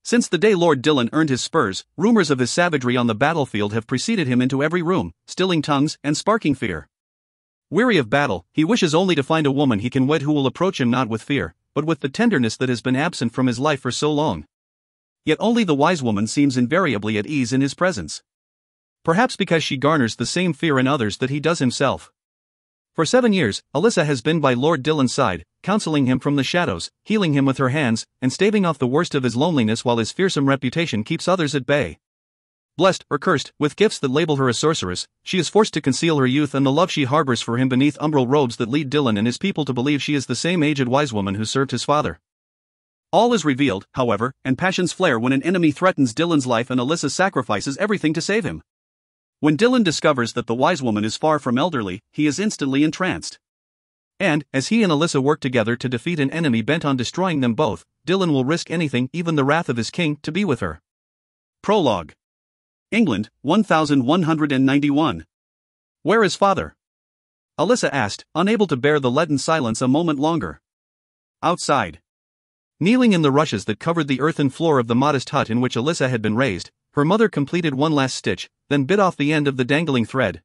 Since the day Lord Dillon earned his spurs, rumors of his savagery on the battlefield have preceded him into every room, stilling tongues and sparking fear. Weary of battle, he wishes only to find a woman he can wed who will approach him not with fear, but with the tenderness that has been absent from his life for so long. Yet only the wise woman seems invariably at ease in his presence. Perhaps because she garners the same fear in others that he does himself. For 7 years, Alyssa has been by Lord Dillon's side, counseling him from the shadows, healing him with her hands, and staving off the worst of his loneliness while his fearsome reputation keeps others at bay. Blessed, or cursed, with gifts that label her a sorceress, she is forced to conceal her youth and the love she harbors for him beneath umbral robes that lead Dillon and his people to believe she is the same aged wise woman who served his father. All is revealed, however, and passions flare when an enemy threatens Dillon's life and Alyssa sacrifices everything to save him. When Dillon discovers that the wise woman is far from elderly, he is instantly entranced. And, as he and Alyssa work together to defeat an enemy bent on destroying them both, Dillon will risk anything, even the wrath of his king, to be with her. Prologue. England, 1191. Where is father? Alyssa asked, unable to bear the leaden silence a moment longer. Outside. Kneeling in the rushes that covered the earthen floor of the modest hut in which Alyssa had been raised, her mother completed one last stitch, then bit off the end of the dangling thread.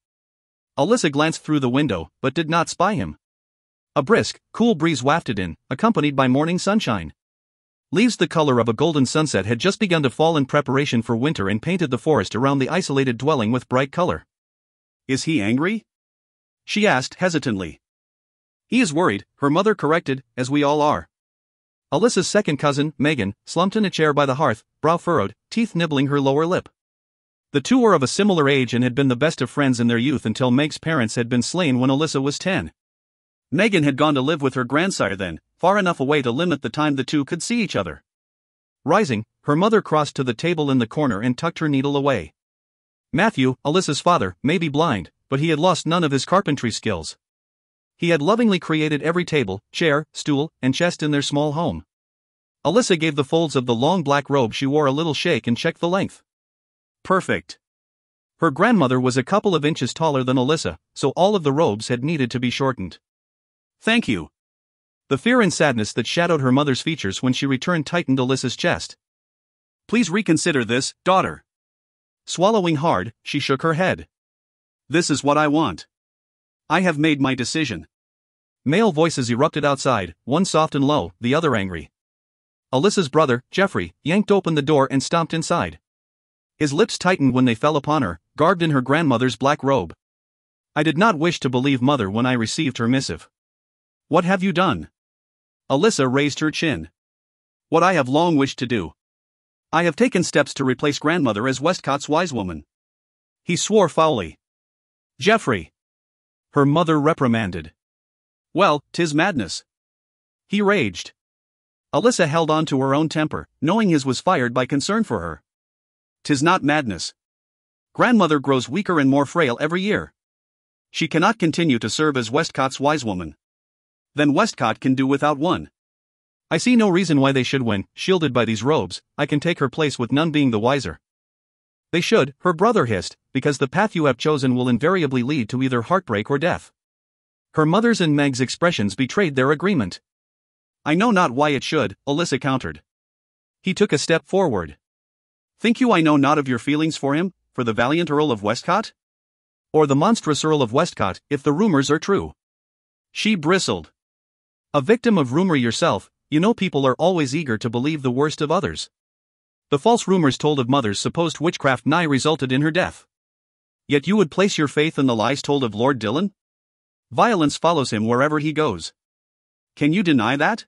Alyssa glanced through the window, but did not spy him. A brisk, cool breeze wafted in, accompanied by morning sunshine. Leaves the color of a golden sunset had just begun to fall in preparation for winter and painted the forest around the isolated dwelling with bright color. Is he angry? She asked hesitantly. He is worried, her mother corrected, as we all are. Alyssa's second cousin, Megan, slumped in a chair by the hearth, brow furrowed, teeth nibbling her lower lip. The two were of a similar age and had been the best of friends in their youth until Meg's parents had been slain when Alyssa was 10. Megan had gone to live with her grandsire then, far enough away to limit the time the two could see each other. Rising, her mother crossed to the table in the corner and tucked her needle away. Matthew, Alyssa's father, may be blind, but he had lost none of his carpentry skills. He had lovingly created every table, chair, stool, and chest in their small home. Alyssa gave the folds of the long black robe she wore a little shake and checked the length. Perfect. Her grandmother was a couple of inches taller than Alyssa, so all of the robes had needed to be shortened. Thank you. The fear and sadness that shadowed her mother's features when she returned tightened Alyssa's chest. Please reconsider this, daughter. Swallowing hard, she shook her head. This is what I want. I have made my decision. Male voices erupted outside, one soft and low, the other angry. Alyssa's brother, Geoffrey, yanked open the door and stomped inside. His lips tightened when they fell upon her, garbed in her grandmother's black robe. I did not wish to believe mother when I received her missive. What have you done? Alyssa raised her chin. What I have long wished to do. I have taken steps to replace grandmother as Westcott's wise woman. He swore foully. Geoffrey. Her mother reprimanded. Well, 'tis madness. He raged. Alyssa held on to her own temper, knowing his was fired by concern for her. 'Tis not madness. Grandmother grows weaker and more frail every year. She cannot continue to serve as Westcott's wise woman. Then Westcott can do without one. I see no reason why they should when, shielded by these robes, I can take her place with none being the wiser. They should, her brother hissed, because the path you have chosen will invariably lead to either heartbreak or death. Her mother's and Meg's expressions betrayed their agreement. I know not why it should, Alyssa countered. He took a step forward. Think you I know not of your feelings for him, for the valiant Earl of Westcott? Or the monstrous Earl of Westcott, if the rumors are true? She bristled. A victim of rumor yourself, you know people are always eager to believe the worst of others. The false rumors told of mother's supposed witchcraft nigh resulted in her death. Yet you would place your faith in the lies told of Lord Dillon? Violence follows him wherever he goes. Can you deny that?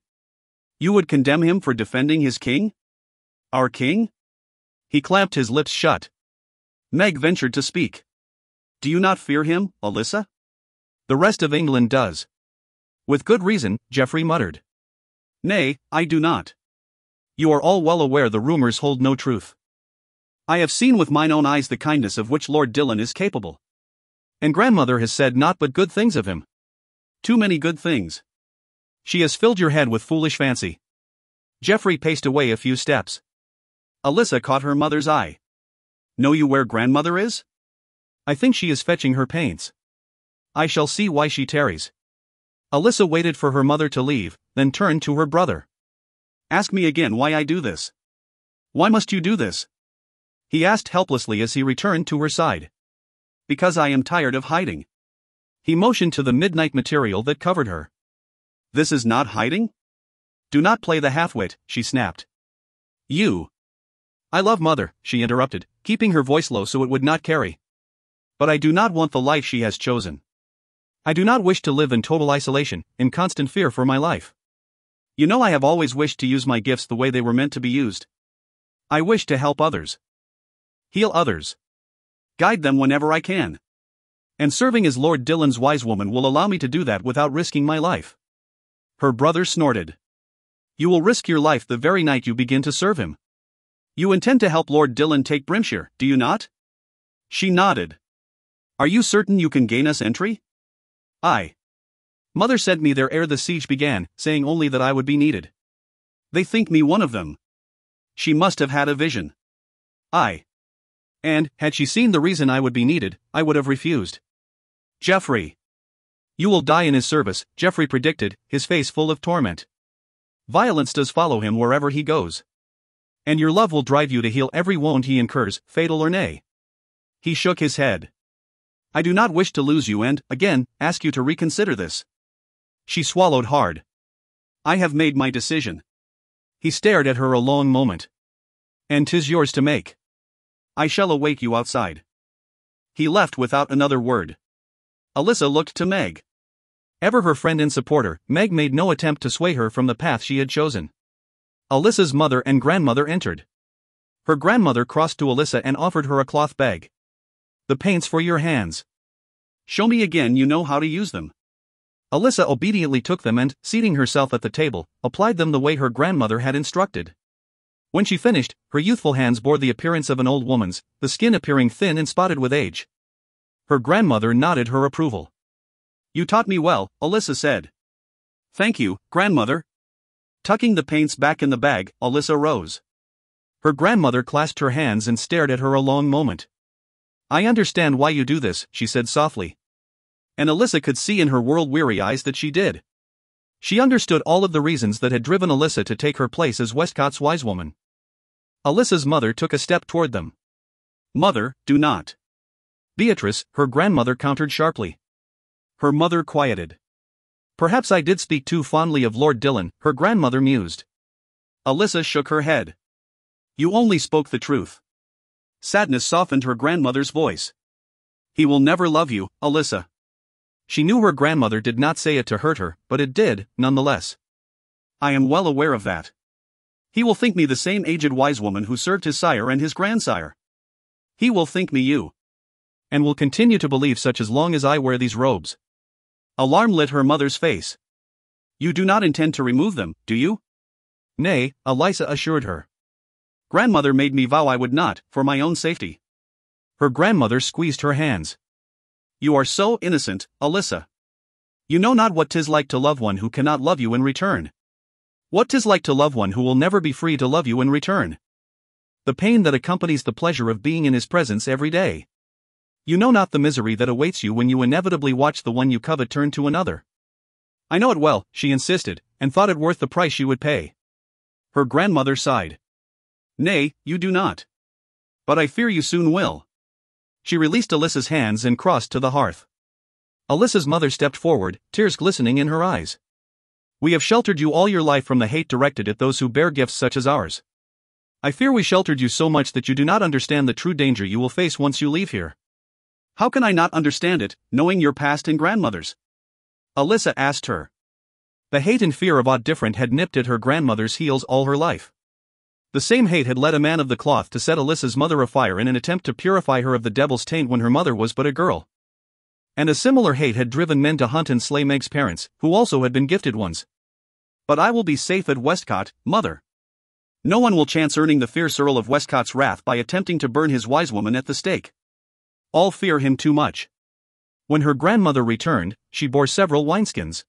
You would condemn him for defending his king? Our king? He clamped his lips shut. Meg ventured to speak. Do you not fear him, Alyssa? The rest of England does. With good reason, Geoffrey muttered. Nay, I do not. You are all well aware the rumors hold no truth. I have seen with mine own eyes the kindness of which Lord Dillon is capable. And grandmother has said naught but good things of him. Too many good things. She has filled your head with foolish fancy. Geoffrey paced away a few steps. Alyssa caught her mother's eye. Know you where grandmother is? I think she is fetching her paints. I shall see why she tarries. Alyssa waited for her mother to leave, then turned to her brother. Ask me again why I do this. Why must you do this? He asked helplessly as he returned to her side. Because I am tired of hiding. He motioned to the midnight material that covered her. This is not hiding? Do not play the half-wit, she snapped. You. I love Mother, she interrupted, keeping her voice low so it would not carry. But I do not want the life she has chosen. I do not wish to live in total isolation, in constant fear for my life. You know I have always wished to use my gifts the way they were meant to be used. I wish to help others. Heal others. Guide them whenever I can. And serving as Lord Dillon's wise woman will allow me to do that without risking my life. Her brother snorted. You will risk your life the very night you begin to serve him. You intend to help Lord Dillon take Brimshire, do you not? She nodded. Are you certain you can gain us entry? Aye. Mother sent me there ere the siege began, saying only that I would be needed. They think me one of them. She must have had a vision. Aye. And, had she seen the reason I would be needed, I would have refused. Geoffrey. You will die in his service, Geoffrey predicted, his face full of torment. Violence does follow him wherever he goes. And your love will drive you to heal every wound he incurs, fatal or nay. He shook his head. I do not wish to lose you and, again, ask you to reconsider this. She swallowed hard. I have made my decision. He stared at her a long moment. And 'tis yours to make. I shall await you outside. He left without another word. Alyssa looked to Meg. Ever her friend and supporter, Meg made no attempt to sway her from the path she had chosen. Alyssa's mother and grandmother entered. Her grandmother crossed to Alyssa and offered her a cloth bag. The paints for your hands. Show me again you know how to use them. Alyssa obediently took them and, seating herself at the table, applied them the way her grandmother had instructed. When she finished, her youthful hands bore the appearance of an old woman's, the skin appearing thin and spotted with age. Her grandmother nodded her approval. You taught me well, Alyssa said. Thank you, grandmother. Tucking the paints back in the bag, Alyssa rose. Her grandmother clasped her hands and stared at her a long moment. I understand why you do this, she said softly. And Alyssa could see in her world-weary eyes that she did. She understood all of the reasons that had driven Alyssa to take her place as Westcott's wise woman. Alyssa's mother took a step toward them. Mother, do not. Beatrice, her grandmother countered sharply. Her mother quieted. Perhaps I did speak too fondly of Lord Dillon, her grandmother mused. Alyssa shook her head. You only spoke the truth. Sadness softened her grandmother's voice. He will never love you, Alyssa. She knew her grandmother did not say it to hurt her, but it did, nonetheless. I am well aware of that. He will think me the same aged wise woman who served his sire and his grandsire. He will think me you. And will continue to believe such as long as I wear these robes. Alarm lit her mother's face. You do not intend to remove them, do you? Nay, Alyssa assured her. Grandmother made me vow I would not, for my own safety. Her grandmother squeezed her hands. You are so innocent, Alyssa. You know not what 'tis like to love one who cannot love you in return. What 'tis like to love one who will never be free to love you in return. The pain that accompanies the pleasure of being in his presence every day. You know not the misery that awaits you when you inevitably watch the one you covet turn to another. I know it well, she insisted, and thought it worth the price she would pay. Her grandmother sighed. Nay, you do not. But I fear you soon will. She released Alyssa's hands and crossed to the hearth. Alyssa's mother stepped forward, tears glistening in her eyes. We have sheltered you all your life from the hate directed at those who bear gifts such as ours. I fear we sheltered you so much that you do not understand the true danger you will face once you leave here. How can I not understand it, knowing your past and grandmother's? Alyssa asked her. The hate and fear of aught different had nipped at her grandmother's heels all her life. The same hate had led a man of the cloth to set Alyssa's mother afire in an attempt to purify her of the devil's taint when her mother was but a girl. And a similar hate had driven men to hunt and slay Meg's parents, who also had been gifted ones. But I will be safe at Westcott, mother. No one will chance earning the fierce Earl of Westcott's wrath by attempting to burn his wise woman at the stake. All fear him too much. When her grandmother returned, she bore several wineskins.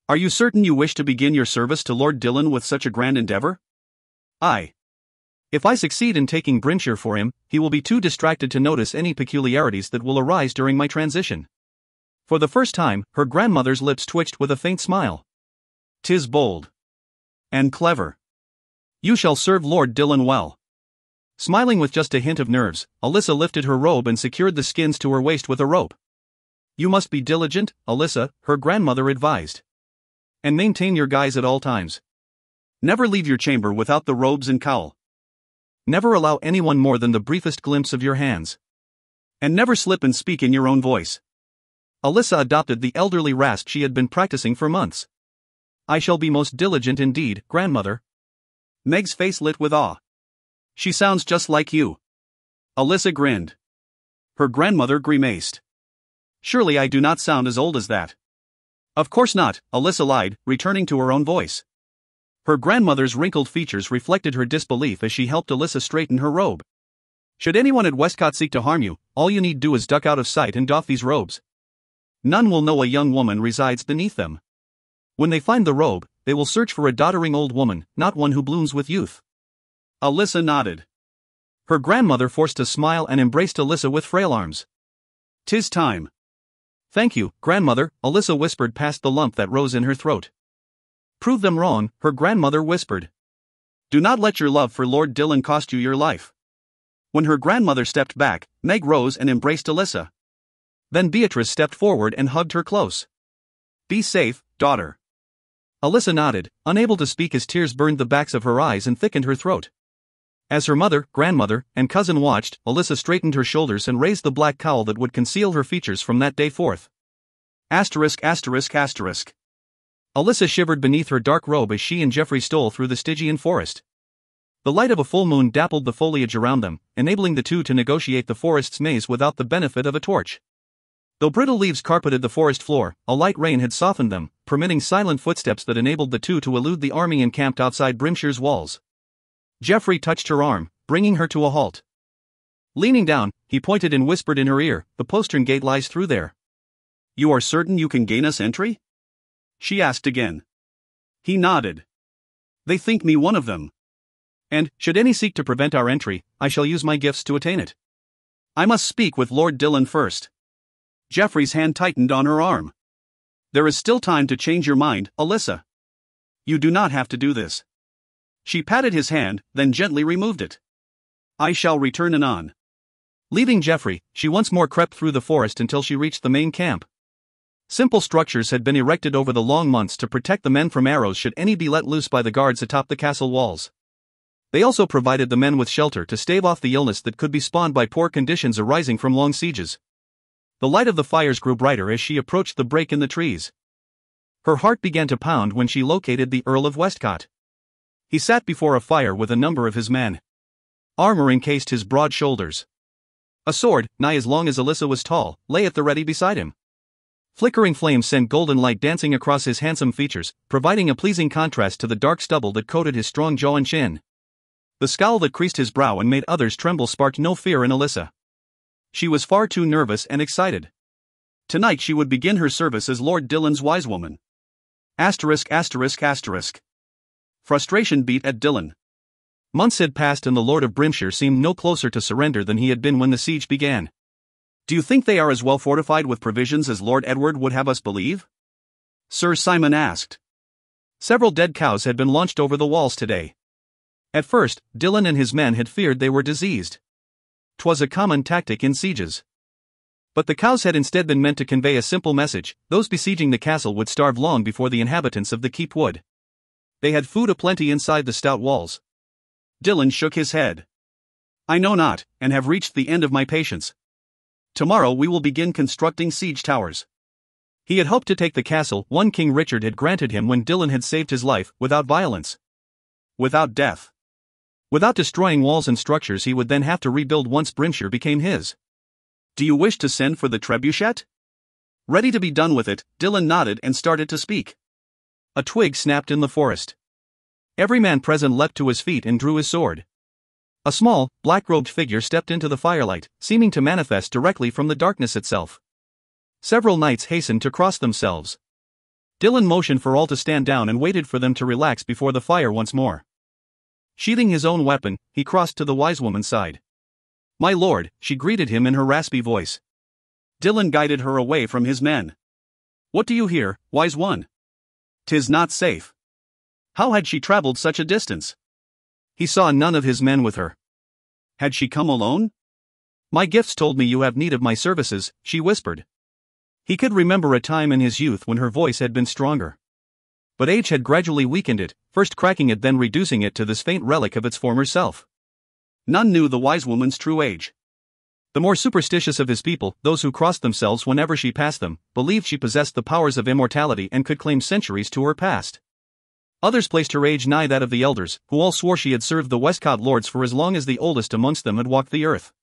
Are you certain you wish to begin your service to Lord Dillon with such a grand endeavor? Aye. If I succeed in taking Brimshire for him, he will be too distracted to notice any peculiarities that will arise during my transition. For the first time, her grandmother's lips twitched with a faint smile. 'Tis bold. And clever. You shall serve Lord Dillon well. Smiling with just a hint of nerves, Alyssa lifted her robe and secured the skins to her waist with a rope. You must be diligent, Alyssa, her grandmother advised. And maintain your guise at all times. Never leave your chamber without the robes and cowl. Never allow anyone more than the briefest glimpse of your hands. And never slip and speak in your own voice. Alyssa adopted the elderly rasp she had been practicing for months. I shall be most diligent indeed, grandmother. Meg's face lit with awe. She sounds just like you. Alyssa grinned. Her grandmother grimaced. Surely I do not sound as old as that. Of course not, Alyssa lied, returning to her own voice. Her grandmother's wrinkled features reflected her disbelief as she helped Alyssa straighten her robe. Should anyone at Westcott seek to harm you, all you need do is duck out of sight and doff these robes. None will know a young woman resides beneath them. When they find the robe, they will search for a doddering old woman, not one who blooms with youth. Alyssa nodded. Her grandmother forced a smile and embraced Alyssa with frail arms. 'Tis time. Thank you, grandmother, Alyssa whispered past the lump that rose in her throat. Prove them wrong, her grandmother whispered. Do not let your love for Lord Dillon cost you your life. When her grandmother stepped back, Meg rose and embraced Alyssa. Then Beatrice stepped forward and hugged her close. Be safe, daughter. Alyssa nodded, unable to speak as tears burned the backs of her eyes and thickened her throat. As her mother, grandmother, and cousin watched, Alyssa straightened her shoulders and raised the black cowl that would conceal her features from that day forth. Asterisk. Alyssa shivered beneath her dark robe as she and Geoffrey stole through the Stygian forest. The light of a full moon dappled the foliage around them, enabling the two to negotiate the forest's maze without the benefit of a torch. Though brittle leaves carpeted the forest floor, a light rain had softened them, permitting silent footsteps that enabled the two to elude the army encamped outside Brimshire's walls. Geoffrey touched her arm, bringing her to a halt. Leaning down, he pointed and whispered in her ear, the postern gate lies through there. You are certain you can gain us entry? She asked again. He nodded. They think me one of them. And, should any seek to prevent our entry, I shall use my gifts to attain it. I must speak with Lord Dillon first. Geoffrey's hand tightened on her arm. There is still time to change your mind, Alyssa. You do not have to do this. She patted his hand, then gently removed it. I shall return anon. Leaving Geoffrey, she once more crept through the forest until she reached the main camp. Simple structures had been erected over the long months to protect the men from arrows should any be let loose by the guards atop the castle walls. They also provided the men with shelter to stave off the illness that could be spawned by poor conditions arising from long sieges. The light of the fires grew brighter as she approached the break in the trees. Her heart began to pound when she located the Earl of Westcott. He sat before a fire with a number of his men. Armor encased his broad shoulders. A sword, nigh as long as Alyssa was tall, lay at the ready beside him. Flickering flames sent golden light dancing across his handsome features, providing a pleasing contrast to the dark stubble that coated his strong jaw and chin. The scowl that creased his brow and made others tremble sparked no fear in Alyssa. She was far too nervous and excited. Tonight she would begin her service as Lord Dillon's wise woman. Asterisk. Frustration beat at Dillon. Months had passed and the Lord of Brimshire seemed no closer to surrender than he had been when the siege began. Do you think they are as well fortified with provisions as Lord Edward would have us believe? Sir Simon asked. Several dead cows had been launched over the walls today. At first, Dillon and his men had feared they were diseased. 'Twas a common tactic in sieges. But the cows had instead been meant to convey a simple message: those besieging the castle would starve long before the inhabitants of the keep would. They had food aplenty inside the stout walls. Dillon shook his head. I know not, and have reached the end of my patience. Tomorrow we will begin constructing siege towers. He had hoped to take the castle one King Richard had granted him when Dillon had saved his life, without violence. Without death. Without destroying walls and structures he would then have to rebuild once Brimshire became his. Do you wish to send for the trebuchet? Ready to be done with it, Dillon nodded and started to speak. A twig snapped in the forest. Every man present leapt to his feet and drew his sword. A small, black-robed figure stepped into the firelight, seeming to manifest directly from the darkness itself. Several knights hastened to cross themselves. Dillon motioned for all to stand down and waited for them to relax before the fire once more. Sheathing his own weapon, he crossed to the wise woman's side. My lord, she greeted him in her raspy voice. Dillon guided her away from his men. What do you hear, wise one? 'Tis not safe. How had she traveled such a distance? He saw none of his men with her. Had she come alone? My gifts told me you have need of my services, she whispered. He could remember a time in his youth when her voice had been stronger. But age had gradually weakened it, first cracking it then reducing it to this faint relic of its former self. None knew the wise woman's true age. The more superstitious of his people, those who crossed themselves whenever she passed them, believed she possessed the powers of immortality and could claim centuries to her past. Others placed her age nigh that of the elders, who all swore she had served the Westcott lords for as long as the oldest amongst them had walked the earth.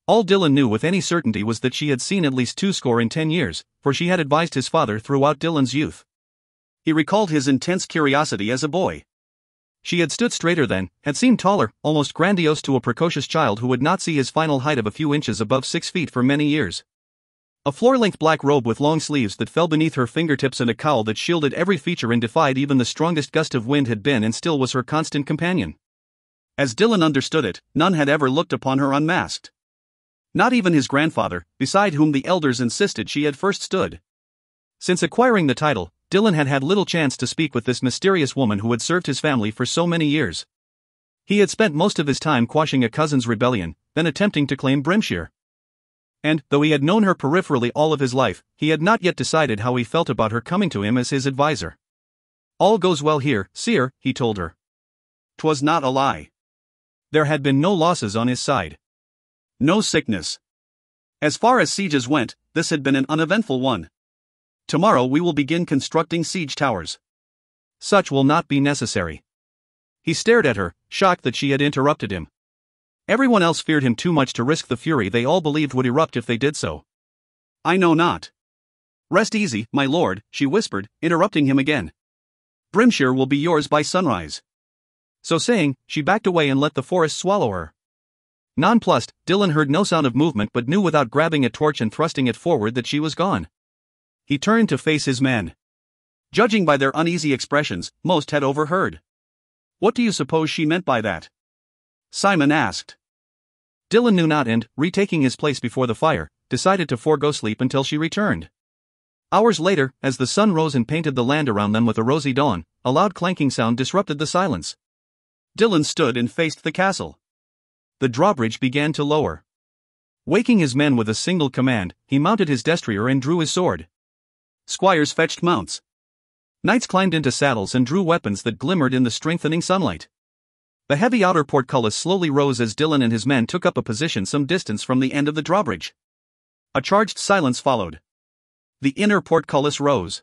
All Dylan knew with any certainty was that she had seen at least 210 years, for she had advised his father throughout Dylan's youth. He recalled his intense curiosity as a boy. She had stood straighter then, had seemed taller, almost grandiose to a precocious child who would not see his final height of a few inches above 6 feet for many years. A floor-length black robe with long sleeves that fell beneath her fingertips and a cowl that shielded every feature and defied even the strongest gust of wind had been and still was her constant companion. As Dylan understood it, none had ever looked upon her unmasked. Not even his grandfather, beside whom the elders insisted she had first stood. Since acquiring the title, Dylan had had little chance to speak with this mysterious woman who had served his family for so many years. He had spent most of his time quashing a cousin's rebellion, then attempting to claim Brimshire. And, though he had known her peripherally all of his life, he had not yet decided how he felt about her coming to him as his advisor. All goes well here, seer, he told her. 'Twas not a lie. There had been no losses on his side. No sickness. As far as sieges went, this had been an uneventful one. Tomorrow we will begin constructing siege towers. Such will not be necessary. He stared at her, shocked that she had interrupted him. Everyone else feared him too much to risk the fury they all believed would erupt if they did so. I know not. Rest easy, my lord, she whispered, interrupting him again. Brimshire will be yours by sunrise. So saying, she backed away and let the forest swallow her. Nonplussed, Dylan heard no sound of movement but knew without grabbing a torch and thrusting it forward that she was gone. He turned to face his men. Judging by their uneasy expressions, most had overheard. What do you suppose she meant by that? Simon asked. Dylan knew not and, retaking his place before the fire, decided to forego sleep until she returned. Hours later, as the sun rose and painted the land around them with a rosy dawn, a loud clanking sound disrupted the silence. Dylan stood and faced the castle. The drawbridge began to lower. Waking his men with a single command, he mounted his destrier and drew his sword. Squires fetched mounts. Knights climbed into saddles and drew weapons that glimmered in the strengthening sunlight. The heavy outer portcullis slowly rose as Dylan and his men took up a position some distance from the end of the drawbridge. A charged silence followed. The inner portcullis rose.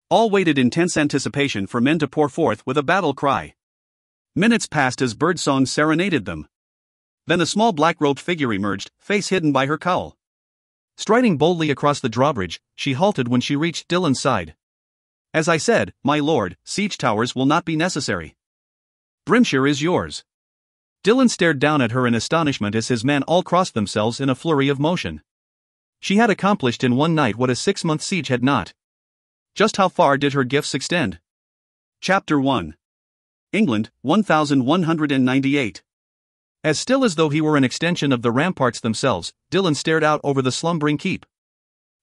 All waited in tense anticipation for men to pour forth with a battle cry. Minutes passed as birdsong serenaded them. Then a small black-robed figure emerged, face hidden by her cowl. Striding boldly across the drawbridge, she halted when she reached Dylan's side. As I said, my lord, siege towers will not be necessary. Brimshire is yours. Dylan stared down at her in astonishment as his men all crossed themselves in a flurry of motion. She had accomplished in one night what a 6-month siege had not. Just how far did her gifts extend? Chapter 1. England, 1198. As still as though he were an extension of the ramparts themselves, Dylan stared out over the slumbering keep.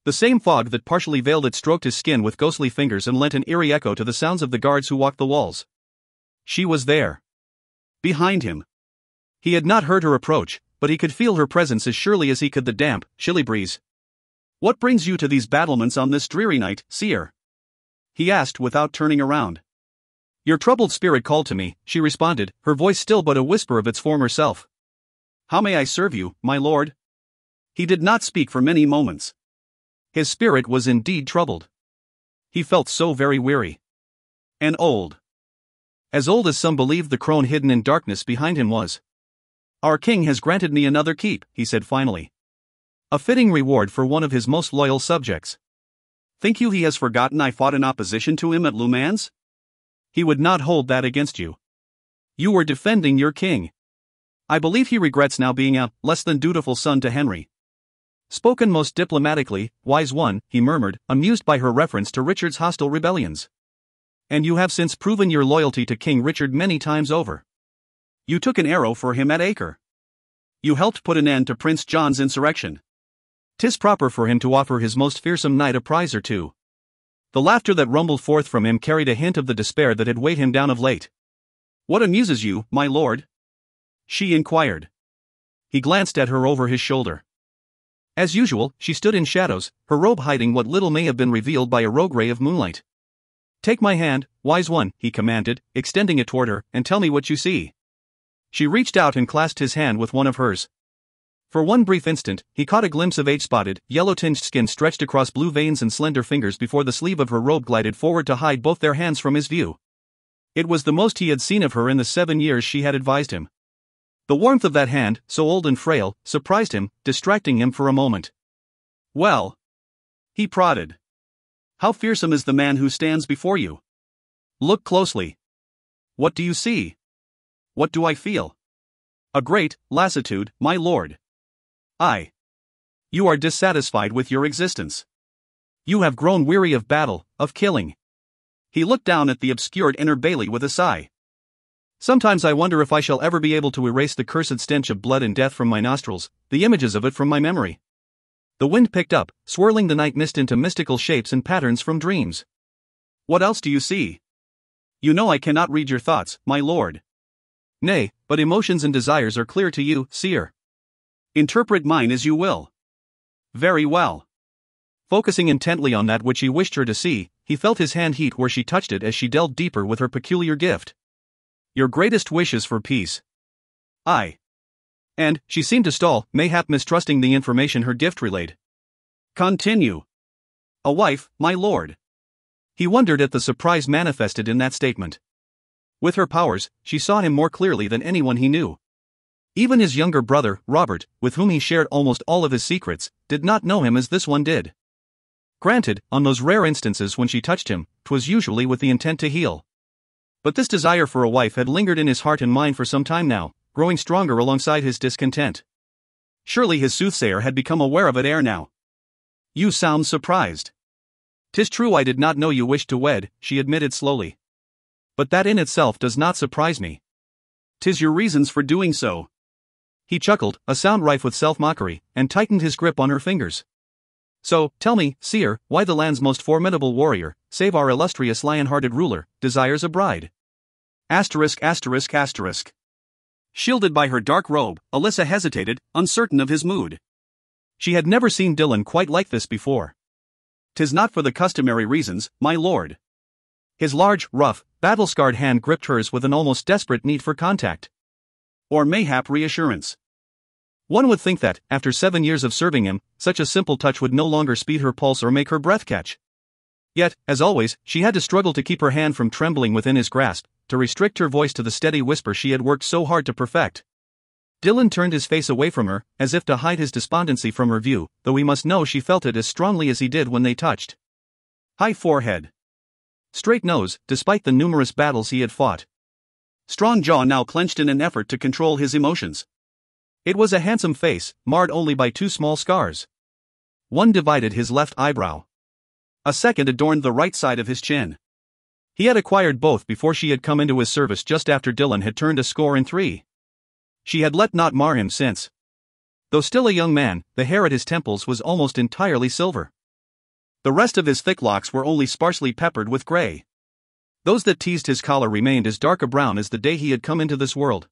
The same fog that partially veiled it stroked his skin with ghostly fingers and lent an eerie echo to the sounds of the guards who walked the walls. She was there. Behind him. He had not heard her approach, but he could feel her presence as surely as he could the damp, chilly breeze. What brings you to these battlements on this dreary night, seer? He asked without turning around. Your troubled spirit called to me, she responded, her voice still but a whisper of its former self. How may I serve you, my lord? He did not speak for many moments. His spirit was indeed troubled. He felt so very weary. And old. As old as some believed the crone hidden in darkness behind him was. Our king has granted me another keep, he said finally. A fitting reward for one of his most loyal subjects. Think you he has forgotten I fought in opposition to him at Lumans? He would not hold that against you. You were defending your king. I believe he regrets now being a less than dutiful son to Henry. Spoken most diplomatically, wise one, he murmured, amused by her reference to Richard's hostile rebellions. And you have since proven your loyalty to King Richard many times over. You took an arrow for him at Acre. You helped put an end to Prince John's insurrection. 'Tis proper for him to offer his most fearsome knight a prize or two. The laughter that rumbled forth from him carried a hint of the despair that had weighed him down of late. What amuses you, my lord? She inquired. He glanced at her over his shoulder. As usual, she stood in shadows, her robe hiding what little may have been revealed by a rogue ray of moonlight. "Take my hand, wise one," he commanded, extending it toward her, "and tell me what you see." She reached out and clasped his hand with one of hers. For one brief instant, he caught a glimpse of age-spotted, yellow-tinged skin stretched across blue veins and slender fingers before the sleeve of her robe glided forward to hide both their hands from his view. It was the most he had seen of her in the 7 years she had advised him. The warmth of that hand, so old and frail, surprised him, distracting him for a moment. "Well," he prodded. "How fearsome is the man who stands before you? Look closely. What do you see? What do I feel?" "A great lassitude, my lord." You are dissatisfied with your existence. You have grown weary of battle, of killing." He looked down at the obscured inner bailey with a sigh. "Sometimes I wonder if I shall ever be able to erase the cursed stench of blood and death from my nostrils, the images of it from my memory." The wind picked up, swirling the night mist into mystical shapes and patterns from dreams. "What else do you see? You know I cannot read your thoughts, my lord." "Nay, but emotions and desires are clear to you, seer. Interpret mine as you will." "Very well." Focusing intently on that which he wished her to see, he felt his hand heat where she touched it as she delved deeper with her peculiar gift. "Your greatest wish is for peace." And she seemed to stall, mayhap mistrusting the information her gift relayed. "Continue." "A wife, my lord." He wondered at the surprise manifested in that statement. With her powers, she saw him more clearly than anyone he knew. Even his younger brother, Robert, with whom he shared almost all of his secrets, did not know him as this one did. Granted, on those rare instances when she touched him, 'twas usually with the intent to heal. But this desire for a wife had lingered in his heart and mind for some time now, growing stronger alongside his discontent. Surely his soothsayer had become aware of it ere now. "You sound surprised." "'Tis true I did not know you wished to wed," she admitted slowly. "But that in itself does not surprise me. 'Tis your reasons for doing so." He chuckled, a sound rife with self-mockery, and tightened his grip on her fingers. "So, tell me, seer, why the land's most formidable warrior, save our illustrious lion-hearted ruler, desires a bride?" ****. Shielded by her dark robe, Alyssa hesitated, uncertain of his mood. She had never seen Dylan quite like this before. "'Tis not for the customary reasons, my lord." His large, rough, battle-scarred hand gripped hers with an almost desperate need for contact. "Or mayhap reassurance." One would think that, after 7 years of serving him, such a simple touch would no longer speed her pulse or make her breath catch. Yet, as always, she had to struggle to keep her hand from trembling within his grasp, to restrict her voice to the steady whisper she had worked so hard to perfect. Dylan turned his face away from her, as if to hide his despondency from her view, though he must know she felt it as strongly as he did when they touched. High forehead. Straight nose, despite the numerous battles he had fought. Strong jaw now clenched in an effort to control his emotions. It was a handsome face, marred only by 2 small scars. One divided his left eyebrow. A second adorned the right side of his chin. He had acquired both before she had come into his service just after Dylan had turned 3. She had let not mar him since. Though still a young man, the hair at his temples was almost entirely silver. The rest of his thick locks were only sparsely peppered with gray. Those that teased his collar remained as dark a brown as the day he had come into this world.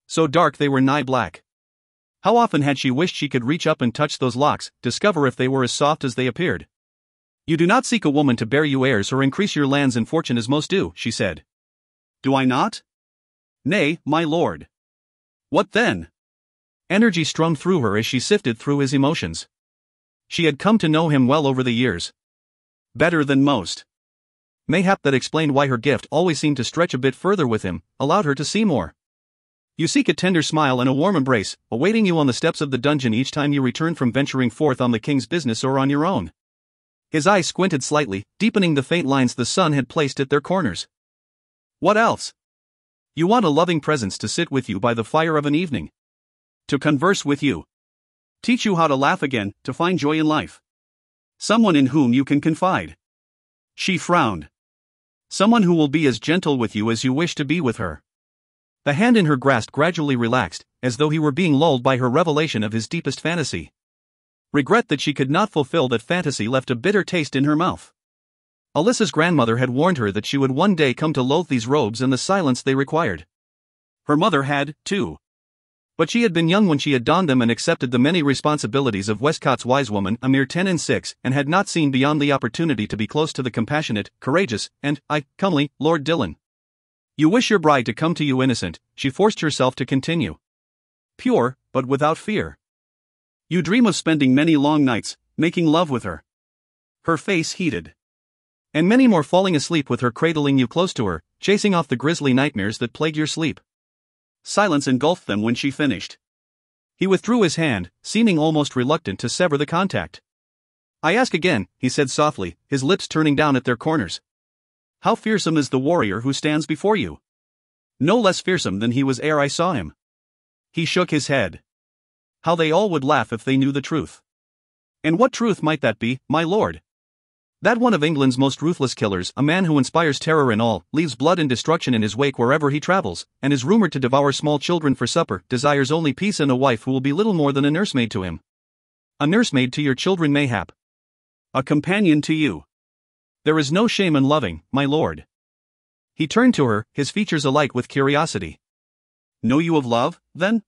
So dark they were nigh black. How often had she wished she could reach up and touch those locks, discover if they were as soft as they appeared. "You do not seek a woman to bear you heirs or increase your lands and fortune as most do," she said. "Do I not?" "Nay, my lord." "What then?" Energy strummed through her as she sifted through his emotions. She had come to know him well over the years. Better than most. Mayhap that explained why her gift always seemed to stretch a bit further with him, allowed her to see more. "You seek a tender smile and a warm embrace, awaiting you on the steps of the dungeon each time you return from venturing forth on the king's business or on your own." His eyes squinted slightly, deepening the faint lines the sun had placed at their corners. "What else?" "You want a loving presence to sit with you by the fire of an evening. To converse with you. Teach you how to laugh again, to find joy in life. Someone in whom you can confide." She frowned. "Someone who will be as gentle with you as you wish to be with her." The hand in her grasp gradually relaxed, as though he were being lulled by her revelation of his deepest fantasy. Regret that she could not fulfill that fantasy left a bitter taste in her mouth. Alyssa's grandmother had warned her that she would one day come to loathe these robes and the silence they required. Her mother had, too. But she had been young when she had donned them and accepted the many responsibilities of Westcott's wise woman, a mere 10 and 6, and had not seen beyond the opportunity to be close to the compassionate, courageous, and comely Lord Dillon. You wish your bride to come to you innocent, she forced herself to continue. Pure, but without fear. You dream of spending many long nights, making love with her. Her face heated. And many more falling asleep with her cradling you close to her, chasing off the grisly nightmares that plague your sleep. Silence engulfed them when she finished. He withdrew his hand, seeming almost reluctant to sever the contact. I ask again, he said softly, his lips turning down at their corners. How fearsome is the warrior who stands before you? No less fearsome than he was ere I saw him. He shook his head. How they all would laugh if they knew the truth. And what truth might that be, my lord? That one of England's most ruthless killers, a man who inspires terror in all, leaves blood and destruction in his wake wherever he travels, and is rumored to devour small children for supper, desires only peace and a wife who will be little more than a nursemaid to him. A nursemaid to your children mayhap. A companion to you. There is no shame in loving, my lord. He turned to her, his features alight with curiosity. Know you of love, then?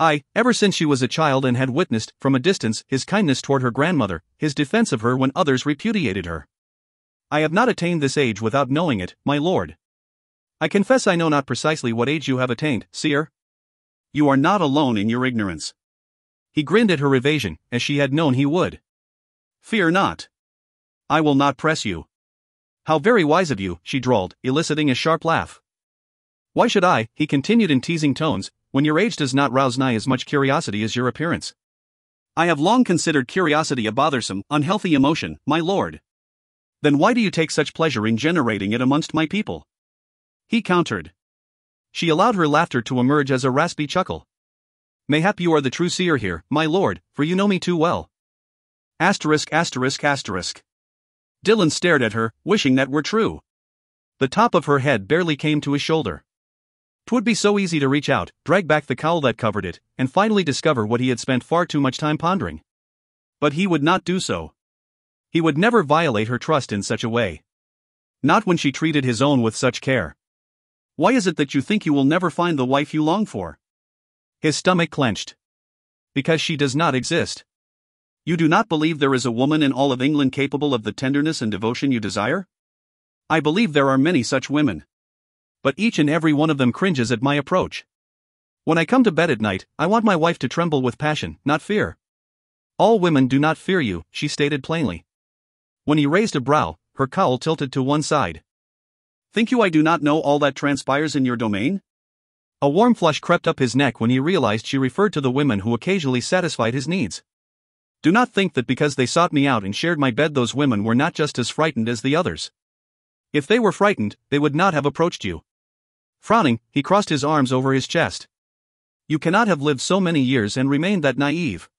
Aye, ever since she was a child and had witnessed, from a distance, his kindness toward her grandmother, his defense of her when others repudiated her. I have not attained this age without knowing it, my lord. I confess I know not precisely what age you have attained, seer. You are not alone in your ignorance. He grinned at her evasion, as she had known he would. Fear not. I will not press you. How very wise of you, she drawled, eliciting a sharp laugh. Why should I, he continued in teasing tones, when your age does not rouse nigh as much curiosity as your appearance? I have long considered curiosity a bothersome, unhealthy emotion, my lord. Then why do you take such pleasure in generating it amongst my people? He countered. She allowed her laughter to emerge as a raspy chuckle. Mayhap you are the true seer here, my lord, for you know me too well. Asterisk asterisk asterisk. Dillon stared at her, wishing that were true. The top of her head barely came to his shoulder. 'Twould be so easy to reach out, drag back the cowl that covered it, and finally discover what he had spent far too much time pondering. But he would not do so. He would never violate her trust in such a way. Not when she treated his own with such care. Why is it that you think you will never find the wife you long for? His stomach clenched. Because she does not exist. You do not believe there is a woman in all of England capable of the tenderness and devotion you desire? I believe there are many such women. But each and every one of them cringes at my approach. When I come to bed at night, I want my wife to tremble with passion, not fear. All women do not fear you, she stated plainly. When he raised a brow, her cowl tilted to one side. Think you I do not know all that transpires in your domain? A warm flush crept up his neck when he realized she referred to the women who occasionally satisfied his needs. Do not think that because they sought me out and shared my bed those women were not just as frightened as the others. If they were frightened, they would not have approached you. Frowning, he crossed his arms over his chest. You cannot have lived so many years and remained that naive.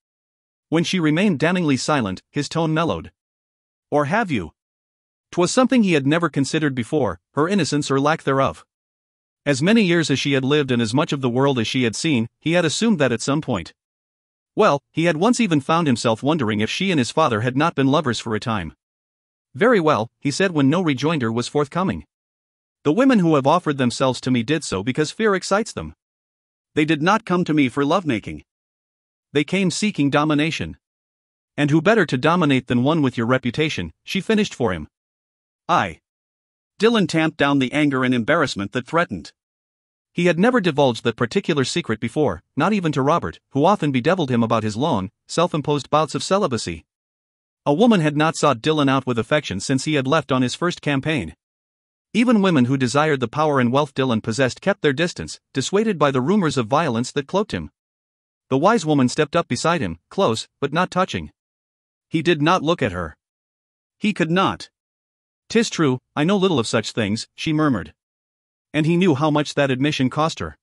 When she remained damningly silent, his tone mellowed. Or have you? 'Twas something he had never considered before, her innocence or lack thereof. As many years as she had lived and as much of the world as she had seen, he had assumed that at some point. Well, he had once even found himself wondering if she and his father had not been lovers for a time. Very well, he said when no rejoinder was forthcoming. The women who have offered themselves to me did so because fear excites them. They did not come to me for lovemaking. They came seeking domination. And who better to dominate than one with your reputation, she finished for him. I. Dillon tamped down the anger and embarrassment that threatened. He had never divulged that particular secret before, not even to Robert, who often bedeviled him about his long, self-imposed bouts of celibacy. A woman had not sought Dillon out with affection since he had left on his first campaign. Even women who desired the power and wealth Dillon possessed kept their distance, dissuaded by the rumors of violence that cloaked him. The wise woman stepped up beside him, close, but not touching. He did not look at her. He could not. "'Tis true, I know little of such things," she murmured. And he knew how much that admission cost her.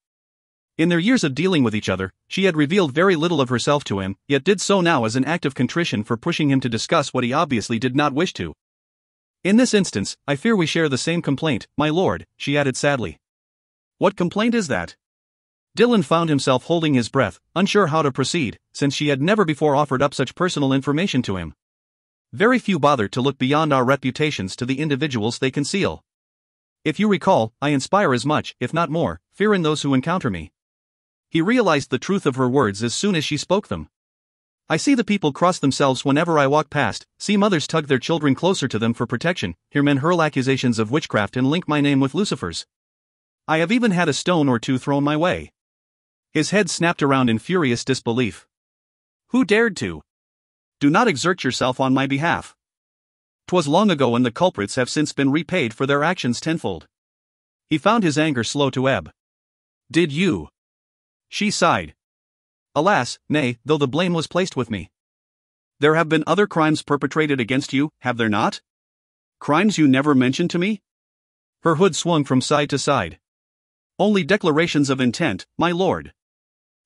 In their years of dealing with each other, she had revealed very little of herself to him, yet did so now as an act of contrition for pushing him to discuss what he obviously did not wish to. In this instance, I fear we share the same complaint, my lord, she added sadly. What complaint is that? Dillon found himself holding his breath, unsure how to proceed, since she had never before offered up such personal information to him. Very few bother to look beyond our reputations to the individuals they conceal. If you recall, I inspire as much, if not more, fear in those who encounter me. He realized the truth of her words as soon as she spoke them. I see the people cross themselves whenever I walk past, see mothers tug their children closer to them for protection, hear men hurl accusations of witchcraft and link my name with Lucifer's. I have even had a stone or two thrown my way. His head snapped around in furious disbelief. Who dared to? Do not exert yourself on my behalf. 'Twas long ago and the culprits have since been repaid for their actions tenfold. He found his anger slow to ebb. Did you? She sighed. Alas, nay, though the blame was placed with me. There have been other crimes perpetrated against you, have there not? Crimes you never mentioned to me? Her hood swung from side to side. Only declarations of intent, my lord.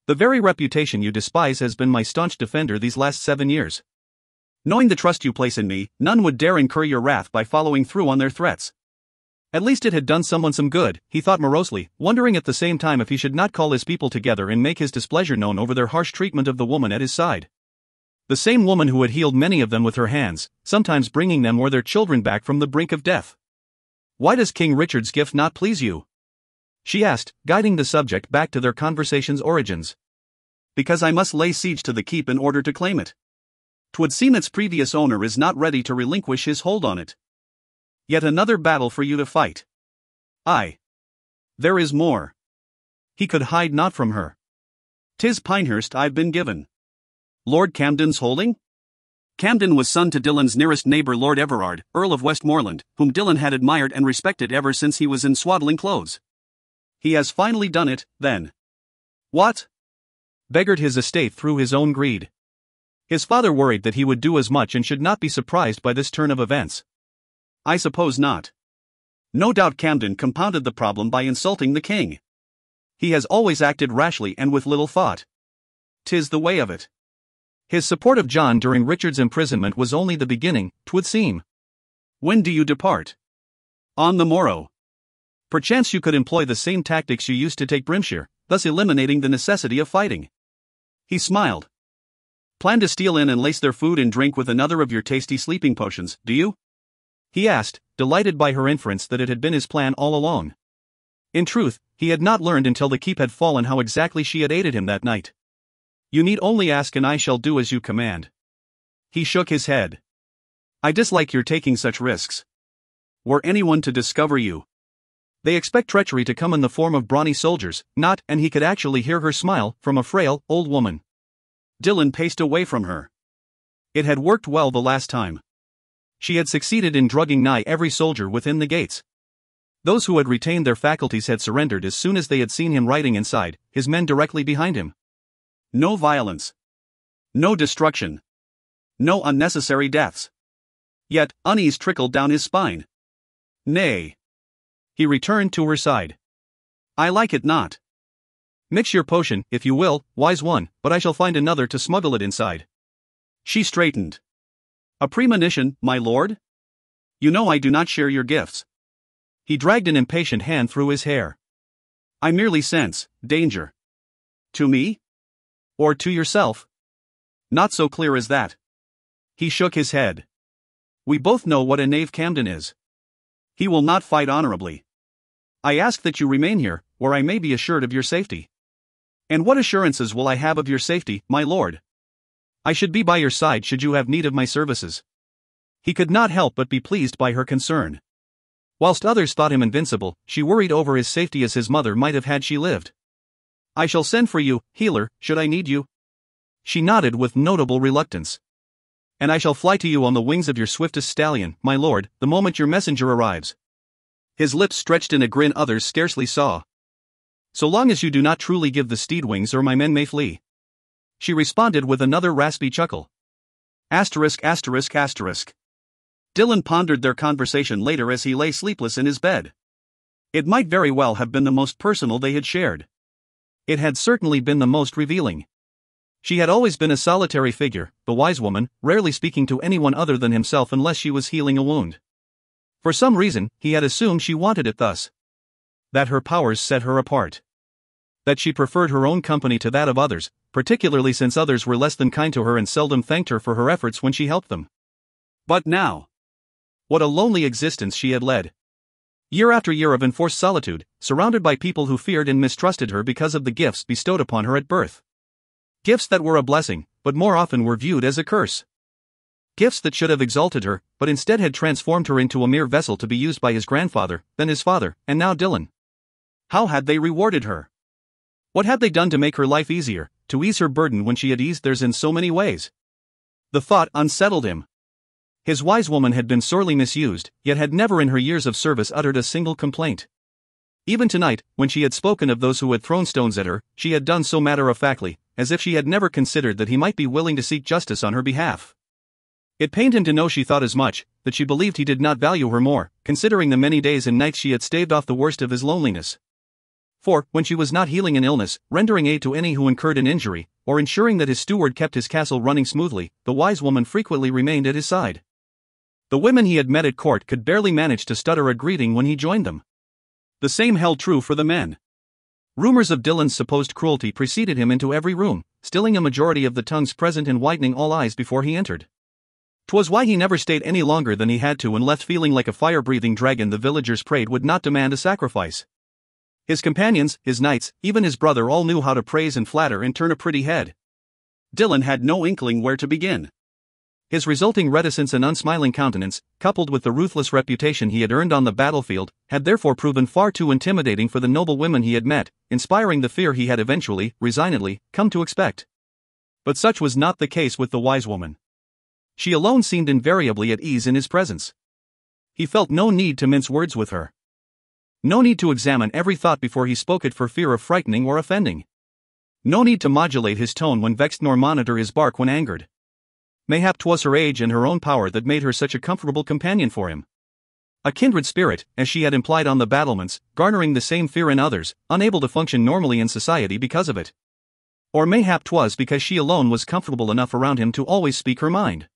The very reputation you despise has been my staunch defender these last 7 years. Knowing the trust you place in me, none would dare incur your wrath by following through on their threats. At least it had done someone some good, he thought morosely, wondering at the same time if he should not call his people together and make his displeasure known over their harsh treatment of the woman at his side. The same woman who had healed many of them with her hands, sometimes bringing them or their children back from the brink of death. Why does King Richard's gift not please you? She asked, guiding the subject back to their conversation's origins. Because I must lay siege to the keep in order to claim it. 'Twould seem its previous owner is not ready to relinquish his hold on it. Yet another battle for you to fight. Aye. There is more. He could hide not from her. 'Tis Pinehurst I've been given. Lord Camden's holding? Camden was son to Dillon's nearest neighbor Lord Everard, Earl of Westmoreland, whom Dillon had admired and respected ever since he was in swaddling clothes. He has finally done it, then. What? Beggared his estate through his own greed. His father worried that he would do as much and should not be surprised by this turn of events. I suppose not. No doubt Camden compounded the problem by insulting the king. He has always acted rashly and with little thought. 'Tis the way of it. His support of John during Richard's imprisonment was only the beginning, 'twould seem. When do you depart? On the morrow. Perchance you could employ the same tactics you used to take Brimshire, thus eliminating the necessity of fighting. He smiled. Plan to steal in and lace their food and drink with another of your tasty sleeping potions, do you? He asked, delighted by her inference that it had been his plan all along. In truth, he had not learned until the keep had fallen how exactly she had aided him that night. You need only ask and I shall do as you command. He shook his head. I dislike your taking such risks. Were anyone to discover you? They expect treachery to come in the form of brawny soldiers, not, and he could actually hear her smile, from a frail, old woman. Dillon paced away from her. It had worked well the last time. She had succeeded in drugging nigh every soldier within the gates. Those who had retained their faculties had surrendered as soon as they had seen him riding inside, his men directly behind him. No violence. No destruction. No unnecessary deaths. Yet, unease trickled down his spine. Nay. He returned to her side. I like it not. Mix your potion, if you will, wise one, but I shall find another to smuggle it inside. She straightened. A premonition, my lord? You know I do not share your gifts. He dragged an impatient hand through his hair. I merely sense danger. To me? Or to yourself? Not so clear as that. He shook his head. We both know what a knave Camden is. He will not fight honorably. I ask that you remain here, where I may be assured of your safety. And what assurances will I have of your safety, my lord? I should be by your side should you have need of my services. He could not help but be pleased by her concern. Whilst others thought him invincible, she worried over his safety as his mother might have had she lived. I shall send for you, healer, should I need you. She nodded with notable reluctance. And I shall fly to you on the wings of your swiftest stallion, my lord, the moment your messenger arrives. His lips stretched in a grin others scarcely saw. So long as you do not truly give the steed wings or my men may flee. She responded with another raspy chuckle. Asterisk asterisk asterisk. Dillon pondered their conversation later as he lay sleepless in his bed. It might very well have been the most personal they had shared. It had certainly been the most revealing. She had always been a solitary figure, the wise woman, rarely speaking to anyone other than himself unless she was healing a wound. For some reason, he had assumed she wanted it thus. That her powers set her apart. That she preferred her own company to that of others, particularly since others were less than kind to her and seldom thanked her for her efforts when she helped them. But now, what a lonely existence she had led. Year after year of enforced solitude, surrounded by people who feared and mistrusted her because of the gifts bestowed upon her at birth. Gifts that were a blessing, but more often were viewed as a curse. Gifts that should have exalted her, but instead had transformed her into a mere vessel to be used by his grandfather, then his father, and now Dylan. How had they rewarded her? What had they done to make her life easier, to ease her burden when she had eased theirs in so many ways? The thought unsettled him. His wise woman had been sorely misused, yet had never in her years of service uttered a single complaint. Even tonight, when she had spoken of those who had thrown stones at her, she had done so matter-of-factly, as if she had never considered that he might be willing to seek justice on her behalf. It pained him to know she thought as much, that she believed he did not value her more, considering the many days and nights she had staved off the worst of his loneliness. For, when she was not healing an illness, rendering aid to any who incurred an injury, or ensuring that his steward kept his castle running smoothly, the wise woman frequently remained at his side. The women he had met at court could barely manage to stutter a greeting when he joined them. The same held true for the men. Rumors of Dylan's supposed cruelty preceded him into every room, stilling a majority of the tongues present and whitening all eyes before he entered. 'Twas why he never stayed any longer than he had to and left feeling like a fire-breathing dragon the villagers prayed would not demand a sacrifice. His companions, his knights, even his brother all knew how to praise and flatter and turn a pretty head. Dylan had no inkling where to begin. His resulting reticence and unsmiling countenance, coupled with the ruthless reputation he had earned on the battlefield, had therefore proven far too intimidating for the noble women he had met, inspiring the fear he had eventually, resignedly, come to expect. But such was not the case with the wise woman. She alone seemed invariably at ease in his presence. He felt no need to mince words with her. No need to examine every thought before he spoke it for fear of frightening or offending. No need to modulate his tone when vexed nor monitor his bark when angered. Mayhap 'twas her age and her own power that made her such a comfortable companion for him. A kindred spirit, as she had implied on the battlements, garnering the same fear in others, unable to function normally in society because of it. Or mayhap 'twas because she alone was comfortable enough around him to always speak her mind.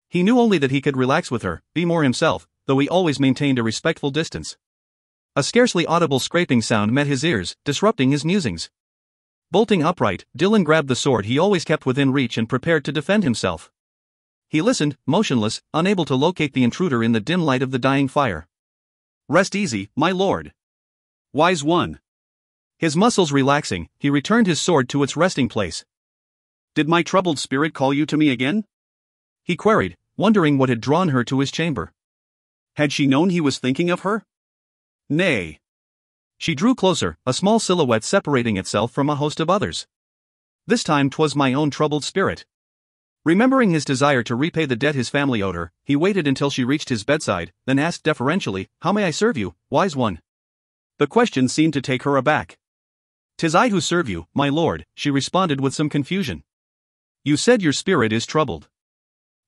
He knew only that he could relax with her, be more himself, though he always maintained a respectful distance. A scarcely audible scraping sound met his ears, disrupting his musings. Bolting upright, Dylan grabbed the sword he always kept within reach and prepared to defend himself. He listened, motionless, unable to locate the intruder in the dim light of the dying fire. "Rest easy, my lord. Wise one." His muscles relaxing, he returned his sword to its resting place. "Did my troubled spirit call you to me again?" he queried, wondering what had drawn her to his chamber. Had she known he was thinking of her? Nay. She drew closer, a small silhouette separating itself from a host of others. This time 'twas my own troubled spirit. Remembering his desire to repay the debt his family owed her, he waited until she reached his bedside, then asked deferentially, "How may I serve you, wise one?" The question seemed to take her aback. "'Tis I who serve you, my lord," she responded with some confusion. "You said your spirit is troubled.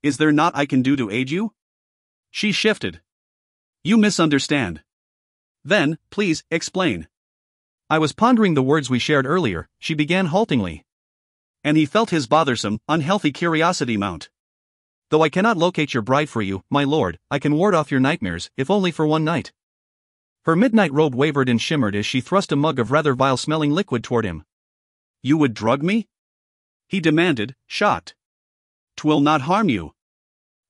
Is there naught I can do to aid you?" She shifted. "You misunderstand. Then, please, explain." "I was pondering the words we shared earlier," she began haltingly. And he felt his bothersome, unhealthy curiosity mount. "Though I cannot locate your bride for you, my lord, I can ward off your nightmares, if only for one night." Her midnight robe wavered and shimmered as she thrust a mug of rather vile-smelling liquid toward him. "You would drug me?" he demanded, shocked. "'Twill not harm you."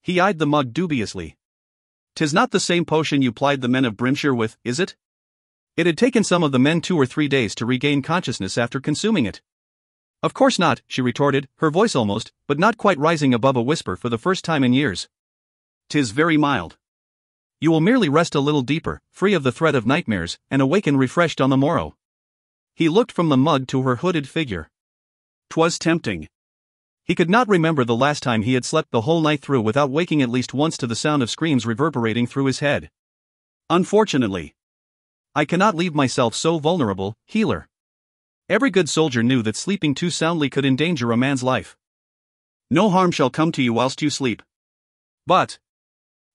He eyed the mug dubiously. "'Tis not the same potion you plied the men of Brimshire with, is it?" It had taken some of the men 2 or 3 days to regain consciousness after consuming it. "Of course not," she retorted, her voice almost, but not quite rising above a whisper for the first time in years. "'Tis very mild. You will merely rest a little deeper, free of the threat of nightmares, and awaken refreshed on the morrow." He looked from the mug to her hooded figure. 'Twas tempting. He could not remember the last time he had slept the whole night through without waking at least once to the sound of screams reverberating through his head. "Unfortunately, I cannot leave myself so vulnerable, healer." Every good soldier knew that sleeping too soundly could endanger a man's life. "No harm shall come to you whilst you sleep. But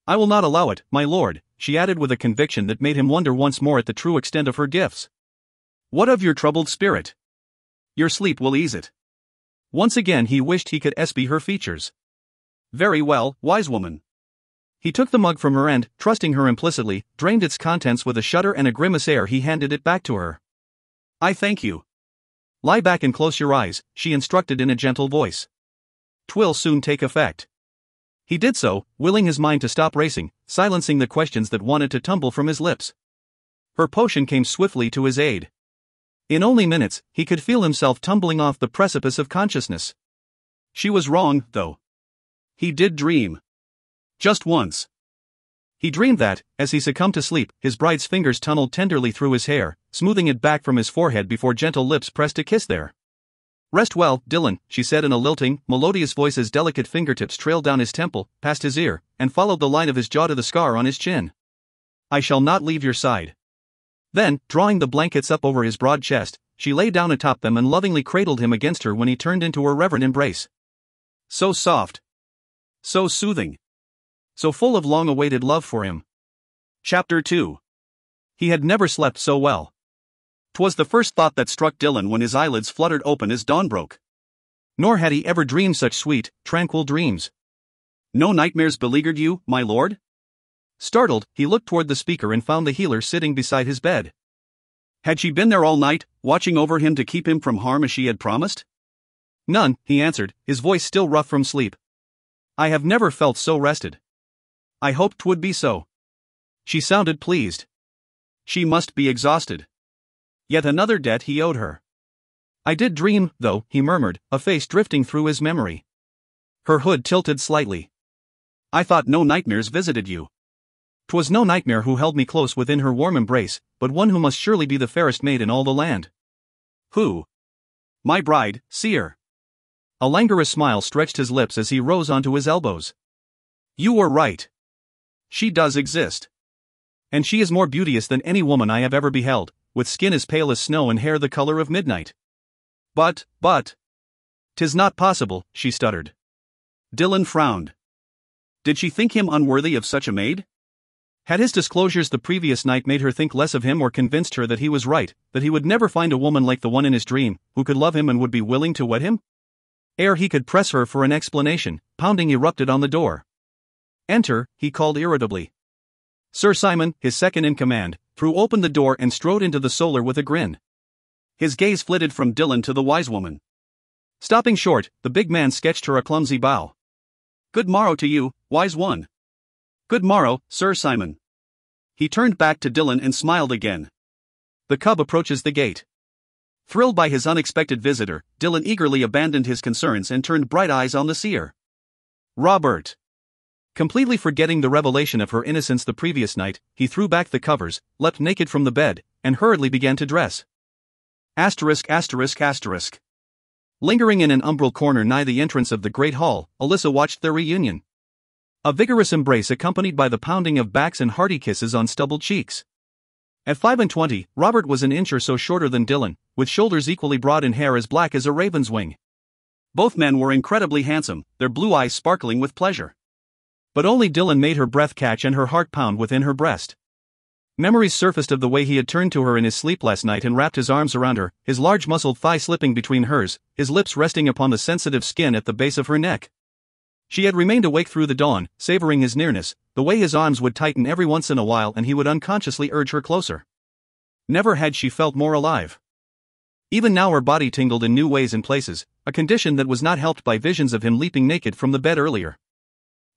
I will not allow it, my lord," she added with a conviction that made him wonder once more at the true extent of her gifts. "What of your troubled spirit? Your sleep will ease it." Once again he wished he could espy her features. "Very well, wise woman." He took the mug from her and, trusting her implicitly, drained its contents with a shudder and a grimace ere he handed it back to her. "I thank you. Lie back and close your eyes," she instructed in a gentle voice. "'Twill soon take effect." He did so, willing his mind to stop racing, silencing the questions that wanted to tumble from his lips. Her potion came swiftly to his aid. In only minutes, he could feel himself tumbling off the precipice of consciousness. She was wrong, though. He did dream. Just once. He dreamed that, as he succumbed to sleep, his bride's fingers tunneled tenderly through his hair, smoothing it back from his forehead before gentle lips pressed a kiss there. "Rest well, Dylan," she said in a lilting, melodious voice as delicate fingertips trailed down his temple, past his ear, and followed the line of his jaw to the scar on his chin. "I shall not leave your side." Then, drawing the blankets up over his broad chest, she lay down atop them and lovingly cradled him against her when he turned into her reverent embrace. So soft. So soothing. So full of long-awaited love for him. Chapter 2. He had never slept so well. 'Twas the first thought that struck Dylan when his eyelids fluttered open as dawn broke. Nor had he ever dreamed such sweet, tranquil dreams. "No nightmares beleaguered you, my lord?" Startled, he looked toward the speaker and found the healer sitting beside his bed. Had she been there all night, watching over him to keep him from harm as she had promised? "None," he answered, his voice still rough from sleep. "I have never felt so rested. I hoped 'twould be so." She sounded pleased. She must be exhausted. Yet another debt he owed her. "I did dream, though," he murmured, a face drifting through his memory. Her hood tilted slightly. "I thought no nightmares visited you." "'Twas no nightmare who held me close within her warm embrace, but one who must surely be the fairest maid in all the land." "Who?" "My bride, Seer." A languorous smile stretched his lips as he rose onto his elbows. "You were right. She does exist. And she is more beauteous than any woman I have ever beheld, with skin as pale as snow and hair the color of midnight." But. "'Tis not possible," she stuttered. Dylan frowned. Did she think him unworthy of such a maid? Had his disclosures the previous night made her think less of him or convinced her that he was right, that he would never find a woman like the one in his dream, who could love him and would be willing to wed him? Ere he could press her for an explanation, pounding erupted on the door. "Enter," he called irritably. Sir Simon, his second in command, threw open the door and strode into the solar with a grin. His gaze flitted from Dylan to the wise woman. Stopping short, the big man sketched her a clumsy bow. "Good morrow to you, wise one." "Good morrow, Sir Simon." He turned back to Dylan and smiled again. The cub approaches the gate. Thrilled by his unexpected visitor, Dylan eagerly abandoned his concerns and turned bright eyes on the seer. "Robert." Completely forgetting the revelation of her innocence the previous night, he threw back the covers, leapt naked from the bed, and hurriedly began to dress. *****. Lingering in an umbral corner nigh the entrance of the great hall, Alyssa watched their reunion. A vigorous embrace accompanied by the pounding of backs and hearty kisses on stubbled cheeks. At 25, Robert was an inch or so shorter than Dylan, with shoulders equally broad and hair as black as a raven's wing. Both men were incredibly handsome, their blue eyes sparkling with pleasure. But only Dylan made her breath catch and her heart pound within her breast. Memories surfaced of the way he had turned to her in his sleep last night and wrapped his arms around her, his large muscled thigh slipping between hers, his lips resting upon the sensitive skin at the base of her neck. She had remained awake through the dawn, savoring his nearness, the way his arms would tighten every once in a while and he would unconsciously urge her closer. Never had she felt more alive. Even now her body tingled in new ways and places, a condition that was not helped by visions of him leaping naked from the bed earlier.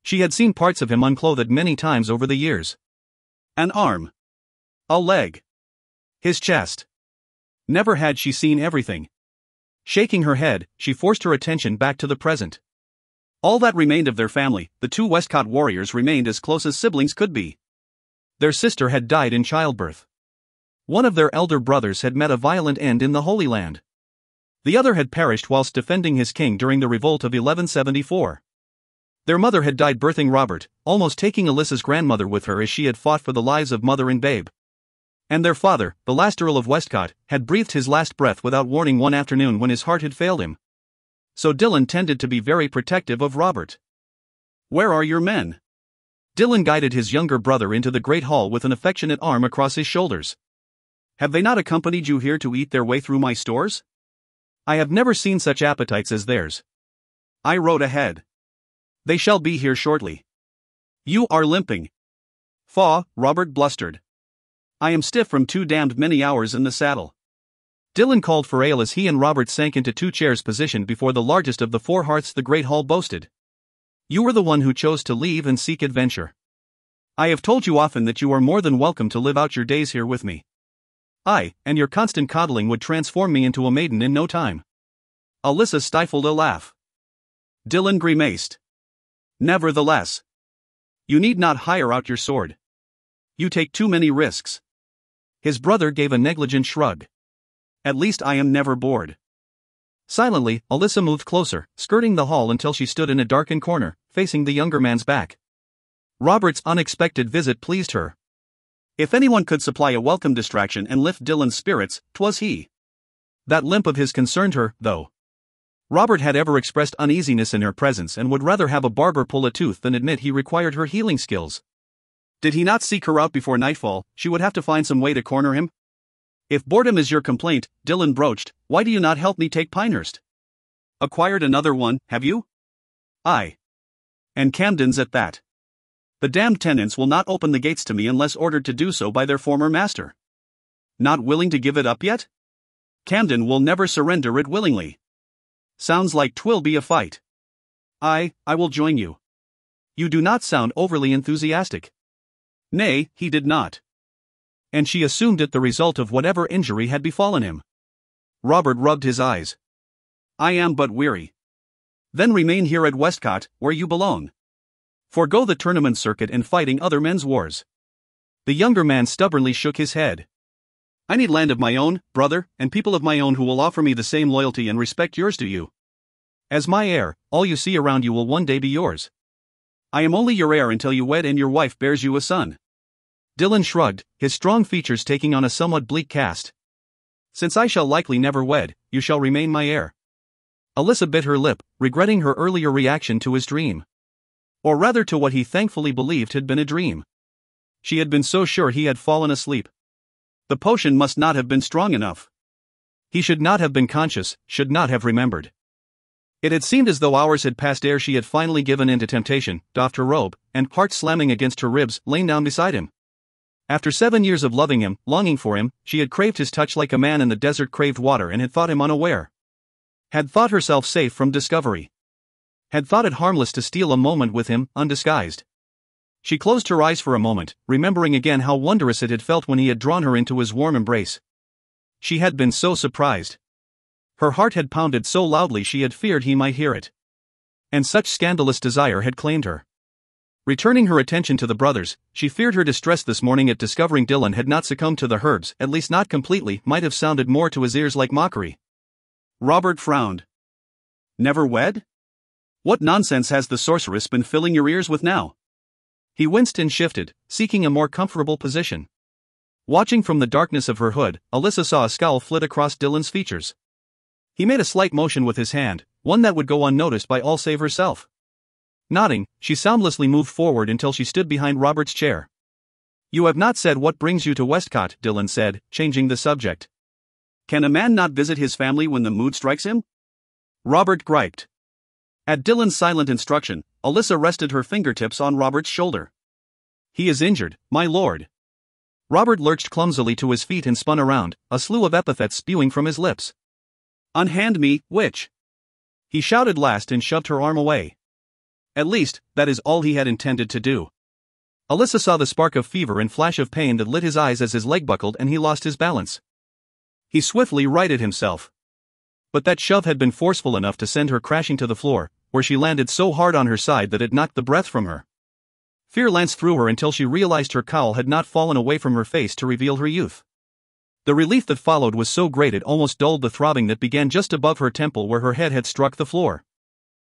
She had seen parts of him unclothed many times over the years. An arm. A leg. His chest. Never had she seen everything. Shaking her head, she forced her attention back to the present. All that remained of their family, the two Westcott warriors remained as close as siblings could be. Their sister had died in childbirth. One of their elder brothers had met a violent end in the Holy Land. The other had perished whilst defending his king during the revolt of 1174. Their mother had died birthing Robert, almost taking Alyssa's grandmother with her as she had fought for the lives of mother and babe. And their father, the last Earl of Westcott, had breathed his last breath without warning one afternoon when his heart had failed him. So Dylan tended to be very protective of Robert. "Where are your men?" Dylan guided his younger brother into the great hall with an affectionate arm across his shoulders. "Have they not accompanied you here to eat their way through my stores? I have never seen such appetites as theirs. I rode ahead. They shall be here shortly." "You are limping." "Faugh," Robert blustered. "I am stiff from too damned many hours in the saddle." Dylan called for ale as he and Robert sank into two chairs positioned before the largest of the four hearths the great hall boasted. "You were the one who chose to leave and seek adventure. I have told you often that you are more than welcome to live out your days here with me. And your constant coddling would transform me into a maiden in no time. Alyssa stifled a laugh. Dylan grimaced. Nevertheless, you need not hire out your sword. You take too many risks. His brother gave a negligent shrug. At least I am never bored. Silently, Alyssa moved closer, skirting the hall until she stood in a darkened corner, facing the younger man's back. Robert's unexpected visit pleased her. If anyone could supply a welcome distraction and lift Dylan's spirits, 'twas he. That limp of his concerned her, though. Robert had ever expressed uneasiness in her presence and would rather have a barber pull a tooth than admit he required her healing skills. Did he not seek her out before nightfall, she would have to find some way to corner him. If boredom is your complaint, Dylan broached, why do you not help me take Pinehurst? Acquired another one, have you? Aye. And Camden's at that. The damned tenants will not open the gates to me unless ordered to do so by their former master. Not willing to give it up yet? Camden will never surrender it willingly. Sounds like 'twill be a fight. I will join you. You do not sound overly enthusiastic. Nay, he did not. And she assumed it the result of whatever injury had befallen him. Robert rubbed his eyes. I am but weary. Then remain here at Westcott, where you belong. Forgo the tournament circuit and fighting other men's wars. The younger man stubbornly shook his head. I need land of my own, brother, and people of my own who will offer me the same loyalty and respect yours do you. As my heir, all you see around you will one day be yours. I am only your heir until you wed and your wife bears you a son. Dylan shrugged, his strong features taking on a somewhat bleak cast. Since I shall likely never wed, you shall remain my heir. Alyssa bit her lip, regretting her earlier reaction to his dream. Or rather to what he thankfully believed had been a dream. She had been so sure he had fallen asleep. The potion must not have been strong enough. He should not have been conscious, should not have remembered. It had seemed as though hours had passed ere she had finally given in to temptation, doffed her robe, and, heart slamming against her ribs, lain down beside him. After 7 years of loving him, longing for him, she had craved his touch like a man in the desert craved water and had thought him unaware. Had thought herself safe from discovery. Had thought it harmless to steal a moment with him, undisguised. She closed her eyes for a moment, remembering again how wondrous it had felt when he had drawn her into his warm embrace. She had been so surprised. Her heart had pounded so loudly she had feared he might hear it. And such scandalous desire had claimed her. Returning her attention to the brothers, she feared her distress this morning at discovering Dylan had not succumbed to the herbs, at least not completely, might have sounded more to his ears like mockery. Robert frowned. Never wed? What nonsense has the sorceress been filling your ears with now? He winced and shifted, seeking a more comfortable position. Watching from the darkness of her hood, Alyssa saw a scowl flit across Dylan's features. He made a slight motion with his hand, one that would go unnoticed by all save herself. Nodding, she soundlessly moved forward until she stood behind Robert's chair. You have not said what brings you to Westcott, Dylan said, changing the subject. Can a man not visit his family when the mood strikes him? Robert griped. At Dylan's silent instruction, Alyssa rested her fingertips on Robert's shoulder. He is injured, my lord. Robert lurched clumsily to his feet and spun around, a slew of epithets spewing from his lips. Unhand me, witch! He shouted last and shoved her arm away. At least, that is all he had intended to do. Alyssa saw the spark of fever and flash of pain that lit his eyes as his leg buckled and he lost his balance. He swiftly righted himself. But that shove had been forceful enough to send her crashing to the floor, where she landed so hard on her side that it knocked the breath from her. Fear lanced through her until she realized her cowl had not fallen away from her face to reveal her youth. The relief that followed was so great it almost dulled the throbbing that began just above her temple where her head had struck the floor.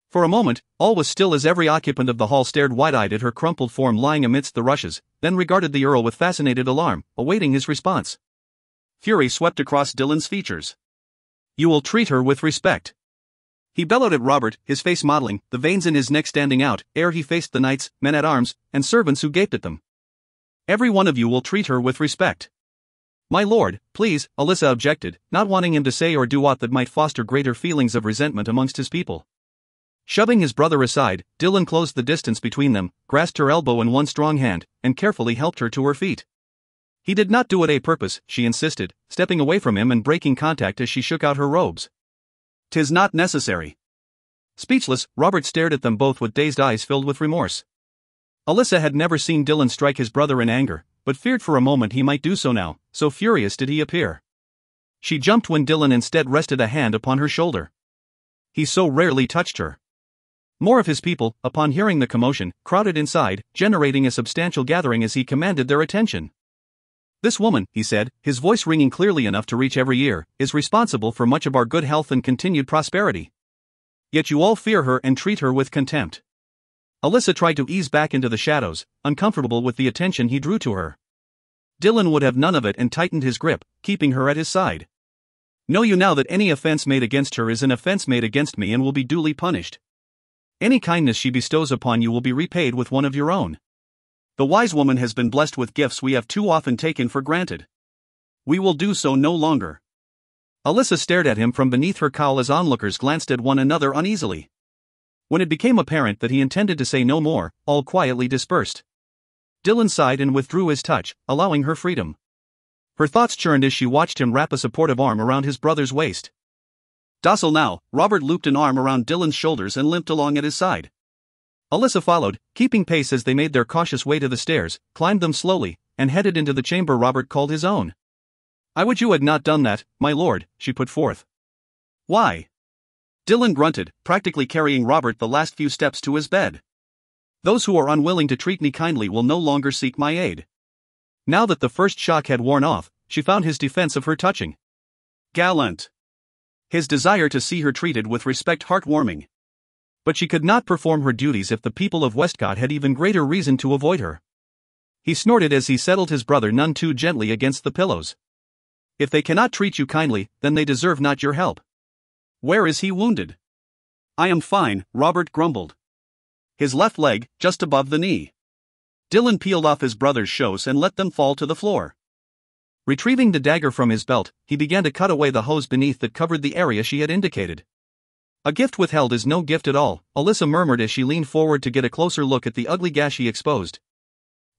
For a moment, all was still as every occupant of the hall stared wide-eyed at her crumpled form lying amidst the rushes, then regarded the Earl with fascinated alarm, awaiting his response. Fury swept across Dylan's features. You will treat her with respect. He bellowed at Robert, his face mottling, the veins in his neck standing out, ere he faced the knights, men-at-arms, and servants who gaped at them. Every one of you will treat her with respect. My lord, please, Alyssa objected, not wanting him to say or do aught that might foster greater feelings of resentment amongst his people. Shoving his brother aside, Dylan closed the distance between them, grasped her elbow in one strong hand, and carefully helped her to her feet. He did not do it a purpose, she insisted, stepping away from him and breaking contact as she shook out her robes. 'Tis not necessary. Speechless, Robert stared at them both with dazed eyes filled with remorse. Alyssa had never seen Dylan strike his brother in anger, but feared for a moment he might do so now, so furious did he appear. She jumped when Dylan instead rested a hand upon her shoulder. He so rarely touched her. More of his people, upon hearing the commotion, crowded inside, generating a substantial gathering as he commanded their attention. This woman, he said, his voice ringing clearly enough to reach every ear, is responsible for much of our good health and continued prosperity. Yet you all fear her and treat her with contempt. Alyssa tried to ease back into the shadows, uncomfortable with the attention he drew to her. Dylan would have none of it and tightened his grip, keeping her at his side. Know you now that any offense made against her is an offense made against me and will be duly punished. Any kindness she bestows upon you will be repaid with one of your own. The wise woman has been blessed with gifts we have too often taken for granted. We will do so no longer. Alyssa stared at him from beneath her cowl as onlookers glanced at one another uneasily. When it became apparent that he intended to say no more, all quietly dispersed. Dylan sighed and withdrew his touch, allowing her freedom. Her thoughts churned as she watched him wrap a supportive arm around his brother's waist. Docile now, Robert looped an arm around Dylan's shoulders and limped along at his side. Alyssa followed, keeping pace as they made their cautious way to the stairs, climbed them slowly, and headed into the chamber Robert called his own. I would you had not done that, my lord, she put forth. Why? Dylan grunted, practically carrying Robert the last few steps to his bed. Those who are unwilling to treat me kindly will no longer seek my aid. Now that the first shock had worn off, she found his defense of her touching gallant. His desire to see her treated with respect heartwarming. But she could not perform her duties if the people of Westcott had even greater reason to avoid her. He snorted as he settled his brother none too gently against the pillows. If they cannot treat you kindly, then they deserve not your help. Where is he wounded? I am fine, Robert grumbled. His left leg, just above the knee. Dylan peeled off his brother's shoes and let them fall to the floor. Retrieving the dagger from his belt, he began to cut away the hose beneath that covered the area she had indicated. A gift withheld is no gift at all, Alyssa murmured as she leaned forward to get a closer look at the ugly gash he exposed.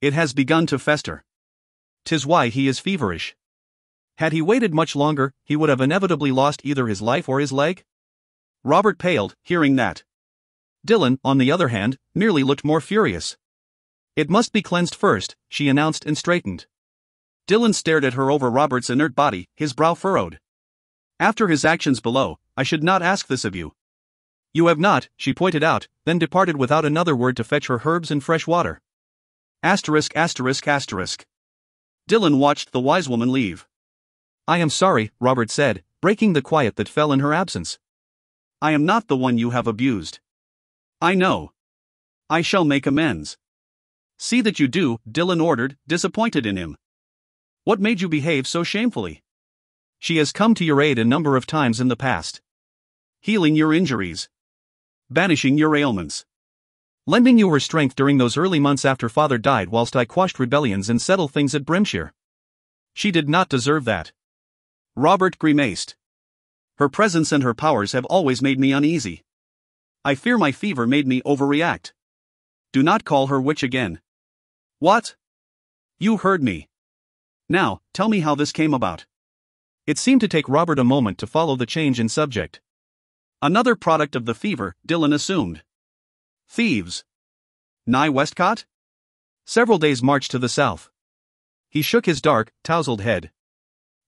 It has begun to fester. 'Tis why he is feverish. Had he waited much longer, he would have inevitably lost either his life or his leg. Robert paled, hearing that. Dylan, on the other hand, merely looked more furious. It must be cleansed first, she announced and straightened. Dylan stared at her over Robert's inert body, his brow furrowed. After his actions below, I should not ask this of you. You have not, she pointed out, then departed without another word to fetch her herbs and fresh water. Asterisk asterisk asterisk. Dylan watched the wise woman leave. I am sorry, Robert said, breaking the quiet that fell in her absence. I am not the one you have abused. I know. I shall make amends. See that you do, Dylan ordered, disappointed in him. What made you behave so shamefully? She has come to your aid a number of times in the past. Healing your injuries. Banishing your ailments. Lending you her strength during those early months after father died whilst I quashed rebellions and settled things at Brimshire. She did not deserve that. Robert grimaced. Her presence and her powers have always made me uneasy. I fear my fever made me overreact. Do not call her witch again. What? You heard me. Now, tell me how this came about. It seemed to take Robert a moment to follow the change in subject. Another product of the fever, Dylan assumed. Thieves. Nigh Westcott? Several days' march to the south. He shook his dark, tousled head.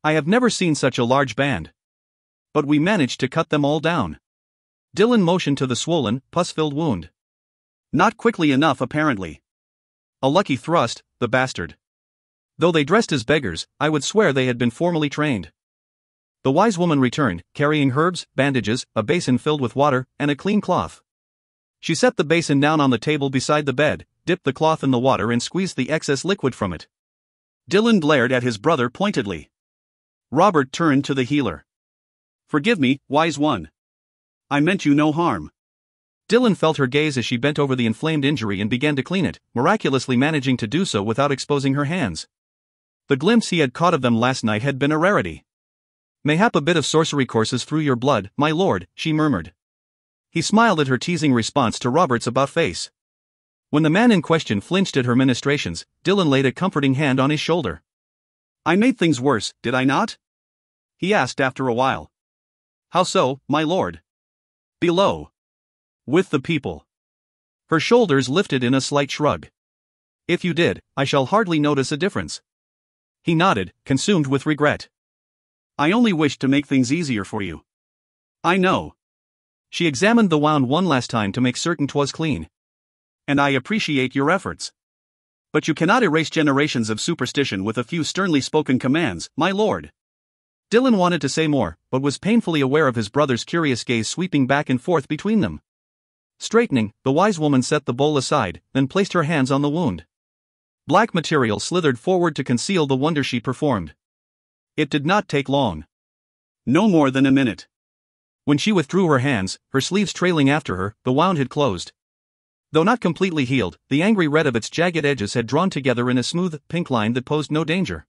I have never seen such a large band. But we managed to cut them all down. Dylan motioned to the swollen, pus-filled wound. Not quickly enough apparently. A lucky thrust, the bastard. Though they dressed as beggars, I would swear they had been formally trained. The wise woman returned, carrying herbs, bandages, a basin filled with water, and a clean cloth. She set the basin down on the table beside the bed, dipped the cloth in the water and squeezed the excess liquid from it. Dylan glared at his brother pointedly. Robert turned to the healer. Forgive me, wise one. I meant you no harm. Dylan felt her gaze as she bent over the inflamed injury and began to clean it, miraculously managing to do so without exposing her hands. The glimpse he had caught of them last night had been a rarity. Mayhap a bit of sorcery courses through your blood, my lord, she murmured. He smiled at her teasing response to Robert's about-face. When the man in question flinched at her ministrations, Dylan laid a comforting hand on his shoulder. I made things worse, did I not? He asked after a while. How so, my lord? Below. With the people. Her shoulders lifted in a slight shrug. If you did, I shall hardly notice a difference. He nodded, consumed with regret. I only wished to make things easier for you. I know. She examined the wound one last time to make certain 'twas clean. And I appreciate your efforts. But you cannot erase generations of superstition with a few sternly spoken commands, my lord. Dylan wanted to say more, but was painfully aware of his brother's curious gaze sweeping back and forth between them. Straightening, the wise woman set the bowl aside, then placed her hands on the wound. Black material slithered forward to conceal the wonder she performed. It did not take long. No more than a minute. When she withdrew her hands, her sleeves trailing after her, the wound had closed. Though not completely healed, the angry red of its jagged edges had drawn together in a smooth, pink line that posed no danger.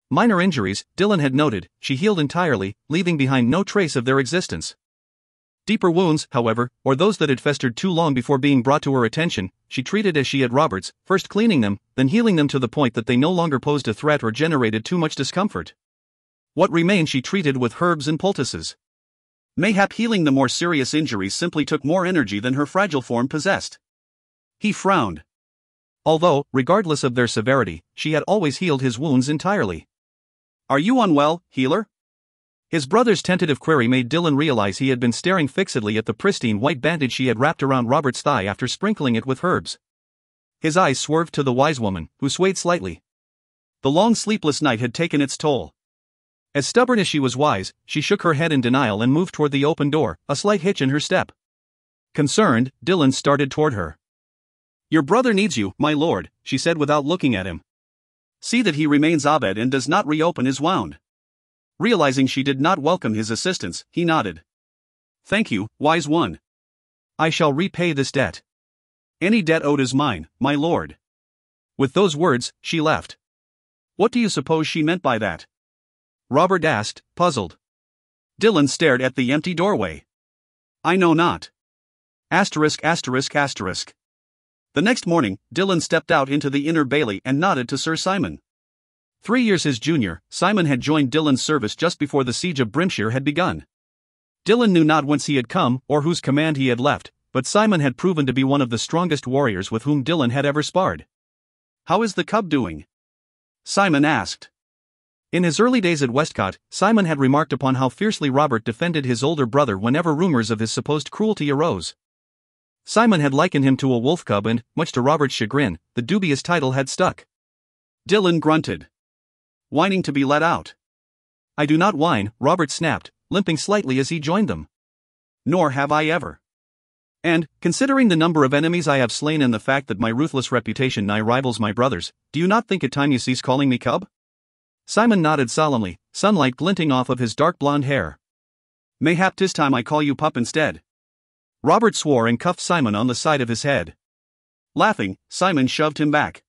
Minor injuries, Dylan had noted, she healed entirely, leaving behind no trace of their existence. Deeper wounds, however, or those that had festered too long before being brought to her attention, she treated as she had Robert's, first cleaning them, then healing them to the point that they no longer posed a threat or generated too much discomfort. What remained she treated with herbs and poultices. Mayhap healing the more serious injuries simply took more energy than her fragile form possessed. He frowned. Although, regardless of their severity, she had always healed his wounds entirely. Are you unwell, healer? His brother's tentative query made Dylan realize he had been staring fixedly at the pristine white bandage she had wrapped around Robert's thigh after sprinkling it with herbs. His eyes swerved to the wise woman, who swayed slightly. The long sleepless night had taken its toll. As stubborn as she was wise, she shook her head in denial and moved toward the open door, a slight hitch in her step. Concerned, Dylan started toward her. Your brother needs you, my lord, she said without looking at him. See that he remains abed and does not reopen his wound. Realizing she did not welcome his assistance, he nodded. Thank you, wise one. I shall repay this debt. Any debt owed is mine, my lord. With those words, she left. What do you suppose she meant by that? Robert asked, puzzled. Dylan stared at the empty doorway. I know not. Asterisk. The next morning, Dylan stepped out into the inner bailey and nodded to Sir Simon. 3 years his junior, Simon had joined Dylan's service just before the siege of Brimshire had begun. Dylan knew not whence he had come or whose command he had left, but Simon had proven to be one of the strongest warriors with whom Dylan had ever sparred. How is the cub doing? Simon asked. In his early days at Westcott, Simon had remarked upon how fiercely Robert defended his older brother whenever rumors of his supposed cruelty arose. Simon had likened him to a wolf cub and, much to Robert's chagrin, the dubious title had stuck. Dylan grunted. Whining to be let out. I do not whine, Robert snapped, limping slightly as he joined them. Nor have I ever. And, considering the number of enemies I have slain and the fact that my ruthless reputation nigh rivals my brother's, do you not think it time you cease calling me cub? Simon nodded solemnly, sunlight glinting off of his dark blonde hair. Mayhap 'tis time I call you pup instead. Robert swore and cuffed Simon on the side of his head. Laughing, Simon shoved him back.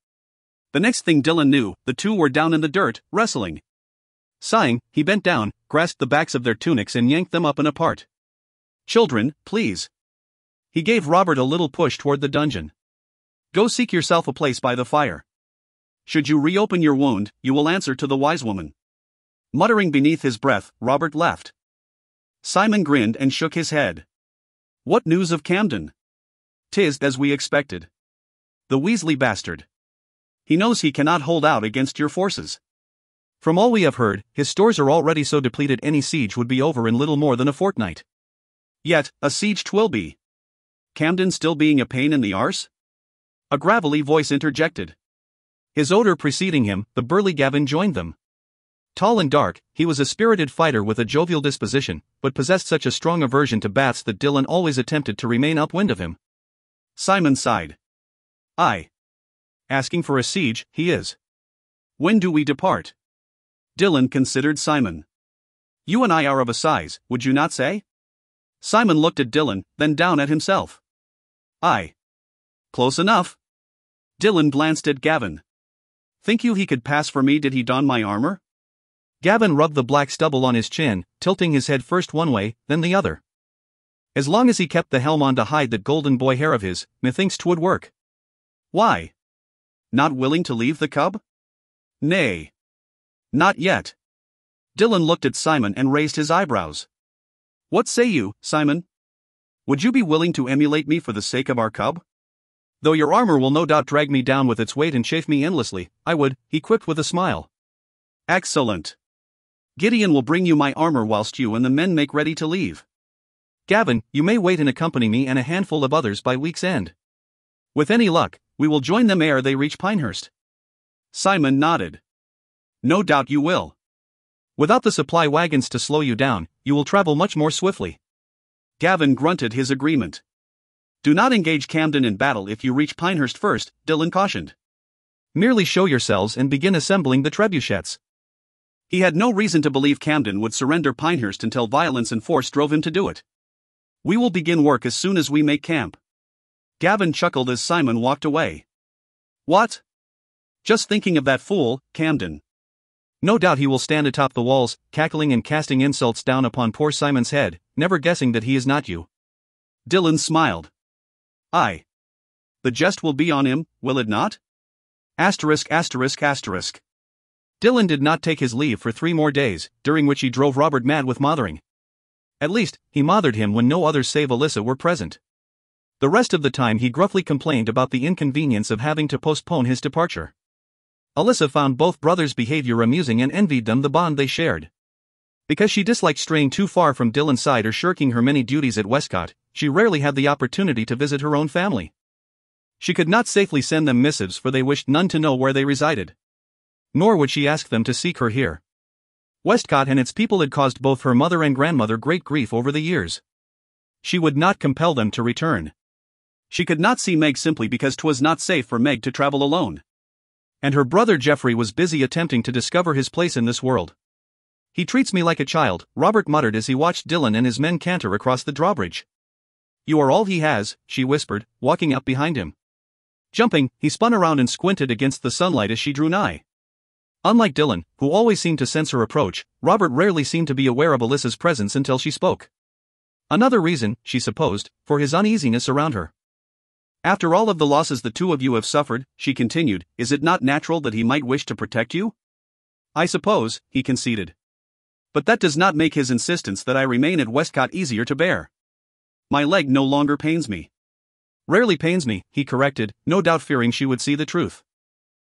The next thing Dylan knew, the two were down in the dirt, wrestling. Sighing, he bent down, grasped the backs of their tunics and yanked them up and apart. Children, please. He gave Robert a little push toward the dungeon. Go seek yourself a place by the fire. Should you reopen your wound, you will answer to the wise woman. Muttering beneath his breath, Robert left. Simon grinned and shook his head. What news of Camden? 'Tis as we expected. The Weasley bastard. He knows he cannot hold out against your forces. From all we have heard, his stores are already so depleted any siege would be over in little more than a fortnight. Yet, a siege 'twill be. Camden still being a pain in the arse? A gravelly voice interjected. His odor preceding him, the burly Gavin joined them. Tall and dark, he was a spirited fighter with a jovial disposition, but possessed such a strong aversion to baths that Dylan always attempted to remain upwind of him. Simon sighed. Aye. Asking for a siege, he is. When do we depart? Dylan considered Simon. You and I are of a size, would you not say? Simon looked at Dylan, then down at himself. Aye. Close enough. Dylan glanced at Gavin. Think you he could pass for me did he don my armor? Gavin rubbed the black stubble on his chin, tilting his head first one way, then the other. As long as he kept the helm on to hide that golden boy hair of his, methinks 'twould work. Why? Not willing to leave the cub? Nay. Not yet. Dylan looked at Simon and raised his eyebrows. What say you, Simon? Would you be willing to emulate me for the sake of our cub? Though your armor will no doubt drag me down with its weight and chafe me endlessly, I would, he quipped with a smile. Excellent. Gideon will bring you my armor whilst you and the men make ready to leave. Gavin, you may wait and accompany me and a handful of others by week's end. With any luck, we will join them ere they reach Pinehurst. Simon nodded. No doubt you will. Without the supply wagons to slow you down, you will travel much more swiftly. Gavin grunted his agreement. Do not engage Camden in battle if you reach Pinehurst first, Dillon cautioned. Merely show yourselves and begin assembling the trebuchets. He had no reason to believe Camden would surrender Pinehurst until violence and force drove him to do it. We will begin work as soon as we make camp. Gavin chuckled as Simon walked away. What? Just thinking of that fool, Camden. No doubt he will stand atop the walls, cackling and casting insults down upon poor Simon's head, never guessing that he is not you. Dillon smiled. Aye. The jest will be on him, will it not? Asterisk. Dillon did not take his leave for 3 more days, during which he drove Robert mad with mothering. At least, he mothered him when no others save Alyssa were present. The rest of the time he gruffly complained about the inconvenience of having to postpone his departure. Alyssa found both brothers' behavior amusing and envied them the bond they shared. Because she disliked straying too far from Dillon's side or shirking her many duties at Westcott, she rarely had the opportunity to visit her own family. She could not safely send them missives, for they wished none to know where they resided. Nor would she ask them to seek her here. Westcott and its people had caused both her mother and grandmother great grief over the years. She would not compel them to return. She could not see Meg simply because 'twas not safe for Meg to travel alone. And her brother Geoffrey was busy attempting to discover his place in this world. He treats me like a child, Robert muttered as he watched Dillon and his men canter across the drawbridge. You are all he has, she whispered, walking up behind him. Jumping, he spun around and squinted against the sunlight as she drew nigh. Unlike Dillon, who always seemed to sense her approach, Robert rarely seemed to be aware of Alyssa's presence until she spoke. Another reason, she supposed, for his uneasiness around her. After all of the losses the two of you have suffered, she continued, is it not natural that he might wish to protect you? I suppose, he conceded. But that does not make his insistence that I remain at Westcott easier to bear. My leg no longer pains me. Rarely pains me, he corrected, no doubt fearing she would see the truth.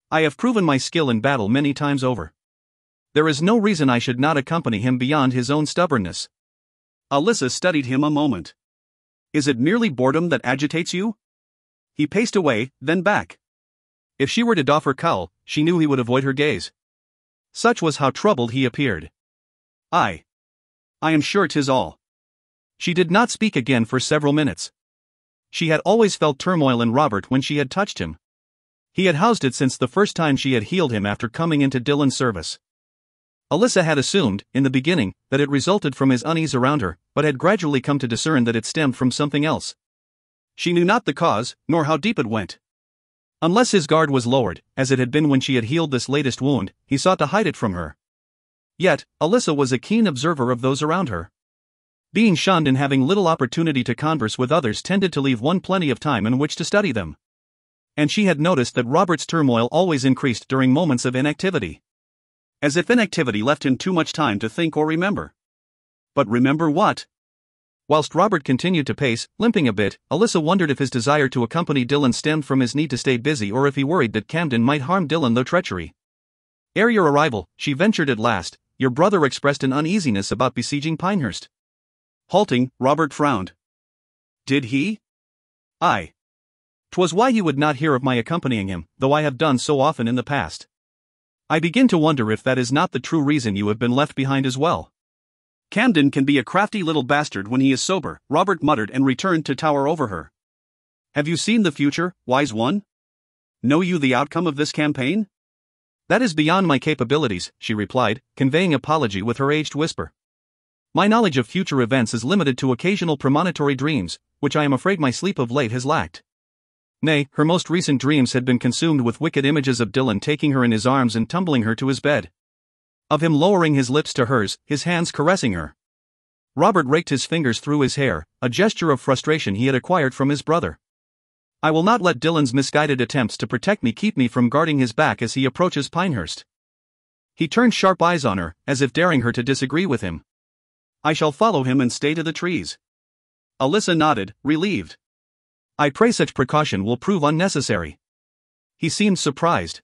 I have proven my skill in battle many times over. There is no reason I should not accompany him beyond his own stubbornness. Alyssa studied him a moment. Is it merely boredom that agitates you? He paced away, then back. If she were to doff her cowl, she knew he would avoid her gaze. Such was how troubled he appeared. I am sure 'tis all. She did not speak again for several minutes. She had always felt turmoil in Robert when she had touched him. He had housed it since the first time she had healed him after coming into Dillon's service. Alyssa had assumed, in the beginning, that it resulted from his unease around her, but had gradually come to discern that it stemmed from something else. She knew not the cause, nor how deep it went. Unless his guard was lowered, as it had been when she had healed this latest wound, he sought to hide it from her. Yet, Alyssa was a keen observer of those around her. Being shunned and having little opportunity to converse with others tended to leave one plenty of time in which to study them. And she had noticed that Robert's turmoil always increased during moments of inactivity. As if inactivity left him too much time to think or remember. But remember what? Whilst Robert continued to pace, limping a bit, Alyssa wondered if his desire to accompany Dillon stemmed from his need to stay busy or if he worried that Camden might harm Dillon through treachery. Ere your arrival, she ventured at last, your brother expressed an uneasiness about besieging Pinehurst. Halting, Robert frowned. Did he? Aye. 'Twas why he would not hear of my accompanying him, though I have done so often in the past. I begin to wonder if that is not the true reason you have been left behind as well. Camden can be a crafty little bastard when he is sober, Robert muttered and returned to tower over her. Have you seen the future, wise one? Know you the outcome of this campaign? That is beyond my capabilities, she replied, conveying apology with her aged whisper. My knowledge of future events is limited to occasional premonitory dreams, which I am afraid my sleep of late has lacked. Nay, her most recent dreams had been consumed with wicked images of Dillon taking her in his arms and tumbling her to his bed. Of him lowering his lips to hers, his hands caressing her. Robert raked his fingers through his hair, a gesture of frustration he had acquired from his brother. I will not let Dillon's misguided attempts to protect me keep me from guarding his back as he approaches Pinehurst. He turned sharp eyes on her, as if daring her to disagree with him. I shall follow him and stay to the trees. Alyssa nodded, relieved. I pray such precaution will prove unnecessary. He seemed surprised.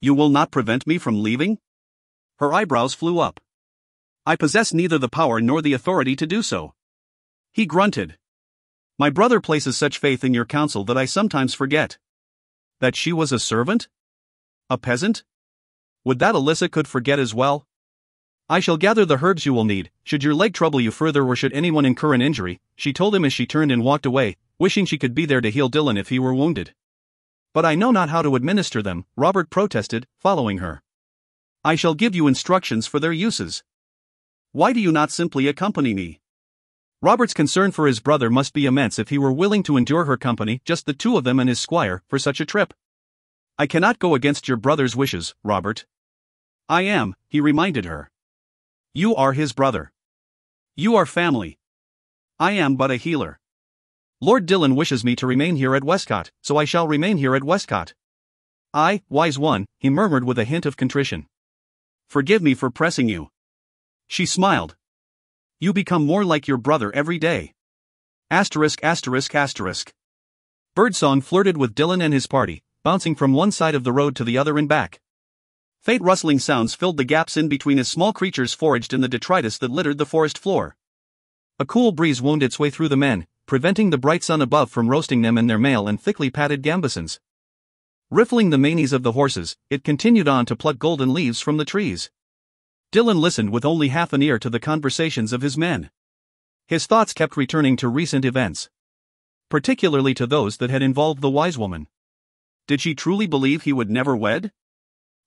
You will not prevent me from leaving? Her eyebrows flew up. I possess neither the power nor the authority to do so. He grunted. My brother places such faith in your counsel that I sometimes forget. That she was a servant? A peasant? Would that Alyssa could forget as well? I shall gather the herbs you will need, should your leg trouble you further or should anyone incur an injury, she told him as she turned and walked away, wishing she could be there to heal Dylan if he were wounded. But I know not how to administer them, Robert protested, following her. I shall give you instructions for their uses. Why do you not simply accompany me? Robert's concern for his brother must be immense if he were willing to endure her company, just the two of them and his squire, for such a trip. I cannot go against your brother's wishes, Robert. I am, he reminded her. You are his brother. You are family. I am but a healer. Lord Dylan wishes me to remain here at Westcott, so I shall remain here at Westcott. I, wise one, he murmured with a hint of contrition. Forgive me for pressing you. She smiled. You become more like your brother every day. Asterisk. Birdsong flirted with Dylan and his party, bouncing from one side of the road to the other and back. Faint rustling sounds filled the gaps in between as small creatures foraged in the detritus that littered the forest floor. A cool breeze wound its way through the men, preventing the bright sun above from roasting them and their mail and thickly padded gambesons. Riffling the manes of the horses, it continued on to pluck golden leaves from the trees. Dylan listened with only half an ear to the conversations of his men. His thoughts kept returning to recent events. Particularly to those that had involved the wise woman. Did she truly believe he would never wed?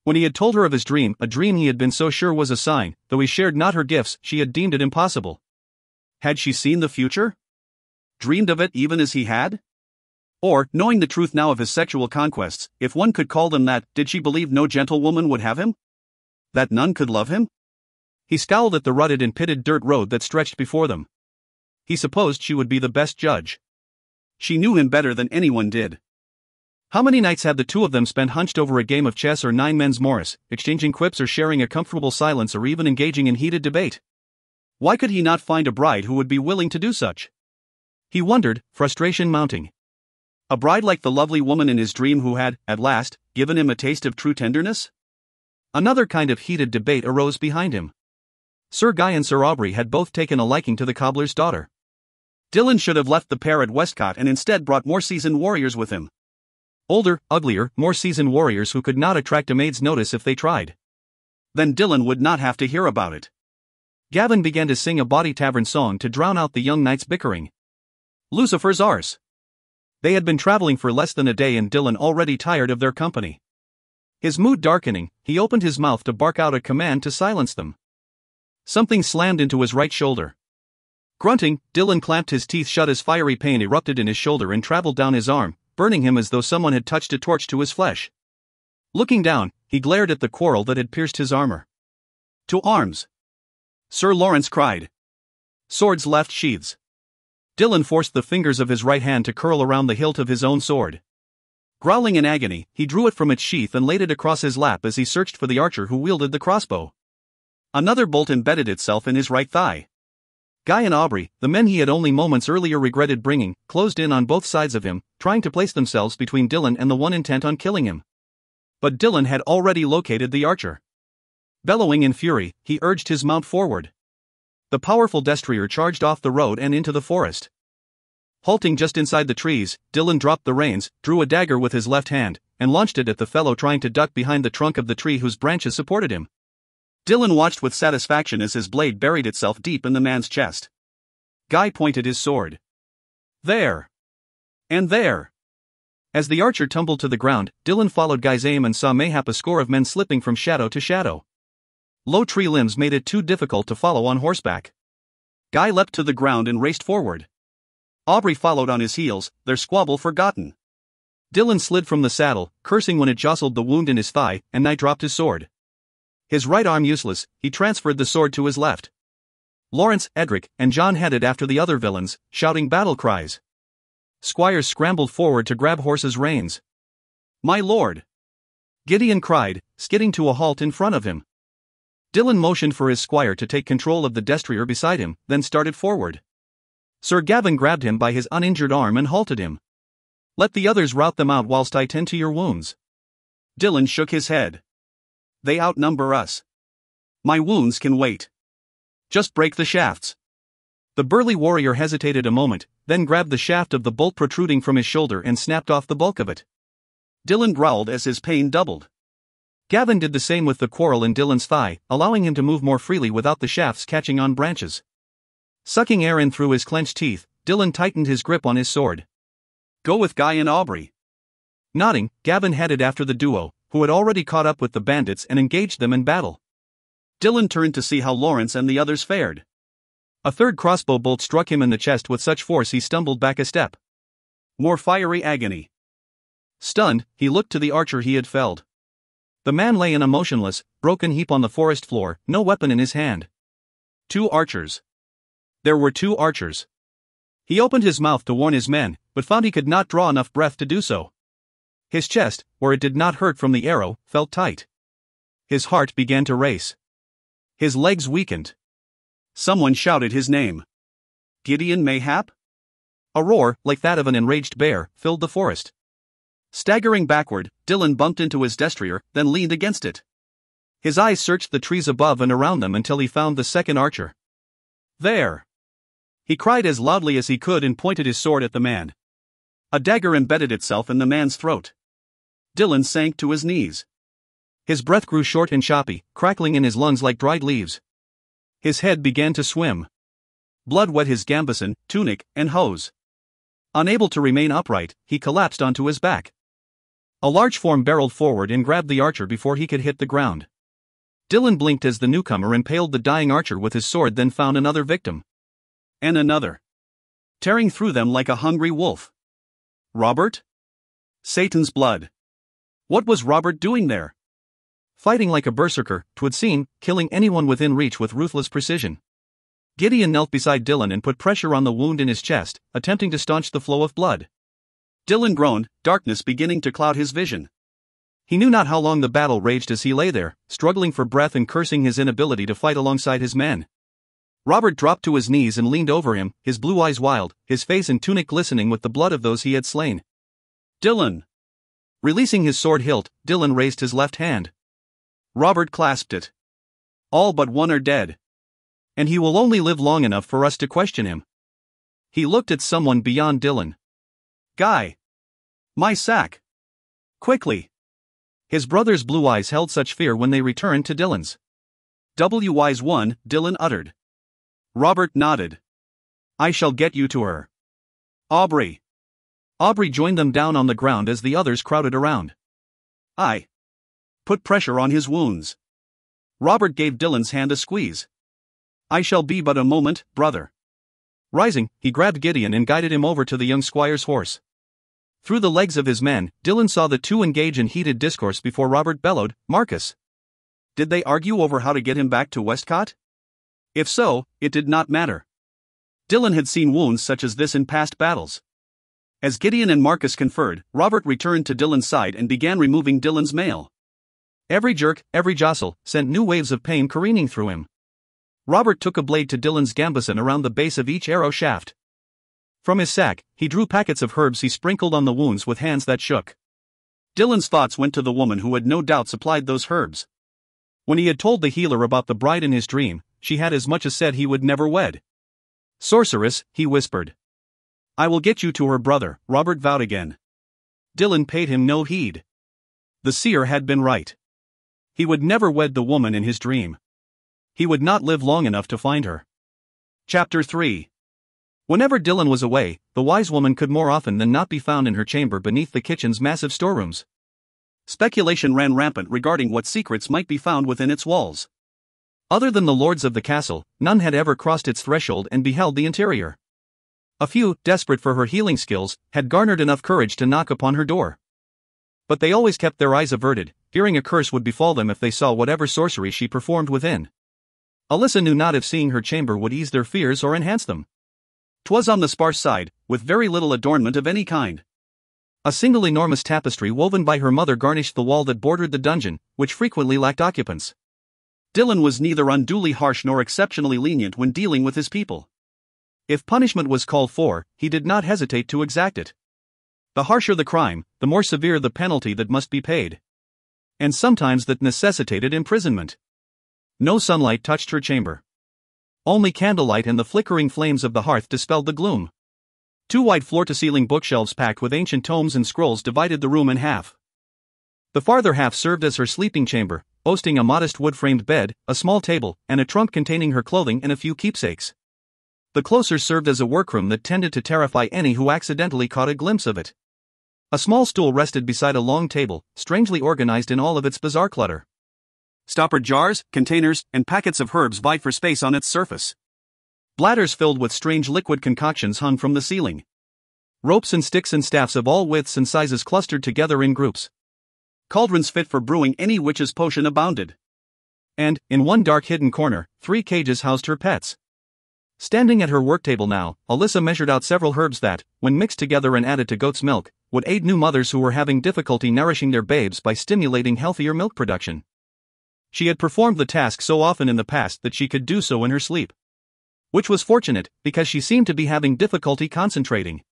When he had told her of his dream, a dream he had been so sure was a sign, though he shared not her gifts, she had deemed it impossible. Had she seen the future? Dreamed of it even as he had? Or, knowing the truth now of his sexual conquests, if one could call them that, did she believe no gentlewoman would have him? That none could love him? He scowled at the rutted and pitted dirt road that stretched before them. He supposed she would be the best judge. She knew him better than anyone did. How many nights had the two of them spent hunched over a game of chess or nine men's Morris, exchanging quips or sharing a comfortable silence or even engaging in heated debate? Why could he not find a bride who would be willing to do such? He wondered, frustration mounting. A bride like the lovely woman in his dream who had, at last, given him a taste of true tenderness? Another kind of heated debate arose behind him. Sir Guy and Sir Aubrey had both taken a liking to the cobbler's daughter. Dylan should have left the pair at Westcott and instead brought more seasoned warriors with him. Older, uglier, more seasoned warriors who could not attract a maid's notice if they tried. Then Dylan would not have to hear about it. Gavin began to sing a bawdy tavern song to drown out the young knights' bickering. Lucifer's arse. They had been traveling for less than a day and Dylan already tired of their company. His mood darkening, he opened his mouth to bark out a command to silence them. Something slammed into his right shoulder. Grunting, Dylan clamped his teeth shut as fiery pain erupted in his shoulder and traveled down his arm, burning him as though someone had touched a torch to his flesh. Looking down, he glared at the quarrel that had pierced his armor. To arms! Sir Lawrence cried. Swords left sheaths. Dylan forced the fingers of his right hand to curl around the hilt of his own sword. Growling in agony, he drew it from its sheath and laid it across his lap as he searched for the archer who wielded the crossbow. Another bolt embedded itself in his right thigh. Guy and Aubrey, the men he had only moments earlier regretted bringing, closed in on both sides of him, trying to place themselves between Dylan and the one intent on killing him. But Dylan had already located the archer. Bellowing in fury, he urged his mount forward. The powerful destrier charged off the road and into the forest. Halting just inside the trees, Dylan dropped the reins, drew a dagger with his left hand, and launched it at the fellow trying to duck behind the trunk of the tree whose branches supported him. Dylan watched with satisfaction as his blade buried itself deep in the man's chest. Guy pointed his sword. There! And there! As the archer tumbled to the ground, Dylan followed Guy's aim and saw mayhap a score of men slipping from shadow to shadow. Low tree limbs made it too difficult to follow on horseback. Guy leapt to the ground and raced forward. Aubrey followed on his heels, their squabble forgotten. Dylan slid from the saddle, cursing when it jostled the wound in his thigh, and nigh dropped his sword. His right arm useless, he transferred the sword to his left. Lawrence, Edric, and John headed after the other villains, shouting battle cries. Squires scrambled forward to grab horses' reins. My lord! Gideon cried, skidding to a halt in front of him. Dylan motioned for his squire to take control of the destrier beside him, then started forward. Sir Gavin grabbed him by his uninjured arm and halted him. Let the others rout them out whilst I tend to your wounds. Dylan shook his head. They outnumber us. My wounds can wait. Just break the shafts. The burly warrior hesitated a moment, then grabbed the shaft of the bolt protruding from his shoulder and snapped off the bulk of it. Dylan growled as his pain doubled. Gavin did the same with the quarrel in Dylan's thigh, allowing him to move more freely without the shafts catching on branches. Sucking air in through his clenched teeth, Dylan tightened his grip on his sword. Go with Guy and Aubrey. Nodding, Gavin headed after the duo, who had already caught up with the bandits and engaged them in battle. Dylan turned to see how Lawrence and the others fared. A third crossbow bolt struck him in the chest with such force he stumbled back a step. More fiery agony. Stunned, he looked to the archer he had felled. The man lay in a motionless, broken heap on the forest floor, no weapon in his hand. 2 archers. There were 2 archers. He opened his mouth to warn his men, but found he could not draw enough breath to do so. His chest, where it did not hurt from the arrow, felt tight. His heart began to race. His legs weakened. Someone shouted his name. Gideon mayhap? A roar, like that of an enraged bear, filled the forest. Staggering backward, Dylan bumped into his destrier, then leaned against it. His eyes searched the trees above and around them until he found the second archer. There! He cried as loudly as he could and pointed his sword at the man. A dagger embedded itself in the man's throat. Dylan sank to his knees. His breath grew short and choppy, crackling in his lungs like dried leaves. His head began to swim. Blood wet his gambeson, tunic, and hose. Unable to remain upright, he collapsed onto his back. A large form barreled forward and grabbed the archer before he could hit the ground. Dylan blinked as the newcomer impaled the dying archer with his sword, then found another victim. And another. Tearing through them like a hungry wolf. Robert? Satan's blood. What was Robert doing there? Fighting like a berserker, 'twould seem, killing anyone within reach with ruthless precision. Gideon knelt beside Dylan and put pressure on the wound in his chest, attempting to staunch the flow of blood. Dylan groaned, darkness beginning to cloud his vision. He knew not how long the battle raged as he lay there, struggling for breath and cursing his inability to fight alongside his men. Robert dropped to his knees and leaned over him, his blue eyes wild, his face and tunic glistening with the blood of those he had slain. Dylan! Releasing his sword hilt, Dylan raised his left hand. Robert clasped it. All but one are dead. And he will only live long enough for us to question him. He looked at someone beyond Dylan. Guy! My sack! Quickly! His brother's blue eyes held such fear when they returned to Dylan's. Wise one, Dylan uttered. Robert nodded. I shall get you to her. Aubrey! Aubrey joined them down on the ground as the others crowded around. I. Put pressure on his wounds. Robert gave Dylan's hand a squeeze. I shall be but a moment, brother. Rising, he grabbed Gideon and guided him over to the young squire's horse. Through the legs of his men, Dylan saw the two engage in heated discourse before Robert bellowed, Marcus. Did they argue over how to get him back to Westcott? If so, it did not matter. Dylan had seen wounds such as this in past battles. As Gideon and Marcus conferred, Robert returned to Dylan's side and began removing Dylan's mail. Every jerk, every jostle, sent new waves of pain careening through him. Robert took a blade to Dylan's gambeson around the base of each arrow shaft. From his sack, he drew packets of herbs he sprinkled on the wounds with hands that shook. Dylan's thoughts went to the woman who had no doubt supplied those herbs. When he had told the healer about the bride in his dream, she had as much as said he would never wed. Sorceress, he whispered. I will get you to her, brother, Robert vowed again. Dylan paid him no heed. The seer had been right. He would never wed the woman in his dream. He would not live long enough to find her. Chapter 3. Whenever Dylan was away, the wise woman could more often than not be found in her chamber beneath the kitchen's massive storerooms. Speculation ran rampant regarding what secrets might be found within its walls. Other than the lords of the castle, none had ever crossed its threshold and beheld the interior. A few, desperate for her healing skills, had garnered enough courage to knock upon her door. But they always kept their eyes averted, fearing a curse would befall them if they saw whatever sorcery she performed within. Alyssa knew not if seeing her chamber would ease their fears or enhance them. 'Twas on the sparse side, with very little adornment of any kind. A single enormous tapestry woven by her mother garnished the wall that bordered the dungeon, which frequently lacked occupants. Dylan was neither unduly harsh nor exceptionally lenient when dealing with his people. If punishment was called for, he did not hesitate to exact it. The harsher the crime, the more severe the penalty that must be paid. And sometimes that necessitated imprisonment. No sunlight touched her chamber. Only candlelight and the flickering flames of the hearth dispelled the gloom. 2 wide floor-to-ceiling bookshelves packed with ancient tomes and scrolls divided the room in half. The farther half served as her sleeping chamber, boasting a modest wood-framed bed, a small table, and a trunk containing her clothing and a few keepsakes. The closer served as a workroom that tended to terrify any who accidentally caught a glimpse of it. A small stool rested beside a long table, strangely organized in all of its bizarre clutter. Stoppered jars, containers, and packets of herbs vied for space on its surface. Bladders filled with strange liquid concoctions hung from the ceiling. Ropes and sticks and staffs of all widths and sizes clustered together in groups. Cauldrons fit for brewing any witch's potion abounded. And, in one dark hidden corner, 3 cages housed her pets. Standing at her worktable now, Alyssa measured out several herbs that, when mixed together and added to goat's milk, would aid new mothers who were having difficulty nourishing their babes by stimulating healthier milk production. She had performed the task so often in the past that she could do so in her sleep. Which was fortunate, because she seemed to be having difficulty concentrating.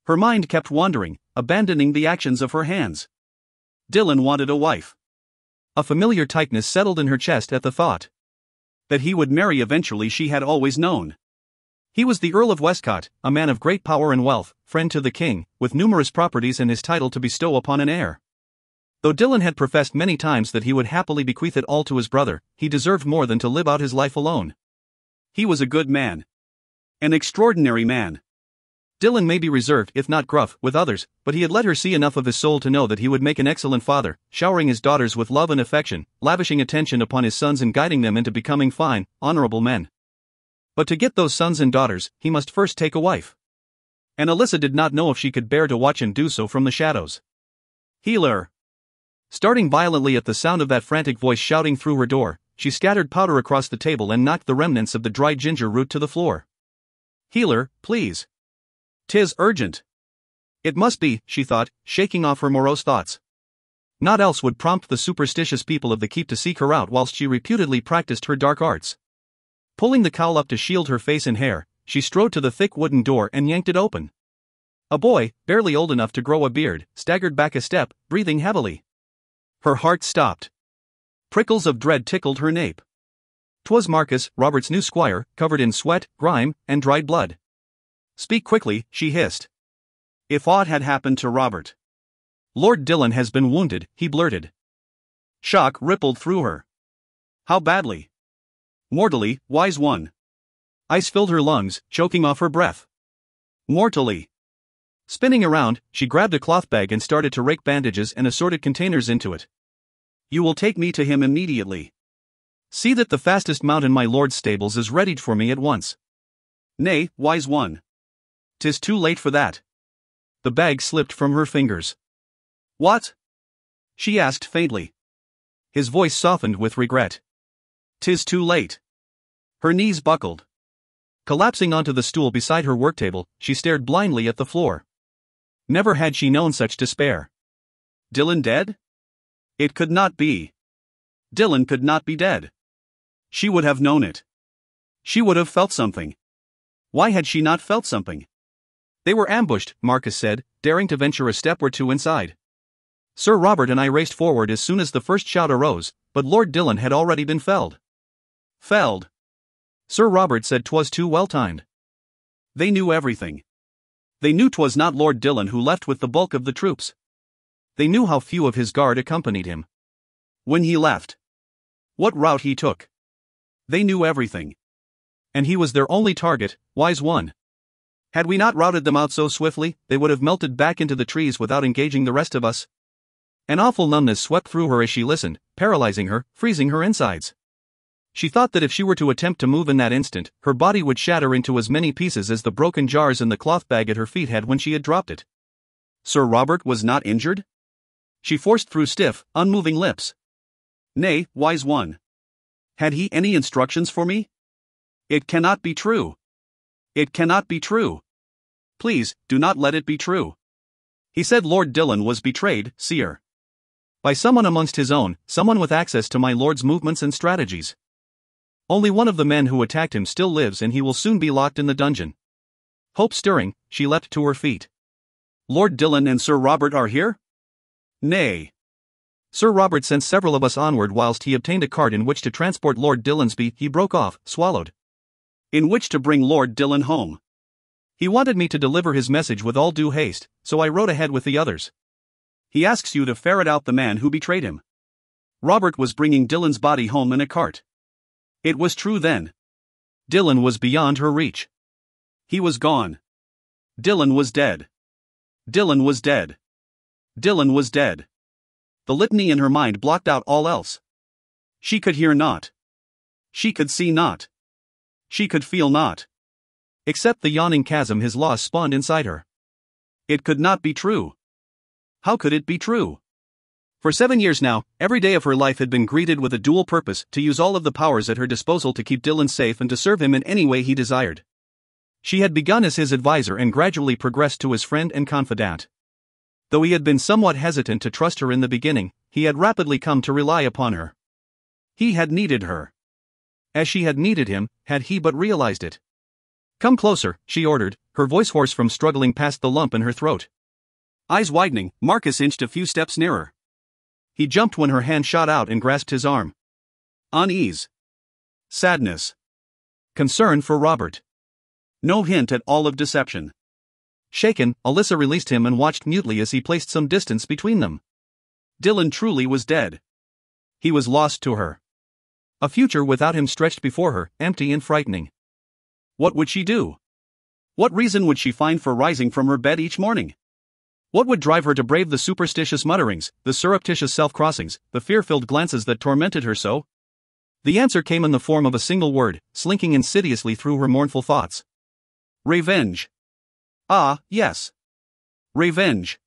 Her mind kept wandering, abandoning the actions of her hands. Dylan wanted a wife. A familiar tightness settled in her chest at the thought. That he would marry eventually she had always known. He was the Earl of Westcott, a man of great power and wealth, friend to the king, with numerous properties and his title to bestow upon an heir. Though Dylan had professed many times that he would happily bequeath it all to his brother, he deserved more than to live out his life alone. He was a good man. An extraordinary man. Dylan may be reserved, if not gruff, with others, but he had let her see enough of his soul to know that he would make an excellent father, showering his daughters with love and affection, lavishing attention upon his sons and guiding them into becoming fine, honorable men. But to get those sons and daughters, he must first take a wife. And Alyssa did not know if she could bear to watch him do so from the shadows. Healer! Starting violently at the sound of that frantic voice shouting through her door, she scattered powder across the table and knocked the remnants of the dried ginger root to the floor. Healer, please. 'Tis urgent. It must be, she thought, shaking off her morose thoughts. Naught else would prompt the superstitious people of the keep to seek her out whilst she reputedly practiced her dark arts. Pulling the cowl up to shield her face and hair, she strode to the thick wooden door and yanked it open. A boy, barely old enough to grow a beard, staggered back a step, breathing heavily. Her heart stopped. Prickles of dread tickled her nape. 'Twas Marcus, Robert's new squire, covered in sweat, grime, and dried blood. Speak quickly, she hissed. If aught had happened to Robert. Lord Dylan has been wounded, he blurted. Shock rippled through her. How badly? Mortally, wise one. Ice filled her lungs, choking off her breath. Mortally. Spinning around, she grabbed a cloth bag and started to rake bandages and assorted containers into it. You will take me to him immediately. See that the fastest mount in my lord's stables is readied for me at once. Nay, wise one. 'Tis too late for that. The bag slipped from her fingers. What? She asked faintly. His voice softened with regret. 'Tis too late. Her knees buckled. Collapsing onto the stool beside her worktable, she stared blindly at the floor. Never had she known such despair. Dylan dead? It could not be. Dylan could not be dead. She would have known it. She would have felt something. Why had she not felt something? They were ambushed, Marcus said, daring to venture a step or two inside. Sir Robert and I raced forward as soon as the first shout arose, but Lord Dylan had already been felled. Felled. Sir Robert said 'twas too well timed. They knew everything. They knew 'twas not Lord Dylan who left with the bulk of the troops. They knew how few of his guard accompanied him. When he left. What route he took. They knew everything. And he was their only target, wise one. Had we not routed them out so swiftly, they would have melted back into the trees without engaging the rest of us. An awful numbness swept through her as she listened, paralyzing her, freezing her insides. She thought that if she were to attempt to move in that instant, her body would shatter into as many pieces as the broken jars in the cloth bag at her feet had when she had dropped it. Sir Robert was not injured? She forced through stiff, unmoving lips. Nay, wise one. Had he any instructions for me? It cannot be true. It cannot be true. Please, do not let it be true. He said Lord Dylan was betrayed, seer. By someone amongst his own, someone with access to my lord's movements and strategies. Only one of the men who attacked him still lives and he will soon be locked in the dungeon. Hope stirring, she leapt to her feet. Lord Dillon and Sir Robert are here? Nay. Sir Robert sent several of us onward whilst he obtained a cart in which to transport Lord Dillon's he broke off, swallowed. In which to bring Lord Dillon home. He wanted me to deliver his message with all due haste, so I rode ahead with the others. He asks you to ferret out the man who betrayed him. Robert was bringing Dillon's body home in a cart. It was true then. Dillon was beyond her reach. He was gone. Dillon was dead. Dillon was dead. Dillon was dead. The litany in her mind blocked out all else. She could hear naught. She could see naught. She could feel naught. Except the yawning chasm his loss spawned inside her. It could not be true. How could it be true? For 7 years now, every day of her life had been greeted with a dual purpose: to use all of the powers at her disposal to keep Dillon safe and to serve him in any way he desired. She had begun as his advisor and gradually progressed to his friend and confidant. Though he had been somewhat hesitant to trust her in the beginning, he had rapidly come to rely upon her. He had needed her. As she had needed him, had he but realized it. "Come closer," she ordered, her voice hoarse from struggling past the lump in her throat. Eyes widening, Marcus inched a few steps nearer. He jumped when her hand shot out and grasped his arm. Unease. Sadness. Concern for Robert. No hint at all of deception. Shaken, Alyssa released him and watched mutely as he placed some distance between them. Dillon truly was dead. He was lost to her. A future without him stretched before her, empty and frightening. What would she do? What reason would she find for rising from her bed each morning? What would drive her to brave the superstitious mutterings, the surreptitious self-crossings, the fear-filled glances that tormented her so? The answer came in the form of a single word, slinking insidiously through her mournful thoughts. Revenge. Ah, yes. Revenge.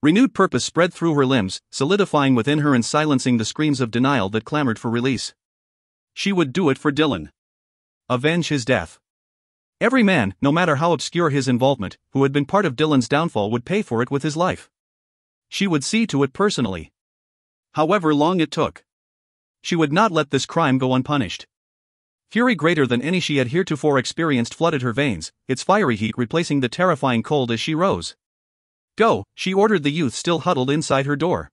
Renewed purpose spread through her limbs, solidifying within her and silencing the screams of denial that clamored for release. She would do it for Dillon. Avenge his death. Every man, no matter how obscure his involvement, who had been part of Dillon's downfall would pay for it with his life. She would see to it personally. However long it took. She would not let this crime go unpunished. Fury greater than any she had heretofore experienced flooded her veins, its fiery heat replacing the terrifying cold as she rose. Go, she ordered the youth still huddled inside her door.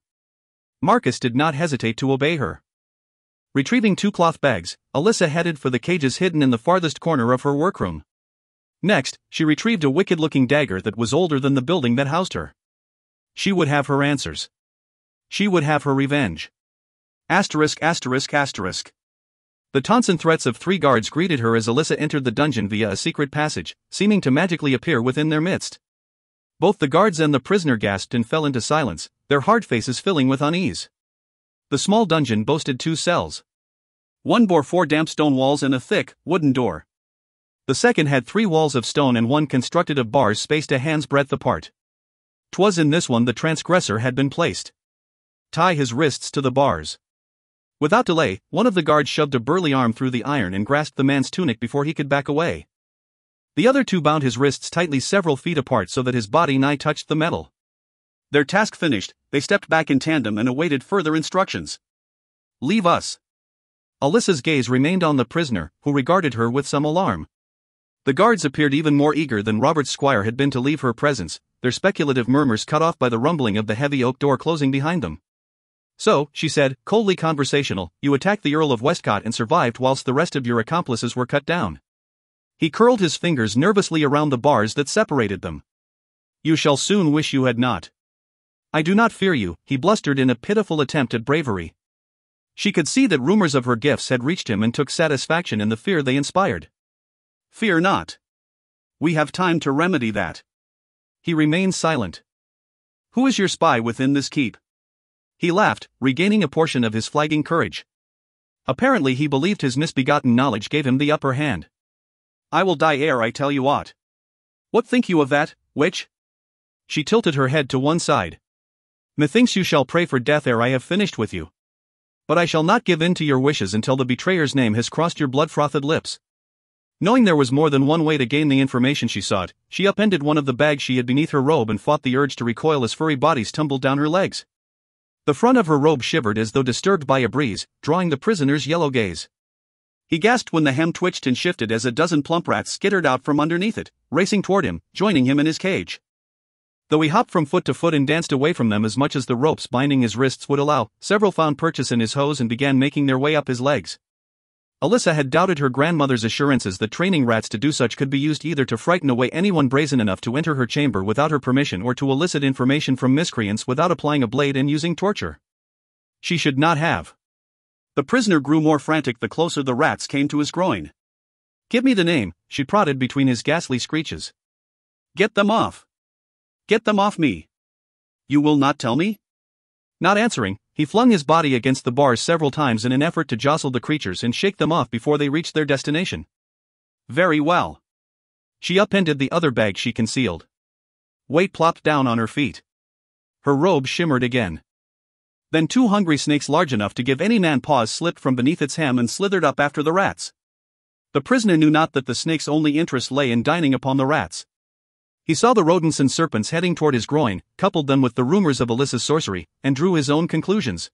Marcus did not hesitate to obey her. Retrieving 2 cloth bags, Alyssa headed for the cages hidden in the farthest corner of her workroom. Next, she retrieved a wicked-looking dagger that was older than the building that housed her. She would have her answers. She would have her revenge. Asterisk asterisk asterisk. The taunts and threats of 3 guards greeted her as Alyssa entered the dungeon via a secret passage, seeming to magically appear within their midst. Both the guards and the prisoner gasped and fell into silence, their hard faces filling with unease. The small dungeon boasted 2 cells. One bore 4 damp stone walls and a thick, wooden door. The second had 3 walls of stone and one constructed of bars spaced a hand's breadth apart. 'Twas in this one the transgressor had been placed. Tie his wrists to the bars. Without delay, one of the guards shoved a burly arm through the iron and grasped the man's tunic before he could back away. The other 2 bound his wrists tightly several feet apart so that his body nigh touched the metal. Their task finished, they stepped back in tandem and awaited further instructions. Leave us. Alyssa's gaze remained on the prisoner, who regarded her with some alarm. The guards appeared even more eager than Robert's squire had been to leave her presence, their speculative murmurs cut off by the rumbling of the heavy oak door closing behind them. So, she said, coldly conversational, you attacked the Earl of Westcott and survived whilst the rest of your accomplices were cut down. He curled his fingers nervously around the bars that separated them. You shall soon wish you had not. I do not fear you, he blustered in a pitiful attempt at bravery. She could see that rumors of her gifts had reached him and took satisfaction in the fear they inspired. Fear not. We have time to remedy that. He remained silent. Who is your spy within this keep? He laughed, regaining a portion of his flagging courage. Apparently he believed his misbegotten knowledge gave him the upper hand. I will die ere I tell you aught. What think you of that, witch? She tilted her head to one side. Methinks you shall pray for death ere I have finished with you. But I shall not give in to your wishes until the betrayer's name has crossed your blood-frothed lips. Knowing there was more than one way to gain the information she sought, she upended one of the bags she had beneath her robe and fought the urge to recoil as furry bodies tumbled down her legs. The front of her robe shivered as though disturbed by a breeze, drawing the prisoner's yellow gaze. He gasped when the hem twitched and shifted as a dozen plump rats skittered out from underneath it, racing toward him, joining him in his cage. Though he hopped from foot to foot and danced away from them as much as the ropes binding his wrists would allow, several found purchase in his hose and began making their way up his legs. Alyssa had doubted her grandmother's assurances that training rats to do such could be used either to frighten away anyone brazen enough to enter her chamber without her permission or to elicit information from miscreants without applying a blade and using torture. She should not have. The prisoner grew more frantic the closer the rats came to his groin. "Give me the name," she prodded between his ghastly screeches. "Get them off. Get them off me. You will not tell me?" Not answering, he flung his body against the bars several times in an effort to jostle the creatures and shake them off before they reached their destination. Very well. She upended the other bag she concealed. Weight plopped down on her feet. Her robe shimmered again. Then 2 hungry snakes large enough to give any man pause slipped from beneath its hem and slithered up after the rats. The prisoner knew not that the snake's only interest lay in dining upon the rats. He saw the rodents and serpents heading toward his groin, coupled them with the rumors of Alyssa's sorcery, and drew his own conclusions.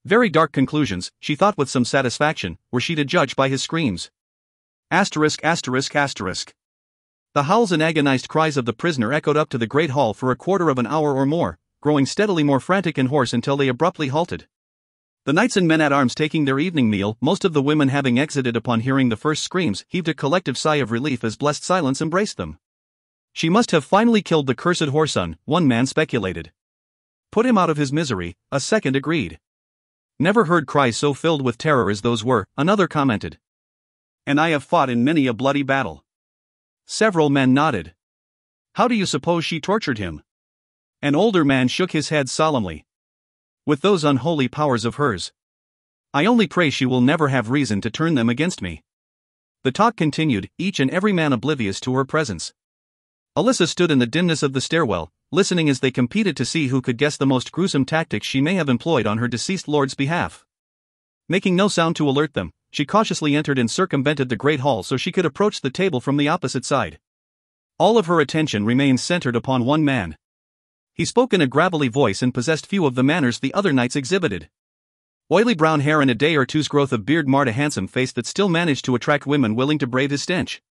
Very dark conclusions, she thought with some satisfaction, were she to judge by his screams. Asterisk asterisk asterisk. The howls and agonized cries of the prisoner echoed up to the great hall for a quarter of an hour or more, growing steadily more frantic and hoarse until they abruptly halted. The knights and men-at-arms taking their evening meal, most of the women having exited upon hearing the first screams, heaved a collective sigh of relief as blessed silence embraced them. She must have finally killed the cursed whoreson, one man speculated. Put him out of his misery, a second agreed. Never heard cries so filled with terror as those were, another commented. And I have fought in many a bloody battle. Several men nodded. How do you suppose she tortured him? An older man shook his head solemnly. With those unholy powers of hers. I only pray she will never have reason to turn them against me. The talk continued, each and every man oblivious to her presence. Alyssa stood in the dimness of the stairwell, listening as they competed to see who could guess the most gruesome tactics she may have employed on her deceased lord's behalf. Making no sound to alert them, she cautiously entered and circumvented the great hall so she could approach the table from the opposite side. All of her attention remained centered upon one man. He spoke in a gravelly voice and possessed few of the manners the other knights exhibited. Oily brown hair and a day or two's growth of beard marred a handsome face that still managed to attract women willing to brave his stench.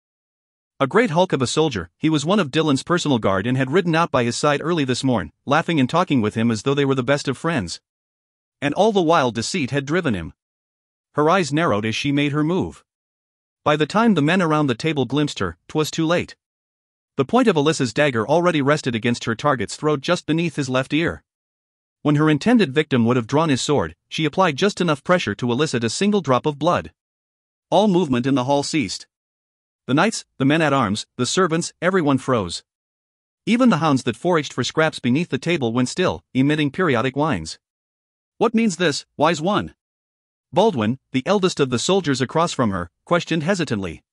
A great hulk of a soldier, he was one of Dylan's personal guard and had ridden out by his side early this morn, laughing and talking with him as though they were the best of friends. And all the while deceit had driven him. Her eyes narrowed as she made her move. By the time the men around the table glimpsed her, 'twas too late. The point of Alyssa's dagger already rested against her target's throat just beneath his left ear. When her intended victim would have drawn his sword, she applied just enough pressure to elicit a single drop of blood. All movement in the hall ceased. The knights, the men-at-arms, the servants, everyone froze. Even the hounds that foraged for scraps beneath the table went still, emitting periodic whines. What means this, wise one? Baldwin, the eldest of the soldiers across from her, questioned hesitantly.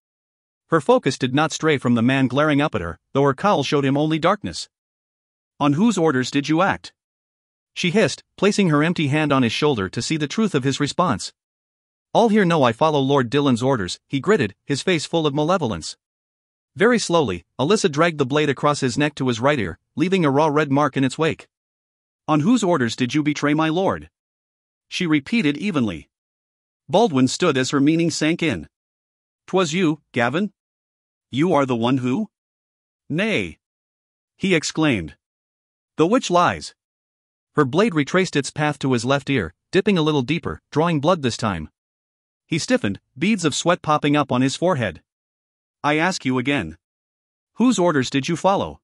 Her focus did not stray from the man glaring up at her, though her cowl showed him only darkness. On whose orders did you act? She hissed, placing her empty hand on his shoulder to see the truth of his response. All here know I follow Lord Dylan's orders, he gritted, his face full of malevolence. Very slowly, Alyssa dragged the blade across his neck to his right ear, leaving a raw red mark in its wake. On whose orders did you betray my lord? She repeated evenly. Baldwin stood as her meaning sank in. 'Twas you, Gavin? You are the one who? Nay! He exclaimed. The witch lies. Her blade retraced its path to his left ear, dipping a little deeper, drawing blood this time. He stiffened, beads of sweat popping up on his forehead. I ask you again. Whose orders did you follow?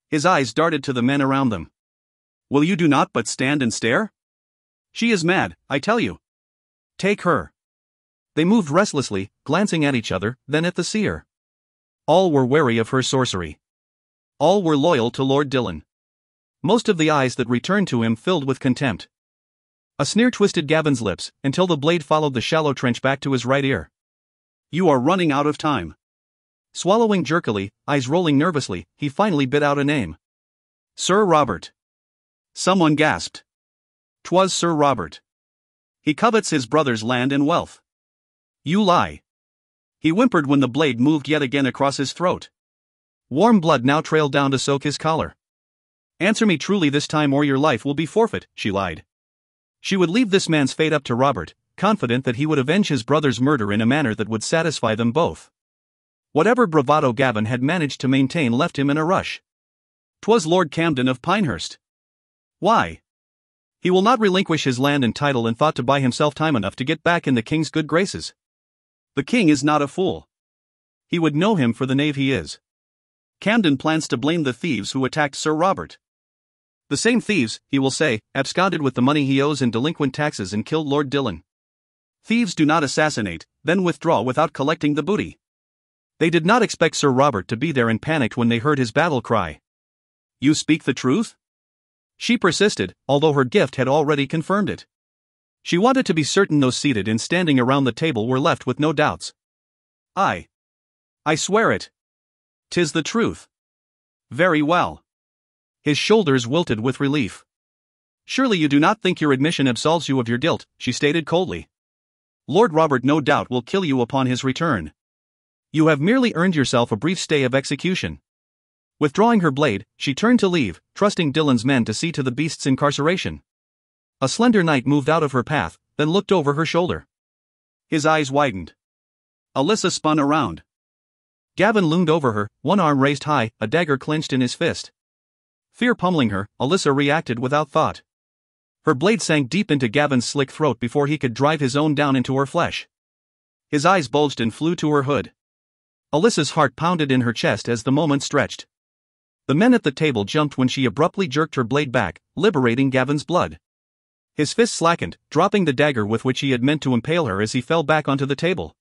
His eyes darted to the men around them. Will you do naught but stand and stare? She is mad, I tell you. Take her. They moved restlessly, glancing at each other, then at the seer. All were wary of her sorcery. All were loyal to Lord Dylan. Most of the eyes that returned to him filled with contempt. A sneer twisted Gavin's lips, until the blade followed the shallow trench back to his right ear. You are running out of time. Swallowing jerkily, eyes rolling nervously, he finally bit out a name. Sir Robert. Someone gasped. 'Twas Sir Robert. He covets his brother's land and wealth. You lie. He whimpered when the blade moved yet again across his throat. Warm blood now trailed down to soak his collar. Answer me truly this time or your life will be forfeit, she lied. She would leave this man's fate up to Robert, confident that he would avenge his brother's murder in a manner that would satisfy them both. Whatever bravado Gavin had managed to maintain left him in a rush. 'Twas Lord Camden of Pinehurst. Why? He will not relinquish his land and title and thought to buy himself time enough to get back in the king's good graces. The king is not a fool. He would know him for the knave he is. Camden plans to blame the thieves who attacked Sir Robert. The same thieves, he will say, absconded with the money he owes in delinquent taxes and killed Lord Dillon. Thieves do not assassinate, then withdraw without collecting the booty. They did not expect Sir Robert to be there and panicked when they heard his battle cry. You speak the truth? She persisted, although her gift had already confirmed it. She wanted to be certain those seated and standing around the table were left with no doubts. I swear it. 'Tis the truth. Very well. His shoulders wilted with relief. Surely you do not think your admission absolves you of your guilt, she stated coldly. Lord Robert no doubt will kill you upon his return. You have merely earned yourself a brief stay of execution. Withdrawing her blade, she turned to leave, trusting Dillon's men to see to the beast's incarceration. A slender knight moved out of her path, then looked over her shoulder. His eyes widened. Alyssa spun around. Gavin loomed over her, one arm raised high, a dagger clenched in his fist. Fear pummeling her, Alyssa reacted without thought. Her blade sank deep into Gavin's slick throat before he could drive his own down into her flesh. His eyes bulged and flew to her hood. Alyssa's heart pounded in her chest as the moment stretched. The men at the table jumped when she abruptly jerked her blade back, liberating Gavin's blood. His fist slackened, dropping the dagger with which he had meant to impale her as he fell back onto the table.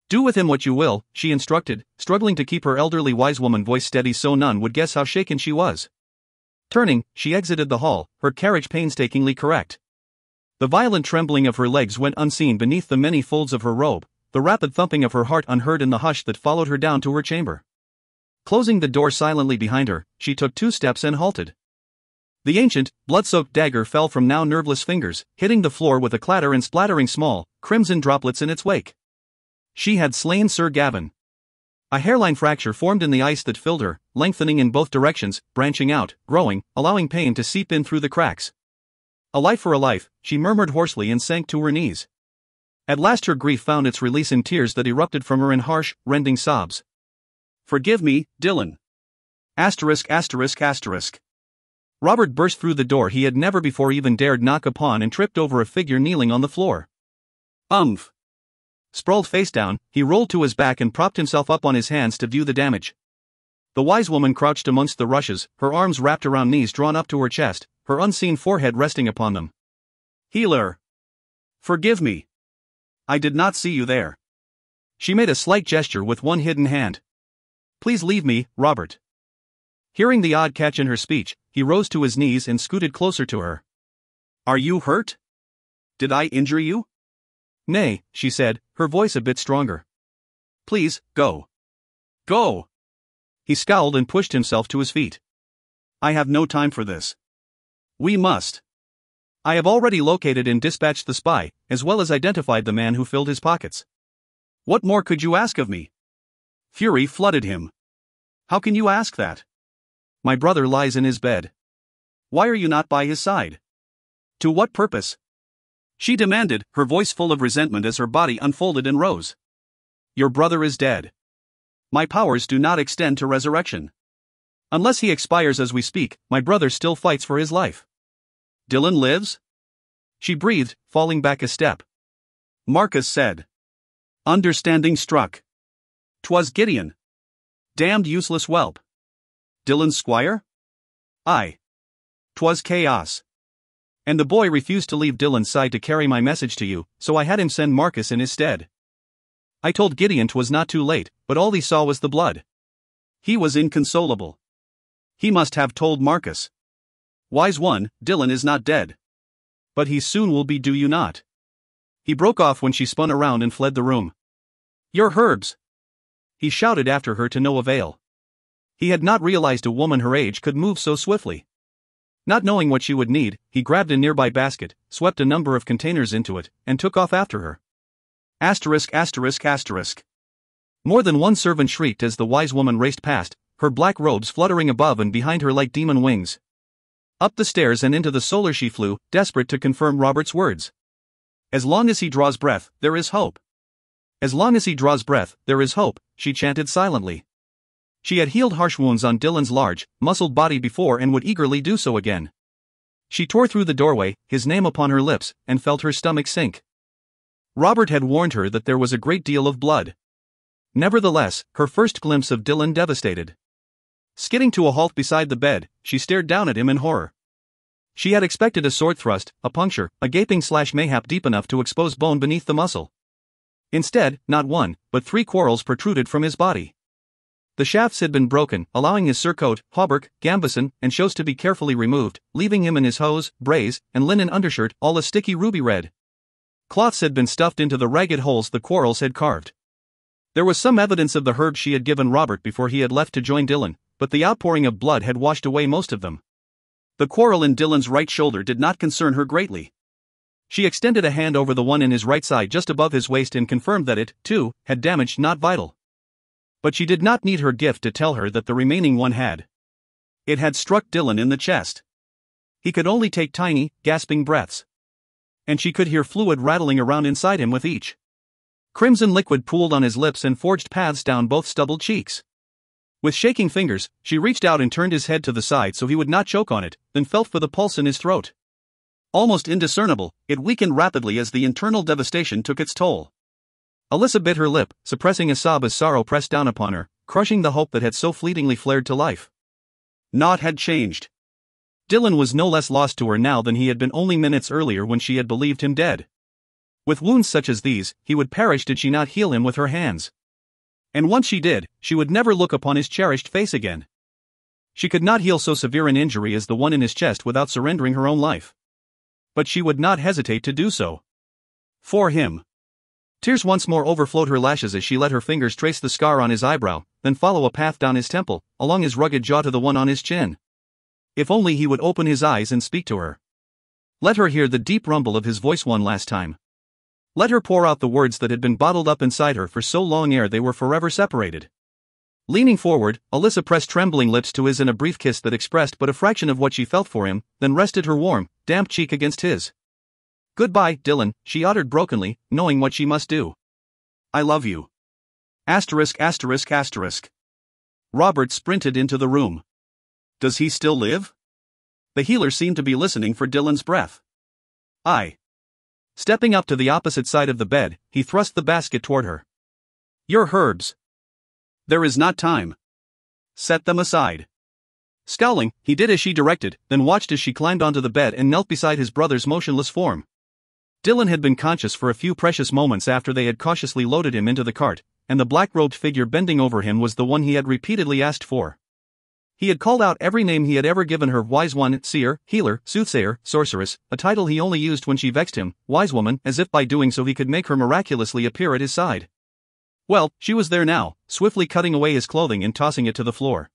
Do with him what you will, she instructed, struggling to keep her elderly wise woman voice steady so none would guess how shaken she was. Turning, she exited the hall, her carriage painstakingly correct. The violent trembling of her legs went unseen beneath the many folds of her robe, the rapid thumping of her heart unheard in the hush that followed her down to her chamber. Closing the door silently behind her, she took 2 steps and halted. The ancient, blood-soaked dagger fell from now nerveless fingers, hitting the floor with a clatter and splattering small, crimson droplets in its wake. She had slain Sir Gavin. A hairline fracture formed in the ice that filled her, lengthening in both directions, branching out, growing, allowing pain to seep in through the cracks. A life for a life, she murmured hoarsely and sank to her knees. At last her grief found its release in tears that erupted from her in harsh, rending sobs. Forgive me, Dillon. ****. Robert burst through the door he had never before even dared knock upon and tripped over a figure kneeling on the floor. Umph. Sprawled face down, he rolled to his back and propped himself up on his hands to view the damage. The wise woman crouched amongst the rushes, her arms wrapped around knees drawn up to her chest, her unseen forehead resting upon them. Healer. Forgive me. I did not see you there. She made a slight gesture with one hidden hand. Please leave me, Robert. Hearing the odd catch in her speech, he rose to his knees and scooted closer to her. Are you hurt? Did I injure you? Nay, she said, her voice a bit stronger. Please, go. Go! He scowled and pushed himself to his feet. I have no time for this. We must. I have already located and dispatched the spy, as well as identified the man who filled his pockets. What more could you ask of me? Fury flooded him. How can you ask that? My brother lies in his bed. Why are you not by his side? To what purpose? She demanded, her voice full of resentment as her body unfolded and rose. Your brother is dead. My powers do not extend to resurrection. Unless he expires as we speak, my brother still fights for his life. Dillon lives? She breathed, falling back a step. Marcus said. Understanding struck. 'Twas Gideon. Damned useless whelp. Dillon's squire? Aye. 'Twas chaos. And the boy refused to leave Dillon's side to carry my message to you, so I had him send Marcus in his stead. I told Gideon 'twas not too late, but all he saw was the blood. He was inconsolable. He must have told Marcus. Wise one, Dillon is not dead. But he soon will be, do you not? He broke off when she spun around and fled the room. Your herbs! He shouted after her to no avail. He had not realized a woman her age could move so swiftly. Not knowing what she would need, he grabbed a nearby basket, swept a number of containers into it, and took off after her. ****. More than one servant shrieked as the wise woman raced past, her black robes fluttering above and behind her like demon wings. Up the stairs and into the solar she flew, desperate to confirm Robert's words. As long as he draws breath, there is hope. As long as he draws breath, there is hope, she chanted silently. She had healed harsh wounds on Dylan's large, muscled body before and would eagerly do so again. She tore through the doorway, his name upon her lips, and felt her stomach sink. Robert had warned her that there was a great deal of blood. Nevertheless, her first glimpse of Dylan devastated. Skidding to a halt beside the bed, she stared down at him in horror. She had expected a sword thrust, a puncture, a gaping slash mayhap deep enough to expose bone beneath the muscle. Instead, not one, but 3 quarrels protruded from his body. The shafts had been broken, allowing his surcoat, hauberk, gambeson, and shoes to be carefully removed, leaving him in his hose, brace, and linen undershirt all a sticky ruby red. Cloths had been stuffed into the ragged holes the quarrels had carved. There was some evidence of the herbs she had given Robert before he had left to join Dylan, but the outpouring of blood had washed away most of them. The quarrel in Dylan's right shoulder did not concern her greatly. She extended a hand over the one in his right side just above his waist and confirmed that it, too, had damage not vital. But she did not need her gift to tell her that the remaining one had. It had struck Dylan in the chest. He could only take tiny, gasping breaths. And she could hear fluid rattling around inside him with each. Crimson liquid pooled on his lips and forged paths down both stubbled cheeks. With shaking fingers, she reached out and turned his head to the side so he would not choke on it, then felt for the pulse in his throat. Almost indiscernible, it weakened rapidly as the internal devastation took its toll. Alyssa bit her lip, suppressing a sob as sorrow pressed down upon her, crushing the hope that had so fleetingly flared to life. Naught had changed. Dylan was no less lost to her now than he had been only minutes earlier when she had believed him dead. With wounds such as these, he would perish did she not heal him with her hands. And once she did, she would never look upon his cherished face again. She could not heal so severe an injury as the one in his chest without surrendering her own life. But she would not hesitate to do so. For him. Tears once more overflowed her lashes as she let her fingers trace the scar on his eyebrow, then follow a path down his temple, along his rugged jaw to the one on his chin. If only he would open his eyes and speak to her. Let her hear the deep rumble of his voice one last time. Let her pour out the words that had been bottled up inside her for so long ere they were forever separated. Leaning forward, Alyssa pressed trembling lips to his in a brief kiss that expressed but a fraction of what she felt for him, then rested her warm, damp cheek against his. "Goodbye, Dylan," she uttered brokenly, knowing what she must do. "I love you." ****. Robert sprinted into the room. "Does he still live?" The healer seemed to be listening for Dylan's breath. "Aye." Stepping up to the opposite side of the bed, he thrust the basket toward her. "Your herbs. There is not time. Set them aside." Scowling, he did as she directed, then watched as she climbed onto the bed and knelt beside his brother's motionless form. Dylan had been conscious for a few precious moments after they had cautiously loaded him into the cart, and the black-robed figure bending over him was the one he had repeatedly asked for. He had called out every name he had ever given her: wise one, seer, healer, soothsayer, sorceress, a title he only used when she vexed him, wise woman, as if by doing so he could make her miraculously appear at his side. Well, she was there now, swiftly cutting away his clothing and tossing it to the floor.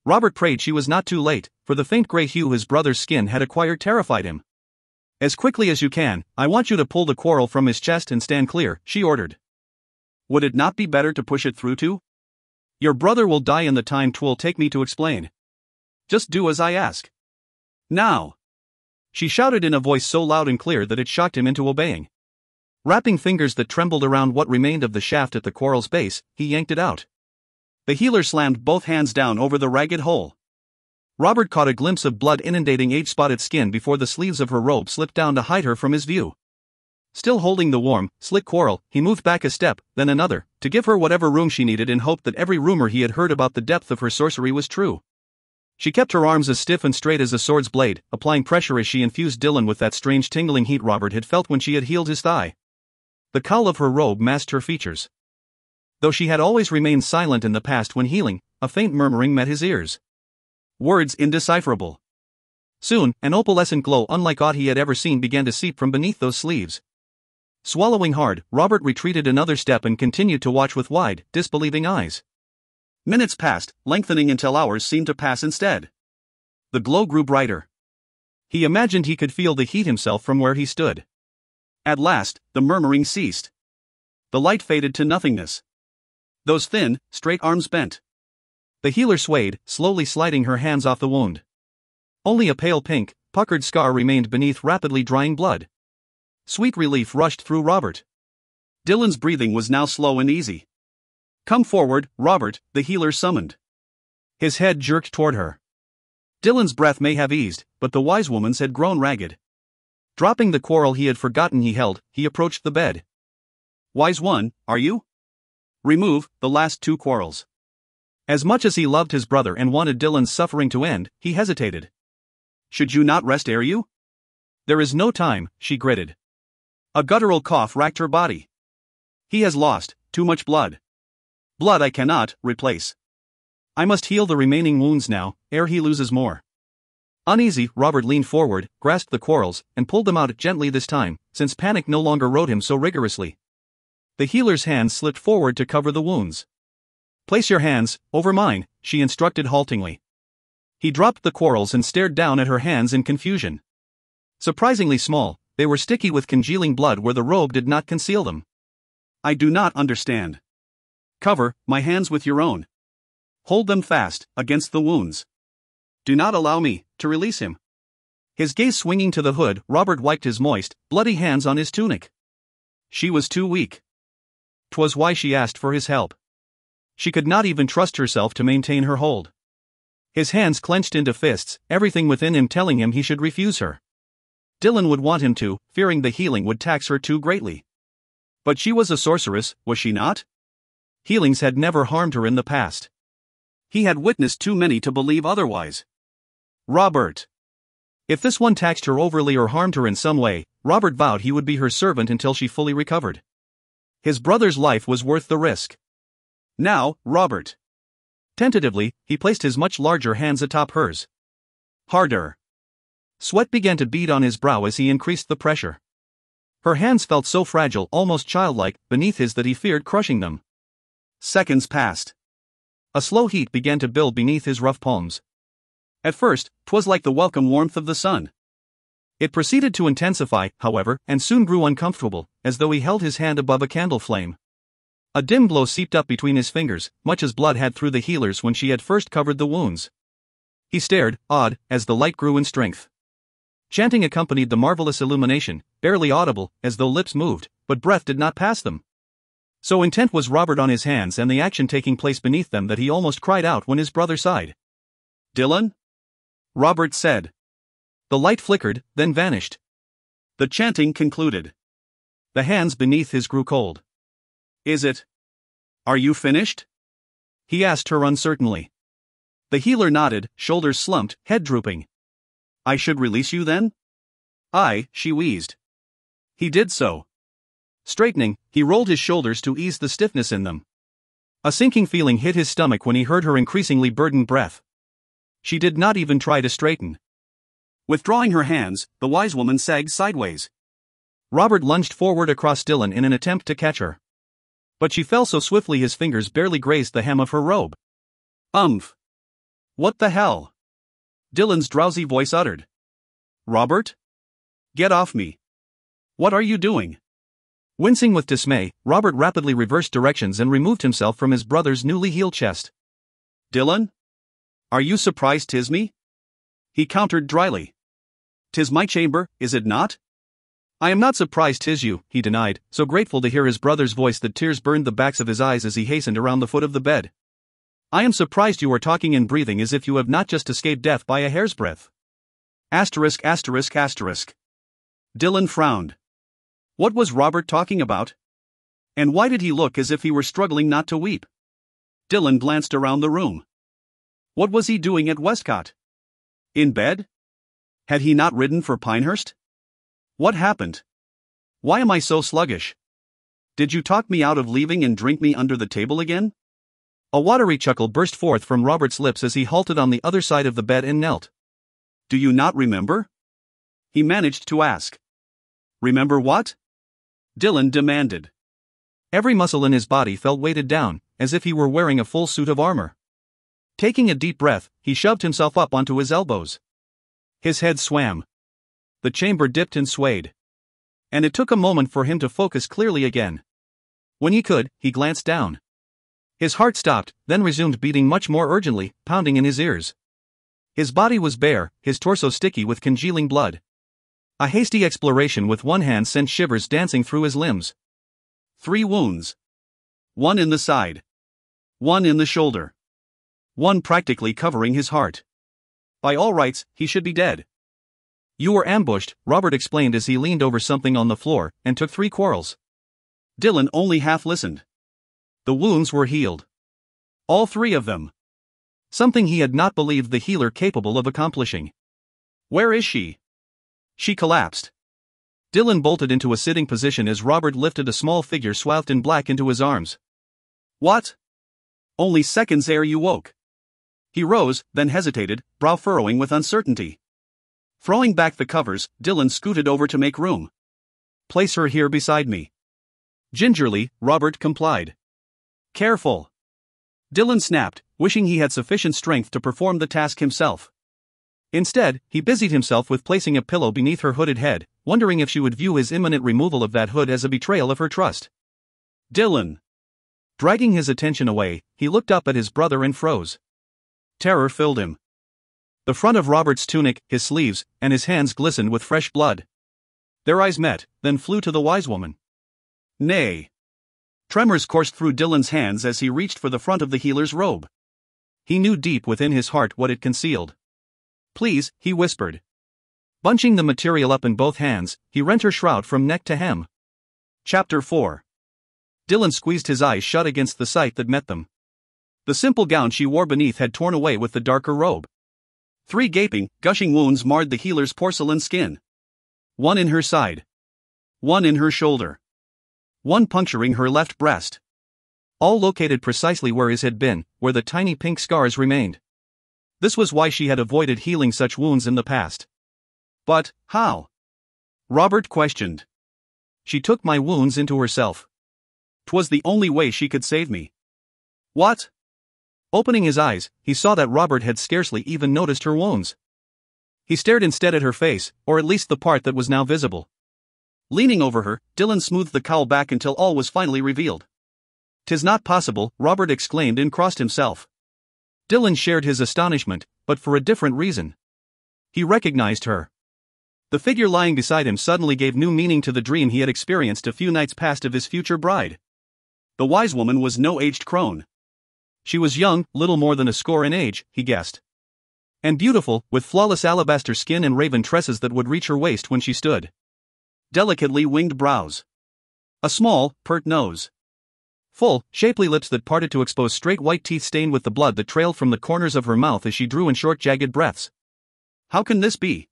Robert prayed she was not too late, for the faint gray hue his brother's skin had acquired terrified him. "As quickly as you can, I want you to pull the quarrel from his chest and stand clear," she ordered. "Would it not be better to push it through too? Your brother will die in the time 'twill take me to explain. Just do as I ask. Now!" She shouted in a voice so loud and clear that it shocked him into obeying. Wrapping fingers that trembled around what remained of the shaft at the quarrel's base, he yanked it out. The healer slammed both hands down over the ragged hole. Robert caught a glimpse of blood inundating age-spotted skin before the sleeves of her robe slipped down to hide her from his view. Still holding the warm, slick quarrel, he moved back a step, then another, to give her whatever room she needed in hope that every rumor he had heard about the depth of her sorcery was true. She kept her arms as stiff and straight as a sword's blade, applying pressure as she infused Dylan with that strange tingling heat Robert had felt when she had healed his thigh. The cowl of her robe masked her features. Though she had always remained silent in the past when healing, a faint murmuring met his ears. Words indecipherable. Soon, an opalescent glow unlike aught he had ever seen began to seep from beneath those sleeves. Swallowing hard, Robert retreated another step and continued to watch with wide, disbelieving eyes. Minutes passed, lengthening until hours seemed to pass instead. The glow grew brighter. He imagined he could feel the heat himself from where he stood. At last, the murmuring ceased. The light faded to nothingness. Those thin, straight arms bent. The healer swayed, slowly sliding her hands off the wound. Only a pale pink, puckered scar remained beneath rapidly drying blood. Sweet relief rushed through Robert. Dylan's breathing was now slow and easy. Come forward, Robert, the healer summoned. His head jerked toward her. Dylan's breath may have eased, but the wise woman's had grown ragged. Dropping the quarrel he had forgotten he held, he approached the bed. Wise one, are you? Remove the last 2 quarrels. As much as he loved his brother and wanted Dylan's suffering to end, he hesitated. Should you not rest ere you? There is no time, she gritted. A guttural cough racked her body. He has lost too much blood. Blood I cannot replace. I must heal the remaining wounds now, ere he loses more. Uneasy, Robert leaned forward, grasped the quarrels, and pulled them out gently this time, since panic no longer rode him so rigorously. The healer's hands slipped forward to cover the wounds. Place your hands over mine, she instructed haltingly. He dropped the quarrels and stared down at her hands in confusion. Surprisingly small, they were sticky with congealing blood where the robe did not conceal them. I do not understand. Cover my hands with your own. Hold them fast, against the wounds. Do not allow me to release him. His gaze swinging to the hood, Robert wiped his moist, bloody hands on his tunic. She was too weak. 'Twas why she asked for his help. She could not even trust herself to maintain her hold. His hands clenched into fists, everything within him telling him he should refuse her. Dylan would want him to, fearing the healing would tax her too greatly. But she was a sorceress, was she not? Healings had never harmed her in the past. He had witnessed too many to believe otherwise. Robert. If this one taxed her overly or harmed her in some way, Robert vowed he would be her servant until she fully recovered. His brother's life was worth the risk. Now, Robert. Tentatively, he placed his much larger hands atop hers. Harder. Sweat began to bead on his brow as he increased the pressure. Her hands felt so fragile, almost childlike, beneath his that he feared crushing them. Seconds passed. A slow heat began to build beneath his rough palms. At first, 'twas like the welcome warmth of the sun. It proceeded to intensify, however, and soon grew uncomfortable, as though he held his hand above a candle flame. A dim glow seeped up between his fingers, much as blood had through the healers when she had first covered the wounds. He stared, awed, as the light grew in strength. Chanting accompanied the marvelous illumination, barely audible, as though lips moved, but breath did not pass them. So intent was Robert on his hands and the action taking place beneath them that he almost cried out when his brother sighed. Dylan? Robert said. The light flickered, then vanished. The chanting concluded. The hands beneath his grew cold. Is it? Are you finished? He asked her uncertainly. The healer nodded, shoulders slumped, head drooping. I should release you then? Aye, she wheezed. He did so. Straightening, he rolled his shoulders to ease the stiffness in them. A sinking feeling hit his stomach when he heard her increasingly burdened breath. She did not even try to straighten. Withdrawing her hands, the wise woman sagged sideways. Robert lunged forward across Dylan in an attempt to catch her. But she fell so swiftly his fingers barely grazed the hem of her robe. What the hell? Dylan's drowsy voice uttered. Robert? Get off me. What are you doing? Wincing with dismay, Robert rapidly reversed directions and removed himself from his brother's newly healed chest. Dylan? Are you surprised 'tis me? He countered dryly. 'Tis my chamber, is it not? I am not surprised 'tis you, he denied, so grateful to hear his brother's voice that tears burned the backs of his eyes as he hastened around the foot of the bed. I am surprised you are talking and breathing as if you have not just escaped death by a hair's breadth. Asterisk. Dylan frowned. What was Robert talking about? And why did he look as if he were struggling not to weep? Dylan glanced around the room. What was he doing at Westcott? In bed? Had he not ridden for Pinehurst? What happened? Why am I so sluggish? Did you talk me out of leaving and drink me under the table again? A watery chuckle burst forth from Robert's lips as he halted on the other side of the bed and knelt. Do you not remember? He managed to ask. Remember what? Dylan demanded. Every muscle in his body felt weighted down, as if he were wearing a full suit of armor. Taking a deep breath, he shoved himself up onto his elbows. His head swam. The chamber dipped and swayed. And it took a moment for him to focus clearly again. When he could, he glanced down. His heart stopped, then resumed beating much more urgently, pounding in his ears. His body was bare, his torso sticky with congealing blood. A hasty exploration with one hand sent shivers dancing through his limbs. 3 wounds. 1 in the side. one in the shoulder. One practically covering his heart. By all rights, he should be dead. You were ambushed, Robert explained as he leaned over something on the floor and took 3 quarrels. Dylan only half listened. The wounds were healed. All 3 of them. Something he had not believed the healer capable of accomplishing. Where is she? She collapsed. Dylan bolted into a sitting position as Robert lifted a small figure swathed in black into his arms. What? Only seconds ere you woke. He rose, then hesitated, brow furrowing with uncertainty. Throwing back the covers, Dylan scooted over to make room. Place her here beside me. Gingerly, Robert complied. Careful. Dylan snapped, wishing he had sufficient strength to perform the task himself. Instead, he busied himself with placing a pillow beneath her hooded head, wondering if she would view his imminent removal of that hood as a betrayal of her trust. Dylan. Dragging his attention away, he looked up at his brother and froze. Terror filled him. The front of Robert's tunic, his sleeves, and his hands glistened with fresh blood. Their eyes met, then flew to the wise woman. Nay. Tremors coursed through Dylan's hands as he reached for the front of the healer's robe. He knew deep within his heart what it concealed. Please, he whispered. Bunching the material up in both hands, he rent her shroud from neck to hem. Chapter 4. Dylan squeezed his eyes shut against the sight that met them. The simple gown she wore beneath had torn away with the darker robe. 3 gaping, gushing wounds marred the healer's porcelain skin. 1 in her side. 1 in her shoulder. 1 puncturing her left breast. All located precisely where his had been, where the tiny pink scars remained. This was why she had avoided healing such wounds in the past. But, how? Robert questioned. She took my wounds into herself. 'Twas the only way she could save me. What? Opening his eyes, he saw that Robert had scarcely even noticed her wounds. He stared instead at her face, or at least the part that was now visible. Leaning over her, Dylan smoothed the cowl back until all was finally revealed. "'Tis not possible," Robert exclaimed and crossed himself. Dylan shared his astonishment, but for a different reason. He recognized her. The figure lying beside him suddenly gave new meaning to the dream he had experienced a few nights past of his future bride. The wise woman was no aged crone. She was young, little more than a score in age, he guessed. And beautiful, with flawless alabaster skin and raven tresses that would reach her waist when she stood. Delicately winged brows. A small, pert nose. Full, shapely lips that parted to expose straight white teeth stained with the blood that trailed from the corners of her mouth as she drew in short jagged breaths. How can this be?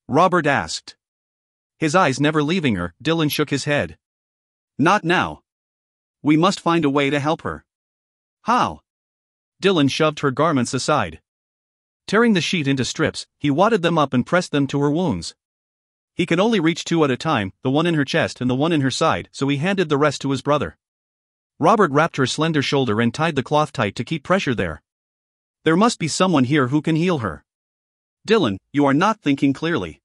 Robert asked. His eyes never leaving her, Dylan shook his head. Not now. We must find a way to help her. How? Dylan shoved her garments aside. Tearing the sheet into strips, he wadded them up and pressed them to her wounds. He could only reach 2 at a time, the one in her chest and the one in her side, so he handed the rest to his brother. Robert wrapped her slender shoulder and tied the cloth tight to keep pressure there. There must be someone here who can heal her. Dylan, you are not thinking clearly.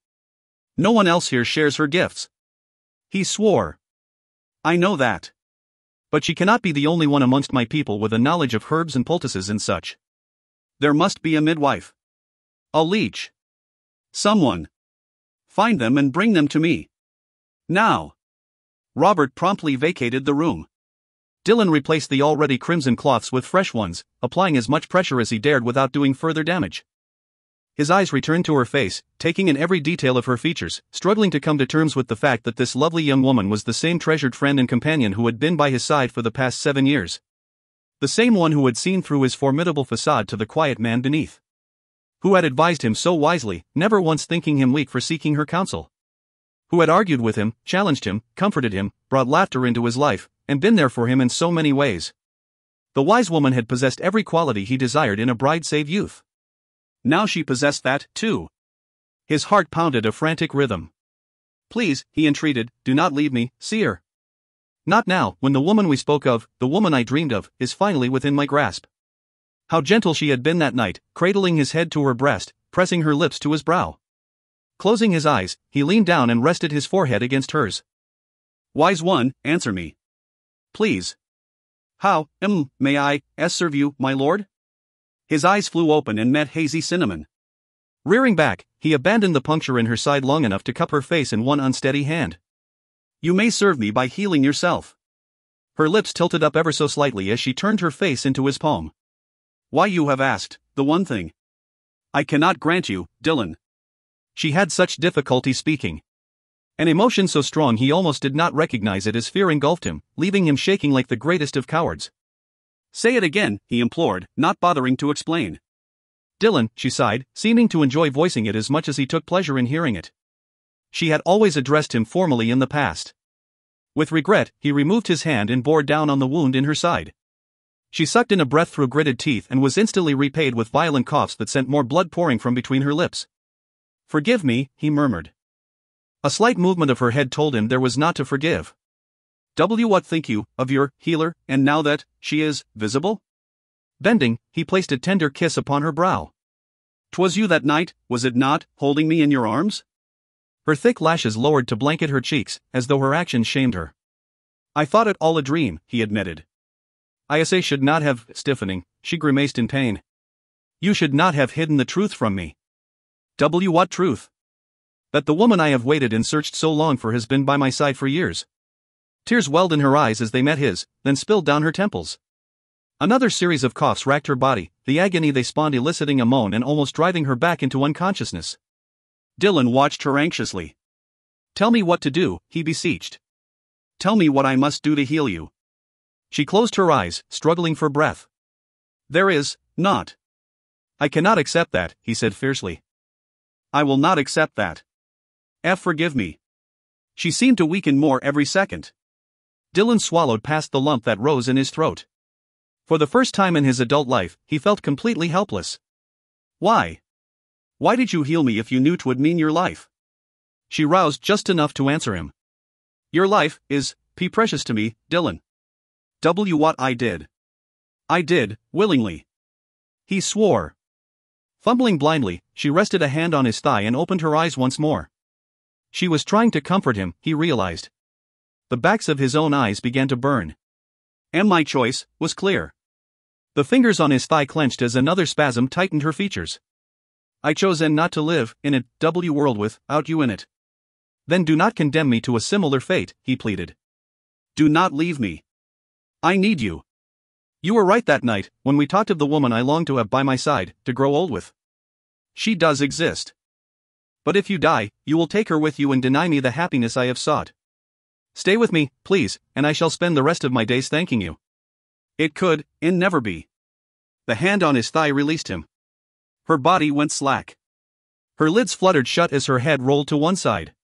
No one else here shares her gifts. He swore. I know that. But she cannot be the only one amongst my people with a knowledge of herbs and poultices and such. There must be a midwife. A leech. Someone. Find them and bring them to me. Now. Robert promptly vacated the room. Dylan replaced the already crimson cloths with fresh ones, applying as much pressure as he dared without doing further damage. His eyes returned to her face, taking in every detail of her features, struggling to come to terms with the fact that this lovely young woman was the same treasured friend and companion who had been by his side for the past 7 years. The same one who had seen through his formidable facade to the quiet man beneath. Who had advised him so wisely, never once thinking him weak for seeking her counsel. Who had argued with him, challenged him, comforted him, brought laughter into his life, and been there for him in so many ways. The wise woman had possessed every quality he desired in a bride save youth. Now she possessed that, too. His heart pounded a frantic rhythm. Please, he entreated, do not leave me, seer. Not now, when the woman we spoke of, the woman I dreamed of, is finally within my grasp. How gentle she had been that night, cradling his head to her breast, pressing her lips to his brow. Closing his eyes, he leaned down and rested his forehead against hers. Wise one, answer me. Please. How, may I, serve you, my lord? His eyes flew open and met hazy cinnamon. Rearing back, he abandoned the puncture in her side long enough to cup her face in one unsteady hand. You may serve me by healing yourself. Her lips tilted up ever so slightly as she turned her face into his palm. Why, you have asked the one thing I cannot grant you, Dylan. She had such difficulty speaking. An emotion so strong he almost did not recognize it as fear engulfed him, leaving him shaking like the greatest of cowards. Say it again, he implored, not bothering to explain. Dylan, she sighed, seeming to enjoy voicing it as much as he took pleasure in hearing it. She had always addressed him formally in the past. With regret, he removed his hand and bore down on the wound in her side. She sucked in a breath through gritted teeth and was instantly repaid with violent coughs that sent more blood pouring from between her lips. Forgive me, he murmured. A slight movement of her head told him there was naught to forgive. What think you of your healer, and now that she is visible? Bending, he placed a tender kiss upon her brow. 'Twas you that night, was it not, holding me in your arms? Her thick lashes lowered to blanket her cheeks, as though her actions shamed her. I thought it all a dream, he admitted. I should not have, stiffening, she grimaced in pain. You should not have hidden the truth from me. What truth? That the woman I have waited and searched so long for has been by my side for years. Tears welled in her eyes as they met his, then spilled down her temples. Another series of coughs racked her body, the agony they spawned eliciting a moan and almost driving her back into unconsciousness. Dylan watched her anxiously. Tell me what to do, he beseeched. Tell me what I must do to heal you. She closed her eyes, struggling for breath. There is not. I cannot accept that, he said fiercely. I will not accept that. Forgive me. She seemed to weaken more every second. Dylan swallowed past the lump that rose in his throat. For the first time in his adult life, he felt completely helpless. Why? Why did you heal me if you knew 'twould mean your life? She roused just enough to answer him. Your life is precious to me, Dylan. What I did. I did, willingly. He swore. Fumbling blindly, she rested a hand on his thigh and opened her eyes once more. She was trying to comfort him, he realized. The backs of his own eyes began to burn. And my choice was clear. The fingers on his thigh clenched as another spasm tightened her features. I chose not to live in a world without you in it. Then do not condemn me to a similar fate, he pleaded. Do not leave me. I need you. You were right that night, when we talked of the woman I longed to have by my side, to grow old with. She does exist. But if you die, you will take her with you and deny me the happiness I have sought. Stay with me, please, and I shall spend the rest of my days thanking you. It could, never be. The hand on his thigh released him. Her body went slack. Her lids fluttered shut as her head rolled to one side.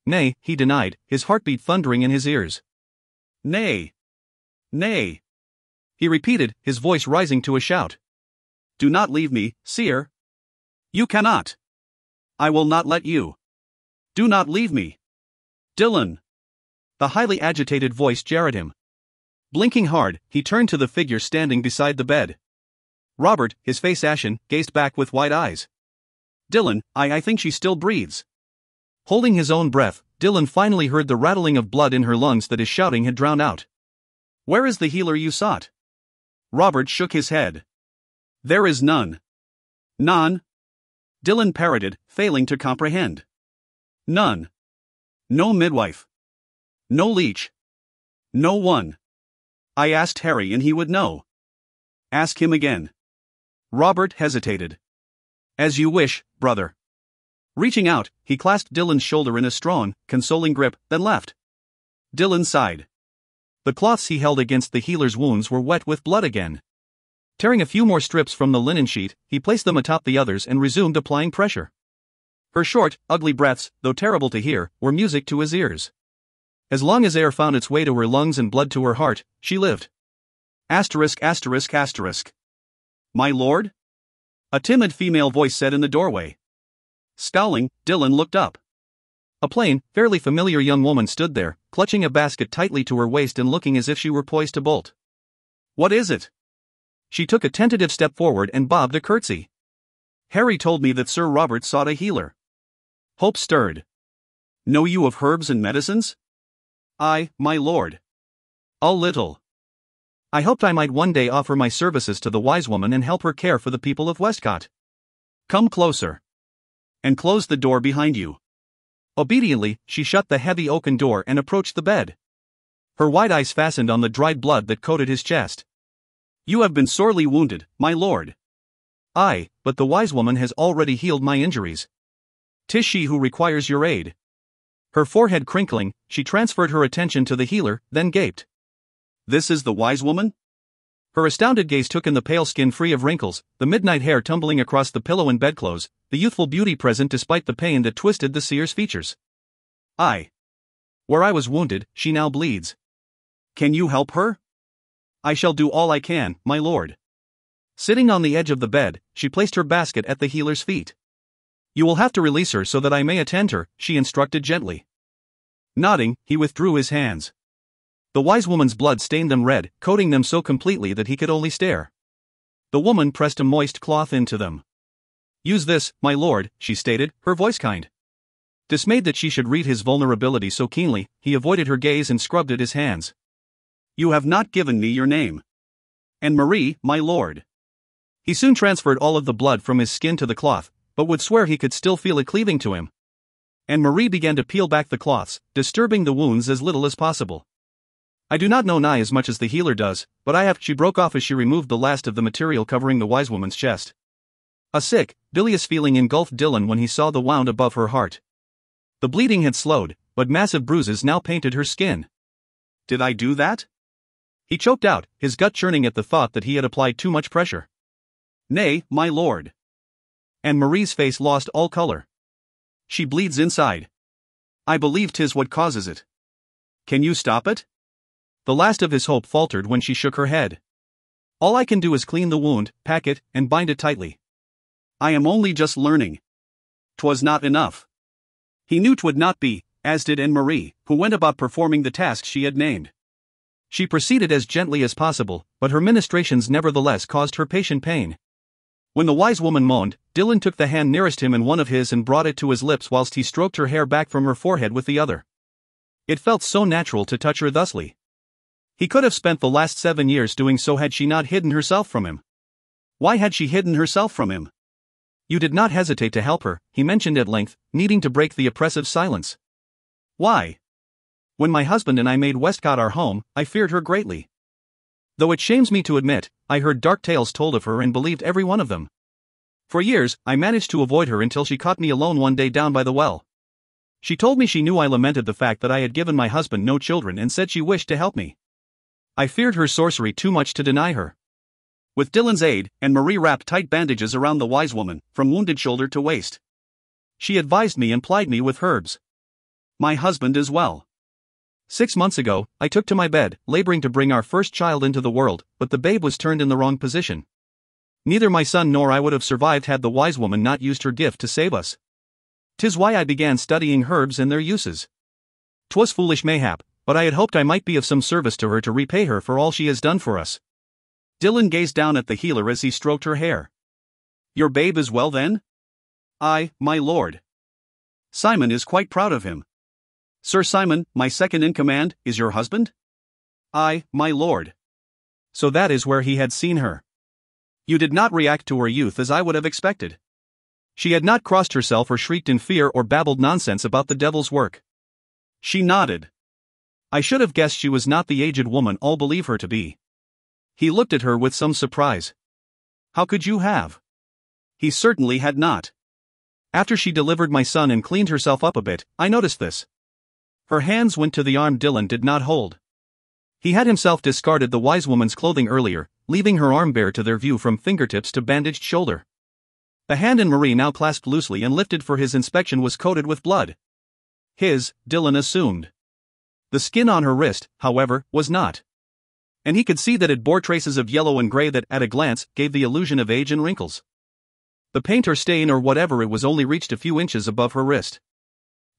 Nay, he denied, his heartbeat thundering in his ears. Nay. Nay. He repeated, his voice rising to a shout. Do not leave me, seer. You cannot. I will not let you. Do not leave me. Dylan. The highly agitated voice jarred him. Blinking hard, he turned to the figure standing beside the bed. Robert, his face ashen, gazed back with wide eyes. Dylan, I think she still breathes. Holding his own breath, Dylan finally heard the rattling of blood in her lungs that his shouting had drowned out. Where is the healer you sought? Robert shook his head. There is none. None? Dylan parroted, failing to comprehend. None. No midwife. No leech. No one. I asked Harry and he would know. Ask him again. Robert hesitated. As you wish, brother. Reaching out, he clasped Dylan's shoulder in a strong, consoling grip, then left. Dylan sighed. The cloths he held against the healer's wounds were wet with blood again. Tearing a few more strips from the linen sheet, he placed them atop the others and resumed applying pressure. Her short, ugly breaths, though terrible to hear, were music to his ears. As long as air found its way to her lungs and blood to her heart, she lived. Asterisk. My lord? A timid female voice said in the doorway. Scowling, Dylan looked up. A plain, fairly familiar young woman stood there, clutching a basket tightly to her waist and looking as if she were poised to bolt. What is it? She took a tentative step forward and bobbed a curtsy. Harry told me that Sir Robert sought a healer. Hope stirred. Know you of herbs and medicines? I, my lord. A little. I hoped I might one day offer my services to the wise woman and help her care for the people of Westcott. Come closer. And close the door behind you. Obediently, she shut the heavy oaken door and approached the bed. Her wide eyes fastened on the dried blood that coated his chest. "You have been sorely wounded, my lord." "Aye, but the wise woman has already healed my injuries. 'Tis she who requires your aid." Her forehead crinkling, she transferred her attention to the healer, then gaped. "This is the wise woman?" Her astounded gaze took in the pale skin free of wrinkles, the midnight hair tumbling across the pillow and bedclothes, the youthful beauty present despite the pain that twisted the seer's features. "Aye. Where I was wounded, she now bleeds. Can you help her?" "I shall do all I can, my lord." Sitting on the edge of the bed, she placed her basket at the healer's feet. "You will have to release her so that I may attend her," she instructed gently. Nodding, he withdrew his hands. The wise woman's blood stained them red, coating them so completely that he could only stare. The woman pressed a moist cloth into them. "Use this, my lord," she stated, her voice kind. Dismayed that she should read his vulnerability so keenly, he avoided her gaze and scrubbed at his hands. "You have not given me your name." "And Marie, my lord." He soon transferred all of the blood from his skin to the cloth, but would swear he could still feel it cleaving to him. And Marie began to peel back the cloths, disturbing the wounds as little as possible. "I do not know nigh as much as the healer does, but I have," she broke off as she removed the last of the material covering the wise woman's chest. A sick, bilious feeling engulfed Dylan when he saw the wound above her heart. The bleeding had slowed, but massive bruises now painted her skin. "Did I do that?" He choked out, his gut churning at the thought that he had applied too much pressure. "Nay, my lord." And Marie's face lost all color. "She bleeds inside. I believe 'tis what causes it. Can you stop it?" The last of his hope faltered when she shook her head. "All I can do is clean the wound, pack it, and bind it tightly. I am only just learning." 'Twas not enough. He knew 'twould not be, as did Anne-Marie, who went about performing the task she had named. She proceeded as gently as possible, but her ministrations nevertheless caused her patient pain. When the wise woman moaned, Dylan took the hand nearest him in one of his and brought it to his lips whilst he stroked her hair back from her forehead with the other. It felt so natural to touch her thusly. He could have spent the last 7 years doing so had she not hidden herself from him. Why had she hidden herself from him? "You did not hesitate to help her," he mentioned at length, needing to break the oppressive silence. "Why? When my husband and I made Westcott our home, I feared her greatly. Though it shames me to admit, I heard dark tales told of her and believed every one of them. For years, I managed to avoid her until she caught me alone one day down by the well. She told me she knew I lamented the fact that I had given my husband no children and said she wished to help me. I feared her sorcery too much to deny her." With Dylan's aid, Anne-Marie wrapped tight bandages around the wise woman, from wounded shoulder to waist. "She advised me and plied me with herbs. My husband is well. 6 months ago, I took to my bed, laboring to bring our first child into the world, but the babe was turned in the wrong position. Neither my son nor I would have survived had the wise woman not used her gift to save us. 'Tis why I began studying herbs and their uses. 'Twas foolish mayhap, but I had hoped I might be of some service to her to repay her for all she has done for us." Dylan gazed down at the healer as he stroked her hair. "Your babe is well then?" "Aye, my lord. Simon is quite proud of him." "Sir Simon, my second in command, is your husband?" "Aye, my lord." So that is where he had seen her. You did not react to her youth as I would have expected. She had not crossed herself or shrieked in fear or babbled nonsense about the devil's work. She nodded. "I should have guessed she was not the aged woman all believe her to be." He looked at her with some surprise. "How could you have?" He certainly had not. "After she delivered my son and cleaned herself up a bit, I noticed this." Her hands went to the arm Dylan did not hold. He had himself discarded the wise woman's clothing earlier, leaving her arm bare to their view from fingertips to bandaged shoulder. The hand Anne-Marie now clasped loosely and lifted for his inspection was coated with blood. His, Dylan assumed. The skin on her wrist, however, was not. And he could see that it bore traces of yellow and gray that, at a glance, gave the illusion of age and wrinkles. The paint or stain or whatever it was only reached a few inches above her wrist.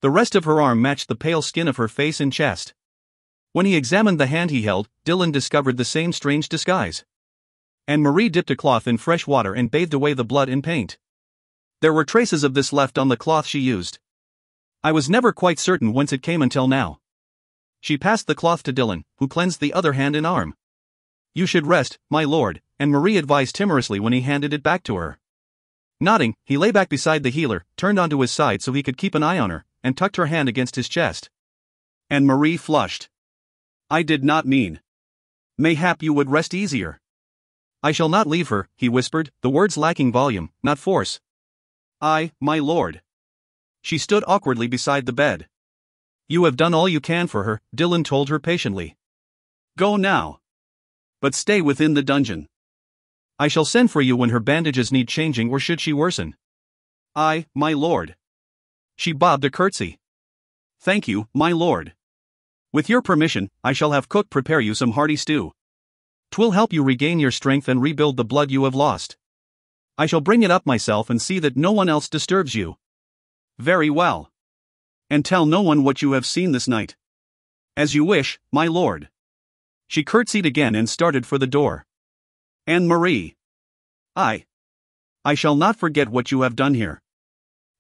The rest of her arm matched the pale skin of her face and chest. When he examined the hand he held, Dylan discovered the same strange disguise. Anne-Marie dipped a cloth in fresh water and bathed away the blood in paint. There were traces of this left on the cloth she used. I was never quite certain whence it came until now. She passed the cloth to Dylan, who cleansed the other hand and arm. "You should rest, my lord," Anne-Marie advised timorously when he handed it back to her. Nodding, he lay back beside the healer, turned onto his side so he could keep an eye on her, and tucked her hand against his chest. Anne-Marie flushed. I did not mean. Mayhap you would rest easier. I shall not leave her, he whispered, the words lacking volume, not force. My lord. She stood awkwardly beside the bed. You have done all you can for her, Dylan told her patiently. Go now. But stay within the dungeon. I shall send for you when her bandages need changing or should she worsen. My lord. She bobbed a curtsy. Thank you, my lord. With your permission, I shall have cook prepare you some hearty stew. 'Twill help you regain your strength and rebuild the blood you have lost. I shall bring it up myself and see that no one else disturbs you. Very well. And tell no one what you have seen this night. As you wish, my lord. She curtsied again and started for the door. Anne-Marie. I shall not forget what you have done here.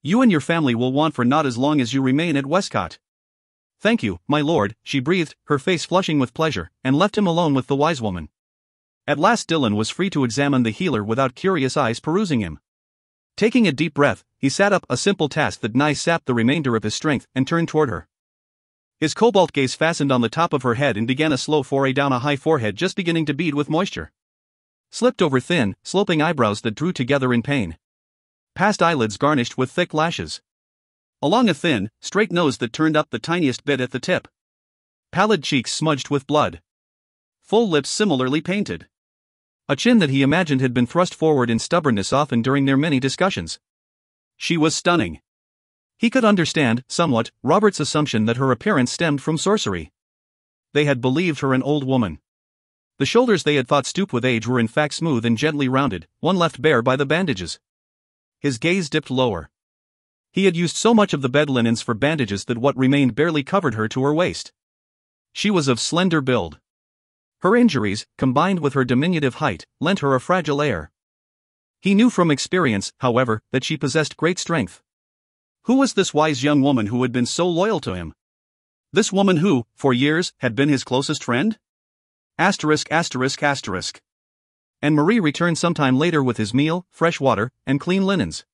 You and your family will want for naught as long as you remain at Westcott. Thank you, my lord, she breathed, her face flushing with pleasure, and left him alone with the wise woman. At last Dylan was free to examine the healer without curious eyes perusing him. Taking a deep breath, he sat up, a simple task that nigh sapped the remainder of his strength, and turned toward her. His cobalt gaze fastened on the top of her head and began a slow foray down a high forehead just beginning to bead with moisture. Slipped over thin, sloping eyebrows that drew together in pain. Past eyelids garnished with thick lashes. Along a thin, straight nose that turned up the tiniest bit at the tip. Pallid cheeks smudged with blood. Full lips similarly painted. A chin that he imagined had been thrust forward in stubbornness often during their many discussions. She was stunning. He could understand, somewhat, Robert's assumption that her appearance stemmed from sorcery. They had believed her an old woman. The shoulders they had thought stooped with age were in fact smooth and gently rounded, one left bare by the bandages. His gaze dipped lower. He had used so much of the bed linens for bandages that what remained barely covered her to her waist. She was of slender build. Her injuries, combined with her diminutive height, lent her a fragile air. He knew from experience, however, that she possessed great strength. Who was this wise young woman who had been so loyal to him? This woman who, for years, had been his closest friend? Asterisk. And Marie returned sometime later with his meal, fresh water, and clean linens.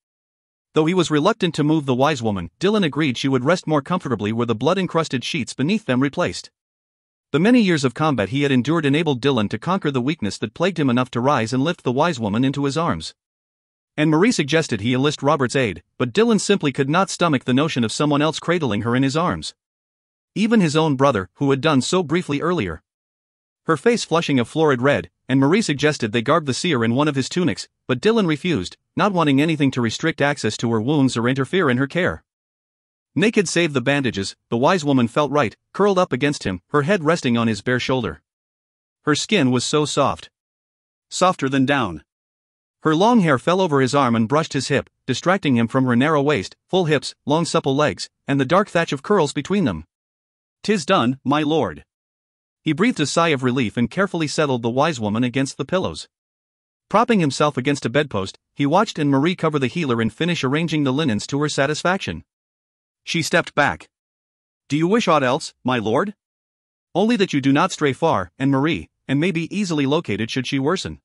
Though he was reluctant to move the wise woman, Dylan agreed she would rest more comfortably where the blood-encrusted sheets beneath them replaced. The many years of combat he had endured enabled Dylan to conquer the weakness that plagued him enough to rise and lift the wise woman into his arms. And Marie suggested he enlist Robert's aid, but Dylan simply could not stomach the notion of someone else cradling her in his arms. Even his own brother, who had done so briefly earlier. Her face flushing a florid red, and Marie suggested they garb the seer in one of his tunics, but Dylan refused, not wanting anything to restrict access to her wounds or interfere in her care. Naked save the bandages, the wise woman felt right, curled up against him, her head resting on his bare shoulder. Her skin was so soft. Softer than down. Her long hair fell over his arm and brushed his hip, distracting him from her narrow waist, full hips, long supple legs, and the dark thatch of curls between them. "'Tis done, my lord." He breathed a sigh of relief and carefully settled the wise woman against the pillows. Propping himself against a bedpost, he watched Anne-Marie cover the healer and finish arranging the linens to her satisfaction. She stepped back. "Do you wish aught else, my lord?" "Only that you do not stray far, Anne-Marie, and may be easily located should she worsen."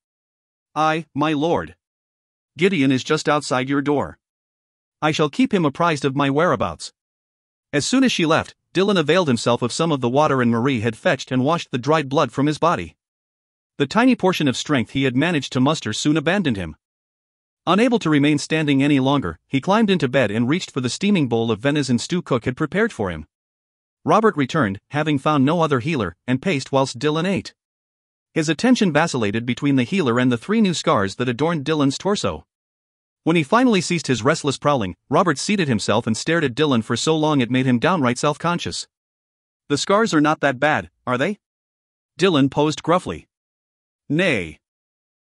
My lord. Gideon is just outside your door. I shall keep him apprised of my whereabouts." As soon as she left, Dylan availed himself of some of the water Anne-Marie had fetched and washed the dried blood from his body. The tiny portion of strength he had managed to muster soon abandoned him. Unable to remain standing any longer, he climbed into bed and reached for the steaming bowl of venison stew cook had prepared for him. Robert returned, having found no other healer, and paced whilst Dylan ate. His attention vacillated between the healer and the 3 new scars that adorned Dylan's torso. When he finally ceased his restless prowling, Robert seated himself and stared at Dylan for so long it made him downright self-conscious. "The scars are not that bad, are they?" Dylan posed gruffly. "Nay.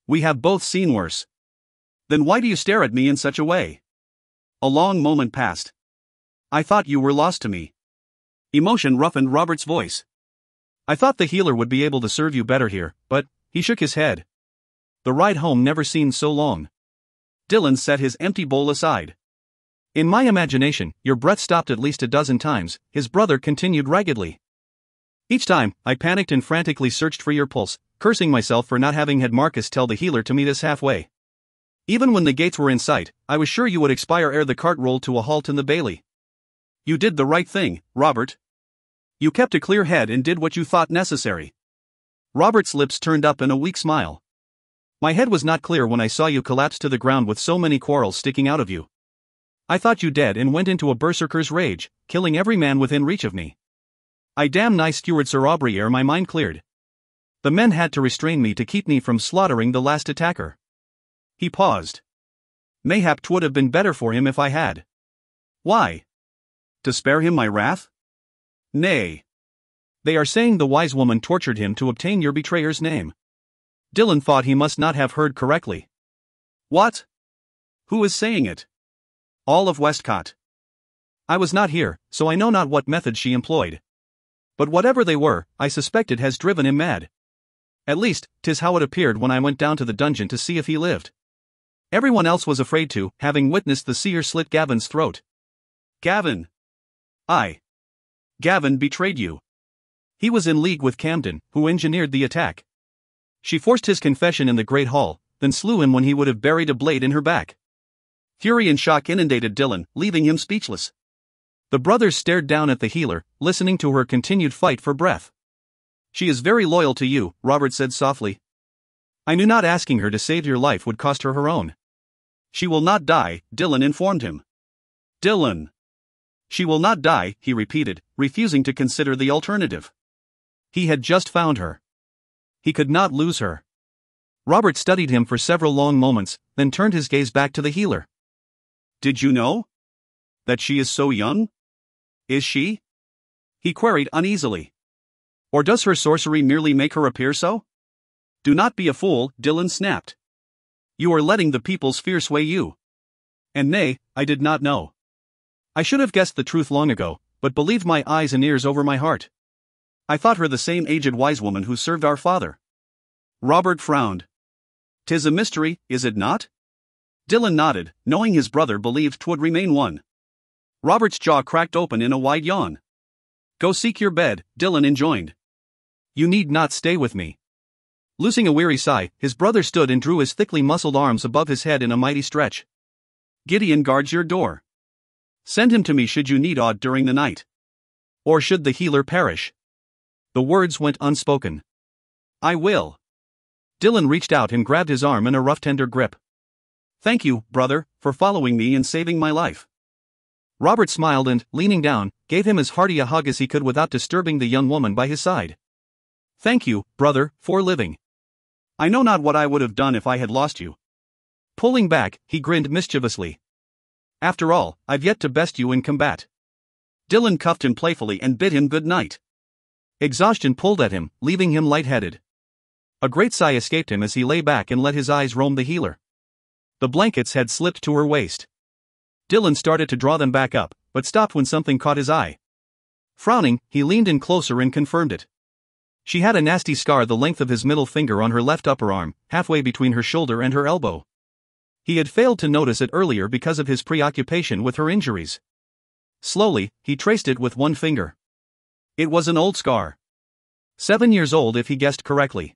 We have both seen worse." "Then why do you stare at me in such a way?" A long moment passed. "I thought you were lost to me." Emotion roughened Robert's voice. "I thought the healer would be able to serve you better here, but," he shook his head. "The ride home never seemed so long." Dylan set his empty bowl aside. "In my imagination, your breath stopped at least a dozen times," his brother continued raggedly. "Each time, I panicked and frantically searched for your pulse, cursing myself for not having had Marcus tell the healer to meet us halfway. Even when the gates were in sight, I was sure you would expire ere the cart rolled to a halt in the bailey." "You did the right thing, Robert." You kept a clear head and did what you thought necessary. Robert's lips turned up in a weak smile. My head was not clear when I saw you collapse to the ground with so many quarrels sticking out of you. I thought you dead and went into a berserker's rage, killing every man within reach of me. I damn nice steward Sir Aubrey ere my mind cleared. The men had to restrain me to keep me from slaughtering the last attacker. He paused. Mayhap 'twould have been better for him if I had. Why? To spare him my wrath? Nay. They are saying the wise woman tortured him to obtain your betrayer's name. Dylan thought he must not have heard correctly. What? Who is saying it? All of Westcott. I was not here, so I know not what methods she employed. But whatever they were, I suspect it has driven him mad. At least, 'tis how it appeared when I went down to the dungeon to see if he lived. Everyone else was afraid to, having witnessed the seer slit Gavin's throat. Gavin. Gavin betrayed you. He was in league with Camden, who engineered the attack. She forced his confession in the great hall, then slew him when he would have buried a blade in her back. Fury and shock inundated Dylan, leaving him speechless. The brothers stared down at the healer, listening to her continued fight for breath. She is very loyal to you, Robert said softly. I knew not asking her to save your life would cost her her own. She will not die, Dylan informed him. Dylan. She will not die, he repeated, refusing to consider the alternative. He had just found her. He could not lose her. Robert studied him for several long moments, then turned his gaze back to the healer. Did you know? That she is so young? Is she? He queried uneasily. Or does her sorcery merely make her appear so? Do not be a fool, Dylan snapped. You are letting the people's fear sway you. And nay, I did not know. I should have guessed the truth long ago, but believed my eyes and ears over my heart. I thought her the same aged wise woman who served our father. Robert frowned. 'Tis a mystery, is it not? Dylan nodded, knowing his brother believed 'twould remain one. Robert's jaw cracked open in a wide yawn. Go seek your bed, Dylan enjoined. You need not stay with me. Loosing a weary sigh, his brother stood and drew his thickly muscled arms above his head in a mighty stretch. Gideon guards your door. Send him to me should you need aught during the night. Or should the healer perish. The words went unspoken. I will. Dylan reached out and grabbed his arm in a rough tender grip. Thank you, brother, for following me and saving my life. Robert smiled and, leaning down, gave him as hearty a hug as he could without disturbing the young woman by his side. Thank you, brother, for living. I know not what I would have done if I had lost you. Pulling back, he grinned mischievously. After all, I've yet to best you in combat. Dylan cuffed him playfully and bid him good night. Exhaustion pulled at him, leaving him lightheaded. A great sigh escaped him as he lay back and let his eyes roam the healer. The blankets had slipped to her waist. Dylan started to draw them back up, but stopped when something caught his eye. Frowning, he leaned in closer and confirmed it. She had a nasty scar the length of his middle finger on her left upper arm, halfway between her shoulder and her elbow. He had failed to notice it earlier because of his preoccupation with her injuries. Slowly, he traced it with one finger. It was an old scar. 7 years old if he guessed correctly.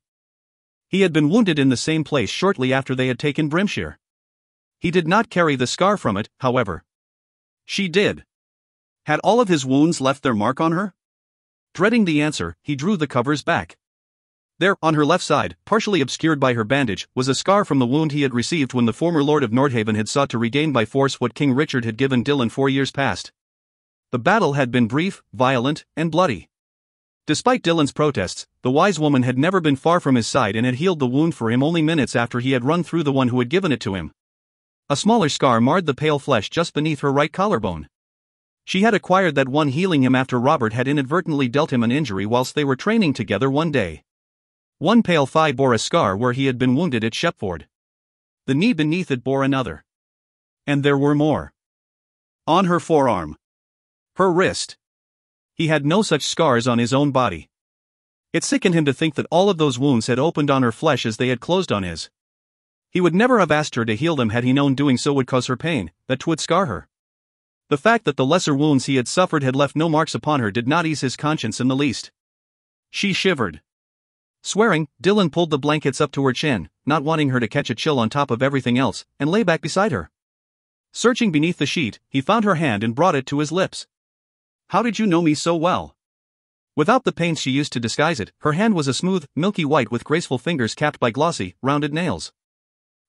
He had been wounded in the same place shortly after they had taken Brimshire. He did not carry the scar from it, however. She did. Had all of his wounds left their mark on her? Dreading the answer, he drew the covers back. There, on her left side, partially obscured by her bandage, was a scar from the wound he had received when the former Lord of Nordhaven had sought to regain by force what King Richard had given Dylan 4 years past. The battle had been brief, violent, and bloody. Despite Dylan's protests, the wise woman had never been far from his side and had healed the wound for him only minutes after he had run through the one who had given it to him. A smaller scar marred the pale flesh just beneath her right collarbone. She had acquired that one, healing him after Robert had inadvertently dealt him an injury whilst they were training together one day. One pale thigh bore a scar where he had been wounded at Shepford. The knee beneath it bore another. And there were more. On her forearm. Her wrist. He had no such scars on his own body. It sickened him to think that all of those wounds had opened on her flesh as they had closed on his. He would never have asked her to heal them had he known doing so would cause her pain, that 'twould scar her. The fact that the lesser wounds he had suffered had left no marks upon her did not ease his conscience in the least. She shivered. Swearing, Dylan pulled the blankets up to her chin, not wanting her to catch a chill on top of everything else, and lay back beside her. Searching beneath the sheet, he found her hand and brought it to his lips. How did you know me so well? Without the pains she used to disguise it, her hand was a smooth, milky white with graceful fingers capped by glossy, rounded nails.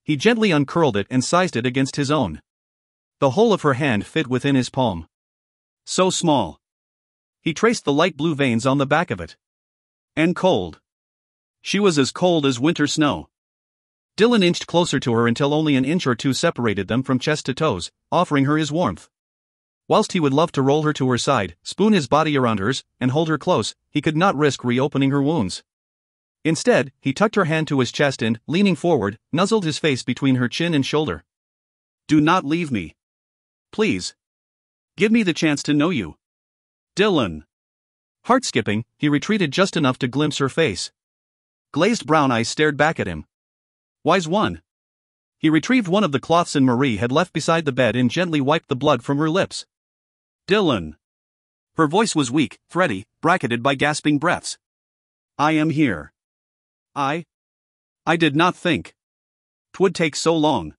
He gently uncurled it and sized it against his own. The whole of her hand fit within his palm. So small. He traced the light blue veins on the back of it. And cold. She was as cold as winter snow. Dylan inched closer to her until only an inch or two separated them from chest to toes, offering her his warmth. Whilst he would love to roll her to her side, spoon his body around hers, and hold her close, he could not risk reopening her wounds. Instead, he tucked her hand to his chest and, leaning forward, nuzzled his face between her chin and shoulder. "Do not leave me. Please. Give me the chance to know you. Dylan." Heart skipping, he retreated just enough to glimpse her face. Glazed brown eyes stared back at him. Wise one. He retrieved one of the cloths Marie had left beside the bed and gently wiped the blood from her lips. "Dylan." Her voice was weak, thready, bracketed by gasping breaths. "I am here. I did not think 'twould take so long."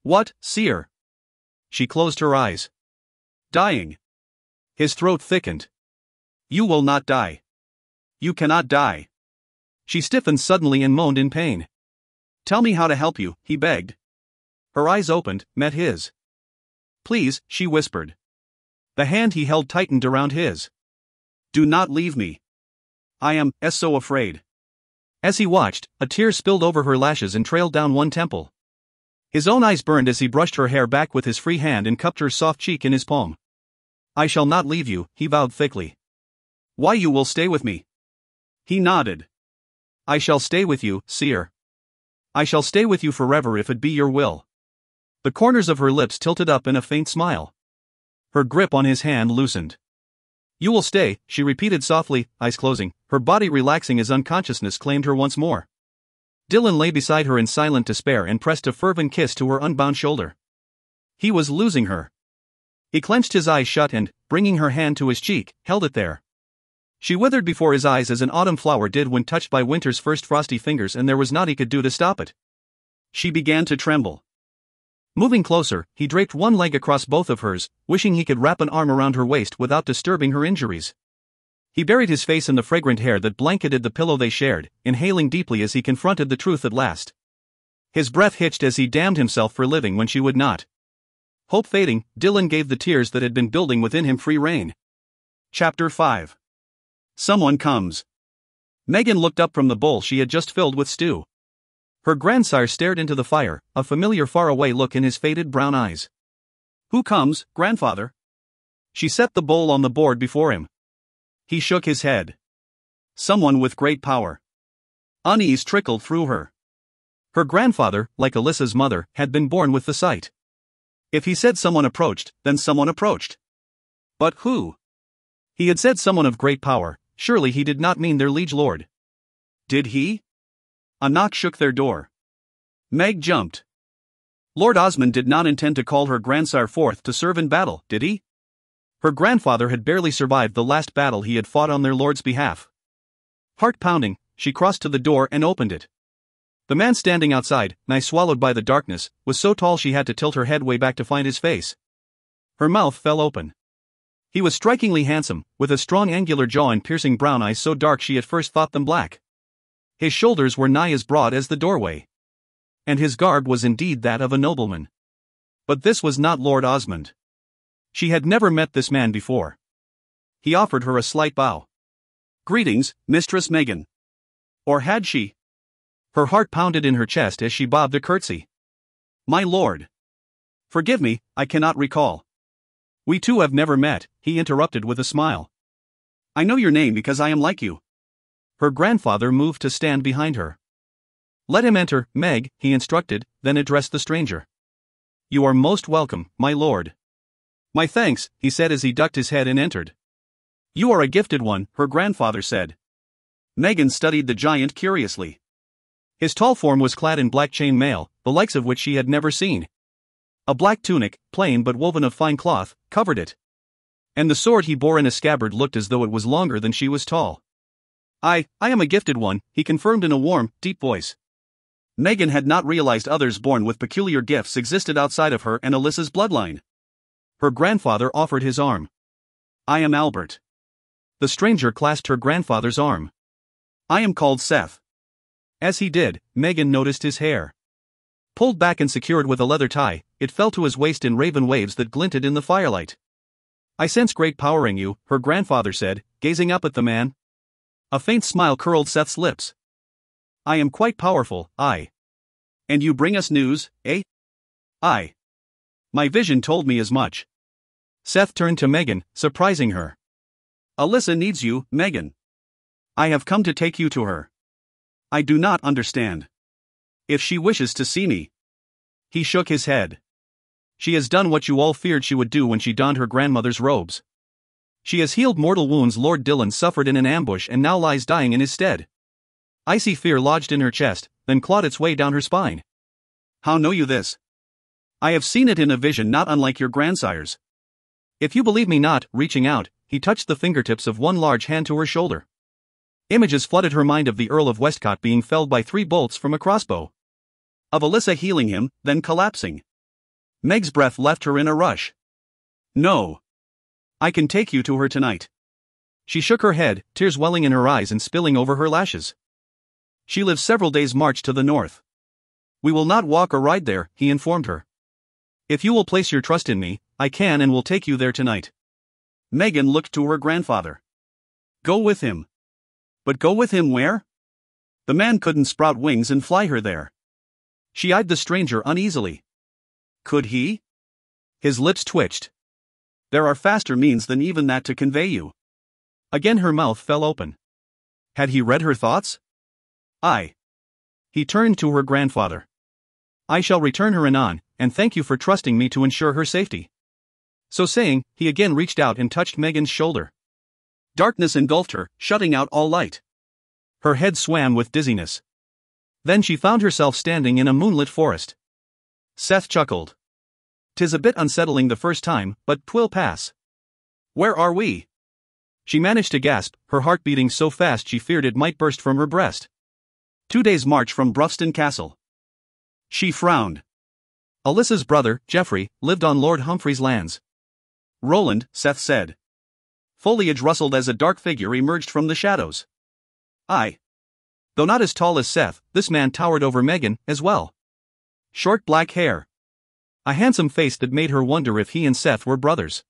"What, seer?" She closed her eyes. "Dying." His throat thickened. "You will not die. You cannot die." She stiffened suddenly and moaned in pain. "Tell me how to help you," he begged. Her eyes opened, met his. "Please," she whispered. The hand he held tightened around his. "Do not leave me. I am so afraid." As he watched, a tear spilled over her lashes and trailed down one temple. His own eyes burned as he brushed her hair back with his free hand and cupped her soft cheek in his palm. "I shall not leave you," he vowed thickly. "Why, you will stay with me?" He nodded. "I shall stay with you, seer. I shall stay with you forever if it be your will." The corners of her lips tilted up in a faint smile. Her grip on his hand loosened. "You will stay," she repeated softly, eyes closing, her body relaxing as unconsciousness claimed her once more. Dylan lay beside her in silent despair and pressed a fervent kiss to her unbound shoulder. He was losing her. He clenched his eyes shut and, bringing her hand to his cheek, held it there. She withered before his eyes as an autumn flower did when touched by winter's first frosty fingers, and there was naught he could do to stop it. She began to tremble. Moving closer, he draped one leg across both of hers, wishing he could wrap an arm around her waist without disturbing her injuries. He buried his face in the fragrant hair that blanketed the pillow they shared, inhaling deeply as he confronted the truth at last. His breath hitched as he damned himself for living when she would not. Hope fading, Dylan gave the tears that had been building within him free rein. Chapter 5. Someone comes. Megan looked up from the bowl she had just filled with stew. Her grandsire stared into the fire, a familiar faraway look in his faded brown eyes. "Who comes, grandfather?" She set the bowl on the board before him. He shook his head. "Someone with great power." Unease trickled through her. Her grandfather, like Alyssa's mother, had been born with the sight. If he said someone approached, then someone approached. But who? He had said someone of great power. Surely he did not mean their liege lord. Did he? A knock shook their door. Meg jumped. Lord Osmond did not intend to call her grandsire forth to serve in battle, did he? Her grandfather had barely survived the last battle he had fought on their lord's behalf. Heart pounding, she crossed to the door and opened it. The man standing outside, nigh swallowed by the darkness, was so tall she had to tilt her head way back to find his face. Her mouth fell open. He was strikingly handsome, with a strong angular jaw and piercing brown eyes so dark she at first thought them black. His shoulders were nigh as broad as the doorway. And his garb was indeed that of a nobleman. But this was not Lord Osmond. She had never met this man before. He offered her a slight bow. "Greetings, Mistress Megan." Or had she? Her heart pounded in her chest as she bobbed a curtsy. "My lord." "Forgive me, I cannot recall." "We two have never met," he interrupted with a smile. "I know your name because I am like you." Her grandfather moved to stand behind her. "Let him enter, Meg," he instructed, then addressed the stranger. "You are most welcome, my lord." "My thanks," he said as he ducked his head and entered. "You are a gifted one," her grandfather said. Megan studied the giant curiously. His tall form was clad in black chain mail, the likes of which she had never seen. A black tunic, plain but woven of fine cloth, covered it. And the sword he bore in a scabbard looked as though it was longer than she was tall. I am a gifted one," he confirmed in a warm, deep voice. Megan had not realized others born with peculiar gifts existed outside of her and Alyssa's bloodline. Her grandfather offered his arm. "I am Albert." the stranger clasped her grandfather's arm. I am called Seth. As he did, Megan noticed his hair. Pulled back and secured with a leather tie, it fell to his waist in raven waves that glinted in the firelight. I sense great power in you, her grandfather said, gazing up at the man. A faint smile curled Seth's lips. I am quite powerful, I. And you bring us news, eh? I. My vision told me as much. Seth turned to Megan, surprising her. Alyssa needs you, Megan. I have come to take you to her. I do not understand. If she wishes to see me. He shook his head. She has done what you all feared she would do when she donned her grandmother's robes. She has healed mortal wounds Lord Dillon suffered in an ambush and now lies dying in his stead. Icy fear lodged in her chest, then clawed its way down her spine. How know you this? I have seen it in a vision not unlike your grandsire's. If you believe me not, reaching out, he touched the fingertips of one large hand to her shoulder. Images flooded her mind of the Earl of Westcott being felled by 3 bolts from a crossbow. Of Alyssa healing him, then collapsing. Meg's breath left her in a rush. No. I can take you to her tonight. She shook her head, tears welling in her eyes and spilling over her lashes. She lives several days' march to the north. We will not walk or ride there, he informed her. If you will place your trust in me, I can and will take you there tonight. Megan looked to her grandfather. Go with him. But go with him where? The man couldn't sprout wings and fly her there. She eyed the stranger uneasily. Could he? His lips twitched. There are faster means than even that to convey you. Again her mouth fell open. Had he read her thoughts? I. He turned to her grandfather. I shall return her anon, and thank you for trusting me to ensure her safety. So saying, he again reached out and touched Megan's shoulder. Darkness engulfed her, shutting out all light. Her head swam with dizziness. Then she found herself standing in a moonlit forest. Seth chuckled. 'Tis a bit unsettling the first time, but 'twill pass. Where are we? She managed to gasp, her heart beating so fast she feared it might burst from her breast. 2 days' march from Brufston Castle. She frowned. Alyssa's brother, Geoffrey, lived on Lord Humphrey's lands. Roland, Seth said. Foliage rustled as a dark figure emerged from the shadows. Though not as tall as Seth, this man towered over Megan, as well. Short black hair. A handsome face that made her wonder if he and Seth were brothers.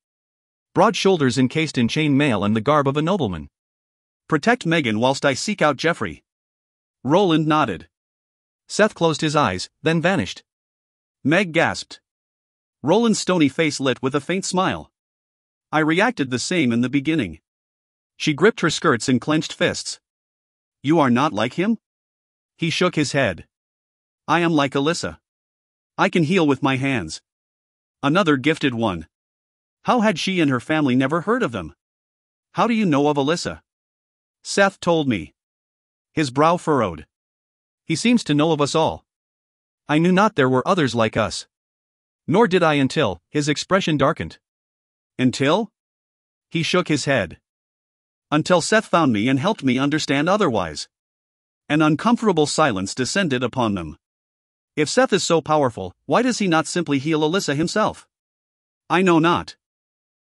Broad shoulders encased in chain mail and the garb of a nobleman. Protect Megan whilst I seek out Geoffrey. Roland nodded. Seth closed his eyes, then vanished. Meg gasped. Roland's stony face lit with a faint smile. I reacted the same in the beginning. She gripped her skirts in clenched fists. You are not like him? He shook his head. I am like Alyssa. I can heal with my hands. Another gifted one. How had she and her family never heard of them? How do you know of Alyssa? Seth told me. His brow furrowed. He seems to know of us all. I knew not there were others like us. Nor did I until, his expression darkened. Until? He shook his head. Until Seth found me and helped me understand otherwise. An uncomfortable silence descended upon them. If Seth is so powerful, why does he not simply heal Alyssa himself? I know not.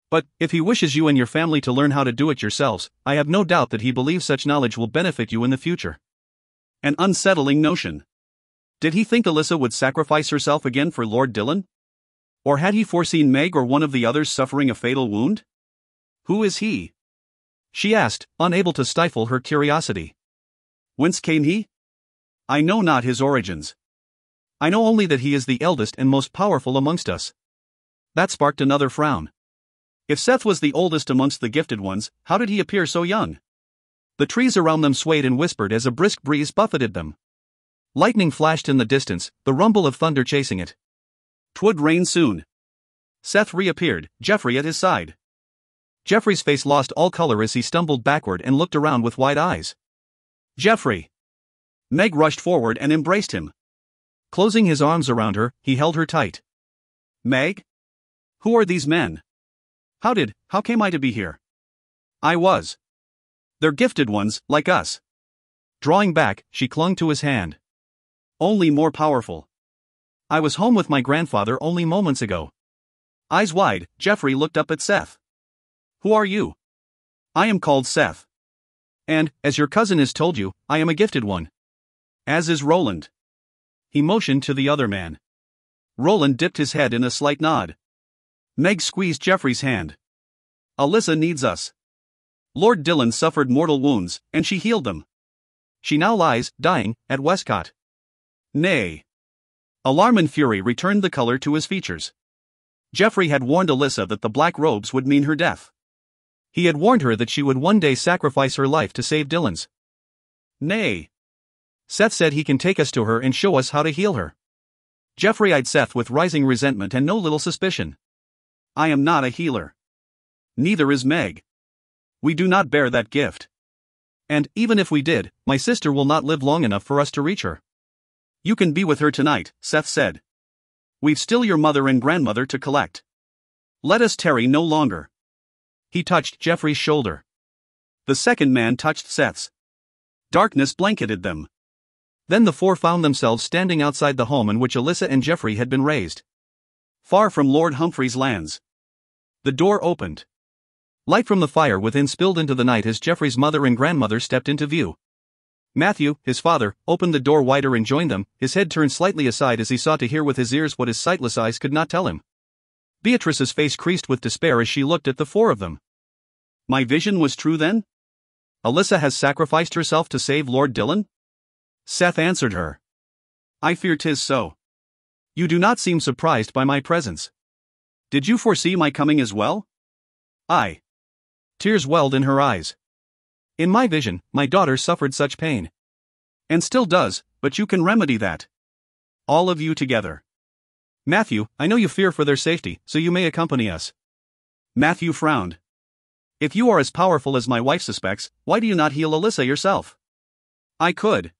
But, if he wishes you and your family to learn how to do it yourselves, I have no doubt that he believes such knowledge will benefit you in the future. An unsettling notion. Did he think Alyssa would sacrifice herself again for Lord Dillon? Or had he foreseen Meg or one of the others suffering a fatal wound? Who is he? She asked, unable to stifle her curiosity. Whence came he? I know not his origins. I know only that he is the eldest and most powerful amongst us. That sparked another frown. If Seth was the oldest amongst the gifted ones, how did he appear so young? The trees around them swayed and whispered as a brisk breeze buffeted them. Lightning flashed in the distance, the rumble of thunder chasing it. 'Twould rain soon. Seth reappeared, Geoffrey at his side. Geoffrey's face lost all color as he stumbled backward and looked around with wide eyes. Geoffrey! Meg rushed forward and embraced him. Closing his arms around her, he held her tight. Meg? Who are these men? How came I to be here? I was. They're gifted ones, like us. Drawing back, she clung to his hand. Only more powerful. I was home with my grandfather only moments ago. Eyes wide, Geoffrey looked up at Seth. Who are you? I am called Seth. And, as your cousin has told you, I am a gifted one. As is Roland. He motioned to the other man. Roland dipped his head in a slight nod. Meg squeezed Geoffrey's hand. Alyssa needs us. Lord Dillon suffered mortal wounds, and she healed them. She now lies, dying, at Westcott. Nay. Alarm and fury returned the color to his features. Geoffrey had warned Alyssa that the black robes would mean her death. He had warned her that she would one day sacrifice her life to save Dillon's. Nay. Seth said he can take us to her and show us how to heal her. Geoffrey eyed Seth with rising resentment and no little suspicion. I am not a healer. Neither is Meg. We do not bear that gift. And, even if we did, my sister will not live long enough for us to reach her. You can be with her tonight, Seth said. We've still your mother and grandmother to collect. Let us tarry no longer. He touched Geoffrey's shoulder. The second man touched Seth's. Darkness blanketed them. Then the four found themselves standing outside the home in which Alyssa and Geoffrey had been raised. Far from Lord Humphrey's lands. The door opened. Light from the fire within spilled into the night as Geoffrey's mother and grandmother stepped into view. Matthew, his father, opened the door wider and joined them, his head turned slightly aside as he sought to hear with his ears what his sightless eyes could not tell him. Beatrice's face creased with despair as she looked at the four of them. My vision was true then? Alyssa has sacrificed herself to save Lord Dillon? Seth answered her. I fear 'tis so. You do not seem surprised by my presence. Did you foresee my coming as well? Aye. Tears welled in her eyes. In my vision, my daughter suffered such pain. And still does, but you can remedy that. All of you together. Matthew, I know you fear for their safety, so you may accompany us. Matthew frowned. If you are as powerful as my wife suspects, why do you not heal Alyssa yourself? I could.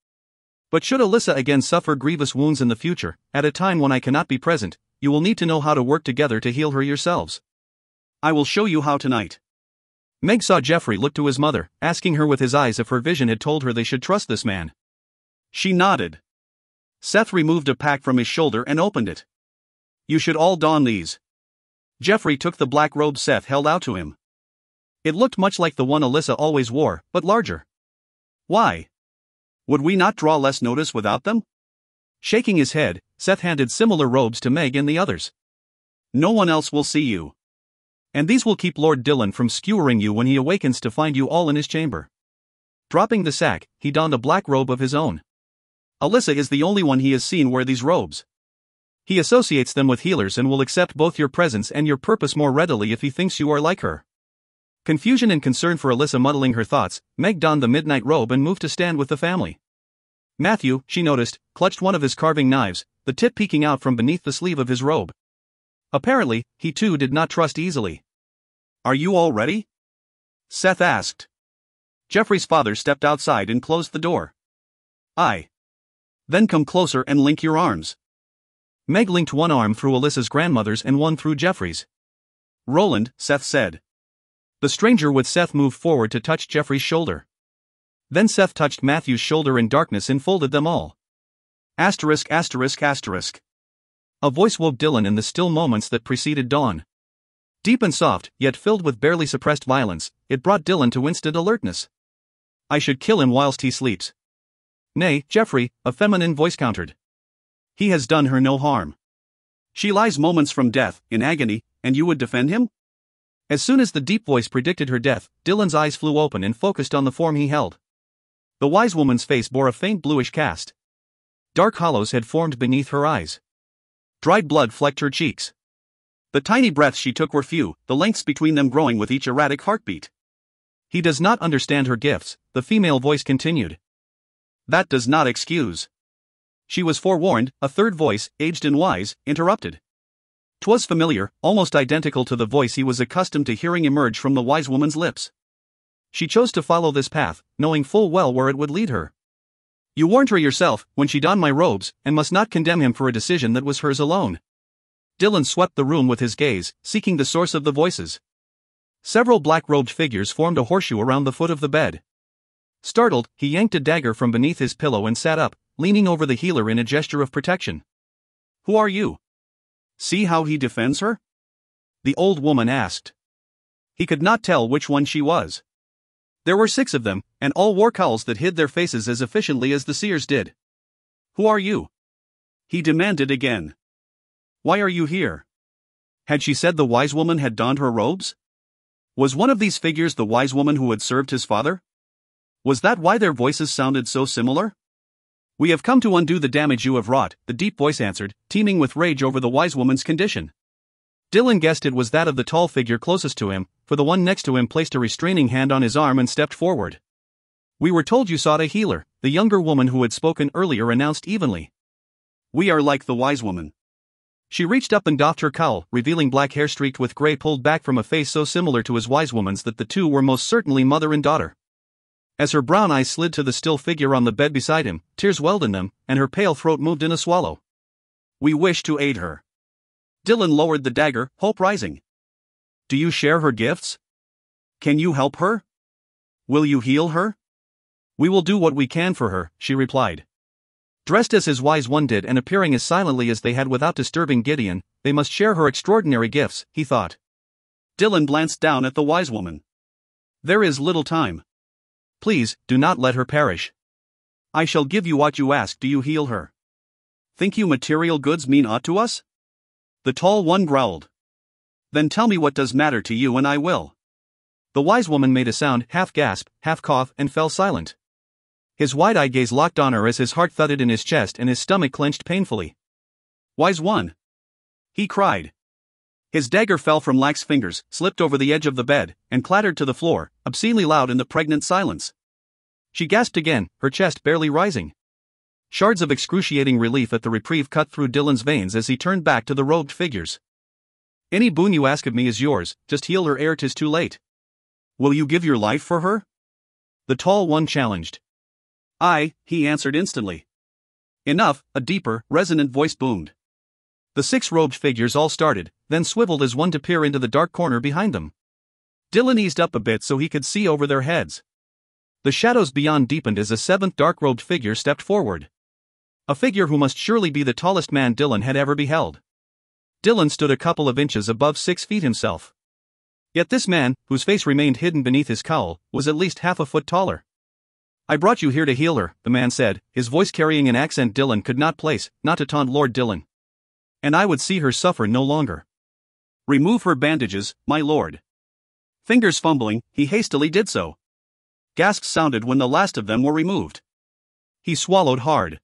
But should Alyssa again suffer grievous wounds in the future, at a time when I cannot be present, you will need to know how to work together to heal her yourselves. I will show you how tonight. Meg saw Geoffrey look to his mother, asking her with his eyes if her vision had told her they should trust this man. She nodded. Seth removed a pack from his shoulder and opened it. You should all don these. Geoffrey took the black robe Seth held out to him. It looked much like the one Alyssa always wore, but larger. Why? Would we not draw less notice without them? Shaking his head, Seth handed similar robes to Meg and the others. No one else will see you. And these will keep Lord Dillon from skewering you when he awakens to find you all in his chamber. Dropping the sack, he donned a black robe of his own. Alyssa is the only one he has seen wear these robes. He associates them with healers and will accept both your presence and your purpose more readily if he thinks you are like her. Confusion and concern for Alyssa muddling her thoughts, Meg donned the midnight robe and moved to stand with the family. Matthew, she noticed, clutched one of his carving knives, the tip peeking out from beneath the sleeve of his robe. Apparently, he too did not trust easily. Are you all ready? Seth asked. Geoffrey's father stepped outside and closed the door. Aye. Then come closer and link your arms. Meg linked one arm through Alyssa's grandmother's and one through Geoffrey's. Roland, Seth said. The stranger with Seth moved forward to touch Geoffrey's shoulder. Then Seth touched Matthew's shoulder and darkness enfolded them all. Asterisk asterisk asterisk. A voice woke Dillon in the still moments that preceded dawn. Deep and soft, yet filled with barely suppressed violence, it brought Dillon to instant alertness. I should kill him whilst he sleeps. Nay, Geoffrey, a feminine voice countered. He has done her no harm. She lies moments from death, in agony, and you would defend him? As soon as the deep voice predicted her death, Dillon's eyes flew open and focused on the form he held. The wise woman's face bore a faint bluish cast. Dark hollows had formed beneath her eyes. Dried blood flecked her cheeks. The tiny breaths she took were few, the lengths between them growing with each erratic heartbeat. He does not understand her gifts, the female voice continued. That does not excuse. She was forewarned, a third voice, aged and wise, interrupted. 'Twas familiar, almost identical to the voice he was accustomed to hearing emerge from the wise woman's lips. She chose to follow this path, knowing full well where it would lead her. You warned her yourself, when she donned my robes, and must not condemn him for a decision that was hers alone. Dillon swept the room with his gaze, seeking the source of the voices. Several black-robed figures formed a horseshoe around the foot of the bed. Startled, he yanked a dagger from beneath his pillow and sat up, leaning over the healer in a gesture of protection. Who are you? See how he defends her? The old woman asked. He could not tell which one she was. There were 6 of them, and all wore cowls that hid their faces as efficiently as the seers did. "Who are you?" he demanded again. "Why are you here?" Had she said the wise woman had donned her robes? Was one of these figures the wise woman who had served his father? Was that why their voices sounded so similar? "We have come to undo the damage you have wrought," the deep voice answered, teeming with rage over the wise woman's condition. Dylan guessed it was that of the tall figure closest to him, for the one next to him placed a restraining hand on his arm and stepped forward. "We were told you sought a healer," the younger woman who had spoken earlier announced evenly. "We are like the wise woman." She reached up and doffed her cowl, revealing black hair streaked with gray pulled back from a face so similar to his wise woman's that the two were most certainly mother and daughter. As her brown eyes slid to the still figure on the bed beside him, tears welled in them, and her pale throat moved in a swallow. "We wish to aid her." Dylan lowered the dagger, hope rising. "Do you share her gifts? Can you help her? Will you heal her?" "We will do what we can for her," she replied. Dressed as his wise one did and appearing as silently as they had without disturbing Gideon, they must share her extraordinary gifts, he thought. Dylan glanced down at the wise woman. "There is little time. Please, do not let her perish. I shall give you what you ask. Do you heal her? Think you material goods mean aught to us?" The tall one growled. "Then tell me what does matter to you and I will." The wise woman made a sound, half gasp, half cough, and fell silent. His wide-eyed gaze locked on her as his heart thudded in his chest and his stomach clenched painfully. "Wise one!" he cried. His dagger fell from lax fingers, slipped over the edge of the bed, and clattered to the floor, obscenely loud in the pregnant silence. She gasped again, her chest barely rising. Shards of excruciating relief at the reprieve cut through Dylan's veins as he turned back to the robed figures. "Any boon you ask of me is yours, just heal her ere 'tis too late." "Will you give your life for her?" the tall one challenged. "Aye," he answered instantly. "Enough," a deeper, resonant voice boomed. The 6 robed figures all started, then swiveled as one to peer into the dark corner behind them. Dylan eased up a bit so he could see over their heads. The shadows beyond deepened as a 7th dark-robed figure stepped forward. A figure who must surely be the tallest man Dylan had ever beheld. Dylan stood a couple of inches above 6 feet himself. Yet this man, whose face remained hidden beneath his cowl, was at least half a foot taller. "I brought you here to heal her," the man said, his voice carrying an accent Dylan could not place, not to taunt Lord Dylan. "And I would see her suffer no longer." "Remove her bandages, my lord." Fingers fumbling, he hastily did so. Gasps sounded when the last of them were removed. He swallowed hard.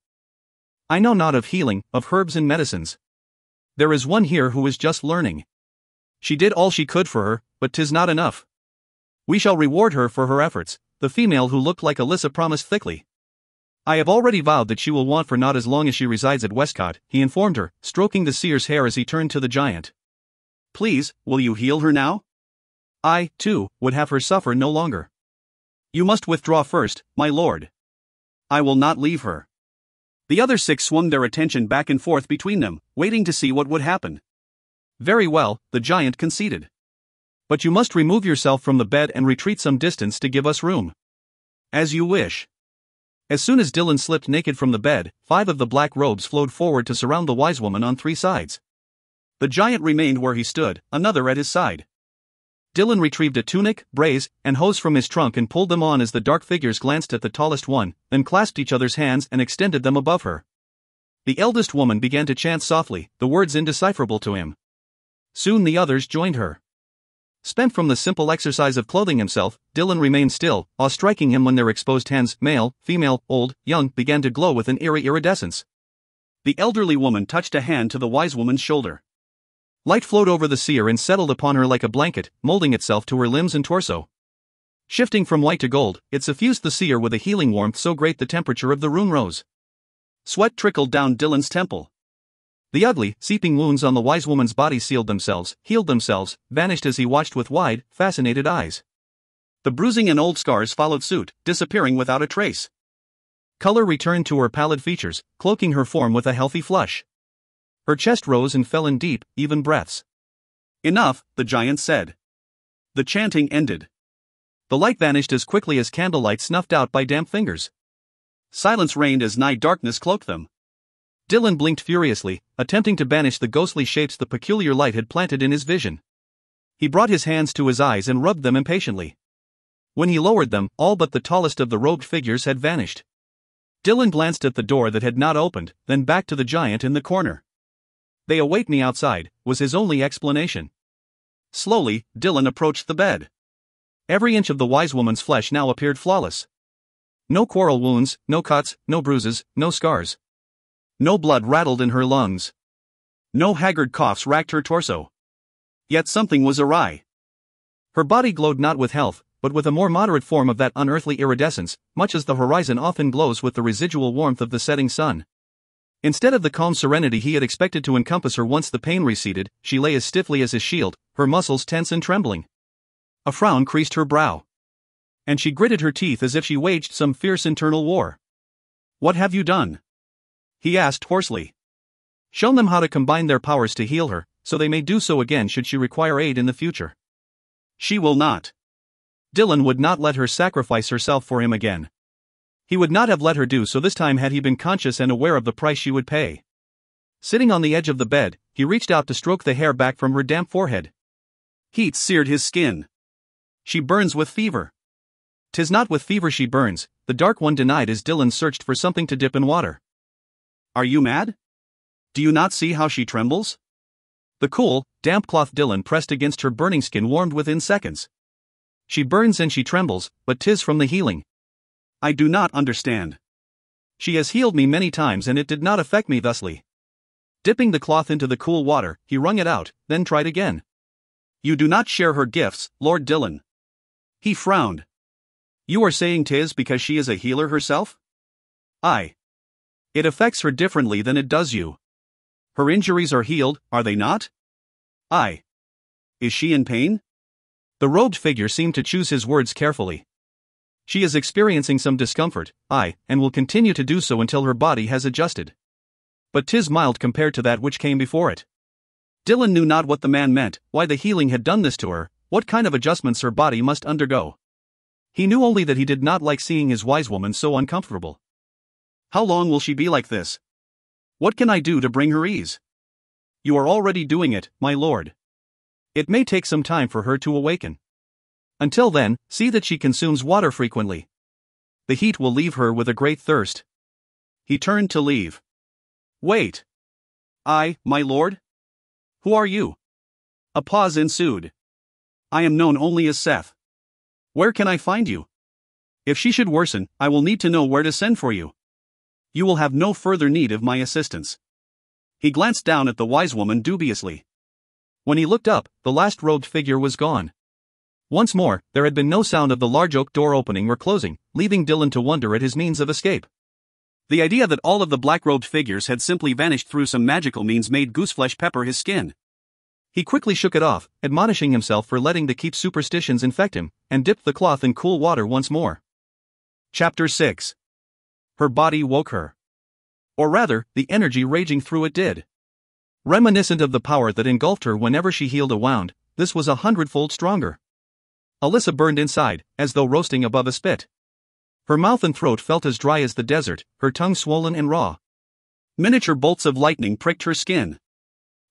"I know not of healing, of herbs and medicines. There is one here who is just learning. She did all she could for her, but 'tis not enough. We shall reward her for her efforts," the female who looked like Alyssa promised thickly. "I have already vowed that she will want for not as long as she resides at Westcott," he informed her, stroking the seer's hair as he turned to the giant. "Please, will you heal her now? I, too, would have her suffer no longer." "You must withdraw first, my lord." "I will not leave her." The other 6 swung their attention back and forth between them, waiting to see what would happen. "Very well," the giant conceded. "But you must remove yourself from the bed and retreat some distance to give us room." "As you wish." As soon as Dylan slipped naked from the bed, 5 of the black robes flowed forward to surround the wise woman on 3 sides. The giant remained where he stood, another at his side. Dylan retrieved a tunic, brace, and hose from his trunk and pulled them on as the dark figures glanced at the tallest one, then clasped each other's hands and extended them above her. The eldest woman began to chant softly, the words indecipherable to him. Soon the others joined her. Spent from the simple exercise of clothing himself, Dylan remained still, awe striking him when their exposed hands, male, female, old, young, began to glow with an eerie iridescence. The elderly woman touched a hand to the wise woman's shoulder. Light flowed over the seer and settled upon her like a blanket, molding itself to her limbs and torso. Shifting from white to gold, it suffused the seer with a healing warmth so great the temperature of the room rose. Sweat trickled down Dylan's temple. The ugly, seeping wounds on the wise woman's body sealed themselves, healed themselves, vanished as he watched with wide, fascinated eyes. The bruising and old scars followed suit, disappearing without a trace. Color returned to her pallid features, cloaking her form with a healthy flush. Her chest rose and fell in deep, even breaths. "Enough," the giant said. The chanting ended. The light vanished as quickly as candlelight snuffed out by damp fingers. Silence reigned as night darkness cloaked them. Dylan blinked furiously, attempting to banish the ghostly shapes the peculiar light had planted in his vision. He brought his hands to his eyes and rubbed them impatiently. When he lowered them, all but the tallest of the robed figures had vanished. Dylan glanced at the door that had not opened, then back to the giant in the corner. "They await me outside," was his only explanation. Slowly, Dylan approached the bed. Every inch of the wise woman's flesh now appeared flawless. No quarrel wounds, no cuts, no bruises, no scars. No blood rattled in her lungs. No haggard coughs racked her torso. Yet something was awry. Her body glowed not with health, but with a more moderate form of that unearthly iridescence, much as the horizon often glows with the residual warmth of the setting sun. Instead of the calm serenity he had expected to encompass her once the pain receded, she lay as stiffly as his shield, her muscles tense and trembling. A frown creased her brow. And she gritted her teeth as if she waged some fierce internal war. "What have you done?" he asked hoarsely. "Shown them how to combine their powers to heal her, so they may do so again should she require aid in the future." "She will not." Dylan would not let her sacrifice herself for him again. He would not have let her do so this time had he been conscious and aware of the price she would pay. Sitting on the edge of the bed, he reached out to stroke the hair back from her damp forehead. Heat seared his skin. "She burns with fever." "'Tis not with fever she burns," the Dark One denied as Dylan searched for something to dip in water. "Are you mad? Do you not see how she trembles?" The cool, damp cloth Dylan pressed against her burning skin warmed within seconds. "She burns and she trembles, but 'tis from the healing." "I do not understand." "She has healed me many times and it did not affect me thusly." Dipping the cloth into the cool water, he wrung it out, then tried again. "You do not share her gifts, Lord Dylan." He frowned. "You are saying 'tis because she is a healer herself?" "Aye. It affects her differently than it does you." "Her injuries are healed, are they not?" "Aye." "Is she in pain?" The robed figure seemed to choose his words carefully. "She is experiencing some discomfort, aye, and will continue to do so until her body has adjusted. But 'tis mild compared to that which came before it." Dylan knew not what the man meant, why the healing had done this to her, what kind of adjustments her body must undergo. He knew only that he did not like seeing his wise woman so uncomfortable. "How long will she be like this? What can I do to bring her ease?" "You are already doing it, my lord. It may take some time for her to awaken. Until then, see that she consumes water frequently. The heat will leave her with a great thirst." He turned to leave. "Wait." "I, my lord? Who are you?" A pause ensued. "I am known only as Seth." "Where can I find you? If she should worsen, I will need to know where to send for you." "You will have no further need of my assistance." He glanced down at the wise woman dubiously. When he looked up, the last robed figure was gone. Once more, there had been no sound of the large oak door opening or closing, leaving Dylan to wonder at his means of escape. The idea that all of the black-robed figures had simply vanished through some magical means made gooseflesh pepper his skin. He quickly shook it off, admonishing himself for letting the keep superstitions infect him, and dipped the cloth in cool water once more. Chapter 6. Her body woke her. Or rather, the energy raging through it did. Reminiscent of the power that engulfed her whenever she healed a wound, this was 100-fold stronger. Alyssa burned inside, as though roasting above a spit. Her mouth and throat felt as dry as the desert, her tongue swollen and raw. Miniature bolts of lightning pricked her skin.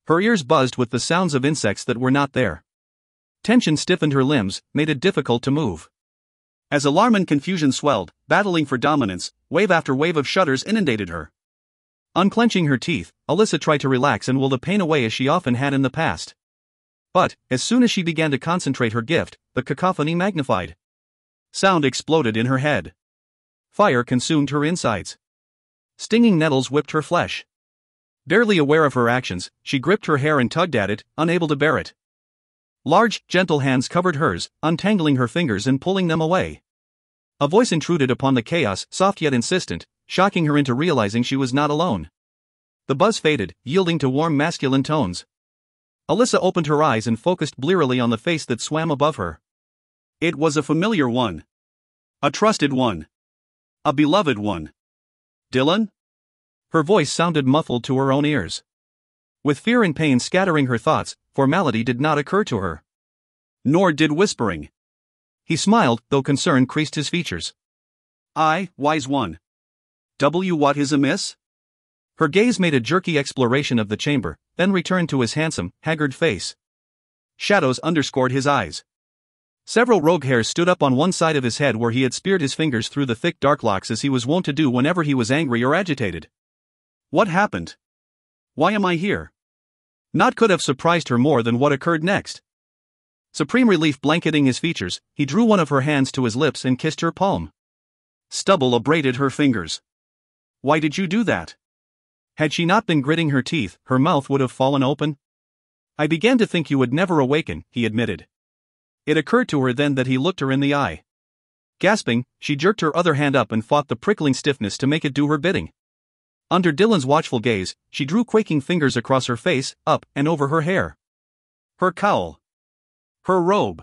Her ears buzzed with the sounds of insects that were not there. Tension stiffened her limbs, made it difficult to move. As alarm and confusion swelled, battling for dominance, wave after wave of shudders inundated her. Unclenching her teeth, Alyssa tried to relax and will the pain away as she often had in the past. But, as soon as she began to concentrate her gift, the cacophony magnified. Sound exploded in her head. Fire consumed her insides. Stinging nettles whipped her flesh. Barely aware of her actions, she gripped her hair and tugged at it, unable to bear it. Large, gentle hands covered hers, untangling her fingers and pulling them away. A voice intruded upon the chaos, soft yet insistent, shocking her into realizing she was not alone. The buzz faded, yielding to warm masculine tones. Alyssa opened her eyes and focused blearily on the face that swam above her. It was a familiar one. A trusted one. A beloved one. "Dylan?" Her voice sounded muffled to her own ears. With fear and pain scattering her thoughts, formality did not occur to her. Nor did whispering. He smiled, though concern creased his features. "I, wise one. What is amiss?" Her gaze made a jerky exploration of the chamber, then returned to his handsome, haggard face. Shadows underscored his eyes. Several rogue hairs stood up on one side of his head where he had speared his fingers through the thick dark locks as he was wont to do whenever he was angry or agitated. What happened? Why am I here? Naught could have surprised her more than what occurred next. Supreme relief blanketing his features, he drew one of her hands to his lips and kissed her palm. Stubble abraded her fingers. Why did you do that? Had she not been gritting her teeth, her mouth would have fallen open. I began to think you would never awaken, he admitted. It occurred to her then that he looked her in the eye. Gasping, she jerked her other hand up and fought the prickling stiffness to make it do her bidding. Under Dylan's watchful gaze, she drew quaking fingers across her face, up, and over her hair. Her cowl. Her robe.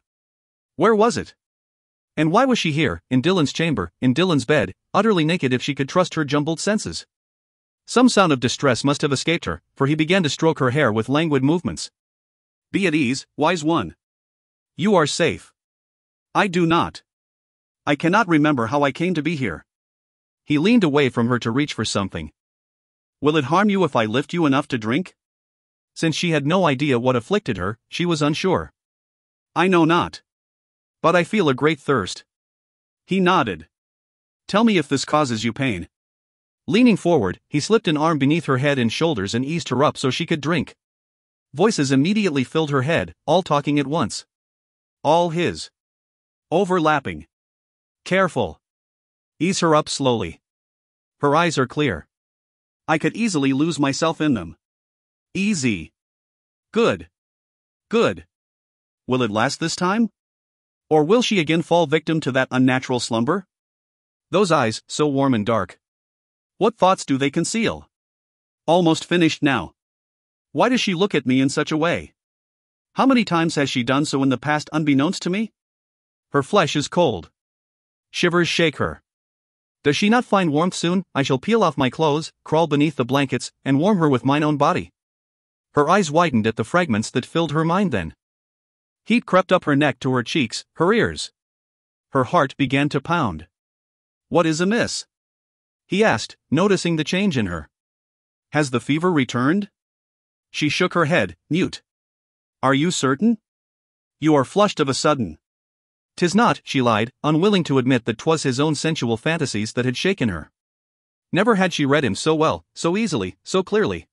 Where was it? And why was she here, in Dylan's chamber, in Dylan's bed, utterly naked if she could trust her jumbled senses? Some sound of distress must have escaped her, for he began to stroke her hair with languid movements. Be at ease, wise one. You are safe. I do not. I cannot remember how I came to be here. He leaned away from her to reach for something. Will it harm you if I lift you enough to drink? Since she had no idea what afflicted her, she was unsure. I know not. But I feel a great thirst. He nodded. Tell me if this causes you pain. Leaning forward, he slipped an arm beneath her head and shoulders and eased her up so she could drink. Voices immediately filled her head, all talking at once. All his. Overlapping. Careful. Ease her up slowly. Her eyes are clear. I could easily lose myself in them. Easy. Good. Good. Will it last this time? Or will she again fall victim to that unnatural slumber? Those eyes, so warm and dark. What thoughts do they conceal? Almost finished now. Why does she look at me in such a way? How many times has she done so in the past unbeknownst to me? Her flesh is cold. Shivers shake her. Does she not find warmth soon? I shall peel off my clothes, crawl beneath the blankets, and warm her with mine own body. Her eyes widened at the fragments that filled her mind then. Heat crept up her neck to her cheeks, her ears. Her heart began to pound. What is amiss? He asked, noticing the change in her. Has the fever returned? She shook her head, mute. Are you certain? You are flushed of a sudden. 'Tis not, she lied, unwilling to admit that 'twas his own sensual fantasies that had shaken her. Never had she read him so well, so easily, so clearly.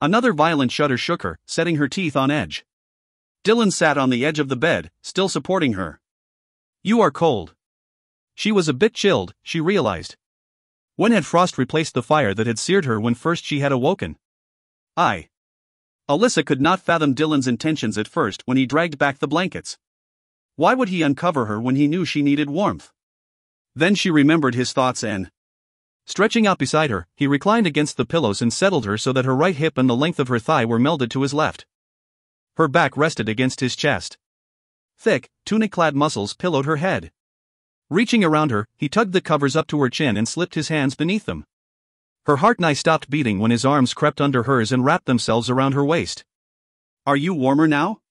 Another violent shudder shook her, setting her teeth on edge. Dylan sat on the edge of the bed, still supporting her. You are cold. She was a bit chilled, she realized. When had frost replaced the fire that had seared her when first she had awoken? Alyssa could not fathom Dylan's intentions at first when he dragged back the blankets. Why would he uncover her when he knew she needed warmth? Then she remembered his thoughts and, stretching out beside her, he reclined against the pillows and settled her so that her right hip and the length of her thigh were melded to his left. Her back rested against his chest. Thick, tunic-clad muscles pillowed her head. Reaching around her, he tugged the covers up to her chin and slipped his hands beneath them. Her heart nigh stopped beating when his arms crept under hers and wrapped themselves around her waist. Are you warmer now?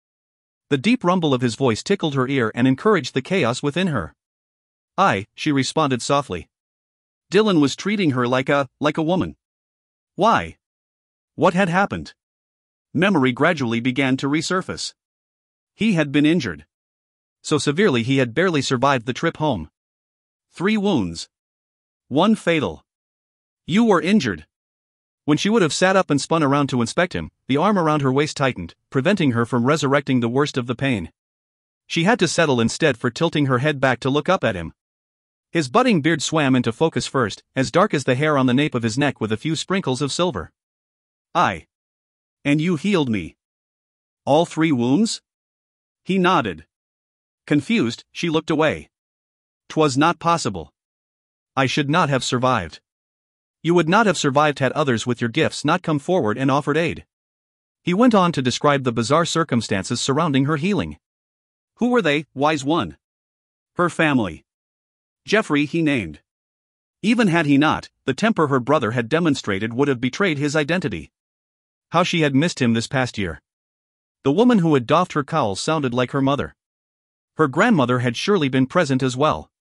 The deep rumble of his voice tickled her ear and encouraged the chaos within her. Aye, she responded softly. Dylan was treating her like a woman. Why? What had happened? Memory gradually began to resurface. He had been injured. So severely he had barely survived the trip home. 3 wounds. 1 fatal. You were injured. When she would have sat up and spun around to inspect him, the arm around her waist tightened, preventing her from resurrecting the worst of the pain. She had to settle instead for tilting her head back to look up at him. His budding beard swam into focus first, as dark as the hair on the nape of his neck with a few sprinkles of silver. Aye. And you healed me. All 3 wounds? He nodded. Confused, she looked away. 'Twas not possible. I should not have survived. You would not have survived had others with your gifts not come forward and offered aid. He went on to describe the bizarre circumstances surrounding her healing. Who were they, wise one? Her family. Jeffrey he named. Even had he not, the temper her brother had demonstrated would have betrayed his identity. How she had missed him this past year. The woman who had doffed her cowl sounded like her mother. Her grandmother had surely been present as well.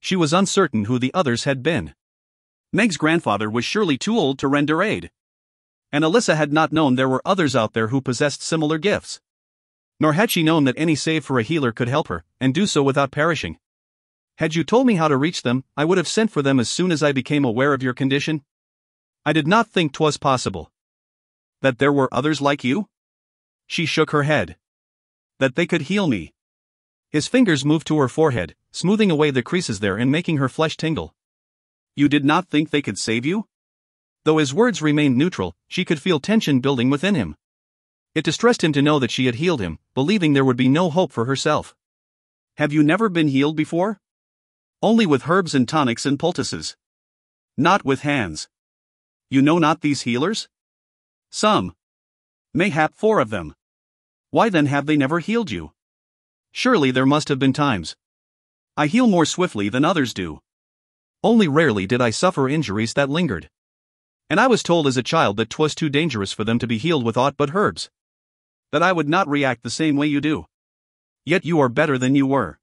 She was uncertain who the others had been. Meg's grandfather was surely too old to render aid. And Alyssa had not known there were others out there who possessed similar gifts. Nor had she known that any save for a healer could help her, and do so without perishing. Had you told me how to reach them, I would have sent for them as soon as I became aware of your condition. I did not think 'twas possible. That there were others like you? She shook her head. That they could heal me. His fingers moved to her forehead, smoothing away the creases there and making her flesh tingle. You did not think they could save you? Though his words remained neutral, she could feel tension building within him. It distressed him to know that she had healed him, believing there would be no hope for herself. Have you never been healed before? Only with herbs and tonics and poultices. Not with hands. You know not these healers? Some. Mayhap 4 of them. Why then have they never healed you? Surely there must have been times. I heal more swiftly than others do. Only rarely did I suffer injuries that lingered. And I was told as a child that 'twas too dangerous for them to be healed with aught but herbs. That I would not react the same way you do. Yet you are better than you were.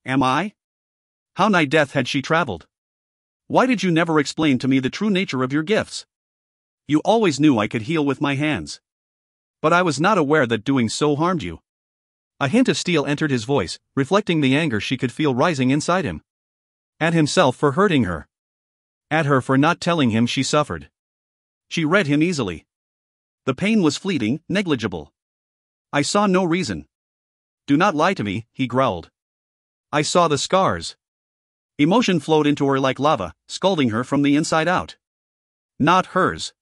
Am I? How nigh death had she traveled? Why did you never explain to me the true nature of your gifts? You always knew I could heal with my hands. But I was not aware that doing so harmed you. A hint of steel entered his voice, reflecting the anger she could feel rising inside him. At himself for hurting her. At her for not telling him she suffered. She read him easily. The pain was fleeting, negligible. I saw no reason. Do not lie to me, he growled. I saw the scars. Emotion flowed into her like lava, scalding her from the inside out. Not hers.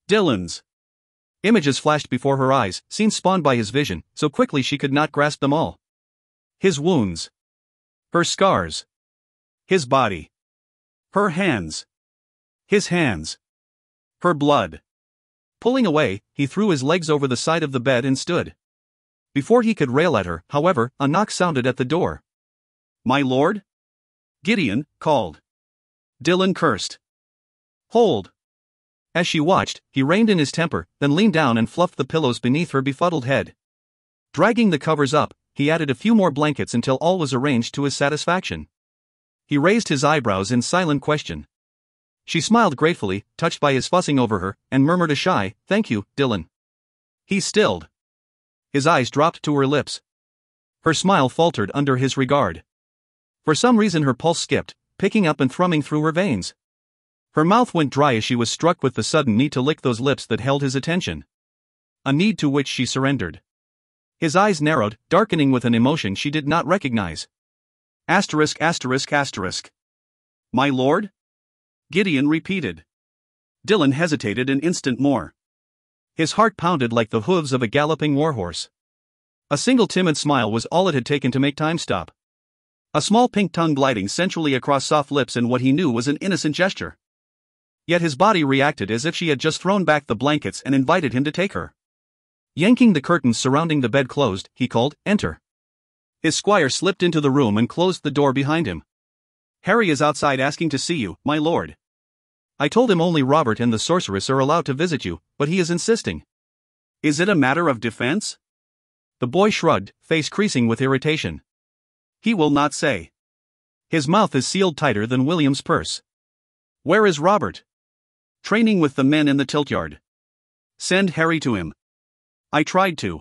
Dylan's. Images flashed before her eyes, scenes spawned by his vision, so quickly she could not grasp them all. His wounds. Her scars. His body. Her hands. His hands. Her blood. Pulling away, he threw his legs over the side of the bed and stood. Before he could rail at her, however, a knock sounded at the door. My lord? Gideon called. Dylan cursed. Hold. As she watched, he reined in his temper, then leaned down and fluffed the pillows beneath her befuddled head. Dragging the covers up, he added a few more blankets until all was arranged to his satisfaction. He raised his eyebrows in silent question. She smiled gratefully, touched by his fussing over her, and murmured a shy, "Thank you, Dylan." He stilled. His eyes dropped to her lips. Her smile faltered under his regard. For some reason her pulse skipped, picking up and thrumming through her veins. Her mouth went dry as she was struck with the sudden need to lick those lips that held his attention. A need to which she surrendered. His eyes narrowed, darkening with an emotion she did not recognize. Asterisk asterisk asterisk. My lord? Gideon repeated. Dylan hesitated an instant more. His heart pounded like the hooves of a galloping warhorse. A single timid smile was all it had taken to make time stop. A small pink tongue gliding sensually across soft lips in what he knew was an innocent gesture. Yet his body reacted as if she had just thrown back the blankets and invited him to take her. Yanking the curtains surrounding the bed closed, he called, "Enter." His squire slipped into the room and closed the door behind him. Harry is outside asking to see you, my lord. I told him only Robert and the sorceress are allowed to visit you, but he is insisting. Is it a matter of defense? The boy shrugged, face creasing with irritation. He will not say. His mouth is sealed tighter than William's purse. Where is Robert? Training with the men in the tiltyard. Send Harry to him. I tried to.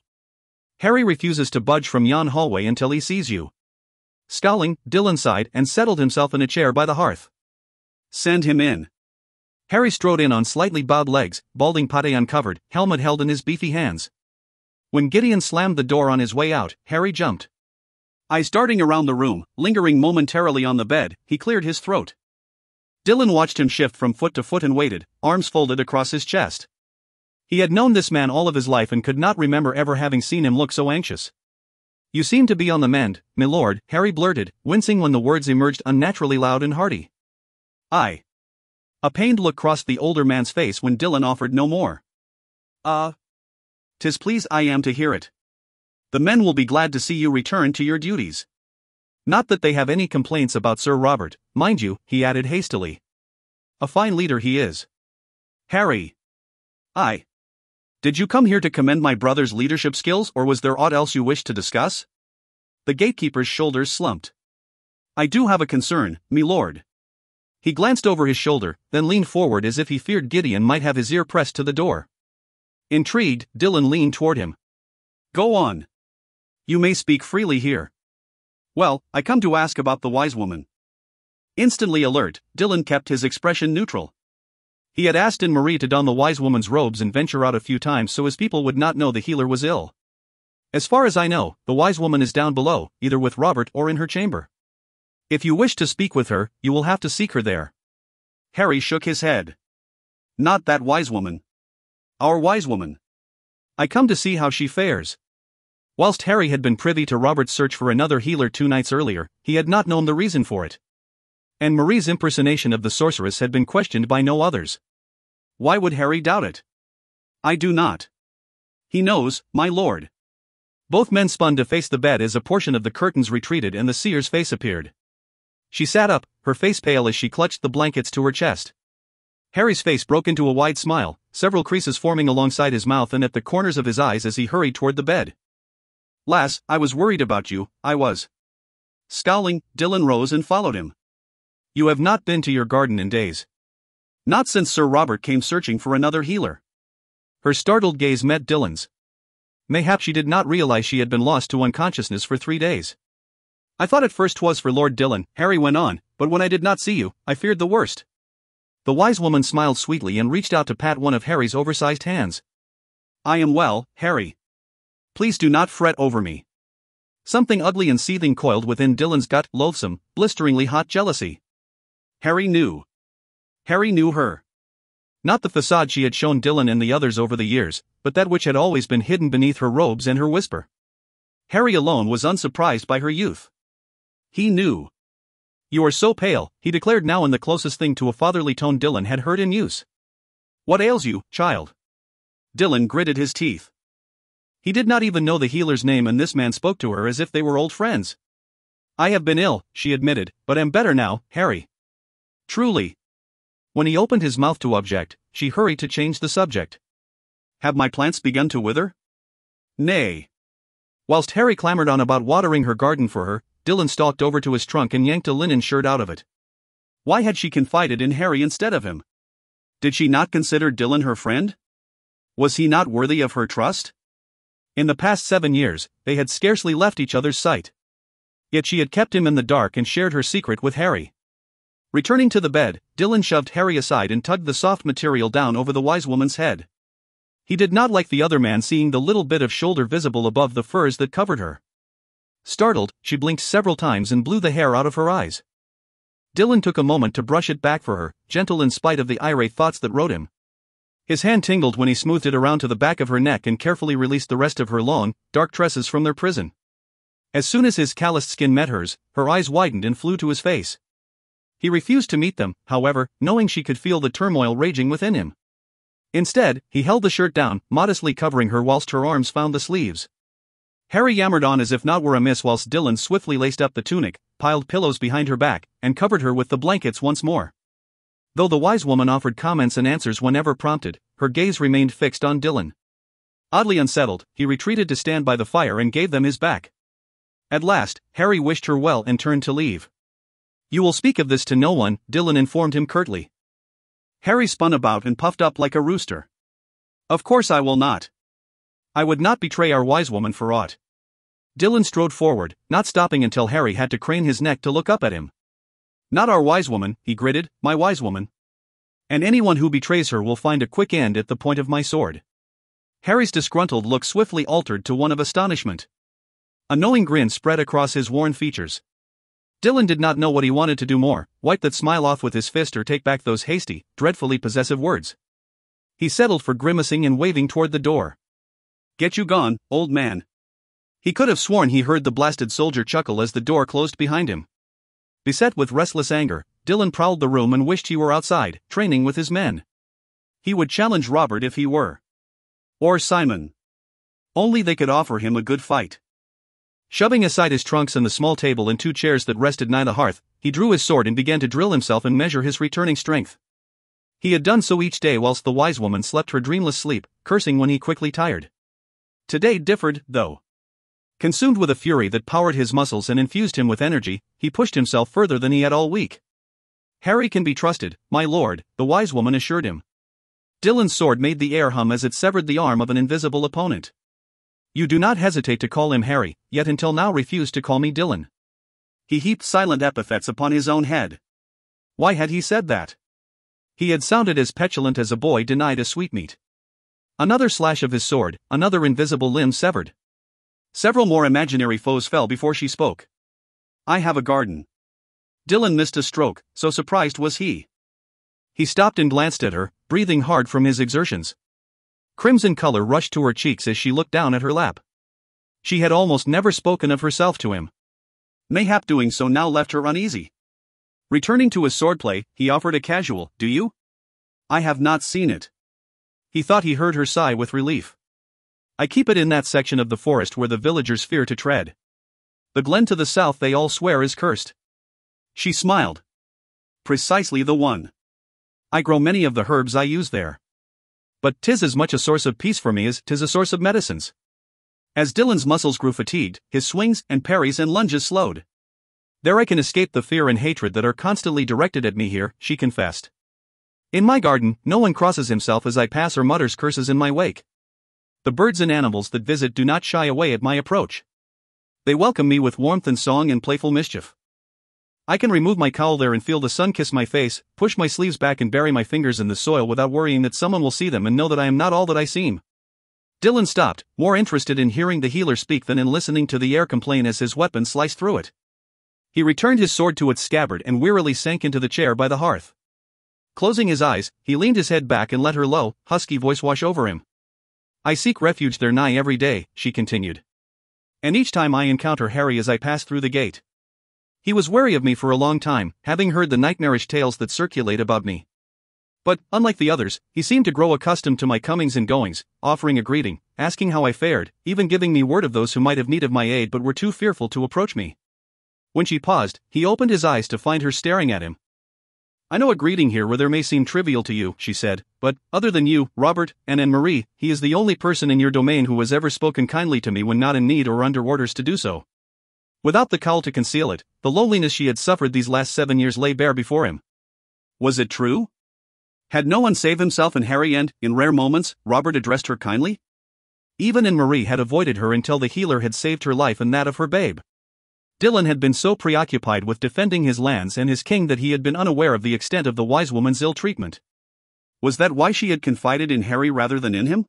Harry refuses to budge from yon hallway until he sees you. Scowling, Dylan sighed and settled himself in a chair by the hearth. Send him in. Harry strode in on slightly bowed legs, balding pate uncovered, helmet held in his beefy hands. When Gideon slammed the door on his way out, Harry jumped. Eyes darting around the room, lingering momentarily on the bed, he cleared his throat. Dylan watched him shift from foot to foot and waited, arms folded across his chest. He had known this man all of his life and could not remember ever having seen him look so anxious. You seem to be on the mend, my lord, Harry blurted, wincing when the words emerged unnaturally loud and hearty. I. A pained look crossed the older man's face when Dylan offered no more. 'Tis pleased I am to hear it. The men will be glad to see you return to your duties. Not that they have any complaints about Sir Robert, mind you, he added hastily. A fine leader he is. Harry. I. Did you come here to commend my brother's leadership skills or was there aught else you wished to discuss? The gatekeeper's shoulders slumped. I do have a concern, me lord. He glanced over his shoulder, then leaned forward as if he feared Gideon might have his ear pressed to the door. Intrigued, Dylan leaned toward him. Go on. You may speak freely here. Well, I come to ask about the wise woman. Instantly alert, Dylan kept his expression neutral. He had asked Marie to don the wise woman's robes and venture out a few times so his people would not know the healer was ill. As far as I know, the wise woman is down below, either with Robert or in her chamber. If you wish to speak with her, you will have to seek her there. Harry shook his head. Not that wise woman. Our wise woman. I come to see how she fares. Whilst Harry had been privy to Robert's search for another healer 2 nights earlier, he had not known the reason for it. And Marie's impersonation of the sorceress had been questioned by no others. Why would Harry doubt it? I do not. He knows, my lord. Both men spun to face the bed as a portion of the curtains retreated and the seer's face appeared. She sat up, her face pale as she clutched the blankets to her chest. Harry's face broke into a wide smile, several creases forming alongside his mouth and at the corners of his eyes as he hurried toward the bed. Lass, I was worried about you, I was. Scowling, Dylan rose and followed him. You have not been to your garden in days. Not since Sir Robert came searching for another healer. Her startled gaze met Dylan's. Mayhap she did not realize she had been lost to unconsciousness for 3 days. I thought at first 'twas for Lord Dylan, Harry went on, but when I did not see you, I feared the worst. The wise woman smiled sweetly and reached out to pat one of Harry's oversized hands. I am well, Harry. Please do not fret over me. Something ugly and seething coiled within Dylan's gut, loathsome, blisteringly hot jealousy. Harry knew. Harry knew her. Not the facade she had shown Dylan and the others over the years, but that which had always been hidden beneath her robes and her whisper. Harry alone was unsurprised by her youth. He knew. You are so pale, he declared now in the closest thing to a fatherly tone Dylan had heard in use. What ails you, child? Dylan gritted his teeth. He did not even know the healer's name and this man spoke to her as if they were old friends. I have been ill, she admitted, but am better now, Harry. Truly. When he opened his mouth to object, she hurried to change the subject. Have my plants begun to wither? Nay. Whilst Harry clamored on about watering her garden for her, Dylan stalked over to his trunk and yanked a linen shirt out of it. Why had she confided in Harry instead of him? Did she not consider Dylan her friend? Was he not worthy of her trust? In the past 7 years, they had scarcely left each other's sight. Yet she had kept him in the dark and shared her secret with Harry. Returning to the bed, Dylan shoved Harry aside and tugged the soft material down over the wise woman's head. He did not like the other man seeing the little bit of shoulder visible above the furs that covered her. Startled, she blinked several times and blew the hair out of her eyes. Dylan took a moment to brush it back for her, gentle in spite of the irate thoughts that rode him. His hand tingled when he smoothed it around to the back of her neck and carefully released the rest of her long, dark tresses from their prison. As soon as his calloused skin met hers, her eyes widened and flew to his face. He refused to meet them, however, knowing she could feel the turmoil raging within him. Instead, he held the shirt down, modestly covering her whilst her arms found the sleeves. Harry yammered on as if naught were amiss whilst Dylan swiftly laced up the tunic, piled pillows behind her back, and covered her with the blankets once more. Though the wise woman offered comments and answers whenever prompted, her gaze remained fixed on Dylan. Oddly unsettled, he retreated to stand by the fire and gave them his back. At last, Harry wished her well and turned to leave. You will speak of this to no one, Dylan informed him curtly. Harry spun about and puffed up like a rooster. Of course I will not. I would not betray our wise woman for aught. Dylan strode forward, not stopping until Harry had to crane his neck to look up at him. Not our wise woman, he gritted, my wise woman. And anyone who betrays her will find a quick end at the point of my sword. Harry's disgruntled look swiftly altered to one of astonishment. A knowing grin spread across his worn features. Dylan did not know what he wanted to do more, wipe that smile off with his fist or take back those hasty, dreadfully possessive words. He settled for grimacing and waving toward the door. Get you gone, old man. He could have sworn he heard the blasted soldier chuckle as the door closed behind him. Beset with restless anger, Dylan prowled the room and wished he were outside, training with his men. He would challenge Robert if he were. Or Simon. Only they could offer him a good fight. Shoving aside his trunks and the small table and 2 chairs that rested nigh the hearth, he drew his sword and began to drill himself and measure his returning strength. He had done so each day whilst the wise woman slept her dreamless sleep, cursing when he quickly tired. Today differed, though. Consumed with a fury that powered his muscles and infused him with energy, he pushed himself further than he had all week. Harry can be trusted, my lord, the wise woman assured him. Dylan's sword made the air hum as it severed the arm of an invisible opponent. You do not hesitate to call him Harry, yet until now refuse to call me Dylan. He heaped silent epithets upon his own head. Why had he said that? He had sounded as petulant as a boy denied a sweetmeat. Another slash of his sword, another invisible limb severed. Several more imaginary foes fell before she spoke. I have a garden. Dylan missed a stroke, so surprised was he. He stopped and glanced at her, breathing hard from his exertions. Crimson color rushed to her cheeks as she looked down at her lap. She had almost never spoken of herself to him. Mayhap doing so now left her uneasy. Returning to his swordplay, he offered a casual, "Do you?" "I have not seen it." He thought he heard her sigh with relief. "I keep it in that section of the forest where the villagers fear to tread. The glen to the south they all swear is cursed." She smiled. "Precisely the one. I grow many of the herbs I use there. But 'tis as much a source of peace for me as 'tis a source of medicines." As Dylan's muscles grew fatigued, his swings and parries and lunges slowed. "There I can escape the fear and hatred that are constantly directed at me here," she confessed. "In my garden, no one crosses himself as I pass or mutters curses in my wake. The birds and animals that visit do not shy away at my approach. They welcome me with warmth and song and playful mischief. I can remove my cowl there and feel the sun kiss my face, push my sleeves back and bury my fingers in the soil without worrying that someone will see them and know that I am not all that I seem." Dylan stopped, more interested in hearing the healer speak than in listening to the air complain as his weapon sliced through it. He returned his sword to its scabbard and wearily sank into the chair by the hearth. Closing his eyes, he leaned his head back and let her low, husky voice wash over him. "I seek refuge there nigh every day," she continued. "And each time I encounter Harry as I pass through the gate. He was wary of me for a long time, having heard the nightmarish tales that circulate about me. But, unlike the others, he seemed to grow accustomed to my comings and goings, offering a greeting, asking how I fared, even giving me word of those who might have need of my aid but were too fearful to approach me." When she paused, he opened his eyes to find her staring at him. "I know a greeting here where there may seem trivial to you," she said, "but, other than you, Robert, and Anne-Marie, he is the only person in your domain who has ever spoken kindly to me when not in need or under orders to do so." Without the cowl to conceal it, the loneliness she had suffered these last 7 years lay bare before him. Was it true? Had no one save himself and Harry and, in rare moments, Robert addressed her kindly? Even Anne-Marie had avoided her until the healer had saved her life and that of her babe. Dylan had been so preoccupied with defending his lands and his king that he had been unaware of the extent of the wise woman's ill treatment. Was that why she had confided in Harry rather than in him?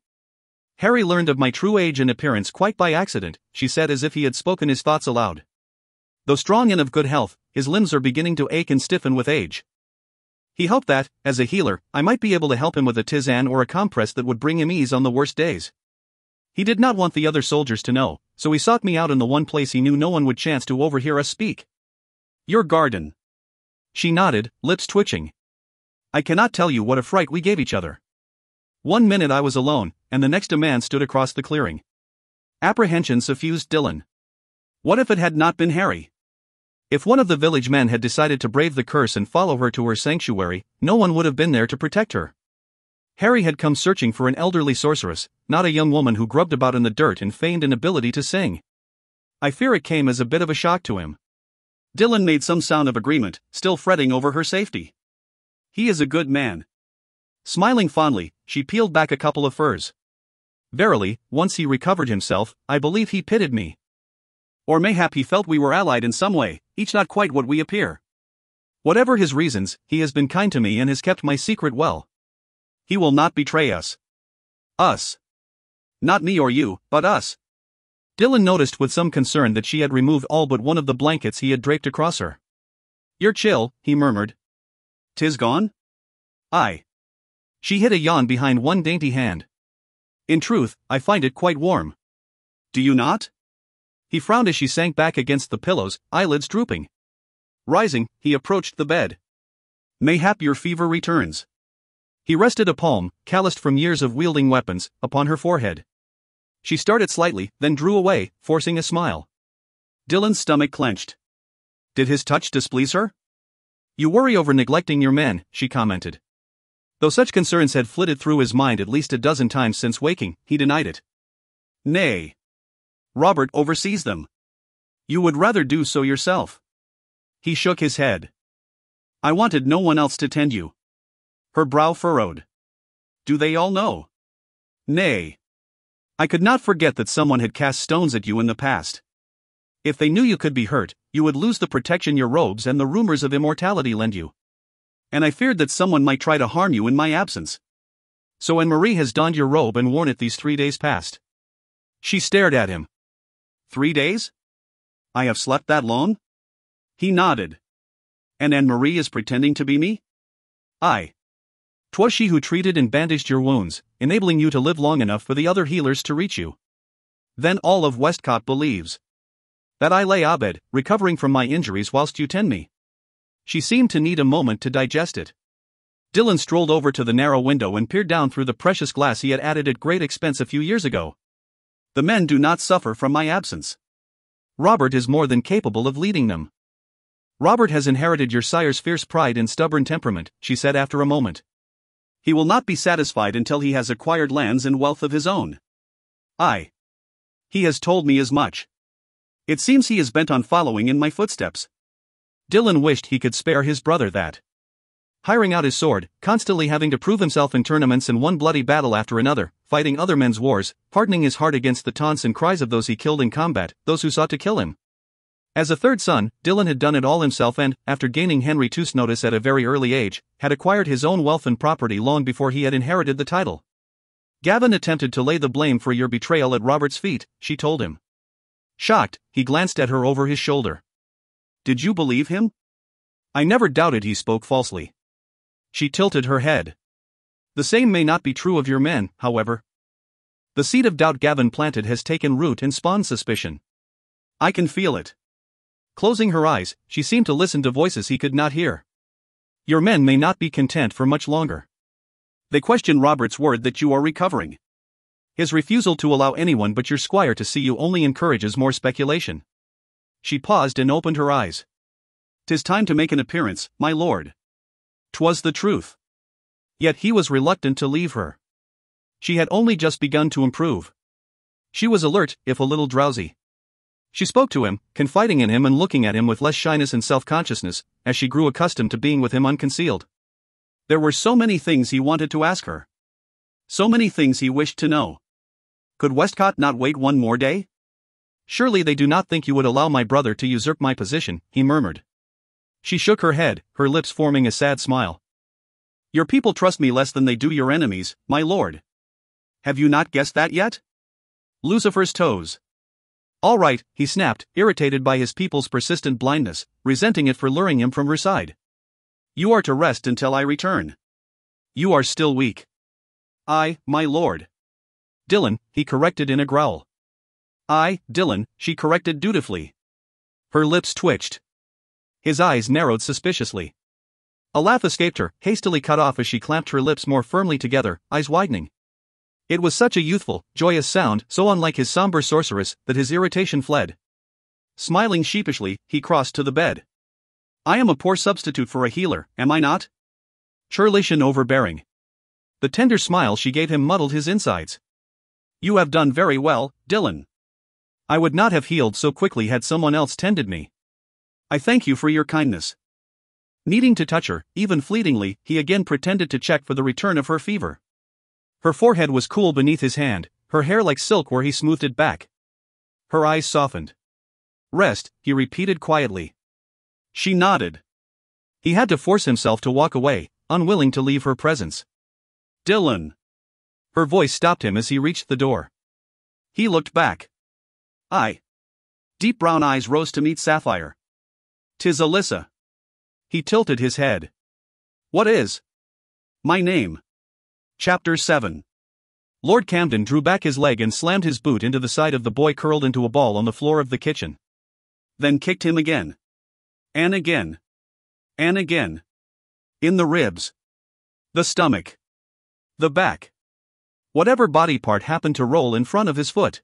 "Harry learned of my true age and appearance quite by accident," she said as if he had spoken his thoughts aloud. "Though strong and of good health, his limbs are beginning to ache and stiffen with age. He hoped that, as a healer, I might be able to help him with a tisane or a compress that would bring him ease on the worst days. He did not want the other soldiers to know, so he sought me out in the one place he knew no one would chance to overhear us speak." "Your garden." She nodded, lips twitching. "I cannot tell you what a fright we gave each other. One minute I was alone, and the next a man stood across the clearing." Apprehension suffused Dylan. What if it had not been Harry? If one of the village men had decided to brave the curse and follow her to her sanctuary, no one would have been there to protect her. Harry had come searching for an elderly sorceress, not a young woman who grubbed about in the dirt and feigned an ability to sing. I fear it came as a bit of a shock to him. Dylan made some sound of agreement, still fretting over her safety. "He is a good man." Smiling fondly, she peeled back a couple of furs. "Verily, once he recovered himself, I believe he pitied me. Or mayhap he felt we were allied in some way, each not quite what we appear. Whatever his reasons, he has been kind to me and has kept my secret well. He will not betray us. Us. Not me or you, but us." Dylan noticed with some concern that she had removed all but one of the blankets he had draped across her. "You're chill," he murmured. "'Tis gone?" "Aye." She hid a yawn behind one dainty hand. "In truth, I find it quite warm." "Do you not?" He frowned as she sank back against the pillows, eyelids drooping. Rising, he approached the bed. "Mayhap your fever returns." He rested a palm, calloused from years of wielding weapons, upon her forehead. She started slightly, then drew away, forcing a smile. Dylan's stomach clenched. Did his touch displease her? "You worry over neglecting your men," she commented. Though such concerns had flitted through his mind at least a dozen times since waking, he denied it. "Nay. Robert oversees them. You would rather do so yourself." He shook his head. "I wanted no one else to tend you." Her brow furrowed. "Do they all know?" "Nay. I could not forget that someone had cast stones at you in the past. If they knew you could be hurt, you would lose the protection your robes and the rumors of immortality lend you. And I feared that someone might try to harm you in my absence. So Anne-Marie has donned your robe and worn it these 3 days past. She stared at him. 3 days? I have slept that long? He nodded. And Anne-Marie is pretending to be me? Aye. 'Twas she who treated and bandaged your wounds, enabling you to live long enough for the other healers to reach you. Then all of Westcott believes that I lay abed, recovering from my injuries whilst you tend me. She seemed to need a moment to digest it. Dylan strolled over to the narrow window and peered down through the precious glass he had added at great expense a few years ago. The men do not suffer from my absence. Robert is more than capable of leading them. Robert has inherited your sire's fierce pride and stubborn temperament, she said after a moment. He will not be satisfied until he has acquired lands and wealth of his own. Aye. He has told me as much. It seems he is bent on following in my footsteps. Dylan wished he could spare his brother that. Hiring out his sword, constantly having to prove himself in tournaments and one bloody battle after another, fighting other men's wars, hardening his heart against the taunts and cries of those he killed in combat, those who sought to kill him. As a third son, Dylan had done it all himself and, after gaining Henry II's notice at a very early age, had acquired his own wealth and property long before he had inherited the title. Gavin attempted to lay the blame for your betrayal at Robert's feet, she told him. Shocked, he glanced at her over his shoulder. Did you believe him? I never doubted he spoke falsely. She tilted her head. The same may not be true of your men, however. The seed of doubt Gavin planted has taken root and spawned suspicion. I can feel it. Closing her eyes, she seemed to listen to voices he could not hear. Your men may not be content for much longer. They question Robert's word that you are recovering. His refusal to allow anyone but your squire to see you only encourages more speculation. She paused and opened her eyes. 'Tis time to make an appearance, my lord. 'Twas the truth. Yet he was reluctant to leave her. She had only just begun to improve. She was alert, if a little drowsy. She spoke to him, confiding in him and looking at him with less shyness and self-consciousness, as she grew accustomed to being with him unconcealed. There were so many things he wanted to ask her. So many things he wished to know. Could Westcott not wait one more day? Surely they do not think you would allow my brother to usurp my position, he murmured. She shook her head, her lips forming a sad smile. Your people trust me less than they do your enemies, my lord. Have you not guessed that yet? Lucifer's toes. All right, he snapped, irritated by his people's persistent blindness, resenting it for luring him from her side. You are to rest until I return. You are still weak. I, my lord. Dylan, he corrected in a growl. I, Dylan, she corrected dutifully. Her lips twitched. His eyes narrowed suspiciously. A laugh escaped her, hastily cut off as she clamped her lips more firmly together, eyes widening. It was such a youthful, joyous sound, so unlike his somber sorceress, that his irritation fled. Smiling sheepishly, he crossed to the bed. I am a poor substitute for a healer, am I not? Churlish and overbearing. The tender smile she gave him muddled his insides. You have done very well, Dylan. I would not have healed so quickly had someone else tended me. I thank you for your kindness. Needing to touch her, even fleetingly, he again pretended to check for the return of her fever. Her forehead was cool beneath his hand, her hair like silk where he smoothed it back. Her eyes softened. Rest, he repeated quietly. She nodded. He had to force himself to walk away, unwilling to leave her presence. Dylan. Her voice stopped him as he reached the door. He looked back. I. Deep brown eyes rose to meet sapphire. 'Tis Alyssa. He tilted his head. What is my name? Chapter 7. Lord Camden drew back his leg and slammed his boot into the side of the boy curled into a ball on the floor of the kitchen. Then kicked him again. And again. And again. In the ribs. The stomach. The back. Whatever body part happened to roll in front of his foot.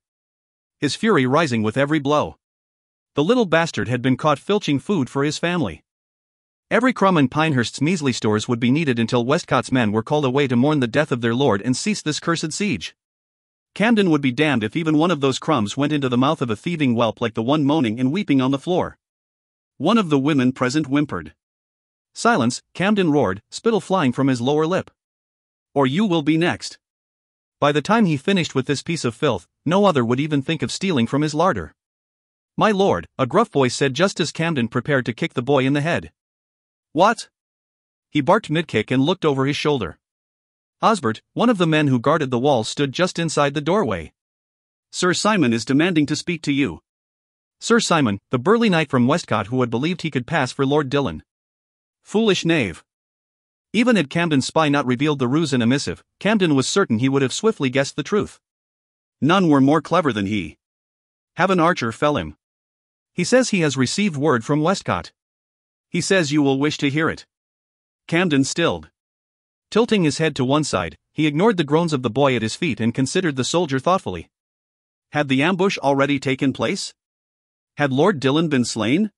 His fury rising with every blow. The little bastard had been caught filching food for his family. Every crumb in Pinehurst's measly stores would be needed until Westcott's men were called away to mourn the death of their lord and cease this cursed siege. Camden would be damned if even one of those crumbs went into the mouth of a thieving whelp like the one moaning and weeping on the floor. One of the women present whimpered. Silence, Camden roared, spittle flying from his lower lip. Or you will be next. By the time he finished with this piece of filth, no other would even think of stealing from his larder. "My lord," a gruff voice said just as Camden prepared to kick the boy in the head. "What?" He barked mid-kick and looked over his shoulder. Osbert, one of the men who guarded the wall, stood just inside the doorway. "Sir Simon is demanding to speak to you." Sir Simon, the burly knight from Westcott who had believed he could pass for Lord Dillon. Foolish knave. Even had Camden's spy not revealed the ruse in a missive, Camden was certain he would have swiftly guessed the truth. None were more clever than he. "Have an archer fell him. He says he has received word from Westcott. He says you will wish to hear it." Camden stilled. Tilting his head to one side, he ignored the groans of the boy at his feet and considered the soldier thoughtfully. Had the ambush already taken place? Had Lord Dillon been slain?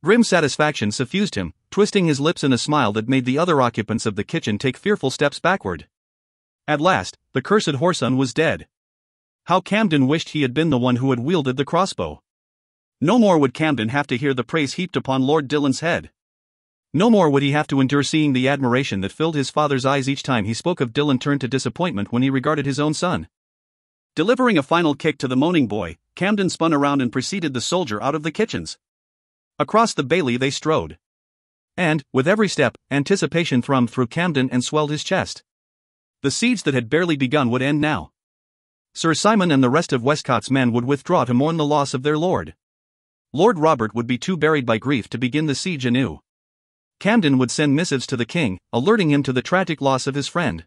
Grim satisfaction suffused him, twisting his lips in a smile that made the other occupants of the kitchen take fearful steps backward. At last, the cursed whoreson was dead. How Camden wished he had been the one who had wielded the crossbow. No more would Camden have to hear the praise heaped upon Lord Dillon's head. No more would he have to endure seeing the admiration that filled his father's eyes each time he spoke of Dillon turn to disappointment when he regarded his own son. Delivering a final kick to the moaning boy, Camden spun around and preceded the soldier out of the kitchens. Across the bailey they strode. And, with every step, anticipation thrummed through Camden and swelled his chest. The siege that had barely begun would end now. Sir Simon and the rest of Westcott's men would withdraw to mourn the loss of their lord. Lord Robert would be too buried by grief to begin the siege anew. Camden would send missives to the king, alerting him to the tragic loss of his friend.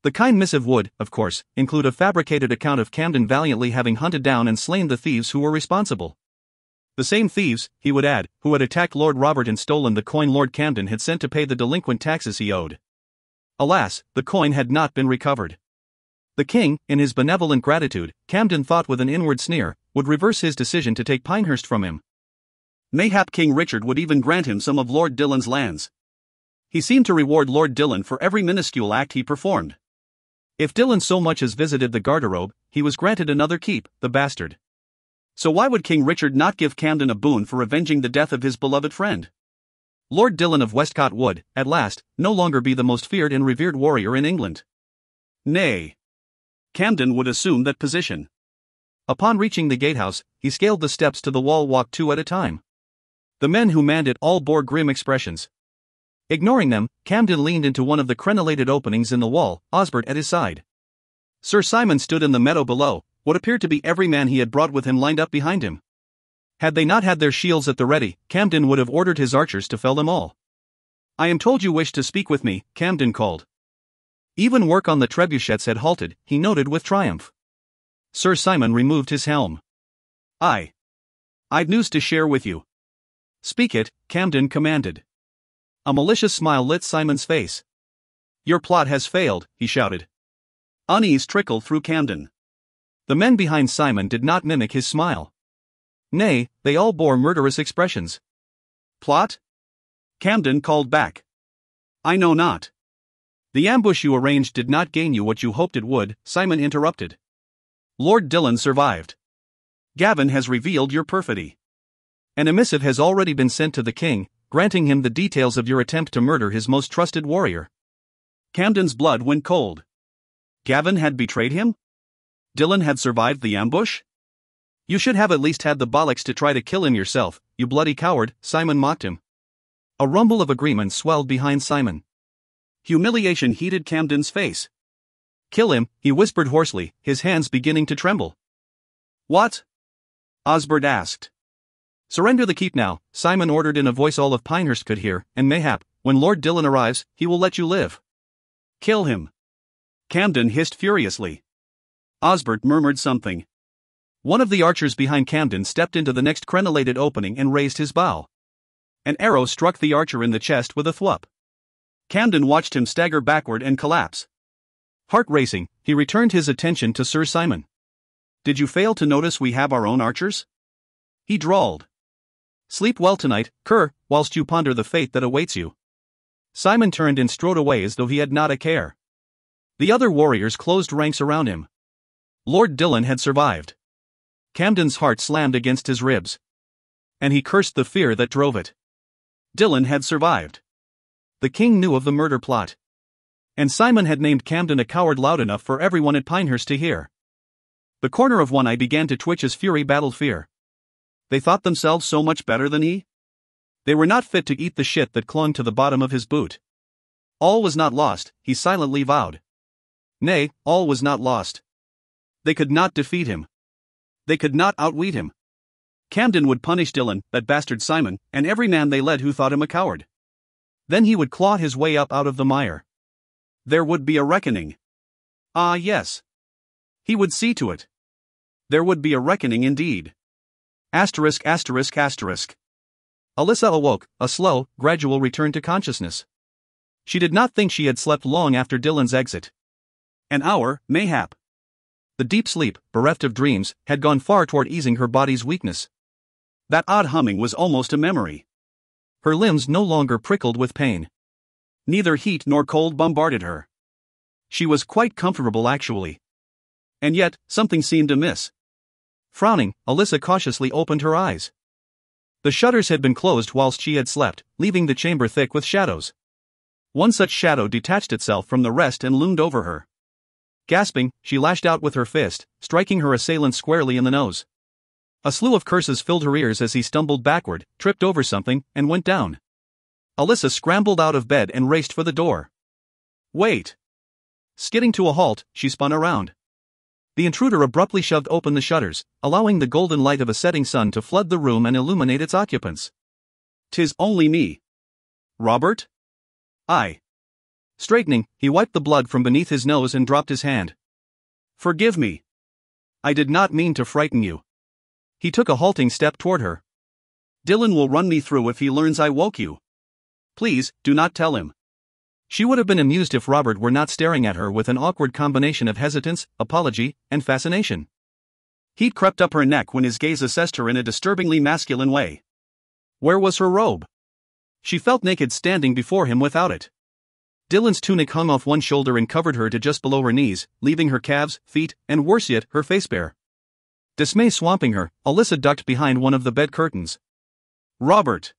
The kind missive would, of course, include a fabricated account of Camden valiantly having hunted down and slain the thieves who were responsible. The same thieves, he would add, who had attacked Lord Robert and stolen the coin Lord Camden had sent to pay the delinquent taxes he owed. Alas, the coin had not been recovered. The king, in his benevolent gratitude, Camden thought with an inward sneer, would reverse his decision to take Pinehurst from him. Mayhap King Richard would even grant him some of Lord Dillon's lands. He seemed to reward Lord Dillon for every minuscule act he performed. If Dillon so much as visited the garderobe, he was granted another keep, the bastard. So why would King Richard not give Camden a boon for avenging the death of his beloved friend? Lord Dillon of Westcott would, at last, no longer be the most feared and revered warrior in England. Nay. Camden would assume that position. Upon reaching the gatehouse, he scaled the steps to the wall walk 2 at a time. The men who manned it all bore grim expressions. Ignoring them, Camden leaned into one of the crenellated openings in the wall, Osbert at his side. Sir Simon stood in the meadow below, what appeared to be every man he had brought with him lined up behind him. Had they not had their shields at the ready, Camden would have ordered his archers to fell them all. "I am told you wish to speak with me," Camden called. Even work on the trebuchets had halted, he noted with triumph. Sir Simon removed his helm. I'd news to share with you." "Speak it," Camden commanded. A malicious smile lit Simon's face. "Your plot has failed," he shouted. Unease trickled through Camden. The men behind Simon did not mimic his smile. Nay, they all bore murderous expressions. "Plot?" Camden called back. "I know not." "The ambush you arranged did not gain you what you hoped it would," Simon interrupted. "Lord Dillon survived. Gavin has revealed your perfidy. And a missive has already been sent to the king, granting him the details of your attempt to murder his most trusted warrior." Camden's blood went cold. Gavin had betrayed him? Dillon had survived the ambush? "You should have at least had the bollocks to try to kill him yourself, you bloody coward," Simon mocked him. A rumble of agreement swelled behind Simon. Humiliation heated Camden's face. "Kill him," he whispered hoarsely, his hands beginning to tremble. "What?" Osbert asked. "Surrender the keep now," Simon ordered in a voice all of Pinehurst could hear, "and mayhap, when Lord Dillon arrives, he will let you live." "Kill him." Camden hissed furiously. Osbert murmured something. One of the archers behind Camden stepped into the next crenellated opening and raised his bow. An arrow struck the archer in the chest with a thwap. Camden watched him stagger backward and collapse. Heart racing, he returned his attention to Sir Simon. "Did you fail to notice we have our own archers?" he drawled. "Sleep well tonight, cur, whilst you ponder the fate that awaits you." Simon turned and strode away as though he had not a care. The other warriors closed ranks around him. Lord Dillon had survived. Camden's heart slammed against his ribs. And he cursed the fear that drove it. Dillon had survived. The king knew of the murder plot. And Simon had named Camden a coward loud enough for everyone at Pinehurst to hear. The corner of one eye began to twitch as fury battled fear. They thought themselves so much better than he? They were not fit to eat the shit that clung to the bottom of his boot. All was not lost, he silently vowed. Nay, all was not lost. They could not defeat him. They could not outwit him. Camden would punish Dillon, that bastard Simon, and every man they led who thought him a coward. Then he would claw his way up out of the mire. There would be a reckoning. Ah yes. He would see to it. There would be a reckoning indeed. Asterisk asterisk asterisk. Alyssa awoke, a slow, gradual return to consciousness. She did not think she had slept long after Dillon's exit. An hour, mayhap. The deep sleep, bereft of dreams, had gone far toward easing her body's weakness. That odd humming was almost a memory. Her limbs no longer prickled with pain. Neither heat nor cold bombarded her. She was quite comfortable actually. And yet, something seemed amiss. Frowning, Alyssa cautiously opened her eyes. The shutters had been closed whilst she had slept, leaving the chamber thick with shadows. One such shadow detached itself from the rest and loomed over her. Gasping, she lashed out with her fist, striking her assailant squarely in the nose. A slew of curses filled her ears as he stumbled backward, tripped over something, and went down. Alyssa scrambled out of bed and raced for the door. Wait! Skidding to a halt, she spun around. The intruder abruptly shoved open the shutters, allowing the golden light of a setting sun to flood the room and illuminate its occupants. "'Tis only me. Robert?" "Aye." Straightening, he wiped the blood from beneath his nose and dropped his hand. "Forgive me. I did not mean to frighten you." He took a halting step toward her. "Dillon will run me through if he learns I woke you. Please, do not tell him." She would have been amused if Robert were not staring at her with an awkward combination of hesitance, apology, and fascination. Heat crept up her neck when his gaze assessed her in a disturbingly masculine way. Where was her robe? She felt naked standing before him without it. Dillon's tunic hung off one shoulder and covered her to just below her knees, leaving her calves, feet, and worse yet, her face bare. Dismay swamping her, Alyssa ducked behind one of the bed curtains. "Robert!"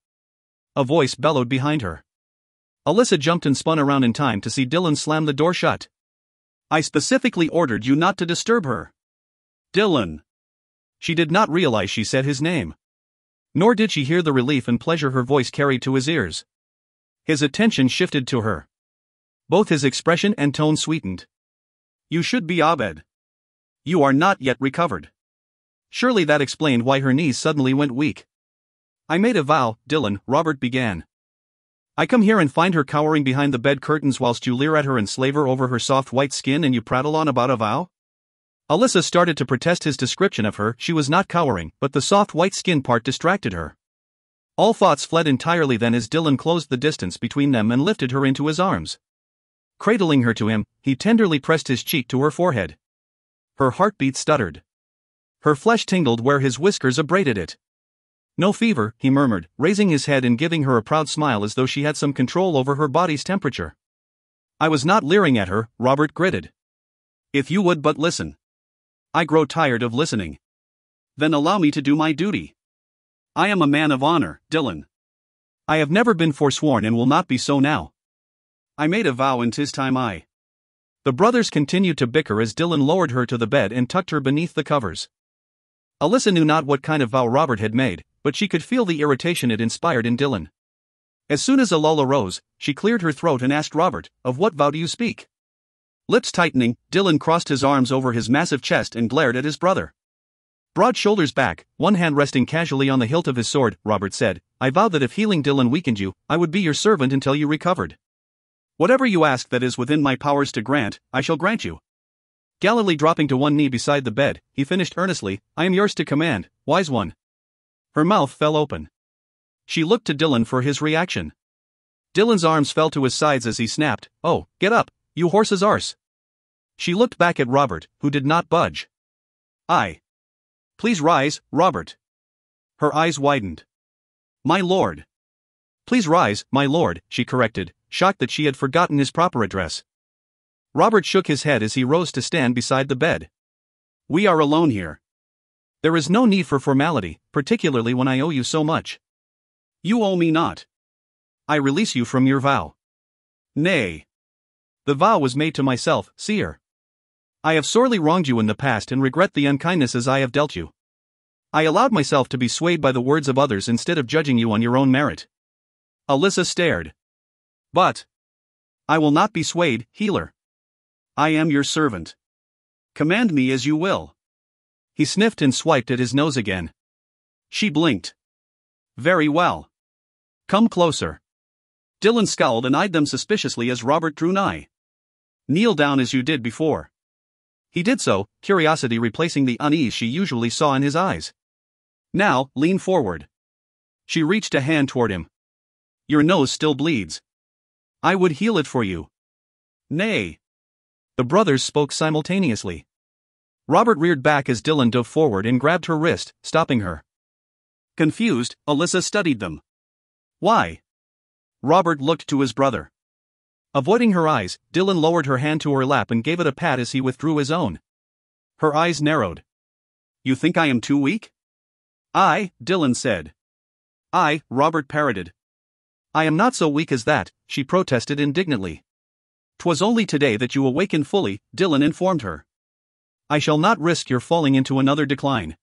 A voice bellowed behind her. Alyssa jumped and spun around in time to see Dillon slam the door shut. "I specifically ordered you not to disturb her." "Dillon!" She did not realize she said his name. Nor did she hear the relief and pleasure her voice carried to his ears. His attention shifted to her. Both his expression and tone sweetened. "You should be Abed. You are not yet recovered." Surely that explained why her knees suddenly went weak. "I made a vow, Dillon," Robert began. "I come here and find her cowering behind the bed curtains whilst you leer at her and slaver over her soft white skin and you prattle on about a vow?" Alyssa started to protest his description of her. She was not cowering, but the soft white skin part distracted her. All thoughts fled entirely then as Dillon closed the distance between them and lifted her into his arms. Cradling her to him, he tenderly pressed his cheek to her forehead. Her heartbeat stuttered. Her flesh tingled where his whiskers abraded it. "No fever," he murmured, raising his head and giving her a proud smile as though she had some control over her body's temperature. "I was not leering at her," Robert gritted. "If you would but listen." "I grow tired of listening." "Then allow me to do my duty. I am a man of honor, Dillon. I have never been forsworn and will not be so now. I made a vow and 'tis time I." The brothers continued to bicker as Dillon lowered her to the bed and tucked her beneath the covers. Alyssa knew not what kind of vow Robert had made, but she could feel the irritation it inspired in Dillon. As soon as a lull arose, she cleared her throat and asked Robert, "Of what vow do you speak?" Lips tightening, Dillon crossed his arms over his massive chest and glared at his brother. Broad shoulders back, one hand resting casually on the hilt of his sword, Robert said, "I vow that if healing Dillon weakened you, I would be your servant until you recovered. Whatever you ask that is within my powers to grant, I shall grant you." Gallantly dropping to one knee beside the bed, he finished earnestly, "I am yours to command, wise one." Her mouth fell open. She looked to Dillon for his reaction. Dillon's arms fell to his sides as he snapped, "Oh, get up, you horse's arse." She looked back at Robert, who did not budge. "Aye. Please rise, Robert." Her eyes widened. "My lord." "Please rise, my lord," she corrected, shocked that she had forgotten his proper address. Robert shook his head as he rose to stand beside the bed. "We are alone here. There is no need for formality, particularly when I owe you so much." "You owe me not. I release you from your vow." "Nay." The vow was made to myself, seer. I have sorely wronged you in the past and regret the unkindnesses I have dealt you. I allowed myself to be swayed by the words of others instead of judging you on your own merit. Alyssa stared. But I will not be swayed, healer. I am your servant. Command me as you will. He sniffed and swiped at his nose again. She blinked. Very well. Come closer. Dylan scowled and eyed them suspiciously as Robert drew nigh. Kneel down as you did before. He did so, curiosity replacing the unease she usually saw in his eyes. Now, lean forward. She reached a hand toward him. Your nose still bleeds. I would heal it for you. Nay. The brothers spoke simultaneously. Robert reared back as Dylan dove forward and grabbed her wrist, stopping her. Confused, Alyssa studied them. Why? Robert looked to his brother. Avoiding her eyes, Dylan lowered her hand to her lap and gave it a pat as he withdrew his own. Her eyes narrowed. You think I am too weak? Dylan said. Robert parroted. I am not so weak as that, she protested indignantly. 'Twas only today that you awakened fully, Dylan informed her. I shall not risk your falling into another decline.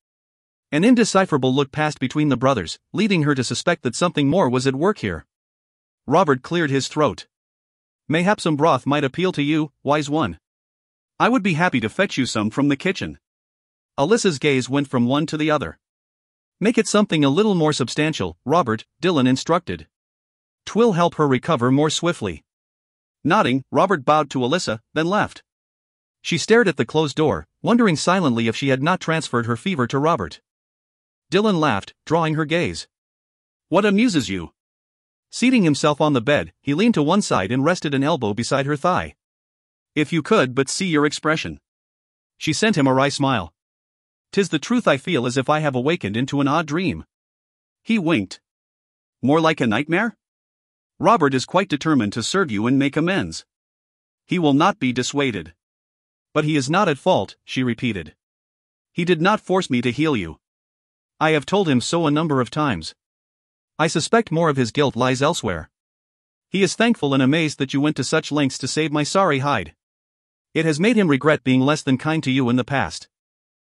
An indecipherable look passed between the brothers, leading her to suspect that something more was at work here. Robert cleared his throat. Mayhap some broth might appeal to you, wise one. I would be happy to fetch you some from the kitchen. Alyssa's gaze went from one to the other. Make it something a little more substantial, Robert, Dylan instructed. 'Twill help her recover more swiftly. Nodding, Robert bowed to Alyssa, then left. She stared at the closed door, wondering silently if she had not transferred her fever to Robert. Dylan laughed, drawing her gaze. What amuses you? Seating himself on the bed, he leaned to one side and rested an elbow beside her thigh. If you could but see your expression. She sent him a wry smile. 'Tis the truth, I feel as if I have awakened into an odd dream. He winked. More like a nightmare? Robert is quite determined to serve you and make amends. He will not be dissuaded. But he is not at fault, she repeated. He did not force me to heal you. I have told him so a number of times. I suspect more of his guilt lies elsewhere. He is thankful and amazed that you went to such lengths to save my sorry hide. It has made him regret being less than kind to you in the past.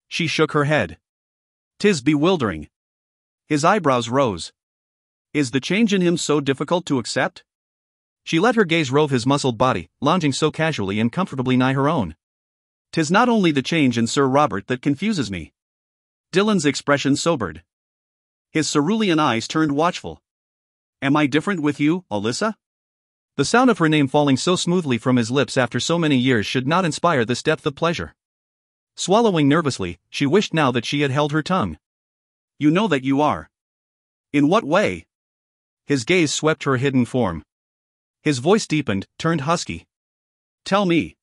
She shook her head. 'Tis bewildering. His eyebrows rose. Is the change in him so difficult to accept? She let her gaze rove his muscled body, lounging so casually and comfortably nigh her own. 'Tis not only the change in Sir Robert that confuses me. Dylan's expression sobered. His cerulean eyes turned watchful. Am I different with you, Alyssa? The sound of her name falling so smoothly from his lips after so many years should not inspire this depth of pleasure. Swallowing nervously, she wished now that she had held her tongue. You know that you are. In what way? His gaze swept her hidden form. His voice deepened, turned husky. Tell me.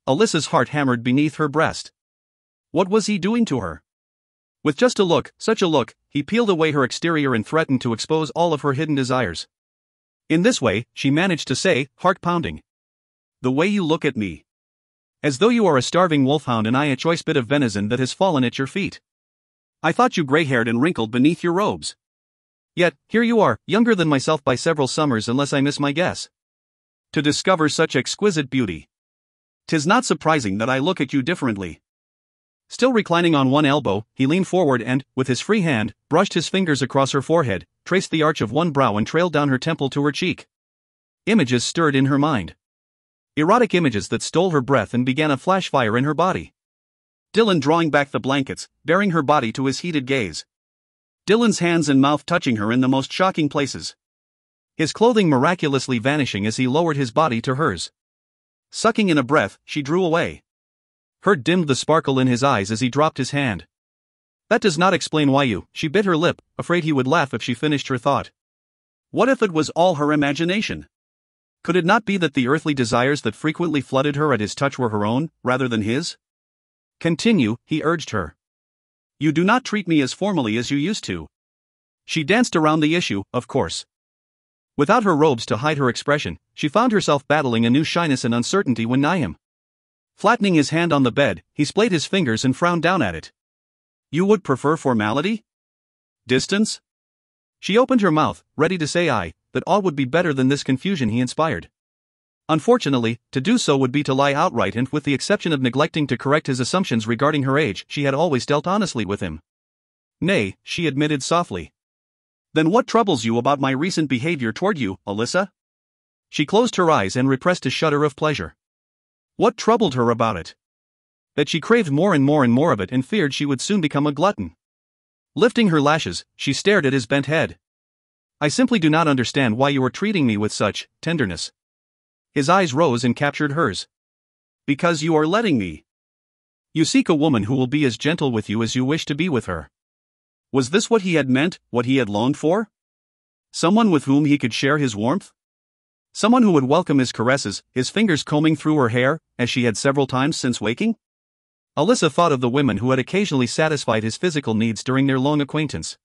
Alyssa's heart hammered beneath her breast. What was he doing to her? With just a look, such a look, he peeled away her exterior and threatened to expose all of her hidden desires. In this way, she managed to say, heart-pounding. The way you look at me. As though you are a starving wolfhound and I a choice bit of venison that has fallen at your feet. I thought you gray-haired and wrinkled beneath your robes. Yet, here you are, younger than myself by several summers unless I miss my guess. To discover such exquisite beauty. 'Tis not surprising that I look at you differently. Still reclining on one elbow, he leaned forward and, with his free hand, brushed his fingers across her forehead, traced the arch of one brow and trailed down her temple to her cheek. Images stirred in her mind. Erotic images that stole her breath and began a flash fire in her body. Dylan drawing back the blankets, baring her body to his heated gaze. Dylan's hands and mouth touching her in the most shocking places. His clothing miraculously vanishing as he lowered his body to hers. Sucking in a breath, she drew away. Her dimmed the sparkle in his eyes as he dropped his hand. That does not explain why you, she bit her lip, afraid he would laugh if she finished her thought. What if it was all her imagination? Could it not be that the earthly desires that frequently flooded her at his touch were her own, rather than his? Continue, he urged her. You do not treat me as formally as you used to. She danced around the issue, of course. Without her robes to hide her expression, she found herself battling a new shyness and uncertainty when nigh him. Flattening his hand on the bed, he splayed his fingers and frowned down at it. You would prefer formality? Distance? She opened her mouth, ready to say that all would be better than this confusion he inspired. Unfortunately, to do so would be to lie outright, and with the exception of neglecting to correct his assumptions regarding her age, she had always dealt honestly with him. Nay, she admitted softly. Then what troubles you about my recent behavior toward you, Alyssa? She closed her eyes and repressed a shudder of pleasure. What troubled her about it? That she craved more and more of it and feared she would soon become a glutton. Lifting her lashes, she stared at his bent head. I simply do not understand why you are treating me with such tenderness. His eyes rose and captured hers. Because you are letting me. You seek a woman who will be as gentle with you as you wish to be with her. Was this what he had meant, what he had longed for? Someone with whom he could share his warmth? Someone who would welcome his caresses, his fingers combing through her hair, as she had several times since waking? Alyssa thought of the women who had occasionally satisfied his physical needs during their long acquaintance.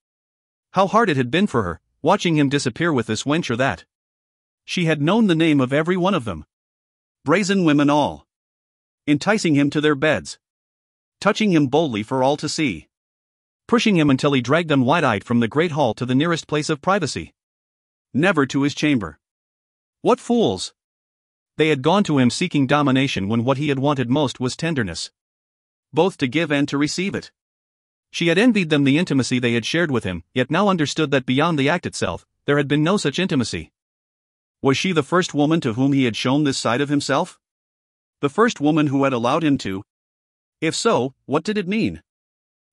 How hard it had been for her, watching him disappear with this wench or that. She had known the name of every one of them. Brazen women all. Enticing him to their beds. Touching him boldly for all to see. Pushing him until he dragged them wide-eyed from the great hall to the nearest place of privacy. Never to his chamber. What fools! They had gone to him seeking domination when what he had wanted most was tenderness. Both to give and to receive it. She had envied them the intimacy they had shared with him, yet now understood that beyond the act itself, there had been no such intimacy. Was she the first woman to whom he had shown this side of himself? The first woman who had allowed him to? If so, what did it mean?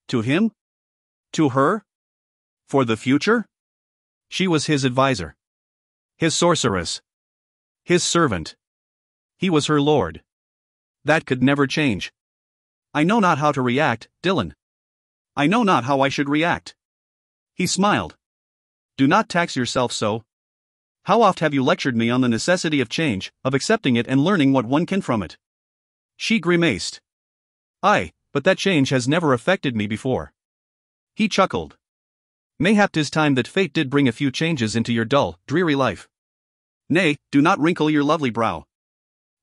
To him? To her? For the future? She was his advisor. His sorceress. His servant. He was her lord. That could never change. I know not how to react, Dylan. I know not how I should react. He smiled. Do not tax yourself so. How oft have you lectured me on the necessity of change, of accepting it and learning what one can from it? She grimaced. Aye, but that change has never affected me before. He chuckled. Mayhap 'tis time that fate did bring a few changes into your dull, dreary life. Nay, do not wrinkle your lovely brow.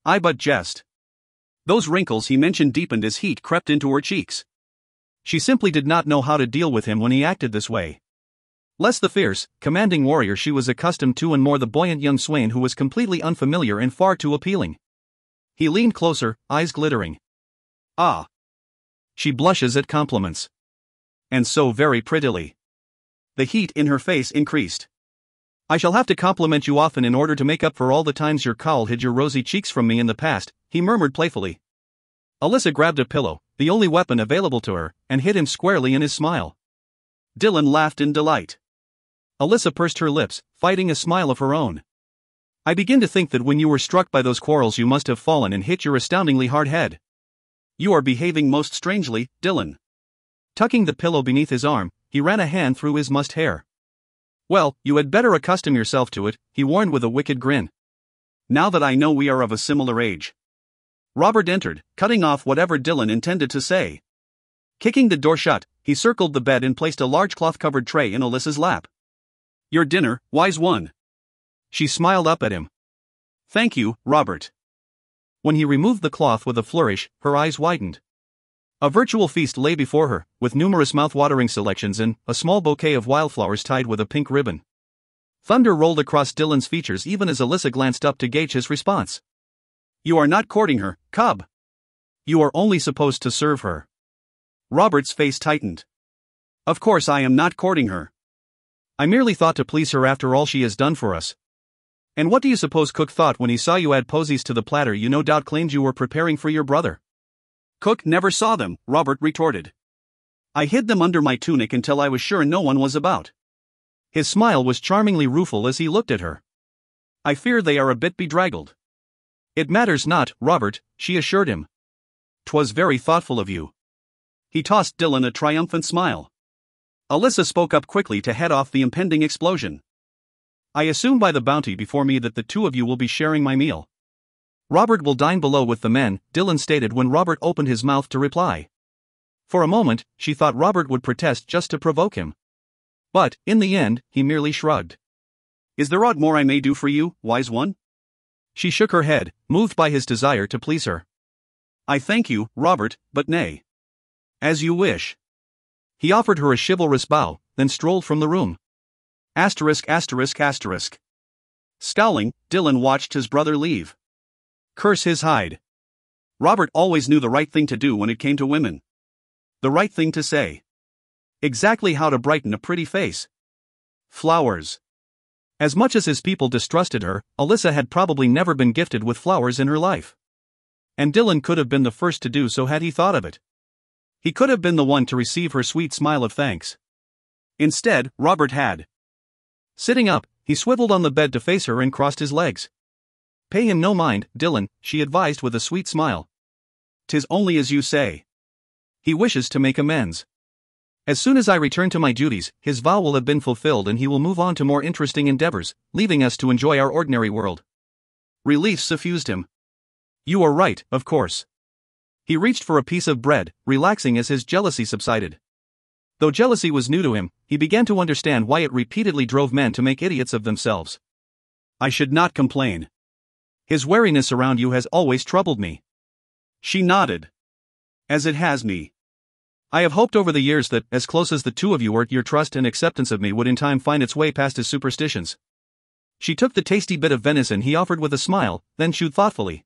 I but jest. Those wrinkles he mentioned deepened as heat crept into her cheeks. She simply did not know how to deal with him when he acted this way. Less the fierce, commanding warrior she was accustomed to and more the buoyant young swain who was completely unfamiliar and far too appealing. He leaned closer, eyes glittering. Ah! She blushes at compliments. And so very prettily. The heat in her face increased. I shall have to compliment you often in order to make up for all the times your cowl hid your rosy cheeks from me in the past, he murmured playfully. Alyssa grabbed a pillow, the only weapon available to her, and hit him squarely in his smile. Dylan laughed in delight. Alyssa pursed her lips, fighting a smile of her own. I begin to think that when you were struck by those quarrels you must have fallen and hit your astoundingly hard head. You are behaving most strangely, Dylan. Tucking the pillow beneath his arm, he ran a hand through his mussed hair. Well, you had better accustom yourself to it, he warned with a wicked grin. Now that I know we are of a similar age. Robert entered, cutting off whatever Dylan intended to say. Kicking the door shut, he circled the bed and placed a large cloth-covered tray in Alyssa's lap. Your dinner, wise one. She smiled up at him. Thank you, Robert. When he removed the cloth with a flourish, her eyes widened. A virtual feast lay before her, with numerous mouth-watering selections and a small bouquet of wildflowers tied with a pink ribbon. Thunder rolled across Dylan's features even as Alyssa glanced up to gauge his response. You are not courting her, cub. You are only supposed to serve her. Robert's face tightened. Of course I am not courting her. I merely thought to please her after all she has done for us. And what do you suppose Cook thought when he saw you add posies to the platter you no doubt claimed you were preparing for your brother? Cook never saw them, Robert retorted. I hid them under my tunic until I was sure no one was about. His smile was charmingly rueful as he looked at her. I fear they are a bit bedraggled. It matters not, Robert, she assured him. 'Twas very thoughtful of you. He tossed Dylan a triumphant smile. Alyssa spoke up quickly to head off the impending explosion. I assume by the bounty before me that the two of you will be sharing my meal. Robert will dine below with the men, Dylan stated when Robert opened his mouth to reply. For a moment, she thought Robert would protest just to provoke him. But, in the end, he merely shrugged. Is there aught more I may do for you, wise one? She shook her head, moved by his desire to please her. I thank you, Robert, but nay. As you wish. He offered her a chivalrous bow, then strolled from the room. ******. Scowling, Dylan watched his brother leave. Curse his hide. Robert always knew the right thing to do when it came to women. The right thing to say. Exactly how to brighten a pretty face. Flowers. As much as his people distrusted her, Alyssa had probably never been gifted with flowers in her life. And Dylan could have been the first to do so had he thought of it. He could have been the one to receive her sweet smile of thanks. Instead, Robert had. Sitting up, he swiveled on the bed to face her and crossed his legs. Pay him no mind, Dylan, she advised with a sweet smile. 'Tis only as you say. He wishes to make amends. As soon as I return to my duties, his vow will have been fulfilled and he will move on to more interesting endeavors, leaving us to enjoy our ordinary world. Relief suffused him. You are right, of course. He reached for a piece of bread, relaxing as his jealousy subsided. Though jealousy was new to him, he began to understand why it repeatedly drove men to make idiots of themselves. I should not complain. His wariness around you has always troubled me. She nodded. As it has me. I have hoped over the years that, as close as the two of you were, your trust and acceptance of me would in time find its way past his superstitions. She took the tasty bit of venison he offered with a smile, then chewed thoughtfully.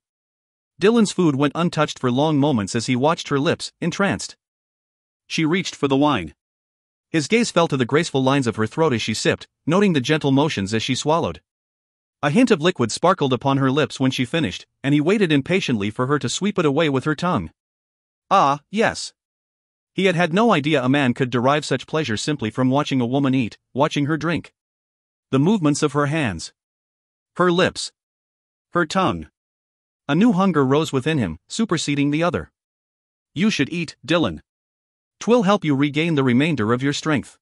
Dylan's food went untouched for long moments as he watched her lips, entranced. She reached for the wine. His gaze fell to the graceful lines of her throat as she sipped, noting the gentle motions as she swallowed. A hint of liquid sparkled upon her lips when she finished, and he waited impatiently for her to sweep it away with her tongue. Ah, yes. He had had no idea a man could derive such pleasure simply from watching a woman eat, watching her drink. The movements of her hands. Her lips. Her tongue. A new hunger rose within him, superseding the other. You should eat, Dylan. 'Twill help you regain the remainder of your strength.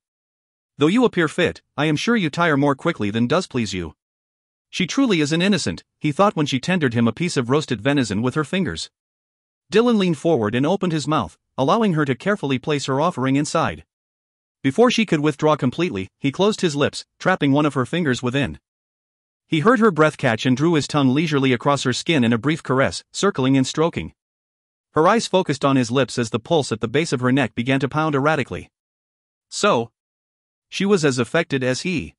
Though you appear fit, I am sure you tire more quickly than does please you. She truly is an innocent, he thought when she tendered him a piece of roasted venison with her fingers. Dylan leaned forward and opened his mouth, allowing her to carefully place her offering inside. Before she could withdraw completely, he closed his lips, trapping one of her fingers within. He heard her breath catch and drew his tongue leisurely across her skin in a brief caress, circling and stroking. Her eyes focused on his lips as the pulse at the base of her neck began to pound erratically. So? She was as affected as he.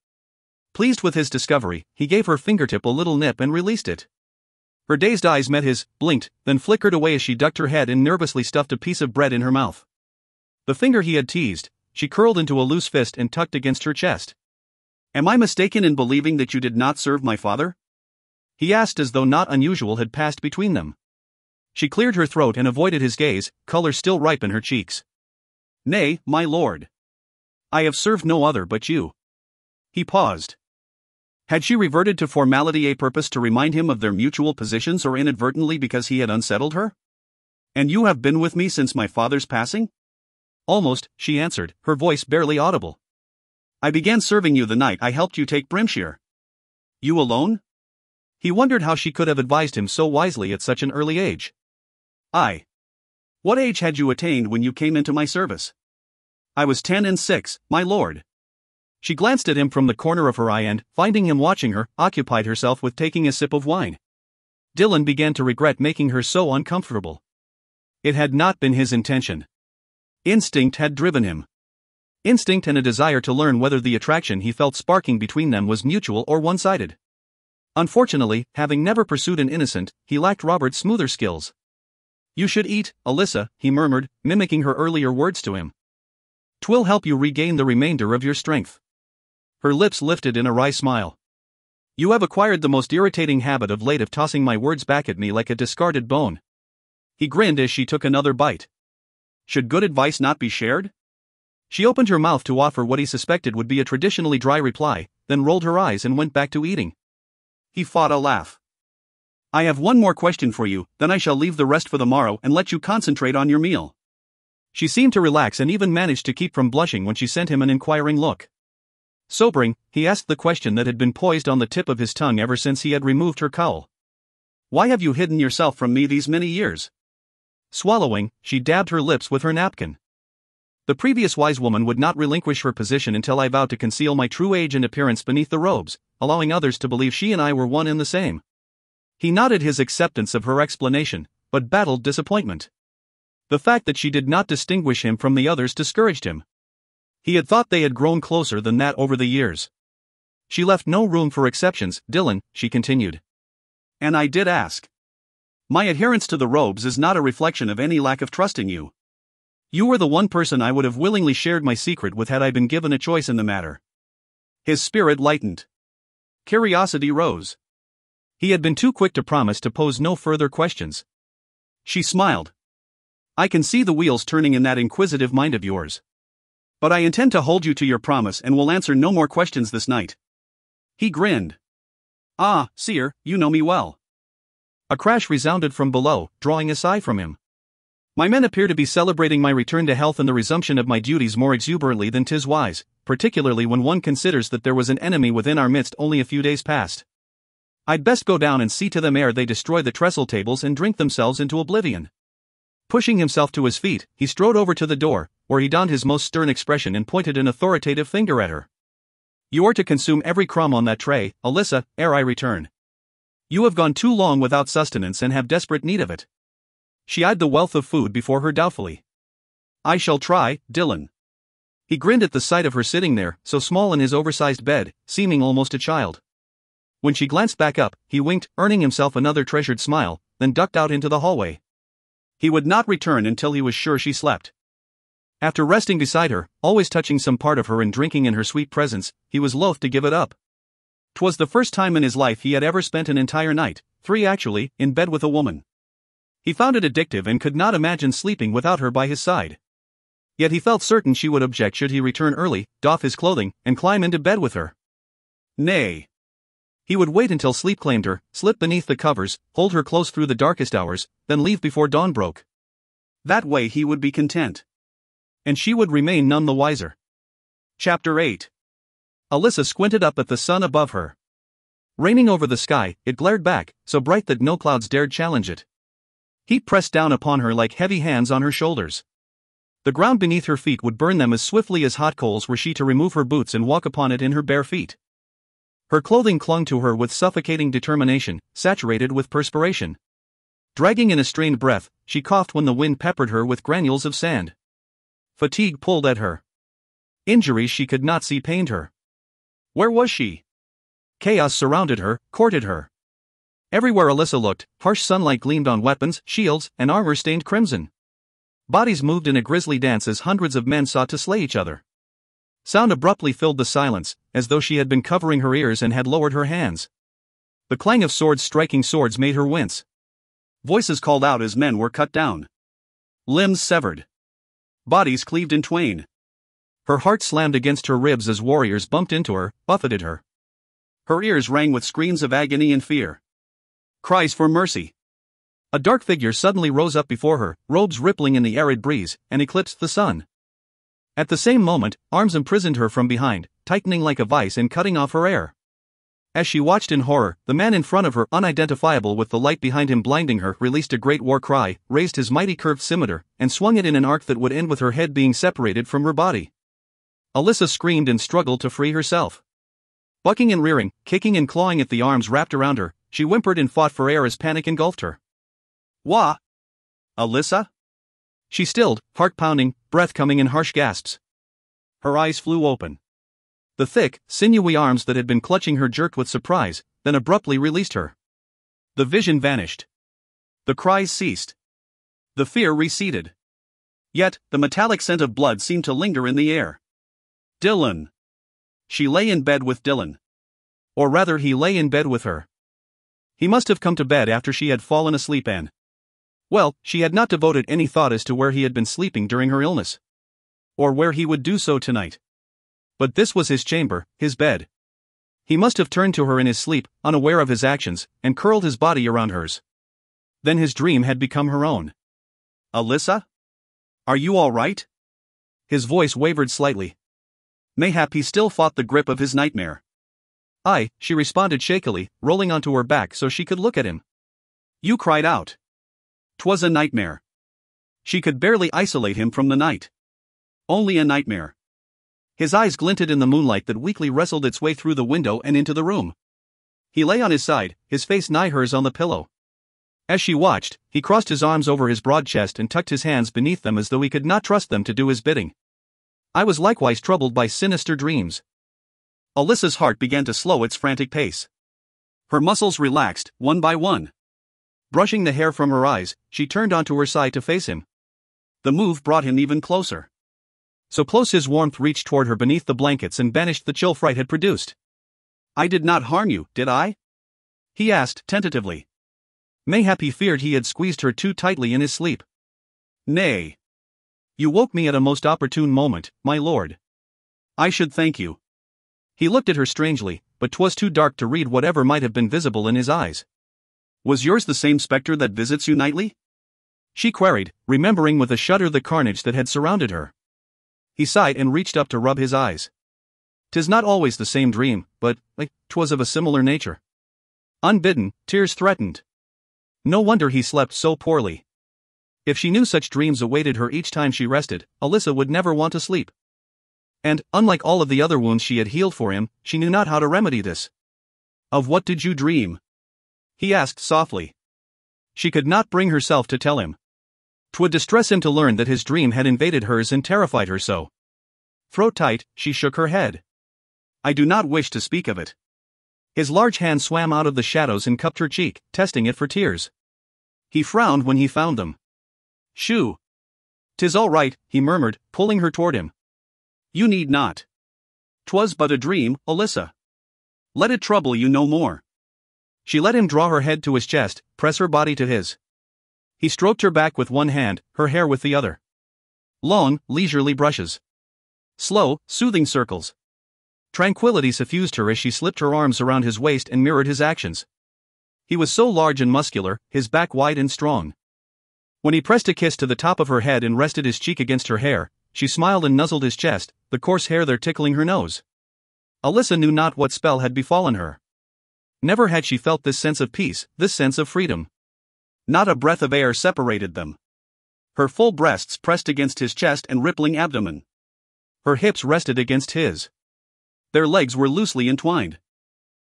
Pleased with his discovery, he gave her fingertip a little nip and released it. Her dazed eyes met his, blinked, then flickered away as she ducked her head and nervously stuffed a piece of bread in her mouth. The finger he had teased, she curled into a loose fist and tucked against her chest. Am I mistaken in believing that you did not serve my father? He asked as though naught unusual had passed between them. She cleared her throat and avoided his gaze, color still ripe in her cheeks. Nay, my lord. I have served no other but you. He paused. Had she reverted to formality a purpose to remind him of their mutual positions or inadvertently because he had unsettled her? And you have been with me since my father's passing? Almost, she answered, her voice barely audible. I began serving you the night I helped you take Brimshire. You alone? He wondered how she could have advised him so wisely at such an early age. I. What age had you attained when you came into my service? I was 10 and 6, my lord. She glanced at him from the corner of her eye and, finding him watching her, occupied herself with taking a sip of wine. Dylan began to regret making her so uncomfortable. It had not been his intention. Instinct had driven him. Instinct and a desire to learn whether the attraction he felt sparking between them was mutual or one-sided. Unfortunately, having never pursued an innocent, he lacked Robert's smoother skills. You should eat, Alyssa, he murmured, mimicking her earlier words to him. 'Twill help you regain the remainder of your strength. Her lips lifted in a wry smile. You have acquired the most irritating habit of late of tossing my words back at me like a discarded bone. He grinned as she took another bite. Should good advice not be shared? She opened her mouth to offer what he suspected would be a traditionally dry reply, then rolled her eyes and went back to eating. He fought a laugh. I have one more question for you, then I shall leave the rest for the morrow and let you concentrate on your meal. She seemed to relax and even managed to keep from blushing when she sent him an inquiring look. Sobering, he asked the question that had been poised on the tip of his tongue ever since he had removed her cowl. Why have you hidden yourself from me these many years? Swallowing, she dabbed her lips with her napkin. The previous wise woman would not relinquish her position until I vowed to conceal my true age and appearance beneath the robes, allowing others to believe she and I were one and the same. He nodded his acceptance of her explanation, but battled disappointment. The fact that she did not distinguish him from the others discouraged him. He had thought they had grown closer than that over the years. She left no room for exceptions, Dylan, she continued. And I did ask. My adherence to the robes is not a reflection of any lack of trust in you. You were the one person I would have willingly shared my secret with had I been given a choice in the matter. His spirit lightened. Curiosity rose. He had been too quick to promise to pose no further questions. She smiled. I can see the wheels turning in that inquisitive mind of yours. But I intend to hold you to your promise and will answer no more questions this night. He grinned. Ah, seer, you know me well. A crash resounded from below, drawing a sigh from him. My men appear to be celebrating my return to health and the resumption of my duties more exuberantly than 'tis wise, particularly when one considers that there was an enemy within our midst only a few days past. I'd best go down and see to them ere they destroy the trestle tables and drink themselves into oblivion. Pushing himself to his feet, he strode over to the door, where he donned his most stern expression and pointed an authoritative finger at her. You are to consume every crumb on that tray, Alyssa, ere I return. You have gone too long without sustenance and have desperate need of it. She eyed the wealth of food before her doubtfully. I shall try, Dylan. He grinned at the sight of her sitting there, so small in his oversized bed, seeming almost a child. When she glanced back up, he winked, earning himself another treasured smile, then ducked out into the hallway. He would not return until he was sure she slept. After resting beside her, always touching some part of her and drinking in her sweet presence, he was loath to give it up. 'Twas the first time in his life he had ever spent an entire night, 3 actually, in bed with a woman. He found it addictive and could not imagine sleeping without her by his side. Yet he felt certain she would object should he return early, doff his clothing, and climb into bed with her. Nay. He would wait until sleep claimed her, slip beneath the covers, hold her close through the darkest hours, then leave before dawn broke. That way he would be content. And she would remain none the wiser. Chapter 8. Alyssa squinted up at the sun above her. Reigning over the sky, it glared back, so bright that no clouds dared challenge it. Heat pressed down upon her like heavy hands on her shoulders. The ground beneath her feet would burn them as swiftly as hot coals were she to remove her boots and walk upon it in her bare feet. Her clothing clung to her with suffocating determination, saturated with perspiration. Dragging in a strained breath, she coughed when the wind peppered her with granules of sand. Fatigue pulled at her. Injuries she could not see pained her. Where was she? Chaos surrounded her, courted her. Everywhere Alyssa looked, harsh sunlight gleamed on weapons, shields, and armor stained crimson. Bodies moved in a grisly dance as hundreds of men sought to slay each other. Sound abruptly filled the silence, as though she had been covering her ears and had lowered her hands. The clang of swords striking swords made her wince. Voices called out as men were cut down. Limbs severed. Bodies cleaved in twain. Her heart slammed against her ribs as warriors bumped into her, buffeted her. Her ears rang with screams of agony and fear. Cries for mercy. A dark figure suddenly rose up before her, robes rippling in the arid breeze, and eclipsed the sun. At the same moment, arms imprisoned her from behind, tightening like a vice and cutting off her air. As she watched in horror, the man in front of her, unidentifiable with the light behind him blinding her, released a great war cry, raised his mighty curved scimitar, and swung it in an arc that would end with her head being separated from her body. Alyssa screamed and struggled to free herself. Bucking and rearing, kicking and clawing at the arms wrapped around her, she whimpered and fought for air as panic engulfed her. Wah! Alyssa? She stilled, heart pounding, breath coming in harsh gasps. Her eyes flew open. The thick, sinewy arms that had been clutching her jerked with surprise, then abruptly released her. The vision vanished. The cries ceased. The fear receded. Yet, the metallic scent of blood seemed to linger in the air. Dylan. She lay in bed with Dylan. Or rather, he lay in bed with her. He must have come to bed after she had fallen asleep and... Well, she had not devoted any thought as to where he had been sleeping during her illness. Or where he would do so tonight. But this was his chamber, his bed. He must have turned to her in his sleep, unaware of his actions, and curled his body around hers. Then his dream had become her own. Alyssa? Are you all right? His voice wavered slightly. Mayhap he still fought the grip of his nightmare. Aye, she responded shakily, rolling onto her back so she could look at him. You cried out. 'Twas a nightmare. She could barely isolate him from the night. Only a nightmare. His eyes glinted in the moonlight that weakly wrestled its way through the window and into the room. He lay on his side, his face nigh hers on the pillow. As she watched, he crossed his arms over his broad chest and tucked his hands beneath them as though he could not trust them to do his bidding. I was likewise troubled by sinister dreams. Alyssa's heart began to slow its frantic pace. Her muscles relaxed, one by one. Brushing the hair from her eyes, she turned onto her side to face him. The move brought him even closer. So close his warmth reached toward her beneath the blankets and banished the chill fright had produced. "I did not harm you, did I?" he asked tentatively. Mayhap he feared he had squeezed her too tightly in his sleep. "Nay. You woke me at a most opportune moment, my lord. I should thank you." He looked at her strangely, but 'twas too dark to read whatever might have been visible in his eyes. "Was yours the same spectre that visits you nightly?" she queried, remembering with a shudder the carnage that had surrounded her. He sighed and reached up to rub his eyes. "'Tis not always the same dream, but 'twas of a similar nature." Unbidden, tears threatened. No wonder he slept so poorly. If she knew such dreams awaited her each time she rested, Alyssa would never want to sleep. And, unlike all of the other wounds she had healed for him, she knew not how to remedy this. "Of what did you dream?" he asked softly. She could not bring herself to tell him. 'Twould distress him to learn that his dream had invaded hers and terrified her so. Throat tight, she shook her head. "I do not wish to speak of it." His large hand swam out of the shadows and cupped her cheek, testing it for tears. He frowned when he found them. "Shoo. 'Tis all right," he murmured, pulling her toward him. "You need not. 'Twas but a dream, Alyssa. Let it trouble you no more." She let him draw her head to his chest, press her body to his. He stroked her back with one hand, her hair with the other. Long, leisurely brushes. Slow, soothing circles. Tranquility suffused her as she slipped her arms around his waist and mirrored his actions. He was so large and muscular, his back wide and strong. When he pressed a kiss to the top of her head and rested his cheek against her hair, she smiled and nuzzled his chest, the coarse hair there tickling her nose. Alyssa knew not what spell had befallen her. Never had she felt this sense of peace, this sense of freedom. Not a breath of air separated them. Her full breasts pressed against his chest and rippling abdomen. Her hips rested against his. Their legs were loosely entwined.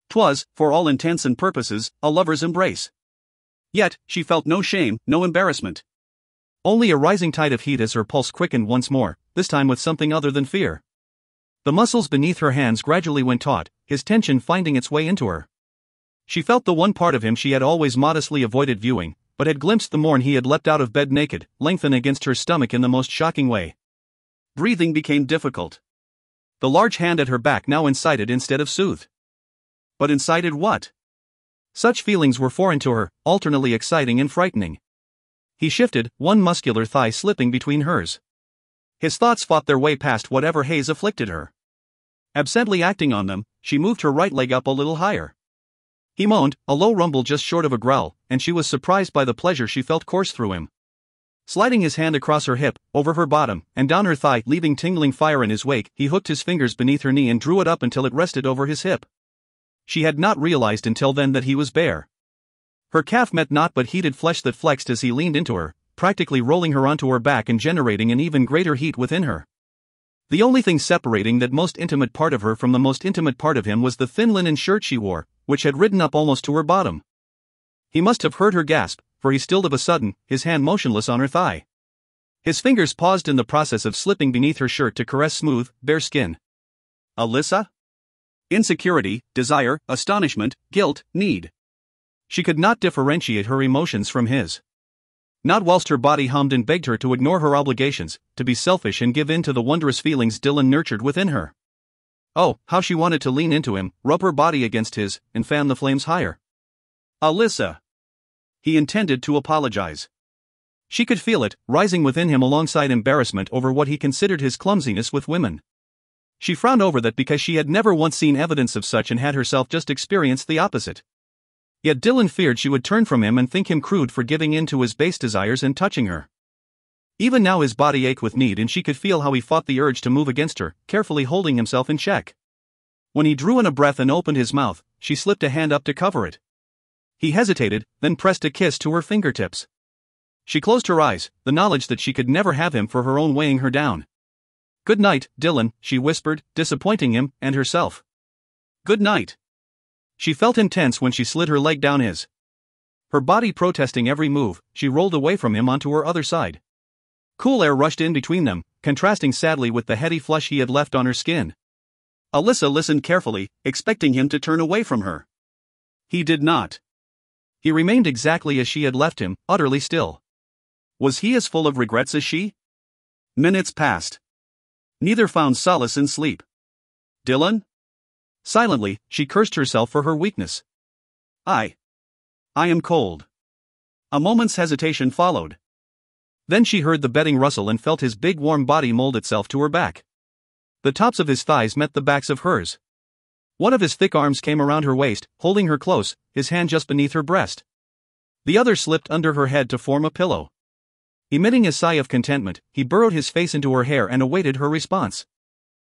'Twas, for all intents and purposes, a lover's embrace. Yet, she felt no shame, no embarrassment. Only a rising tide of heat as her pulse quickened once more, this time with something other than fear. The muscles beneath her hands gradually went taut, his tension finding its way into her. She felt the one part of him she had always modestly avoided viewing, but had glimpsed the morn he had leapt out of bed naked, lengthen against her stomach in the most shocking way. Breathing became difficult. The large hand at her back now incited instead of soothed. But incited what? Such feelings were foreign to her, alternately exciting and frightening. He shifted, one muscular thigh slipping between hers. His thoughts fought their way past whatever haze afflicted her. Absently acting on them, she moved her right leg up a little higher. He moaned, a low rumble just short of a growl, and she was surprised by the pleasure she felt course through him. Sliding his hand across her hip, over her bottom, and down her thigh, leaving tingling fire in his wake, he hooked his fingers beneath her knee and drew it up until it rested over his hip. She had not realized until then that he was bare. Her calf met naught but heated flesh that flexed as he leaned into her, practically rolling her onto her back and generating an even greater heat within her. The only thing separating that most intimate part of her from the most intimate part of him was the thin linen shirt she wore, which had ridden up almost to her bottom. He must have heard her gasp, for he stilled of a sudden, his hand motionless on her thigh. His fingers paused in the process of slipping beneath her shirt to caress smooth, bare skin. Alyssa? Insecurity, desire, astonishment, guilt, need. She could not differentiate her emotions from his. Not whilst her body hummed and begged her to ignore her obligations, to be selfish and give in to the wondrous feelings Dylan nurtured within her. Oh, how she wanted to lean into him, rub her body against his, and fan the flames higher. Alyssa! He intended to apologize. She could feel it, rising within him alongside embarrassment over what he considered his clumsiness with women. She frowned over that because she had never once seen evidence of such and had herself just experienced the opposite. Yet Dylan feared she would turn from him and think him crude for giving in to his base desires and touching her. Even now his body ached with need and she could feel how he fought the urge to move against her, carefully holding himself in check. When he drew in a breath and opened his mouth, she slipped a hand up to cover it. He hesitated, then pressed a kiss to her fingertips. She closed her eyes, the knowledge that she could never have him for her own weighing her down. "Good night, Dylan," she whispered, disappointing him, and herself. "Good night." She felt him tense when she slid her leg down his. Her body protesting every move, she rolled away from him onto her other side. Cool air rushed in between them, contrasting sadly with the heady flush he had left on her skin. Alyssa listened carefully, expecting him to turn away from her. He did not. He remained exactly as she had left him, utterly still. Was he as full of regrets as she? Minutes passed. Neither found solace in sleep. Dylan? Silently, she cursed herself for her weakness. I am cold. A moment's hesitation followed. Then she heard the bedding rustle and felt his big warm body mold itself to her back. The tops of his thighs met the backs of hers. One of his thick arms came around her waist, holding her close, his hand just beneath her breast. The other slipped under her head to form a pillow. Emitting a sigh of contentment, he burrowed his face into her hair and awaited her response.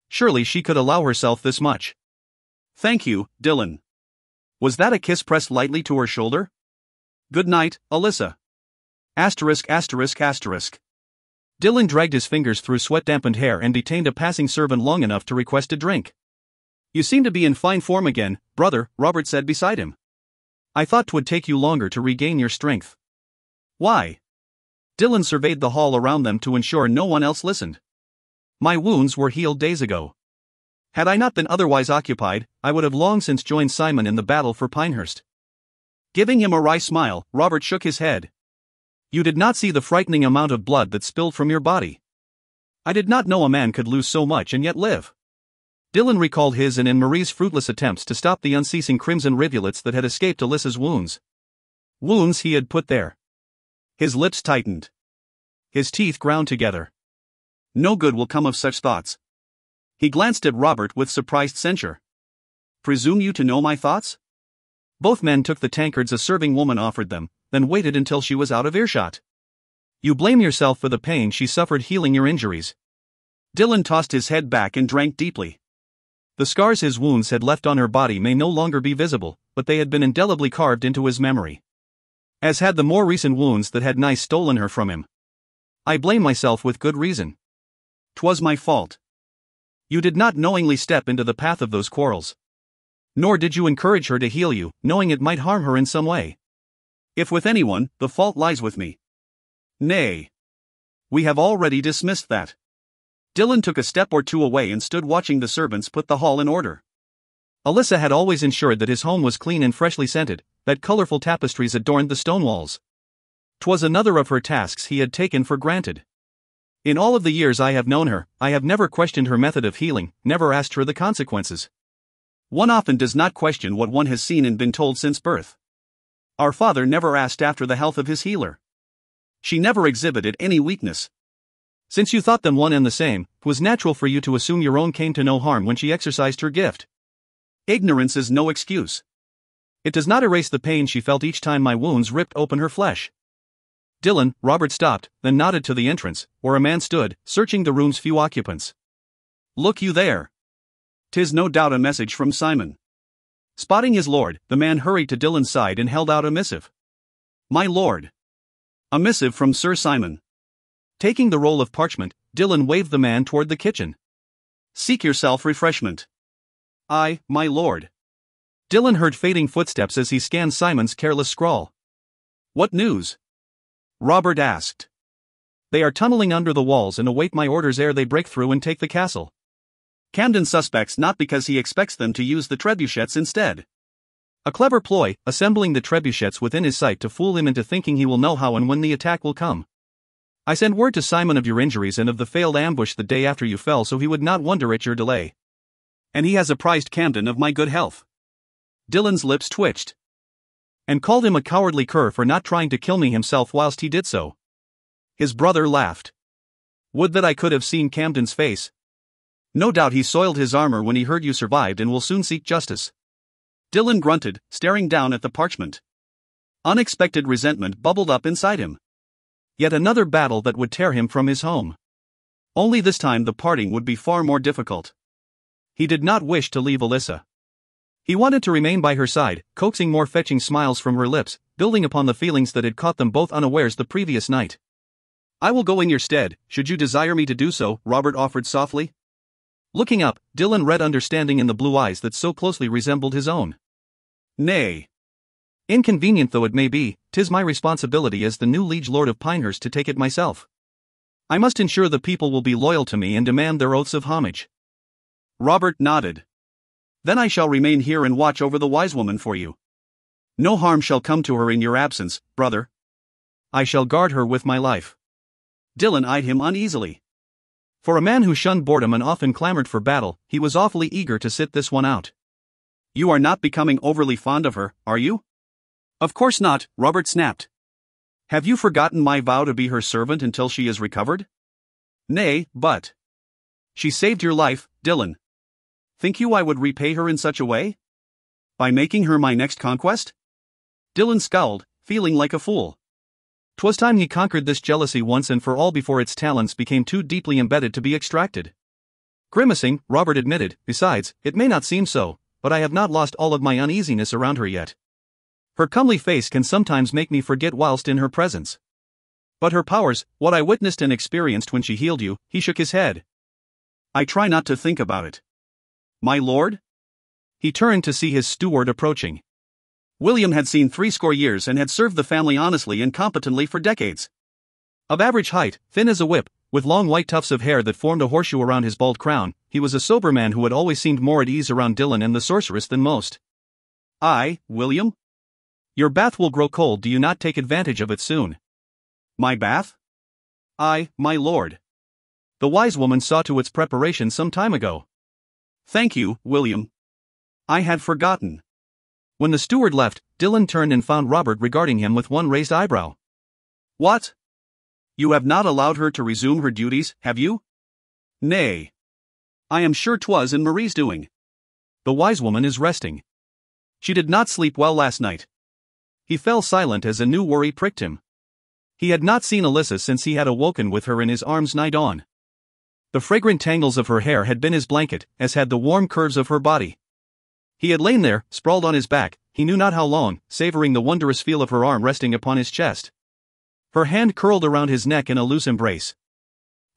Surely she could allow herself this much. Thank you, Dylan. Was that a kiss pressed lightly to her shoulder? Good night, Alyssa. Asterisk. Dylan dragged his fingers through sweat-dampened hair and detained a passing servant long enough to request a drink. You seem to be in fine form again, brother, Robert said beside him. I thought 'twould take you longer to regain your strength. Why? Dylan surveyed the hall around them to ensure no one else listened. My wounds were healed days ago. Had I not been otherwise occupied, I would have long since joined Simon in the battle for Pinehurst. Giving him a wry smile, Robert shook his head. You did not see the frightening amount of blood that spilled from your body. I did not know a man could lose so much and yet live. Dylan recalled his and Marie's fruitless attempts to stop the unceasing crimson rivulets that had escaped Alyssa's wounds. Wounds he had put there. His lips tightened. His teeth ground together. No good will come of such thoughts. He glanced at Robert with surprised censure. Presume you to know my thoughts? Both men took the tankards a serving woman offered them, then waited until she was out of earshot. You blame yourself for the pain she suffered healing your injuries. Dylan tossed his head back and drank deeply. The scars his wounds had left on her body may no longer be visible, but they had been indelibly carved into his memory. As had the more recent wounds that had nigh stolen her from him. I blame myself with good reason. 'Twas my fault. You did not knowingly step into the path of those quarrels. Nor did you encourage her to heal you, knowing it might harm her in some way. If with anyone, the fault lies with me. Nay. We have already dismissed that. Dylan took a step or two away and stood watching the servants put the hall in order. Alyssa had always ensured that his home was clean and freshly scented, that colorful tapestries adorned the stone walls. 'Twas another of her tasks he had taken for granted. In all of the years I have known her, I have never questioned her method of healing, never asked her the consequences. One often does not question what one has seen and been told since birth. Our father never asked after the health of his healer. She never exhibited any weakness. Since you thought them one and the same, 'twas natural for you to assume your own came to no harm when she exercised her gift. Ignorance is no excuse. It does not erase the pain she felt each time my wounds ripped open her flesh. Dylan, Robert stopped, then nodded to the entrance, where a man stood, searching the room's few occupants. Look you there. 'Tis no doubt a message from Simon. Spotting his lord, the man hurried to Dylan's side and held out a missive. My lord. A missive from Sir Simon. Taking the roll of parchment, Dylan waved the man toward the kitchen. Seek yourself refreshment. I, my lord. Dylan heard fading footsteps as he scanned Simon's careless scrawl. What news? Robert asked. They are tunneling under the walls and await my orders ere they break through and take the castle. Camden suspects not because he expects them to use the trebuchets instead. A clever ploy, assembling the trebuchets within his sight to fool him into thinking he will know how and when the attack will come. I sent word to Simon of your injuries and of the failed ambush the day after you fell so he would not wonder at your delay. And he has apprised Camden of my good health. Dylan's lips twitched. And called him a cowardly cur for not trying to kill me himself whilst he did so. His brother laughed. Would that I could have seen Camden's face. No doubt he soiled his armor when he heard you survived and will soon seek justice. Dylan grunted, staring down at the parchment. Unexpected resentment bubbled up inside him. Yet another battle that would tear him from his home. Only this time the parting would be far more difficult. He did not wish to leave Alyssa. He wanted to remain by her side, coaxing more fetching smiles from her lips, building upon the feelings that had caught them both unawares the previous night. I will go in your stead, should you desire me to do so, Robert offered softly. Looking up, Dylan read understanding in the blue eyes that so closely resembled his own. Nay. Inconvenient though it may be, 'tis my responsibility as the new liege lord of Pinehurst to take it myself. I must ensure the people will be loyal to me and demand their oaths of homage. Robert nodded. Then I shall remain here and watch over the wise woman for you. No harm shall come to her in your absence, brother. I shall guard her with my life. Dylan eyed him uneasily. For a man who shunned boredom and often clamored for battle, he was awfully eager to sit this one out. You are not becoming overly fond of her, are you? Of course not, Robert snapped. Have you forgotten my vow to be her servant until she is recovered? Nay, but she saved your life, Dylan. Think you I would repay her in such a way? By making her my next conquest? Dylan scowled, feeling like a fool. 'Twas time he conquered this jealousy once and for all before its talons became too deeply embedded to be extracted. Grimacing, Robert admitted, besides, it may not seem so, but I have not lost all of my uneasiness around her yet. Her comely face can sometimes make me forget whilst in her presence. But her powers, what I witnessed and experienced when she healed you, he shook his head. I try not to think about it. My lord? He turned to see his steward approaching. William had seen 80 years and had served the family honestly and competently for decades. Of average height, thin as a whip, with long white tufts of hair that formed a horseshoe around his bald crown, he was a sober man who had always seemed more at ease around Dylan and the sorceress than most. William? Your bath will grow cold, do you not take advantage of it soon? My bath? My lord. The wise woman saw to its preparation some time ago. Thank you, William. I had forgotten. When the steward left, Dylan turned and found Robert regarding him with one raised eyebrow. What? You have not allowed her to resume her duties, have you? Nay. I am sure 'twas in Marie's doing. The wise woman is resting. She did not sleep well last night. He fell silent as a new worry pricked him. He had not seen Alyssa since he had awoken with her in his arms nigh dawn. The fragrant tangles of her hair had been his blanket, as had the warm curves of her body. He had lain there, sprawled on his back, he knew not how long, savoring the wondrous feel of her arm resting upon his chest. Her hand curled around his neck in a loose embrace.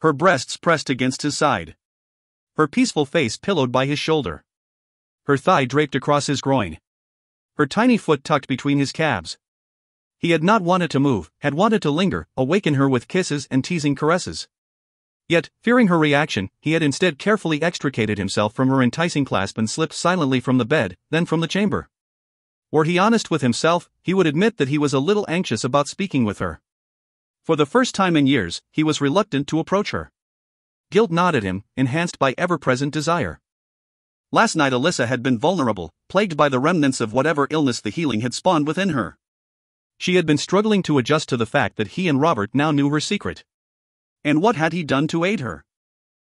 Her breasts pressed against his side. Her peaceful face pillowed by his shoulder. Her thigh draped across his groin. Her tiny foot tucked between his calves. He had not wanted to move, had wanted to linger, awaken her with kisses and teasing caresses. Yet, fearing her reaction, he had instead carefully extricated himself from her enticing clasp and slipped silently from the bed, then from the chamber. Were he honest with himself, he would admit that he was a little anxious about speaking with her. For the first time in years, he was reluctant to approach her. Guilt gnawed at him, enhanced by ever-present desire. Last night Alyssa had been vulnerable, plagued by the remnants of whatever illness the healing had spawned within her. She had been struggling to adjust to the fact that he and Robert now knew her secret. And what had he done to aid her?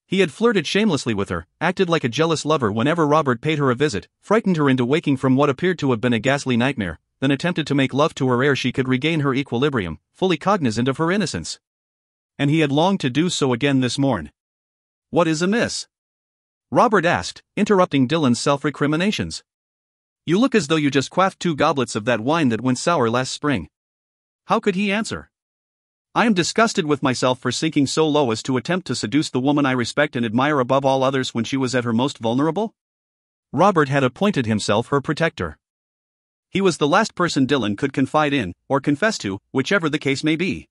He had flirted shamelessly with her, acted like a jealous lover whenever Robert paid her a visit, frightened her into waking from what appeared to have been a ghastly nightmare, then attempted to make love to her ere she could regain her equilibrium, fully cognizant of her innocence. And he had longed to do so again this morn. What is amiss? Robert asked, interrupting Dylan's self-recriminations. You look as though you just quaffed 2 goblets of that wine that went sour last spring. How could he answer? I am disgusted with myself for sinking so low as to attempt to seduce the woman I respect and admire above all others when she was at her most vulnerable? Robert had appointed himself her protector. He was the last person Dylan could confide in, or confess to, whichever the case may be.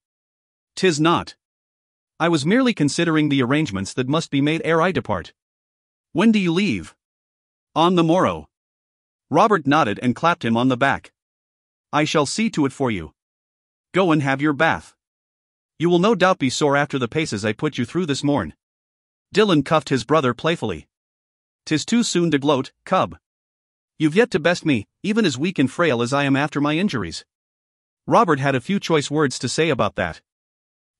'Tis not. I was merely considering the arrangements that must be made ere I depart. When do you leave? On the morrow. Robert nodded and clapped him on the back. I shall see to it for you. Go and have your bath. You will no doubt be sore after the paces I put you through this morn. Dylan cuffed his brother playfully. 'Tis too soon to gloat, cub. You've yet to best me, even as weak and frail as I am after my injuries. Robert had a few choice words to say about that.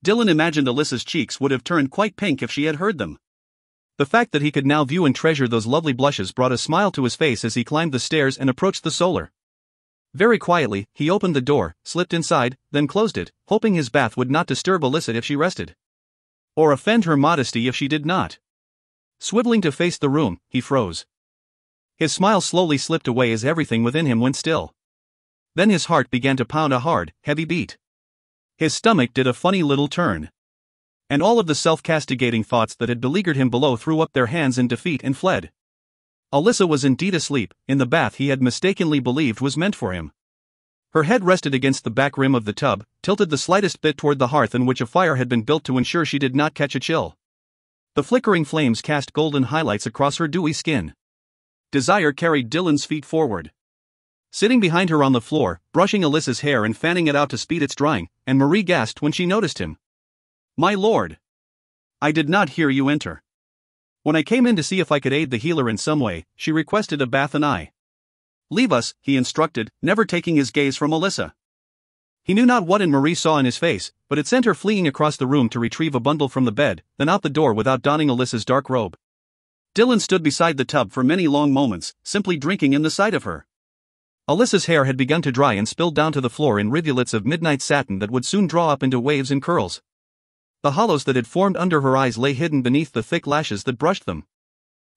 Dylan imagined Alyssa's cheeks would have turned quite pink if she had heard them. The fact that he could now view and treasure those lovely blushes brought a smile to his face as he climbed the stairs and approached the solar. Very quietly, he opened the door, slipped inside, then closed it, hoping his bath would not disturb Alyssa if she rested. Or offend her modesty if she did not. Swiveling to face the room, he froze. His smile slowly slipped away as everything within him went still. Then his heart began to pound a hard, heavy beat. His stomach did a funny little turn. And all of the self-castigating thoughts that had beleaguered him below threw up their hands in defeat and fled. Alyssa was indeed asleep, in the bath he had mistakenly believed was meant for him. Her head rested against the back rim of the tub, tilted the slightest bit toward the hearth in which a fire had been built to ensure she did not catch a chill. The flickering flames cast golden highlights across her dewy skin. Desire carried Dylan's feet forward. sitting behind her on the floor, brushing Alyssa's hair and fanning it out to speed its drying, and Marie gasped when she noticed him. "My lord! I did not hear you enter. When I came in to see if I could aid the healer in some way, she requested a bath and I." "Leave us," he instructed, never taking his gaze from Alyssa. He knew not what Marie saw in his face, but it sent her fleeing across the room to retrieve a bundle from the bed, then out the door without donning Alyssa's dark robe. Dylan stood beside the tub for many long moments, simply drinking in the sight of her. Alyssa's hair had begun to dry and spilled down to the floor in rivulets of midnight satin that would soon draw up into waves and curls. The hollows that had formed under her eyes lay hidden beneath the thick lashes that brushed them.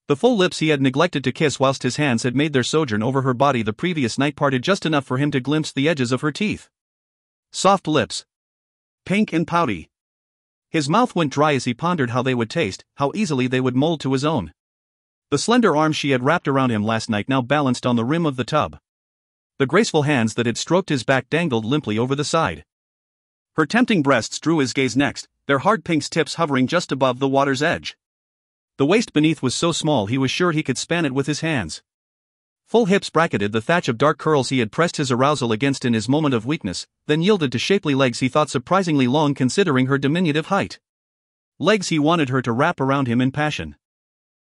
The full lips he had neglected to kiss whilst his hands had made their sojourn over her body the previous night parted just enough for him to glimpse the edges of her teeth. Soft lips. Pink and pouty. His mouth went dry as he pondered how they would taste, how easily they would mold to his own. The slender arms she had wrapped around him last night now balanced on the rim of the tub. The graceful hands that had stroked his back dangled limply over the side. Her tempting breasts drew his gaze next, their hard pink tips hovering just above the water's edge. The waist beneath was so small he was sure he could span it with his hands. Full hips bracketed the thatch of dark curls he had pressed his arousal against in his moment of weakness, then yielded to shapely legs he thought surprisingly long considering her diminutive height. Legs he wanted her to wrap around him in passion.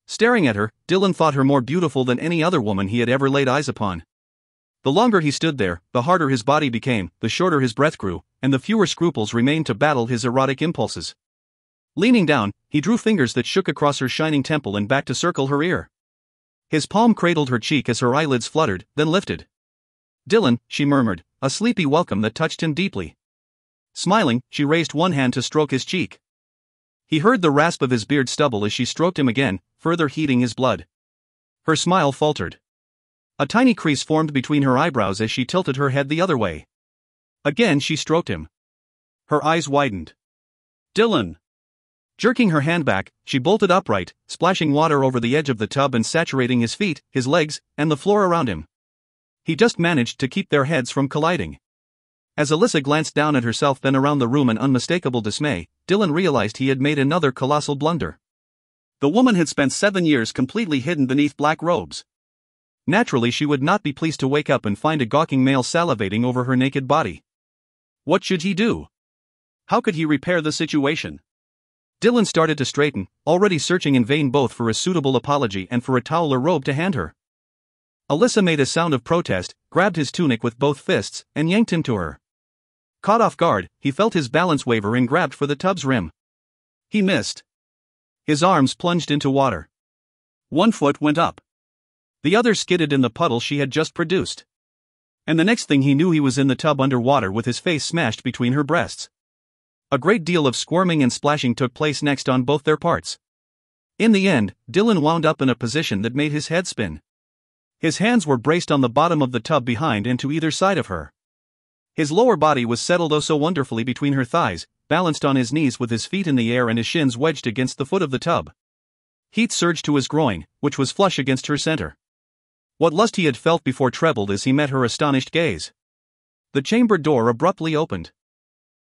Staring at her, Dylan thought her more beautiful than any other woman he had ever laid eyes upon. The longer he stood there, the harder his body became, the shorter his breath grew, and the fewer scruples remained to battle his erotic impulses. Leaning down, he drew fingers that shook across her shining temple and back to circle her ear. His palm cradled her cheek as her eyelids fluttered, then lifted. "Dylan," she murmured, a sleepy welcome that touched him deeply. Smiling, she raised one hand to stroke his cheek. He heard the rasp of his beard stubble as she stroked him again, further heating his blood. Her smile faltered. A tiny crease formed between her eyebrows as she tilted her head the other way. Again she stroked him. Her eyes widened. "Dylan!" Jerking her hand back, she bolted upright, splashing water over the edge of the tub and saturating his feet, his legs, and the floor around him. He just managed to keep their heads from colliding. As Alyssa glanced down at herself then around the room in unmistakable dismay, Dylan realized he had made another colossal blunder. The woman had spent 7 years completely hidden beneath black robes. Naturally she would not be pleased to wake up and find a gawking male salivating over her naked body. What should he do? How could he repair the situation? Dylan started to straighten, already searching in vain both for a suitable apology and for a towel or robe to hand her. Alyssa made a sound of protest, grabbed his tunic with both fists, and yanked him to her. Caught off guard, he felt his balance waver and grabbed for the tub's rim. He missed. His arms plunged into water. One foot went up. The other skidded in the puddle she had just produced. And the next thing he knew he was in the tub underwater with his face smashed between her breasts. A great deal of squirming and splashing took place next on both their parts. In the end, Dylan wound up in a position that made his head spin. His hands were braced on the bottom of the tub behind and to either side of her. His lower body was settled oh so wonderfully between her thighs, balanced on his knees with his feet in the air and his shins wedged against the foot of the tub. Heat surged to his groin, which was flush against her center. What lust he had felt before trebled as he met her astonished gaze. The chamber door abruptly opened.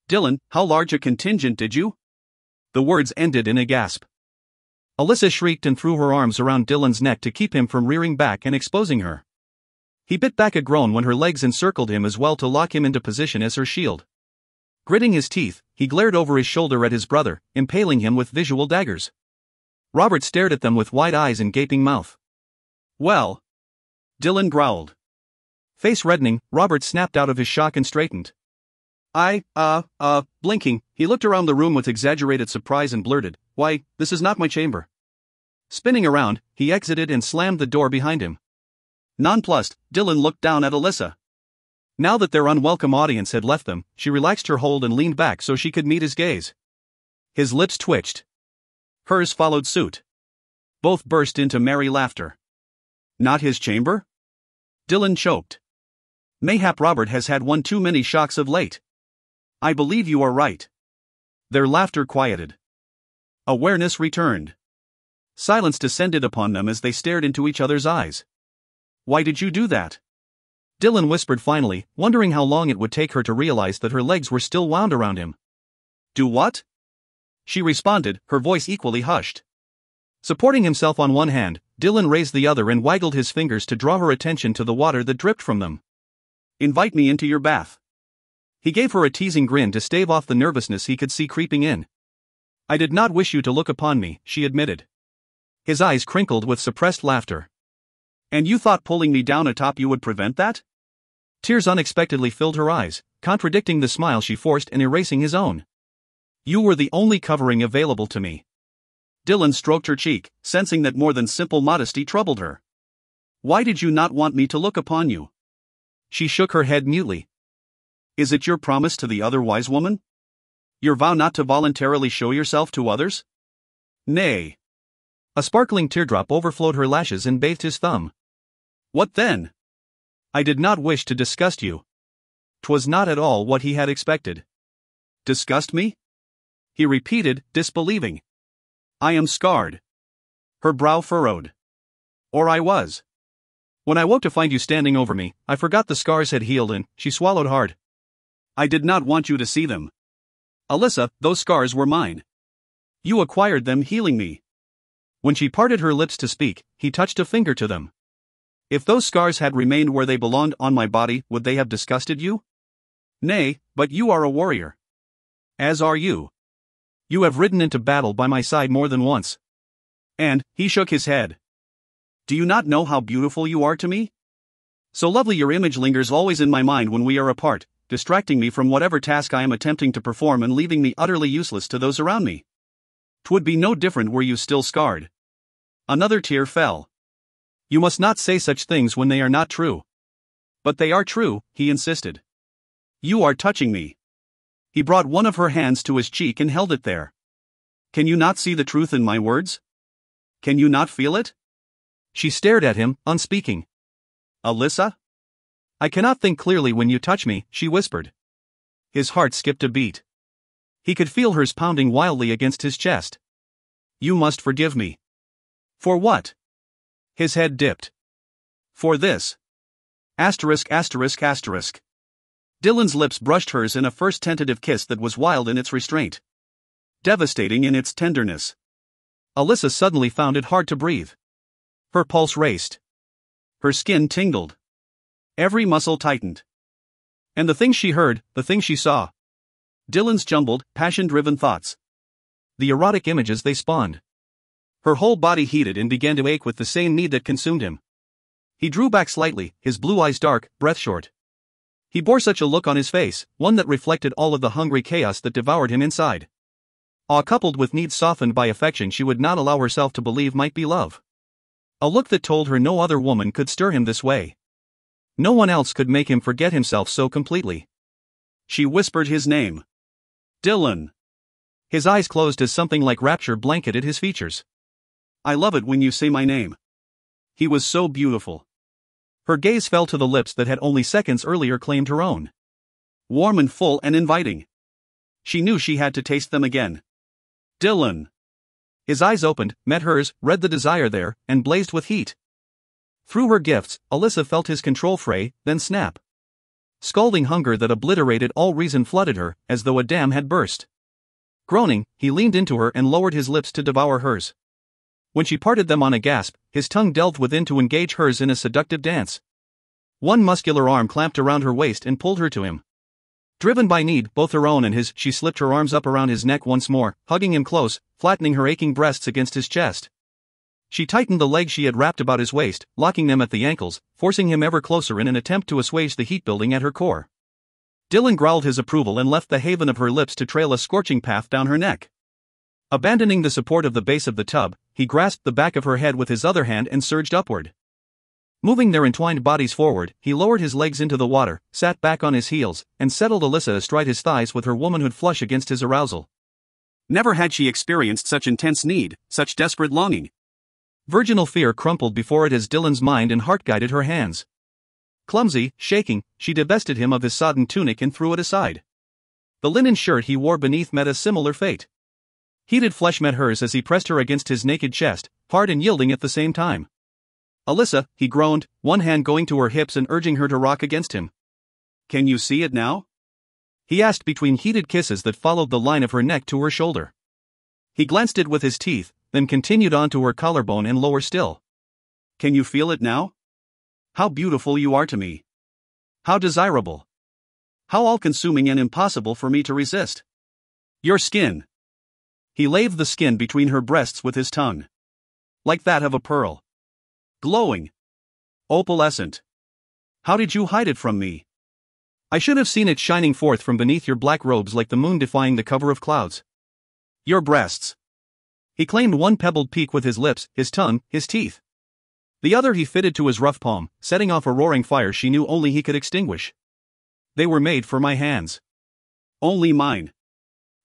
"Dylan, how large a contingent did you?" The words ended in a gasp. Alyssa shrieked and threw her arms around Dylan's neck to keep him from rearing back and exposing her. He bit back a groan when her legs encircled him as well to lock him into position as her shield. Gritting his teeth, he glared over his shoulder at his brother, impaling him with visual daggers. Robert stared at them with wide eyes and gaping mouth. "Well," Dylan growled. Face reddening, Robert snapped out of his shock and straightened. Blinking, he looked around the room with exaggerated surprise and blurted, "Why, this is not my chamber." Spinning around, he exited and slammed the door behind him. Nonplussed, Dylan looked down at Alyssa. Now that their unwelcome audience had left them, she relaxed her hold and leaned back so she could meet his gaze. His lips twitched. Hers followed suit. Both burst into merry laughter. Not his chamber? Dylan choked. Mayhap Robert has had one too many shocks of late. I believe you are right. Their laughter quieted. Awareness returned. Silence descended upon them as they stared into each other's eyes. Why did you do that? Dylan whispered finally, wondering how long it would take her to realize that her legs were still wound around him. Do what? She responded, her voice equally hushed. Supporting himself on one hand, Dylan raised the other and waggled his fingers to draw her attention to the water that dripped from them. Invite me into your bath. He gave her a teasing grin to stave off the nervousness he could see creeping in. I did not wish you to look upon me, she admitted. His eyes crinkled with suppressed laughter. And you thought pulling me down atop you would prevent that? Tears unexpectedly filled her eyes, contradicting the smile she forced and erasing his own. You were the only covering available to me. Dylan stroked her cheek, sensing that more than simple modesty troubled her. Why did you not want me to look upon you? She shook her head mutely. Is it your promise to the other wise woman? Your vow not to voluntarily show yourself to others? Nay. A sparkling teardrop overflowed her lashes and bathed his thumb. What then? I did not wish to disgust you. 'Twas not at all what he had expected. Disgust me? He repeated, disbelieving. I am scarred. Her brow furrowed. Or I was. When I woke to find you standing over me, I forgot the scars had healed and she swallowed hard. I did not want you to see them. Alyssa, those scars were mine. You acquired them healing me. When she parted her lips to speak, he touched a finger to them. If those scars had remained where they belonged on my body, would they have disgusted you? Nay, but you are a warrior. As are you. You have ridden into battle by my side more than once. And, he shook his head. Do you not know how beautiful you are to me? So lovely your image lingers always in my mind when we are apart, distracting me from whatever task I am attempting to perform and leaving me utterly useless to those around me. 'Twould be no different were you still scarred. Another tear fell. You must not say such things when they are not true. But they are true, he insisted. You are touching me. He brought one of her hands to his cheek and held it there. Can you not see the truth in my words? Can you not feel it? She stared at him, unspeaking. Alyssa? I cannot think clearly when you touch me, she whispered. His heart skipped a beat. He could feel hers pounding wildly against his chest. You must forgive me. For what? His head dipped. For this. Asterisk asterisk asterisk. Dylan's lips brushed hers in a first tentative kiss that was wild in its restraint. Devastating in its tenderness. Alyssa suddenly found it hard to breathe. Her pulse raced. Her skin tingled. Every muscle tightened. And the things she heard, the things she saw. Dylan's jumbled, passion-driven thoughts. The erotic images they spawned. Her whole body heated and began to ache with the same need that consumed him. He drew back slightly, his blue eyes dark, breath-short. He bore such a look on his face, one that reflected all of the hungry chaos that devoured him inside. Awe coupled with needs softened by affection she would not allow herself to believe might be love. A look that told her no other woman could stir him this way. No one else could make him forget himself so completely. She whispered his name. Dylan. His eyes closed as something like rapture blanketed his features. I love it when you say my name. He was so beautiful. Her gaze fell to the lips that had only seconds earlier claimed her own. Warm and full and inviting. She knew she had to taste them again. Dylan. His eyes opened, met hers, read the desire there, and blazed with heat. Through her gifts, Alyssa felt his control fray, then snap. Scalding hunger that obliterated all reason flooded her, as though a dam had burst. Groaning, he leaned into her and lowered his lips to devour hers. When she parted them on a gasp, his tongue delved within to engage hers in a seductive dance. One muscular arm clamped around her waist and pulled her to him. Driven by need, both her own and his, she slipped her arms up around his neck once more, hugging him close, flattening her aching breasts against his chest. She tightened the legs she had wrapped about his waist, locking them at the ankles, forcing him ever closer in an attempt to assuage the heat building at her core. Dylan growled his approval and left the haven of her lips to trail a scorching path down her neck. Abandoning the support of the base of the tub, he grasped the back of her head with his other hand and surged upward. Moving their entwined bodies forward, he lowered his legs into the water, sat back on his heels, and settled Alyssa astride his thighs with her womanhood flush against his arousal. Never had she experienced such intense need, such desperate longing. Virginal fear crumpled before it as Dylan's mind and heart guided her hands. Clumsy, shaking, she divested him of his sodden tunic and threw it aside. The linen shirt he wore beneath met a similar fate. Heated flesh met hers as he pressed her against his naked chest, hard and yielding at the same time. Alyssa, he groaned, one hand going to her hips and urging her to rock against him. Can you see it now? He asked between heated kisses that followed the line of her neck to her shoulder. He glanced it with his teeth, then continued on to her collarbone and lower still. Can you feel it now? How beautiful you are to me. How desirable. How all-consuming and impossible for me to resist. Your skin. He laved the skin between her breasts with his tongue. Like that of a pearl. Glowing. Opalescent. How did you hide it from me? I should have seen it shining forth from beneath your black robes like the moon defying the cover of clouds. Your breasts. He claimed one pebbled peak with his lips, his tongue, his teeth. The other he fitted to his rough palm, setting off a roaring fire she knew only he could extinguish. They were made for my hands. Only mine.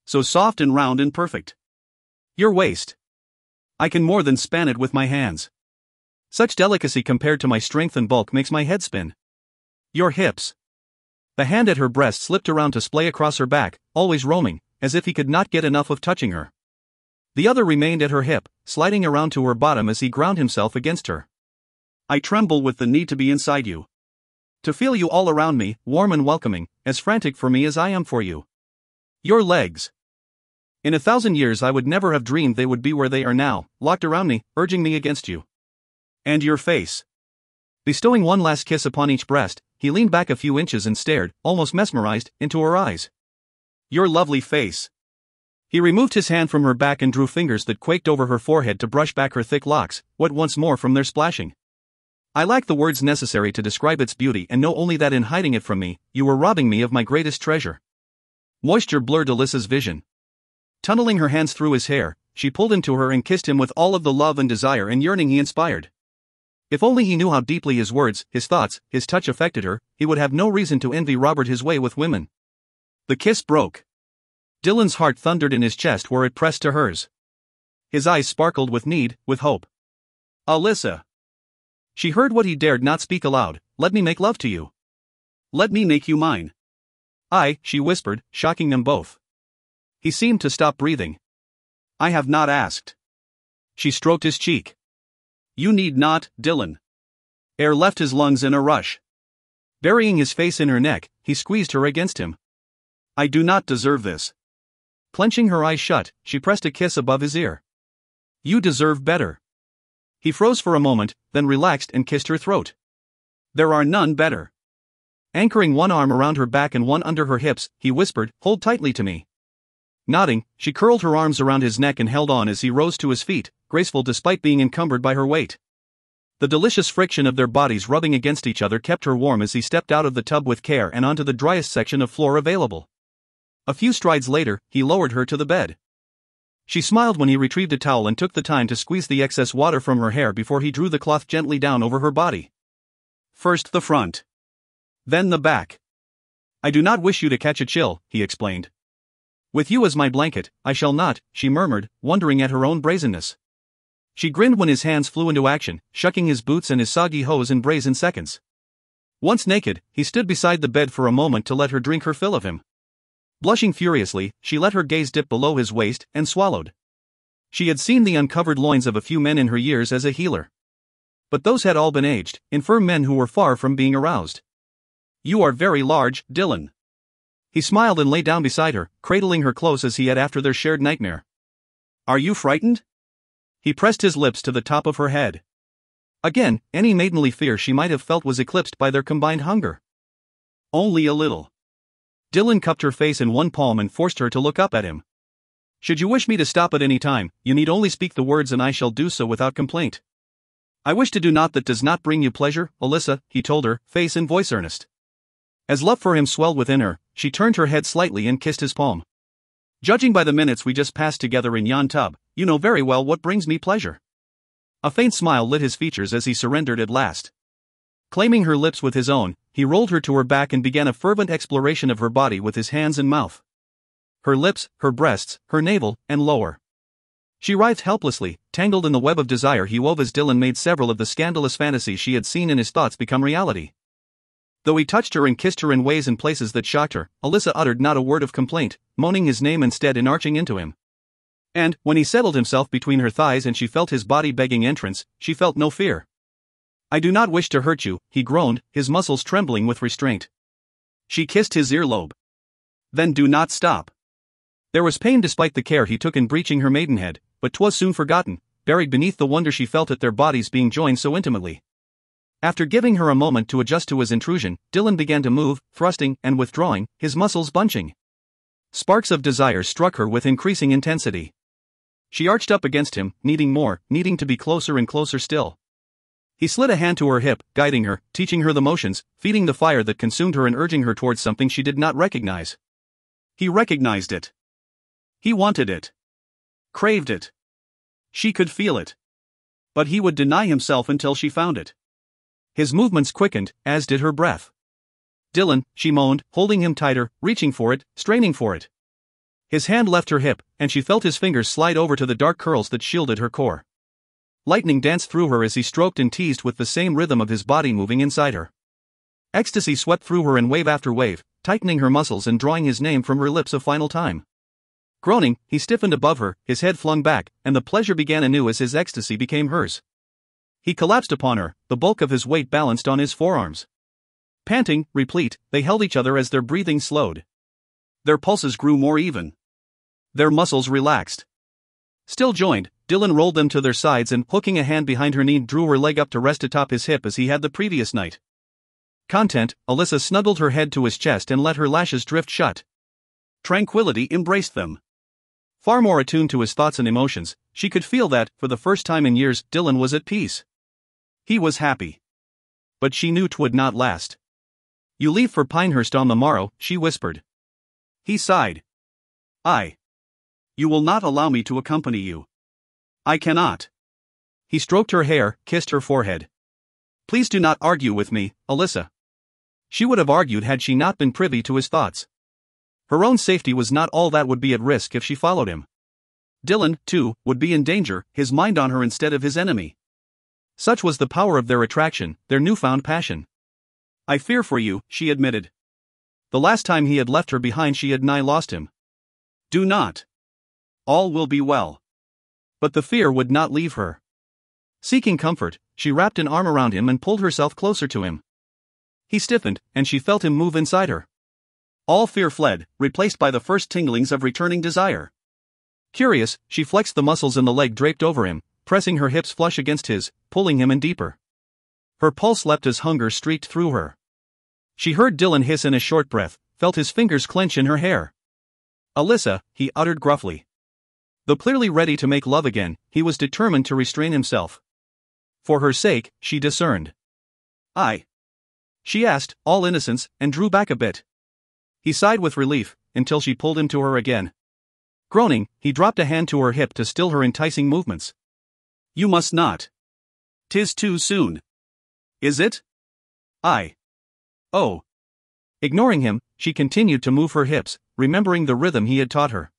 So soft and round and perfect. Your waist. I can more than span it with my hands. Such delicacy compared to my strength and bulk makes my head spin. Your hips. The hand at her breast slipped around to splay across her back, always roaming, as if he could not get enough of touching her. The other remained at her hip, sliding around to her bottom as he ground himself against her. I tremble with the need to be inside you. To feel you all around me, warm and welcoming, as frantic for me as I am for you. Your legs. In 1,000 years I would never have dreamed they would be where they are now, locked around me, urging me against you. And your face. Bestowing one last kiss upon each breast, he leaned back a few inches and stared, almost mesmerized, into her eyes. Your lovely face. He removed his hand from her back and drew fingers that quaked over her forehead to brush back her thick locks, wet once more from their splashing. I lack the words necessary to describe its beauty and know only that in hiding it from me, you were robbing me of my greatest treasure. Moisture blurred Alyssa's vision. Tunneling her hands through his hair, she pulled him to her and kissed him with all of the love and desire and yearning he inspired. If only he knew how deeply his words, his thoughts, his touch affected her, he would have no reason to envy Robert his way with women. The kiss broke. Dylan's heart thundered in his chest where it pressed to hers. His eyes sparkled with need, with hope. Alyssa. She heard what he dared not speak aloud. Let me make love to you. Let me make you mine. She whispered, shocking them both. He seemed to stop breathing. I have not asked. She stroked his cheek. You need not, Dylan. Air left his lungs in a rush. Burying his face in her neck, he squeezed her against him. I do not deserve this. Clenching her eyes shut, she pressed a kiss above his ear. You deserve better. He froze for a moment, then relaxed and kissed her throat. There are none better. Anchoring one arm around her back and one under her hips, he whispered, hold tightly to me. Nodding, she curled her arms around his neck and held on as he rose to his feet, graceful despite being encumbered by her weight. The delicious friction of their bodies rubbing against each other kept her warm as he stepped out of the tub with care and onto the driest section of floor available. A few strides later, he lowered her to the bed. She smiled when he retrieved a towel and took the time to squeeze the excess water from her hair before he drew the cloth gently down over her body. First the front. Then the back. I do not wish you to catch a chill, he explained. With you as my blanket, I shall not, she murmured, wondering at her own brazenness. She grinned when his hands flew into action, shucking his boots and his soggy hose in brazen seconds. Once naked, he stood beside the bed for a moment to let her drink her fill of him. Blushing furiously, she let her gaze dip below his waist, and swallowed. She had seen the uncovered loins of a few men in her years as a healer. But those had all been aged, infirm men who were far from being aroused. You are very large, Dylan. He smiled and lay down beside her, cradling her close as he had after their shared nightmare. Are you frightened? He pressed his lips to the top of her head. Again, any maidenly fear she might have felt was eclipsed by their combined hunger. Only a little. Dylan cupped her face in one palm and forced her to look up at him. Should you wish me to stop at any time, you need only speak the words and I shall do so without complaint. I wish to do naught that does not bring you pleasure, Alyssa, he told her, face and voice earnest. As love for him swelled within her, she turned her head slightly and kissed his palm. Judging by the minutes we just passed together in yon tub, you know very well what brings me pleasure. A faint smile lit his features as he surrendered at last. Claiming her lips with his own, he rolled her to her back and began a fervent exploration of her body with his hands and mouth. Her lips, her breasts, her navel, and lower. She writhed helplessly, tangled in the web of desire he wove as Dylan made several of the scandalous fantasies she had seen in his thoughts become reality. Though he touched her and kissed her in ways and places that shocked her, Alyssa uttered not a word of complaint, moaning his name instead and arching into him. And, when he settled himself between her thighs and she felt his body begging entrance, she felt no fear. I do not wish to hurt you, he groaned, his muscles trembling with restraint. She kissed his earlobe. Then do not stop. There was pain despite the care he took in breaching her maidenhead, but 'twas soon forgotten, buried beneath the wonder she felt at their bodies being joined so intimately. After giving her a moment to adjust to his intrusion, Dylan began to move, thrusting and withdrawing, his muscles bunching. Sparks of desire struck her with increasing intensity. She arched up against him, needing more, needing to be closer and closer still. He slid a hand to her hip, guiding her, teaching her the motions, feeding the fire that consumed her and urging her towards something she did not recognize. He recognized it. He wanted it. Craved it. She could feel it. But he would deny himself until she found it. His movements quickened, as did her breath. Dylan, she moaned, holding him tighter, reaching for it, straining for it. His hand left her hip, and she felt his fingers slide over to the dark curls that shielded her core. Lightning danced through her as he stroked and teased with the same rhythm of his body moving inside her. Ecstasy swept through her in wave after wave, tightening her muscles and drawing his name from her lips a final time. Groaning, he stiffened above her, his head flung back, and the pleasure began anew as his ecstasy became hers. He collapsed upon her, the bulk of his weight balanced on his forearms. Panting, replete, they held each other as their breathing slowed. Their pulses grew more even. Their muscles relaxed. Still joined, Dylan rolled them to their sides and, hooking a hand behind her knee, drew her leg up to rest atop his hip as he had the previous night. Content, Alyssa snuggled her head to his chest and let her lashes drift shut. Tranquility embraced them. Far more attuned to his thoughts and emotions, she could feel that, for the first time in years, Dylan was at peace. He was happy. But she knew 'twould not last. "You leave for Pinehurst on the morrow," she whispered. He sighed. "You will not allow me to accompany you." "I cannot." He stroked her hair, kissed her forehead. "Please do not argue with me, Alyssa." She would have argued had she not been privy to his thoughts. Her own safety was not all that would be at risk if she followed him. Dylan, too, would be in danger, his mind on her instead of his enemy. Such was the power of their attraction, their newfound passion. "I fear for you," she admitted. The last time he had left her behind she had nigh lost him. "Do not. All will be well." But the fear would not leave her. Seeking comfort, she wrapped an arm around him and pulled herself closer to him. He stiffened, and she felt him move inside her. All fear fled, replaced by the first tinglings of returning desire. Curious, she flexed the muscles in the leg draped over him, pressing her hips flush against his, pulling him in deeper. Her pulse leapt as hunger streaked through her. She heard Dylan hiss in a short breath, felt his fingers clench in her hair. "Alyssa," he uttered gruffly. Though clearly ready to make love again, he was determined to restrain himself. For her sake, she discerned. She asked, all innocence, and drew back a bit. He sighed with relief, until she pulled him to her again. Groaning, he dropped a hand to her hip to still her enticing movements. "You must not. 'Tis too soon." "Is it?" "Oh." Ignoring him, she continued to move her hips, remembering the rhythm he had taught her.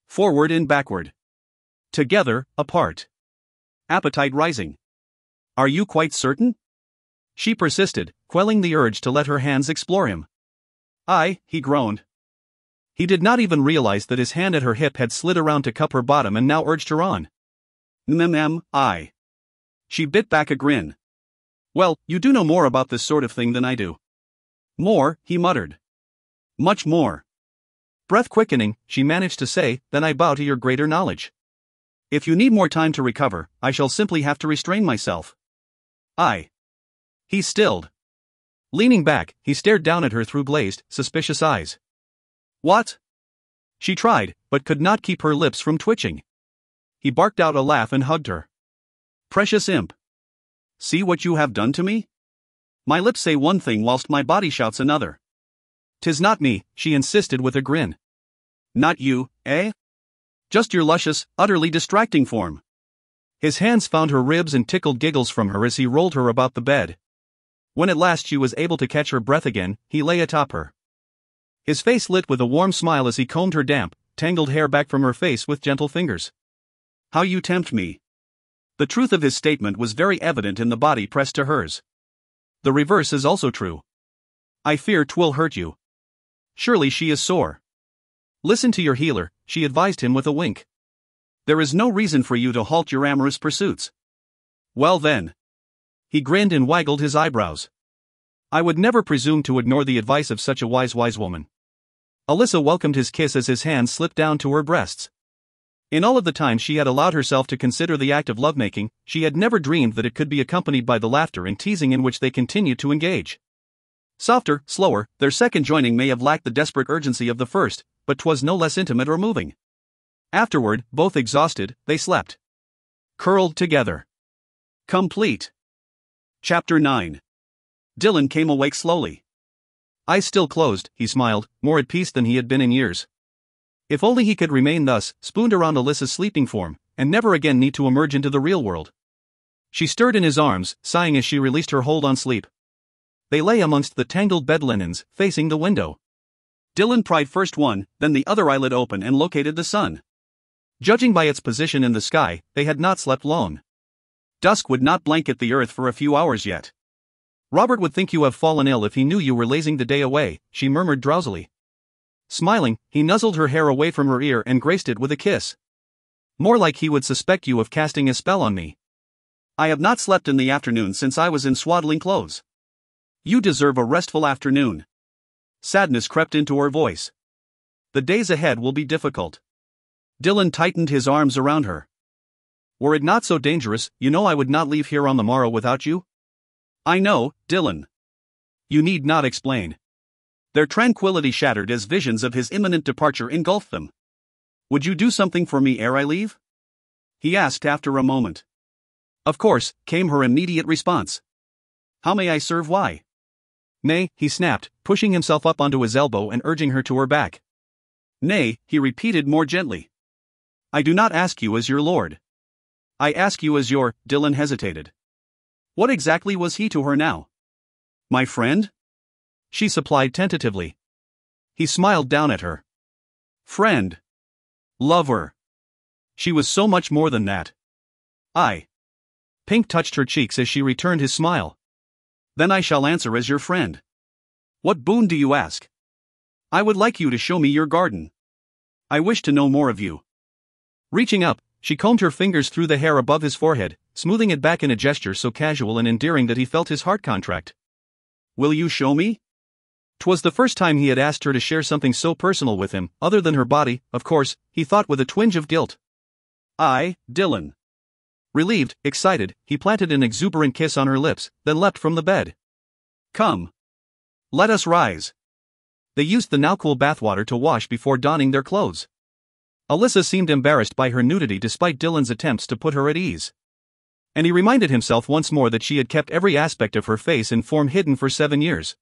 Forward and backward. Together, apart. Appetite rising. "Are you quite certain?" She persisted, quelling the urge to let her hands explore him. He groaned. He did not even realize that his hand at her hip had slid around to cup her bottom and now urged her on. She bit back a grin. "Well, you do know more about this sort of thing than I do." "More," he muttered. "Much more." Breath quickening, she managed to say, "Then I bow to your greater knowledge. If you need more time to recover, I shall simply have to restrain myself." He stilled. Leaning back, he stared down at her through glazed, suspicious eyes. "What?" She tried, but could not keep her lips from twitching. He barked out a laugh and hugged her. "Precious imp. See what you have done to me? My lips say one thing whilst my body shouts another." "'Tis not me," she insisted with a grin. "Not you, eh? Just your luscious, utterly distracting form." His hands found her ribs and tickled giggles from her as he rolled her about the bed. When at last she was able to catch her breath again, he lay atop her. His face lit with a warm smile as he combed her damp, tangled hair back from her face with gentle fingers. "How you tempt me." The truth of his statement was very evident in the body pressed to hers. The reverse is also true. "I fear 'twill hurt you. Surely she is sore." "Listen to your healer," she advised him with a wink. "There is no reason for you to halt your amorous pursuits." "Well then." He grinned and waggled his eyebrows. "I would never presume to ignore the advice of such a wise woman." Alyssa welcomed his kiss as his hands slipped down to her breasts. In all of the time she had allowed herself to consider the act of lovemaking, she had never dreamed that it could be accompanied by the laughter and teasing in which they continued to engage. Softer, slower, their second joining may have lacked the desperate urgency of the first, but 'twas no less intimate or moving. Afterward, both exhausted, they slept. Curled together. Complete. Chapter 9. Dylan came awake slowly. Eyes still closed, he smiled, more at peace than he had been in years. If only he could remain thus, spooned around Alyssa's sleeping form, and never again need to emerge into the real world. She stirred in his arms, sighing as she released her hold on sleep. They lay amongst the tangled bed linens, facing the window. Dylan pried first one, then the other eyelid open and located the sun. Judging by its position in the sky, they had not slept long. Dusk would not blanket the earth for a few hours yet. Robert would think you have fallen ill if he knew you were lazing the day away, she murmured drowsily. Smiling, he nuzzled her hair away from her ear and graced it with a kiss. More like he would suspect you of casting a spell on me. I have not slept in the afternoon since I was in swaddling clothes. You deserve a restful afternoon. Sadness crept into her voice. The days ahead will be difficult. Dylan tightened his arms around her. Were it not so dangerous, you know I would not leave here on the morrow without you? I know, Dylan. You need not explain. Their tranquility shattered as visions of his imminent departure engulfed them. Would you do something for me ere I leave? He asked after a moment. Of course, came her immediate response. How may I serve? Why? Nay, he snapped, pushing himself up onto his elbow and urging her to her back. Nay, he repeated more gently. I do not ask you as your lord. I ask you as your. Dylan hesitated. What exactly was he to her now? My friend? She supplied tentatively. He smiled down at her. Friend. Lover. She was so much more than that. Pink touched her cheeks as she returned his smile. Then I shall answer as your friend. What boon do you ask? I would like you to show me your garden. I wish to know more of you. Reaching up, she combed her fingers through the hair above his forehead, smoothing it back in a gesture so casual and endearing that he felt his heart contract. Will you show me? 'Twas the first time he had asked her to share something so personal with him, other than her body, of course, he thought with a twinge of guilt. Dylan. Relieved, excited, he planted an exuberant kiss on her lips, then leapt from the bed. Come. Let us rise. They used the now cool bathwater to wash before donning their clothes. Alyssa seemed embarrassed by her nudity despite Dylan's attempts to put her at ease. And he reminded himself once more that she had kept every aspect of her face and form hidden for 7 years.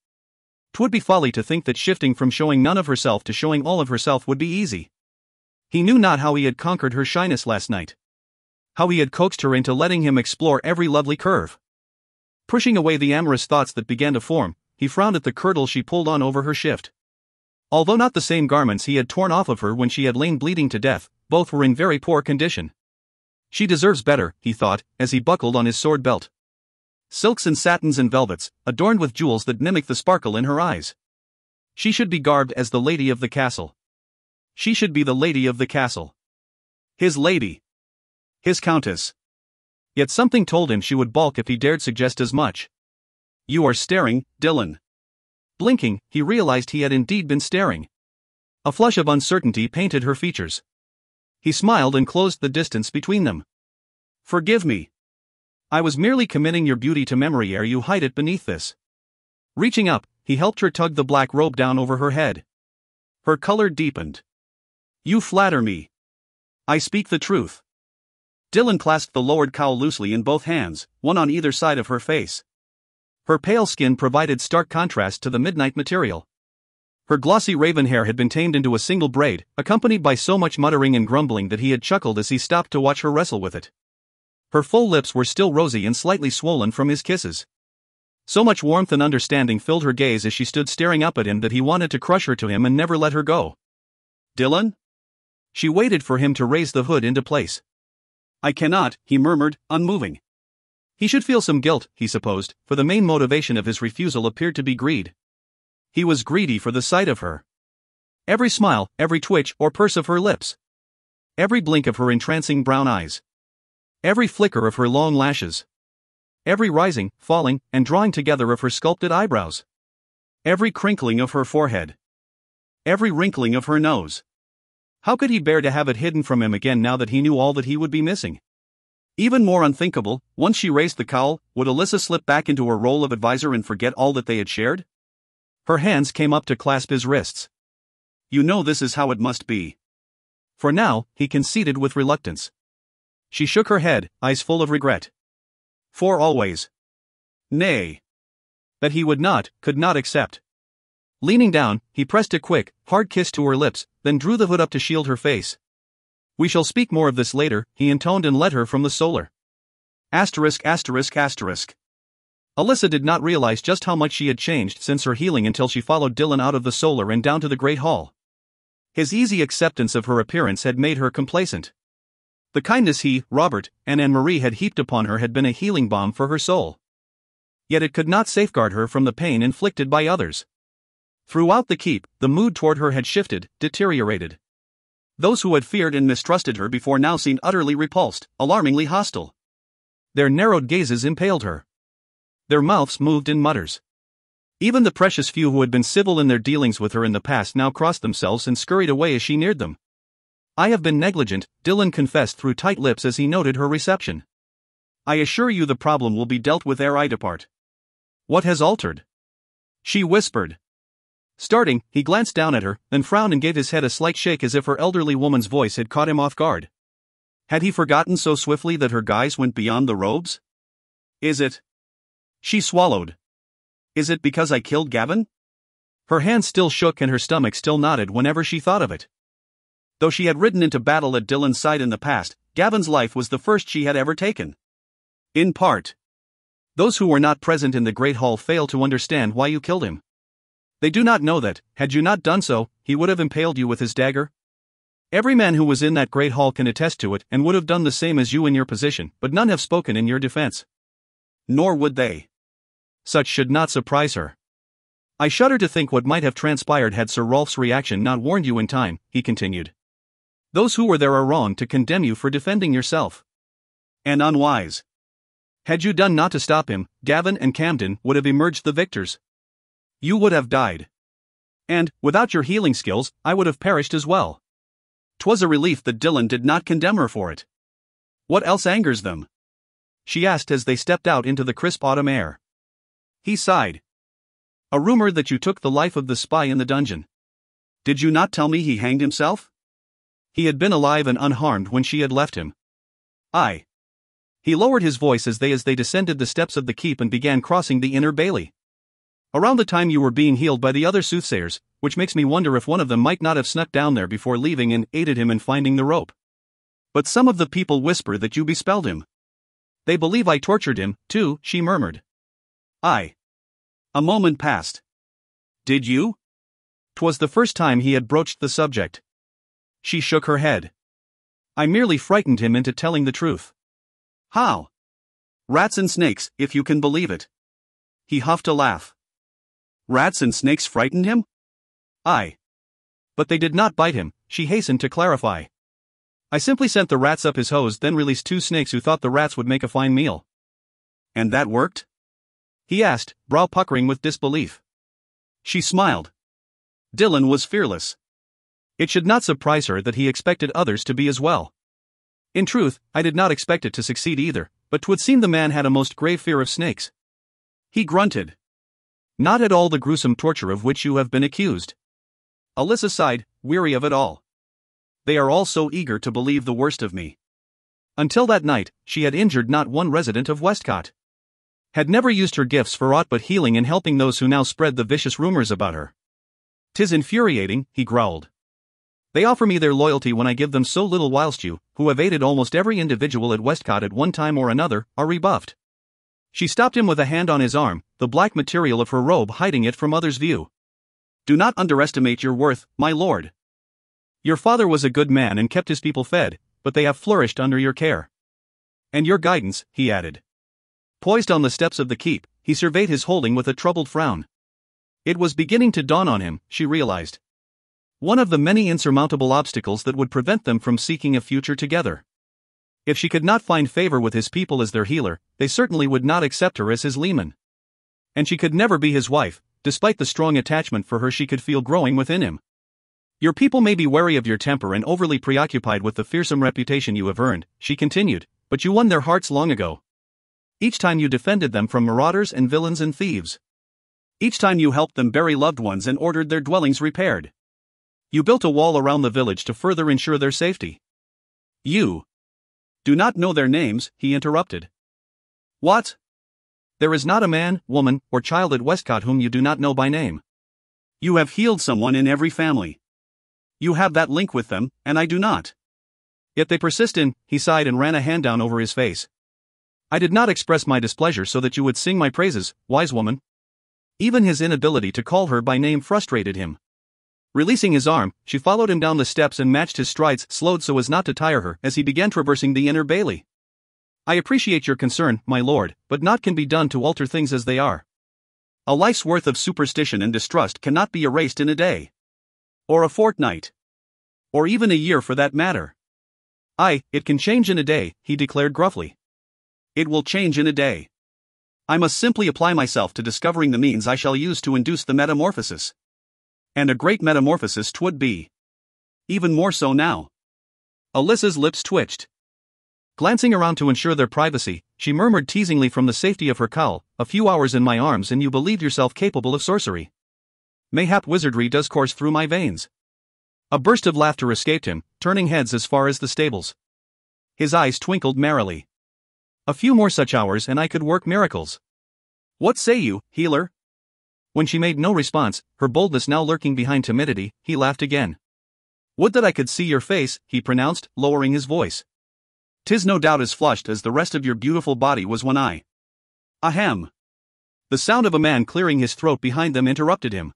'Twould be folly to think that shifting from showing none of herself to showing all of herself would be easy. He knew not how he had conquered her shyness last night. How he had coaxed her into letting him explore every lovely curve. Pushing away the amorous thoughts that began to form, he frowned at the kirtle she pulled on over her shift. Although not the same garments he had torn off of her when she had lain bleeding to death, both were in very poor condition. She deserves better, he thought, as he buckled on his sword belt. Silks and satins and velvets, adorned with jewels that mimic the sparkle in her eyes. She should be garbed as the lady of the castle. She should be the lady of the castle. His lady. His countess. Yet something told him she would balk if he dared suggest as much. You are staring, Dylan. Blinking, he realized he had indeed been staring. A flush of uncertainty painted her features. He smiled and closed the distance between them. Forgive me. I was merely committing your beauty to memory ere you hide it beneath this. Reaching up, he helped her tug the black robe down over her head. Her color deepened. You flatter me. I speak the truth. Dylan clasped the lowered cowl loosely in both hands, one on either side of her face. Her pale skin provided stark contrast to the midnight material. Her glossy raven hair had been tamed into a single braid, accompanied by so much muttering and grumbling that he had chuckled as he stopped to watch her wrestle with it. Her full lips were still rosy and slightly swollen from his kisses. So much warmth and understanding filled her gaze as she stood staring up at him that he wanted to crush her to him and never let her go. Dylan? She waited for him to raise the hood into place. I cannot, he murmured, unmoving. He should feel some guilt, he supposed, for the main motivation of his refusal appeared to be greed. He was greedy for the sight of her. Every smile, every twitch or purse of her lips. Every blink of her entrancing brown eyes. Every flicker of her long lashes. Every rising, falling, and drawing together of her sculpted eyebrows. Every crinkling of her forehead. Every wrinkling of her nose. How could he bear to have it hidden from him again now that he knew all that he would be missing? Even more unthinkable, once she raised the cowl, would Alyssa slip back into her role of advisor and forget all that they had shared? Her hands came up to clasp his wrists. You know this is how it must be. For now, he conceded with reluctance. She shook her head, eyes full of regret. For always. Nay. That he would not, could not accept. Leaning down, he pressed a quick, hard kiss to her lips, then drew the hood up to shield her face. We shall speak more of this later, he intoned and led her from the solar. Alyssa did not realize just how much she had changed since her healing until she followed Dylan out of the solar and down to the Great Hall. His easy acceptance of her appearance had made her complacent. The kindness he, Robert, and Anne-Marie had heaped upon her had been a healing balm for her soul. Yet it could not safeguard her from the pain inflicted by others. Throughout the keep, the mood toward her had shifted, deteriorated. Those who had feared and mistrusted her before now seemed utterly repulsed, alarmingly hostile. Their narrowed gazes impaled her. Their mouths moved in mutters. Even the precious few who had been civil in their dealings with her in the past now crossed themselves and scurried away as she neared them. I have been negligent, Dylan confessed through tight lips as he noted her reception. I assure you the problem will be dealt with ere I depart. What has altered? She whispered. Starting, he glanced down at her, then frowned and gave his head a slight shake as if her elderly woman's voice had caught him off guard. Had he forgotten so swiftly that her guise went beyond the robes? Is it? She swallowed. Is it because I killed Gavin? Her hands still shook and her stomach still knotted whenever she thought of it. Though she had ridden into battle at Dylan's side in the past, Gavin's life was the first she had ever taken. In part. Those who were not present in the Great Hall fail to understand why you killed him. They do not know that, had you not done so, he would have impaled you with his dagger. Every man who was in that Great Hall can attest to it and would have done the same as you in your position, but none have spoken in your defense. Nor would they. Such should not surprise her. I shudder to think what might have transpired had Sir Rolf's reaction not warned you in time, he continued. Those who were there are wrong to condemn you for defending yourself. And unwise. Had you done naught to stop him, Gavin and Camden would have emerged the victors. You would have died. And, without your healing skills, I would have perished as well. 'Twas a relief that Dylan did not condemn her for it. What else angers them? She asked as they stepped out into the crisp autumn air. He sighed. A rumor that you took the life of the spy in the dungeon. Did you not tell me he hanged himself? He had been alive and unharmed when she had left him. Aye. He lowered his voice as they descended the steps of the keep and began crossing the inner bailey. Around the time you were being healed by the other soothsayers, which makes me wonder if one of them might not have snuck down there before leaving and aided him in finding the rope. But some of the people whisper that you bespelled him. They believe I tortured him, too, she murmured. Aye. A moment passed. Did you? 'Twas the first time he had broached the subject. She shook her head. I merely frightened him into telling the truth. How? Rats and snakes, if you can believe it. He huffed a laugh. Rats and snakes frightened him? Aye. But they did not bite him, she hastened to clarify. I simply sent the rats up his hose, then released 2 snakes who thought the rats would make a fine meal. And that worked? He asked, brow puckering with disbelief. She smiled. Dylan was fearless. It should not surprise her that he expected others to be as well. In truth, I did not expect it to succeed either, but 'twould seem the man had a most grave fear of snakes. He grunted. Not at all the gruesome torture of which you have been accused. Alyssa sighed, weary of it all. They are all so eager to believe the worst of me. Until that night, she had injured not one resident of Westcott. Had never used her gifts for aught but healing and helping those who now spread the vicious rumors about her. 'Tis infuriating, he growled. They offer me their loyalty when I give them so little, whilst you, who have aided almost every individual at Westcott at one time or another, are rebuffed. She stopped him with a hand on his arm, the black material of her robe hiding it from others' view. Do not underestimate your worth, my lord. Your father was a good man and kept his people fed, but they have flourished under your care. And your guidance, he added. Poised on the steps of the keep, he surveyed his holding with a troubled frown. It was beginning to dawn on him, she realized. One of the many insurmountable obstacles that would prevent them from seeking a future together. If she could not find favor with his people as their healer, they certainly would not accept her as his leman. And she could never be his wife, despite the strong attachment for her she could feel growing within him. Your people may be wary of your temper and overly preoccupied with the fearsome reputation you have earned, she continued, but you won their hearts long ago. Each time you defended them from marauders and villains and thieves. Each time you helped them bury loved ones and ordered their dwellings repaired. You built a wall around the village to further ensure their safety. You do not know their names, he interrupted. What? There is not a man, woman, or child at Westcott whom you do not know by name. You have healed someone in every family. You have that link with them, and I do not. Yet they persist in, he sighed and ran a hand down over his face. I did not express my displeasure so that you would sing my praises, wise woman. Even his inability to call her by name frustrated him. Releasing his arm, she followed him down the steps and matched his strides, slowed so as not to tire her, as he began traversing the inner bailey. I appreciate your concern, my lord, but naught can be done to alter things as they are. A life's worth of superstition and distrust cannot be erased in a day. Or a fortnight. Or even a year for that matter. It can change in a day, he declared gruffly. It will change in a day. I must simply apply myself to discovering the means I shall use to induce the metamorphosis. And a great metamorphosis 'twould be. Even more so now. Alyssa's lips twitched. Glancing around to ensure their privacy, she murmured teasingly from the safety of her cowl, a few hours in my arms and you believed yourself capable of sorcery. Mayhap wizardry does course through my veins. A burst of laughter escaped him, turning heads as far as the stables. His eyes twinkled merrily. A few more such hours and I could work miracles. What say you, healer? When she made no response, her boldness now lurking behind timidity, he laughed again. Would that I could see your face, he pronounced, lowering his voice. 'Tis no doubt as flushed as the rest of your beautiful body was when I. Ahem. The sound of a man clearing his throat behind them interrupted him.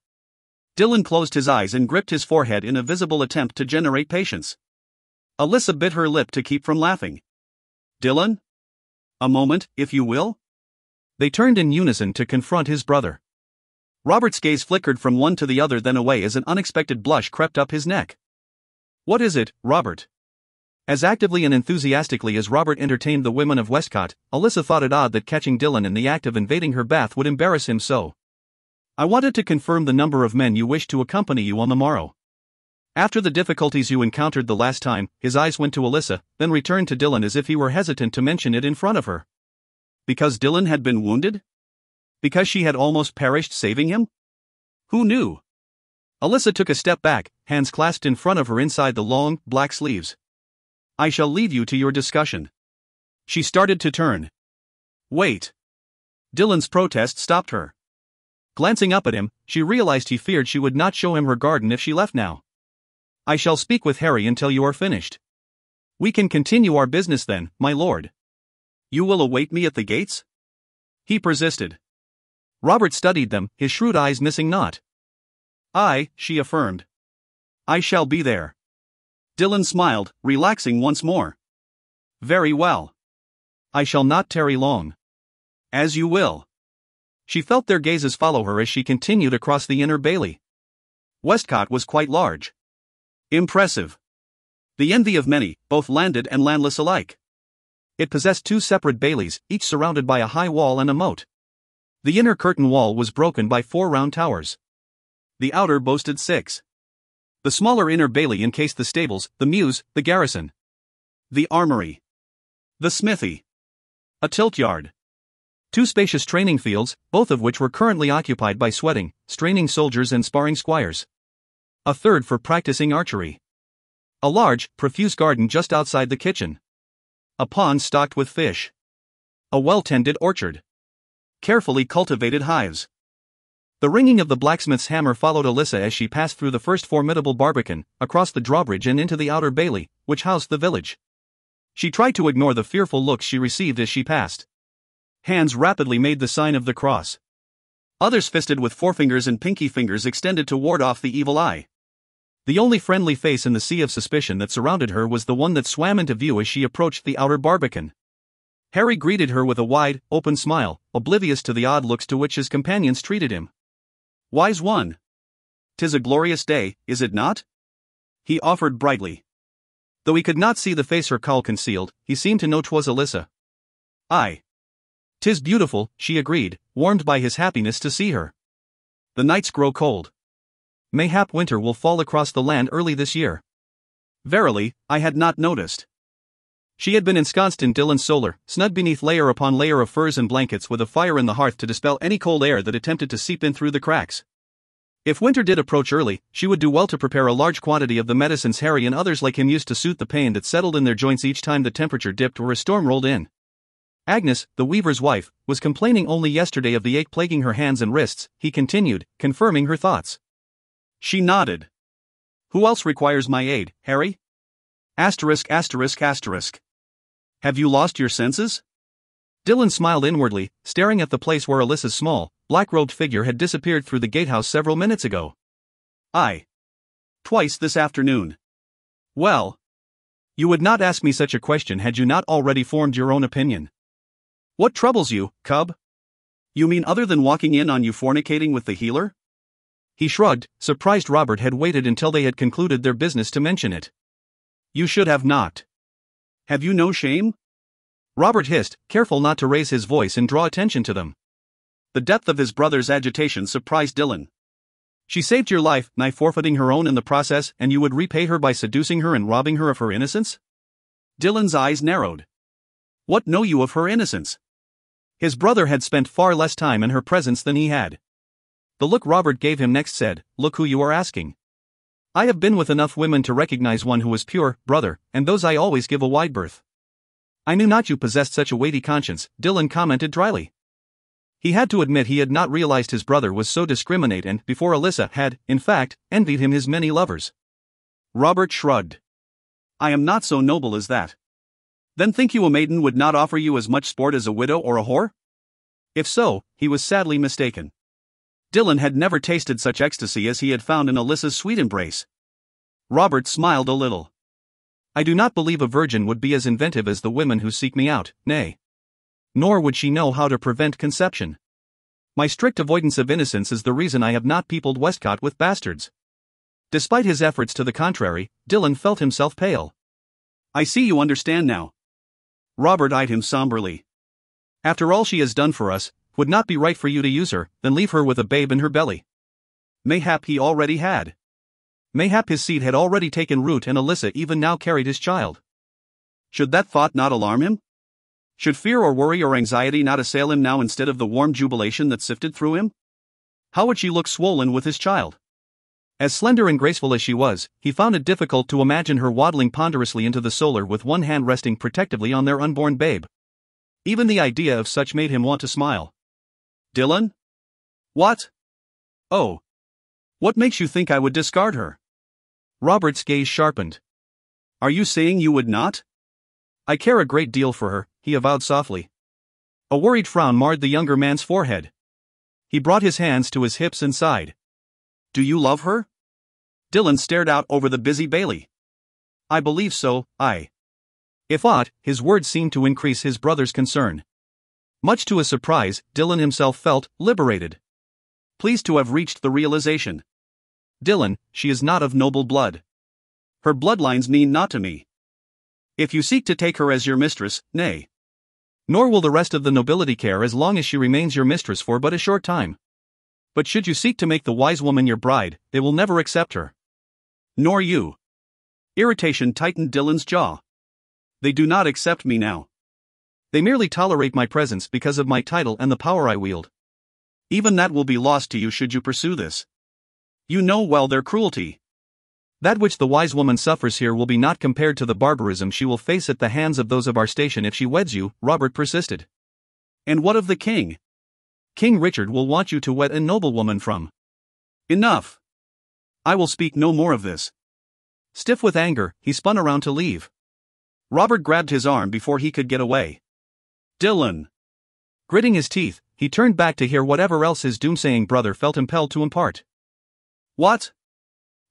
Dylan closed his eyes and gripped his forehead in a visible attempt to generate patience. Alyssa bit her lip to keep from laughing. Dylan? A moment, if you will? They turned in unison to confront his brother. Robert's gaze flickered from one to the other, then away as an unexpected blush crept up his neck. What is it, Robert? As actively and enthusiastically as Robert entertained the women of Westcott, Alyssa thought it odd that catching Dylan in the act of invading her bath would embarrass him so. I wanted to confirm the number of men you wish to accompany you on the morrow. After the difficulties you encountered the last time, his eyes went to Alyssa, then returned to Dylan as if he were hesitant to mention it in front of her. Because Dylan had been wounded? Because she had almost perished saving him? Who knew? Alyssa took a step back, hands clasped in front of her inside the long, black sleeves. I shall leave you to your discussion. She started to turn. Wait. Dylan's protest stopped her. Glancing up at him, she realized he feared she would not show him her garden if she left now. I shall speak with Harry until you are finished. We can continue our business then, my lord. You will await me at the gates? He persisted. Robert studied them, his shrewd eyes missing naught. She affirmed. I shall be there. Dylan smiled, relaxing once more. Very well. I shall not tarry long. As you will. She felt their gazes follow her as she continued across the inner bailey. Westcott was quite large. Impressive. The envy of many, both landed and landless alike. It possessed two separate baileys, each surrounded by a high wall and a moat. The inner curtain wall was broken by 4 round towers. The outer boasted 6. The smaller inner bailey encased the stables, the mews, the garrison. The armory. The smithy. A tilt yard. 2 spacious training fields, both of which were currently occupied by sweating, straining soldiers and sparring squires. A third for practicing archery. A large, profuse garden just outside the kitchen. A pond stocked with fish. A well-tended orchard. Carefully cultivated hives. The ringing of the blacksmith's hammer followed Alyssa as she passed through the first formidable barbican, across the drawbridge and into the outer bailey, which housed the village. She tried to ignore the fearful looks she received as she passed. Hands rapidly made the sign of the cross. Others fisted with forefingers and pinky fingers extended to ward off the evil eye. The only friendly face in the sea of suspicion that surrounded her was the one that swam into view as she approached the outer barbican. Harry greeted her with a wide, open smile, oblivious to the odd looks to which his companions treated him. Wise one. 'Tis a glorious day, is it not? He offered brightly. Though he could not see the face her cowl concealed, he seemed to know 'twas Alyssa. Aye. 'Tis beautiful, she agreed, warmed by his happiness to see her. The nights grow cold. Mayhap winter will fall across the land early this year. Verily, I had not noticed. She had been ensconced in Dylan's solar, snug beneath layer upon layer of furs and blankets with a fire in the hearth to dispel any cold air that attempted to seep in through the cracks. If winter did approach early, she would do well to prepare a large quantity of the medicines Harry and others like him used to soothe the pain that settled in their joints each time the temperature dipped or a storm rolled in. Agnes, the weaver's wife, was complaining only yesterday of the ache plaguing her hands and wrists, he continued, confirming her thoughts. She nodded. Who else requires my aid, Harry? Asterisk asterisk asterisk. Have you lost your senses? Dylan smiled inwardly, staring at the place where Alyssa's small, black-robed figure had disappeared through the gatehouse several minutes ago. Aye. Twice this afternoon. Well. You would not ask me such a question had you not already formed your own opinion. What troubles you, cub? You mean other than walking in on you fornicating with the healer? He shrugged, surprised Robert had waited until they had concluded their business to mention it. You should have not. Have you no shame? Robert hissed, careful not to raise his voice and draw attention to them. The depth of his brother's agitation surprised Dylan. She saved your life, nigh forfeiting her own in the process, and you would repay her by seducing her and robbing her of her innocence? Dylan's eyes narrowed. What know you of her innocence? His brother had spent far less time in her presence than he had. The look Robert gave him next said, Look who you are asking. I have been with enough women to recognize one who is pure, brother, and those I always give a wide berth. I knew not you possessed such a weighty conscience, Dylan commented dryly. He had to admit he had not realized his brother was so discriminate and, before Alyssa, had, in fact, envied him his many lovers. Robert shrugged. I am not so noble as that. Then think you a maiden would not offer you as much sport as a widow or a whore? If so, he was sadly mistaken. Dylan had never tasted such ecstasy as he had found in Alyssa's sweet embrace. Robert smiled a little. I do not believe a virgin would be as inventive as the women who seek me out, nay. Nor would she know how to prevent conception. My strict avoidance of innocence is the reason I have not peopled Westcott with bastards. Despite his efforts to the contrary, Dylan felt himself pale. I see you understand now. Robert eyed him somberly. After all she has done for us, would not be right for you to use her, then leave her with a babe in her belly. Mayhap he already had. Mayhap his seed had already taken root and Alyssa even now carried his child. Should that thought not alarm him? Should fear or worry or anxiety not assail him now instead of the warm jubilation that sifted through him? How would she look swollen with his child? As slender and graceful as she was, he found it difficult to imagine her waddling ponderously into the solar with one hand resting protectively on their unborn babe. Even the idea of such made him want to smile. Dylan? What? Oh. What makes you think I would discard her? Robert's gaze sharpened. Are you saying you would not? I care a great deal for her, he avowed softly. A worried frown marred the younger man's forehead. He brought his hands to his hips and sighed. Do you love her? Dylan stared out over the busy Bailey. I believe so, aye. If aught, his words seemed to increase his brother's concern. Much to his surprise, Dylan himself felt liberated. Pleased to have reached the realization. Dylan, she is not of noble blood. Her bloodlines mean naught to me. If you seek to take her as your mistress, nay. Nor will the rest of the nobility care as long as she remains your mistress for but a short time. But should you seek to make the wise woman your bride, they will never accept her. Nor you. Irritation tightened Dylan's jaw. They do not accept me now. They merely tolerate my presence because of my title and the power I wield. Even that will be lost to you should you pursue this. You know well their cruelty. That which the wise woman suffers here will be not compared to the barbarism she will face at the hands of those of our station if she weds you, Robert persisted. And what of the king? King Richard will want you to wed a noblewoman from. Enough. I will speak no more of this. Stiff with anger, he spun around to leave. Robert grabbed his arm before he could get away. Dylan. Gritting his teeth, he turned back to hear whatever else his doomsaying brother felt impelled to impart. What?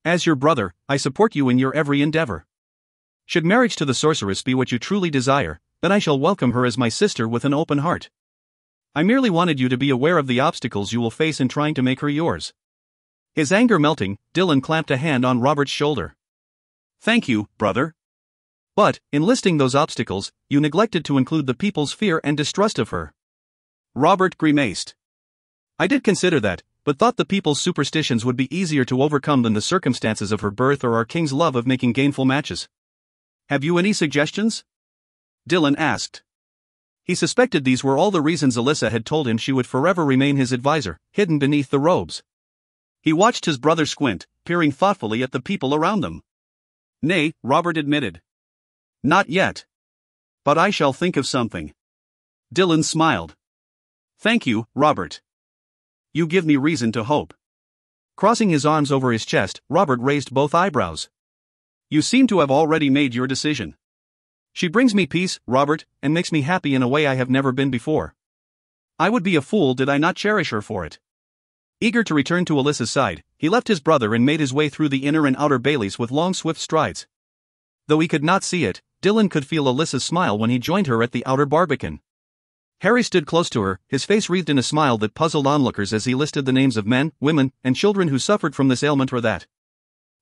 As your brother, I support you in your every endeavor. Should marriage to the sorceress be what you truly desire, then I shall welcome her as my sister with an open heart. I merely wanted you to be aware of the obstacles you will face in trying to make her yours. His anger melting, Dylan clamped a hand on Robert's shoulder. Thank you, brother. But, in listing those obstacles, you neglected to include the people's fear and distrust of her. Robert grimaced. I did consider that, but thought the people's superstitions would be easier to overcome than the circumstances of her birth or our king's love of making gainful matches. Have you any suggestions? Dylan asked. He suspected these were all the reasons Alyssa had told him she would forever remain his advisor, hidden beneath the robes. He watched his brother squint, peering thoughtfully at the people around them. Nay, Robert admitted. Not yet. But I shall think of something. Dylan smiled. Thank you, Robert. You give me reason to hope. Crossing his arms over his chest, Robert raised both eyebrows. You seem to have already made your decision. She brings me peace, Robert, and makes me happy in a way I have never been before. I would be a fool did I not cherish her for it. Eager to return to Alyssa's side, he left his brother and made his way through the inner and outer baileys with long swift strides. Though he could not see it, Dylan could feel Alyssa's smile when he joined her at the outer barbican. Harry stood close to her, his face wreathed in a smile that puzzled onlookers as he listed the names of men, women, and children who suffered from this ailment or that.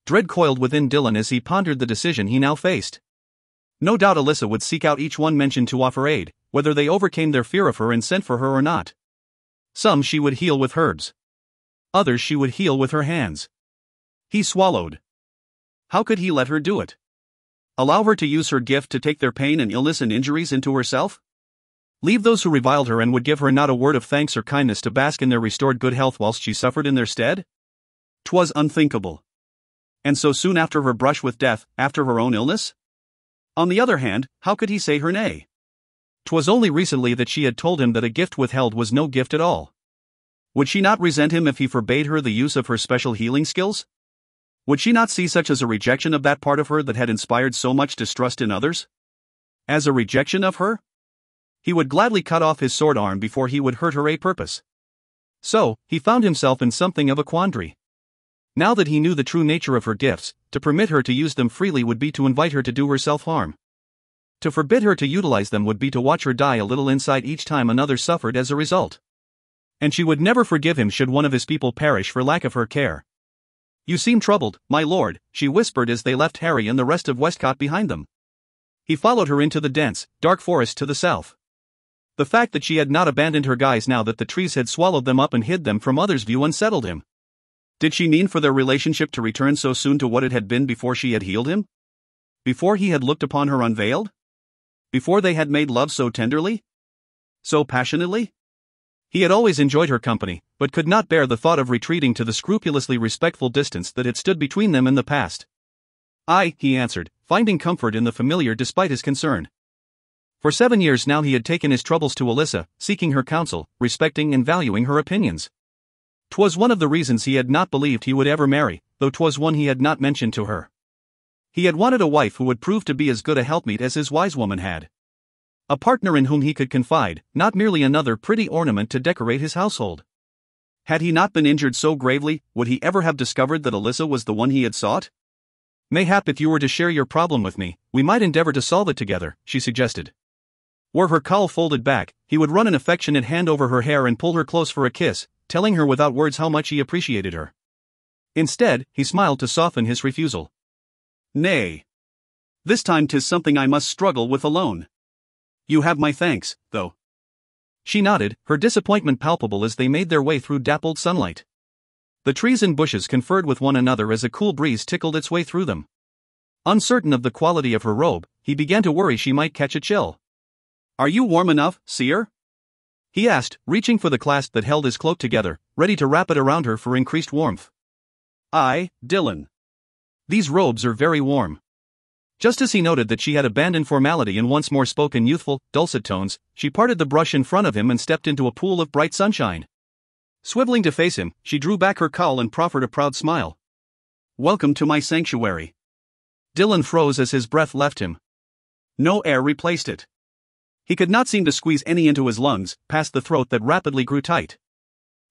Dread coiled within Dylan as he pondered the decision he now faced. No doubt Alyssa would seek out each one mentioned to offer aid, whether they overcame their fear of her and sent for her or not. Some she would heal with herbs. Others she would heal with her hands. He swallowed. How could he let her do it? Allow her to use her gift to take their pain and illness and injuries into herself? Leave those who reviled her and would give her not a word of thanks or kindness to bask in their restored good health whilst she suffered in their stead? 'Twas unthinkable. And so soon after her brush with death, after her own illness? On the other hand, how could he say her nay? 'Twas only recently that she had told him that a gift withheld was no gift at all. Would she not resent him if he forbade her the use of her special healing skills? Would she not see such as a rejection of that part of her that had inspired so much distrust in others? As a rejection of her? He would gladly cut off his sword arm before he would hurt her a purpose. So, he found himself in something of a quandary. Now that he knew the true nature of her gifts, to permit her to use them freely would be to invite her to do herself harm. To forbid her to utilize them would be to watch her die a little inside each time another suffered as a result. And she would never forgive him should one of his people perish for lack of her care. You seem troubled, my lord, she whispered as they left Harry and the rest of Westcott behind them. He followed her into the dense, dark forest to the south. The fact that she had not abandoned her guise now that the trees had swallowed them up and hid them from others' view unsettled him. Did she mean for their relationship to return so soon to what it had been before she had healed him? Before he had looked upon her unveiled? Before they had made love so tenderly? So passionately? He had always enjoyed her company, but could not bear the thought of retreating to the scrupulously respectful distance that had stood between them in the past. "Aye," he answered, finding comfort in the familiar despite his concern. For 7 years now he had taken his troubles to Alyssa, seeking her counsel, respecting and valuing her opinions. 'Twas one of the reasons he had not believed he would ever marry, though 'twas one he had not mentioned to her. He had wanted a wife who would prove to be as good a helpmeet as his wise woman had. A partner in whom he could confide, not merely another pretty ornament to decorate his household. Had he not been injured so gravely, would he ever have discovered that Alyssa was the one he had sought? "Mayhap if you were to share your problem with me, we might endeavor to solve it together," she suggested. Were her cowl folded back, he would run an affectionate hand over her hair and pull her close for a kiss, telling her without words how much he appreciated her. Instead, he smiled to soften his refusal. "Nay. This time 'tis something I must struggle with alone. You have my thanks, though." She nodded, her disappointment palpable as they made their way through dappled sunlight. The trees and bushes conferred with one another as a cool breeze tickled its way through them. Uncertain of the quality of her robe, he began to worry she might catch a chill. "Are you warm enough, seer?" he asked, reaching for the clasp that held his cloak together, ready to wrap it around her for increased warmth. "Aye, Dylan. These robes are very warm." Just as he noted that she had abandoned formality and once more spoke in youthful, dulcet tones, she parted the brush in front of him and stepped into a pool of bright sunshine. Swiveling to face him, she drew back her cowl and proffered a proud smile. "Welcome to my sanctuary." Dylan froze as his breath left him. No air replaced it. He could not seem to squeeze any into his lungs, past the throat that rapidly grew tight.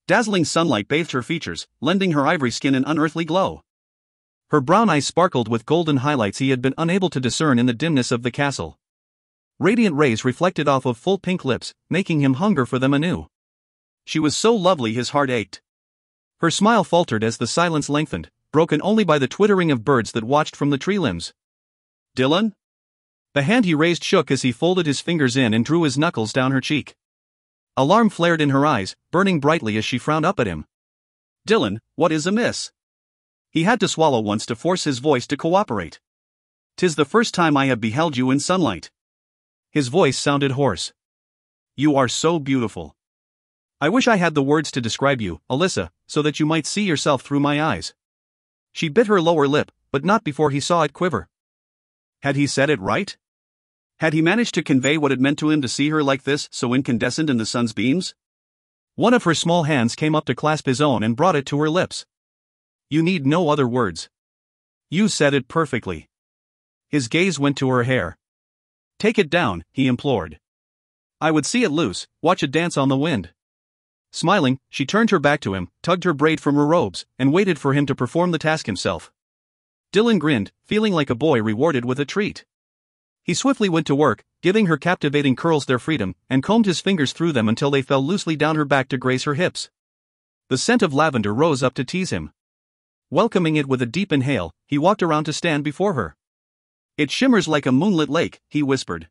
Dazzling sunlight bathed her features, lending her ivory skin an unearthly glow. Her brown eyes sparkled with golden highlights he had been unable to discern in the dimness of the castle. Radiant rays reflected off of full pink lips, making him hunger for them anew. She was so lovely his heart ached. Her smile faltered as the silence lengthened, broken only by the twittering of birds that watched from the tree limbs. "Dylan?" The hand he raised shook as he folded his fingers in and drew his knuckles down her cheek. Alarm flared in her eyes, burning brightly as she frowned up at him. Dylan, what is amiss? He had to swallow once to force his voice to cooperate. 'Tis the first time I have beheld you in sunlight. His voice sounded hoarse. You are so beautiful. I wish I had the words to describe you, Alyssa, so that you might see yourself through my eyes. She bit her lower lip, but not before he saw it quiver. Had he said it right? Had he managed to convey what it meant to him to see her like this, so incandescent in the sun's beams? One of her small hands came up to clasp his own and brought it to her lips. You need no other words. You said it perfectly. His gaze went to her hair. Take it down, he implored. I would see it loose, watch it dance on the wind. Smiling, she turned her back to him, tugged her braid from her robes, and waited for him to perform the task himself. Dylan grinned, feeling like a boy rewarded with a treat. He swiftly went to work, giving her captivating curls their freedom, and combed his fingers through them until they fell loosely down her back to grace her hips. The scent of lavender rose up to tease him. Welcoming it with a deep inhale, he walked around to stand before her. It shimmers like a moonlit lake, he whispered.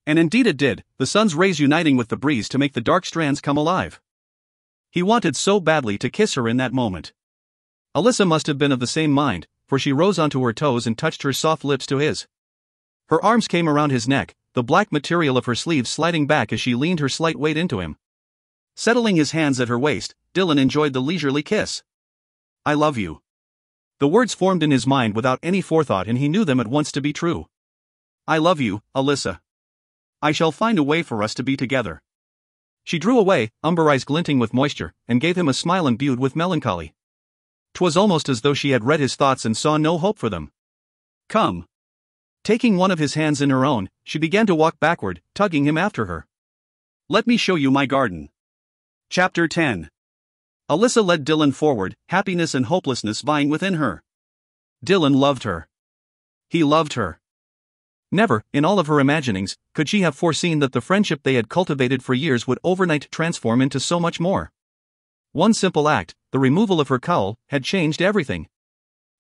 And indeed it did, the sun's rays uniting with the breeze to make the dark strands come alive. He wanted so badly to kiss her in that moment. Alyssa must have been of the same mind, for she rose onto her toes and touched her soft lips to his. Her arms came around his neck, the black material of her sleeves sliding back as she leaned her slight weight into him. Settling his hands at her waist, Dylan enjoyed the leisurely kiss. I love you. The words formed in his mind without any forethought, and he knew them at once to be true. I love you, Alyssa. I shall find a way for us to be together. She drew away, umber eyes glinting with moisture, and gave him a smile imbued with melancholy. 'Twas almost as though she had read his thoughts and saw no hope for them. Come. Taking one of his hands in her own, she began to walk backward, tugging him after her. Let me show you my garden. Chapter 10. Alyssa led Dylan forward, happiness and hopelessness vying within her. Dylan loved her. He loved her. Never, in all of her imaginings, could she have foreseen that the friendship they had cultivated for years would overnight transform into so much more. One simple act, the removal of her cowl, had changed everything.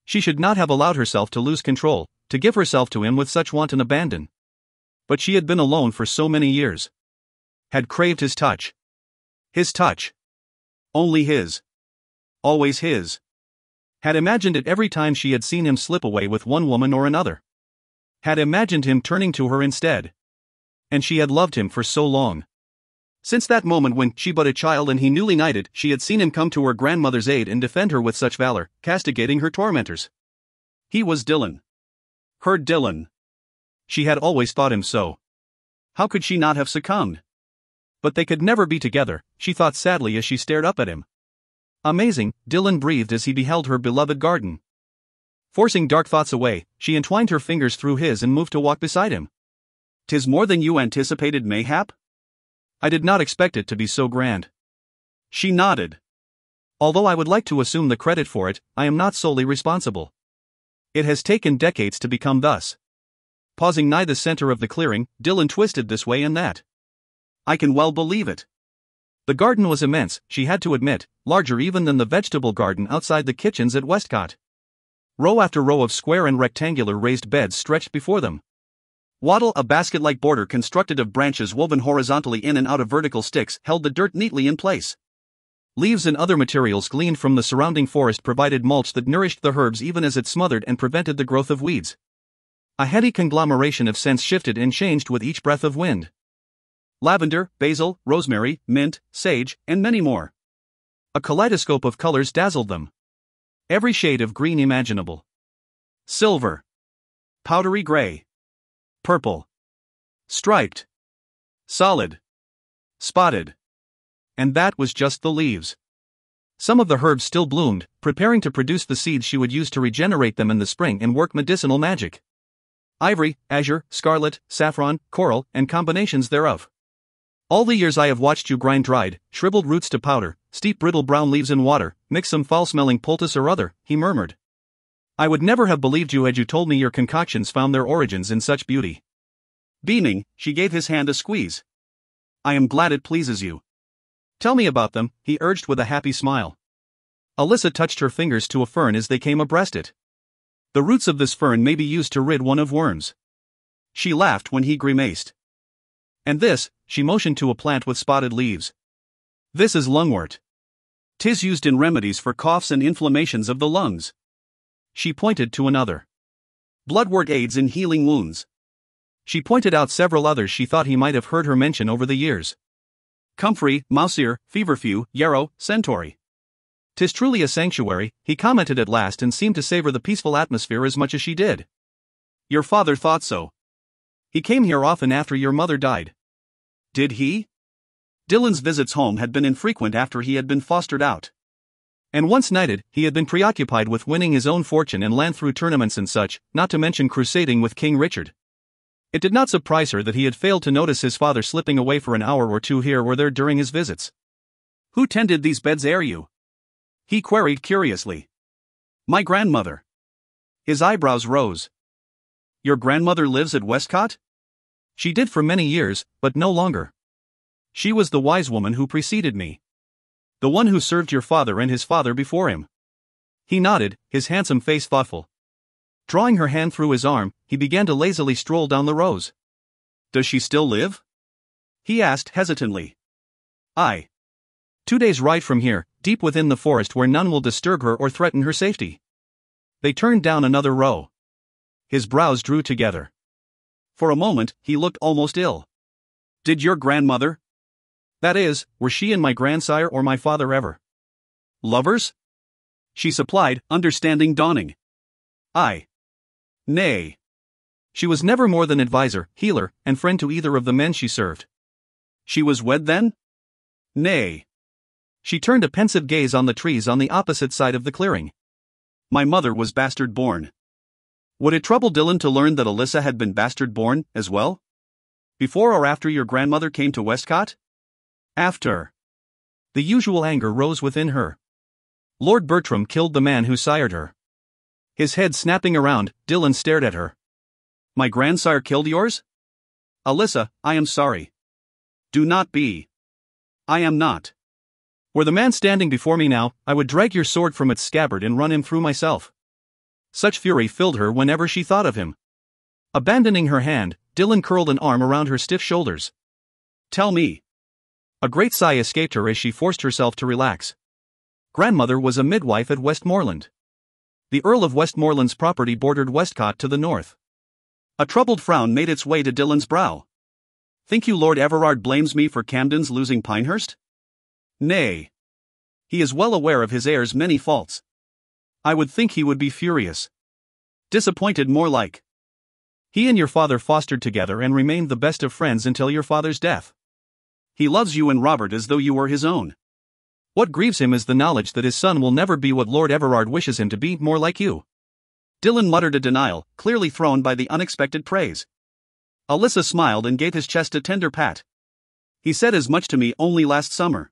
She should not have allowed herself to lose control, to give herself to him with such wanton abandon. But she had been alone for so many years. Had craved his touch. His touch. Only his. Always his. Had imagined it every time she had seen him slip away with one woman or another. Had imagined him turning to her instead. And she had loved him for so long. Since that moment when, she but a child and he newly knighted, she had seen him come to her grandmother's aid and defend her with such valor, castigating her tormentors. He was Dylan. Her Dylan. She had always thought him so. How could she not have succumbed? But they could never be together, she thought sadly as she stared up at him. Amazing, Dylan breathed as he beheld her beloved garden. Forcing dark thoughts away, she entwined her fingers through his and moved to walk beside him. 'Tis more than you anticipated, mayhap? I did not expect it to be so grand. She nodded. Although I would like to assume the credit for it, I am not solely responsible. It has taken decades to become thus. Pausing nigh the center of the clearing, Dylan twisted this way and that. I can well believe it. The garden was immense, she had to admit, larger even than the vegetable garden outside the kitchens at Westcott. Row after row of square and rectangular raised beds stretched before them. Wattle, a basket-like border constructed of branches woven horizontally in and out of vertical sticks, held the dirt neatly in place. Leaves and other materials gleaned from the surrounding forest provided mulch that nourished the herbs even as it smothered and prevented the growth of weeds. A heady conglomeration of scents shifted and changed with each breath of wind. Lavender, basil, rosemary, mint, sage, and many more. A kaleidoscope of colors dazzled them. Every shade of green imaginable. Silver. Powdery gray. Purple. Striped. Solid. Spotted. And that was just the leaves. Some of the herbs still bloomed, preparing to produce the seeds she would use to regenerate them in the spring and work medicinal magic. Ivory, azure, scarlet, saffron, coral, and combinations thereof. All the years I have watched you grind dried, shriveled roots to powder, steep brittle brown leaves in water, mix some foul-smelling poultice or other, he murmured. I would never have believed you had you told me your concoctions found their origins in such beauty. Beaming, she gave his hand a squeeze. I am glad it pleases you. Tell me about them, he urged with a happy smile. Alyssa touched her fingers to a fern as they came abreast it. The roots of this fern may be used to rid one of worms. She laughed when he grimaced. And this, she motioned to a plant with spotted leaves. This is lungwort. 'Tis used in remedies for coughs and inflammations of the lungs. She pointed to another. Bloodwort aids in healing wounds. She pointed out several others she thought he might have heard her mention over the years. Comfrey, Mousir, Feverfew, Yarrow, Centauri. 'Tis truly a sanctuary, he commented at last and seemed to savor the peaceful atmosphere as much as she did. Your father thought so. He came here often after your mother died. Did he? Dylan's visits home had been infrequent after he had been fostered out. And once knighted, he had been preoccupied with winning his own fortune and land through tournaments and such, not to mention crusading with King Richard. It did not surprise her that he had failed to notice his father slipping away for an hour or two here or there during his visits. Who tended these beds ere you? He queried curiously. My grandmother. His eyebrows rose. Your grandmother lives at Westcott? She did for many years, but no longer. She was the wise woman who preceded me. The one who served your father and his father before him. He nodded, his handsome face thoughtful. Drawing her hand through his arm, he began to lazily stroll down the rows. Does she still live? He asked hesitantly. Aye. 2 days' ride from here, deep within the forest where none will disturb her or threaten her safety. They turned down another row. His brows drew together. For a moment, he looked almost ill. Did your grandmother? That is, were she and my grandsire or my father ever lovers? She supplied, understanding dawning. Aye. Nay. She was never more than adviser, healer, and friend to either of the men she served. She was wed then? Nay. She turned a pensive gaze on the trees on the opposite side of the clearing. My mother was bastard-born. Would it trouble Dylan to learn that Alyssa had been bastard-born, as well? Before or after your grandmother came to Westcott? After. The usual anger rose within her. Lord Bertram killed the man who sired her. His head snapping around, Dylan stared at her. My grandsire killed yours? Alyssa, I am sorry. Do not be. I am not. Were the man standing before me now, I would drag your sword from its scabbard and run him through myself. Such fury filled her whenever she thought of him. Abandoning her hand, Dylan curled an arm around her stiff shoulders. Tell me. A great sigh escaped her as she forced herself to relax. Grandmother was a midwife at Westmoreland. The Earl of Westmoreland's property bordered Westcott to the north. A troubled frown made its way to Dylan's brow. Think you Lord Everard blames me for Camden's losing Pinehurst? Nay. He is well aware of his heir's many faults. I would think he would be furious. Disappointed more like. He and your father fostered together and remained the best of friends until your father's death. He loves you and Robert as though you were his own. What grieves him is the knowledge that his son will never be what Lord Everard wishes him to be, more like you. Dylan muttered a denial, clearly thrown by the unexpected praise. Alyssa smiled and gave his chest a tender pat. He said as much to me only last summer.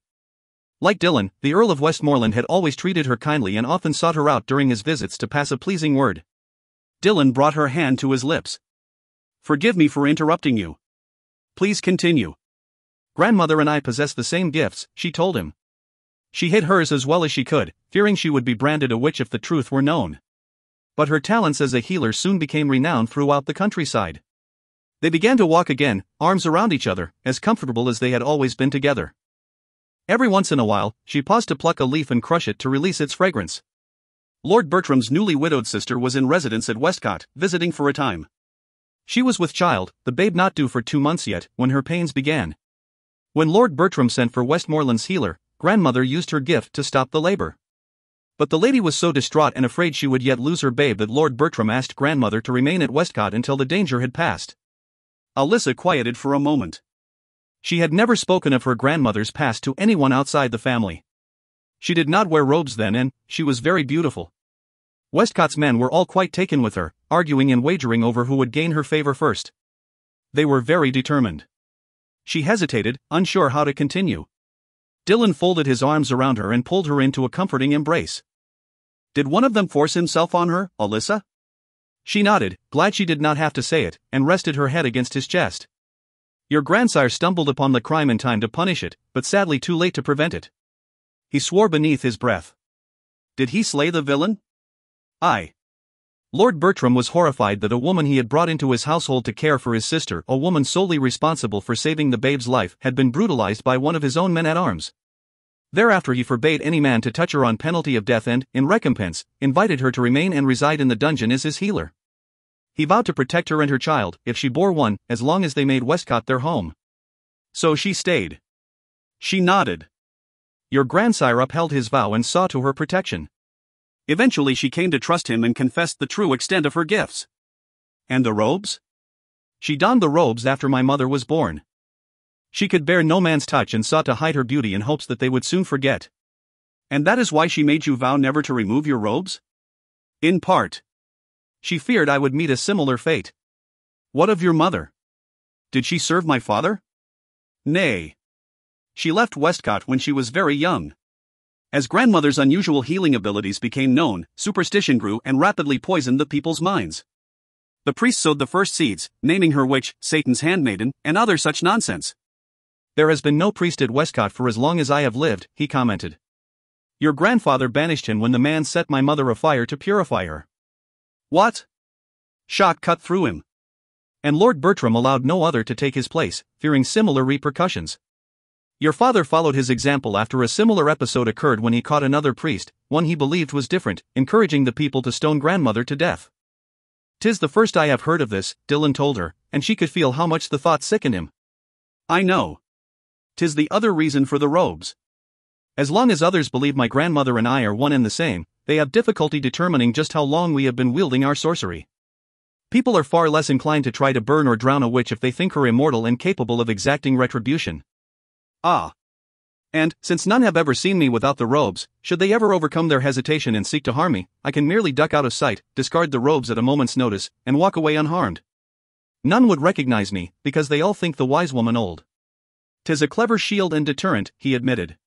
Like Dylan, the Earl of Westmoreland had always treated her kindly and often sought her out during his visits to pass a pleasing word. Dylan brought her hand to his lips. Forgive me for interrupting you. Please continue. Grandmother and I possess the same gifts, she told him. She hid hers as well as she could, fearing she would be branded a witch if the truth were known. But her talents as a healer soon became renowned throughout the countryside. They began to walk again, arms around each other, as comfortable as they had always been together. Every once in a while, she paused to pluck a leaf and crush it to release its fragrance. Lord Bertram's newly widowed sister was in residence at Westcott, visiting for a time. She was with child, the babe not due for 2 months yet, when her pains began. When Lord Bertram sent for Westmoreland's healer, grandmother used her gift to stop the labor. But the lady was so distraught and afraid she would yet lose her babe that Lord Bertram asked grandmother to remain at Westcott until the danger had passed. Alyssa quieted for a moment. She had never spoken of her grandmother's past to anyone outside the family. She did not wear robes then and she was very beautiful. Westcott's men were all quite taken with her, arguing and wagering over who would gain her favor first. They were very determined. She hesitated, unsure how to continue. Dylan folded his arms around her and pulled her into a comforting embrace. Did one of them force himself on her, Alyssa? She nodded, glad she did not have to say it, and rested her head against his chest. Your grandsire stumbled upon the crime in time to punish it, but sadly too late to prevent it. He swore beneath his breath. Did he slay the villain? Aye. Lord Bertram was horrified that a woman he had brought into his household to care for his sister, a woman solely responsible for saving the babe's life, had been brutalized by one of his own men-at-arms. Thereafter he forbade any man to touch her on penalty of death and, in recompense, invited her to remain and reside in the dungeon as his healer. He vowed to protect her and her child, if she bore one, as long as they made Westcott their home. So she stayed. She nodded. Your grandsire upheld his vow and saw to her protection. Eventually she came to trust him and confessed the true extent of her gifts. And the robes? She donned the robes after my mother was born. She could bear no man's touch and sought to hide her beauty in hopes that they would soon forget. And that is why she made you vow never to remove your robes? In part. She feared I would meet a similar fate. What of your mother? Did she serve my father? Nay. She left Westcott when she was very young. As grandmother's unusual healing abilities became known, superstition grew and rapidly poisoned the people's minds. The priests sowed the first seeds, naming her witch, Satan's handmaiden, and other such nonsense. There has been no priest at Westcott for as long as I have lived, he commented. Your grandfather banished him when the man set my mother afire to purify her. What? Shock cut through him. And Lord Bertram allowed no other to take his place, fearing similar repercussions. Your father followed his example after a similar episode occurred when he caught another priest, one he believed was different, encouraging the people to stone grandmother to death. 'Tis the first I have heard of this, Dylan told her, and she could feel how much the thought sickened him. I know. 'Tis the other reason for the robes. As long as others believe my grandmother and I are one and the same, they have difficulty determining just how long we have been wielding our sorcery. People are far less inclined to try to burn or drown a witch if they think her immortal and capable of exacting retribution. Ah. And, since none have ever seen me without the robes, should they ever overcome their hesitation and seek to harm me, I can merely duck out of sight, discard the robes at a moment's notice, and walk away unharmed. None would recognize me, because they all think the wise woman old. 'Tis a clever shield and deterrent, he admitted.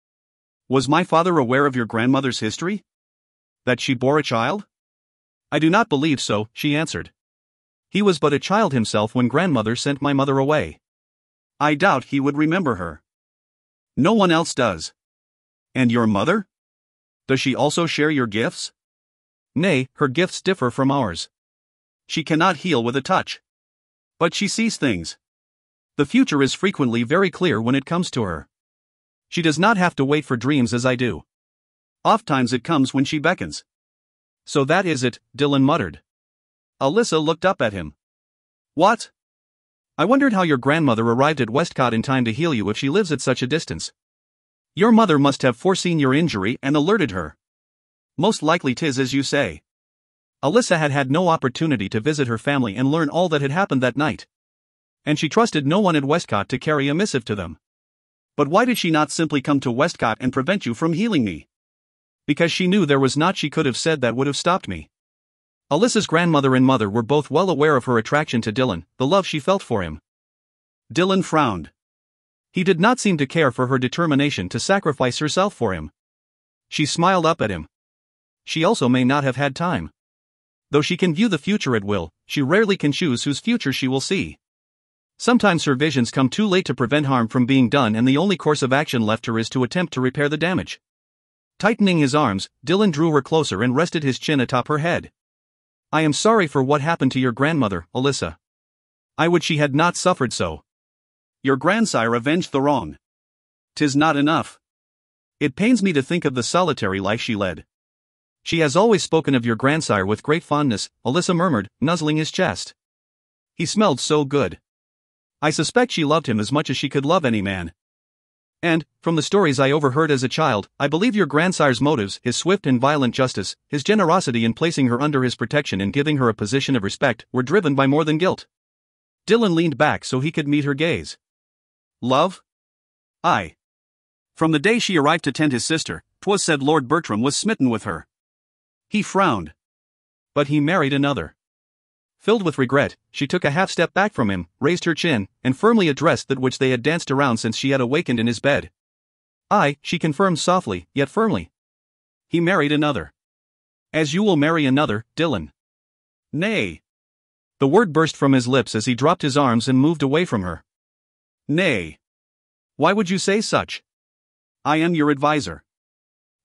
Was my father aware of your grandmother's history? That she bore a child? I do not believe so, she answered. He was but a child himself when grandmother sent my mother away. I doubt he would remember her. No one else does. And your mother? Does she also share your gifts? Nay, her gifts differ from ours. She cannot heal with a touch. But she sees things. The future is frequently very clear when it comes to her. She does not have to wait for dreams as I do. Ofttimes it comes when she beckons. So that is it, Dylan muttered. Alyssa looked up at him. What? I wondered how your grandmother arrived at Westcott in time to heal you if she lives at such a distance. Your mother must have foreseen your injury and alerted her. Most likely 'tis as you say. Alyssa had had no opportunity to visit her family and learn all that had happened that night. And she trusted no one at Westcott to carry a missive to them. But why did she not simply come to Westcott and prevent you from healing me? Because she knew there was naught she could have said that would have stopped me. Alyssa's grandmother and mother were both well aware of her attraction to Dylan, the love she felt for him. Dylan frowned. He did not seem to care for her determination to sacrifice herself for him. She smiled up at him. She also may not have had time. Though she can view the future at will, she rarely can choose whose future she will see. Sometimes her visions come too late to prevent harm from being done, and the only course of action left her is to attempt to repair the damage. Tightening his arms, Dylan drew her closer and rested his chin atop her head. I am sorry for what happened to your grandmother, Alyssa. I would she had not suffered so. Your grandsire avenged the wrong. 'Tis not enough. It pains me to think of the solitary life she led. She has always spoken of your grandsire with great fondness, Alyssa murmured, nuzzling his chest. He smelled so good. I suspect she loved him as much as she could love any man. And, from the stories I overheard as a child, I believe your grandsire's motives, his swift and violent justice, his generosity in placing her under his protection and giving her a position of respect, were driven by more than guilt. Dylan leaned back so he could meet her gaze. Love? Aye. From the day she arrived to tend his sister, 'twas said Lord Bertram was smitten with her. He frowned. But he married another. Filled with regret, she took a half step back from him, raised her chin, and firmly addressed that which they had danced around since she had awakened in his bed. Aye, she confirmed softly, yet firmly. He married another. As you will marry another, Dylan. Nay. The word burst from his lips as he dropped his arms and moved away from her. Nay. Why would you say such? I am your adviser.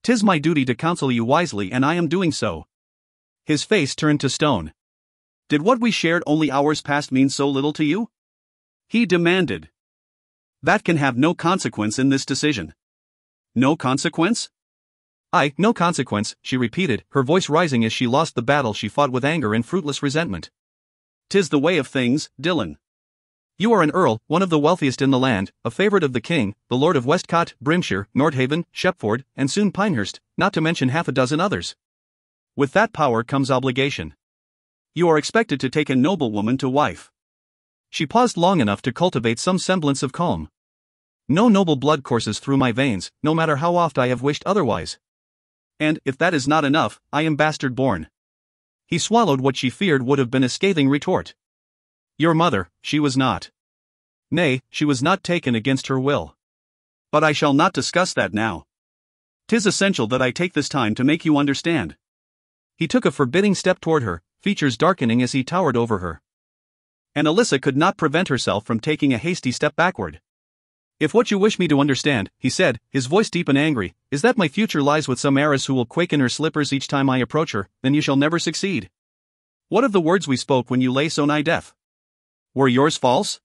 'Tis my duty to counsel you wisely, and I am doing so. His face turned to stone. Did what we shared only hours past mean so little to you? He demanded. That can have no consequence in this decision. No consequence? No consequence, she repeated, her voice rising as she lost the battle she fought with anger and fruitless resentment. 'Tis the way of things, Dillon. You are an earl, one of the wealthiest in the land, a favorite of the king, the Lord of Westcott, Brimshire, Nordhaven, Shepford, and soon Pinehurst, not to mention half a dozen others. With that power comes obligation. You are expected to take a noble woman to wife. She paused long enough to cultivate some semblance of calm. No noble blood courses through my veins, no matter how oft I have wished otherwise. And, if that is not enough, I am bastard born. He swallowed what she feared would have been a scathing retort. Your mother, she was not. Nay, she was not taken against her will. But I shall not discuss that now. 'Tis essential that I take this time to make you understand. He took a forbidding step toward her, features darkening as he towered over her. And Alyssa could not prevent herself from taking a hasty step backward. If what you wish me to understand, he said, his voice deep and angry, is that my future lies with some heiress who will quake in her slippers each time I approach her, then you shall never succeed. What of the words we spoke when you lay so nigh death? Were yours false?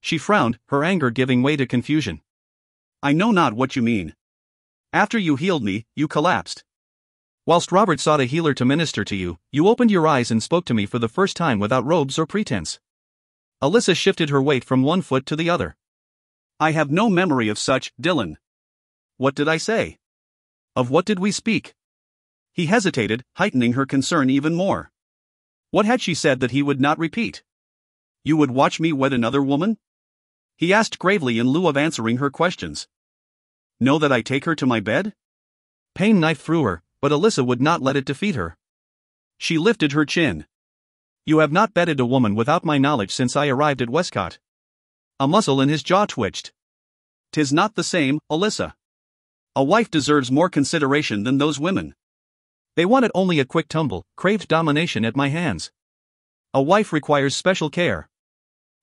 She frowned, her anger giving way to confusion. I know not what you mean. After you healed me, you collapsed. Whilst Robert sought a healer to minister to you, you opened your eyes and spoke to me for the first time without robes or pretense. Alyssa shifted her weight from one foot to the other. I have no memory of such, Dillon. What did I say? Of what did we speak? He hesitated, heightening her concern even more. What had she said that he would not repeat? You would watch me wed another woman? He asked gravely in lieu of answering her questions. Know that I take her to my bed? Pain knifed through her, but Alyssa would not let it defeat her. She lifted her chin. You have not bedded a woman without my knowledge since I arrived at Westcott. A muscle in his jaw twitched. 'Tis not the same, Alyssa. A wife deserves more consideration than those women. They wanted only a quick tumble, craved domination at my hands. A wife requires special care.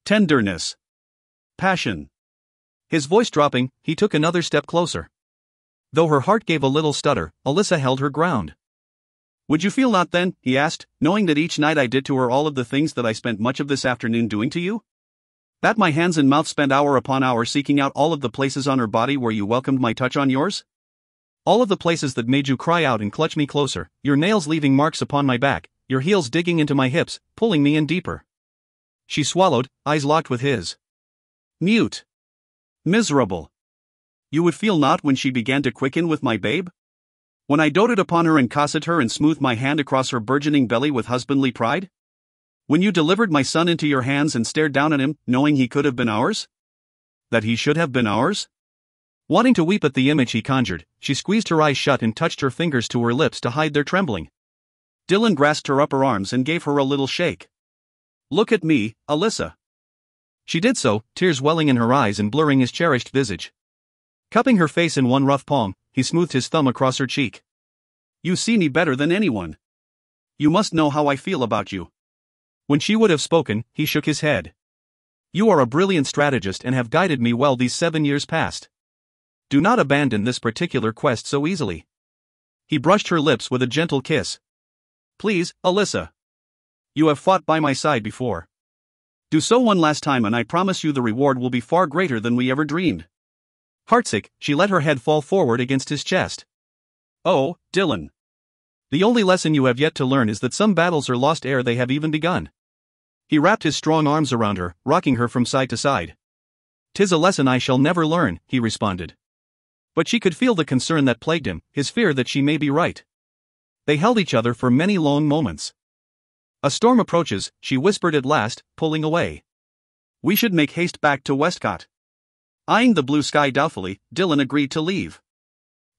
Tenderness. Passion. His voice dropping, he took another step closer. Though her heart gave a little stutter, Alyssa held her ground. Would you feel not then, he asked, knowing that each night I did to her all of the things that I spent much of this afternoon doing to you? That my hands and mouth spent hour upon hour seeking out all of the places on her body where you welcomed my touch on yours? All of the places that made you cry out and clutch me closer, your nails leaving marks upon my back, your heels digging into my hips, pulling me in deeper. She swallowed, eyes locked with his. Mute. Miserable. You would feel not when she began to quicken with my babe? When I doted upon her and cosseted her and smoothed my hand across her burgeoning belly with husbandly pride? When you delivered my son into your hands and stared down at him, knowing he could have been ours? That he should have been ours? Wanting to weep at the image he conjured, she squeezed her eyes shut and touched her fingers to her lips to hide their trembling. Dillon grasped her upper arms and gave her a little shake. Look at me, Alyssa. She did so, tears welling in her eyes and blurring his cherished visage. Cupping her face in one rough palm, he smoothed his thumb across her cheek. You see me better than anyone. You must know how I feel about you. When she would have spoken, he shook his head. You are a brilliant strategist and have guided me well these 7 years past. Do not abandon this particular quest so easily. He brushed her lips with a gentle kiss. Please, Alyssa. You have fought by my side before. Do so one last time and I promise you the reward will be far greater than we ever dreamed. Heartsick, she let her head fall forward against his chest. Oh, Dillon. The only lesson you have yet to learn is that some battles are lost ere they have even begun. He wrapped his strong arms around her, rocking her from side to side. 'Tis a lesson I shall never learn, he responded. But she could feel the concern that plagued him, his fear that she may be right. They held each other for many long moments. A storm approaches, she whispered at last, pulling away. We should make haste back to Westcott. Eyeing the blue sky doubtfully, Dillon agreed to leave.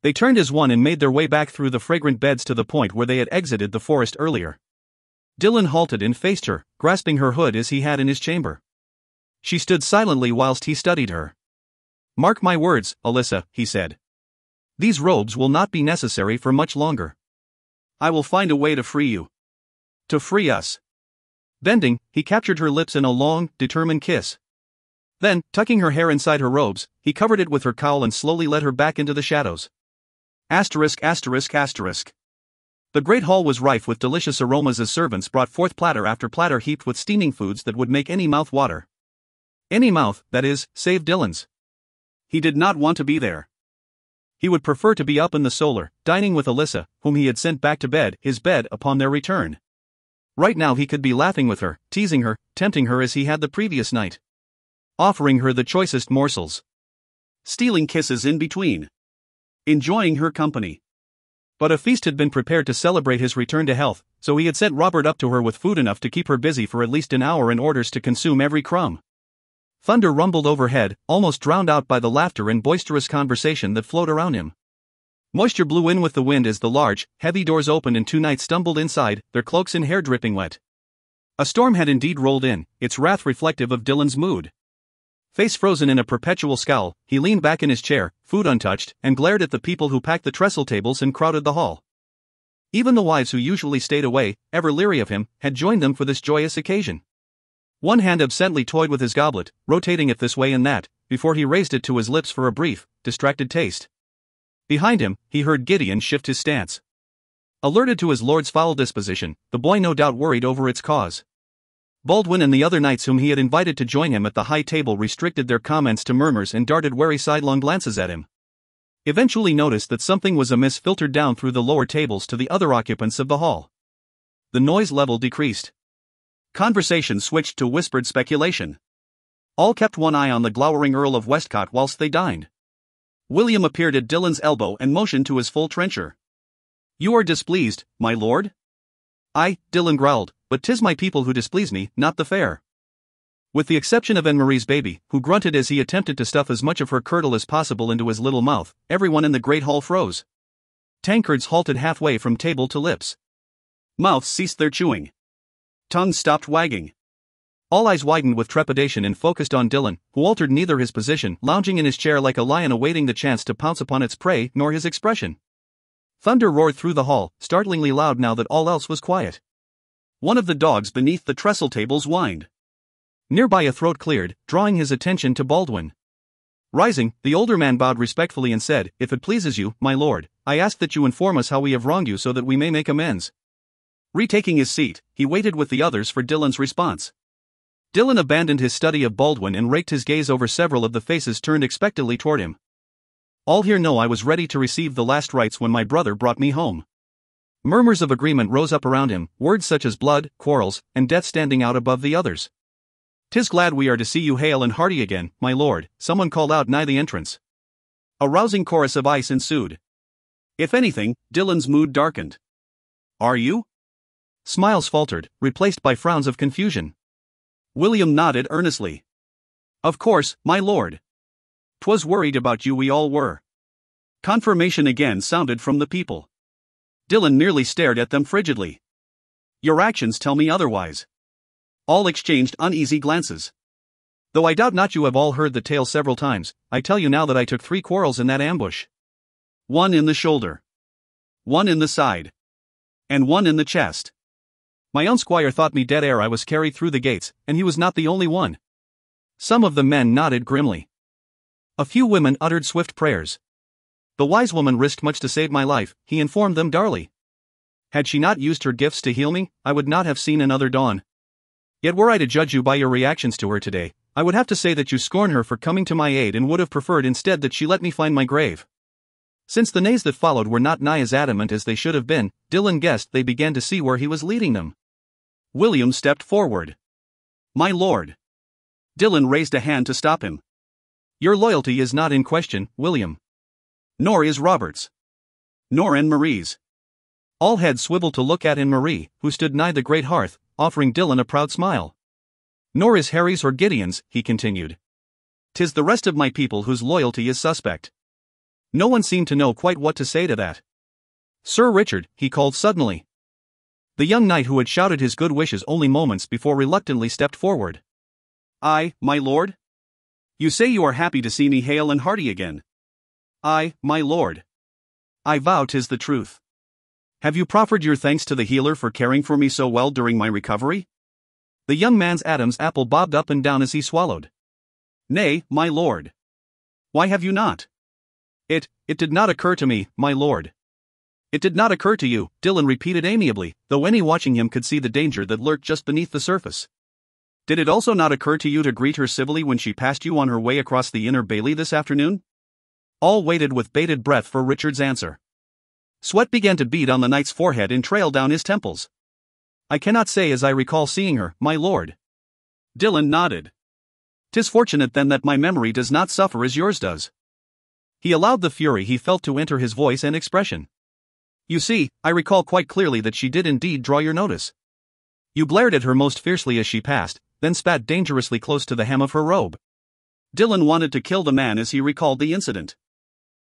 They turned as one and made their way back through the fragrant beds to the point where they had exited the forest earlier. Dillon halted and faced her, grasping her hood as he had in his chamber. She stood silently whilst he studied her. Mark my words, Alyssa, he said. These robes will not be necessary for much longer. I will find a way to free you. To free us. Bending, he captured her lips in a long, determined kiss. Then, tucking her hair inside her robes, he covered it with her cowl and slowly led her back into the shadows. Asterisk asterisk asterisk. The great hall was rife with delicious aromas as servants brought forth platter after platter heaped with steaming foods that would make any mouth water. Any mouth, that is, save Dillon's. He did not want to be there. He would prefer to be up in the solar, dining with Alyssa, whom he had sent back to bed, his bed, upon their return. Right now he could be laughing with her, teasing her, tempting her as he had the previous night. Offering her the choicest morsels. Stealing kisses in between. Enjoying her company. But a feast had been prepared to celebrate his return to health, so he had sent Robert up to her with food enough to keep her busy for at least an hour in orders to consume every crumb. Thunder rumbled overhead, almost drowned out by the laughter and boisterous conversation that flowed around him. Moisture blew in with the wind as the large, heavy doors opened and two knights stumbled inside, their cloaks and hair dripping wet. A storm had indeed rolled in, its wrath reflective of Dylan's mood. Face frozen in a perpetual scowl, he leaned back in his chair, food untouched, and glared at the people who packed the trestle tables and crowded the hall. Even the wives who usually stayed away, ever leery of him, had joined them for this joyous occasion. One hand absently toyed with his goblet, rotating it this way and that, before he raised it to his lips for a brief, distracted taste. Behind him, he heard Gideon shift his stance. Alerted to his lord's foul disposition, the boy no doubt worried over its cause. Baldwin and the other knights whom he had invited to join him at the high table restricted their comments to murmurs and darted wary sidelong glances at him. Eventually noticed that something was amiss filtered down through the lower tables to the other occupants of the hall. The noise level decreased. Conversation switched to whispered speculation. All kept one eye on the glowering Earl of Westcott whilst they dined. William appeared at Dylan's elbow and motioned to his full trencher. "You are displeased, my lord?" "Aye," Dylan growled, "but 'tis my people who displease me, not the fair." With the exception of Anne-Marie's baby, who grunted as he attempted to stuff as much of her curdle as possible into his little mouth, everyone in the great hall froze. Tankards halted halfway from table to lips. Mouths ceased their chewing. Tongues stopped wagging. All eyes widened with trepidation and focused on Dylan, who altered neither his position, lounging in his chair like a lion awaiting the chance to pounce upon its prey, nor his expression. Thunder roared through the hall, startlingly loud now that all else was quiet. One of the dogs beneath the trestle tables whined. Nearby a throat cleared, drawing his attention to Baldwin. Rising, the older man bowed respectfully and said, "If it pleases you, my lord, I ask that you inform us how we have wronged you so that we may make amends." Retaking his seat, he waited with the others for Dylan's response. Dylan abandoned his study of Baldwin and raked his gaze over several of the faces turned expectantly toward him. "All here know I was ready to receive the last rites when my brother brought me home." Murmurs of agreement rose up around him, words such as blood, quarrels, and death standing out above the others. "'Tis glad we are to see you hale and hearty again, my lord," someone called out nigh the entrance. A rousing chorus of ice ensued. If anything, Dylan's mood darkened. "Are you?" Smiles faltered, replaced by frowns of confusion. William nodded earnestly. "Of course, my lord. 'Twas worried about you, we all were." Confirmation again sounded from the people. Dylan merely stared at them frigidly. "Your actions tell me otherwise." All exchanged uneasy glances. "Though I doubt not you have all heard the tale several times, I tell you now that I took 3 quarrels in that ambush. 1 in the shoulder. 1 in the side. And 1 in the chest. My own squire thought me dead ere I was carried through the gates, and he was not the only one." Some of the men nodded grimly. A few women uttered swift prayers. "The wise woman risked much to save my life," he informed them darkly. "Had she not used her gifts to heal me, I would not have seen another dawn. Yet were I to judge you by your reactions to her today, I would have to say that you scorn her for coming to my aid and would have preferred instead that she let me find my grave." Since the nays that followed were not nigh as adamant as they should have been, Dylan guessed they began to see where he was leading them. William stepped forward. "My lord." Dylan raised a hand to stop him. "Your loyalty is not in question, William. Nor is Robert's. Nor Anne-Marie's." All heads swiveled to look at Anne-Marie, who stood nigh the great hearth, offering Dylan a proud smile. "Nor is Harry's or Gideon's," he continued. "'Tis the rest of my people whose loyalty is suspect." No one seemed to know quite what to say to that. "Sir Richard," he called suddenly. The young knight who had shouted his good wishes only moments before reluctantly stepped forward. "Aye, my lord? You say you are happy to see me hale and hearty again." "Aye, my lord. I vow 'tis the truth." "Have you proffered your thanks to the healer for caring for me so well during my recovery?" The young man's Adam's apple bobbed up and down as he swallowed. "Nay, my lord." "Why have you not?" It did not occur to me, my lord." "It did not occur to you," Dylan repeated amiably, though any watching him could see the danger that lurked just beneath the surface. "Did it also not occur to you to greet her civilly when she passed you on her way across the inner bailey this afternoon?" All waited with bated breath for Richard's answer. Sweat began to bead on the knight's forehead and trail down his temples. I cannot say as I recall seeing her, my lord. Dillon nodded. 'Tis fortunate then that my memory does not suffer as yours does. He allowed the fury he felt to enter his voice and expression. You see, I recall quite clearly that she did indeed draw your notice. You glared at her most fiercely as she passed, then spat dangerously close to the hem of her robe. Dillon wanted to kill the man as he recalled the incident.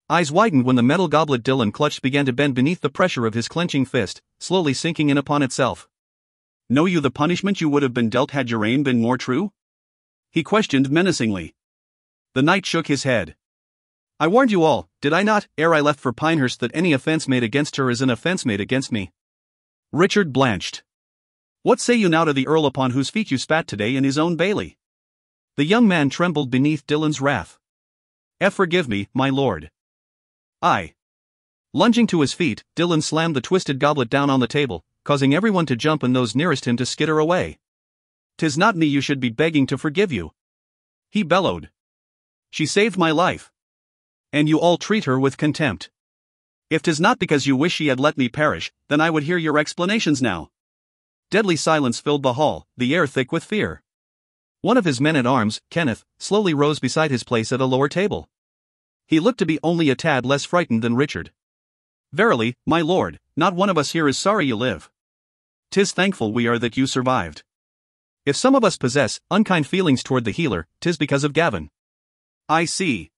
Eyes widened when the metal goblet Dillon clutched began to bend beneath the pressure of his clenching fist, slowly sinking in upon itself. Know you the punishment you would have been dealt had your aim been more true? He questioned menacingly. The knight shook his head. I warned you all, did I not, ere I left for Pinehurst, that any offence made against her is an offence made against me? Richard blanched. What say you now to the earl upon whose feet you spat today in his own bailey? The young man trembled beneath Dillon's wrath. Forgive me, my lord. I. Lunging to his feet, Dillon slammed the twisted goblet down on the table, causing everyone to jump and those nearest him to skitter away. 'Tis not me you should be begging to forgive you. He bellowed. She saved my life. And you all treat her with contempt. If 'tis not because you wish she had let me perish, then I would hear your explanations now. Deadly silence filled the hall, the air thick with fear. One of his men-at-arms, Kenneth, slowly rose beside his place at a lower table. He looked to be only a tad less frightened than Richard. Verily, my lord, not one of us here is sorry you live. 'Tis thankful we are that you survived. If some of us possess unkind feelings toward the healer, 'tis because of Gavin. I see.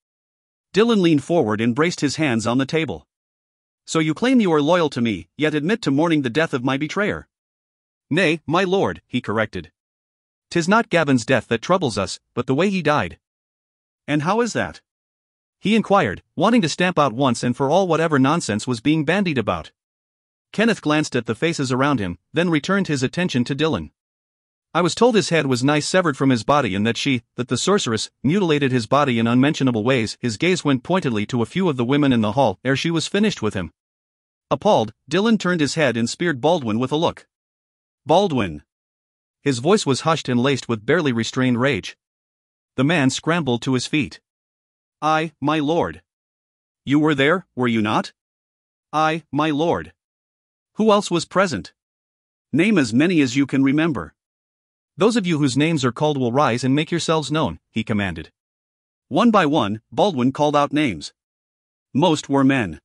Dillon leaned forward and braced his hands on the table. So you claim you are loyal to me, yet admit to mourning the death of my betrayer. Nay, my lord, he corrected. 'Tis not Gavin's death that troubles us, but the way he died. And how is that? He inquired, wanting to stamp out once and for all whatever nonsense was being bandied about. Kenneth glanced at the faces around him, then returned his attention to Dillon. I was told his head was nigh severed from his body and that the sorceress, mutilated his body in unmentionable ways. His gaze went pointedly to a few of the women in the hall ere she was finished with him. Appalled, Dillon turned his head and speared Baldwin with a look. Baldwin. His voice was hushed and laced with barely restrained rage. The man scrambled to his feet. I, my lord. You were there, were you not? I, my lord. Who else was present? Name as many as you can remember. Those of you whose names are called will rise and make yourselves known, he commanded. One by one, Baldwin called out names. Most were men.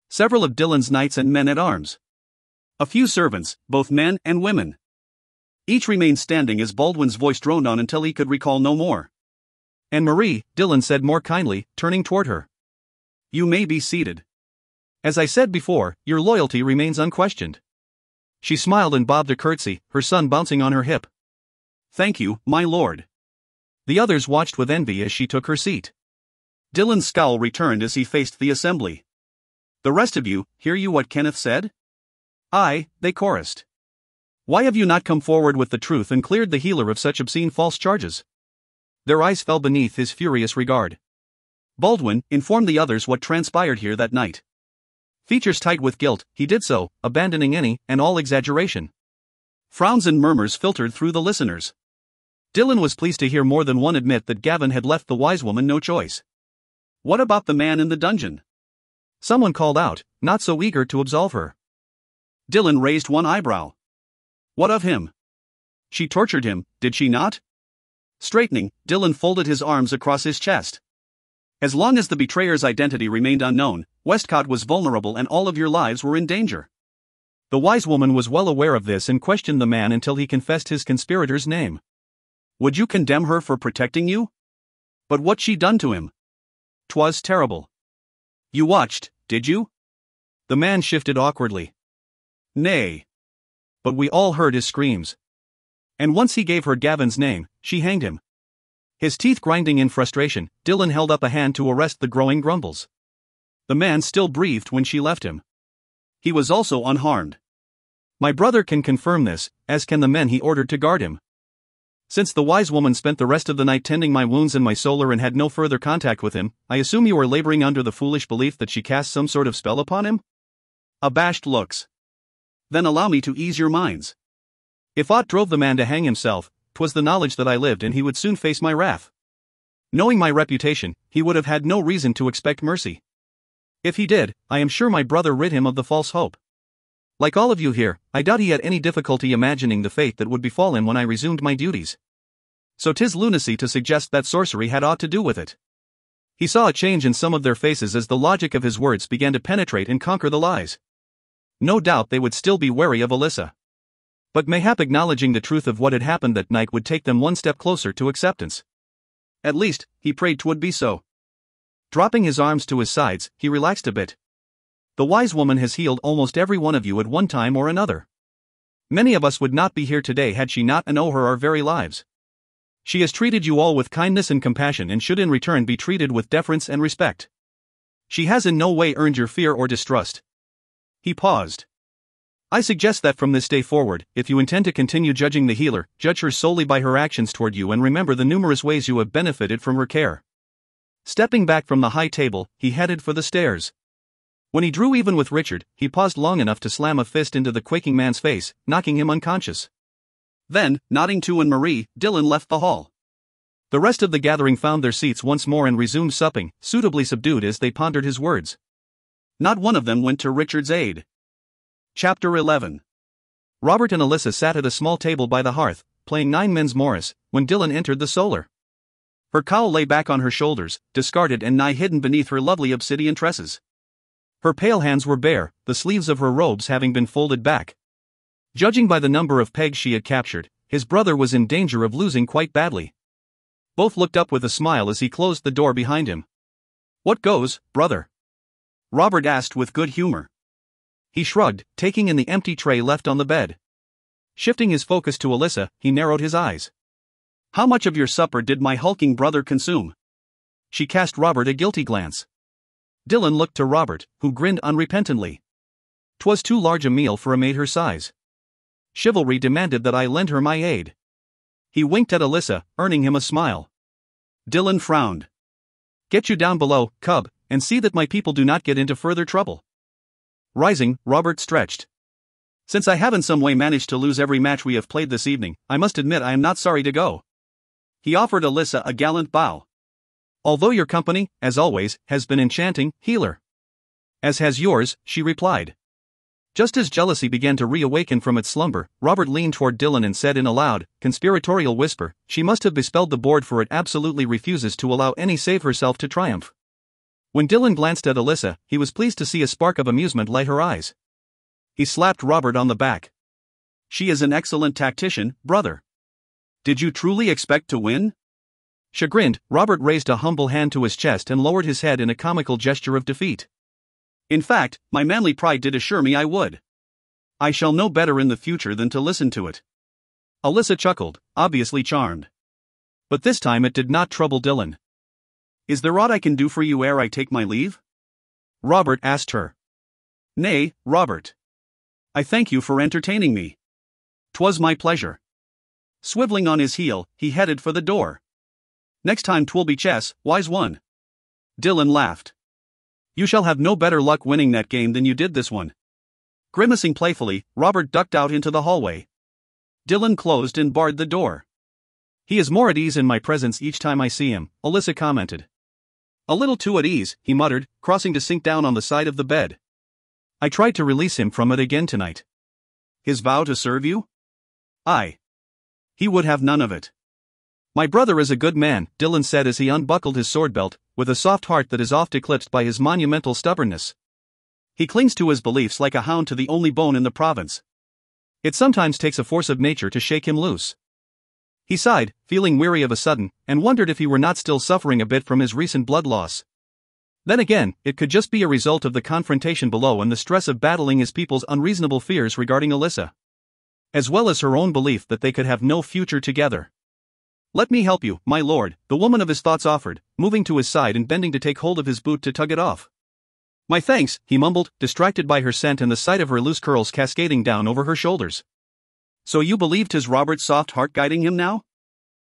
Several of Dillon's knights and men-at-arms. A few servants, both men and women. Each remained standing as Baldwin's voice droned on until he could recall no more. And Marie, Dillon said more kindly, turning toward her. You may be seated. As I said before, your loyalty remains unquestioned. She smiled and bobbed a curtsy, her son bouncing on her hip. Thank you, my lord. The others watched with envy as she took her seat. Dillon's scowl returned as he faced the assembly. The rest of you, hear you what Kenneth said? Aye, they chorused. Why have you not come forward with the truth and cleared the healer of such obscene false charges? Their eyes fell beneath his furious regard. Baldwin informed the others what transpired here that night. Features tight with guilt, he did so, abandoning any and all exaggeration. Frowns and murmurs filtered through the listeners. Dillon was pleased to hear more than one admit that Gavin had left the wise woman no choice. What about the man in the dungeon? Someone called out, not so eager to absolve her. Dillon raised one eyebrow. What of him? She tortured him, did she not? Straightening, Dillon folded his arms across his chest. As long as the betrayer's identity remained unknown, Westcott was vulnerable and all of your lives were in danger. The wise woman was well aware of this and questioned the man until he confessed his conspirator's name. Would you condemn her for protecting you? But what she done to him? 'Twas terrible. You watched, did you? The man shifted awkwardly. Nay. But we all heard his screams. And once he gave her Gavin's name, she hanged him. His teeth grinding in frustration, Dillon held up a hand to arrest the growing grumbles. The man still breathed when she left him. He was also unharmed. My brother can confirm this, as can the men he ordered to guard him. Since the wise woman spent the rest of the night tending my wounds and my solar and had no further contact with him, I assume you are laboring under the foolish belief that she cast some sort of spell upon him? Abashed looks. Then allow me to ease your minds. If aught drove the man to hang himself, 'twas the knowledge that I lived and he would soon face my wrath. Knowing my reputation, he would have had no reason to expect mercy. If he did, I am sure my brother rid him of the false hope. Like all of you here, I doubt he had any difficulty imagining the fate that would befall him when I resumed my duties. So 'tis lunacy to suggest that sorcery had aught to do with it. He saw a change in some of their faces as the logic of his words began to penetrate and conquer the lies. No doubt they would still be wary of Alyssa. But mayhap acknowledging the truth of what had happened that night would take them one step closer to acceptance. At least, he prayed 'twould be so. Dropping his arms to his sides, he relaxed a bit. The wise woman has healed almost every one of you at one time or another. Many of us would not be here today had she not and owe her our very lives. She has treated you all with kindness and compassion and should in return be treated with deference and respect. She has in no way earned your fear or distrust. He paused. I suggest that from this day forward, if you intend to continue judging the healer, judge her solely by her actions toward you and remember the numerous ways you have benefited from her care. Stepping back from the high table, he headed for the stairs. When he drew even with Richard, he paused long enough to slam a fist into the quaking man's face, knocking him unconscious. Then, nodding to Anne-Marie, Dylan left the hall. The rest of the gathering found their seats once more and resumed supping, suitably subdued as they pondered his words. Not one of them went to Richard's aid. Chapter 11. Robert and Alyssa sat at a small table by the hearth, playing Nine Men's Morris, when Dylan entered the solar. Her cowl lay back on her shoulders, discarded and nigh hidden beneath her lovely obsidian tresses. Her pale hands were bare, the sleeves of her robes having been folded back. Judging by the number of pegs she had captured, his brother was in danger of losing quite badly. Both looked up with a smile as he closed the door behind him. What goes, brother? Robert asked with good humor. He shrugged, taking in the empty tray left on the bed. Shifting his focus to Alyssa, he narrowed his eyes. How much of your supper did my hulking brother consume? She cast Robert a guilty glance. Dylan looked to Robert, who grinned unrepentantly. 'Twas too large a meal for a maid her size. Chivalry demanded that I lend her my aid. He winked at Alyssa, earning him a smile. Dylan frowned. Get you down below, cub, and see that my people do not get into further trouble. Rising, Robert stretched. Since I have in some way managed to lose every match we have played this evening, I must admit I am not sorry to go. He offered Alyssa a gallant bow. Although your company, as always, has been enchanting, healer. As has yours, she replied. Just as jealousy began to reawaken from its slumber, Robert leaned toward Dylan and said in a loud, conspiratorial whisper, she must have bespelled the board, for it absolutely refuses to allow any save herself to triumph. When Dylan glanced at Alyssa, he was pleased to see a spark of amusement light her eyes. He slapped Robert on the back. She is an excellent tactician, brother. Did you truly expect to win? Chagrined, Robert raised a humble hand to his chest and lowered his head in a comical gesture of defeat. In fact, my manly pride did assure me I would. I shall know better in the future than to listen to it. Alyssa chuckled, obviously charmed. But this time it did not trouble Dylan. Is there aught I can do for you ere I take my leave? Robert asked her. Nay, Robert. I thank you for entertaining me. 'Twas my pleasure. Swiveling on his heel, he headed for the door. Next time 'twill be chess, wise one. Dylan laughed. You shall have no better luck winning that game than you did this one. Grimacing playfully, Robert ducked out into the hallway. Dylan closed and barred the door. He is more at ease in my presence each time I see him, Alyssa commented. A little too at ease, he muttered, crossing to sink down on the side of the bed. I tried to release him from it again tonight. His vow to serve you? Aye. He would have none of it. My brother is a good man, Dylan said as he unbuckled his sword belt, with a soft heart that is oft eclipsed by his monumental stubbornness. He clings to his beliefs like a hound to the only bone in the province. It sometimes takes a force of nature to shake him loose. He sighed, feeling weary of a sudden, and wondered if he were not still suffering a bit from his recent blood loss. Then again, it could just be a result of the confrontation below and the stress of battling his people's unreasonable fears regarding Alyssa, as well as her own belief that they could have no future together. Let me help you, my lord, the woman of his thoughts offered, moving to his side and bending to take hold of his boot to tug it off. My thanks, he mumbled, distracted by her scent and the sight of her loose curls cascading down over her shoulders. So you believe 'tis Robert's soft heart guiding him now?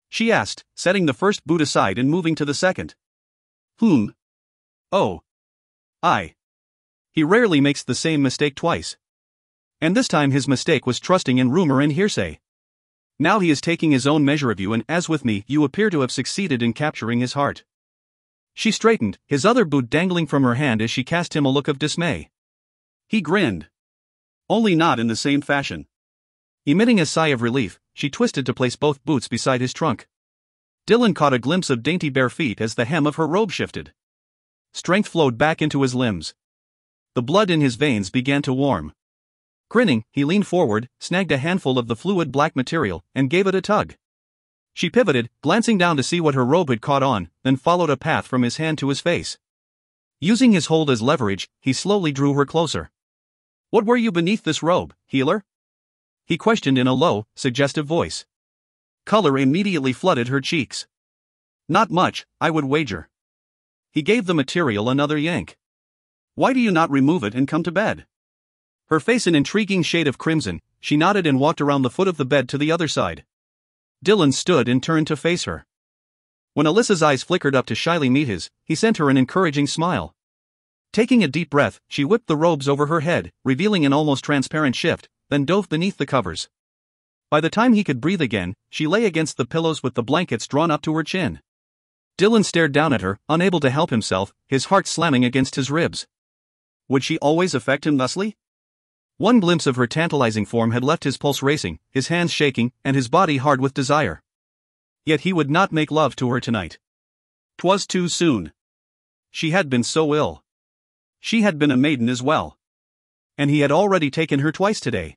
She asked, setting the first boot aside and moving to the second. Oh. Aye. He rarely makes the same mistake twice. And this time his mistake was trusting in rumor and hearsay. Now he is taking his own measure of you, and as with me, you appear to have succeeded in capturing his heart. She straightened, his other boot dangling from her hand as she cast him a look of dismay. He grinned. Only not in the same fashion. Emitting a sigh of relief, she twisted to place both boots beside his trunk. Dylan caught a glimpse of dainty bare feet as the hem of her robe shifted. Strength flowed back into his limbs. The blood in his veins began to warm. Grinning, he leaned forward, snagged a handful of the fluid black material, and gave it a tug. She pivoted, glancing down to see what her robe had caught on, then followed a path from his hand to his face. Using his hold as leverage, he slowly drew her closer. What were you beneath this robe, healer? He questioned in a low, suggestive voice. Color immediately flooded her cheeks. Not much, I would wager. He gave the material another yank. Why do you not remove it and come to bed? Her face an intriguing shade of crimson, she nodded and walked around the foot of the bed to the other side. Dylan stood and turned to face her. When Alyssa's eyes flickered up to shyly meet his, he sent her an encouraging smile. Taking a deep breath, she whipped the robes over her head, revealing an almost transparent shift, then dove beneath the covers. By the time he could breathe again, she lay against the pillows with the blankets drawn up to her chin. Dylan stared down at her, unable to help himself, his heart slamming against his ribs. Would she always affect him thusly? One glimpse of her tantalizing form had left his pulse racing, his hands shaking, and his body hard with desire. Yet he would not make love to her tonight. 'Twas too soon. She had been so ill. She had been a maiden as well. And he had already taken her twice today.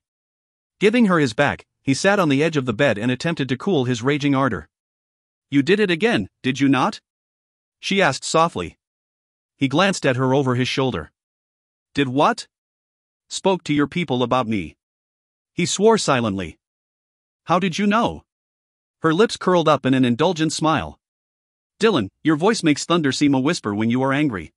Giving her his back, he sat on the edge of the bed and attempted to cool his raging ardor. You did it again, did you not? She asked softly. He glanced at her over his shoulder. Did what? Spoke to your people about me. He swore silently. How did you know? Her lips curled up in an indulgent smile. Dylan, your voice makes thunder seem a whisper when you are angry.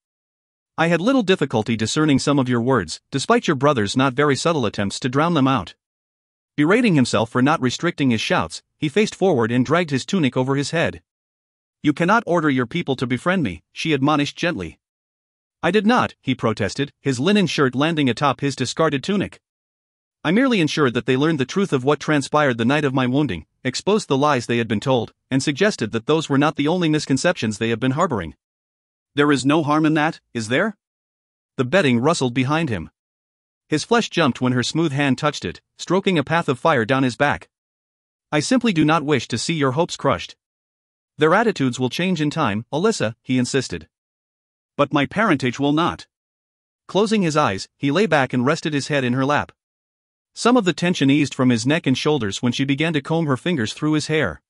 I had little difficulty discerning some of your words, despite your brother's not very subtle attempts to drown them out. Berating himself for not restricting his shouts, he faced forward and dragged his tunic over his head. You cannot order your people to befriend me, she admonished gently. I did not, he protested, his linen shirt landing atop his discarded tunic. I merely ensured that they learned the truth of what transpired the night of my wounding, exposed the lies they had been told, and suggested that those were not the only misconceptions they had been harboring. There is no harm in that, is there? The bedding rustled behind him. His flesh jumped when her smooth hand touched it, stroking a path of fire down his back. I simply do not wish to see your hopes crushed. Their attitudes will change in time, Alyssa, he insisted. But my parentage will not. Closing his eyes, he lay back and rested his head in her lap. Some of the tension eased from his neck and shoulders when she began to comb her fingers through his hair.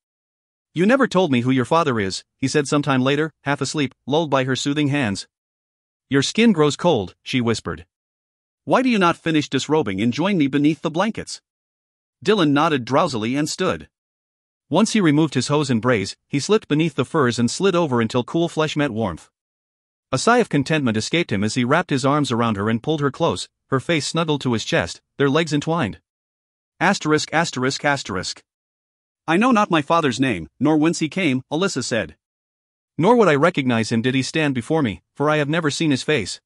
You never told me who your father is, he said sometime later, half asleep, lulled by her soothing hands. Your skin grows cold, she whispered. Why do you not finish disrobing and join me beneath the blankets? Dylan nodded drowsily and stood. Once he removed his hose and brace, he slipped beneath the furs and slid over until cool flesh met warmth. A sigh of contentment escaped him as he wrapped his arms around her and pulled her close, her face snuggled to his chest, their legs entwined. Asterisk asterisk asterisk. I know not my father's name, nor whence he came, Alyssa said. Nor would I recognize him did he stand before me, for I have never seen his face.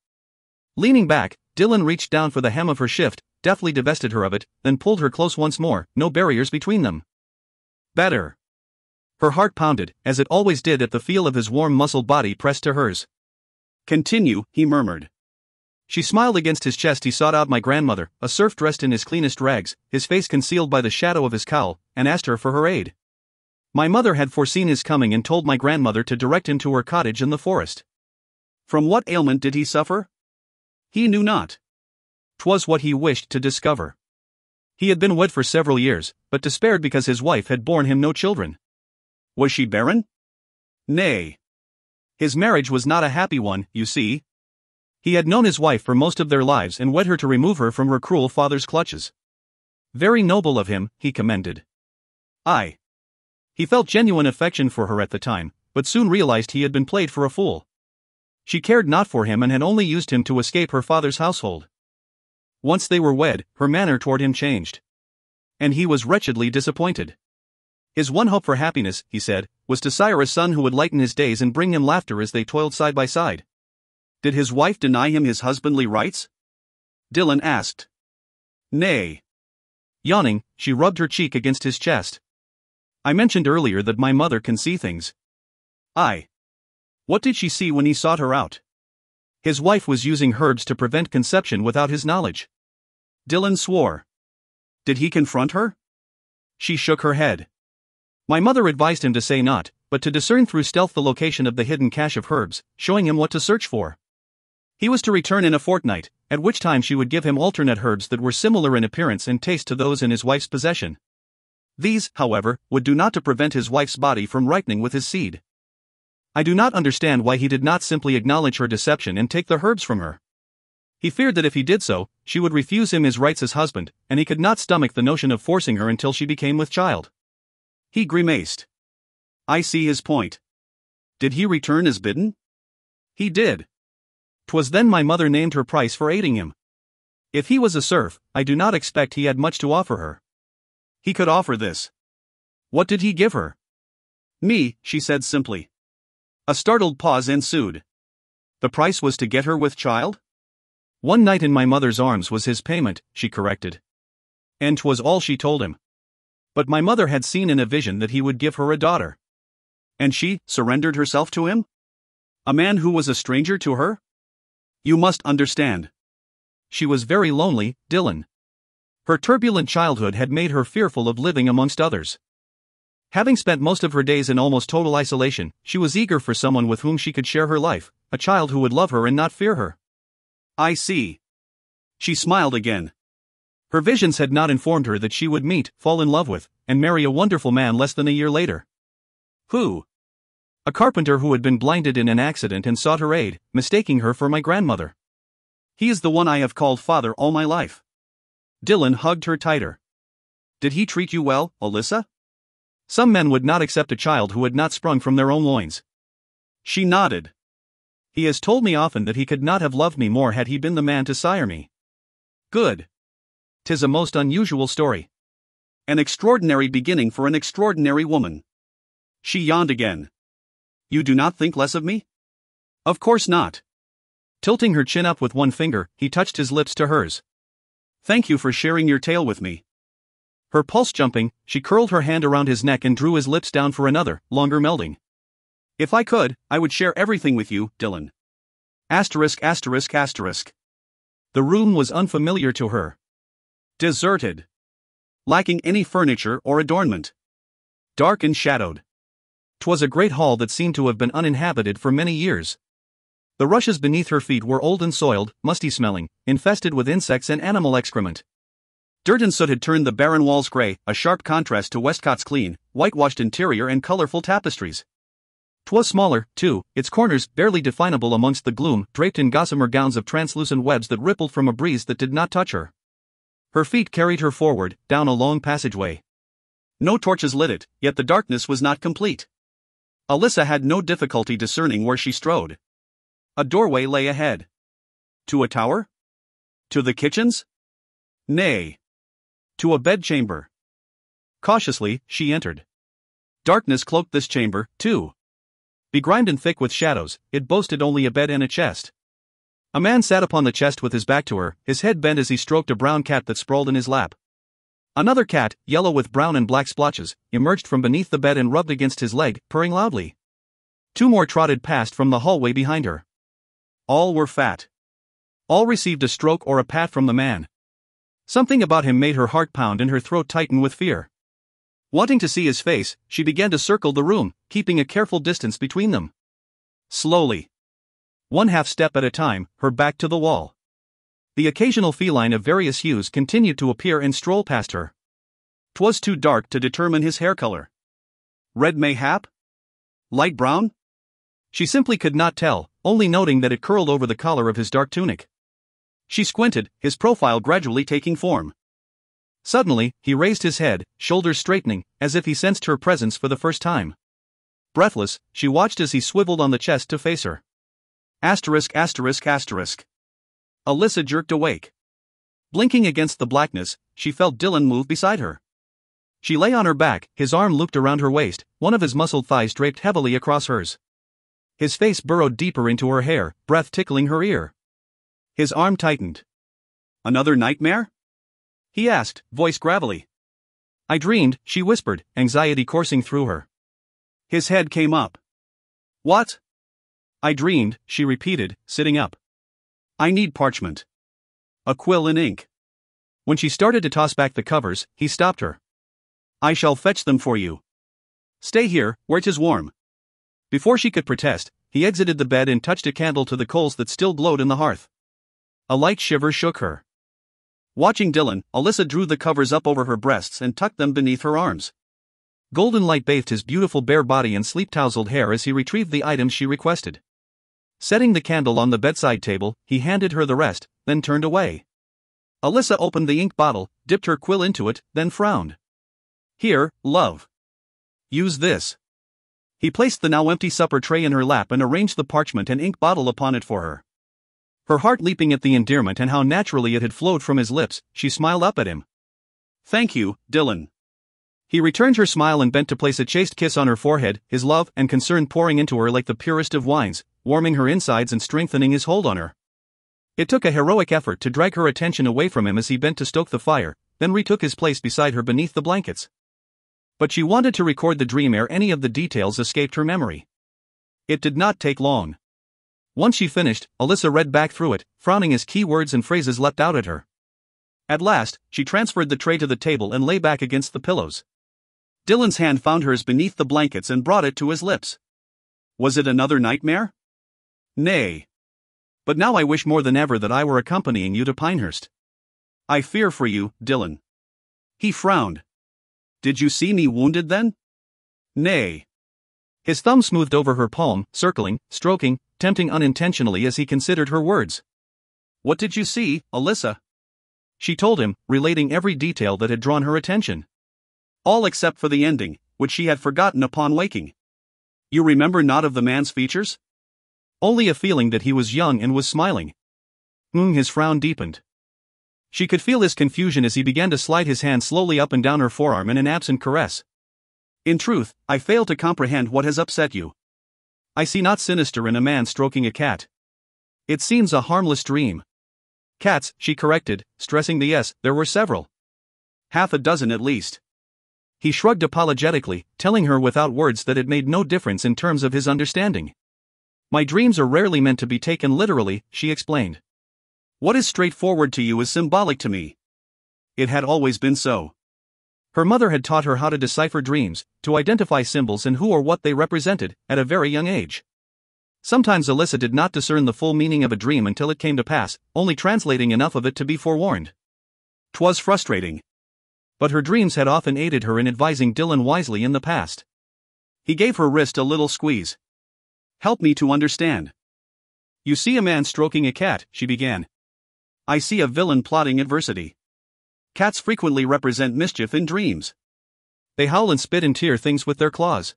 Leaning back, Dylan reached down for the hem of her shift, deftly divested her of it, then pulled her close once more, no barriers between them. Better. Her heart pounded, as it always did at the feel of his warm muscled body pressed to hers. Continue, he murmured. She smiled against his chest. He sought out my grandmother, a serf dressed in his cleanest rags, his face concealed by the shadow of his cowl, and asked her for her aid. My mother had foreseen his coming and told my grandmother to direct him to her cottage in the forest. From what ailment did he suffer? He knew not. 'Twas what he wished to discover. He had been wed for several years, but despaired because his wife had borne him no children. Was she barren? Nay. His marriage was not a happy one, you see. He had known his wife for most of their lives and wed her to remove her from her cruel father's clutches. Very noble of him, he commended. Aye. He felt genuine affection for her at the time, but soon realized he had been played for a fool. She cared not for him and had only used him to escape her father's household. Once they were wed, her manner toward him changed. And he was wretchedly disappointed. His one hope for happiness, he said, was to sire a son who would lighten his days and bring him laughter as they toiled side by side. Did his wife deny him his husbandly rights? Dylan asked. Nay. Yawning, she rubbed her cheek against his chest. I mentioned earlier that my mother can see things. What did she see when he sought her out? His wife was using herbs to prevent conception without his knowledge. Dylan swore. Did he confront her? She shook her head. My mother advised him to say not, but to discern through stealth the location of the hidden cache of herbs, showing him what to search for. He was to return in a fortnight, at which time she would give him alternate herbs that were similar in appearance and taste to those in his wife's possession. These, however, would do not to prevent his wife's body from ripening with his seed. I do not understand why he did not simply acknowledge her deception and take the herbs from her. He feared that if he did so, she would refuse him his rights as husband, and he could not stomach the notion of forcing her until she became with child. He grimaced. I see his point. Did he return as bidden? He did. 'Twas then my mother named her price for aiding him. If he was a serf, I do not expect he had much to offer her. He could offer this. What did he give her? Me, she said simply. A startled pause ensued. The price was to get her with child? One night in my mother's arms was his payment, she corrected. And 'twas all she told him. But my mother had seen in a vision that he would give her a daughter. And she surrendered herself to him? A man who was a stranger to her? You must understand. She was very lonely, Dylan. Her turbulent childhood had made her fearful of living amongst others. Having spent most of her days in almost total isolation, she was eager for someone with whom she could share her life, a child who would love her and not fear her. I see. She smiled again. Her visions had not informed her that she would meet, fall in love with, and marry a wonderful man less than a year later. Who? A carpenter who had been blinded in an accident and sought her aid, mistaking her for my grandmother. He is the one I have called father all my life. Dylan hugged her tighter. Did he treat you well, Alyssa? Some men would not accept a child who had not sprung from their own loins. She nodded. He has told me often that he could not have loved me more had he been the man to sire me. Good. 'Tis a most unusual story. An extraordinary beginning for an extraordinary woman. She yawned again. You do not think less of me? Of course not. Tilting her chin up with one finger, he touched his lips to hers. Thank you for sharing your tale with me. Her pulse jumping, she curled her hand around his neck and drew his lips down for another, longer melding. If I could, I would share everything with you, Dylan. ****. The room was unfamiliar to her. Deserted. Lacking any furniture or adornment. Dark and shadowed. 'Twas a great hall that seemed to have been uninhabited for many years. The rushes beneath her feet were old and soiled, musty-smelling, infested with insects and animal excrement. Dirt and soot had turned the barren walls grey, a sharp contrast to Westcott's clean, whitewashed interior and colourful tapestries. 'Twas smaller, too, its corners barely definable amongst the gloom, draped in gossamer gowns of translucent webs that rippled from a breeze that did not touch her. Her feet carried her forward, down a long passageway. No torches lit it, yet the darkness was not complete. Alyssa had no difficulty discerning where she strode. A doorway lay ahead. To a tower? To the kitchens? Nay. To a bedchamber. Cautiously, she entered. Darkness cloaked this chamber, too. Begrimed and thick with shadows, it boasted only a bed and a chest. A man sat upon the chest with his back to her, his head bent as he stroked a brown cat that sprawled in his lap. Another cat, yellow with brown and black splotches, emerged from beneath the bed and rubbed against his leg, purring loudly. Two more trotted past from the hallway behind her. All were fat. All received a stroke or a pat from the man. Something about him made her heart pound and her throat tighten with fear. Wanting to see his face, she began to circle the room, keeping a careful distance between them. Slowly. One half step at a time, her back to the wall. The occasional feline of various hues continued to appear and stroll past her. 'Twas too dark to determine his hair color. Red mayhap? Light brown? She simply could not tell, only noting that it curled over the collar of his dark tunic. She squinted, his profile gradually taking form. Suddenly, he raised his head, shoulders straightening, as if he sensed her presence for the first time. Breathless, she watched as he swiveled on the chest to face her. ****. Alyssa jerked awake. Blinking against the blackness, she felt Dylan move beside her. She lay on her back, his arm looped around her waist, one of his muscled thighs draped heavily across hers. His face burrowed deeper into her hair, breath tickling her ear. His arm tightened. Another nightmare? He asked, voice gravelly. I dreamed, she whispered, anxiety coursing through her. His head came up. What? I dreamed, she repeated, sitting up. I need parchment. A quill and ink. When she started to toss back the covers, he stopped her. I shall fetch them for you. Stay here, where 'tis warm. Before she could protest, he exited the bed and touched a candle to the coals that still glowed in the hearth. A light shiver shook her. Watching Dylan, Alyssa drew the covers up over her breasts and tucked them beneath her arms. Golden light bathed his beautiful bare body and sleep-tousled hair as he retrieved the items she requested. Setting the candle on the bedside table, he handed her the rest, then turned away. Alyssa opened the ink bottle, dipped her quill into it, then frowned. Here, love. Use this. He placed the now empty supper tray in her lap and arranged the parchment and ink bottle upon it for her. Her heart leaping at the endearment and how naturally it had flowed from his lips, she smiled up at him. Thank you, Dylan. He returned her smile and bent to place a chaste kiss on her forehead, his love and concern pouring into her like the purest of wines, warming her insides and strengthening his hold on her. It took a heroic effort to drag her attention away from him as he bent to stoke the fire, then retook his place beside her beneath the blankets. But she wanted to record the dream ere any of the details escaped her memory. It did not take long. Once she finished, Alyssa read back through it, frowning as key words and phrases leapt out at her. At last, she transferred the tray to the table and lay back against the pillows. Dylan's hand found hers beneath the blankets and brought it to his lips. Was it another nightmare? Nay. But now I wish more than ever that I were accompanying you to Pinehurst. I fear for you, Dylan. He frowned. Did you see me wounded then? Nay. His thumb smoothed over her palm, circling, stroking, tempting unintentionally as he considered her words. What did you see, Alyssa? She told him, relating every detail that had drawn her attention. All except for the ending, which she had forgotten upon waking. You remember not of the man's features? Only a feeling that he was young and was smiling. His frown deepened. She could feel his confusion as he began to slide his hand slowly up and down her forearm in an absent caress. In truth, I fail to comprehend what has upset you. I see not sinister in a man stroking a cat. It seems a harmless dream. Cats, she corrected, stressing the S, there were several. Half a dozen at least. He shrugged apologetically, telling her without words that it made no difference in terms of his understanding. My dreams are rarely meant to be taken literally, she explained. What is straightforward to you is symbolic to me. It had always been so. Her mother had taught her how to decipher dreams, to identify symbols and who or what they represented, at a very young age. Sometimes Alyssa did not discern the full meaning of a dream until it came to pass, only translating enough of it to be forewarned. 'Twas frustrating. But her dreams had often aided her in advising Dylan wisely in the past. He gave her wrist a little squeeze. Help me to understand. You see a man stroking a cat, she began. I see a villain plotting adversity. Cats frequently represent mischief in dreams. They howl and spit and tear things with their claws.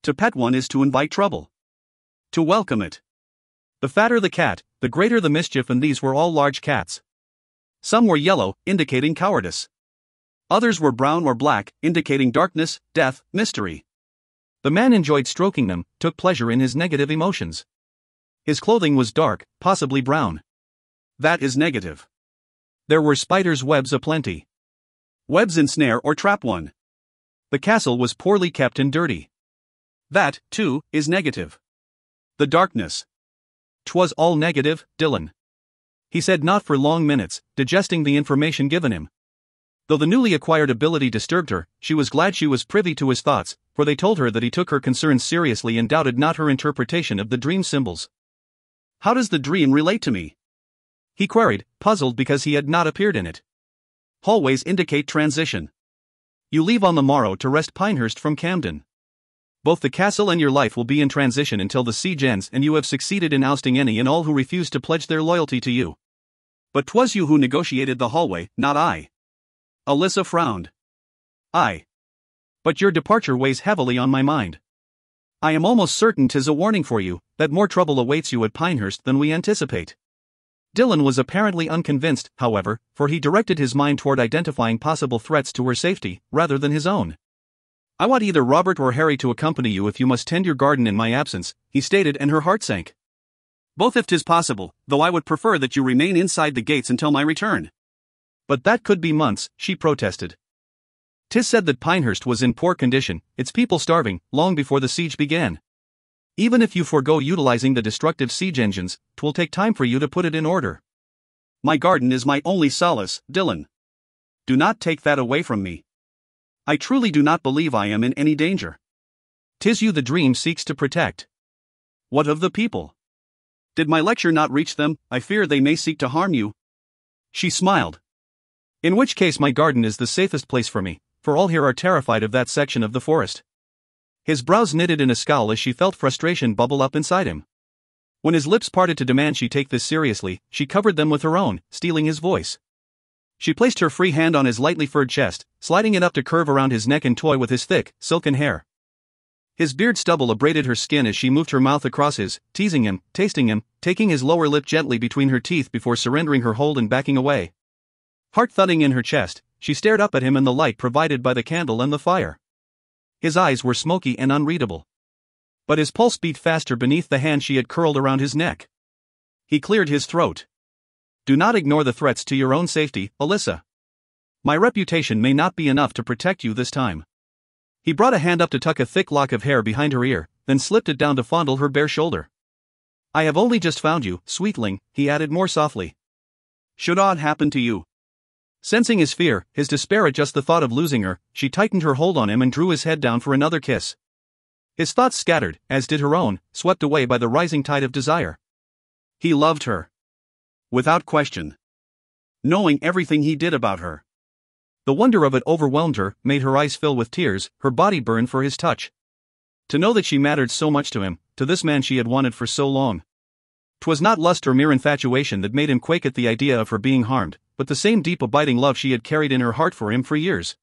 To pet one is to invite trouble. To welcome it. The fatter the cat, the greater the mischief, and these were all large cats. Some were yellow, indicating cowardice. Others were brown or black, indicating darkness, death, mystery. The man enjoyed stroking them, took pleasure in his negative emotions. His clothing was dark, possibly brown. That is negative. There were spiders' webs aplenty. Webs ensnare or trap one. The castle was poorly kept and dirty. That, too, is negative. The darkness. 'Twas all negative, Dylan. He said not for long minutes, digesting the information given him. Though the newly acquired ability disturbed her, she was glad she was privy to his thoughts, for they told her that he took her concerns seriously and doubted not her interpretation of the dream symbols. How does the dream relate to me? He queried, puzzled because he had not appeared in it. Hallways indicate transition. You leave on the morrow to wrest Pinehurst from Camden. Both the castle and your life will be in transition until the siege ends and you have succeeded in ousting any and all who refuse to pledge their loyalty to you. But 'twas you who negotiated the hallway, not I. Alyssa frowned. I. But your departure weighs heavily on my mind. I am almost certain 'tis a warning for you, that more trouble awaits you at Pinehurst than we anticipate. Dylan was apparently unconvinced, however, for he directed his mind toward identifying possible threats to her safety, rather than his own. I want either Robert or Harry to accompany you if you must tend your garden in my absence, he stated, and her heart sank. Both if 'tis possible, though I would prefer that you remain inside the gates until my return. But that could be months, she protested. 'Tis said that Pinehurst was in poor condition, its people starving, long before the siege began. Even if you forego utilizing the destructive siege engines, 'twill take time for you to put it in order. My garden is my only solace, Dylan. Do not take that away from me. I truly do not believe I am in any danger. 'Tis you the dream seeks to protect. What of the people? Did my lecture not reach them? I fear they may seek to harm you. She smiled. In which case my garden is the safest place for me, for all here are terrified of that section of the forest. His brows knitted in a scowl as she felt frustration bubble up inside him. When his lips parted to demand she take this seriously, she covered them with her own, stealing his voice. She placed her free hand on his lightly furred chest, sliding it up to curve around his neck and toy with his thick, silken hair. His beard stubble abraded her skin as she moved her mouth across his, teasing him, tasting him, taking his lower lip gently between her teeth before surrendering her hold and backing away. Heart thudding in her chest, she stared up at him in the light provided by the candle and the fire. His eyes were smoky and unreadable. But his pulse beat faster beneath the hand she had curled around his neck. He cleared his throat. Do not ignore the threats to your own safety, Alyssa. My reputation may not be enough to protect you this time. He brought a hand up to tuck a thick lock of hair behind her ear, then slipped it down to fondle her bare shoulder. I have only just found you, sweetling, he added more softly. Should aught happen to you? Sensing his fear, his despair at just the thought of losing her, she tightened her hold on him and drew his head down for another kiss. His thoughts scattered, as did her own, swept away by the rising tide of desire. He loved her. Without question. Knowing everything he did about her. The wonder of it overwhelmed her, made her eyes fill with tears, her body burn for his touch. To know that she mattered so much to him, to this man she had wanted for so long. 'Twas not lust or mere infatuation that made him quake at the idea of her being harmed, but the same deep abiding love she had carried in her heart for him for years.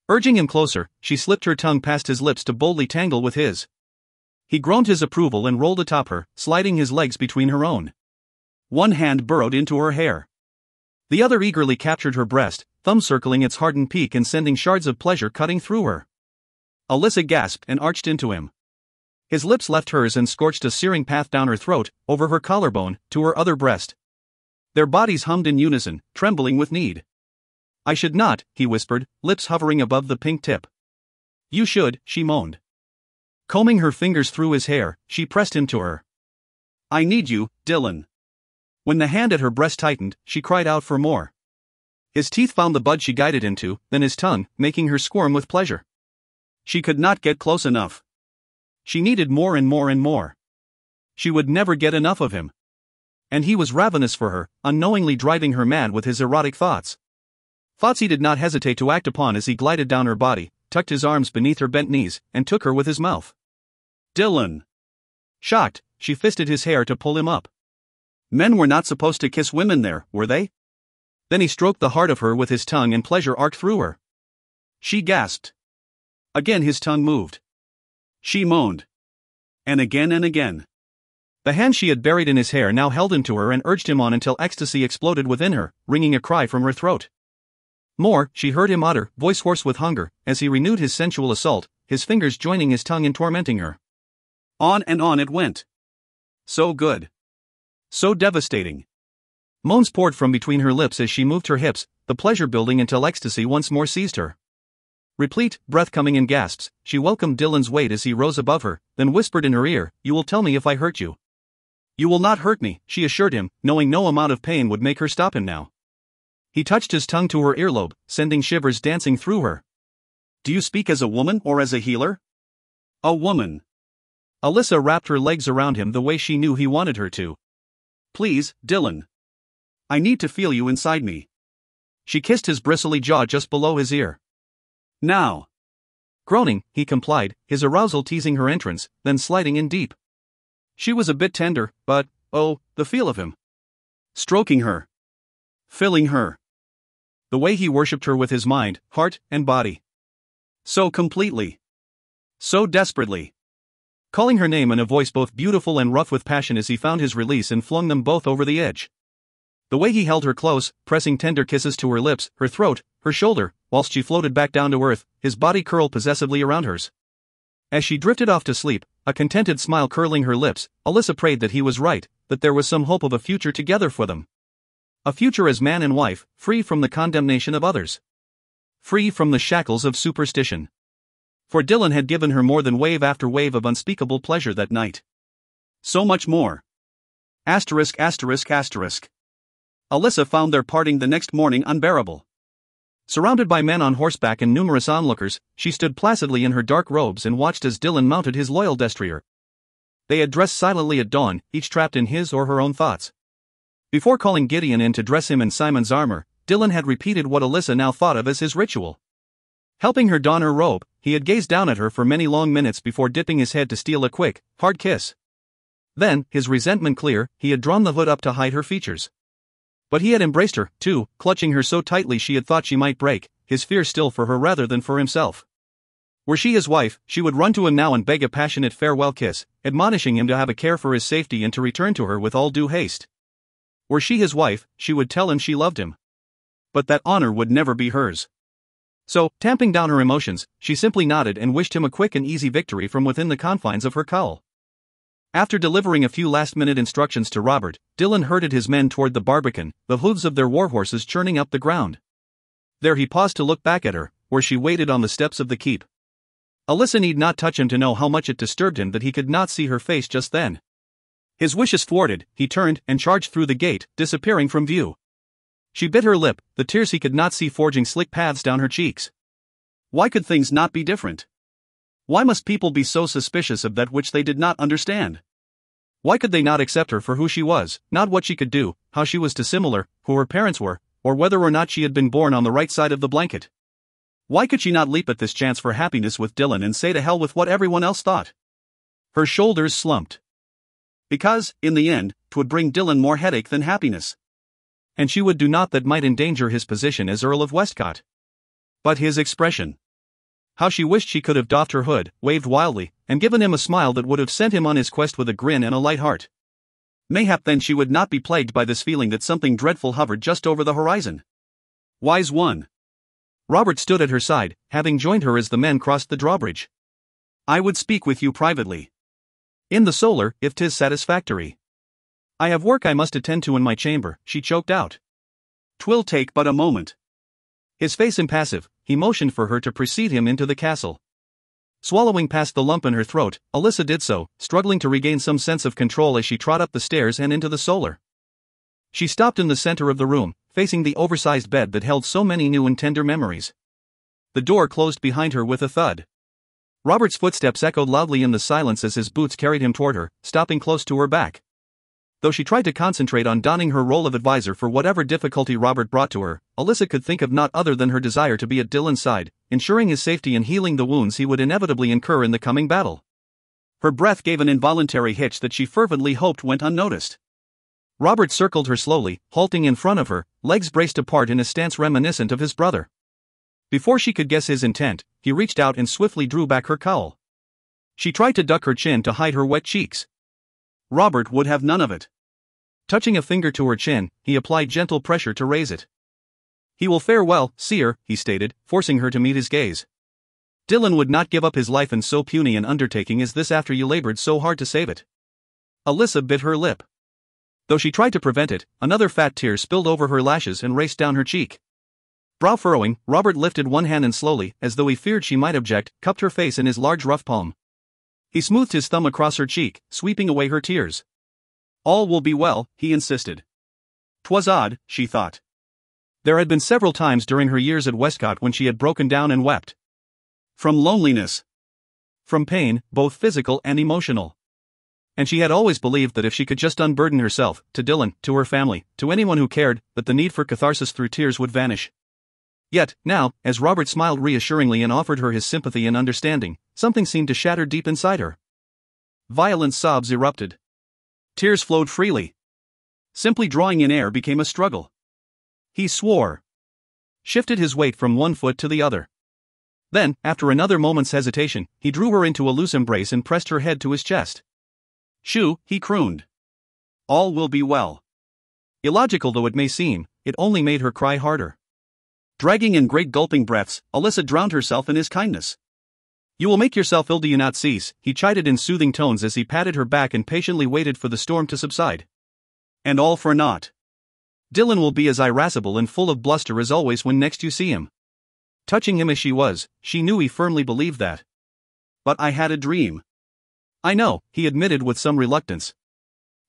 Urging him closer, she slipped her tongue past his lips to boldly tangle with his. He groaned his approval and rolled atop her, sliding his legs between her own. One hand burrowed into her hair. The other eagerly captured her breast, thumb circling its hardened peak and sending shards of pleasure cutting through her. Alyssa gasped and arched into him. His lips left hers and scorched a searing path down her throat, over her collarbone, to her other breast. Their bodies hummed in unison, trembling with need. I should not, he whispered, lips hovering above the pink tip. You should, she moaned. Combing her fingers through his hair, she pressed him to her. I need you, Dylan. When the hand at her breast tightened, she cried out for more. His teeth found the bud she guided him to, then his tongue, making her squirm with pleasure. She could not get close enough. She needed more and more and more. She would never get enough of him. And he was ravenous for her, unknowingly driving her mad with his erotic thoughts. Thoughts he did not hesitate to act upon as he glided down her body, tucked his arms beneath her bent knees, and took her with his mouth. Dylan! Shocked, she fisted his hair to pull him up. Men were not supposed to kiss women there, were they? Then he stroked the heart of her with his tongue and pleasure arced through her. She gasped. Again his tongue moved. She moaned. And again and again. The hand she had buried in his hair now held him to her and urged him on until ecstasy exploded within her, wringing a cry from her throat. More, she heard him utter, voice hoarse with hunger, as he renewed his sensual assault, his fingers joining his tongue in tormenting her. On and on it went. So good. So devastating. Moans poured from between her lips as she moved her hips, the pleasure building until ecstasy once more seized her. Replete, breath coming in gasps, she welcomed Dylan's weight as he rose above her, then whispered in her ear, You will tell me if I hurt you. You will not hurt me, she assured him, knowing no amount of pain would make her stop him now. He touched his tongue to her earlobe, sending shivers dancing through her. Do you speak as a woman or as a healer? A woman. Alyssa wrapped her legs around him the way she knew he wanted her to. Please, Dylan. I need to feel you inside me. She kissed his bristly jaw just below his ear. Now. Groaning, he complied, his arousal teasing her entrance, then sliding in deep. She was a bit tender, but, oh, the feel of him. Stroking her. Filling her. The way he worshipped her with his mind, heart, and body. So completely. So desperately. Calling her name in a voice both beautiful and rough with passion as he found his release and flung them both over the edge. The way he held her close, pressing tender kisses to her lips, her throat, her shoulder, whilst she floated back down to earth, his body curled possessively around hers. As she drifted off to sleep, a contented smile curling her lips, Alyssa prayed that he was right, that there was some hope of a future together for them. A future as man and wife, free from the condemnation of others. free from the shackles of superstition. For Dylan had given her more than wave after wave of unspeakable pleasure that night. So much more. Alyssa found their parting the next morning unbearable. Surrounded by men on horseback and numerous onlookers, she stood placidly in her dark robes and watched as Dylan mounted his loyal destrier. They had dressed silently at dawn, each trapped in his or her own thoughts. Before calling Gideon in to dress him in Simon's armor, Dylan had repeated what Alyssa now thought of as his ritual. Helping her don her robe, he had gazed down at her for many long minutes before dipping his head to steal a quick, hard kiss. Then, his resentment clear, he had drawn the hood up to hide her features. But he had embraced her, too, clutching her so tightly she had thought she might break, his fear still for her rather than for himself. Were she his wife, she would run to him now and beg a passionate farewell kiss, admonishing him to have a care for his safety and to return to her with all due haste. Were she his wife, she would tell him she loved him. But that honor would never be hers. So, tamping down her emotions, she simply nodded and wished him a quick and easy victory from within the confines of her cowl. After delivering a few last-minute instructions to Robert, Dylan herded his men toward the barbican, the hooves of their warhorses churning up the ground. There he paused to look back at her, where she waited on the steps of the keep. Alyssa need not touch him to know how much it disturbed him that he could not see her face just then. His wishes thwarted, he turned and charged through the gate, disappearing from view. She bit her lip, the tears he could not see forging slick paths down her cheeks. Why could things not be different? Why must people be so suspicious of that which they did not understand? Why could they not accept her for who she was, not what she could do, how she was dissimilar, who her parents were, or whether or not she had been born on the right side of the blanket? Why could she not leap at this chance for happiness with Dylan and say to hell with what everyone else thought? Her shoulders slumped. Because, in the end, 'twould bring Dylan more headache than happiness. And she would do naught that might endanger his position as Earl of Westcott. But his expression. How she wished she could have doffed her hood, waved wildly, and given him a smile that would have sent him on his quest with a grin and a light heart. Mayhap then she would not be plagued by this feeling that something dreadful hovered just over the horizon. Wise one. Robert stood at her side, having joined her as the men crossed the drawbridge. I would speak with you privately. In the solar, if 'tis satisfactory. I have work I must attend to in my chamber, she choked out. 'Twill take but a moment. His face impassive, he motioned for her to precede him into the castle. Swallowing past the lump in her throat, Alyssa did so, struggling to regain some sense of control as she trod up the stairs and into the solar. She stopped in the center of the room, facing the oversized bed that held so many new and tender memories. The door closed behind her with a thud. Robert's footsteps echoed loudly in the silence as his boots carried him toward her, stopping close to her back. Though she tried to concentrate on donning her role of advisor for whatever difficulty Robert brought to her, Alyssa could think of naught other than her desire to be at Dylan's side, ensuring his safety and healing the wounds he would inevitably incur in the coming battle. Her breath gave an involuntary hitch that she fervently hoped went unnoticed. Robert circled her slowly, halting in front of her, legs braced apart in a stance reminiscent of his brother. Before she could guess his intent, he reached out and swiftly drew back her cowl. She tried to duck her chin to hide her wet cheeks. Robert would have none of it. Touching a finger to her chin, he applied gentle pressure to raise it. He will fare well, seer, he stated, forcing her to meet his gaze. Dylan would not give up his life in so puny an undertaking as this after you labored so hard to save it. Alyssa bit her lip. Though she tried to prevent it, another fat tear spilled over her lashes and raced down her cheek. Brow furrowing, Robert lifted one hand and slowly, as though he feared she might object, cupped her face in his large rough palm. He smoothed his thumb across her cheek, sweeping away her tears. All will be well, he insisted. 'Twas odd, she thought. There had been several times during her years at Westcott when she had broken down and wept. From loneliness. From pain, both physical and emotional. And she had always believed that if she could just unburden herself, to Dylan, to her family, to anyone who cared, that the need for catharsis through tears would vanish. Yet, now, as Robert smiled reassuringly and offered her his sympathy and understanding, something seemed to shatter deep inside her. Violent sobs erupted. Tears flowed freely. Simply drawing in air became a struggle. He swore. Shifted his weight from one foot to the other. Then, after another moment's hesitation, he drew her into a loose embrace and pressed her head to his chest. Shoo, he crooned. All will be well. Illogical though it may seem, it only made her cry harder. Dragging in great gulping breaths, Alyssa drowned herself in his kindness. You will make yourself ill, do you not cease, he chided in soothing tones as he patted her back and patiently waited for the storm to subside. And all for naught. Dylan will be as irascible and full of bluster as always when next you see him. Touching him as she was, she knew he firmly believed that. But I had a dream. I know, he admitted with some reluctance.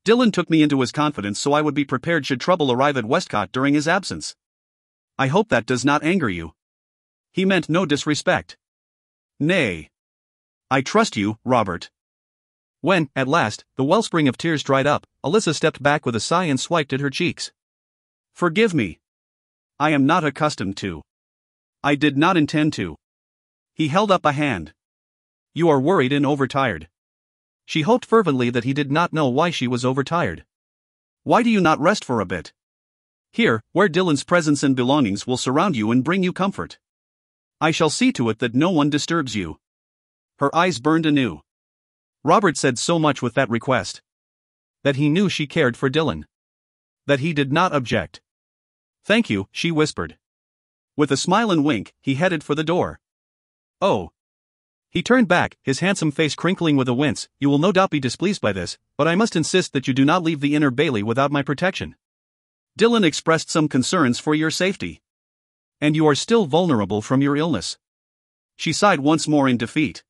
Dylan took me into his confidence so I would be prepared should trouble arrive at Westcott during his absence. I hope that does not anger you. He meant no disrespect. Nay. I trust you, Robert. When, at last, the wellspring of tears dried up, Alyssa stepped back with a sigh and swiped at her cheeks. Forgive me. I am not accustomed to. I did not intend to. He held up a hand. You are worried and overtired. She hoped fervently that he did not know why she was overtired. Why do you not rest for a bit? Here, where Dylan's presence and belongings will surround you and bring you comfort. I shall see to it that no one disturbs you. Her eyes burned anew. Robert said so much with that request. That he knew she cared for Dylan. That he did not object. Thank you, she whispered. With a smile and wink, he headed for the door. Oh. He turned back, his handsome face crinkling with a wince. You will no doubt be displeased by this, but I must insist that you do not leave the Inner Bailey without my protection. Dylan expressed some concerns for your safety. And you are still vulnerable from your illness. She sighed once more in defeat.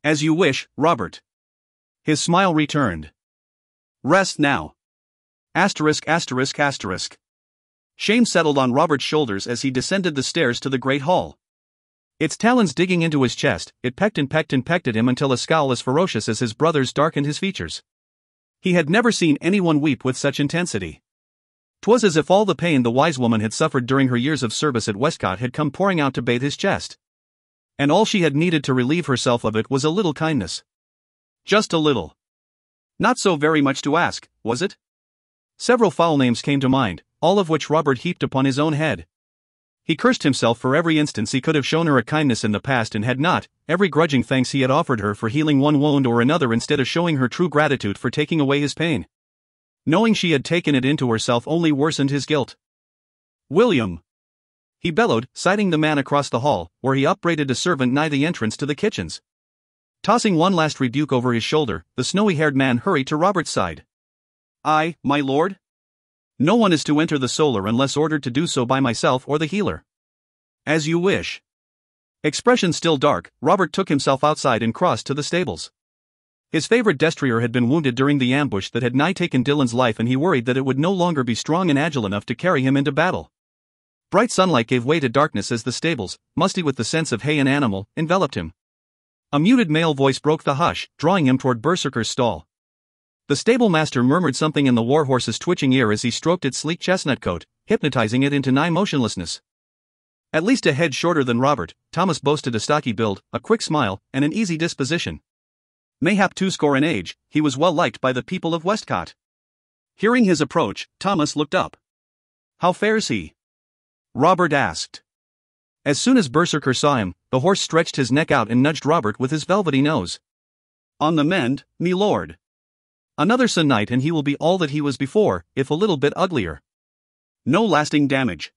As you wish, Robert. His smile returned. Rest now. Asterisk asterisk asterisk. Shame settled on Robert's shoulders as he descended the stairs to the great hall. Its talons digging into his chest, it pecked and pecked and pecked at him until a scowl as ferocious as his brother's darkened his features. He had never seen anyone weep with such intensity. 'Twas as if all the pain the wise woman had suffered during her years of service at Westcott had come pouring out to bathe his chest. And all she had needed to relieve herself of it was a little kindness. Just a little. Not so very much to ask, was it? Several foul names came to mind, all of which Robert heaped upon his own head. He cursed himself for every instance he could have shown her a kindness in the past and had not, every grudging thanks he had offered her for healing one wound or another instead of showing her true gratitude for taking away his pain. Knowing she had taken it into herself only worsened his guilt. William! He bellowed, citing the man across the hall, where he upbraided a servant nigh the entrance to the kitchens. Tossing one last rebuke over his shoulder, the snowy-haired man hurried to Robert's side. I, my lord? No one is to enter the solar unless ordered to do so by myself or the healer. As you wish. Expression still dark, Robert took himself outside and crossed to the stables. His favorite destrier had been wounded during the ambush that had nigh taken Dylan's life, and he worried that it would no longer be strong and agile enough to carry him into battle. Bright sunlight gave way to darkness as the stables, musty with the scents of hay and animal, enveloped him. A muted male voice broke the hush, drawing him toward Berserker's stall. The stable master murmured something in the warhorse's twitching ear as he stroked its sleek chestnut coat, hypnotizing it into nigh motionlessness. At least a head shorter than Robert, Thomas boasted a stocky build, a quick smile, and an easy disposition. Mayhap 20 in age, he was well liked by the people of Westcott. Hearing his approach, Thomas looked up. How fares he? Robert asked. As soon as Berserker saw him, the horse stretched his neck out and nudged Robert with his velvety nose. On the mend, me lord. Another night and he will be all that he was before, if a little bit uglier. No lasting damage.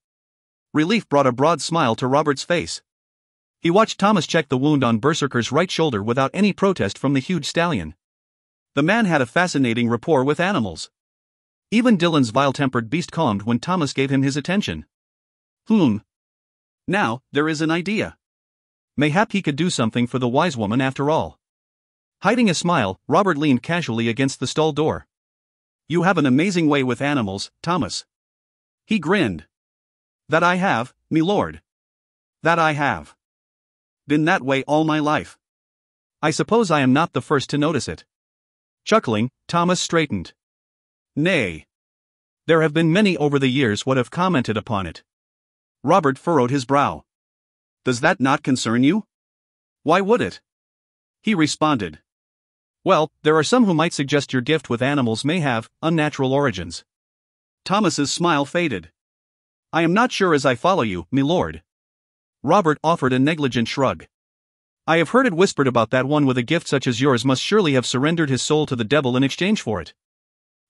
Relief brought a broad smile to Robert's face. He watched Thomas check the wound on Berserker's right shoulder without any protest from the huge stallion. The man had a fascinating rapport with animals. Even Dylan's vile-tempered beast calmed when Thomas gave him his attention. Now, there is an idea. Mayhap he could do something for the wise woman after all. Hiding a smile, Robert leaned casually against the stall door. You have an amazing way with animals, Thomas. He grinned. That I have, me lord. That I have. Been that way all my life. I suppose I am not the first to notice it. Chuckling, Thomas straightened. Nay. There have been many over the years what have commented upon it. Robert furrowed his brow. Does that not concern you? Why would it? He responded. Well, there are some who might suggest your gift with animals may have unnatural origins. Thomas's smile faded. I am not sure as I follow you, me lord. Robert offered a negligent shrug. I have heard it whispered about that one with a gift such as yours must surely have surrendered his soul to the devil in exchange for it.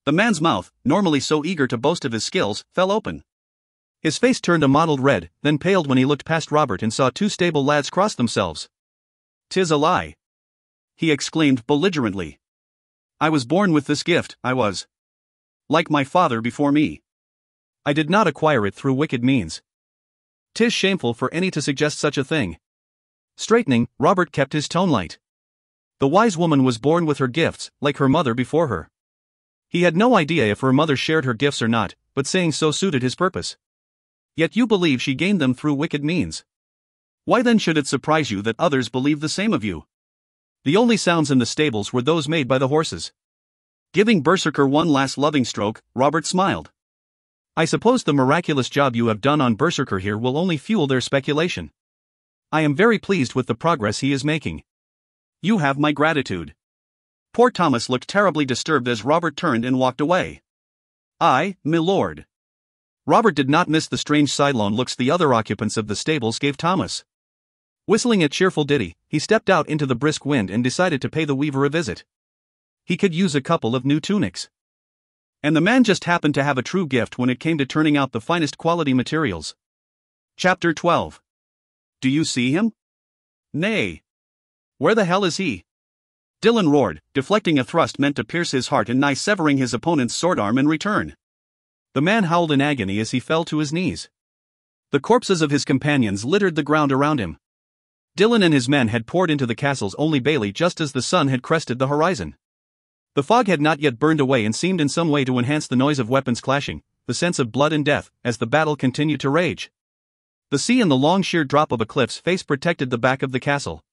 The man's mouth, normally so eager to boast of his skills, fell open. His face turned a mottled red, then paled when he looked past Robert and saw two stable lads cross themselves. 'Tis a lie. He exclaimed belligerently. I was born with this gift, I was. Like my father before me. I did not acquire it through wicked means. 'Tis shameful for any to suggest such a thing. Straightening, Robert kept his tone light. The wise woman was born with her gifts, like her mother before her. He had no idea if her mother shared her gifts or not, but saying so suited his purpose. Yet you believe she gained them through wicked means. Why then should it surprise you that others believe the same of you? The only sounds in the stables were those made by the horses. Giving Berserker one last loving stroke, Robert smiled. I suppose the miraculous job you have done on Berserker here will only fuel their speculation. I am very pleased with the progress he is making. You have my gratitude. Poor Thomas looked terribly disturbed as Robert turned and walked away. "Aye, my lord." Robert did not miss the strange sidelong looks the other occupants of the stables gave Thomas. Whistling a cheerful ditty, he stepped out into the brisk wind and decided to pay the weaver a visit. He could use a couple of new tunics. And the man just happened to have a true gift when it came to turning out the finest quality materials. Chapter 12. Do you see him? Nay. Where the hell is he? Dylan roared, deflecting a thrust meant to pierce his heart and nigh severing his opponent's sword arm in return. The man howled in agony as he fell to his knees. The corpses of his companions littered the ground around him. Dylan and his men had poured into the castle's only bailey just as the sun had crested the horizon. The fog had not yet burned away and seemed in some way to enhance the noise of weapons clashing, the sense of blood and death, as the battle continued to rage. The sea and the long sheer drop of a cliff's face protected the back of the castle.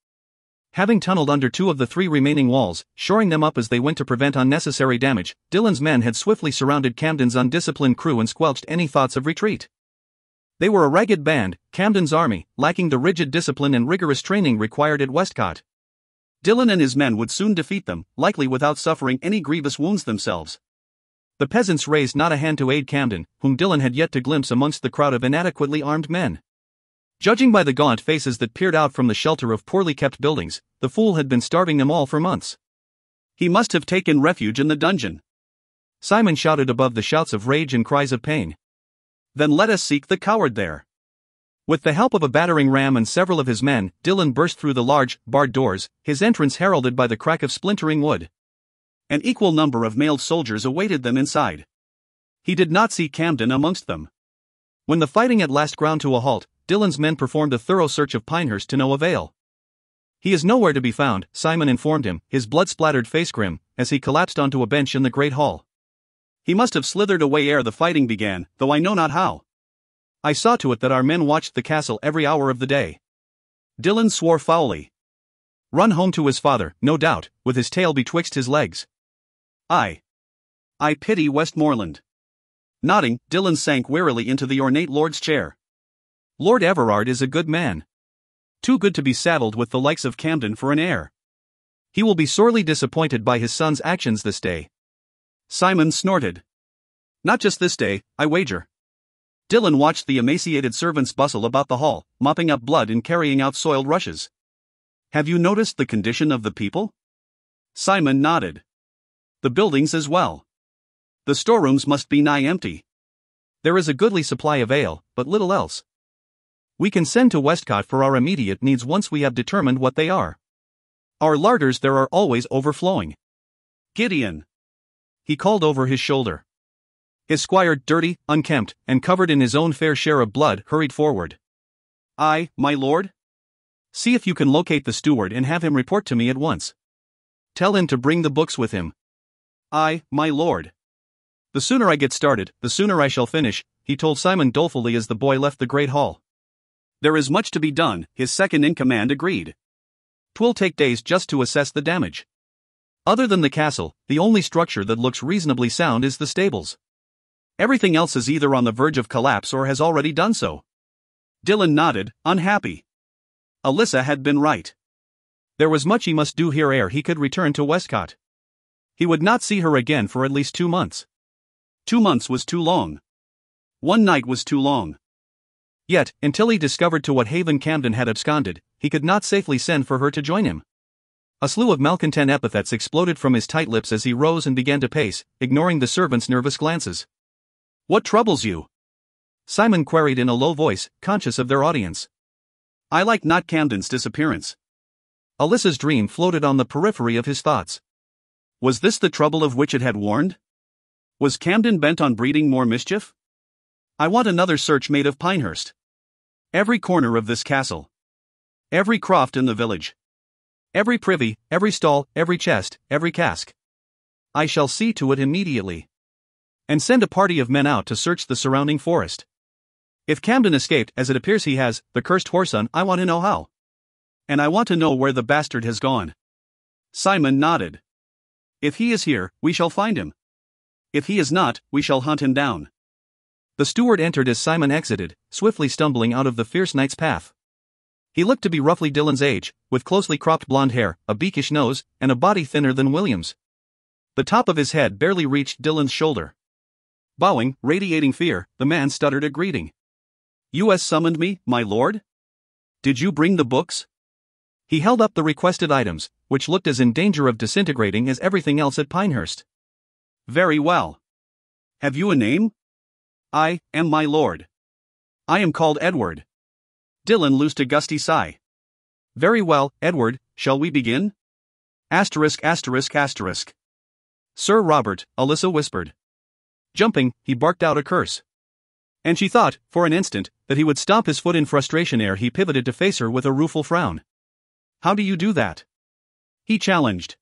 Having tunneled under 2 of the 3 remaining walls, shoring them up as they went to prevent unnecessary damage, Dylan's men had swiftly surrounded Camden's undisciplined crew and squelched any thoughts of retreat. They were a ragged band, Camden's army, lacking the rigid discipline and rigorous training required at Westcott. Dylan and his men would soon defeat them, likely without suffering any grievous wounds themselves. The peasants raised not a hand to aid Camden, whom Dylan had yet to glimpse amongst the crowd of inadequately armed men. Judging by the gaunt faces that peered out from the shelter of poorly kept buildings, the fool had been starving them all for months. He must have taken refuge in the dungeon. Simon shouted above the shouts of rage and cries of pain. Then let us seek the coward there. With the help of a battering ram and several of his men, Dylan burst through the large, barred doors, his entrance heralded by the crack of splintering wood. An equal number of mailed soldiers awaited them inside. He did not see Camden amongst them. When the fighting at last ground to a halt, Dylan's men performed a thorough search of Pinehurst to no avail. He is nowhere to be found, Simon informed him, his blood-splattered face grim, as he collapsed onto a bench in the great hall. He must have slithered away ere the fighting began, though I know not how. I saw to it that our men watched the castle every hour of the day. Dylan swore foully. Run home to his father, no doubt, with his tail betwixt his legs. I pity Westmoreland. Nodding, Dylan sank wearily into the ornate lord's chair. Lord Everard is a good man. Too good to be saddled with the likes of Camden for an heir. He will be sorely disappointed by his son's actions this day. Simon snorted. Not just this day, I wager. Dylan watched the emaciated servants bustle about the hall, mopping up blood and carrying out soiled rushes. Have you noticed the condition of the people? Simon nodded. The buildings as well. The storerooms must be nigh empty. There is a goodly supply of ale, but little else. We can send to Westcott for our immediate needs once we have determined what they are. Our larders there are always overflowing. Gideon. He called over his shoulder. His squire, dirty, unkempt, and covered in his own fair share of blood, hurried forward. Aye, my lord? See if you can locate the steward and have him report to me at once. Tell him to bring the books with him. Aye, my lord. The sooner I get started, the sooner I shall finish, he told Simon dolefully as the boy left the great hall. There is much to be done, his second-in-command agreed. 'Twill take days just to assess the damage. Other than the castle, the only structure that looks reasonably sound is the stables. Everything else is either on the verge of collapse or has already done so. Dylan nodded, unhappy. Alyssa had been right. There was much he must do here ere he could return to Westcott. He would not see her again for at least 2 months. 2 months was too long. 1 night was too long. Yet, until he discovered to what haven Camden had absconded, he could not safely send for her to join him. A slew of malcontent epithets exploded from his tight lips as he rose and began to pace, ignoring the servants' nervous glances. What troubles you? Simon queried in a low voice, conscious of their audience. I like not Camden's disappearance. Alyssa's dream floated on the periphery of his thoughts. Was this the trouble of which it had warned? Was Camden bent on breeding more mischief? I want another search made of Pinehurst. Every corner of this castle. Every croft in the village. Every privy, every stall, every chest, every cask. I shall see to it immediately. And send a party of men out to search the surrounding forest. If Camden escaped, as it appears he has, the cursed whoreson, I want to know how. And I want to know where the bastard has gone. Simon nodded. If he is here, we shall find him. If he is not, we shall hunt him down. The steward entered as Simon exited, swiftly stumbling out of the fierce knight's path. He looked to be roughly Dylan's age, with closely cropped blonde hair, a beakish nose, and a body thinner than William's. The top of his head barely reached Dylan's shoulder. Bowing, radiating fear, the man stuttered a greeting. You has summoned me, my lord? Did you bring the books? He held up the requested items, which looked as in danger of disintegrating as everything else at Pinehurst. Very well. Have you a name? I am my lord. I am called Edward. Dylan loosed a gusty sigh. Very well, Edward, shall we begin? Asterisk asterisk asterisk. Sir Robert, Alyssa whispered. Jumping, he barked out a curse. And she thought, for an instant, that he would stomp his foot in frustration ere he pivoted to face her with a rueful frown. How do you do that? He challenged.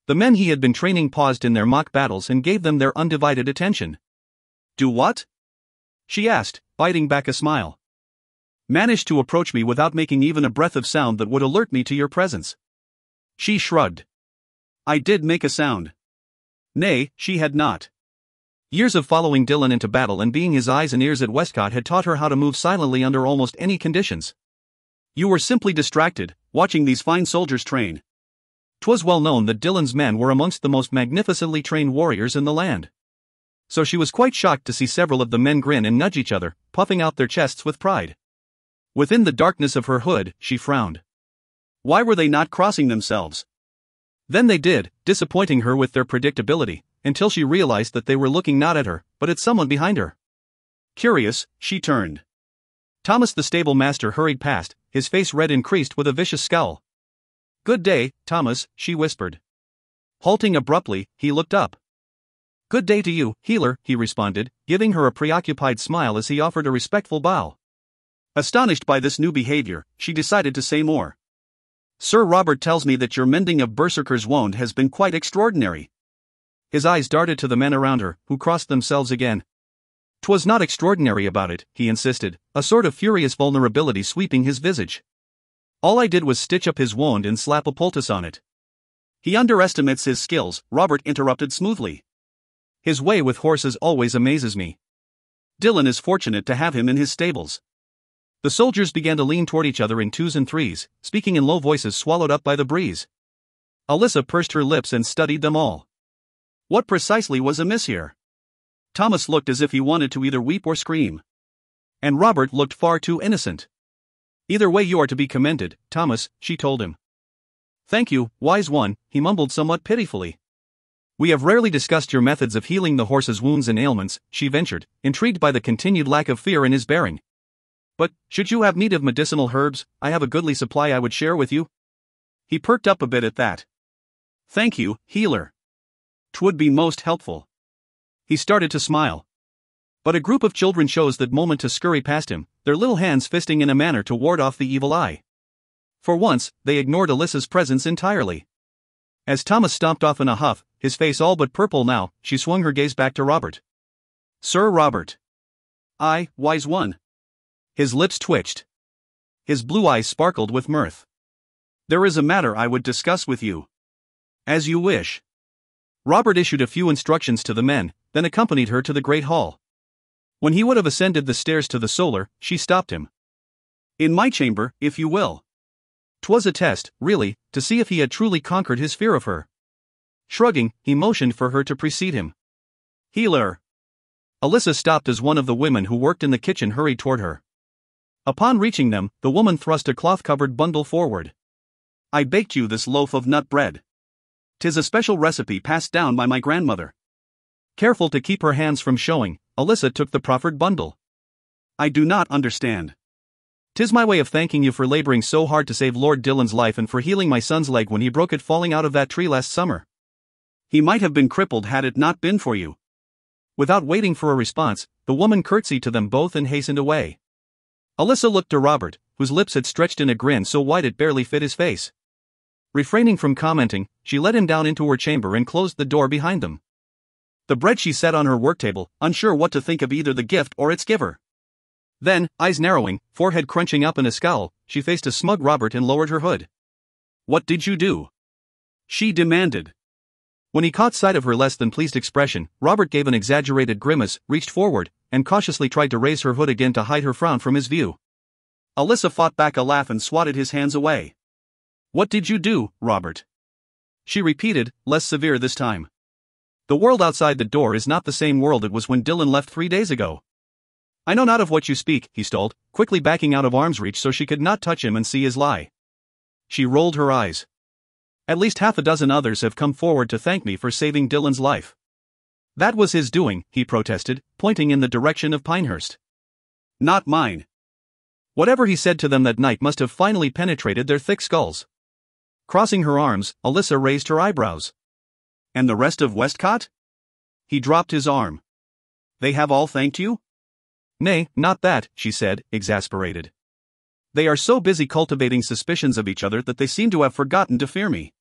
The men he had been training paused in their mock battles and gave them their undivided attention. Do what? She asked, biting back a smile. Manage to approach me without making even a breath of sound that would alert me to your presence. She shrugged. I did make a sound. Nay, she had not. Years of following Dylan into battle and being his eyes and ears at Westcott had taught her how to move silently under almost any conditions. You were simply distracted, watching these fine soldiers train. 'Twas well known that Dylan's men were amongst the most magnificently trained warriors in the land. So she was quite shocked to see several of the men grin and nudge each other, puffing out their chests with pride. Within the darkness of her hood, she frowned. Why were they not crossing themselves? Then they did, disappointing her with their predictability, until she realized that they were looking not at her, but at someone behind her. Curious, she turned. Thomas the stable master hurried past, his face red increased with a vicious scowl. Good day, Thomas, she whispered. Halting abruptly, he looked up. Good day to you, healer, he responded, giving her a preoccupied smile as he offered a respectful bow. Astonished by this new behavior, she decided to say more. Sir Robert tells me that your mending of Berserker's wound has been quite extraordinary. His eyes darted to the men around her, who crossed themselves again. 'Twas not extraordinary about it, he insisted, a sort of furious vulnerability sweeping his visage. All I did was stitch up his wound and slap a poultice on it. He underestimates his skills, Robert interrupted smoothly. His way with horses always amazes me. Dylan is fortunate to have him in his stables. The soldiers began to lean toward each other in twos and threes, speaking in low voices swallowed up by the breeze. Alyssa pursed her lips and studied them all. What precisely was amiss here? Thomas looked as if he wanted to either weep or scream. And Robert looked far too innocent. Either way you are to be commended, Thomas, she told him. Thank you, wise one, he mumbled somewhat pitifully. We have rarely discussed your methods of healing the horse's wounds and ailments, she ventured, intrigued by the continued lack of fear in his bearing. But, should you have need of medicinal herbs, I have a goodly supply I would share with you. He perked up a bit at that. Thank you, healer. 'Twould be most helpful. He started to smile. But a group of children chose that moment to scurry past him, their little hands fisting in a manner to ward off the evil eye. For once, they ignored Alyssa's presence entirely. As Thomas stomped off in a huff, his face all but purple now, she swung her gaze back to Robert. Sir Robert. Aye, wise one. His lips twitched. His blue eyes sparkled with mirth. There is a matter I would discuss with you. As you wish. Robert issued a few instructions to the men, then accompanied her to the great hall. When he would have ascended the stairs to the solar, she stopped him. In my chamber, if you will. 'Twas a test, really, to see if he had truly conquered his fear of her. Shrugging, he motioned for her to precede him. Healer. Alyssa stopped as one of the women who worked in the kitchen hurried toward her. Upon reaching them, the woman thrust a cloth-covered bundle forward. I baked you this loaf of nut bread. 'Tis a special recipe passed down by my grandmother. Careful to keep her hands from showing, Alyssa took the proffered bundle. I do not understand. 'Tis my way of thanking you for laboring so hard to save Lord Dylan's life and for healing my son's leg when he broke it falling out of that tree last summer. He might have been crippled had it not been for you. Without waiting for a response, the woman curtsied to them both and hastened away. Alyssa looked to Robert, whose lips had stretched in a grin so wide it barely fit his face. Refraining from commenting, she led him down into her chamber and closed the door behind them. The bread she set on her work table, unsure what to think of either the gift or its giver. Then, eyes narrowing, forehead crunching up in a scowl, she faced a smug Robert and lowered her hood. "What did you do?" she demanded. When he caught sight of her less than pleased expression, Robert gave an exaggerated grimace, reached forward, and cautiously tried to raise her hood again to hide her frown from his view. Alyssa fought back a laugh and swatted his hands away. "What did you do, Robert?" she repeated, less severe this time. "The world outside the door is not the same world it was when Dylan left 3 days ago." "I know not of what you speak," he stalled, quickly backing out of arm's reach so she could not touch him and see his lie. She rolled her eyes. "At least half a dozen others have come forward to thank me for saving Dylan's life." "That was his doing," he protested, pointing in the direction of Pinehurst. "Not mine." Whatever he said to them that night must have finally penetrated their thick skulls. Crossing her arms, Alyssa raised her eyebrows. "And the rest of Westcott?" He dropped his arm. "They have all thanked you?" "Nay, not that," she said, exasperated. "They are so busy cultivating suspicions of each other that they seem to have forgotten to fear me."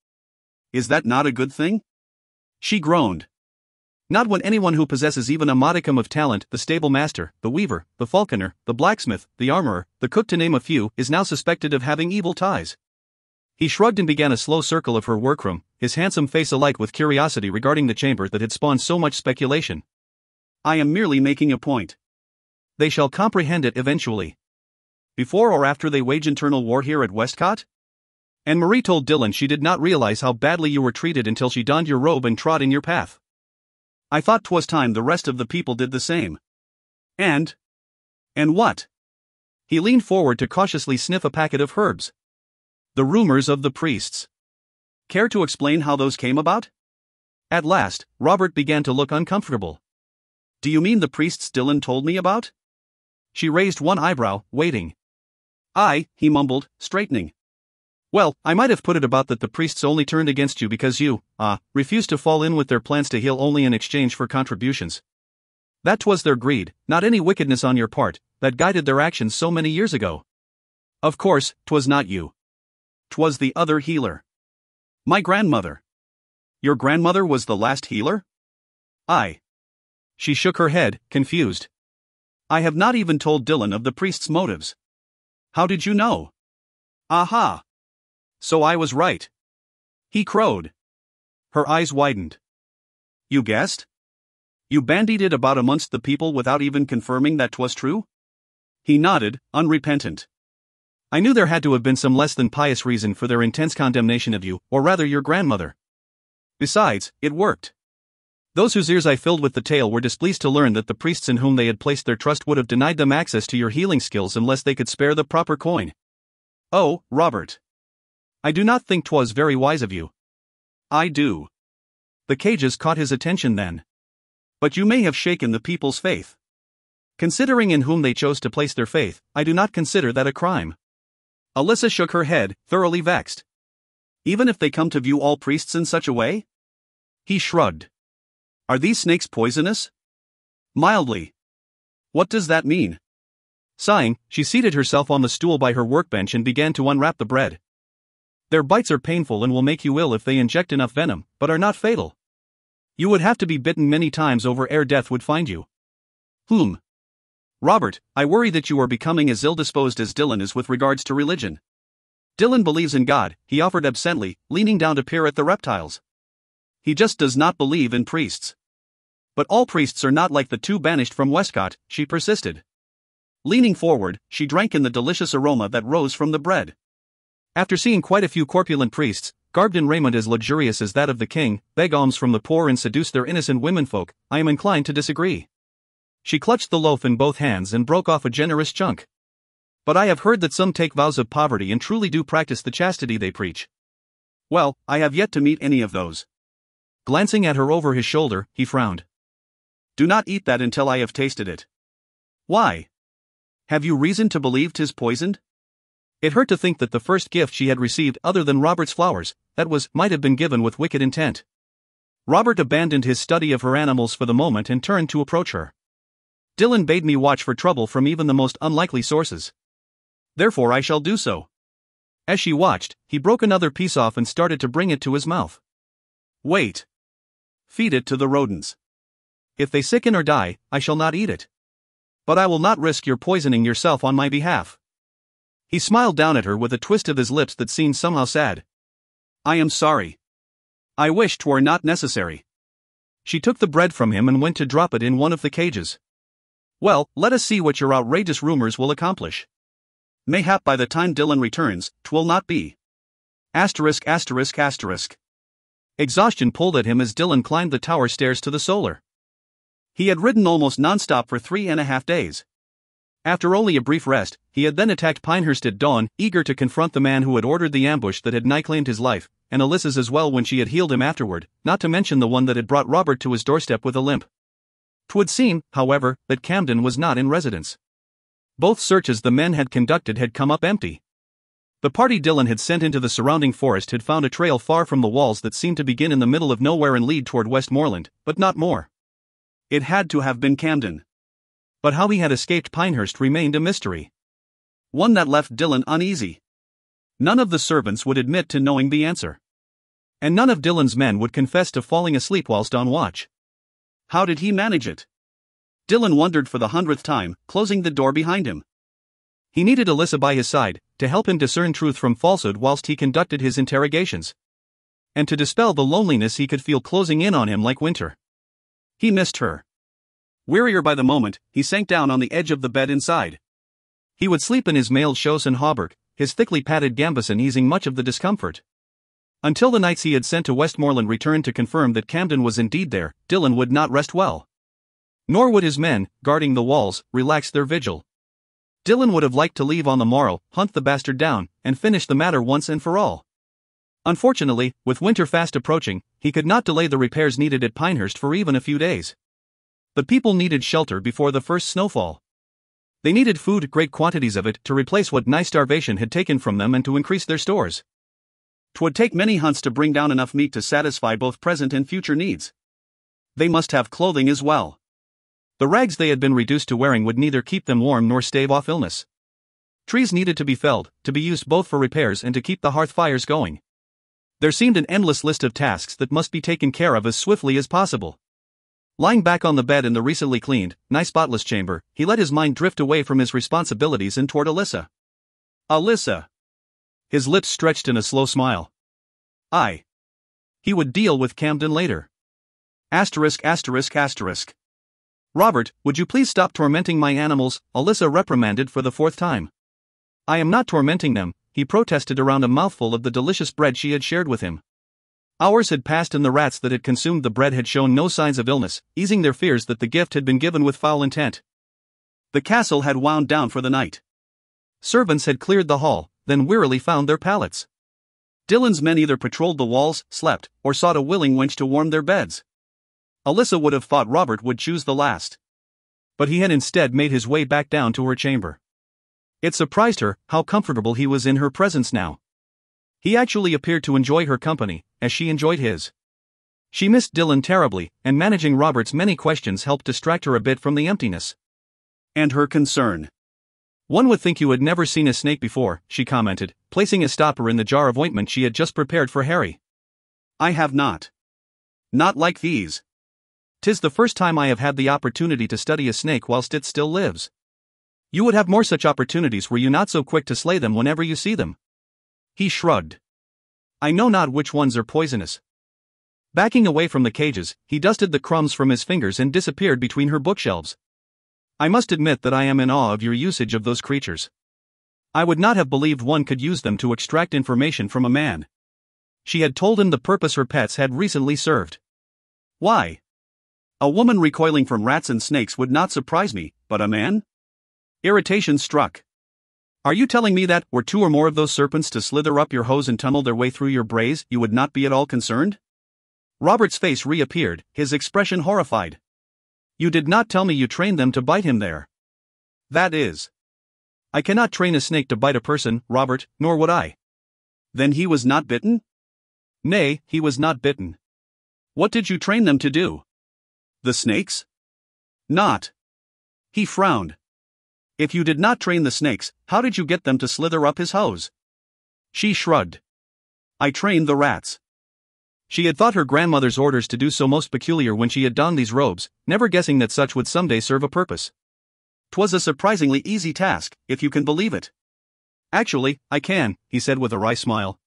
"Is that not a good thing?" she groaned. "Not when anyone who possesses even a modicum of talent, the stable master, the weaver, the falconer, the blacksmith, the armorer, the cook to name a few, is now suspected of having evil ties." He shrugged and began a slow circle of her workroom, his handsome face alight with curiosity regarding the chamber that had spawned so much speculation. "I am merely making a point. They shall comprehend it eventually. Before or after they wage internal war here at Westcott?" And Marie told Dylan she did not realize how badly you were treated until she donned your robe and trod in your path. "I thought 'twas time the rest of the people did the same." And what?" He leaned forward to cautiously sniff a packet of herbs. "The rumors of the priests. Care to explain how those came about?" At last, Robert began to look uncomfortable. "Do you mean the priests Dylan told me about?" She raised one eyebrow, waiting. "Aye," he mumbled, straightening. "Well, I might have put it about that the priests only turned against you because you, refused to fall in with their plans to heal only in exchange for contributions. That 'twas their greed, not any wickedness on your part, that guided their actions so many years ago. Of course, 'twas not you. 'Twas the other healer. My grandmother." "Your grandmother was the last healer?" "Aye." She shook her head, confused. "I have not even told Dylan of the priest's motives." "How did you know?" "Aha! So I was right." He crowed. Her eyes widened. "You guessed? You bandied it about amongst the people without even confirming that 'twas true?" He nodded, unrepentant. "I knew there had to have been some less than pious reason for their intense condemnation of you, or rather your grandmother. Besides, it worked. Those whose ears I filled with the tale were displeased to learn that the priests in whom they had placed their trust would have denied them access to your healing skills unless they could spare the proper coin. Oh, Robert. I do not think 'twas very wise of you." "I do." The cages caught his attention then. "But you may have shaken the people's faith. Considering in whom they chose to place their faith, I do not consider that a crime." Alyssa shook her head, thoroughly vexed. "Even if they come to view all priests in such a way?" He shrugged. "Are these snakes poisonous?" "Mildly." "What does that mean?" Sighing, she seated herself on the stool by her workbench and began to unwrap the bread. "Their bites are painful and will make you ill if they inject enough venom, but are not fatal. You would have to be bitten many times over ere death would find you." "Robert, I worry that you are becoming as ill-disposed as Dylan is with regards to religion." "Dylan believes in God," he offered absently, leaning down to peer at the reptiles. "He just does not believe in priests." "But all priests are not like the 2 banished from Westcott," she persisted. Leaning forward, she drank in the delicious aroma that rose from the bread. "After seeing quite a few corpulent priests, garbed in raiment as luxurious as that of the king, beg alms from the poor and seduce their innocent womenfolk, I am inclined to disagree." She clutched the loaf in both hands and broke off a generous chunk. "But I have heard that some take vows of poverty and truly do practice the chastity they preach." "Well, I have yet to meet any of those." Glancing at her over his shoulder, he frowned. "Do not eat that until I have tasted it." "Why? Have you reason to believe 'tis poisoned?" It hurt to think that the first gift she had received other than Robert's flowers, might have been given with wicked intent. Robert abandoned his study of her animals for the moment and turned to approach her. "Dylan bade me watch for trouble from even the most unlikely sources. Therefore I shall do so. As she watched, he broke another piece off and started to bring it to his mouth. Wait. Feed it to the rodents. If they sicken or die, I shall not eat it. But I will not risk your poisoning yourself on my behalf. He smiled down at her with a twist of his lips that seemed somehow sad. I am sorry. I wish 'twere not necessary. She took the bread from him and went to drop it in one of the cages. Well, let us see what your outrageous rumors will accomplish. Mayhap by the time Dylan returns, 'twill not be. Asterisk asterisk asterisk. Exhaustion pulled at him as Dylan climbed the tower stairs to the solar. He had ridden almost non-stop for 3.5 days. After only a brief rest, he had then attacked Pinehurst at dawn, eager to confront the man who had ordered the ambush that had nigh claimed his life, and Alyssa's as well when she had healed him afterward, not to mention the one that had brought Robert to his doorstep with a limp. 'Twould seem, however, that Camden was not in residence. Both searches the men had conducted had come up empty. The party Dylan had sent into the surrounding forest had found a trail far from the walls that seemed to begin in the middle of nowhere and lead toward Westmoreland, but not more. It had to have been Camden. But how he had escaped Pinehurst remained a mystery. One that left Dylan uneasy. None of the servants would admit to knowing the answer. And none of Dylan's men would confess to falling asleep whilst on watch. How did he manage it? Dylan wondered for the 100th time, closing the door behind him. He needed Alyssa by his side, to help him discern truth from falsehood whilst he conducted his interrogations. And to dispel the loneliness he could feel closing in on him like winter. He missed her. Wearier by the moment, he sank down on the edge of the bed inside. He would sleep in his mailed chausson and hauberk, his thickly padded gambeson easing much of the discomfort. Until the knights he had sent to Westmoreland returned to confirm that Camden was indeed there, Dylan would not rest well. Nor would his men, guarding the walls, relax their vigil. Dylan would have liked to leave on the morrow, hunt the bastard down, and finish the matter once and for all. Unfortunately, with winter fast approaching, he could not delay the repairs needed at Pinehurst for even a few days. The people needed shelter before the first snowfall. They needed food, great quantities of it, to replace what nigh starvation had taken from them and to increase their stores. 'Twould take many hunts to bring down enough meat to satisfy both present and future needs. They must have clothing as well. The rags they had been reduced to wearing would neither keep them warm nor stave off illness. Trees needed to be felled, to be used both for repairs and to keep the hearth fires going. There seemed an endless list of tasks that must be taken care of as swiftly as possible. Lying back on the bed in the recently cleaned, nice spotless chamber, he let his mind drift away from his responsibilities and toward Alyssa. Alyssa! His lips stretched in a slow smile. He would deal with Camden later. Asterisk asterisk asterisk. Robert, would you please stop tormenting my animals? Alyssa reprimanded for the 4th time. I am not tormenting them, he protested around a mouthful of the delicious bread she had shared with him. Hours had passed and the rats that had consumed the bread had shown no signs of illness, easing their fears that the gift had been given with foul intent. The castle had wound down for the night. Servants had cleared the hall, then wearily found their pallets. Dylan's men either patrolled the walls, slept, or sought a willing wench to warm their beds. Alyssa would have thought Robert would choose the last. But he had instead made his way back down to her chamber. It surprised her how comfortable he was in her presence now. He actually appeared to enjoy her company, as she enjoyed his. She missed Dylan terribly, and managing Robert's many questions helped distract her a bit from the emptiness. And her concern. One would think you had never seen a snake before, she commented, placing a stopper in the jar of ointment she had just prepared for Harry. I have not. Not like these. 'Tis the first time I have had the opportunity to study a snake whilst it still lives. You would have more such opportunities were you not so quick to slay them whenever you see them. He shrugged. I know not which ones are poisonous. Backing away from the cages, he dusted the crumbs from his fingers and disappeared between her bookshelves. I must admit that I am in awe of your usage of those creatures. I would not have believed one could use them to extract information from a man. She had told him the purpose her pets had recently served. Why? A woman recoiling from rats and snakes would not surprise me, but a man? Irritation struck. Are you telling me that, were 2 or more of those serpents to slither up your hose and tunnel their way through your braise, you would not be at all concerned? Robert's face reappeared, his expression horrified. You did not tell me you trained them to bite him there. That is. I cannot train a snake to bite a person, Robert, nor would I. Then he was not bitten? Nay, he was not bitten. What did you train them to do? The snakes? Not. He frowned. If you did not train the snakes, how did you get them to slither up his hose? She shrugged. I trained the rats. She had thought her grandmother's orders to do so most peculiar when she had donned these robes, never guessing that such would someday serve a purpose. 'Twas a surprisingly easy task, if you can believe it. Actually, I can, he said with a wry smile.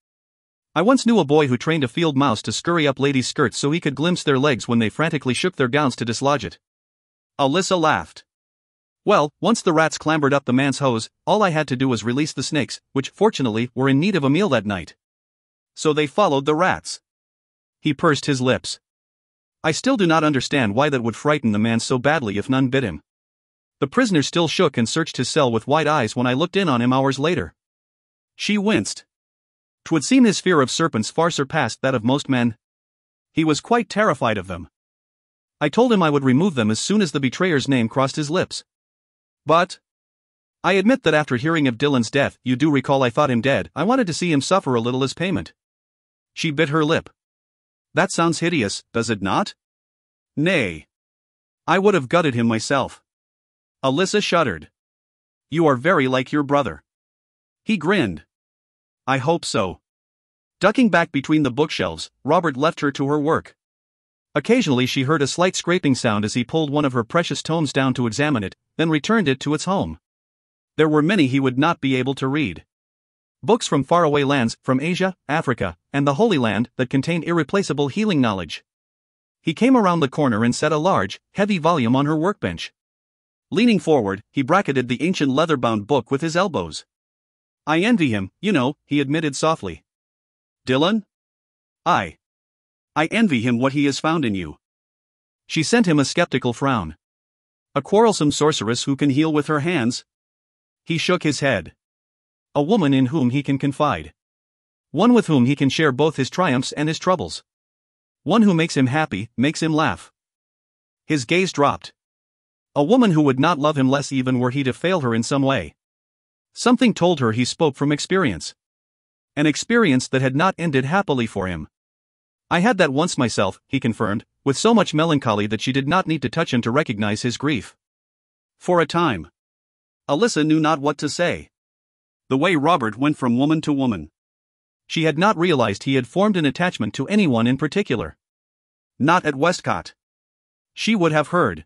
I once knew a boy who trained a field mouse to scurry up ladies' skirts so he could glimpse their legs when they frantically shook their gowns to dislodge it. Alyssa laughed. Well, once the rats clambered up the man's hose, all I had to do was release the snakes, which fortunately were in need of a meal that night. So they followed the rats. He pursed his lips. I still do not understand why that would frighten the man so badly if none bit him. The prisoner still shook and searched his cell with wide eyes when I looked in on him hours later. She winced. 'Twould seem his fear of serpents far surpassed that of most men. He was quite terrified of them. I told him I would remove them as soon as the betrayer's name crossed his lips. But I admit that after hearing of Dylan's death, you do recall I thought him dead, I wanted to see him suffer a little as payment. She bit her lip. That sounds hideous, does it not? Nay. I would have gutted him myself. Alyssa shuddered. You are very like your brother. He grinned. I hope so. Ducking back between the bookshelves, Robert left her to her work. Occasionally she heard a slight scraping sound as he pulled one of her precious tomes down to examine it, then returned it to its home. There were many he would not be able to read. Books from faraway lands, from Asia, Africa, and the Holy Land that contained irreplaceable healing knowledge. He came around the corner and set a large, heavy volume on her workbench. Leaning forward, he bracketed the ancient leather-bound book with his elbows. I envy him, you know, he admitted softly. Dylan? I envy him what he has found in you. She sent him a skeptical frown. A quarrelsome sorceress who can heal with her hands? He shook his head. A woman in whom he can confide. One with whom he can share both his triumphs and his troubles. One who makes him happy, makes him laugh. His gaze dropped. A woman who would not love him less even were he to fail her in some way. Something told her he spoke from experience. An experience that had not ended happily for him. I had that once myself, he confirmed, with so much melancholy that she did not need to touch him to recognize his grief. For a time, Alyssa knew not what to say. The way Robert went from woman to woman. She had not realized he had formed an attachment to anyone in particular. Not at Westcott. She would have heard.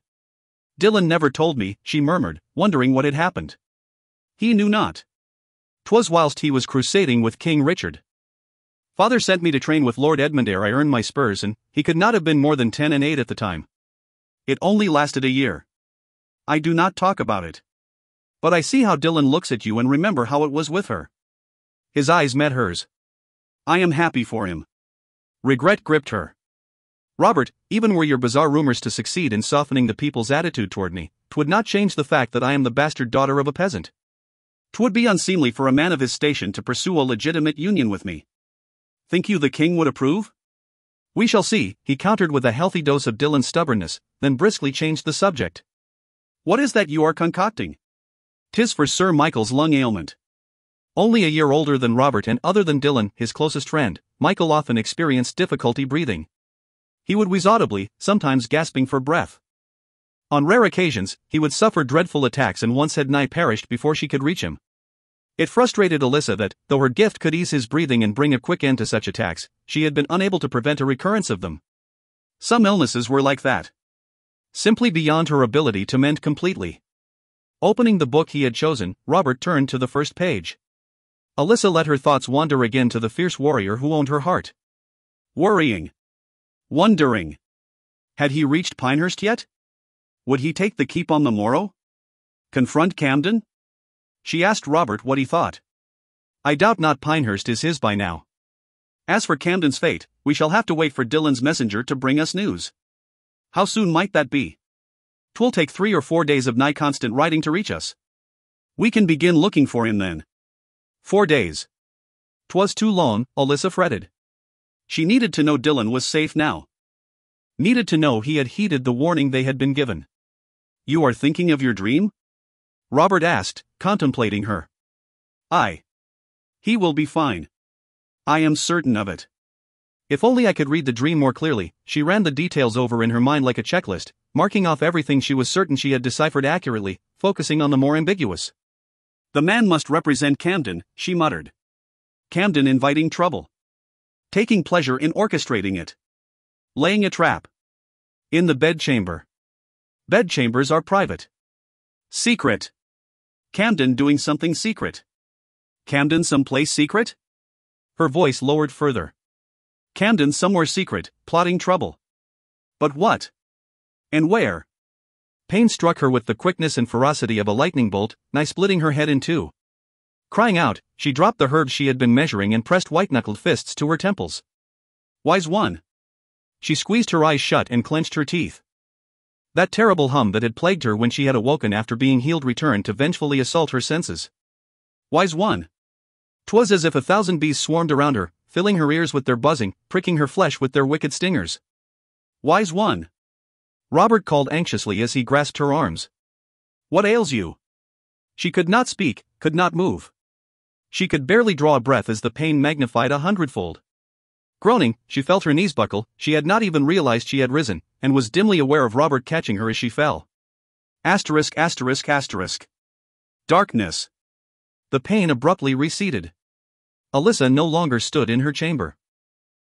Dylan never told me, she murmured, wondering what had happened. He knew not. 'Twas whilst he was crusading with King Richard. Father sent me to train with Lord Edmund ere I earned my spurs, and he could not have been more than 10 and 8 at the time. It only lasted a year. I do not talk about it. But I see how Dylan looks at you and remember how it was with her. His eyes met hers. I am happy for him. Regret gripped her. Robert, even were your bizarre rumors to succeed in softening the people's attitude toward me, 'twould not change the fact that I am the bastard daughter of a peasant. 'Twould be unseemly for a man of his station to pursue a legitimate union with me. Think you the king would approve? We shall see, he countered with a healthy dose of Dylan's stubbornness, then briskly changed the subject. What is that you are concocting? 'Tis for Sir Michael's lung ailment. Only a year older than Robert and other than Dylan, his closest friend, Michael often experienced difficulty breathing. He would wheeze audibly, sometimes gasping for breath. On rare occasions, he would suffer dreadful attacks and once had nigh perished before she could reach him. It frustrated Alyssa that, though her gift could ease his breathing and bring a quick end to such attacks, she had been unable to prevent a recurrence of them. Some illnesses were like that. Simply beyond her ability to mend completely. Opening the book he had chosen, Robert turned to the first page. Alyssa let her thoughts wander again to the fierce warrior who owned her heart. Worrying. Wondering. Had he reached Pinehurst yet? Would he take the keep on the morrow? Confront Camden? She asked Robert what he thought. I doubt not Pinehurst is his by now. As for Camden's fate, we shall have to wait for Dylan's messenger to bring us news. How soon might that be? 'Twill take 3 or 4 days of nigh constant riding to reach us. We can begin looking for him then. 4 days. 'Twas too long, Alyssa fretted. She needed to know Dylan was safe now. Needed to know he had heeded the warning they had been given. You are thinking of your dream? Robert asked, contemplating her. Aye. He will be fine. I am certain of it. If only I could read the dream more clearly. She ran the details over in her mind like a checklist, marking off everything she was certain she had deciphered accurately, focusing on the more ambiguous. The man must represent Camden, she muttered. Camden inviting trouble. Taking pleasure in orchestrating it. Laying a trap. In the bedchamber. Bedchambers are private. Secret. Camden doing something secret. Camden someplace secret? Her voice lowered further. Camden somewhere secret, plotting trouble. But what? And where? Pain struck her with the quickness and ferocity of a lightning bolt, nigh splitting her head in two. Crying out, she dropped the herbs she had been measuring and pressed white-knuckled fists to her temples. Wise one. She squeezed her eyes shut and clenched her teeth. That terrible hum that had plagued her when she had awoken after being healed returned to vengefully assault her senses. Wise one. 'Twas as if 1,000 bees swarmed around her, filling her ears with their buzzing, pricking her flesh with their wicked stingers. Wise one. Robert called anxiously as he grasped her arms. What ails you? She could not speak, could not move. She could barely draw a breath as the pain magnified 100-fold. Groaning, she felt her knees buckle. She had not even realized she had risen, and was dimly aware of Robert catching her as she fell. Asterisk asterisk asterisk. Darkness. The pain abruptly receded. Alyssa no longer stood in her chamber.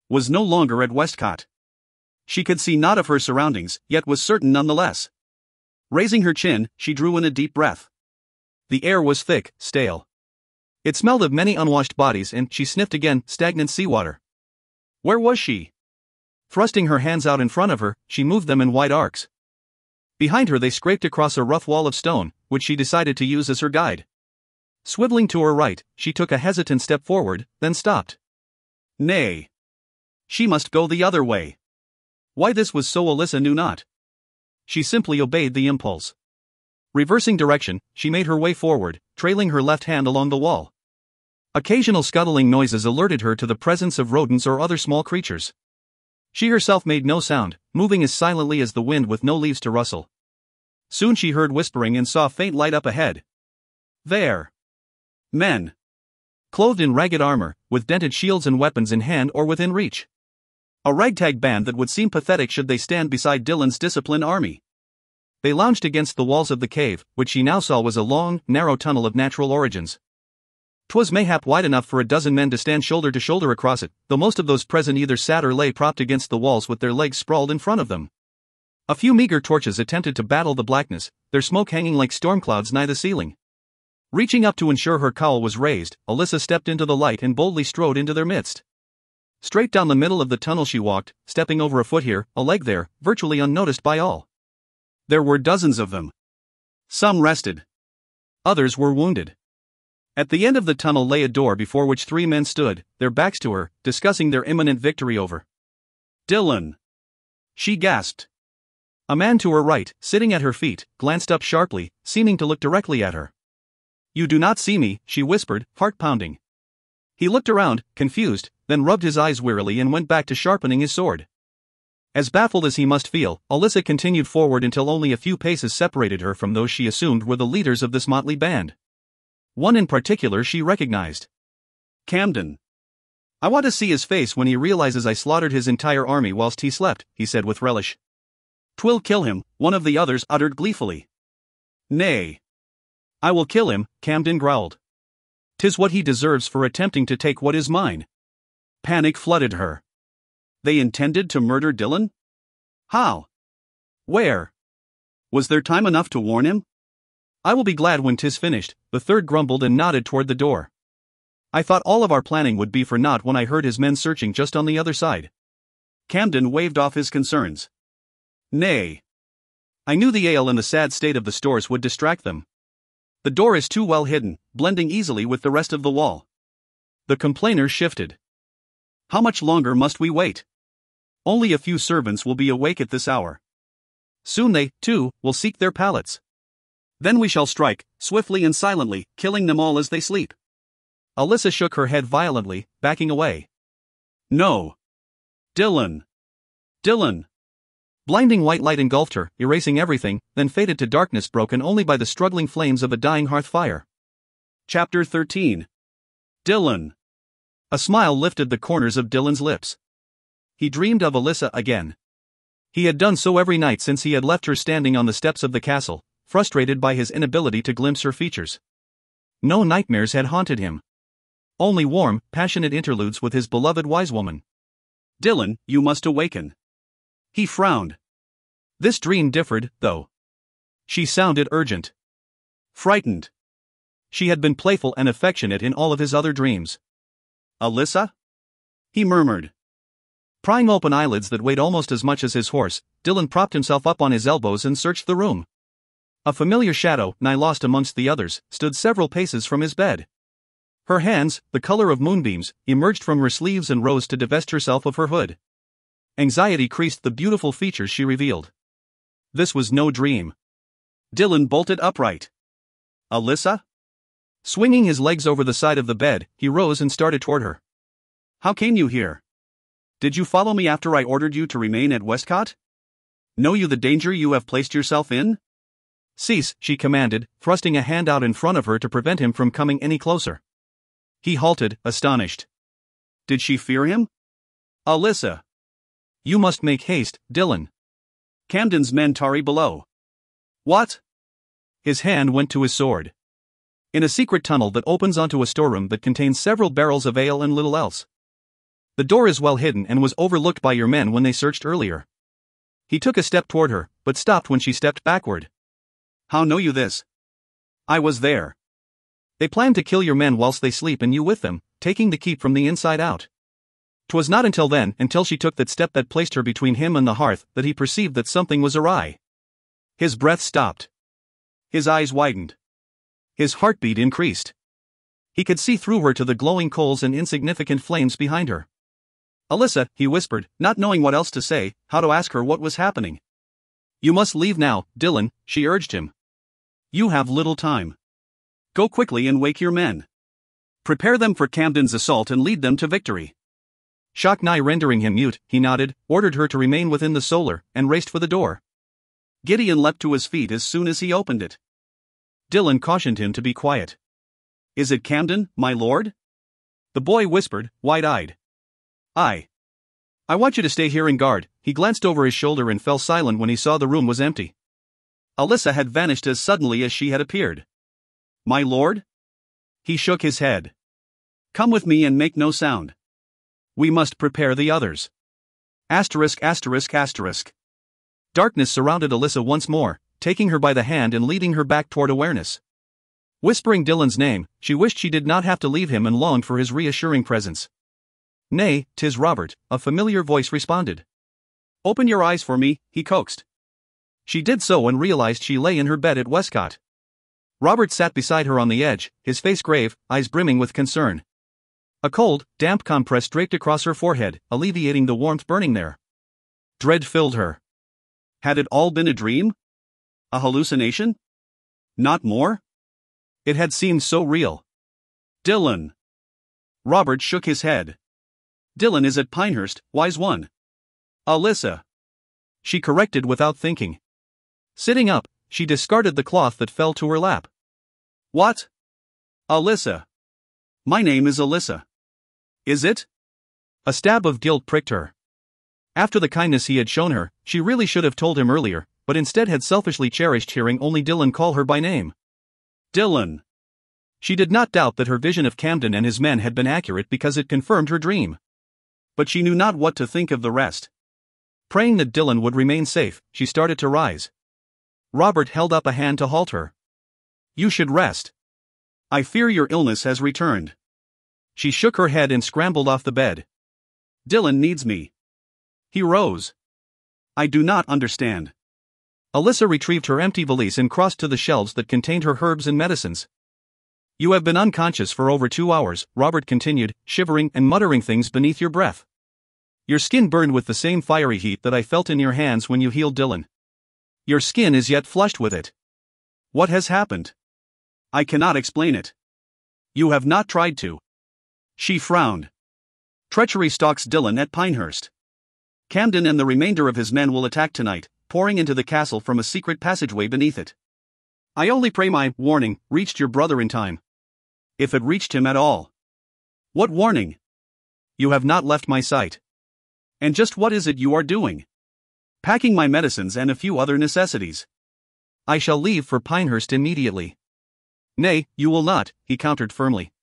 Was no longer at Westcott. She could see naught of her surroundings, yet was certain nonetheless. Raising her chin, she drew in a deep breath. The air was thick, stale. It smelled of many unwashed bodies and, she sniffed again, stagnant seawater. Where was she? Thrusting her hands out in front of her, she moved them in wide arcs. Behind her they scraped across a rough wall of stone, which she decided to use as her guide. Swiveling to her right, she took a hesitant step forward, then stopped. Nay. She must go the other way. Why this was so Alyssa knew not. She simply obeyed the impulse. Reversing direction, she made her way forward, trailing her left hand along the wall. Occasional scuttling noises alerted her to the presence of rodents or other small creatures. She herself made no sound, moving as silently as the wind with no leaves to rustle. Soon she heard whispering and saw faint light up ahead. There. Men. Clothed in ragged armor, with dented shields and weapons in hand or within reach. A ragtag band that would seem pathetic should they stand beside Dylan's disciplined army. They lounged against the walls of the cave, which she now saw was a long, narrow tunnel of natural origins. 'Twas mayhap wide enough for a dozen men to stand shoulder to shoulder across it, though most of those present either sat or lay propped against the walls with their legs sprawled in front of them. A few meager torches attempted to battle the blackness, their smoke hanging like storm clouds nigh the ceiling. Reaching up to ensure her cowl was raised, Alyssa stepped into the light and boldly strode into their midst. Straight down the middle of the tunnel she walked, stepping over a foot here, a leg there, virtually unnoticed by all. There were dozens of them. Some rested. Others were wounded. At the end of the tunnel lay a door before which 3 men stood, their backs to her, discussing their imminent victory over Dylan. She gasped. A man to her right, sitting at her feet, glanced up sharply, seeming to look directly at her. You do not see me, she whispered, heart pounding. He looked around, confused, then rubbed his eyes wearily and went back to sharpening his sword. As baffled as he must feel, Alyssa continued forward until only a few paces separated her from those she assumed were the leaders of this motley band. One in particular she recognized. Camden. I want to see his face when he realizes I slaughtered his entire army whilst he slept, he said with relish. 'Twill kill him, one of the others uttered gleefully. Nay. I will kill him, Camden growled. 'Tis what he deserves for attempting to take what is mine. Panic flooded her. They intended to murder Dylan? How? Where? Was there time enough to warn him? I will be glad when 'tis finished, the third grumbled and nodded toward the door. I thought all of our planning would be for naught when I heard his men searching just on the other side. Camden waved off his concerns. Nay. I knew the ale and the sad state of the stores would distract them. The door is too well hidden, blending easily with the rest of the wall. The complainer shifted. How much longer must we wait? Only a few servants will be awake at this hour. Soon they, too, will seek their pallets. Then we shall strike, swiftly and silently, killing them all as they sleep. Alyssa shook her head violently, backing away. No. Dylan. Dylan. Blinding white light engulfed her, erasing everything, then faded to darkness broken only by the struggling flames of a dying hearth fire. Chapter 13. Dylan. A smile lifted the corners of Dylan's lips. he dreamed of Alyssa again. He had done so every night since he had left her standing on the steps of the castle, frustrated by his inability to glimpse her features. No nightmares had haunted him. Only warm, passionate interludes with his beloved wise woman. "Dylan, you must awaken." He frowned. This dream differed, though. She sounded urgent. Frightened. She had been playful and affectionate in all of his other dreams. "Alyssa?" he murmured. Prying open eyelids that weighed almost as much as his horse, Dylan propped himself up on his elbows and searched the room. A familiar shadow, nigh lost amongst the others, stood several paces from his bed. Her hands, the color of moonbeams, emerged from her sleeves and rose to divest herself of her hood. Anxiety creased the beautiful features she revealed. This was no dream. Dylan bolted upright. "Alyssa?" Swinging his legs over the side of the bed, he rose and started toward her. "How came you here? Did you follow me after I ordered you to remain at Westcott? Know you the danger you have placed yourself in?" "Cease," she commanded, thrusting a hand out in front of her to prevent him from coming any closer. He halted, astonished. Did she fear him? "Alyssa." "You must make haste, Dylan. Camden's men tarry below." "What?" His hand went to his sword. "In a secret tunnel that opens onto a storeroom that contains several barrels of ale and little else. The door is well hidden and was overlooked by your men when they searched earlier." He took a step toward her, but stopped when she stepped backward. "How know you this?" "I was there. They planned to kill your men whilst they sleep and you with them, taking the keep from the inside out." 'Twas not until then, until she took that step that placed her between him and the hearth, that he perceived that something was awry. His breath stopped. His eyes widened. His heartbeat increased. He could see through her to the glowing coals and insignificant flames behind her. "Alyssa," he whispered, not knowing what else to say, how to ask her what was happening. "You must leave now, Dylan," she urged him. "You have little time. Go quickly and wake your men. Prepare them for Camden's assault and lead them to victory." Shock nigh rendering him mute, he nodded, ordered her to remain within the solar, and raced for the door. Gideon leapt to his feet as soon as he opened it. Dylan cautioned him to be quiet. "Is it Camden, my lord?" The boy whispered, wide-eyed. "Aye. I want you to stay here and guard." He glanced over his shoulder and fell silent when he saw the room was empty. Alyssa had vanished as suddenly as she had appeared. "My lord?" He shook his head. "Come with me and make no sound. We must prepare the others." Asterisk asterisk asterisk. Darkness surrounded Alyssa once more, taking her by the hand and leading her back toward awareness. Whispering Dylan's name, she wished she did not have to leave him and longed for his reassuring presence. "Nay, 'tis Robert," a familiar voice responded. "Open your eyes for me," he coaxed. She did so and realized she lay in her bed at Westcott. Robert sat beside her on the edge, his face grave, eyes brimming with concern. A cold, damp compress draped across her forehead, alleviating the warmth burning there. Dread filled her. Had it all been a dream? A hallucination? Not more? It had seemed so real. "Dylan." Robert shook his head. "Dylan is at Pinehurst, wise one." "Alyssa." She corrected without thinking. Sitting up, she discarded the cloth that fell to her lap. "What?" "Alyssa. My name is Alyssa." "Is it?" A stab of guilt pricked her. After the kindness he had shown her, she really should have told him earlier, but instead had selfishly cherished hearing only Dylan call her by name. "Dylan." She did not doubt that her vision of Camden and his men had been accurate because it confirmed her dream. But she knew not what to think of the rest. Praying that Dylan would remain safe, she started to rise. Robert held up a hand to halt her. "You should rest. I fear your illness has returned." She shook her head and scrambled off the bed. "Dylan needs me." He rose. "I do not understand." Alyssa retrieved her empty valise and crossed to the shelves that contained her herbs and medicines. "You have been unconscious for over 2 hours," Robert continued, shivering and muttering things beneath your breath. "Your skin burned with the same fiery heat that I felt in your hands when you healed Dylan. Your skin is yet flushed with it. What has happened? I cannot explain it. You have not tried to." She frowned. "Treachery stalks Dylan at Pinehurst. Camden and the remainder of his men will attack tonight, pouring into the castle from a secret passageway beneath it. I only pray my warning reached your brother in time. If it reached him at all." "What warning?" "You have not left my sight." And just what is it you are doing? Packing my medicines and a few other necessities. I shall leave for Pinehurst immediately. Nay, you will not, he countered firmly.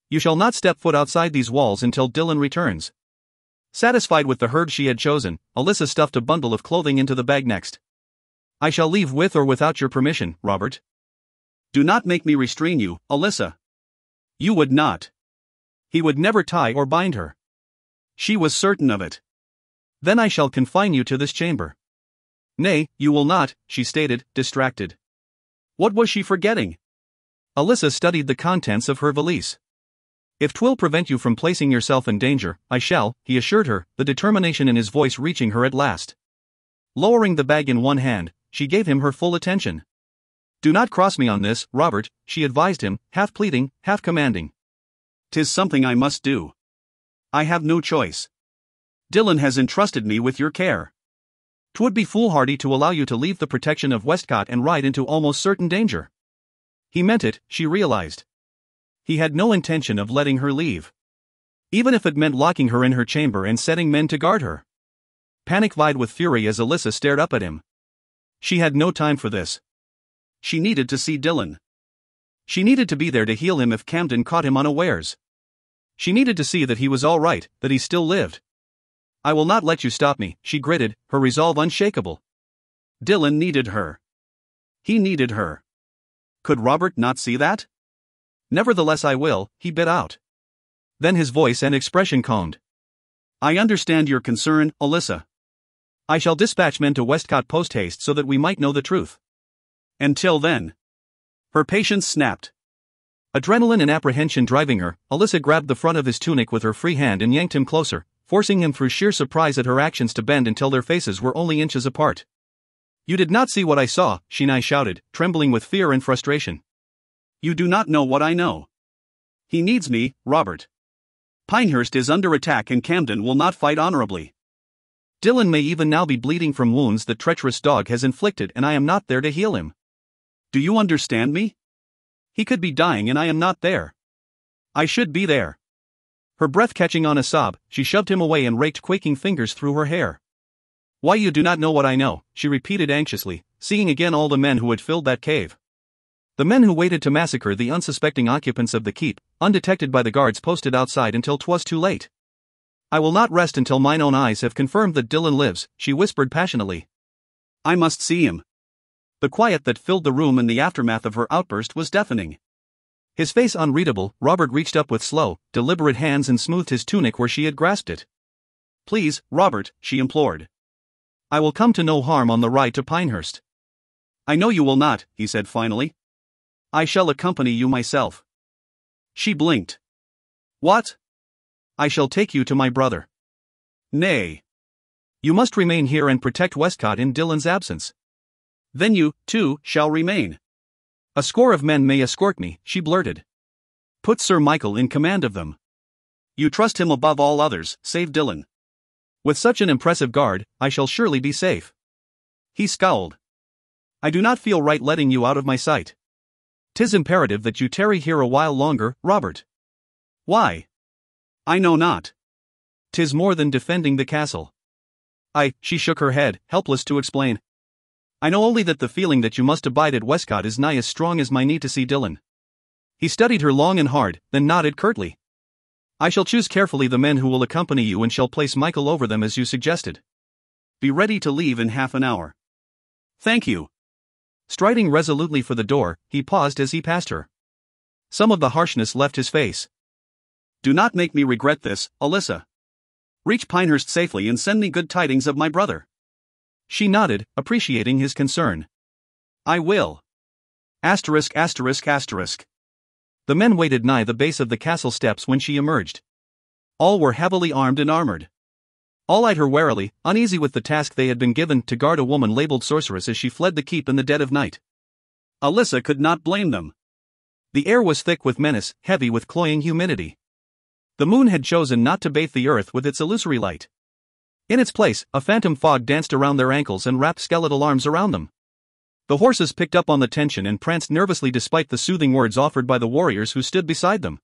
You shall not step foot outside these walls until Dillon returns. Satisfied with the herd she had chosen, Alyssa stuffed a bundle of clothing into the bag next. I shall leave with or without your permission, Robert. Do not make me restrain you, Alyssa. You would not. He would never tie or bind her. She was certain of it. Then I shall confine you to this chamber. Nay, you will not, she stated, distracted. What was she forgetting? Alyssa studied the contents of her valise. If 'twill prevent you from placing yourself in danger, I shall, he assured her, the determination in his voice reaching her at last. Lowering the bag in one hand, she gave him her full attention. Do not cross me on this, Robert, she advised him, half pleading, half commanding. 'Tis something I must do. I have no choice. Dillon has entrusted me with your care. 'Twould be foolhardy to allow you to leave the protection of Westcott and ride into almost certain danger. He meant it, she realized. He had no intention of letting her leave. Even if it meant locking her in her chamber and setting men to guard her. Panic vied with fury as Alyssa stared up at him. She had no time for this. She needed to see Dillon. She needed to be there to heal him if Camden caught him unawares. She needed to see that he was all right, that he still lived. I will not let you stop me, she gritted, her resolve unshakable. Dillon needed her. He needed her. Could Robert not see that? Nevertheless I will, he bit out. Then his voice and expression calmed. I understand your concern, Alyssa. I shall dispatch men to Westcott post-haste so that we might know the truth. Until then. Her patience snapped. Adrenaline and apprehension driving her, Alyssa grabbed the front of his tunic with her free hand and yanked him closer, forcing him through sheer surprise at her actions to bend until their faces were only inches apart. You did not see what I saw, Shinai shouted, trembling with fear and frustration. You do not know what I know. He needs me, Robert. Pinehurst is under attack and Camden will not fight honorably. Dillon may even now be bleeding from wounds the treacherous dog has inflicted and I am not there to heal him. Do you understand me? He could be dying and I am not there. I should be there. Her breath catching on a sob, she shoved him away and raked quaking fingers through her hair. Why you do not know what I know, she repeated anxiously, seeing again all the men who had filled that cave. The men who waited to massacre the unsuspecting occupants of the keep, undetected by the guards posted outside until 'twas too late. I will not rest until mine own eyes have confirmed that Dillon lives, she whispered passionately. I must see him. The quiet that filled the room in the aftermath of her outburst was deafening. His face unreadable, Robert reached up with slow, deliberate hands and smoothed his tunic where she had grasped it. Please, Robert, she implored. I will come to no harm on the ride to Pinehurst. I know you will not, he said finally. I shall accompany you myself. She blinked. What? I shall take you to my brother. Nay. You must remain here and protect Westcott in Dillon's absence. Then you, too, shall remain. A score of men may escort me, she blurted. Put Sir Michael in command of them. You trust him above all others, save Dillon. With such an impressive guard, I shall surely be safe. He scowled. I do not feel right letting you out of my sight. 'Tis imperative that you tarry here a while longer, Robert. Why? I know not. 'Tis more than defending the castle. She shook her head, helpless to explain. I know only that the feeling that you must abide at Westcott is nigh as strong as my need to see Dillon. He studied her long and hard, then nodded curtly. I shall choose carefully the men who will accompany you and shall place Michael over them as you suggested. Be ready to leave in half an hour. Thank you. Striding resolutely for the door, he paused as he passed her. Some of the harshness left his face. Do not make me regret this, Alyssa. Reach Pinehurst safely and send me good tidings of my brother. She nodded, appreciating his concern. I will. ****. The men waited nigh the base of the castle steps when she emerged. All were heavily armed and armored. All eyed her warily, uneasy with the task they had been given to guard a woman labeled sorceress as she fled the keep in the dead of night. Alyssa could not blame them. The air was thick with menace, heavy with cloying humidity. The moon had chosen not to bathe the earth with its illusory light. In its place, a phantom fog danced around their ankles and wrapped skeletal arms around them. The horses picked up on the tension and pranced nervously despite the soothing words offered by the warriors who stood beside them.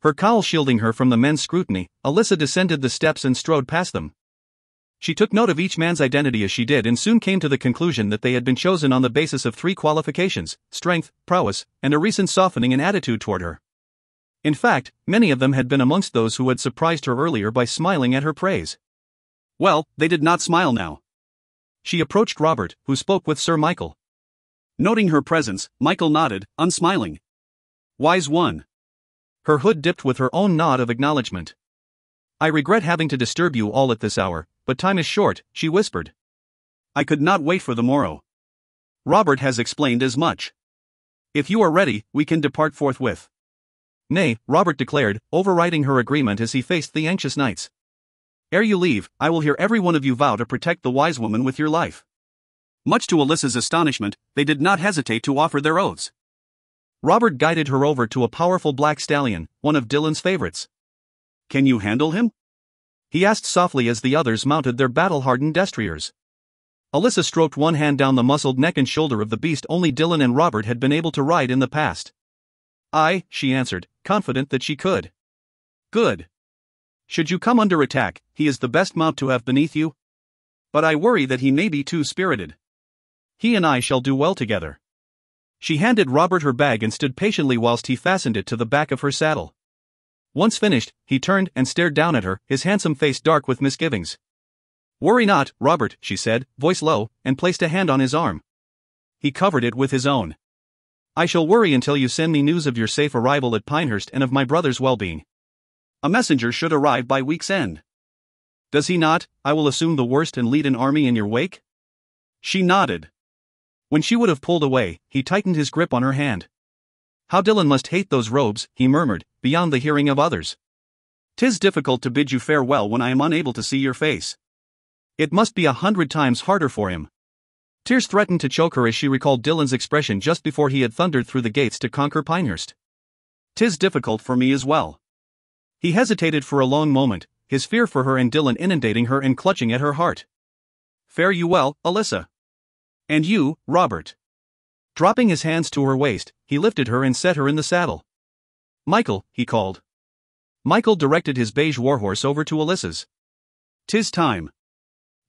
Her cowl shielding her from the men's scrutiny, Alyssa descended the steps and strode past them, She took note of each man's identity as she did and soon came to the conclusion that they had been chosen on the basis of 3 qualifications: strength, prowess, and a recent softening in attitude toward her. In fact, many of them had been amongst those who had surprised her earlier by smiling at her praise. Well, they did not smile now. She approached Robert, who spoke with Sir Michael. Noting her presence, Michael nodded, unsmiling. Wise one. Her hood dipped with her own nod of acknowledgement. I regret having to disturb you all at this hour, but time is short, she whispered. I could not wait for the morrow. Robert has explained as much. If you are ready, we can depart forthwith. Nay, Robert declared, overriding her agreement as he faced the anxious knights. Ere you leave, I will hear every one of you vow to protect the wise woman with your life. Much to Alyssa's astonishment, they did not hesitate to offer their oaths. Robert guided her over to a powerful black stallion, one of Dylan's favorites. Can you handle him? He asked softly as the others mounted their battle-hardened destriers. Alyssa stroked one hand down the muscled neck and shoulder of the beast only Dylan and Robert had been able to ride in the past. Aye, she answered, confident that she could. Good. Should you come under attack, he is the best mount to have beneath you. But I worry that he may be too spirited. He and I shall do well together. She handed Robert her bag and stood patiently whilst he fastened it to the back of her saddle. Once finished, he turned and stared down at her, his handsome face dark with misgivings. Worry not, Robert, she said, voice low, and placed a hand on his arm. He covered it with his own. I shall worry until you send me news of your safe arrival at Pinehurst and of my brother's well-being. A messenger should arrive by week's end. Does he not? I will assume the worst and lead an army in your wake? She nodded. When she would have pulled away, he tightened his grip on her hand. How Dylan must hate those robes, he murmured, beyond the hearing of others. 'Tis difficult to bid you farewell when I am unable to see your face. It must be 100 times harder for him. Tears threatened to choke her as she recalled Dylan's expression just before he had thundered through the gates to conquer Pinehurst. 'Tis difficult for me as well. He hesitated for a long moment, his fear for her and Dylan inundating her and clutching at her heart. Fare you well, Alyssa. And you, Robert. Dropping his hands to her waist, he lifted her and set her in the saddle. Michael, he called. Michael directed his beige warhorse over to Alyssa's. 'Tis time.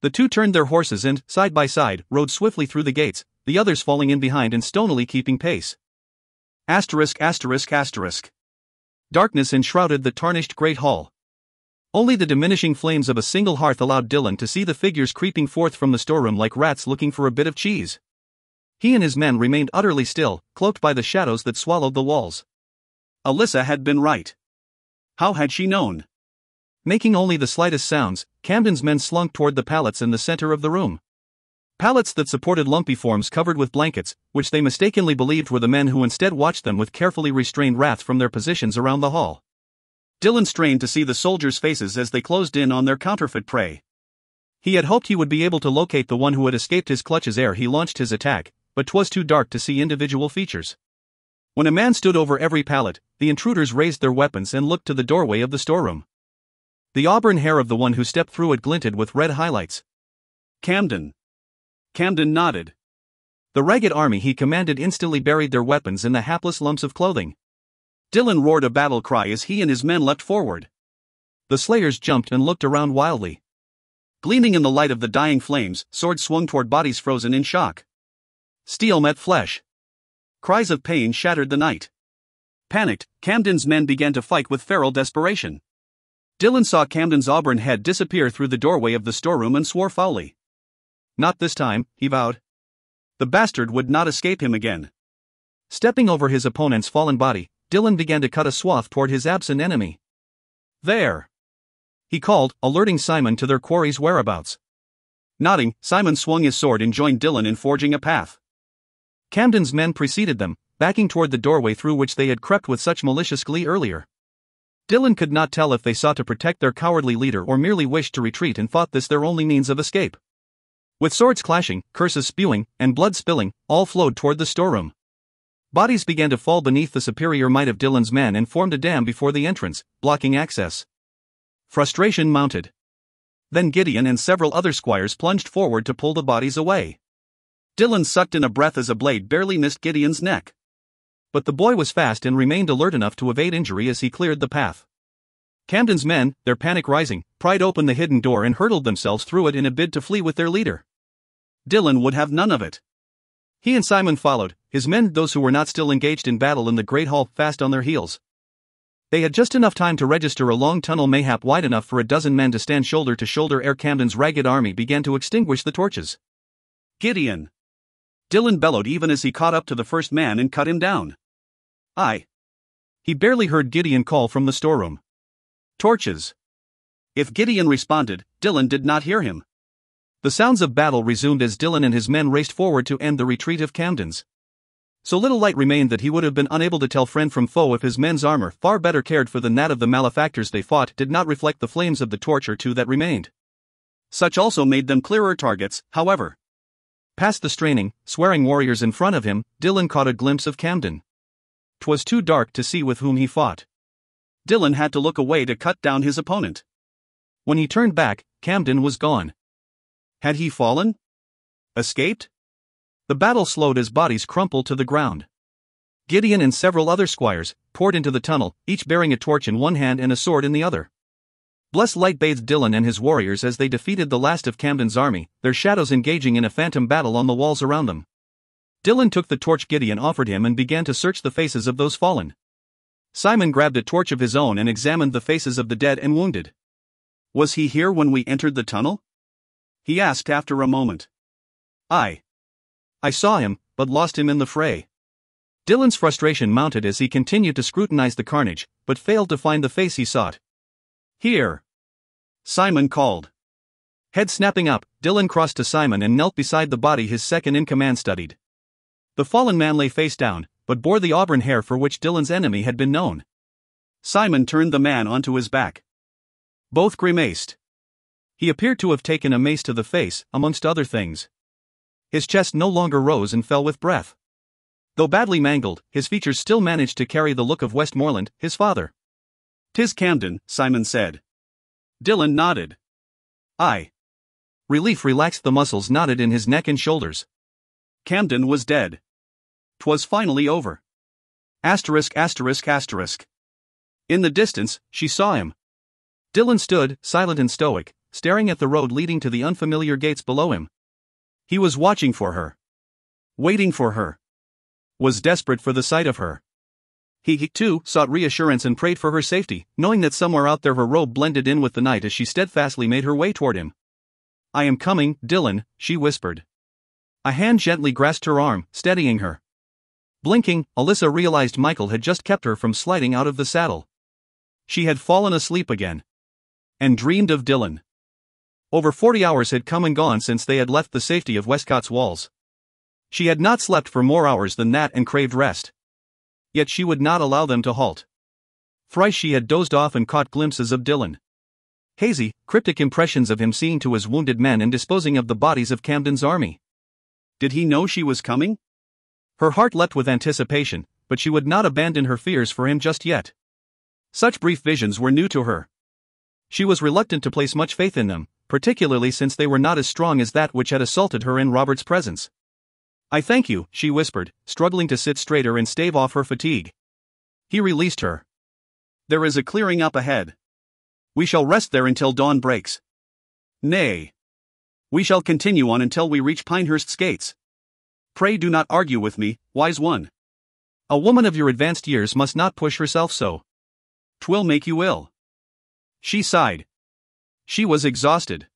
The two turned their horses and, side by side, rode swiftly through the gates, the others falling in behind and stonily keeping pace. Asterisk asterisk asterisk. Darkness enshrouded the tarnished great hall. Only the diminishing flames of a single hearth allowed Dylan to see the figures creeping forth from the storeroom like rats looking for a bit of cheese. He and his men remained utterly still, cloaked by the shadows that swallowed the walls. Alyssa had been right. How had she known? Making only the slightest sounds, Camden's men slunk toward the pallets in the center of the room. Pallets that supported lumpy forms covered with blankets, which they mistakenly believed were the men who instead watched them with carefully restrained wrath from their positions around the hall. Dylan strained to see the soldiers' faces as they closed in on their counterfeit prey. He had hoped he would be able to locate the one who had escaped his clutches ere he launched his attack, but 'twas too dark to see individual features. When a man stood over every pallet, the intruders raised their weapons and looked to the doorway of the storeroom. The auburn hair of the one who stepped through it glinted with red highlights. Camden. Camden nodded. The ragged army he commanded instantly buried their weapons in the hapless lumps of clothing. Dylan roared a battle cry as he and his men leapt forward. The slayers jumped and looked around wildly. Gleaming in the light of the dying flames, swords swung toward bodies frozen in shock. Steel met flesh. Cries of pain shattered the night. Panicked, Camden's men began to fight with feral desperation. Dylan saw Camden's auburn head disappear through the doorway of the storeroom and swore foully. Not this time, he vowed. The bastard would not escape him again. Stepping over his opponent's fallen body, Dylan began to cut a swath toward his absent enemy. There! He called, alerting Simon to their quarry's whereabouts. Nodding, Simon swung his sword and joined Dylan in forging a path. Camden's men preceded them, backing toward the doorway through which they had crept with such malicious glee earlier. Dylan could not tell if they sought to protect their cowardly leader or merely wished to retreat and thought this their only means of escape. With swords clashing, curses spewing, and blood spilling, all flowed toward the storeroom. Bodies began to fall beneath the superior might of Dylan's men and formed a dam before the entrance, blocking access. Frustration mounted. Then Gideon and several other squires plunged forward to pull the bodies away. Dylan sucked in a breath as a blade barely missed Gideon's neck. But the boy was fast and remained alert enough to evade injury as he cleared the path. Camden's men, their panic rising, pried open the hidden door and hurtled themselves through it in a bid to flee with their leader. Dylan would have none of it. He and Simon followed, his men, those who were not still engaged in battle in the great hall, fast on their heels. They had just enough time to register a long tunnel mayhap wide enough for a dozen men to stand shoulder to shoulder ere Camden's ragged army began to extinguish the torches. "Gideon!" Dylan bellowed even as he caught up to the first man and cut him down. "Aye." He barely heard Gideon call from the storeroom. "Torches." If Gideon responded, Dylan did not hear him. The sounds of battle resumed as Dylan and his men raced forward to end the retreat of Camden's. So little light remained that he would have been unable to tell friend from foe if his men's armor, far better cared for than that of the malefactors they fought, did not reflect the flames of the torch or two that remained. Such also made them clearer targets, however. Past the straining, swearing warriors in front of him, Dylan caught a glimpse of Camden. 'Twas too dark to see with whom he fought. Dylan had to look away to cut down his opponent. When he turned back, Camden was gone. Had he fallen? Escaped? The battle slowed as bodies crumpled to the ground. Gideon and several other squires poured into the tunnel, each bearing a torch in one hand and a sword in the other. Blessed light bathed Dylan and his warriors as they defeated the last of Camden's army, their shadows engaging in a phantom battle on the walls around them. Dylan took the torch Gideon offered him and began to search the faces of those fallen. Simon grabbed a torch of his own and examined the faces of the dead and wounded. "Was he here when we entered the tunnel?" he asked after a moment. "Aye. I saw him, but lost him in the fray." Dylan's frustration mounted as he continued to scrutinize the carnage, but failed to find the face he sought. "Here!" Simon called. Head snapping up, Dylan crossed to Simon and knelt beside the body his second-in-command studied. The fallen man lay face down, but bore the auburn hair for which Dylan's enemy had been known. Simon turned the man onto his back. Both grimaced. He appeared to have taken a mace to the face, amongst other things. His chest no longer rose and fell with breath. Though badly mangled, his features still managed to carry the look of Westmoreland, his father. "'Tis Camden," Simon said. Dylan nodded. "Aye." Relief relaxed the muscles knotted in his neck and shoulders. Camden was dead. 'Twas finally over. Asterisk asterisk asterisk. In the distance, she saw him. Dylan stood, silent and stoic, staring at the road leading to the unfamiliar gates below him. He was watching for her. Waiting for her. Was desperate for the sight of her. He too, sought reassurance and prayed for her safety, knowing that somewhere out there her robe blended in with the night as she steadfastly made her way toward him. "I am coming, Dylan," she whispered. A hand gently grasped her arm, steadying her. Blinking, Alyssa realized Michael had just kept her from sliding out of the saddle. She had fallen asleep again. And dreamed of Dylan. Over 40 hours had come and gone since they had left the safety of Westcott's walls. She had not slept for more hours than that and craved rest. Yet she would not allow them to halt. Thrice she had dozed off and caught glimpses of Dylan. Hazy, cryptic impressions of him seeing to his wounded men and disposing of the bodies of Camden's army. Did he know she was coming? Her heart leapt with anticipation, but she would not abandon her fears for him just yet. Such brief visions were new to her. She was reluctant to place much faith in them, particularly since they were not as strong as that which had assaulted her in Robert's presence. "I thank you," she whispered, struggling to sit straighter and stave off her fatigue. He released her. "There is a clearing up ahead. We shall rest there until dawn breaks. Nay. We shall continue on until we reach Pinehurst's gates. Pray do not argue with me, wise one. A woman of your advanced years must not push herself so. 'Twill make you ill." She sighed. She was exhausted.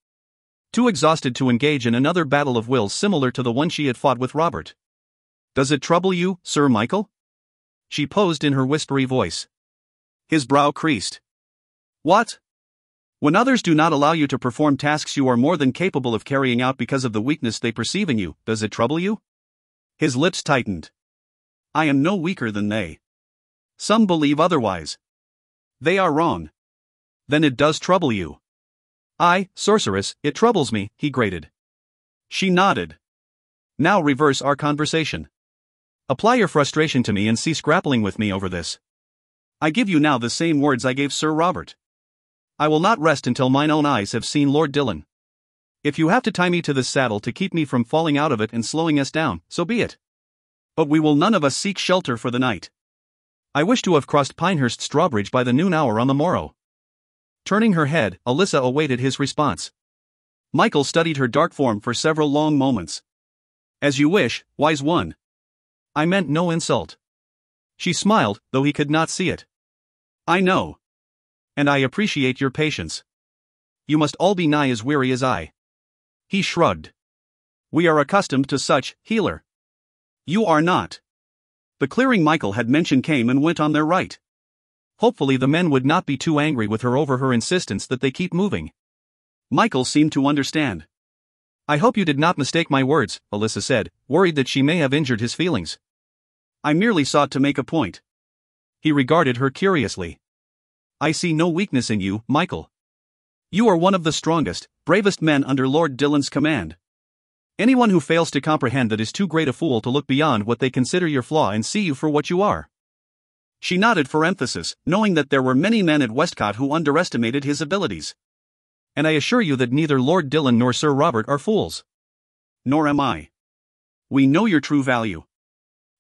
Too exhausted to engage in another battle of wills similar to the one she had fought with Robert. "Does it trouble you, Sir Michael?" she posed in her whispery voice. His brow creased. "What? When others do not allow you to perform tasks you are more than capable of carrying out because of the weakness they perceive in you, does it trouble you?" His lips tightened. "I am no weaker than they. Some believe otherwise. They are wrong. Then it does trouble you." "Aye, sorceress, it troubles me," he grated. She nodded. "Now reverse our conversation. Apply your frustration to me and cease grappling with me over this. I give you now the same words I gave Sir Robert. I will not rest until mine own eyes have seen Lord Dylan. If you have to tie me to this saddle to keep me from falling out of it and slowing us down, so be it. But we will none of us seek shelter for the night. I wish to have crossed Pinehurst's drawbridge by the noon hour on the morrow." Turning her head, Alyssa awaited his response. Michael studied her dark form for several long moments. As you wish, wise one. I meant no insult. She smiled, though he could not see it. I know. And I appreciate your patience. You must all be nigh as weary as I. He shrugged. We are accustomed to such, healer. You are not. The clearing Michael had mentioned came and went on their right. Hopefully the men would not be too angry with her over her insistence that they keep moving. Michael seemed to understand. I hope you did not mistake my words, Alyssa said, worried that she may have injured his feelings. I merely sought to make a point. He regarded her curiously. I see no weakness in you, Michael. You are one of the strongest, bravest men under Lord Dillon's command. Anyone who fails to comprehend that is too great a fool to look beyond what they consider your flaw and see you for what you are. She nodded for emphasis, knowing that there were many men at Westcott who underestimated his abilities. And I assure you that neither Lord Dillon nor Sir Robert are fools. Nor am I. We know your true value.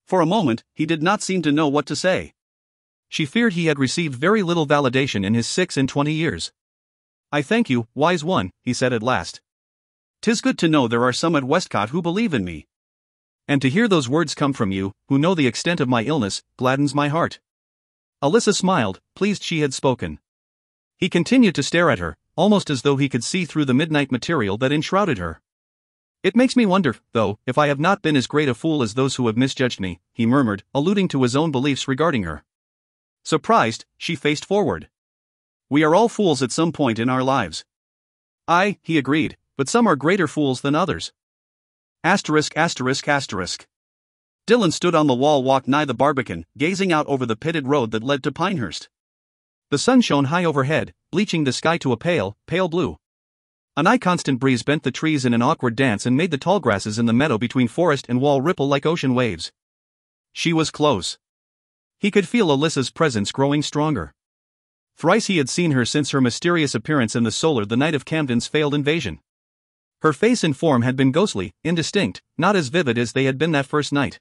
For a moment, he did not seem to know what to say. She feared he had received very little validation in his 26 years. I thank you, wise one, he said at last. 'Tis good to know there are some at Westcott who believe in me. And to hear those words come from you, who know the extent of my illness, gladdens my heart. Alyssa smiled, pleased she had spoken. He continued to stare at her, almost as though he could see through the midnight material that enshrouded her. It makes me wonder, though, if I have not been as great a fool as those who have misjudged me, he murmured, alluding to his own beliefs regarding her. Surprised, she faced forward. We are all fools at some point in our lives. Aye, he agreed, but some are greater fools than others. Asterisk. Dillon stood on the wall walk nigh the Barbican, gazing out over the pitted road that led to Pinehurst. The sun shone high overhead, bleaching the sky to a pale, pale blue. An eye-constant breeze bent the trees in an awkward dance and made the tall grasses in the meadow between forest and wall ripple like ocean waves. She was close. He could feel Alyssa's presence growing stronger. Thrice he had seen her since her mysterious appearance in the Solar the night of Camden's failed invasion. Her face and form had been ghostly, indistinct, not as vivid as they had been that first night.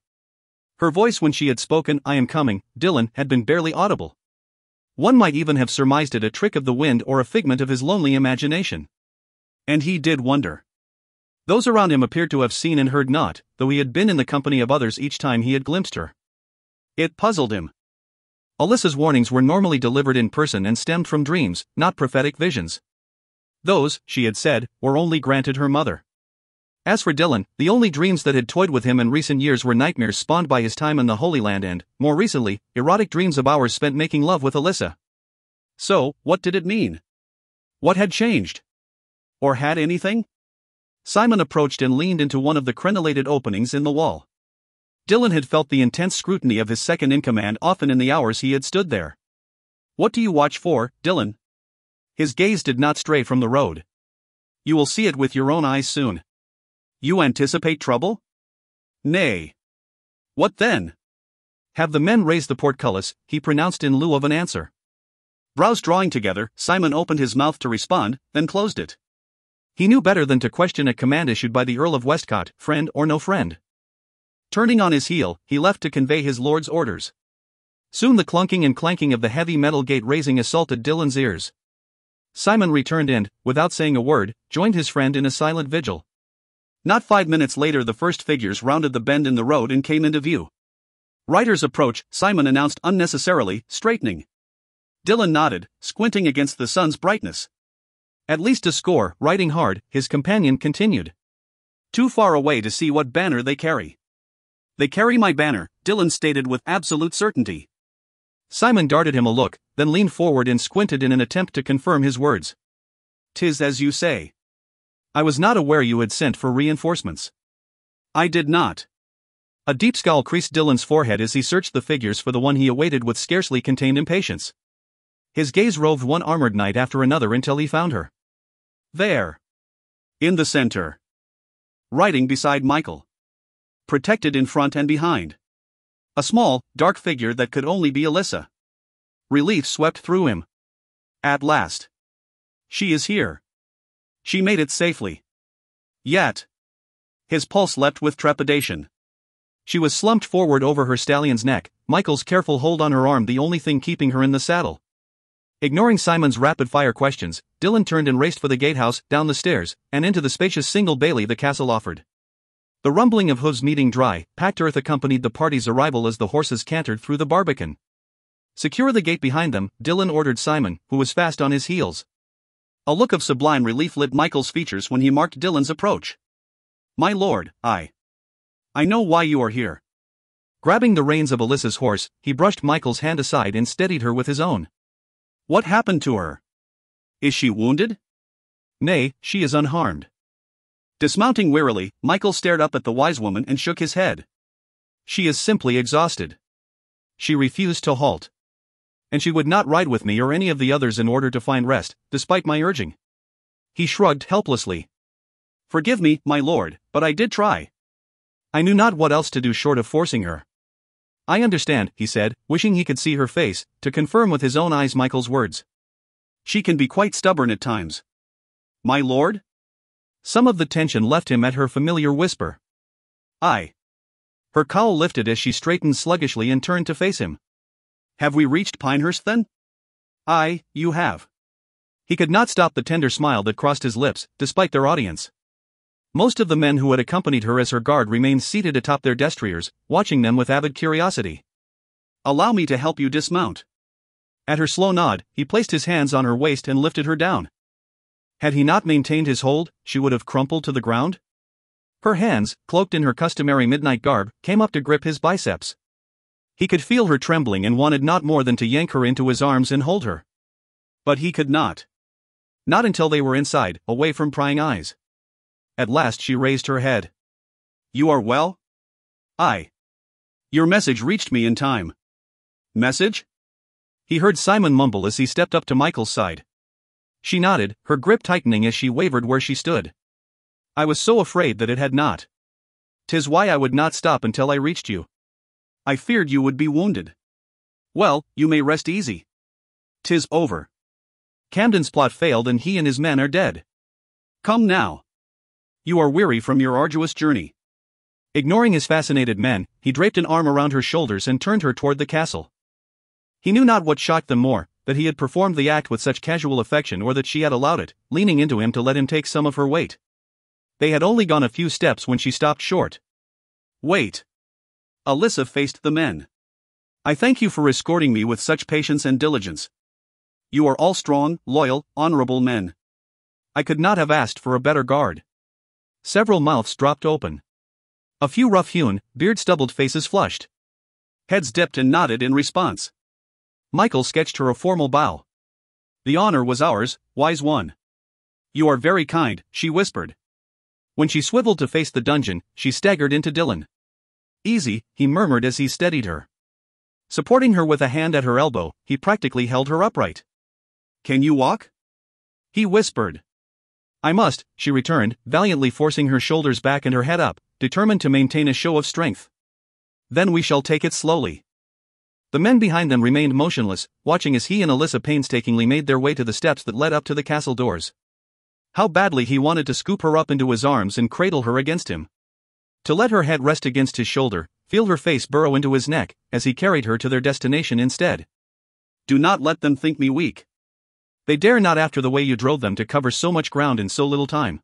Her voice when she had spoken, I am coming, Dillon, had been barely audible. One might even have surmised it a trick of the wind or a figment of his lonely imagination. And he did wonder. Those around him appeared to have seen and heard naught, though he had been in the company of others each time he had glimpsed her. It puzzled him. Alyssa's warnings were normally delivered in person and stemmed from dreams, not prophetic visions. Those, she had said, were only granted her mother. As for Dillon, the only dreams that had toyed with him in recent years were nightmares spawned by his time in the Holy Land and, more recently, erotic dreams of hours spent making love with Alyssa. So, what did it mean? What had changed? Or had anything? Simon approached and leaned into one of the crenellated openings in the wall. Dillon had felt the intense scrutiny of his second-in-command often in the hours he had stood there. What do you watch for, Dillon? His gaze did not stray from the road. You will see it with your own eyes soon. You anticipate trouble? Nay. What then? Have the men raised the portcullis, he pronounced in lieu of an answer. Brows drawing together, Simon opened his mouth to respond, then closed it. He knew better than to question a command issued by the Earl of Westcott, friend or no friend. Turning on his heel, he left to convey his lord's orders. Soon the clunking and clanking of the heavy metal gate raising assaulted Dillon's ears. Simon returned and, without saying a word, joined his friend in a silent vigil. Not 5 minutes later the first figures rounded the bend in the road and came into view. Riders approach, Simon announced unnecessarily, straightening. Dillon nodded, squinting against the sun's brightness. At least a score, riding hard, his companion continued. Too far away to see what banner they carry. They carry my banner, Dillon stated with absolute certainty. Simon darted him a look, then leaned forward and squinted in an attempt to confirm his words. 'Tis as you say. I was not aware you had sent for reinforcements. I did not. A deep scowl creased Dillon's forehead as he searched the figures for the one he awaited with scarcely contained impatience. His gaze roved one armored knight after another until he found her. There. In the center. Riding beside Michael. Protected in front and behind. A small, dark figure that could only be Alyssa. Relief swept through him. At last. She is here. She made it safely. Yet. His pulse leapt with trepidation. She was slumped forward over her stallion's neck, Michael's careful hold on her arm the only thing keeping her in the saddle. Ignoring Simon's rapid-fire questions, Dylan turned and raced for the gatehouse, down the stairs, and into the spacious single bailey the castle offered. The rumbling of hooves meeting dry, packed earth accompanied the party's arrival as the horses cantered through the barbican. "Secure the gate behind them," Dylan ordered Simon, who was fast on his heels. A look of sublime relief lit Michael's features when he marked Dylan's approach. "My lord, I know why you are here." Grabbing the reins of Alyssa's horse, he brushed Michael's hand aside and steadied her with his own. "What happened to her? Is she wounded?" "Nay, she is unharmed." Dismounting wearily, Michael stared up at the wise woman and shook his head. "She is simply exhausted. She refused to halt. And she would not ride with me or any of the others in order to find rest, despite my urging." He shrugged helplessly. "Forgive me, my lord, but I did try. I knew not what else to do short of forcing her." "I understand," he said, wishing he could see her face, to confirm with his own eyes Michael's words. "She can be quite stubborn at times." "My lord?" Some of the tension left him at her familiar whisper. "I." Her cowl lifted as she straightened sluggishly and turned to face him. "Have we reached Pinehurst then?" "Aye, you have." He could not stop the tender smile that crossed his lips, despite their audience. Most of the men who had accompanied her as her guard remained seated atop their destriers, watching them with avid curiosity. "Allow me to help you dismount." At her slow nod, he placed his hands on her waist and lifted her down. Had he not maintained his hold, she would have crumpled to the ground. Her hands, cloaked in her customary midnight garb, came up to grip his biceps. He could feel her trembling and wanted not more than to yank her into his arms and hold her. But he could not. Not until they were inside, away from prying eyes. At last she raised her head. "You are well?" "Aye. Your message reached me in time." "Message?" he heard Simon mumble as he stepped up to Michael's side. She nodded, her grip tightening as she wavered where she stood. "I was so afraid that it had not. 'Tis why I would not stop until I reached you. I feared you would be wounded." "Well, you may rest easy. 'Tis over. Camden's plot failed and he and his men are dead. Come now. You are weary from your arduous journey." Ignoring his fascinated men, he draped an arm around her shoulders and turned her toward the castle. He knew not what shocked them more, that he had performed the act with such casual affection or that she had allowed it, leaning into him to let him take some of her weight. They had only gone a few steps when she stopped short. "Wait." Alyssa faced the men. "I thank you for escorting me with such patience and diligence. You are all strong, loyal, honorable men. I could not have asked for a better guard." Several mouths dropped open. A few rough-hewn, beard-stubbled faces flushed. Heads dipped and nodded in response. Michael sketched her a formal bow. "The honor was ours, wise one." "You are very kind," she whispered. When she swiveled to face the dungeon, she staggered into Dylan. "Easy," he murmured as he steadied her. Supporting her with a hand at her elbow, he practically held her upright. "Can you walk?" he whispered. "I must," she returned, valiantly forcing her shoulders back and her head up, determined to maintain a show of strength. "Then we shall take it slowly." The men behind them remained motionless, watching as he and Alyssa painstakingly made their way to the steps that led up to the castle doors. How badly he wanted to scoop her up into his arms and cradle her against him. To let her head rest against his shoulder, feel her face burrow into his neck, as he carried her to their destination instead. "Do not let them think me weak. They dare not after the way you drove them to cover so much ground in so little time."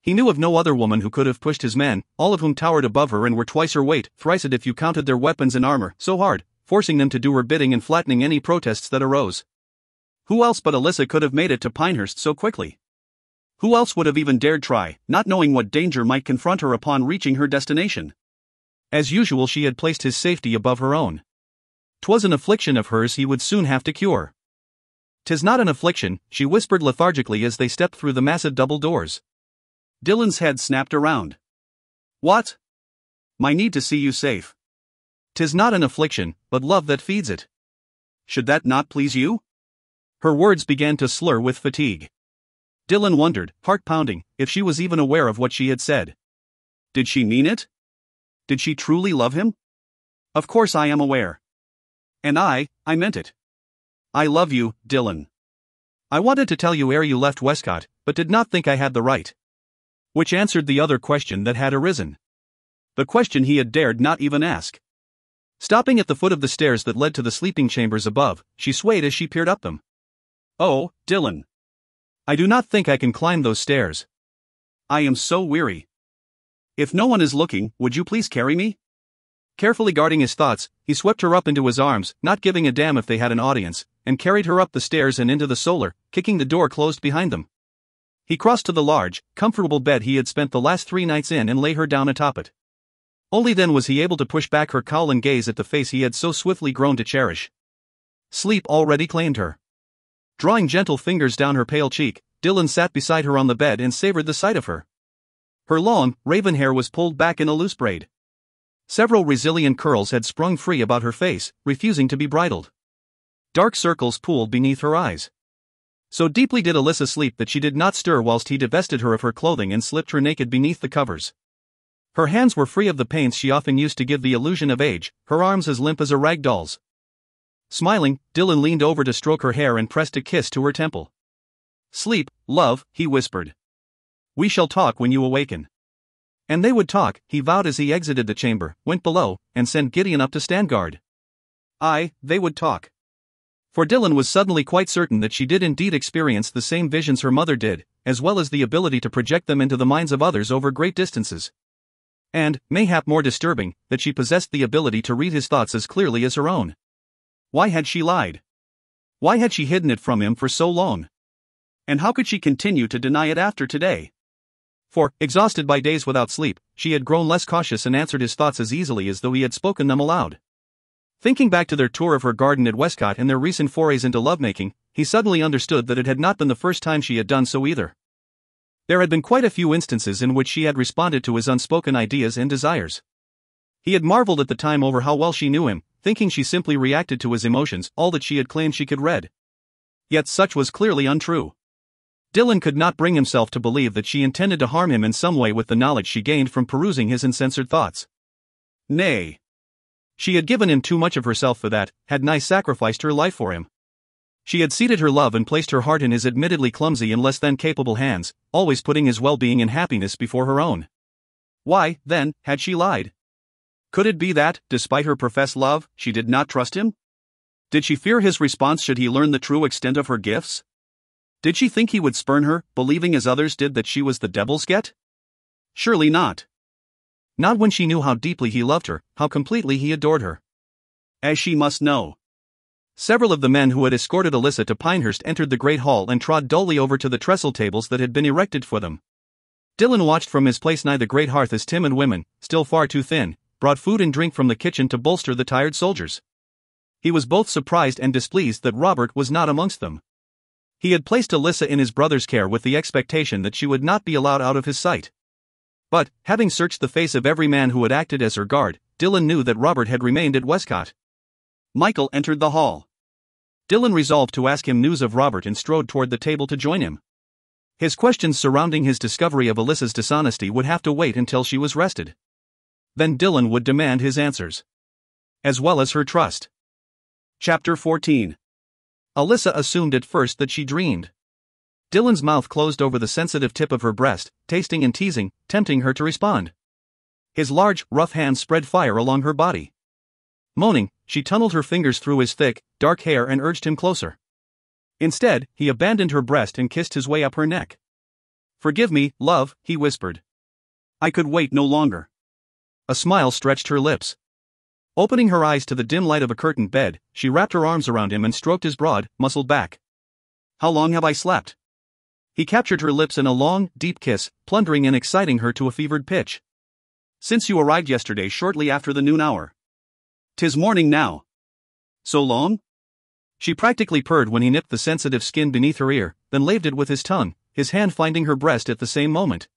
He knew of no other woman who could have pushed his men, all of whom towered above her and were twice her weight, thrice it if you counted their weapons and armor, so hard, forcing them to do her bidding and flattening any protests that arose. Who else but Alyssa could have made it to Pinehurst so quickly? Who else would have even dared try, not knowing what danger might confront her upon reaching her destination? As usual, she had placed his safety above her own. 'Twas an affliction of hers he would soon have to cure. "'Tis not an affliction," she whispered lethargically as they stepped through the massive double doors. Dylan's head snapped around. "What?" "My need to see you safe." "'Tis not an affliction, but love that feeds it." "Should that not please you?" Her words began to slur with fatigue. Dylan wondered, heart pounding, if she was even aware of what she had said. Did she mean it? Did she truly love him? "Of course I am aware. And I meant it. I love you, Dylan. I wanted to tell you ere you left Westcott, but did not think I had the right." Which answered the other question that had arisen. The question he had dared not even ask. Stopping at the foot of the stairs that led to the sleeping chambers above, she swayed as she peered up them. Oh, Dylan. I do not think I can climb those stairs. I am so weary. If no one is looking, would you please carry me? Carefully guarding his thoughts, he swept her up into his arms, not giving a damn if they had an audience, and carried her up the stairs and into the solar, kicking the door closed behind them. He crossed to the large, comfortable bed he had spent the last 3 nights in and lay her down atop it. Only then was he able to push back her cowl and gaze at the face he had so swiftly grown to cherish. Sleep already claimed her. Drawing gentle fingers down her pale cheek, Dylan sat beside her on the bed and savored the sight of her. Her long, raven hair was pulled back in a loose braid. Several resilient curls had sprung free about her face, refusing to be bridled. Dark circles pooled beneath her eyes. So deeply did Alyssa sleep that she did not stir whilst he divested her of her clothing and slipped her naked beneath the covers. Her hands were free of the pains she often used to give the illusion of age, her arms as limp as a rag doll's. Smiling, Dylan leaned over to stroke her hair and pressed a kiss to her temple. "Sleep, love," he whispered. "We shall talk when you awaken." And they would talk, he vowed as he exited the chamber, went below, and sent Gideon up to stand guard. They would talk. For Dylan was suddenly quite certain that she did indeed experience the same visions her mother did, as well as the ability to project them into the minds of others over great distances. And, mayhap more disturbing, that she possessed the ability to read his thoughts as clearly as her own. Why had she lied? Why had she hidden it from him for so long? And how could she continue to deny it after today? For, exhausted by days without sleep, she had grown less cautious and answered his thoughts as easily as though he had spoken them aloud. Thinking back to their tour of her garden at Westcott and their recent forays into lovemaking, he suddenly understood that it had not been the first time she had done so either. There had been quite a few instances in which she had responded to his unspoken ideas and desires. He had marveled at the time over how well she knew him, thinking she simply reacted to his emotions, all that she had claimed she could read. Yet such was clearly untrue. Dylan could not bring himself to believe that she intended to harm him in some way with the knowledge she gained from perusing his uncensored thoughts. Nay. She had given him too much of herself for that, had nigh sacrificed her life for him. She had ceded her love and placed her heart in his admittedly clumsy and less than capable hands, always putting his well-being and happiness before her own. Why, then, had she lied? Could it be that, despite her professed love, she did not trust him? Did she fear his response should he learn the true extent of her gifts? Did she think he would spurn her, believing as others did that she was the devil's get? Surely not. Not when she knew how deeply he loved her, how completely he adored her. As she must know. Several of the men who had escorted Alyssa to Pinehurst entered the great hall and trod dully over to the trestle tables that had been erected for them. Dylan watched from his place nigh the great hearth as timid women, still far too thin, brought food and drink from the kitchen to bolster the tired soldiers. He was both surprised and displeased that Robert was not amongst them. He had placed Alyssa in his brother's care with the expectation that she would not be allowed out of his sight. But, having searched the face of every man who had acted as her guard, Dylan knew that Robert had remained at Westcott. Michael entered the hall. Dylan resolved to ask him news of Robert and strode toward the table to join him. His questions surrounding his discovery of Alyssa's dishonesty would have to wait until she was rested. Then Dylan would demand his answers. As well as her trust. Chapter 14. Alyssa assumed at first that she dreamed. Dylan's mouth closed over the sensitive tip of her breast, tasting and teasing, tempting her to respond. His large, rough hands spread fire along her body. Moaning, she tunneled her fingers through his thick, dark hair and urged him closer. Instead, he abandoned her breast and kissed his way up her neck. "Forgive me, love," he whispered. "I could wait no longer." A smile stretched her lips. Opening her eyes to the dim light of a curtained bed, she wrapped her arms around him and stroked his broad, muscled back. "How long have I slept?" He captured her lips in a long, deep kiss, plundering and exciting her to a fevered pitch. "Since you arrived yesterday shortly after the noon hour. 'Tis morning now." "So long?" She practically purred when he nipped the sensitive skin beneath her ear, then laved it with his tongue, his hand finding her breast at the same moment.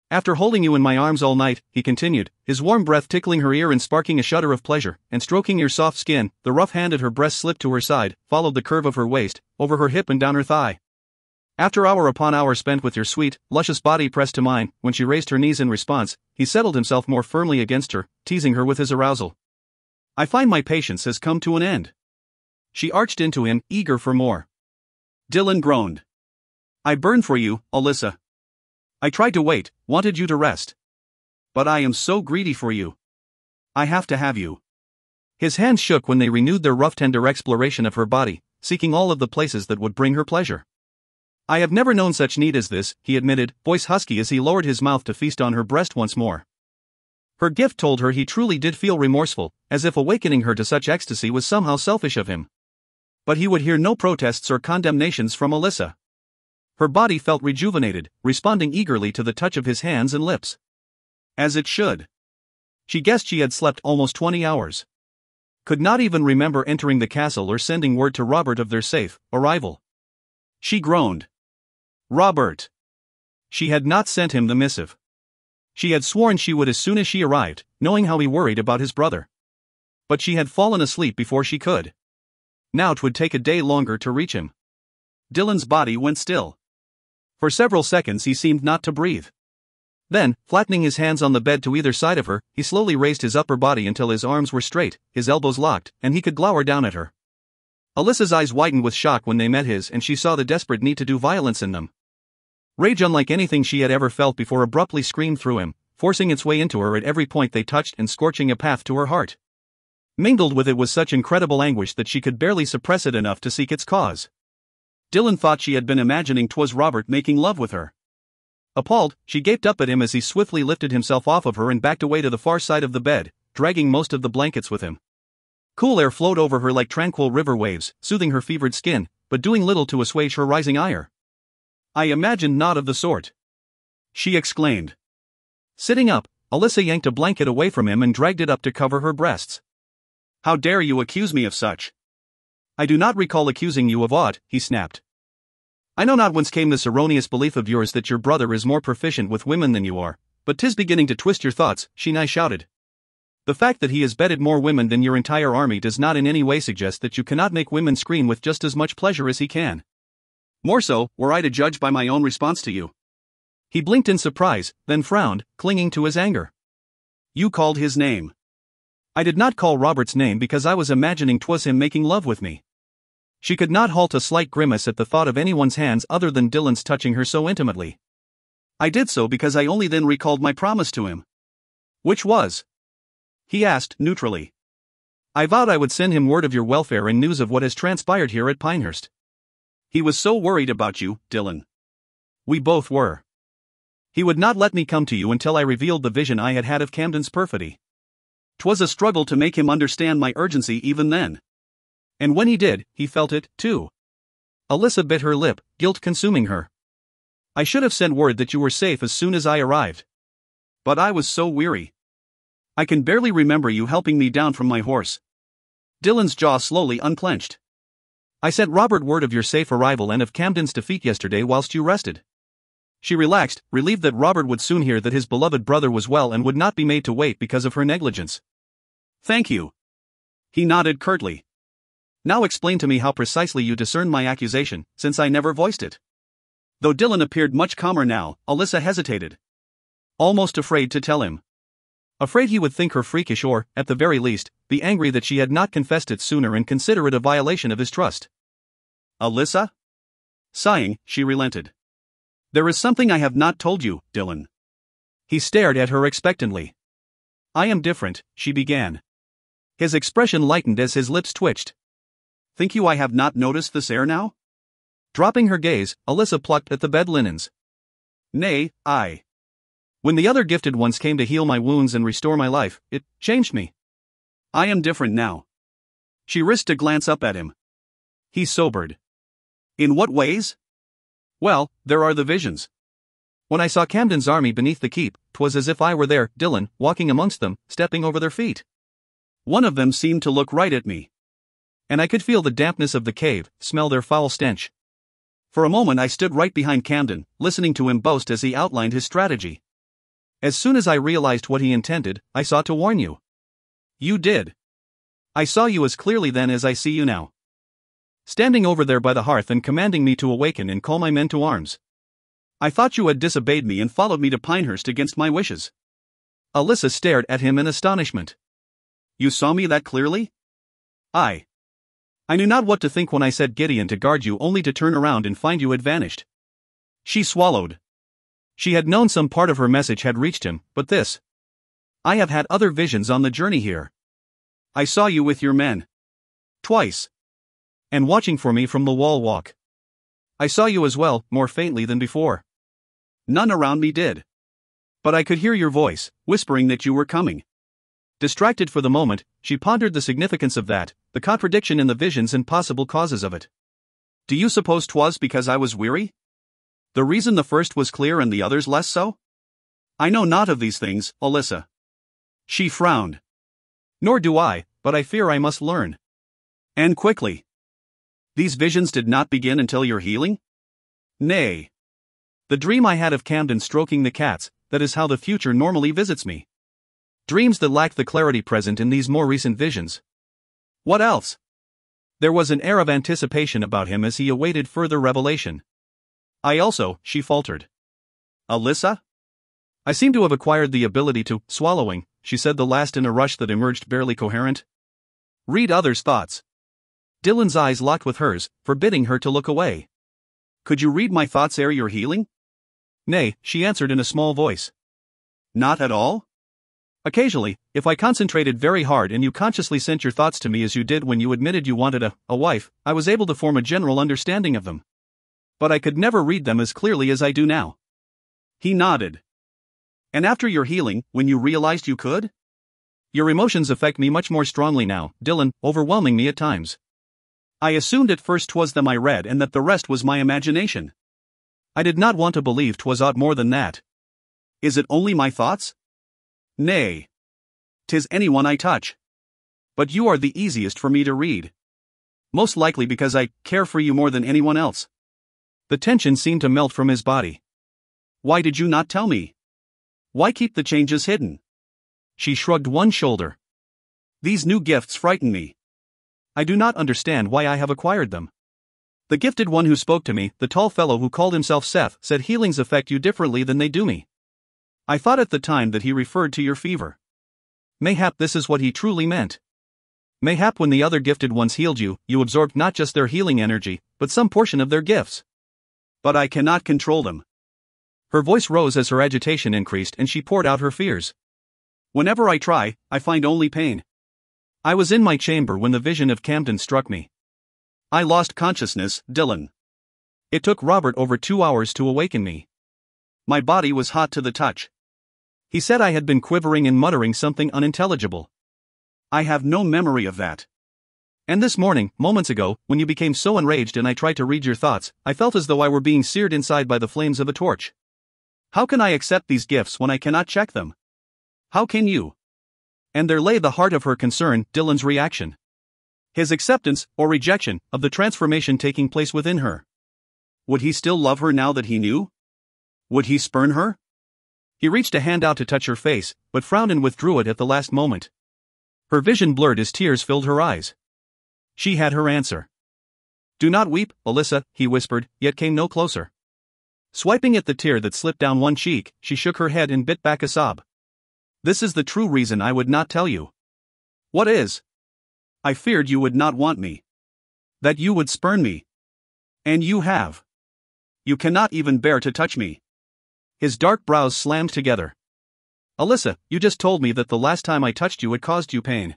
"After holding you in my arms all night," he continued, his warm breath tickling her ear and sparking a shudder of pleasure, "and stroking your soft skin, the rough hand at her breast slipped to her side, followed the curve of her waist, over her hip and down her thigh. After hour upon hour spent with your sweet, luscious body pressed to mine, when she raised her knees in response, he settled himself more firmly against her, teasing her with his arousal. I find my patience has come to an end." She arched into him, eager for more. Dylan groaned. "I burn for you, Alyssa. I tried to wait, wanted you to rest. But I am so greedy for you. I have to have you." His hands shook when they renewed their rough tender exploration of her body, seeking all of the places that would bring her pleasure. I have never known such need as this, he admitted, voice husky as he lowered his mouth to feast on her breast once more. Her gift told her he truly did feel remorseful, as if awakening her to such ecstasy was somehow selfish of him. But he would hear no protests or condemnations from Alyssa. Her body felt rejuvenated, responding eagerly to the touch of his hands and lips. As it should. She guessed she had slept almost 20 hours. Could not even remember entering the castle or sending word to Robert of their safe arrival. She groaned. Robert. She had not sent him the missive. She had sworn she would as soon as she arrived, knowing how he worried about his brother. But she had fallen asleep before she could. Now 'twould take a day longer to reach him. Dylan's body went still. For several seconds he seemed not to breathe. Then, flattening his hands on the bed to either side of her, he slowly raised his upper body until his arms were straight, his elbows locked, and he could glower down at her. Alyssa's eyes widened with shock when they met his, and she saw the desperate need to do violence in them. Rage unlike anything she had ever felt before abruptly screamed through him, forcing its way into her at every point they touched and scorching a path to her heart. Mingled with it was such incredible anguish that she could barely suppress it enough to seek its cause. Dylan thought she had been imagining 'twas Robert making love with her. Appalled, she gaped up at him as he swiftly lifted himself off of her and backed away to the far side of the bed, dragging most of the blankets with him. Cool air flowed over her like tranquil river waves, soothing her fevered skin, but doing little to assuage her rising ire. I imagined not of the sort. She exclaimed. Sitting up, Alyssa yanked a blanket away from him and dragged it up to cover her breasts. How dare you accuse me of such? I do not recall accusing you of aught, he snapped. I know not whence came this erroneous belief of yours that your brother is more proficient with women than you are, but 'tis beginning to twist your thoughts, she nigh shouted. The fact that he has bedded more women than your entire army does not in any way suggest that you cannot make women scream with just as much pleasure as he can. More so, were I to judge by my own response to you. He blinked in surprise, then frowned, clinging to his anger. You called his name. I did not call Robert's name because I was imagining 'twas him making love with me. She could not halt a slight grimace at the thought of anyone's hands other than Dylan's touching her so intimately. I did so because I only then recalled my promise to him. Which was? He asked, neutrally. I vowed I would send him word of your welfare and news of what has transpired here at Pinehurst. He was so worried about you, Dylan. We both were. He would not let me come to you until I revealed the vision I had had of Camden's perfidy. 'Twas a struggle to make him understand my urgency even then. And when he did, he felt it, too. Alyssa bit her lip, guilt consuming her. I should have sent word that you were safe as soon as I arrived. But I was so weary. I can barely remember you helping me down from my horse. Dylan's jaw slowly unclenched. I sent Robert word of your safe arrival and of Camden's defeat yesterday whilst you rested. She relaxed, relieved that Robert would soon hear that his beloved brother was well and would not be made to wait because of her negligence. Thank you. He nodded curtly. Now explain to me how precisely you discerned my accusation, since I never voiced it. Though Dylan appeared much calmer now, Alyssa hesitated. Almost afraid to tell him. Afraid he would think her freakish or, at the very least, be angry that she had not confessed it sooner and consider it a violation of his trust. Alyssa? Sighing, she relented. There is something I have not told you, Dylan. He stared at her expectantly. I am different, she began. His expression lightened as his lips twitched. Think you I have not noticed this ere now? Dropping her gaze, Alyssa plucked at the bed linens. Nay, I. When the other gifted ones came to heal my wounds and restore my life, it changed me. I am different now. She risked a glance up at him. He sobered. In what ways? Well, there are the visions. When I saw Camden's army beneath the keep, 'twas as if I were there, Dylan, walking amongst them, stepping over their feet. One of them seemed to look right at me. And I could feel the dampness of the cave, smell their foul stench. For a moment I stood right behind Camden, listening to him boast as he outlined his strategy. As soon as I realized what he intended, I sought to warn you. You did. I saw you as clearly then as I see you now. Standing over there by the hearth and commanding me to awaken and call my men to arms. I thought you had disobeyed me and followed me to Pinehurst against my wishes. Alyssa stared at him in astonishment. You saw me that clearly? I knew not what to think when I set Gideon to guard you only to turn around and find you had vanished. She swallowed. She had known some part of her message had reached him, but this. I have had other visions on the journey here. I saw you with your men. Twice. and watching for me from the wall walk. I saw you as well, more faintly than before. None around me did. But I could hear your voice, whispering that you were coming. Distracted for the moment, she pondered the significance of that, the contradiction in the visions and possible causes of it. Do you suppose 'twas because I was weary? The reason the first was clear and the others less so? I know not of these things, Alyssa. She frowned. Nor do I, but I fear I must learn. And quickly. These visions did not begin until your healing? Nay. The dream I had of Camden stroking the cats, that is how the future normally visits me. Dreams that lack the clarity present in these more recent visions. What else? There was an air of anticipation about him as he awaited further revelation. I also, she faltered. Alyssa? I seem to have acquired the ability to, swallowing, she said the last in a rush that emerged barely coherent. Read others' thoughts. Dylan's eyes locked with hers, forbidding her to look away. Could you read my thoughts ere your healing? Nay, she answered in a small voice. Not at all? Occasionally, if I concentrated very hard and you consciously sent your thoughts to me as you did when you admitted you wanted a wife, I was able to form a general understanding of them. But I could never read them as clearly as I do now. He nodded. And after your healing, when you realized you could? Your emotions affect me much more strongly now, Dylan, overwhelming me at times. I assumed at first 'twas them I read and that the rest was my imagination. I did not want to believe 'twas aught more than that. Is it only my thoughts? Nay. 'Tis anyone I touch. But you are the easiest for me to read. Most likely because I care for you more than anyone else. The tension seemed to melt from his body. Why did you not tell me? Why keep the changes hidden? She shrugged one shoulder. These new gifts frighten me. I do not understand why I have acquired them. The gifted one who spoke to me, the tall fellow who called himself Seth, said healings affect you differently than they do me. I thought at the time that he referred to your fever. Mayhap this is what he truly meant. Mayhap when the other gifted ones healed you, you absorbed not just their healing energy, but some portion of their gifts. But I cannot control them. Her voice rose as her agitation increased and she poured out her fears. Whenever I try, I find only pain. I was in my chamber when the vision of Camden struck me. I lost consciousness, Dylan. It took Robert over 2 hours to awaken me. My body was hot to the touch. He said I had been quivering and muttering something unintelligible. I have no memory of that. And this morning, moments ago, when you became so enraged and I tried to read your thoughts, I felt as though I were being seared inside by the flames of a torch. How can I accept these gifts when I cannot check them? How can you? And there lay the heart of her concern, Dylan's reaction. His acceptance, or rejection, of the transformation taking place within her. Would he still love her now that he knew? Would he spurn her? He reached a hand out to touch her face, but frowned and withdrew it at the last moment. Her vision blurred as tears filled her eyes. She had her answer. Do not weep, Alyssa, he whispered, yet came no closer. Swiping at the tear that slipped down one cheek, she shook her head and bit back a sob. This is the true reason I would not tell you. What is? I feared you would not want me. That you would spurn me. And you have. You cannot even bear to touch me. His dark brows slammed together. Alyssa, you just told me that the last time I touched you it caused you pain.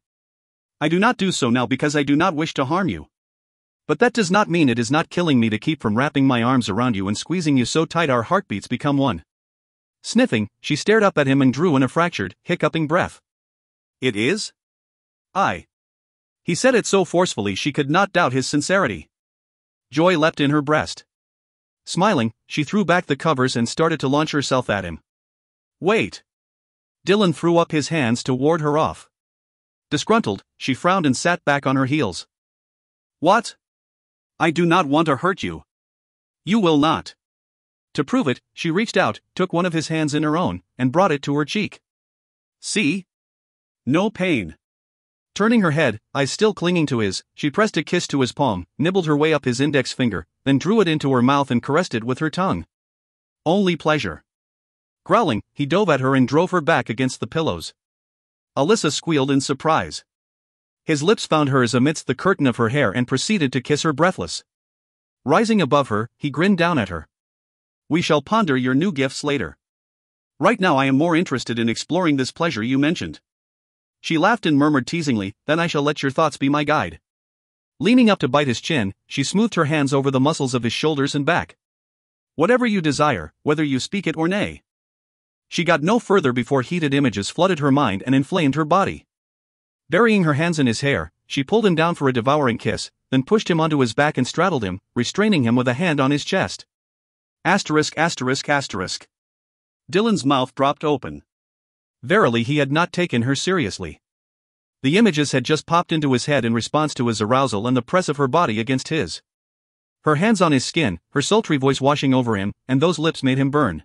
I do not do so now because I do not wish to harm you. But that does not mean it is not killing me to keep from wrapping my arms around you and squeezing you so tight our heartbeats become one. Sniffing, she stared up at him and drew in a fractured, hiccuping breath. It is? He said it so forcefully she could not doubt his sincerity. Joy leapt in her breast. Smiling, she threw back the covers and started to launch herself at him. Wait. Dylan threw up his hands to ward her off. Disgruntled, she frowned and sat back on her heels. What? I do not want to hurt you. You will not. To prove it, she reached out, took one of his hands in her own, and brought it to her cheek. See? No pain. Turning her head, eyes still clinging to his, she pressed a kiss to his palm, nibbled her way up his index finger, then drew it into her mouth and caressed it with her tongue. Only pleasure. Growling, he dove at her and drove her back against the pillows. Alyssa squealed in surprise. His lips found hers amidst the curtain of her hair and proceeded to kiss her breathless. Rising above her, he grinned down at her. We shall ponder your new gifts later. Right now I am more interested in exploring this pleasure you mentioned. She laughed and murmured teasingly, then I shall let your thoughts be my guide. Leaning up to bite his chin, she smoothed her hands over the muscles of his shoulders and back. Whatever you desire, whether you speak it or nay. She got no further before heated images flooded her mind and inflamed her body. Burying her hands in his hair, she pulled him down for a devouring kiss, then pushed him onto his back and straddled him, restraining him with a hand on his chest. Asterisk asterisk asterisk. Dylan's mouth dropped open. Verily he had not taken her seriously. The images had just popped into his head in response to his arousal and the press of her body against his. Her hands on his skin, her sultry voice washing over him, and those lips made him burn.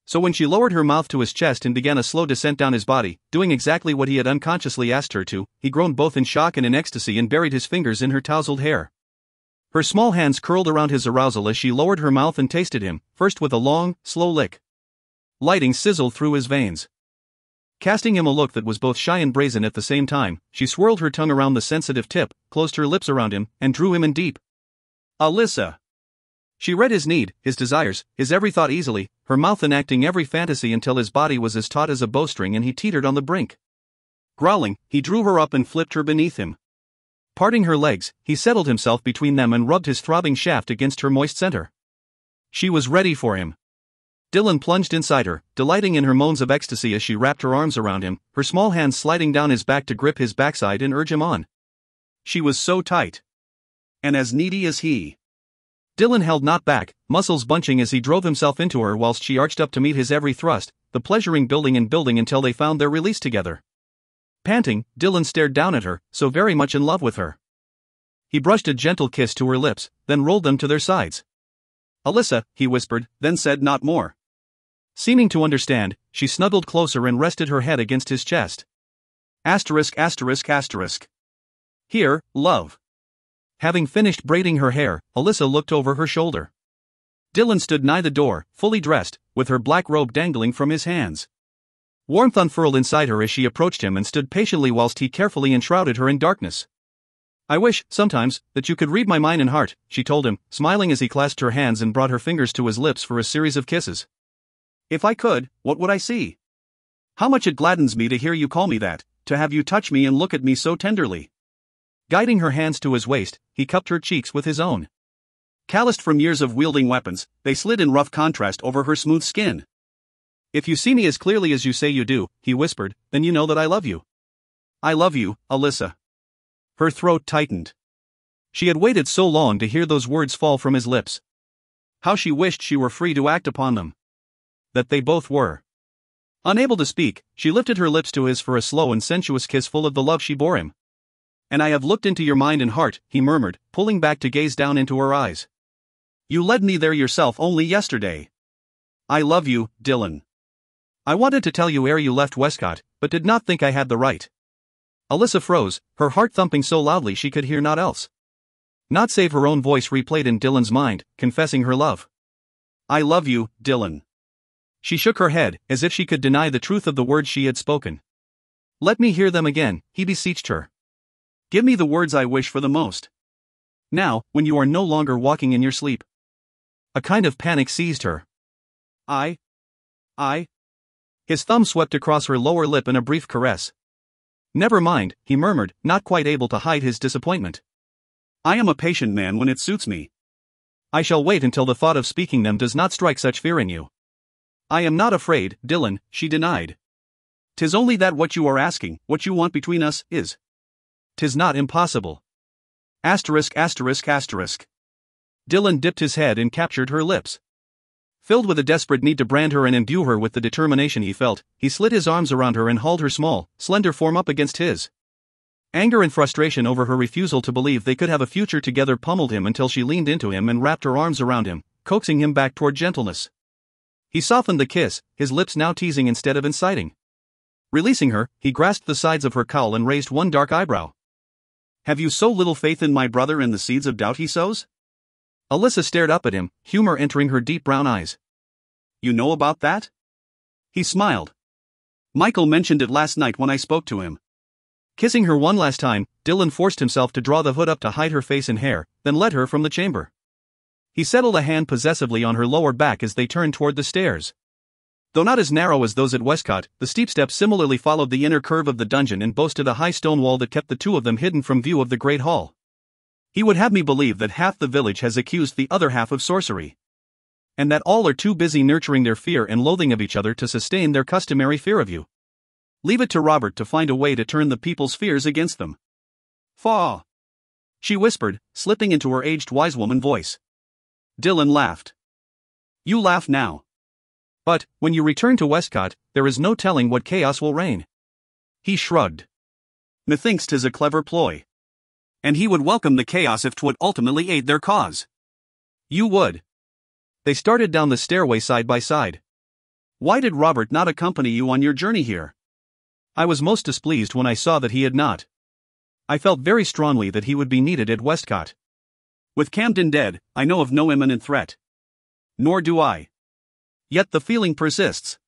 So when she lowered her mouth to his chest and began a slow descent down his body, doing exactly what he had unconsciously asked her to, he groaned both in shock and in ecstasy and buried his fingers in her tousled hair. Her small hands curled around his arousal as she lowered her mouth and tasted him, first with a long, slow lick. Lighting sizzled through his veins. Casting him a look that was both shy and brazen at the same time, she swirled her tongue around the sensitive tip, closed her lips around him, and drew him in deep. Alyssa. She read his need, his desires, his every thought easily, her mouth enacting every fantasy until his body was as taut as a bowstring and he teetered on the brink. Growling, he drew her up and flipped her beneath him. Parting her legs, he settled himself between them and rubbed his throbbing shaft against her moist center. She was ready for him. Dylan plunged inside her, delighting in her moans of ecstasy as she wrapped her arms around him, her small hands sliding down his back to grip his backside and urge him on. She was so tight. And as needy as he. Dylan held not back, muscles bunching as he drove himself into her whilst she arched up to meet his every thrust, the pleasuring building and building until they found their release together. Panting, Dylan stared down at her, so very much in love with her. He brushed a gentle kiss to her lips, then rolled them to their sides. Alyssa, he whispered, then said not more. Seeming to understand, she snuggled closer and rested her head against his chest. Asterisk asterisk asterisk. Here, love. Having finished braiding her hair, Alyssa looked over her shoulder. Dylan stood nigh the door, fully dressed, with her black robe dangling from his hands. Warmth unfurled inside her as she approached him and stood patiently whilst he carefully enshrouded her in darkness. I wish, sometimes, that you could read my mind and heart, she told him, smiling as he clasped her hands and brought her fingers to his lips for a series of kisses. If I could, what would I see? How much it gladdens me to hear you call me that, to have you touch me and look at me so tenderly. Guiding her hands to his waist, he cupped her cheeks with his own. Calloused from years of wielding weapons, they slid in rough contrast over her smooth skin. If you see me as clearly as you say you do, he whispered, then you know that I love you. I love you, Alyssa. Her throat tightened. She had waited so long to hear those words fall from his lips. How she wished she were free to act upon them. That they both were. Unable to speak, she lifted her lips to his for a slow and sensuous kiss full of the love she bore him. And I have looked into your mind and heart, he murmured, pulling back to gaze down into her eyes. You led me there yourself only yesterday. I love you, Dylan. I wanted to tell you ere you left Westcott, but did not think I had the right. Alyssa froze, her heart thumping so loudly she could hear naught else. Not save her own voice replayed in Dylan's mind, confessing her love. I love you, Dylan. She shook her head, as if she could deny the truth of the words she had spoken. Let me hear them again, he beseeched her. Give me the words I wish for the most. Now, when you are no longer walking in your sleep. A kind of panic seized her. I. His thumb swept across her lower lip in a brief caress. Never mind, he murmured, not quite able to hide his disappointment. I am a patient man when it suits me. I shall wait until the thought of speaking them does not strike such fear in you. I am not afraid, Dylan, she denied. 'Tis only that what you are asking, what you want between us, is. 'Tis not impossible. Asterisk asterisk asterisk. Dylan dipped his head and captured her lips. Filled with a desperate need to brand her and imbue her with the determination he felt, he slid his arms around her and hauled her small, slender form up against his. Anger and frustration over her refusal to believe they could have a future together pummeled him until she leaned into him and wrapped her arms around him, coaxing him back toward gentleness. He softened the kiss, his lips now teasing instead of inciting. Releasing her, he grasped the sides of her cowl and raised one dark eyebrow. Have you so little faith in my brother and the seeds of doubt he sows? Alyssa stared up at him, humor entering her deep brown eyes. You know about that? He smiled. Michael mentioned it last night when I spoke to him. Kissing her one last time, Dylan forced himself to draw the hood up to hide her face and hair, then led her from the chamber. He settled a hand possessively on her lower back as they turned toward the stairs. Though not as narrow as those at Westcott, the steep steps similarly followed the inner curve of the dungeon and boasted a high stone wall that kept the two of them hidden from view of the great hall. He would have me believe that half the village has accused the other half of sorcery. And that all are too busy nurturing their fear and loathing of each other to sustain their customary fear of you. Leave it to Robert to find a way to turn the people's fears against them. Faugh! She whispered, slipping into her aged wise woman voice. Dylan laughed. You laugh now. But, when you return to Westcott, there is no telling what chaos will reign. He shrugged. Methinks 'tis a clever ploy. And he would welcome the chaos if 'twould ultimately aid their cause. You would. They started down the stairway side by side. Why did Robert not accompany you on your journey here? I was most displeased when I saw that he had not. I felt very strongly that he would be needed at Westcott. With Camden dead, I know of no imminent threat. Nor do I. Yet the feeling persists.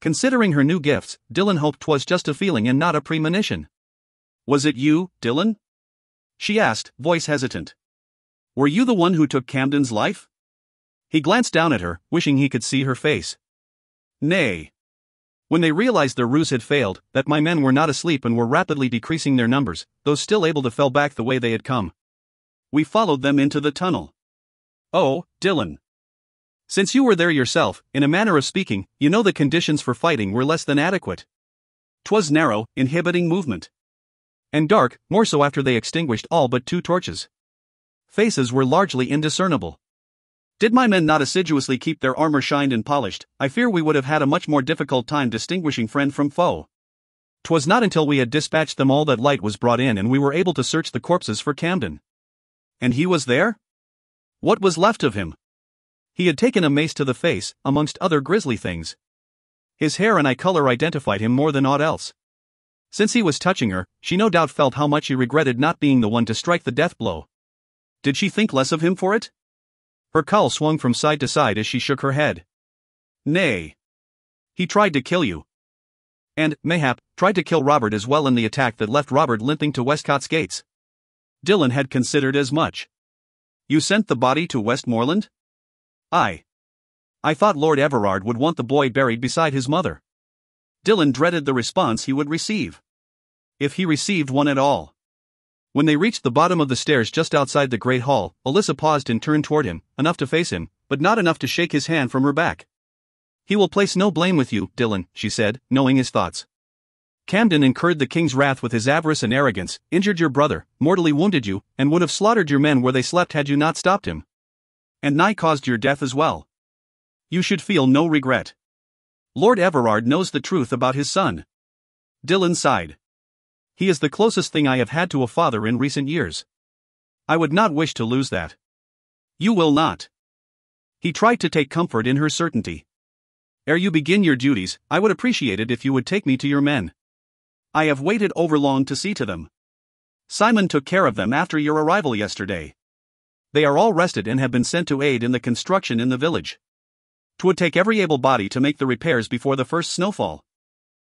Considering her new gifts, Dylan hoped 'twas just a feeling and not a premonition. Was it you, Dylan? She asked, voice hesitant. Were you the one who took Camden's life? He glanced down at her, wishing he could see her face. Nay. When they realized their ruse had failed, that my men were not asleep and were rapidly decreasing their numbers, those still able to fell back the way they had come. We followed them into the tunnel. Oh, Dylan. Since you were there yourself, in a manner of speaking, you know the conditions for fighting were less than adequate. 'Twas narrow, inhibiting movement. And dark, more so after they extinguished all but 2 torches. Faces were largely indiscernible. Did my men not assiduously keep their armor shined and polished, I fear we would have had a much more difficult time distinguishing friend from foe. 'Twas not until we had dispatched them all that light was brought in and we were able to search the corpses for Camden. And he was there? What was left of him? He had taken a mace to the face, amongst other grisly things. His hair and eye color identified him more than aught else. Since he was touching her, she no doubt felt how much he regretted not being the one to strike the death blow. Did she think less of him for it? Her cowl swung from side to side as she shook her head. Nay. He tried to kill you. And, mayhap, tried to kill Robert as well in the attack that left Robert limping to Westcott's gates. Dylan had considered as much. You sent the body to Westmoreland? I thought Lord Everard would want the boy buried beside his mother. Dylan dreaded the response he would receive. If he received one at all. When they reached the bottom of the stairs just outside the great hall, Alyssa paused and turned toward him, enough to face him, but not enough to shake his hand from her back. He will place no blame with you, Dylan, she said, knowing his thoughts. Camden incurred the king's wrath with his avarice and arrogance, injured your brother, mortally wounded you, and would have slaughtered your men where they slept had you not stopped him. And nigh caused your death as well. You should feel no regret. Lord Everard knows the truth about his son. Dylan sighed. He is the closest thing I have had to a father in recent years. I would not wish to lose that. You will not. He tried to take comfort in her certainty. Ere you begin your duties, I would appreciate it if you would take me to your men. I have waited overlong to see to them. Simon took care of them after your arrival yesterday. They are all rested and have been sent to aid in the construction in the village. 'Twould take every able body to make the repairs before the first snowfall.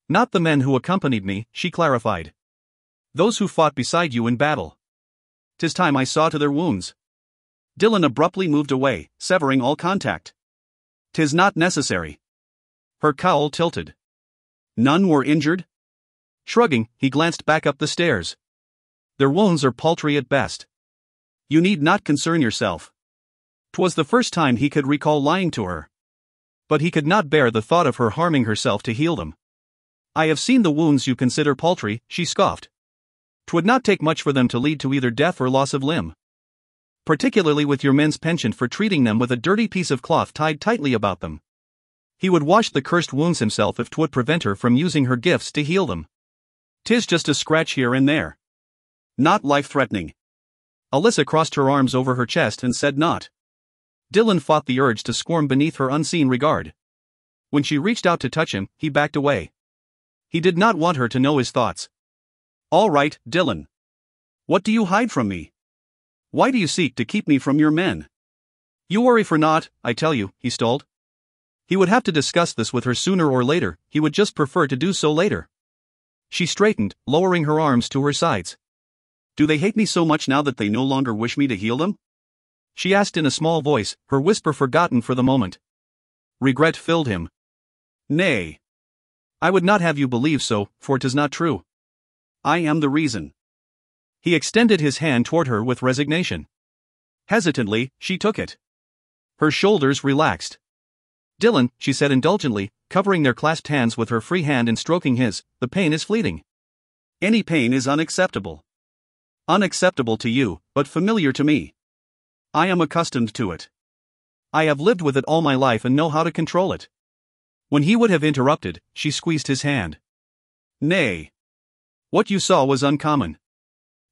Not the men who accompanied me, she clarified. Those who fought beside you in battle. 'Tis time I saw to their wounds. Dylan abruptly moved away, severing all contact. 'Tis not necessary. Her cowl tilted. None were injured? Shrugging, he glanced back up the stairs. Their wounds are paltry at best. You need not concern yourself. 'Twas the first time he could recall lying to her. But he could not bear the thought of her harming herself to heal them. I have seen the wounds you consider paltry, she scoffed. 'Twould not take much for them to lead to either death or loss of limb. Particularly with your men's penchant for treating them with a dirty piece of cloth tied tightly about them. He would wash the cursed wounds himself if 'twould prevent her from using her gifts to heal them. 'Tis just a scratch here and there. Not life-threatening. Alyssa crossed her arms over her chest and said naught. Dylan fought the urge to squirm beneath her unseen regard. When she reached out to touch him, he backed away. He did not want her to know his thoughts. All right, Dylan. What do you hide from me? Why do you seek to keep me from your men? You worry for naught, I tell you, he stalled. He would have to discuss this with her sooner or later, he would just prefer to do so later. She straightened, lowering her arms to her sides. Do they hate me so much now that they no longer wish me to heal them? She asked in a small voice, her whisper forgotten for the moment. Regret filled him. Nay. I would not have you believe so, for 'tis not true. I am the reason. He extended his hand toward her with resignation. Hesitantly, she took it. Her shoulders relaxed. Dylan, she said indulgently, covering their clasped hands with her free hand and stroking his, the pain is fleeting. Any pain is unacceptable. Unacceptable to you, but familiar to me. I am accustomed to it. I have lived with it all my life and know how to control it. When he would have interrupted, she squeezed his hand. Nay. What you saw was uncommon.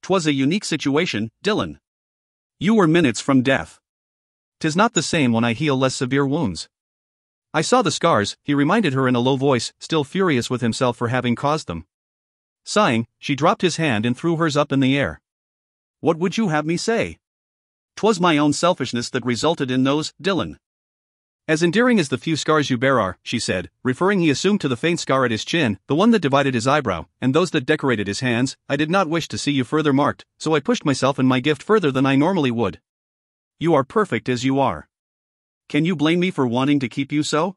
'Twas a unique situation, Dylan. You were minutes from death. 'Tis not the same when I heal less severe wounds. I saw the scars, he reminded her in a low voice, still furious with himself for having caused them. Sighing, she dropped his hand and threw hers up in the air. What would you have me say? 'Twas my own selfishness that resulted in those, Dylan. As endearing as the few scars you bear are, she said, referring he assumed to the faint scar at his chin, the one that divided his eyebrow, and those that decorated his hands. I did not wish to see you further marked, so I pushed myself and my gift further than I normally would. You are perfect as you are. Can you blame me for wanting to keep you so?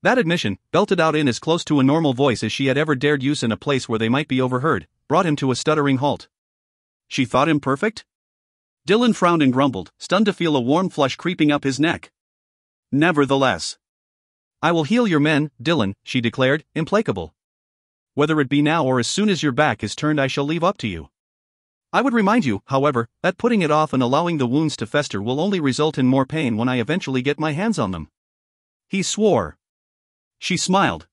That admission, belted out in as close to a normal voice as she had ever dared use in a place where they might be overheard, brought him to a stuttering halt. She thought him perfect? Dylan frowned and grumbled, stunned to feel a warm flush creeping up his neck. Nevertheless. I will heal your men, Dylan, she declared, implacable. Whether it be now or as soon as your back is turned I shall leave up to you. I would remind you, however, that putting it off and allowing the wounds to fester will only result in more pain when I eventually get my hands on them. He swore. She smiled.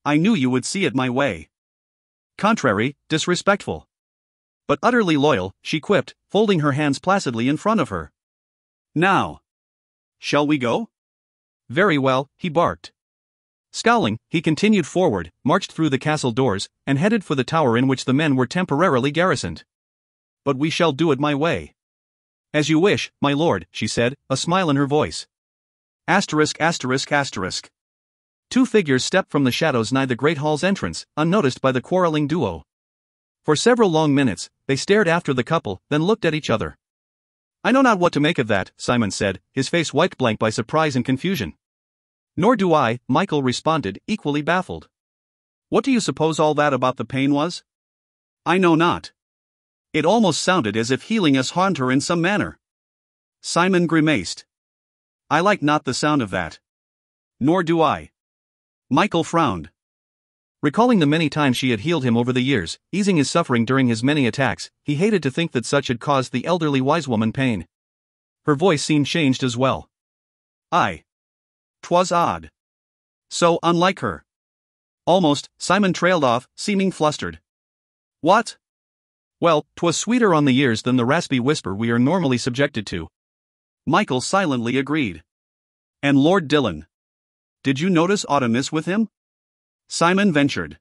I knew you would see it my way. Contrary, disrespectful. But utterly loyal, she quipped, folding her hands placidly in front of her. Now. Shall we go? Very well, he barked. Scowling, he continued forward, marched through the castle doors, and headed for the tower in which the men were temporarily garrisoned. But we shall do it my way. As you wish, my lord, she said, a smile in her voice. Asterisk asterisk asterisk. Two figures stepped from the shadows nigh the great hall's entrance, unnoticed by the quarreling duo. For several long minutes, they stared after the couple, then looked at each other. I know not what to make of that, Simon said, his face white blank by surprise and confusion. Nor do I, Michael responded, equally baffled. What do you suppose all that about the pain was? I know not. It almost sounded as if healing us harmed her in some manner. Simon grimaced. I like not the sound of that. Nor do I. Michael frowned. Recalling the many times she had healed him over the years, easing his suffering during his many attacks, he hated to think that such had caused the elderly wise woman pain. Her voice seemed changed as well. 'Twas odd. So unlike her. Almost, Simon trailed off, seeming flustered. What? Well, 'twas sweeter on the ears than the raspy whisper we are normally subjected to. Michael silently agreed. And Lord Dylan. Did you notice Autumn with him? Simon ventured.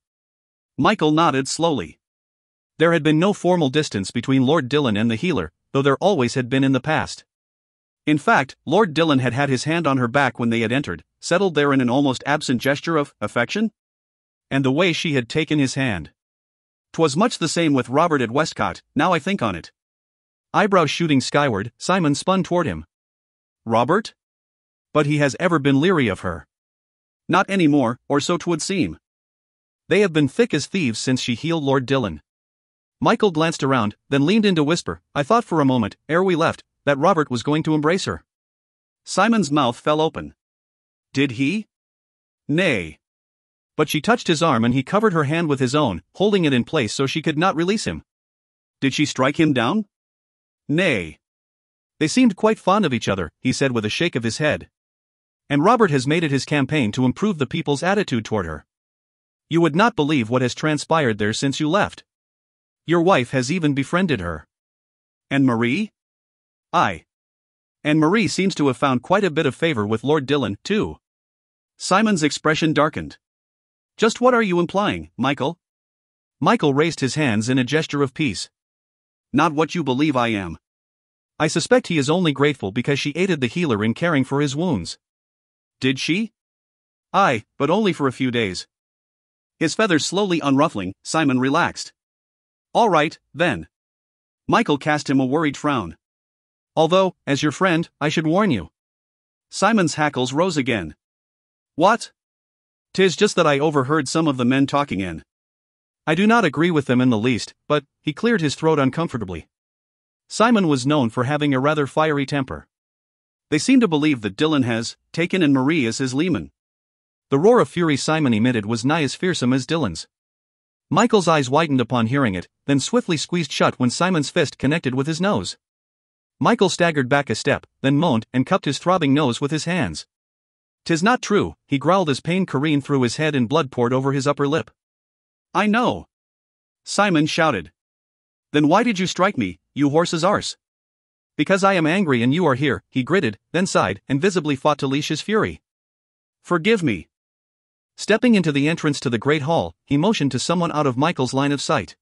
Michael nodded slowly. There had been no formal distance between Lord Dylan and the healer, though there always had been in the past. In fact, Lord Dylan had had his hand on her back when they had entered, settled there in an almost absent gesture of affection. And the way she had taken his hand. 'Twas much the same with Robert at Westcott, now I think on it. Eyebrows shooting skyward, Simon spun toward him. Robert? But he has ever been leery of her. Not any more, or so 'twould seem. They have been thick as thieves since she healed Lord Dylan. Michael glanced around, then leaned in to whisper, I thought for a moment, ere we left, that Robert was going to embrace her. Simon's mouth fell open. Did he? Nay. But she touched his arm and he covered her hand with his own, holding it in place so she could not release him. Did she strike him down? Nay. They seemed quite fond of each other, he said with a shake of his head. And Robert has made it his campaign to improve the people's attitude toward her. You would not believe what has transpired there since you left. Your wife has even befriended her. And Marie? Aye. And Marie seems to have found quite a bit of favor with Lord Dylan, too. Simon's expression darkened. Just what are you implying, Michael? Michael raised his hands in a gesture of peace. Not what you believe I am. I suspect he is only grateful because she aided the healer in caring for his wounds. Did she? Aye, but only for a few days. His feathers slowly unruffling, Simon relaxed. All right, then. Michael cast him a worried frown. Although, as your friend, I should warn you. Simon's hackles rose again. What? 'Tis just that I overheard some of the men talking in. I do not agree with them in the least, but, he cleared his throat uncomfortably. Simon was known for having a rather fiery temper. They seem to believe that Dylan has taken in Marie as his leman. The roar of fury Simon emitted was nigh as fearsome as Dylan's. Michael's eyes widened upon hearing it, then swiftly squeezed shut when Simon's fist connected with his nose. Michael staggered back a step, then moaned and cupped his throbbing nose with his hands. "'Tis not true," he growled as pain careened through his head and blood poured over his upper lip. "I know," Simon shouted. "Then why did you strike me, you horse's arse?" "Because I am angry and you are here," he gritted, then sighed, and visibly fought to leash his fury. "Forgive me." Stepping into the entrance to the great hall, he motioned to someone out of Michael's line of sight.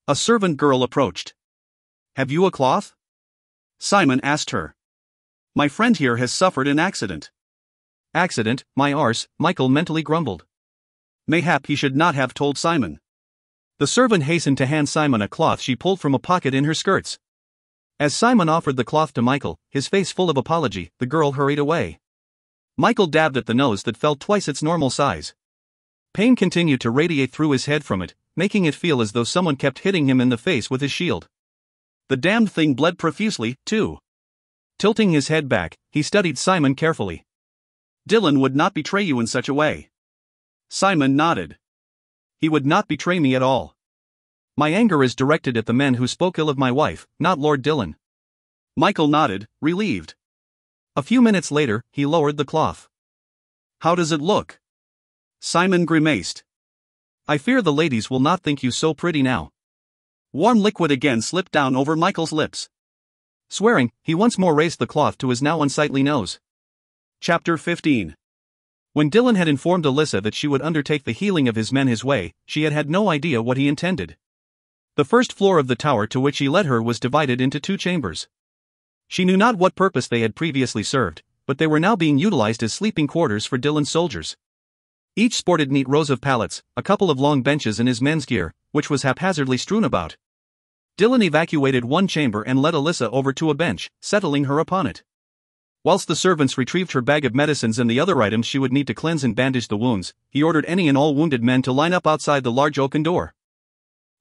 A servant girl approached. "Have you a cloth?" Simon asked her. "My friend here has suffered an accident." "Accident, my arse," Michael mentally grumbled. Mayhap he should not have told Simon. The servant hastened to hand Simon a cloth she pulled from a pocket in her skirts. As Simon offered the cloth to Michael, his face full of apology, the girl hurried away. Michael dabbed at the nose that felt twice its normal size. Pain continued to radiate through his head from it, making it feel as though someone kept hitting him in the face with his shield. The damned thing bled profusely, too. Tilting his head back, he studied Simon carefully. "Dylan would not betray you in such a way." Simon nodded. "He would not betray me at all. My anger is directed at the men who spoke ill of my wife, not Lord Dylan." Michael nodded, relieved. A few minutes later, he lowered the cloth. "How does it look?" Simon grimaced. "I fear the ladies will not think you so pretty now." Warm liquid again slipped down over Michael's lips. Swearing, he once more raised the cloth to his now unsightly nose. Chapter 15. When Dylan had informed Alyssa that she would undertake the healing of his men his way, she had had no idea what he intended. The first floor of the tower to which he led her was divided into 2 chambers. She knew not what purpose they had previously served, but they were now being utilized as sleeping quarters for Dylan's soldiers. Each sported neat rows of pallets, a couple of long benches and his men's gear, which was haphazardly strewn about. Dylan evacuated one chamber and led Alyssa over to a bench, settling her upon it. Whilst the servants retrieved her bag of medicines and the other items she would need to cleanse and bandage the wounds, he ordered any and all wounded men to line up outside the large oaken door.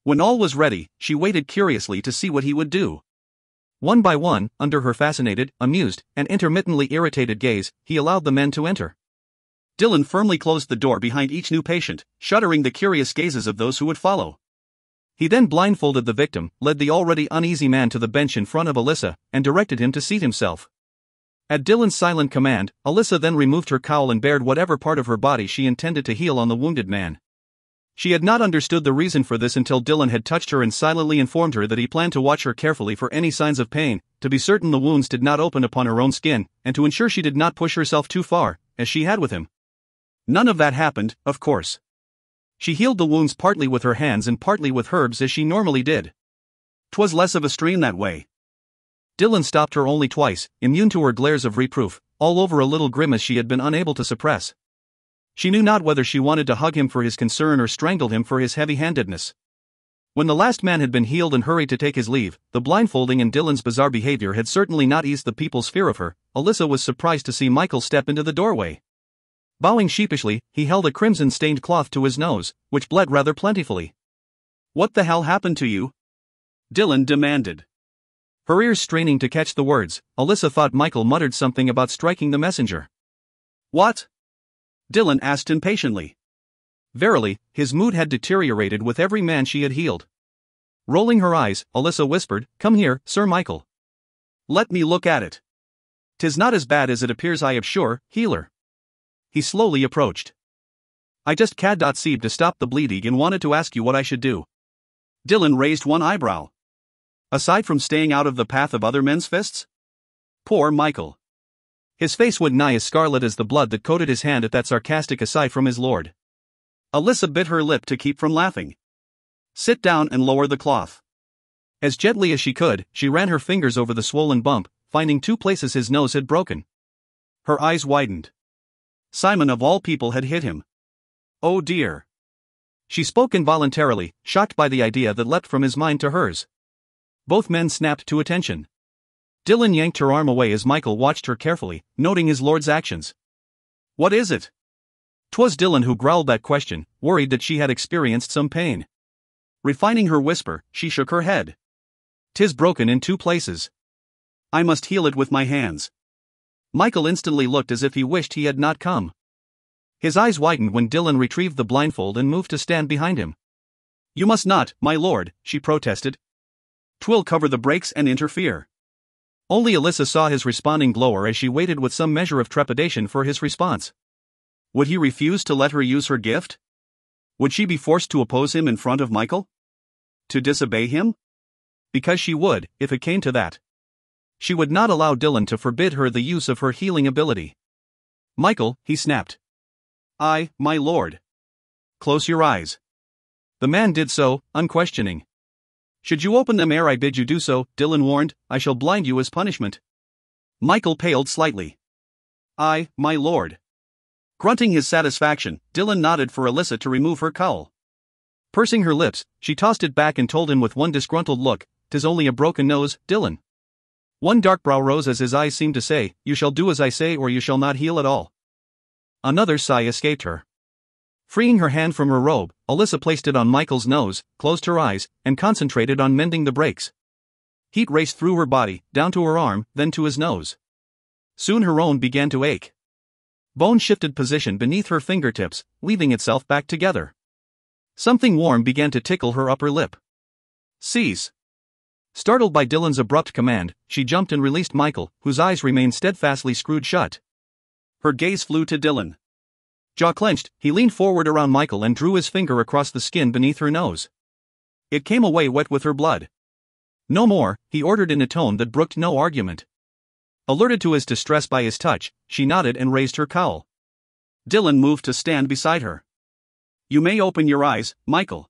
When all was ready, she waited curiously to see what he would do. One by one, under her fascinated, amused, and intermittently irritated gaze, he allowed the men to enter. Dylan firmly closed the door behind each new patient, shuddering the curious gazes of those who would follow. He then blindfolded the victim, led the already uneasy man to the bench in front of Alyssa, and directed him to seat himself. At Dylan's silent command, Alyssa then removed her cowl and bared whatever part of her body she intended to heal on the wounded man. She had not understood the reason for this until Dylan had touched her and silently informed her that he planned to watch her carefully for any signs of pain, to be certain the wounds did not open upon her own skin, and to ensure she did not push herself too far, as she had with him. None of that happened, of course. She healed the wounds partly with her hands and partly with herbs as she normally did. 'Twas less of a strain that way. Dylan stopped her only twice, immune to her glares of reproof, all over a little grimace she had been unable to suppress. She knew not whether she wanted to hug him for his concern or strangle him for his heavy-handedness. When the last man had been healed and hurried to take his leave, the blindfolding and Dylan's bizarre behavior had certainly not eased the people's fear of her. Alyssa was surprised to see Michael step into the doorway. Bowing sheepishly, he held a crimson-stained cloth to his nose, which bled rather plentifully. "What the hell happened to you?" Dylan demanded. Her ears straining to catch the words, Alyssa thought Michael muttered something about striking the messenger. "What?" Dylan asked impatiently. Verily, his mood had deteriorated with every man she had healed. Rolling her eyes, Alyssa whispered, "Come here, Sir Michael. Let me look at it. 'Tis not as bad as it appears, I am sure, healer." He slowly approached. "I just can't seem to stop the bleeding and wanted to ask you what I should do." Dylan raised one eyebrow. "Aside from staying out of the path of other men's fists?" Poor Michael. His face went nigh as scarlet as the blood that coated his hand at that sarcastic aside from his lord. Alyssa bit her lip to keep from laughing. "Sit down and lower the cloth." As gently as she could, she ran her fingers over the swollen bump, finding 2 places his nose had broken. Her eyes widened. Simon of all people had hit him. Oh dear. She spoke involuntarily, shocked by the idea that leapt from his mind to hers. Both men snapped to attention. Dylan yanked her arm away as Michael watched her carefully, noting his lord's actions. "What is it?" 'Twas Dylan who growled that question, worried that she had experienced some pain. Refining her whisper, she shook her head. "'Tis broken in 2 places. I must heal it with my hands." Michael instantly looked as if he wished he had not come. His eyes widened when Dylan retrieved the blindfold and moved to stand behind him. "You must not, my lord," she protested. "'Twill cover the breaks and interfere." Only Alyssa saw his responding glower as she waited with some measure of trepidation for his response. Would he refuse to let her use her gift? Would she be forced to oppose him in front of Michael? To disobey him? Because she would, if it came to that. She would not allow Dylan to forbid her the use of her healing ability. "Michael," he snapped. "Aye, my lord." "Close your eyes." The man did so, unquestioning. "Should you open them ere I bid you do so," Dylan warned, "I shall blind you as punishment." Michael paled slightly. "Aye, my lord." Grunting his satisfaction, Dylan nodded for Alyssa to remove her cowl. Pursing her lips, she tossed it back and told him with one disgruntled look, "'Tis only a broken nose, Dylan." One dark brow rose as his eyes seemed to say, "You shall do as I say or you shall not heal at all." Another sigh escaped her. Freeing her hand from her robe, Alyssa placed it on Michael's nose, closed her eyes, and concentrated on mending the breaks. Heat raced through her body, down to her arm, then to his nose. Soon her own began to ache. Bone shifted position beneath her fingertips, weaving itself back together. Something warm began to tickle her upper lip. "Cease." Startled by Dylan's abrupt command, she jumped and released Michael, whose eyes remained steadfastly screwed shut. Her gaze flew to Dylan. Jaw clenched, he leaned forward around Michael and drew his finger across the skin beneath her nose. It came away wet with her blood. "No more," he ordered in a tone that brooked no argument. Alerted to his distress by his touch, she nodded and raised her cowl. Dylan moved to stand beside her. "You may open your eyes, Michael."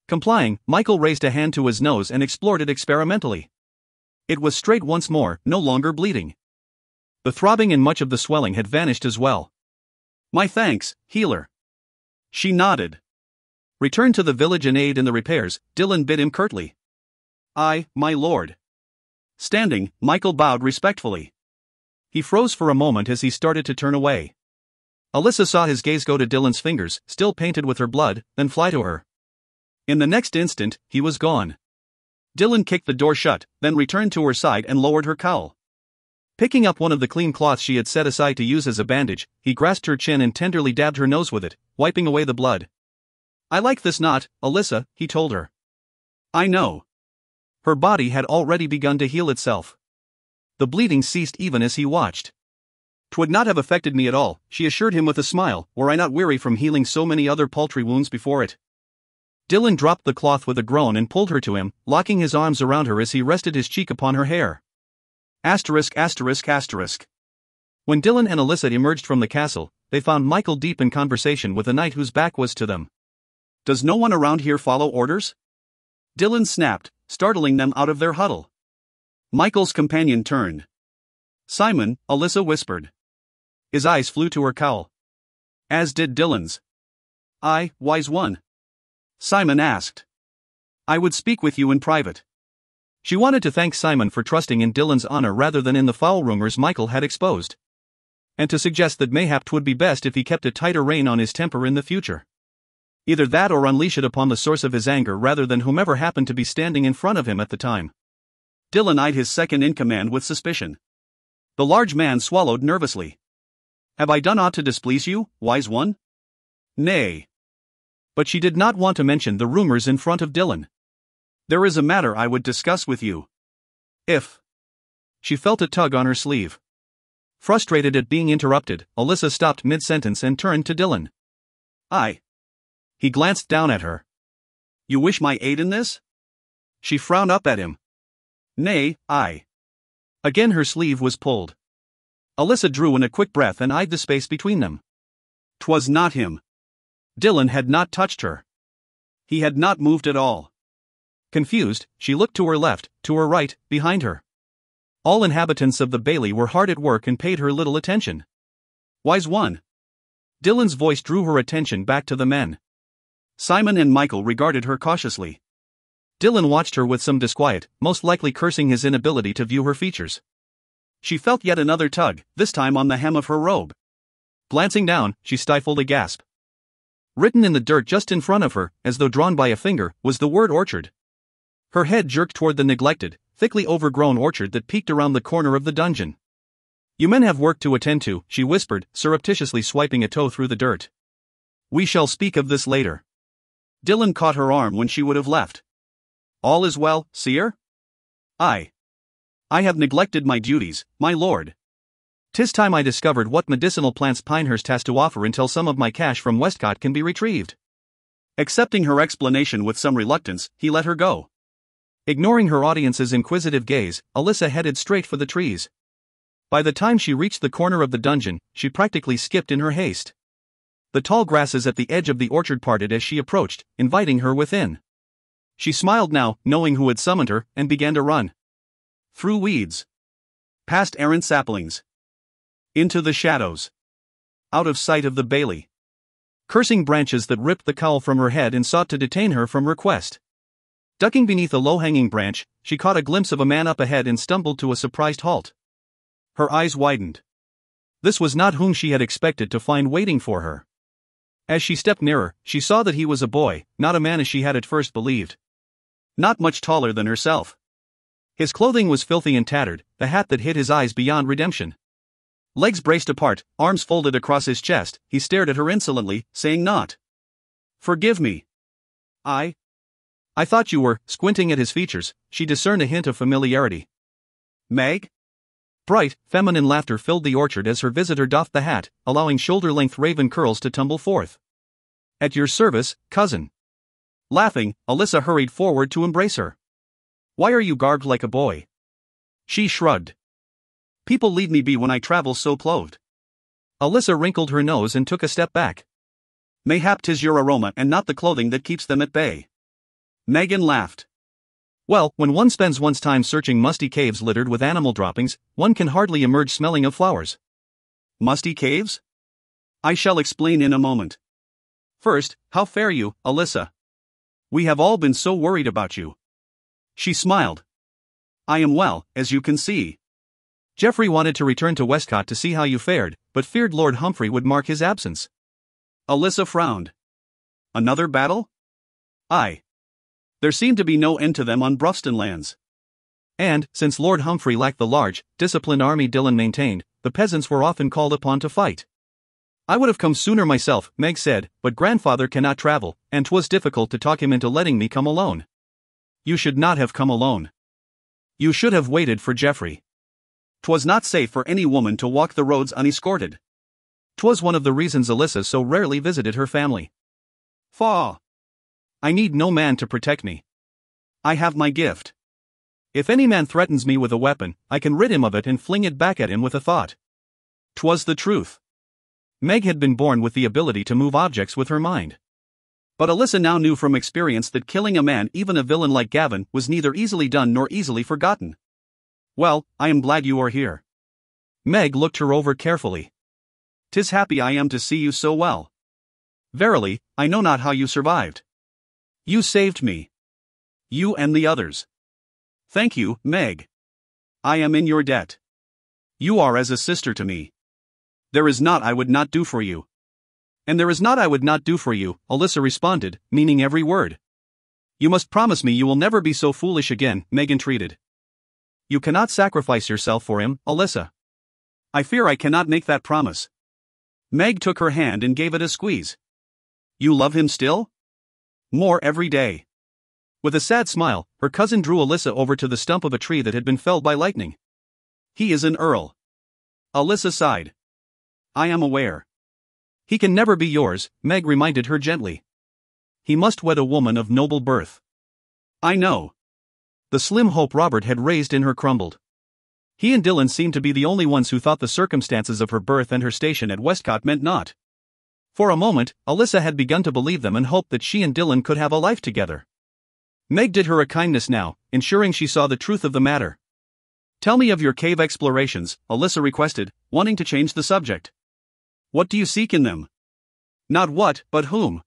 Complying, Michael raised a hand to his nose and explored it experimentally. It was straight once more, no longer bleeding. The throbbing and much of the swelling had vanished as well. "My thanks, healer." She nodded. Return to the village and aid in the repairs, Dylan bid him curtly. "Aye, my lord." Standing, Michael bowed respectfully. He froze for a moment as he started to turn away. Alyssa saw his gaze go to Dylan's fingers, still painted with her blood, then fly to her. In the next instant, he was gone. Dylan kicked the door shut, then returned to her side and lowered her cowl. Picking up one of the clean cloths she had set aside to use as a bandage, he grasped her chin and tenderly dabbed her nose with it, wiping away the blood. "I like this knot, Alyssa," he told her. "I know." Her body had already begun to heal itself. The bleeding ceased even as he watched. "'Twould not have affected me at all," she assured him with a smile, "were I not weary from healing so many other paltry wounds before it." Dylan dropped the cloth with a groan and pulled her to him, locking his arms around her as he rested his cheek upon her hair. Asterisk asterisk asterisk. When Dylan and Alyssa emerged from the castle, they found Michael deep in conversation with a knight whose back was to them. "Does no one around here follow orders?" Dylan snapped, startling them out of their huddle. Michael's companion turned. "Simon," Alyssa whispered. His eyes flew to her cowl. As did Dylan's. "Aye, wise one?" Simon asked. "I would speak with you in private." She wanted to thank Simon for trusting in Dylan's honor rather than in the foul rumors Michael had exposed. And to suggest that mayhap 'twould be best if he kept a tighter rein on his temper in the future. Either that or unleash it upon the source of his anger rather than whomever happened to be standing in front of him at the time. Dylan eyed his second-in-command with suspicion. The large man swallowed nervously. "Have I done aught to displease you, wise one?" "Nay." But she did not want to mention the rumors in front of Dylan. "There is a matter I would discuss with you. If..." She felt a tug on her sleeve. Frustrated at being interrupted, Alyssa stopped mid-sentence and turned to Dylan. "Aye." He glanced down at her. "You wish my aid in this?" She frowned up at him. "Nay, aye." Again her sleeve was pulled. Alyssa drew in a quick breath and eyed the space between them. 'Twas not him. Dylan had not touched her. He had not moved at all. Confused, she looked to her left, to her right, behind her. All inhabitants of the Bailey were hard at work and paid her little attention. "Wise one." Dylan's voice drew her attention back to the men. Simon and Michael regarded her cautiously. Dylan watched her with some disquiet, most likely cursing his inability to view her features. She felt yet another tug, this time on the hem of her robe. Glancing down, she stifled a gasp. Written in the dirt just in front of her, as though drawn by a finger, was the word orchard. Her head jerked toward the neglected, thickly overgrown orchard that peeked around the corner of the dungeon. "You men have work to attend to," she whispered, surreptitiously swiping a toe through the dirt. "We shall speak of this later." Dylan caught her arm when she would have left. "All is well, seer?" I have neglected my duties, my lord. 'Tis time I discovered what medicinal plants Pinehurst has to offer until some of my cash from Westcott can be retrieved." Accepting her explanation with some reluctance, he let her go. Ignoring her audience's inquisitive gaze, Alyssa headed straight for the trees. By the time she reached the corner of the dungeon, she practically skipped in her haste. The tall grasses at the edge of the orchard parted as she approached, inviting her within. She smiled now, knowing who had summoned her, and began to run. Through weeds. Past errant saplings. Into the shadows. Out of sight of the bailey. Cursing branches that ripped the cowl from her head and sought to detain her from her quest. Ducking beneath a low-hanging branch, she caught a glimpse of a man up ahead and stumbled to a surprised halt. Her eyes widened. This was not whom she had expected to find waiting for her. As she stepped nearer, she saw that he was a boy, not a man as she had at first believed. Not much taller than herself. His clothing was filthy and tattered, the hat that hid his eyes beyond redemption. Legs braced apart, arms folded across his chest, he stared at her insolently, saying naught. "Forgive me. I thought you were." Squinting at his features, she discerned a hint of familiarity. "Meg?" Bright, feminine laughter filled the orchard as her visitor doffed the hat, allowing shoulder-length raven curls to tumble forth. "At your service, cousin." Laughing, Alyssa hurried forward to embrace her. "Why are you garbed like a boy?" She shrugged. "People leave me be when I travel so clothed." Alyssa wrinkled her nose and took a step back. "Mayhap 'tis your aroma and not the clothing that keeps them at bay." Megan laughed. "Well, when one spends one's time searching musty caves littered with animal droppings, one can hardly emerge smelling of flowers." "Musty caves? I shall explain in a moment. First, how fare you, Alyssa? We have all been so worried about you." She smiled. "I am well, as you can see. Geoffrey wanted to return to Westcott to see how you fared, but feared Lord Humphrey would mark his absence." Alyssa frowned. "Another battle?" "Aye. There seemed to be no end to them on Brufston lands. And, since Lord Humphrey lacked the large, disciplined army Dylan maintained, the peasants were often called upon to fight." "I would have come sooner myself," Meg said, "but grandfather cannot travel, and 'twas difficult to talk him into letting me come alone." "You should not have come alone. You should have waited for Geoffrey. 'Twas not safe for any woman to walk the roads unescorted." 'Twas one of the reasons Alyssa so rarely visited her family. "Faugh! I need no man to protect me. I have my gift. If any man threatens me with a weapon, I can rid him of it and fling it back at him with a thought." 'Twas the truth. Meg had been born with the ability to move objects with her mind. But Alyssa now knew from experience that killing a man, even a villain like Gavin, was neither easily done nor easily forgotten. "Well, I am glad you are here." Meg looked her over carefully. "'Tis happy I am to see you so well. Verily, I know not how you survived. You saved me. You and the others. Thank you, Meg. I am in your debt. You are as a sister to me. There is naught I would not do for you." "And there is naught I would not do for you," Alyssa responded, meaning every word. "You must promise me you will never be so foolish again," Meg entreated. "You cannot sacrifice yourself for him, Alyssa." "I fear I cannot make that promise." Meg took her hand and gave it a squeeze. "You love him still?" "More every day." With a sad smile, her cousin drew Alyssa over to the stump of a tree that had been felled by lightning. "He is an earl." Alyssa sighed. "I am aware." "He can never be yours," Meg reminded her gently. "He must wed a woman of noble birth." "I know." The slim hope Robert had raised in her crumbled. He and Dylan seemed to be the only ones who thought the circumstances of her birth and her station at Westcott meant naught. For a moment, Alyssa had begun to believe them and hoped that she and Dylan could have a life together. Meg did her a kindness now, ensuring she saw the truth of the matter. "Tell me of your cave explorations," Alyssa requested, wanting to change the subject. "What do you seek in them?" "Not what, but whom."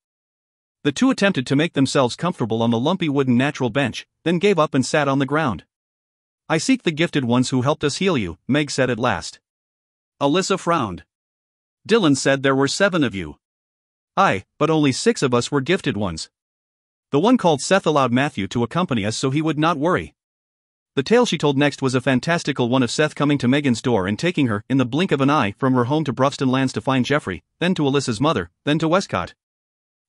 The two attempted to make themselves comfortable on the lumpy wooden natural bench, then gave up and sat on the ground. "I seek the gifted ones who helped us heal you," Meg said at last. Alyssa frowned. "Dylan said there were 7 of you." Aye, but only 6 of us were gifted ones. The one called Seth allowed Matthew to accompany us so he would not worry. The tale she told next was a fantastical one of Seth coming to Megan's door and taking her, in the blink of an eye, from her home to Brufston Lands to find Jeffrey, then to Alyssa's mother, then to Westcott.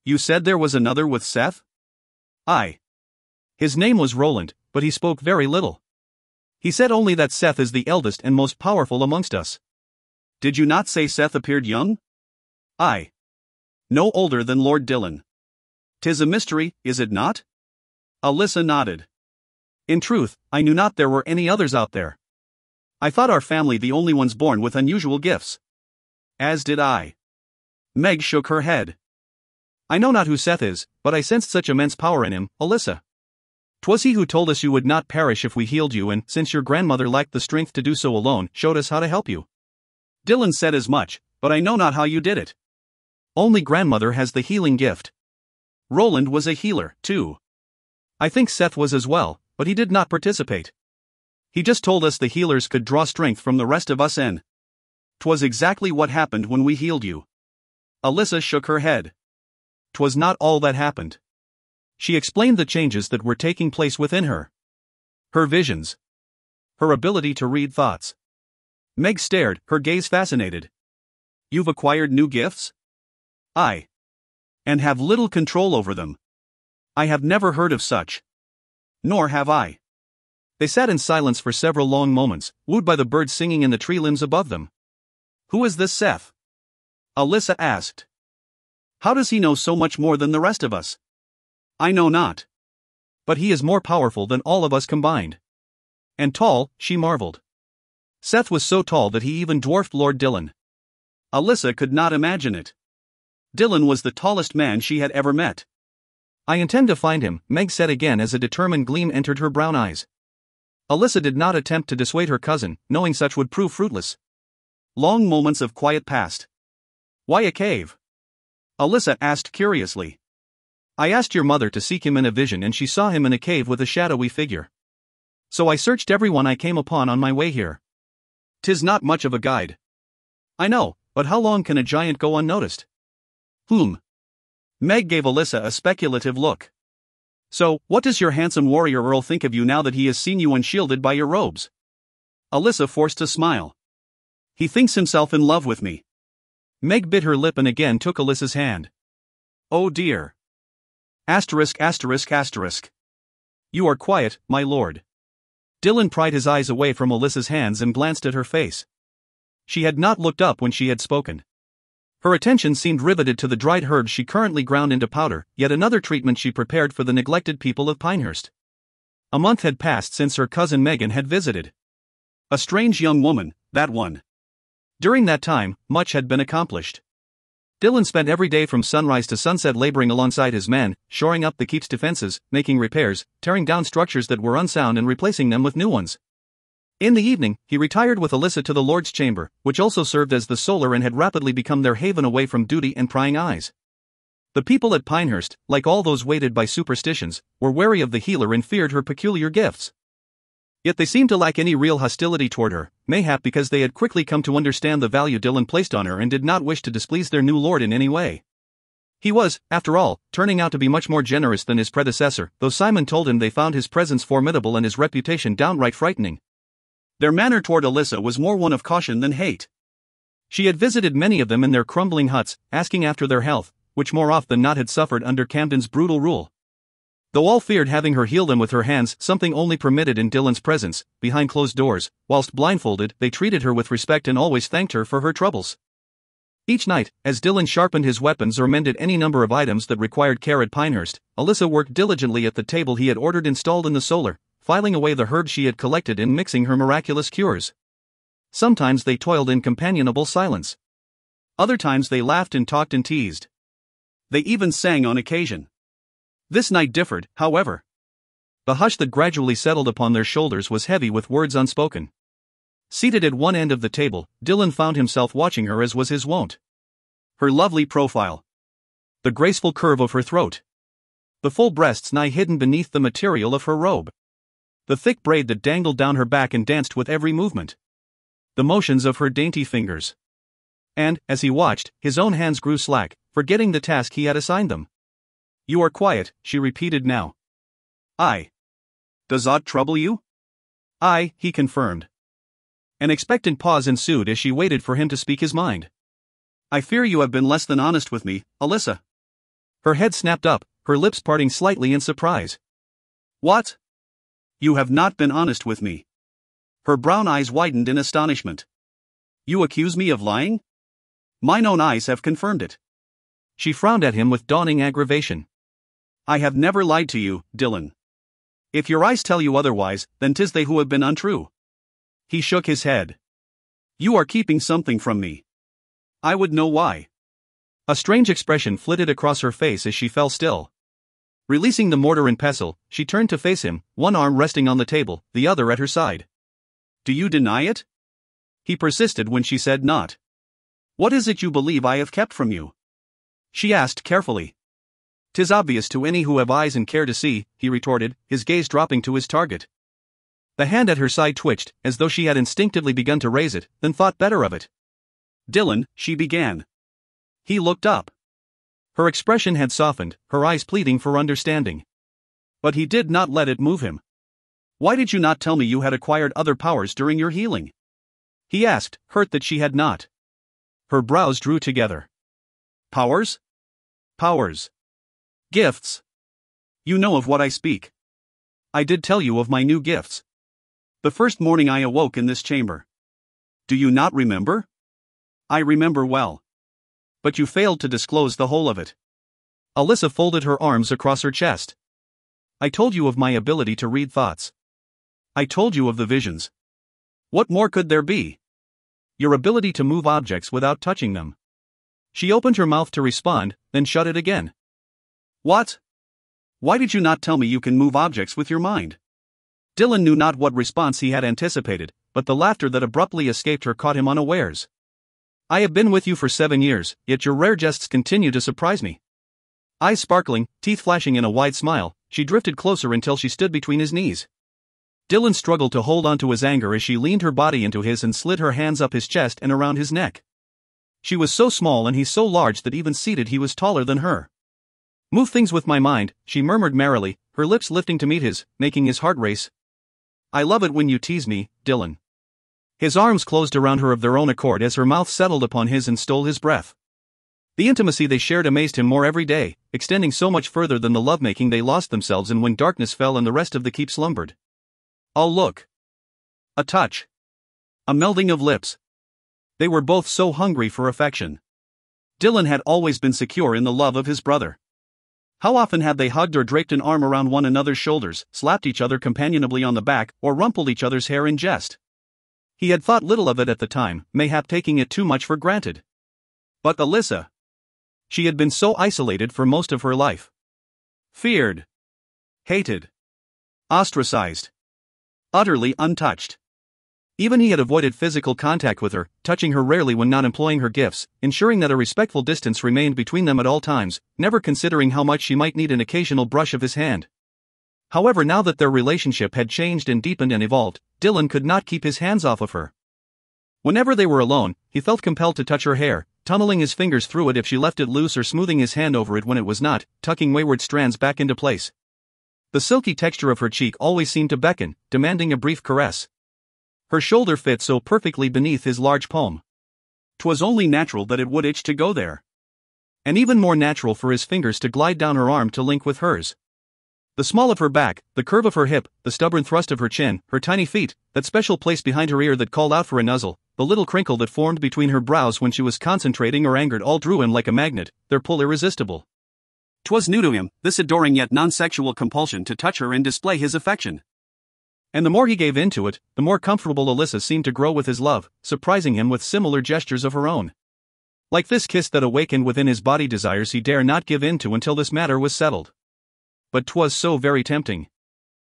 You said there was another with Seth? Aye. His name was Roland, but he spoke very little. He said only that Seth is the eldest and most powerful amongst us. Did you not say Seth appeared young? Aye. No older than Lord Dillon. 'Tis a mystery, is it not? Alyssa nodded. In truth, I knew not there were any others out there. I thought our family the only ones born with unusual gifts. As did I. Meg shook her head. I know not who Seth is, but I sensed such immense power in him, Alyssa. 'Twas he who told us you would not perish if we healed you, and, since your grandmother lacked the strength to do so alone, showed us how to help you. Dillon said as much, but I know not how you did it. Only grandmother has the healing gift. Roland was a healer, too. I think Seth was as well, but he did not participate. He just told us the healers could draw strength from the rest of us, and 'twas exactly what happened when we healed you. Alyssa shook her head. 'Twas not all that happened. She explained the changes that were taking place within her. Her visions. Her ability to read thoughts. Meg stared, her gaze fascinated. You've acquired new gifts? Aye. And have little control over them. I have never heard of such. Nor have I. They sat in silence for several long moments, wooed by the birds singing in the tree limbs above them. Who is this Seth? Alyssa asked. How does he know so much more than the rest of us? I know not. But he is more powerful than all of us combined. And tall, she marveled. Seth was so tall that he even dwarfed Lord Dillon. Alyssa could not imagine it. Dillon was the tallest man she had ever met. I intend to find him, Meg said again as a determined gleam entered her brown eyes. Alyssa did not attempt to dissuade her cousin, knowing such would prove fruitless. Long moments of quiet passed. Why a cave? Alyssa asked curiously. I asked your mother to seek him in a vision and she saw him in a cave with a shadowy figure. So I searched everyone I came upon on my way here. 'Tis not much of a guide. I know, but how long can a giant go unnoticed? Meg gave Alyssa a speculative look. So, what does your handsome warrior Earl think of you now that he has seen you unshielded by your robes? Alyssa forced a smile. He thinks himself in love with me. Meg bit her lip and again took Alyssa's hand. Oh dear. Asterisk asterisk asterisk. You are quiet, my lord. Dillon pried his eyes away from Alyssa's hands and glanced at her face. She had not looked up when she had spoken. Her attention seemed riveted to the dried herbs she currently ground into powder, yet another treatment she prepared for the neglected people of Pinehurst. A month had passed since her cousin Megan had visited. A strange young woman, that one. During that time, much had been accomplished. Dillon spent every day from sunrise to sunset laboring alongside his men, shoring up the keep's defenses, making repairs, tearing down structures that were unsound and replacing them with new ones. In the evening, he retired with Alyssa to the Lord's chamber, which also served as the solar and had rapidly become their haven away from duty and prying eyes. The people at Pinehurst, like all those weighted by superstitions, were wary of the healer and feared her peculiar gifts. Yet they seemed to lack any real hostility toward her, mayhap because they had quickly come to understand the value Dillon placed on her and did not wish to displease their new lord in any way. He was, after all, turning out to be much more generous than his predecessor, though Simon told him they found his presence formidable and his reputation downright frightening. Their manner toward Alyssa was more one of caution than hate. She had visited many of them in their crumbling huts, asking after their health, which more often than not had suffered under Camden's brutal rule. Though all feared having her heal them with her hands, something only permitted in Dillon's presence, behind closed doors, whilst blindfolded, they treated her with respect and always thanked her for her troubles. Each night, as Dillon sharpened his weapons or mended any number of items that required care at Pinehurst, Alyssa worked diligently at the table he had ordered installed in the solar, filing away the herbs she had collected and mixing her miraculous cures. Sometimes they toiled in companionable silence. Other times they laughed and talked and teased. They even sang on occasion. This night differed, however. The hush that gradually settled upon their shoulders was heavy with words unspoken. Seated at one end of the table, Dillon found himself watching her as was his wont. Her lovely profile. The graceful curve of her throat. The full breasts nigh hidden beneath the material of her robe. The thick braid that dangled down her back and danced with every movement. The motions of her dainty fingers. And, as he watched, his own hands grew slack, forgetting the task he had assigned them. You are quiet, she repeated now. Does aught trouble you? He confirmed. An expectant pause ensued as she waited for him to speak his mind. I fear you have been less than honest with me, Alyssa. Her head snapped up, her lips parting slightly in surprise. What? You have not been honest with me. Her brown eyes widened in astonishment. You accuse me of lying? Mine own eyes have confirmed it. She frowned at him with dawning aggravation. I have never lied to you, Dylan. If your eyes tell you otherwise, then 'tis they who have been untrue. He shook his head. You are keeping something from me. I would know why. A strange expression flitted across her face as she fell still. Releasing the mortar and pestle, she turned to face him, one arm resting on the table, the other at her side. Do you deny it? He persisted when she said not. What is it you believe I have kept from you? She asked carefully. 'Tis obvious to any who have eyes and care to see, he retorted, his gaze dropping to his target. The hand at her side twitched, as though she had instinctively begun to raise it, then thought better of it. Dylan, she began. He looked up. Her expression had softened, her eyes pleading for understanding. But he did not let it move him. Why did you not tell me you had acquired other powers during your healing? He asked, hurt that she had not. Her brows drew together. Powers? Powers. Gifts. You know of what I speak. I did tell you of my new gifts. The first morning I awoke in this chamber. Do you not remember? I remember well. But you failed to disclose the whole of it. Alyssa folded her arms across her chest. I told you of my ability to read thoughts. I told you of the visions. What more could there be? Your ability to move objects without touching them. She opened her mouth to respond, then shut it again. What? Why did you not tell me you can move objects with your mind? Dylan knew not what response he had anticipated, but the laughter that abruptly escaped her caught him unawares. I have been with you for 7 years, yet your rare jests continue to surprise me. Eyes sparkling, teeth flashing in a wide smile, she drifted closer until she stood between his knees. Dylan struggled to hold on to his anger as she leaned her body into his and slid her hands up his chest and around his neck. She was so small and he so large that even seated he was taller than her. Move things with my mind, she murmured merrily, her lips lifting to meet his, making his heart race. I love it when you tease me, Dylan. His arms closed around her of their own accord as her mouth settled upon his and stole his breath. The intimacy they shared amazed him more every day, extending so much further than the lovemaking they lost themselves in when darkness fell and the rest of the keep slumbered. A look. A touch. A melding of lips. They were both so hungry for affection. Dylan had always been secure in the love of his brother. How often had they hugged or draped an arm around one another's shoulders, slapped each other companionably on the back, or rumpled each other's hair in jest? He had thought little of it at the time, mayhap taking it too much for granted. But Alyssa. She had been so isolated for most of her life. Feared. Hated. Ostracized. Utterly untouched. Even he had avoided physical contact with her, touching her rarely when not employing her gifts, ensuring that a respectful distance remained between them at all times, never considering how much she might need an occasional brush of his hand. However, now that their relationship had changed and deepened and evolved, Dylan could not keep his hands off of her. Whenever they were alone, he felt compelled to touch her hair, tunneling his fingers through it if she left it loose or smoothing his hand over it when it was not, tucking wayward strands back into place. The silky texture of her cheek always seemed to beckon, demanding a brief caress. Her shoulder fit so perfectly beneath his large palm. 'Twas only natural that it would itch to go there. And even more natural for his fingers to glide down her arm to link with hers. The small of her back, the curve of her hip, the stubborn thrust of her chin, her tiny feet, that special place behind her ear that called out for a nuzzle, the little crinkle that formed between her brows when she was concentrating or angered all drew him like a magnet, their pull irresistible. 'Twas new to him, this adoring yet non-sexual compulsion to touch her and display his affection. And the more he gave into it, the more comfortable Alyssa seemed to grow with his love, surprising him with similar gestures of her own. Like this kiss that awakened within his body desires he dare not give in to until this matter was settled. But 'twas so very tempting.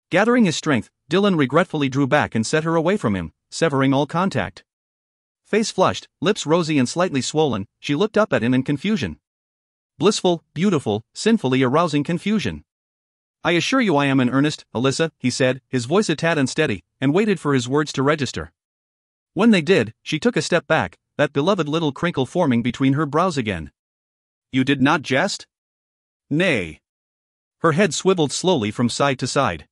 Gathering his strength, Dylan regretfully drew back and set her away from him, severing all contact. Face flushed, lips rosy and slightly swollen, she looked up at him in confusion. Blissful, beautiful, sinfully arousing confusion. I assure you I am in earnest, Alyssa, he said, his voice a tad unsteady, and waited for his words to register. When they did, she took a step back, that beloved little crinkle forming between her brows again. You did not jest? Nay. Her head swiveled slowly from side to side.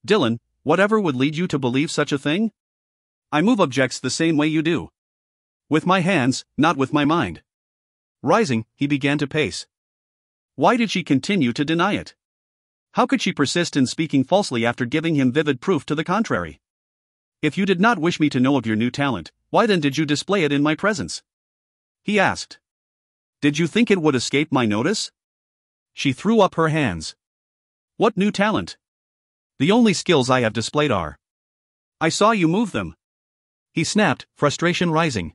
Dylan, whatever would lead you to believe such a thing? I move objects the same way you do. With my hands, not with my mind. Rising, he began to pace. Why did she continue to deny it? How could she persist in speaking falsely after giving him vivid proof to the contrary? If you did not wish me to know of your new talent, why then did you display it in my presence? He asked. Did you think it would escape my notice? She threw up her hands. What new talent? The only skills I have displayed are. I saw you move them. He snapped, frustration rising.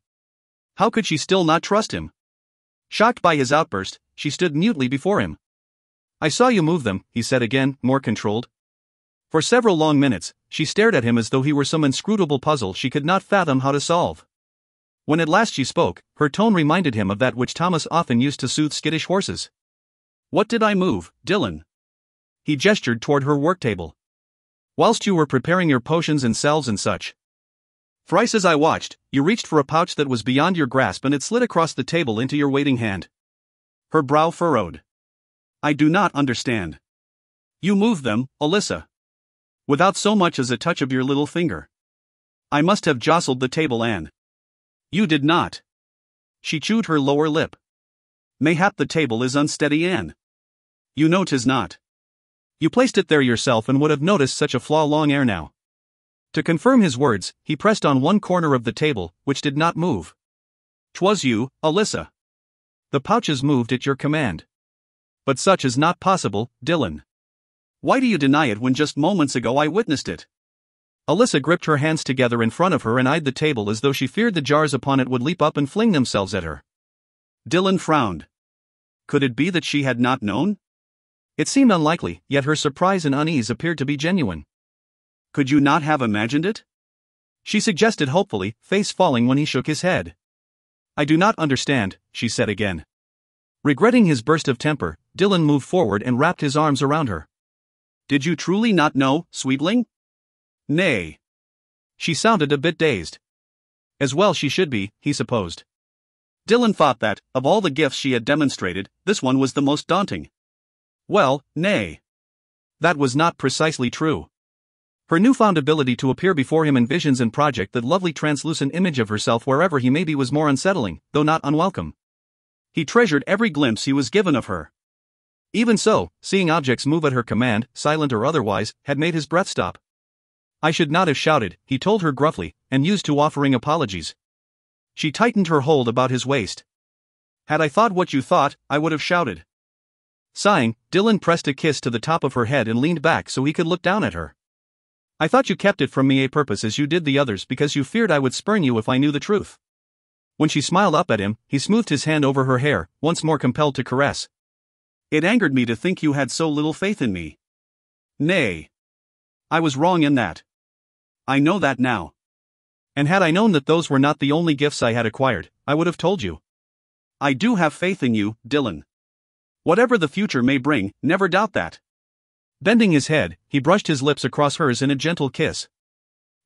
How could she still not trust him? Shocked by his outburst, she stood mutely before him. I saw you move them, he said again, more controlled. For several long minutes, she stared at him as though he were some inscrutable puzzle she could not fathom how to solve. When at last she spoke, her tone reminded him of that which Thomas often used to soothe skittish horses. What did I move, Dylan? He gestured toward her work table. Whilst you were preparing your potions and salves and such. Thrice as I watched, you reached for a pouch that was beyond your grasp and it slid across the table into your waiting hand. Her brow furrowed. I do not understand. You moved them, Alyssa. Without so much as a touch of your little finger. I must have jostled the table and. You did not. She chewed her lower lip. Mayhap the table is unsteady and. You know 'tis not. You placed it there yourself and would have noticed such a flaw long ere now. To confirm his words, he pressed on one corner of the table, which did not move. 'Twas you, Alyssa. The pouches moved at your command. But such is not possible, Dylan. Why do you deny it when just moments ago I witnessed it? Alyssa gripped her hands together in front of her and eyed the table as though she feared the jars upon it would leap up and fling themselves at her. Dylan frowned. Could it be that she had not known? It seemed unlikely, yet her surprise and unease appeared to be genuine. Could you not have imagined it? She suggested hopefully, face falling when he shook his head. I do not understand, she said again. Regretting his burst of temper, Dylan moved forward and wrapped his arms around her. Did you truly not know, sweetling? Nay. She sounded a bit dazed. As well she should be, he supposed. Dylan thought that, of all the gifts she had demonstrated, this one was the most daunting. Well, nay. That was not precisely true. Her newfound ability to appear before him in visions and project that lovely translucent image of herself wherever he may be was more unsettling, though not unwelcome. He treasured every glimpse he was given of her. Even so, seeing objects move at her command, silent or otherwise, had made his breath stop. I should not have shouted, he told her gruffly, and used to offering apologies. She tightened her hold about his waist. Had I thought what you thought, I would have shouted. Sighing, Dylan pressed a kiss to the top of her head and leaned back so he could look down at her. I thought you kept it from me a purpose as you did the others because you feared I would spurn you if I knew the truth. When she smiled up at him, he smoothed his hand over her hair, once more compelled to caress. It angered me to think you had so little faith in me. Nay. I was wrong in that. I know that now. And had I known that those were not the only gifts I had acquired, I would have told you. I do have faith in you, Dylan. Whatever the future may bring, never doubt that. Bending his head, he brushed his lips across hers in a gentle kiss.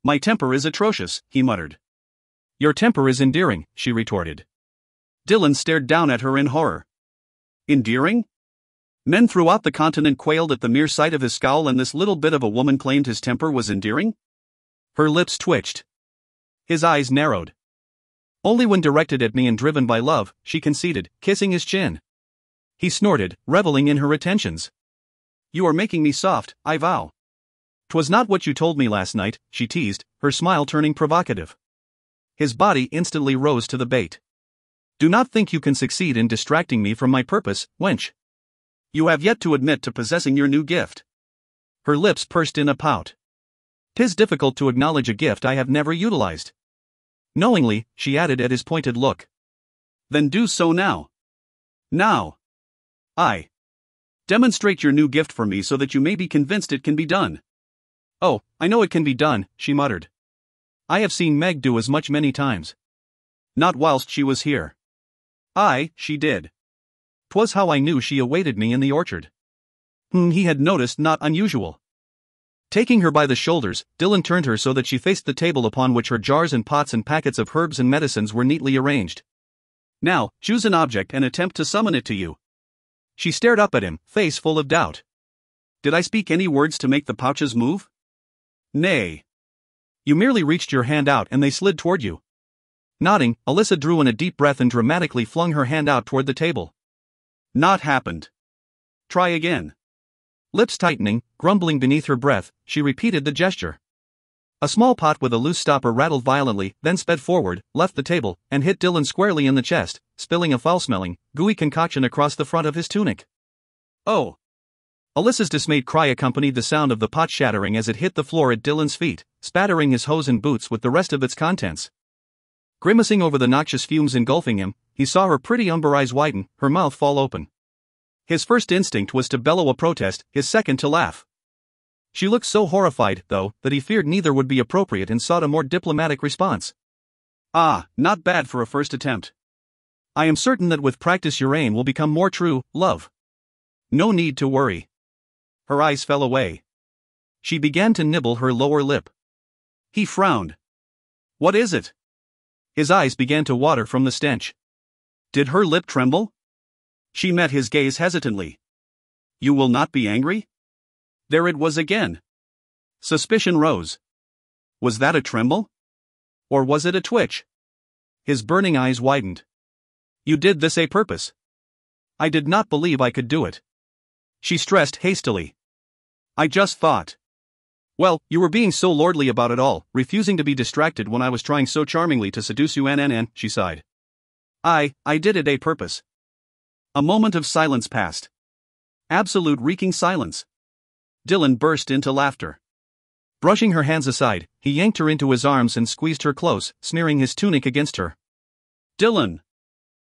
My temper is atrocious, he muttered. Your temper is endearing, she retorted. Dylan stared down at her in horror. Endearing? Men throughout the continent quailed at the mere sight of his scowl, and this little bit of a woman claimed his temper was endearing? Her lips twitched. His eyes narrowed. Only when directed at me and driven by love, she conceded, kissing his chin. He snorted, reveling in her attentions. You are making me soft, I vow. 'Twas not what you told me last night, she teased, her smile turning provocative. His body instantly rose to the bait. Do not think you can succeed in distracting me from my purpose, wench. You have yet to admit to possessing your new gift. Her lips pursed in a pout. 'Tis difficult to acknowledge a gift I have never utilized. Knowingly, she added at his pointed look. Then do so now. Now. I. Demonstrate your new gift for me so that you may be convinced it can be done. Oh, I know it can be done, she muttered. I have seen Meg do as much many times. Not whilst she was here. Aye, she did. 'Twas how I knew she awaited me in the orchard. He had noticed not unusual. Taking her by the shoulders, Dylan turned her so that she faced the table upon which her jars and pots and packets of herbs and medicines were neatly arranged. Now, choose an object and attempt to summon it to you. She stared up at him, face full of doubt. Did I speak any words to make the pouches move? Nay. You merely reached your hand out and they slid toward you. Nodding, Alyssa drew in a deep breath and dramatically flung her hand out toward the table. Not happened. Try again. Lips tightening, grumbling beneath her breath, she repeated the gesture. A small pot with a loose stopper rattled violently, then sped forward, left the table, and hit Dylan squarely in the chest, spilling a foul-smelling, gooey concoction across the front of his tunic. Oh! Alyssa's dismayed cry accompanied the sound of the pot shattering as it hit the floor at Dylan's feet, spattering his hose and boots with the rest of its contents. Grimacing over the noxious fumes engulfing him, he saw her pretty umber eyes widen, her mouth fall open. His first instinct was to bellow a protest, his second to laugh. She looked so horrified, though, that he feared neither would be appropriate and sought a more diplomatic response. Ah, not bad for a first attempt. I am certain that with practice your aim will become more true, love. No need to worry. Her eyes fell away. She began to nibble her lower lip. He frowned. What is it? His eyes began to water from the stench. Did her lip tremble? She met his gaze hesitantly. You will not be angry? There it was again. Suspicion rose. Was that a tremble? Or was it a twitch? His burning eyes widened. You did this a purpose. I did not believe I could do it. She stressed hastily. I just thought. Well, you were being so lordly about it all, refusing to be distracted when I was trying so charmingly to seduce you, she sighed. I did it a purpose. A moment of silence passed. Absolute reeking silence. Dylan burst into laughter. Brushing her hands aside, he yanked her into his arms and squeezed her close, smearing his tunic against her. Dylan!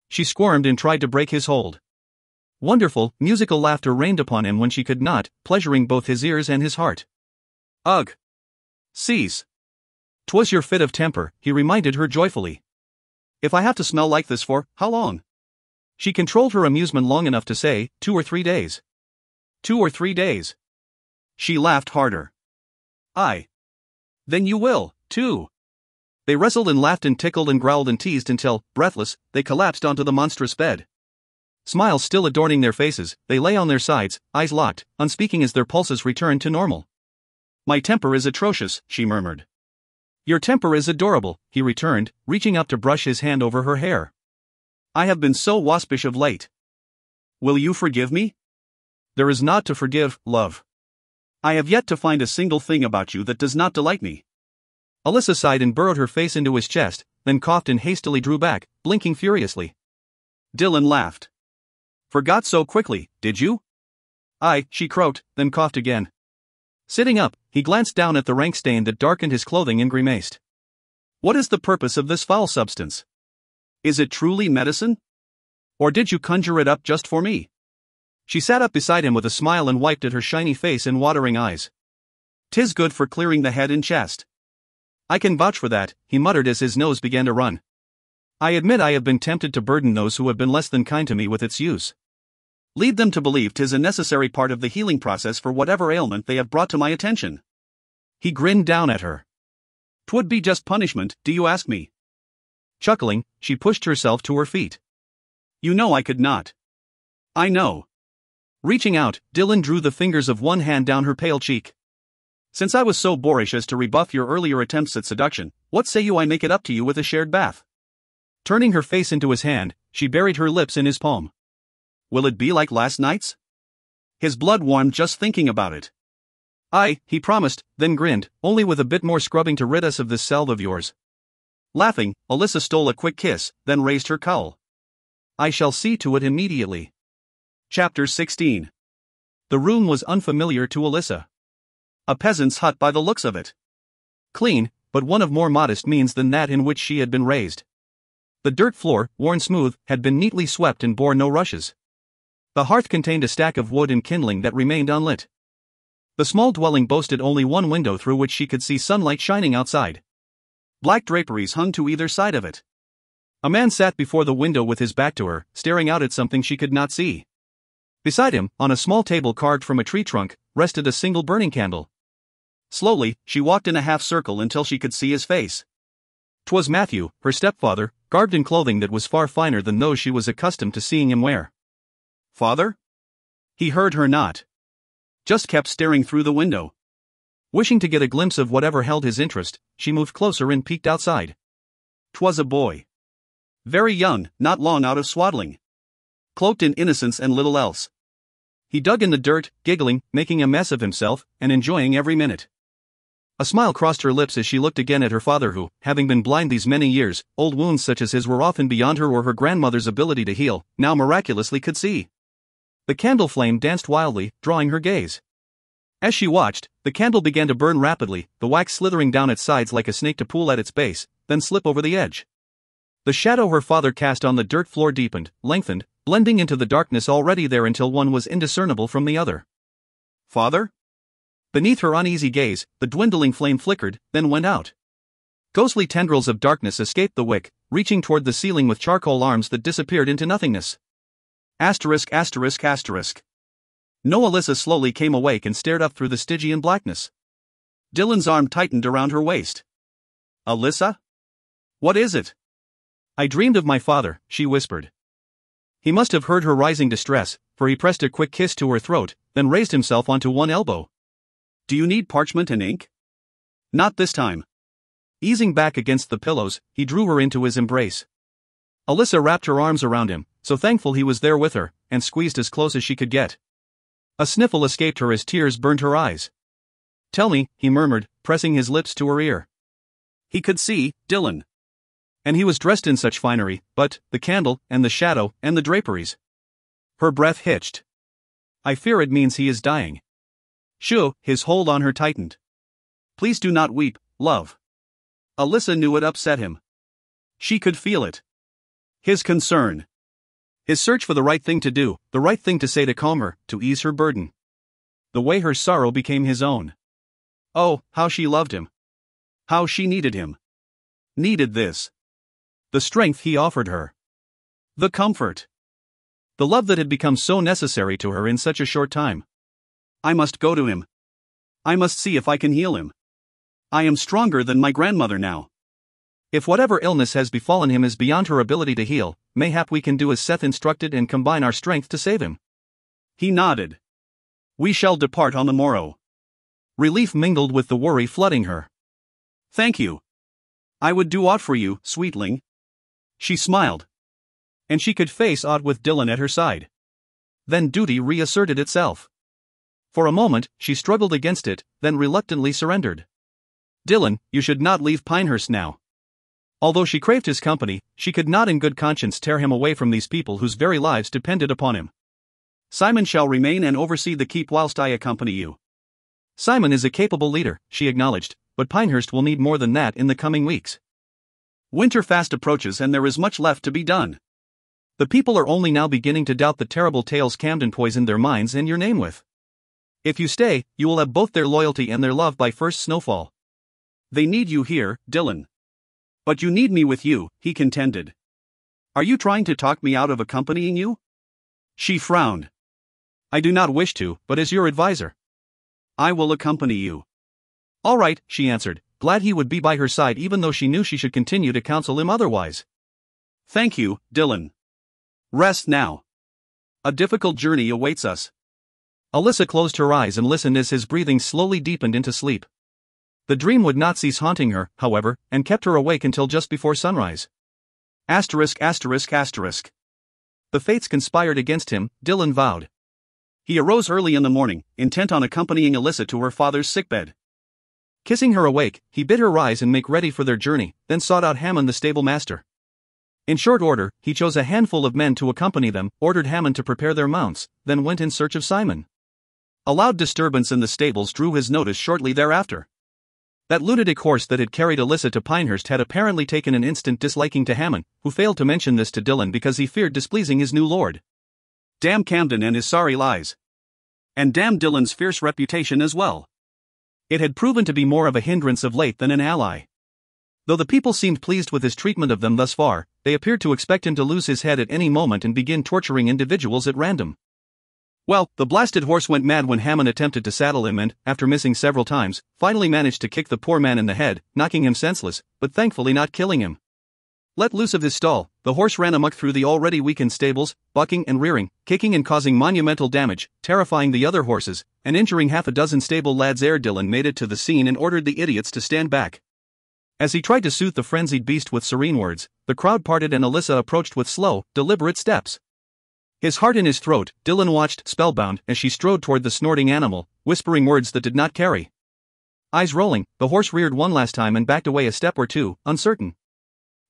She squirmed and tried to break his hold. Wonderful, musical laughter rained upon him when she could not, pleasuring both his ears and his heart. Ugh! Cease! 'Twas your fit of temper, he reminded her joyfully. If I have to smell like this for, how long? She controlled her amusement long enough to say, 2 or 3 days. 2 or 3 days. She laughed harder. Then you will, too. They wrestled and laughed and tickled and growled and teased until, breathless, they collapsed onto the monstrous bed. Smiles still adorning their faces, they lay on their sides, eyes locked, unspeaking as their pulses returned to normal. My temper is atrocious, she murmured. Your temper is adorable, he returned, reaching up to brush his hand over her hair. I have been so waspish of late. Will you forgive me? There is naught to forgive, love. I have yet to find a single thing about you that does not delight me. Alyssa sighed and burrowed her face into his chest, then coughed and hastily drew back, blinking furiously. Dylan laughed. Forgot so quickly, did you? She croaked, then coughed again. Sitting up, he glanced down at the rank stain that darkened his clothing and grimaced. What is the purpose of this foul substance? Is it truly medicine? Or did you conjure it up just for me? She sat up beside him with a smile and wiped at her shiny face and watering eyes. 'Tis good for clearing the head and chest. I can vouch for that, he muttered as his nose began to run. I admit I have been tempted to burden those who have been less than kind to me with its use. Lead them to believe 'tis a necessary part of the healing process for whatever ailment they have brought to my attention. He grinned down at her. 'Twould be just punishment, do you ask me? Chuckling, she pushed herself to her feet. You know I could not. I know. Reaching out, Dylan drew the fingers of one hand down her pale cheek. Since I was so boorish as to rebuff your earlier attempts at seduction, what say you I make it up to you with a shared bath? Turning her face into his hand, she buried her lips in his palm. Will it be like last night's? His blood warmed just thinking about it. He promised, then grinned, only with a bit more scrubbing to rid us of this salve of yours. Laughing, Alyssa stole a quick kiss, then raised her cowl. I shall see to it immediately. Chapter 16. The room was unfamiliar to Alyssa. A peasant's hut by the looks of it. Clean, but one of more modest means than that in which she had been raised. The dirt floor, worn smooth, had been neatly swept and bore no rushes. The hearth contained a stack of wood and kindling that remained unlit. The small dwelling boasted only one window through which she could see sunlight shining outside. Black draperies hung to either side of it. A man sat before the window with his back to her, staring out at something she could not see. Beside him, on a small table carved from a tree trunk, rested a single burning candle. Slowly, she walked in a half circle until she could see his face. 'Twas Matthew, her stepfather, garbed in clothing that was far finer than those she was accustomed to seeing him wear. "Father?" He heard her not. Just kept staring through the window. Wishing to get a glimpse of whatever held his interest, she moved closer and peeked outside. 'Twas a boy. Very young, not long out of swaddling. Cloaked in innocence and little else. He dug in the dirt, giggling, making a mess of himself, and enjoying every minute. A smile crossed her lips as she looked again at her father who, having been blind these many years, old wounds such as his were often beyond her or her grandmother's ability to heal, now miraculously could see. The candle flame danced wildly, drawing her gaze. As she watched, the candle began to burn rapidly, the wax slithering down its sides like a snake to pool at its base, then slip over the edge. The shadow her father cast on the dirt floor deepened, lengthened, blending into the darkness already there until one was indiscernible from the other. "Father?" Beneath her uneasy gaze, the dwindling flame flickered, then went out. Ghostly tendrils of darkness escaped the wick, reaching toward the ceiling with charcoal arms that disappeared into nothingness. Asterisk asterisk asterisk. No. Alyssa slowly came awake and stared up through the Stygian blackness. Dylan's arm tightened around her waist. "Alyssa? What is it?" "I dreamed of my father," she whispered. He must have heard her rising distress, for he pressed a quick kiss to her throat, then raised himself onto one elbow. "Do you need parchment and ink?" "Not this time." Easing back against the pillows, he drew her into his embrace. Alyssa wrapped her arms around him, so thankful he was there with her, and squeezed as close as she could get. A sniffle escaped her as tears burned her eyes. "Tell me," he murmured, pressing his lips to her ear. He could see Dylan. And he was dressed in such finery, but the candle, and the shadow, and the draperies. Her breath hitched. "I fear it means he is dying." Shoo, his hold on her tightened. "Please do not weep, love." Alyssa knew it upset him. She could feel it. His concern. His search for the right thing to do, the right thing to say to calm her, to ease her burden. The way her sorrow became his own. Oh, how she loved him. How she needed him. Needed this. The strength he offered her. The comfort. The love that had become so necessary to her in such a short time. "I must go to him. I must see if I can heal him. I am stronger than my grandmother now. If whatever illness has befallen him is beyond her ability to heal, mayhap we can do as Seth instructed and combine our strength to save him." He nodded. "We shall depart on the morrow." Relief mingled with the worry flooding her. "Thank you. I would do aught for you, sweetling." She smiled. And she could face aught with Dylan at her side. Then duty reasserted itself. For a moment, she struggled against it, then reluctantly surrendered. "Dylan, you should not leave Pinehurst now." Although she craved his company, she could not in good conscience tear him away from these people whose very lives depended upon him. "Simon shall remain and oversee the keep whilst I accompany you." Simon is a capable leader, she acknowledged, but Pinehurst will need more than that in the coming weeks. Winter fast approaches and there is much left to be done. The people are only now beginning to doubt the terrible tales Camden poisoned their minds and your name with. If you stay, you will have both their loyalty and their love by first snowfall. "They need you here, Dylan." "But you need me with you," he contended. "Are you trying to talk me out of accompanying you?" She frowned. "I do not wish to, but as your advisor." "I will accompany you." "All right," she answered, glad he would be by her side even though she knew she should continue to counsel him otherwise. "Thank you, Dylan. Rest now. A difficult journey awaits us." Alyssa closed her eyes and listened as his breathing slowly deepened into sleep. The dream would not cease haunting her, however, and kept her awake until just before sunrise. Asterisk asterisk asterisk. The fates conspired against him, Dylan vowed. He arose early in the morning, intent on accompanying Alyssa to her father's sickbed. Kissing her awake, he bid her rise and make ready for their journey, then sought out Hammond the stable master. In short order, he chose a handful of men to accompany them, ordered Hammond to prepare their mounts, then went in search of Simon. A loud disturbance in the stables drew his notice shortly thereafter. That lunatic horse that had carried Alyssa to Pinehurst had apparently taken an instant disliking to Hammond, who failed to mention this to Dylan because he feared displeasing his new lord. Damn Camden and his sorry lies. And damn Dylan's fierce reputation as well. It had proven to be more of a hindrance of late than an ally. Though the people seemed pleased with his treatment of them thus far, they appeared to expect him to lose his head at any moment and begin torturing individuals at random. Well, the blasted horse went mad when Hammond attempted to saddle him and, after missing several times, finally managed to kick the poor man in the head, knocking him senseless, but thankfully not killing him. Let loose of his stall, the horse ran amok through the already weakened stables, bucking and rearing, kicking and causing monumental damage, terrifying the other horses, and injuring half a dozen stable lads ere Dylan made it to the scene and ordered the idiots to stand back. As he tried to soothe the frenzied beast with serene words, the crowd parted and Alyssa approached with slow, deliberate steps. His heart in his throat, Dylan watched, spellbound, as she strode toward the snorting animal, whispering words that did not carry. Eyes rolling, the horse reared one last time and backed away a step or two, uncertain.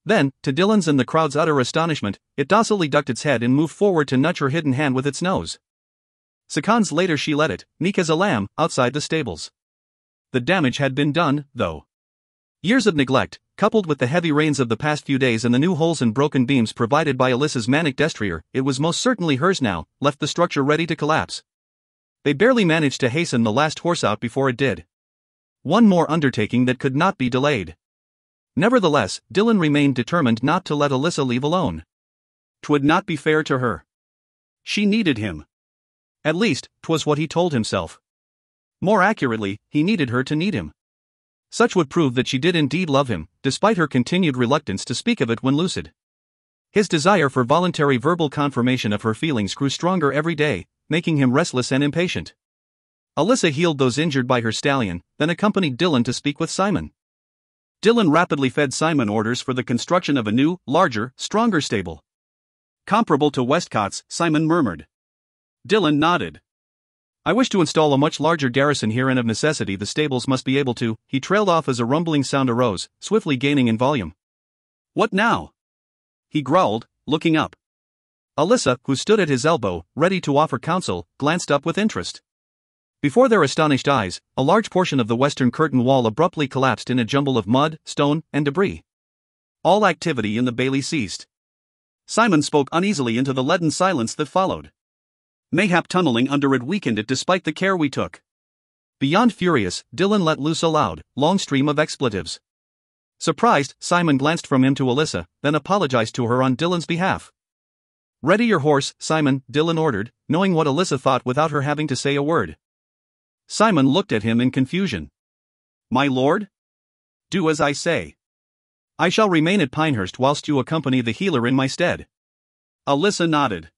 Then, to Dylan's and the crowd's utter astonishment, it docilely ducked its head and moved forward to nudge her hidden hand with its nose. Seconds later she let it, meek as a lamb, outside the stables. The damage had been done, though. Years of neglect, coupled with the heavy rains of the past few days and the new holes and broken beams provided by Alyssa's manic destrier, it was most certainly hers now, left the structure ready to collapse. They barely managed to hasten the last horse out before it did. One more undertaking that could not be delayed. Nevertheless, Dylan remained determined not to let Alyssa leave alone. 'Twould not be fair to her. She needed him. At least, 'twas what he told himself. More accurately, he needed her to need him. Such would prove that she did indeed love him, despite her continued reluctance to speak of it when lucid. His desire for voluntary verbal confirmation of her feelings grew stronger every day, making him restless and impatient. Alyssa healed those injured by her stallion, then accompanied Dylan to speak with Simon. Dylan rapidly fed Simon orders for the construction of a new, larger, stronger stable. Comparable to Westcott's, Simon murmured. Dylan nodded. I wish to install a much larger garrison here, and of necessity the stables must be able to. He trailed off as a rumbling sound arose, swiftly gaining in volume. What now? He growled, looking up. Alyssa, who stood at his elbow, ready to offer counsel, glanced up with interest. Before their astonished eyes, a large portion of the western curtain wall abruptly collapsed in a jumble of mud, stone, and debris. All activity in the bailey ceased. Simon spoke uneasily into the leaden silence that followed. Mayhap tunneling under it weakened it despite the care we took. Beyond furious, Dylan let loose a loud, long stream of expletives. Surprised, Simon glanced from him to Alyssa, then apologized to her on Dylan's behalf. Ready your horse, Simon, Dylan ordered, knowing what Alyssa thought without her having to say a word. Simon looked at him in confusion. My lord? Do as I say. I shall remain at Pinehurst whilst you accompany the healer in my stead. Alyssa nodded.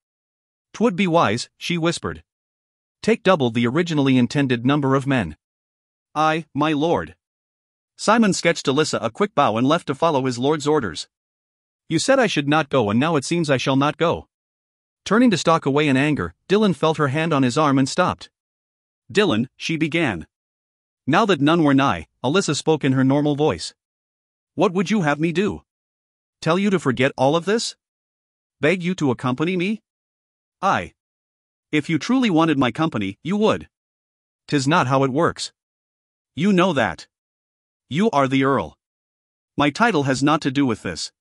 'Twould be wise, she whispered. Take double the originally intended number of men. Aye, my lord. Simon sketched Alyssa a quick bow and left to follow his lord's orders. You said I should not go, and now it seems I shall not go. Turning to stalk away in anger, Dylan felt her hand on his arm and stopped. Dylan, she began. Now that none were nigh, Alyssa spoke in her normal voice. What would you have me do? Tell you to forget all of this? Beg you to accompany me? Aye. If you truly wanted my company, you would. 'Tis not how it works. You know that. You are the Earl. My title has naught to do with this.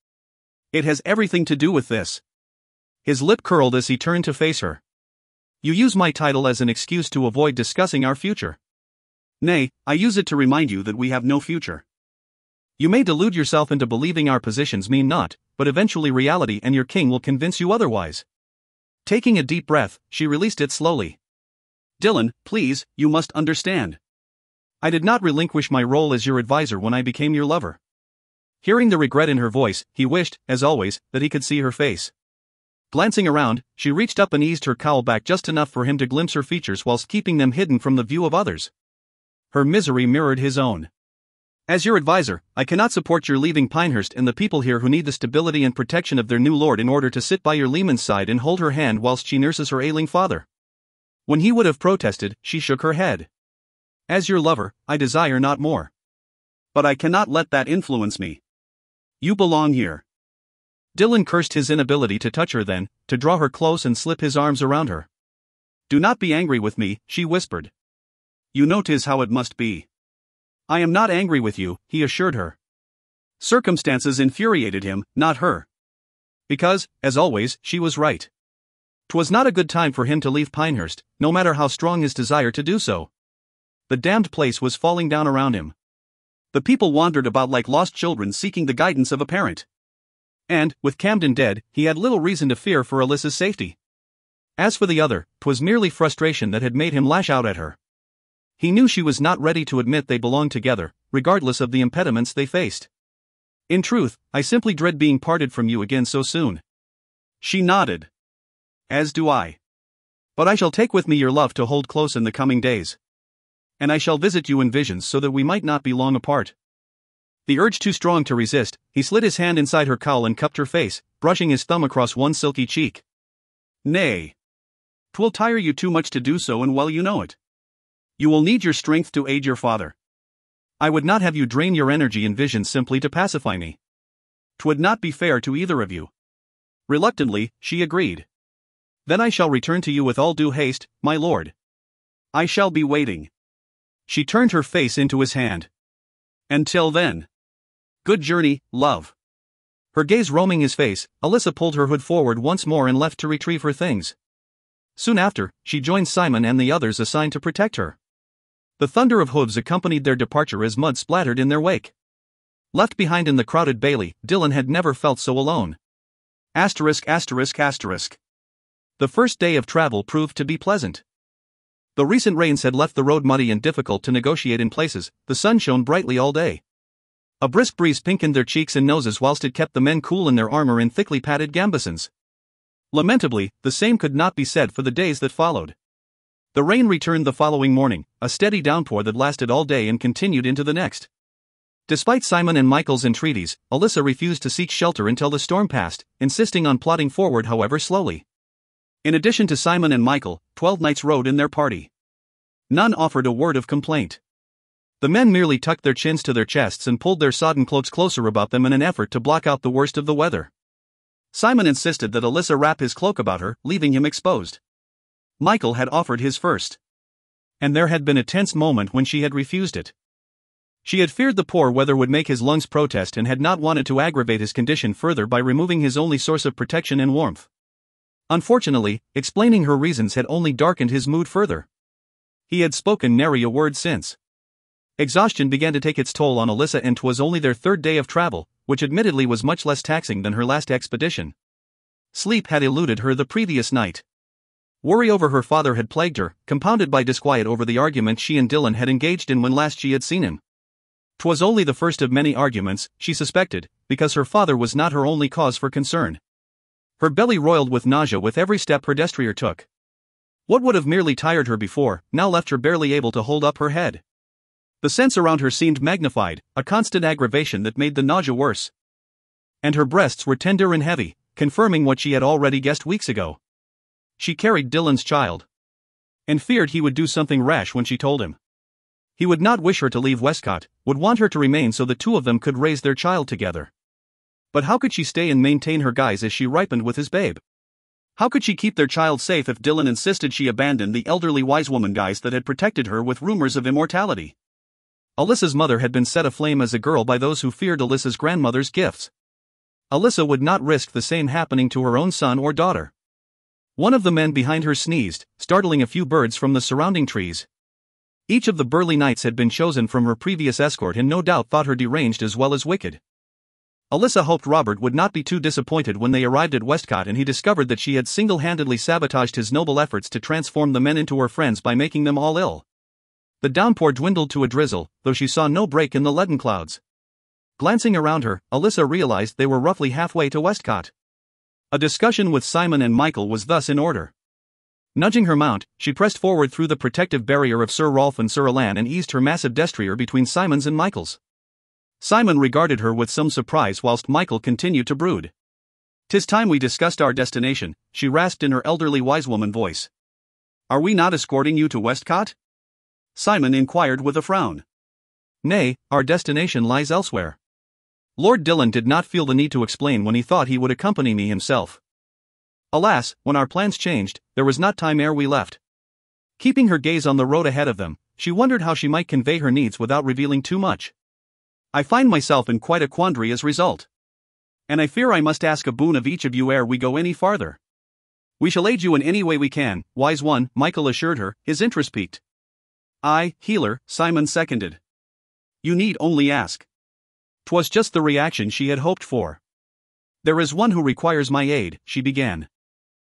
It has everything to do with this. His lip curled as he turned to face her. You use my title as an excuse to avoid discussing our future. Nay, I use it to remind you that we have no future. You may delude yourself into believing our positions mean naught, but eventually reality and your king will convince you otherwise. Taking a deep breath, she released it slowly. Dylan, please, you must understand. I did not relinquish my role as your advisor when I became your lover. Hearing the regret in her voice, he wished, as always, that he could see her face. Glancing around, she reached up and eased her cowl back just enough for him to glimpse her features whilst keeping them hidden from the view of others. Her misery mirrored his own. As your advisor, I cannot support your leaving Pinehurst and the people here who need the stability and protection of their new lord in order to sit by your leman's side and hold her hand whilst she nurses her ailing father. When he would have protested, she shook her head. As your lover, I desire not more. But I cannot let that influence me. You belong here. Dylan cursed his inability to touch her then, to draw her close and slip his arms around her. Do not be angry with me, she whispered. You know 'tis how it must be. I am not angry with you, he assured her. Circumstances infuriated him, not her. Because, as always, she was right. 'Twas not a good time for him to leave Pinehurst, no matter how strong his desire to do so. The damned place was falling down around him. The people wandered about like lost children seeking the guidance of a parent. And, with Camden dead, he had little reason to fear for Alyssa's safety. As for the other, 'twas merely frustration that had made him lash out at her. He knew she was not ready to admit they belonged together, regardless of the impediments they faced. In truth, I simply dread being parted from you again so soon. She nodded. As do I. But I shall take with me your love to hold close in the coming days. And I shall visit you in visions so that we might not be long apart. The urge too strong to resist, he slid his hand inside her cowl and cupped her face, brushing his thumb across one silky cheek. Nay. 'Twill tire you too much to do so, and well you know it. You will need your strength to aid your father. I would not have you drain your energy in visions simply to pacify me. 'Twould not be fair to either of you. Reluctantly, she agreed. Then I shall return to you with all due haste, my lord. I shall be waiting. She turned her face into his hand. Until then. Good journey, love. Her gaze roaming his face, Alyssa pulled her hood forward once more and left to retrieve her things. Soon after, she joined Simon and the others assigned to protect her. The thunder of hooves accompanied their departure as mud splattered in their wake. Left behind in the crowded bailey, Dylan had never felt so alone. ****. The first day of travel proved to be pleasant. Though recent rains had left the road muddy and difficult to negotiate in places, the sun shone brightly all day. A brisk breeze pinkened their cheeks and noses whilst it kept the men cool in their armor in thickly padded gambesons. Lamentably, the same could not be said for the days that followed. The rain returned the following morning, a steady downpour that lasted all day and continued into the next. Despite Simon and Michael's entreaties, Alyssa refused to seek shelter until the storm passed, insisting on plodding forward however slowly. In addition to Simon and Michael, 12 knights rode in their party. None offered a word of complaint. The men merely tucked their chins to their chests and pulled their sodden cloaks closer about them in an effort to block out the worst of the weather. Simon insisted that Alyssa wrap his cloak about her, leaving him exposed. Michael had offered his first. And there had been a tense moment when she had refused it. She had feared the poor weather would make his lungs protest and had not wanted to aggravate his condition further by removing his only source of protection and warmth. Unfortunately, explaining her reasons had only darkened his mood further. He had spoken nary a word since. Exhaustion began to take its toll on Alyssa, and 'twas only their third day of travel, which admittedly was much less taxing than her last expedition. Sleep had eluded her the previous night. Worry over her father had plagued her, compounded by disquiet over the argument she and Dylan had engaged in when last she had seen him. 'Twas only the first of many arguments, she suspected, because her father was not her only cause for concern. Her belly roiled with nausea with every step her destrier took. What would have merely tired her before, now left her barely able to hold up her head. The sense around her seemed magnified, a constant aggravation that made the nausea worse. And her breasts were tender and heavy, confirming what she had already guessed weeks ago. She carried Dylan's child. And feared he would do something rash when she told him. He would not wish her to leave Westcott, would want her to remain so the two of them could raise their child together. But how could she stay and maintain her guise as she ripened with his babe? How could she keep their child safe if Dylan insisted she abandon the elderly wise woman guise that had protected her with rumors of immortality? Alyssa's mother had been set aflame as a girl by those who feared Alyssa's grandmother's gifts. Alyssa would not risk the same happening to her own son or daughter. One of the men behind her sneezed, startling a few birds from the surrounding trees. Each of the burly knights had been chosen from her previous escort and no doubt thought her deranged as well as wicked. Alyssa hoped Robert would not be too disappointed when they arrived at Westcott and he discovered that she had single-handedly sabotaged his noble efforts to transform the men into her friends by making them all ill. The downpour dwindled to a drizzle, though she saw no break in the leaden clouds. Glancing around her, Alyssa realized they were roughly halfway to Westcott. A discussion with Simon and Michael was thus in order. Nudging her mount, she pressed forward through the protective barrier of Sir Rolf and Sir Alan and eased her massive destrier between Simon's and Michael's. Simon regarded her with some surprise whilst Michael continued to brood. "'Tis time we discussed our destination," she rasped in her elderly wise woman voice. "Are we not escorting you to Westcott?" Simon inquired with a frown. "Nay, our destination lies elsewhere. Lord Dylan did not feel the need to explain when he thought he would accompany me himself. Alas, when our plans changed, there was not time ere we left." Keeping her gaze on the road ahead of them, she wondered how she might convey her needs without revealing too much. "I find myself in quite a quandary as result. And I fear I must ask a boon of each of you ere we go any farther." "We shall aid you in any way we can, wise one," Michael assured her, his interest piqued. "Aye, healer," Simon seconded. "You need only ask." 'Twas just the reaction she had hoped for. "There is one who requires my aid," she began.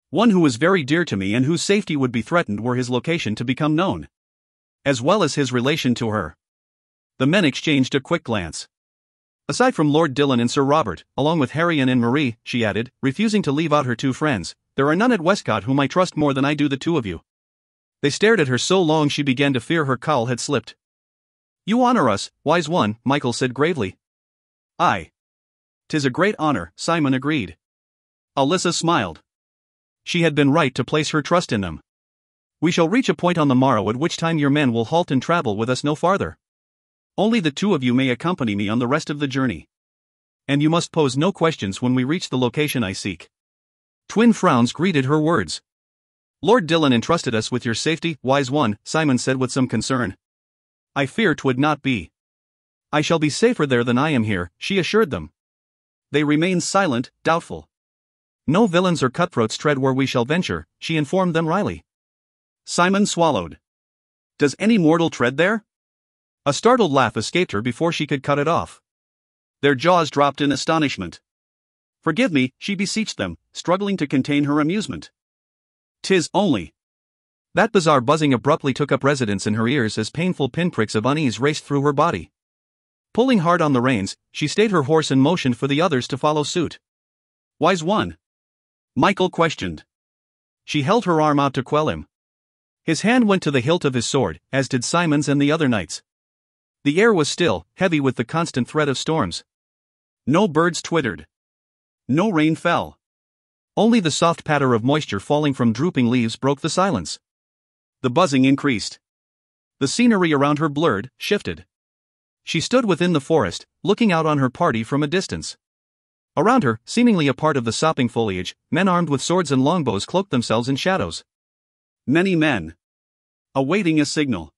"One who is very dear to me and whose safety would be threatened were his location to become known. As well as his relation to her." The men exchanged a quick glance. Aside from Lord Dillon and Sir Robert, along with Harry and Marie, she added, refusing to leave out her two friends, there are none at Westcott whom I trust more than I do the two of you. They stared at her so long she began to fear her cowl had slipped. You honor us, wise one, Michael said gravely. Aye. 'Tis a great honor, Simon agreed. Alyssa smiled. She had been right to place her trust in them. We shall reach a point on the morrow at which time your men will halt and travel with us no farther. Only the two of you may accompany me on the rest of the journey. And you must pose no questions when we reach the location I seek. Twin frowns greeted her words. Lord Dillon entrusted us with your safety, wise one, Simon said with some concern. I fear 'twould not be. I shall be safer there than I am here, she assured them. They remained silent, doubtful. No villains or cutthroats tread where we shall venture, she informed them wryly. Simon swallowed. Does any mortal tread there? A startled laugh escaped her before she could cut it off. Their jaws dropped in astonishment. Forgive me, she beseeched them, struggling to contain her amusement. 'Tis only. That bizarre buzzing abruptly took up residence in her ears as painful pinpricks of unease raced through her body. Pulling hard on the reins, she stayed her horse and motioned for the others to follow suit. Wise one? Michael questioned. She held her arm out to quell him. His hand went to the hilt of his sword, as did Simon's and the other knights. The air was still, heavy with the constant threat of storms. No birds twittered. No rain fell. Only the soft patter of moisture falling from drooping leaves broke the silence. The buzzing increased. The scenery around her blurred, shifted. She stood within the forest, looking out on her party from a distance. Around her, seemingly a part of the sopping foliage, men armed with swords and longbows cloaked themselves in shadows. Many men. Awaiting a signal.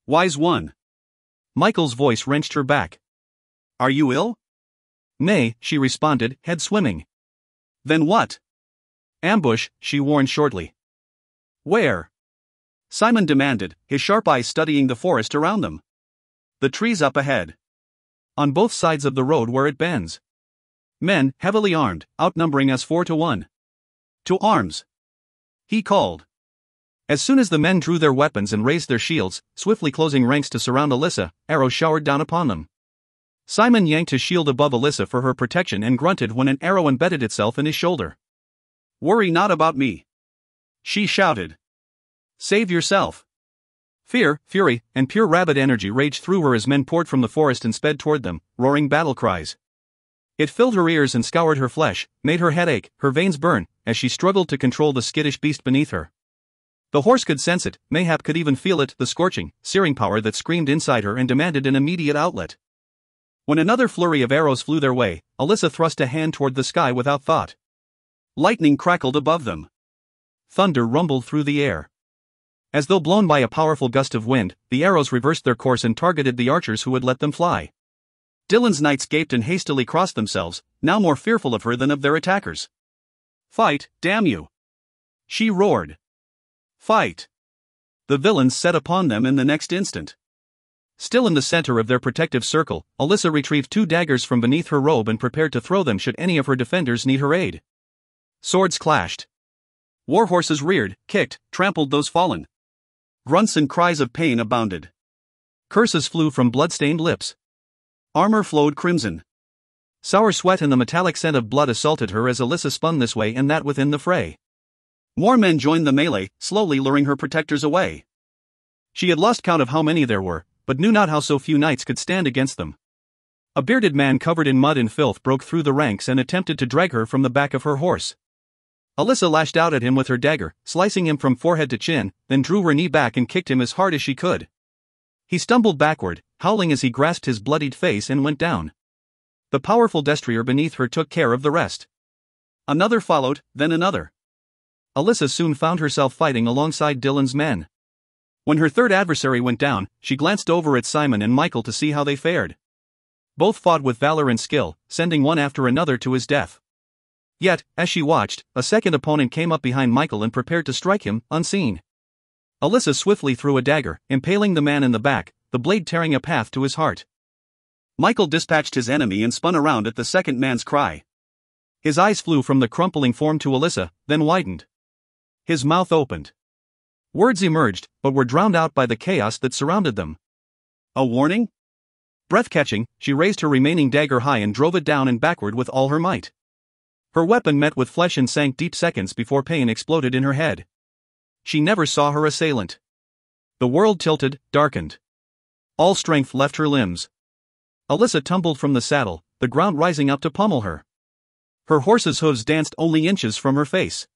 Wise one. Michael's voice wrenched her back. Are you ill? Nay, she responded, head swimming. Then what? Ambush, she warned shortly. Where? Simon demanded, his sharp eyes studying the forest around them. The trees up ahead. On both sides of the road where it bends. Men, heavily armed, outnumbering us 4-1. To arms! He called. As soon as the men drew their weapons and raised their shields, swiftly closing ranks to surround Alyssa, arrows showered down upon them. Simon yanked his shield above Alyssa for her protection and grunted when an arrow embedded itself in his shoulder. Worry not about me. She shouted. Save yourself. Fear, fury, and pure rabid energy raged through her as men poured from the forest and sped toward them, roaring battle cries. It filled her ears and scoured her flesh, made her head ache, her veins burn, as she struggled to control the skittish beast beneath her. The horse could sense it, mayhap could even feel it, the scorching, searing power that screamed inside her and demanded an immediate outlet. When another flurry of arrows flew their way, Alyssa thrust a hand toward the sky without thought. Lightning crackled above them. Thunder rumbled through the air. As though blown by a powerful gust of wind, the arrows reversed their course and targeted the archers who had let them fly. Dillon's knights gaped and hastily crossed themselves, now more fearful of her than of their attackers. Fight, damn you! She roared. Fight! The villains set upon them in the next instant. Still in the center of their protective circle, Alyssa retrieved 2 daggers from beneath her robe and prepared to throw them should any of her defenders need her aid. Swords clashed. War horses reared, kicked, trampled those fallen. Grunts and cries of pain abounded. Curses flew from blood-stained lips. Armor flowed crimson. Sour sweat and the metallic scent of blood assaulted her as Alyssa spun this way and that within the fray. More men joined the melee, slowly luring her protectors away. She had lost count of how many there were, but knew not how so few knights could stand against them. A bearded man covered in mud and filth broke through the ranks and attempted to drag her from the back of her horse. Alyssa lashed out at him with her dagger, slicing him from forehead to chin, then drew her knee back and kicked him as hard as she could. He stumbled backward, howling as he grasped his bloodied face and went down. The powerful destrier beneath her took care of the rest. Another followed, then another. Alyssa soon found herself fighting alongside Dillon's men. When her third adversary went down, she glanced over at Simon and Michael to see how they fared. Both fought with valor and skill, sending one after another to his death. Yet, as she watched, a second opponent came up behind Michael and prepared to strike him, unseen. Alyssa swiftly threw a dagger, impaling the man in the back, the blade tearing a path to his heart. Michael dispatched his enemy and spun around at the second man's cry. His eyes flew from the crumpling form to Alyssa, then widened. His mouth opened. Words emerged, but were drowned out by the chaos that surrounded them. A warning? Breath-catching, she raised her remaining dagger high and drove it down and backward with all her might. Her weapon met with flesh and sank deep seconds before pain exploded in her head. She never saw her assailant. The world tilted, darkened. All strength left her limbs. Alyssa tumbled from the saddle, the ground rising up to pummel her. Her horse's hooves danced only inches from her face.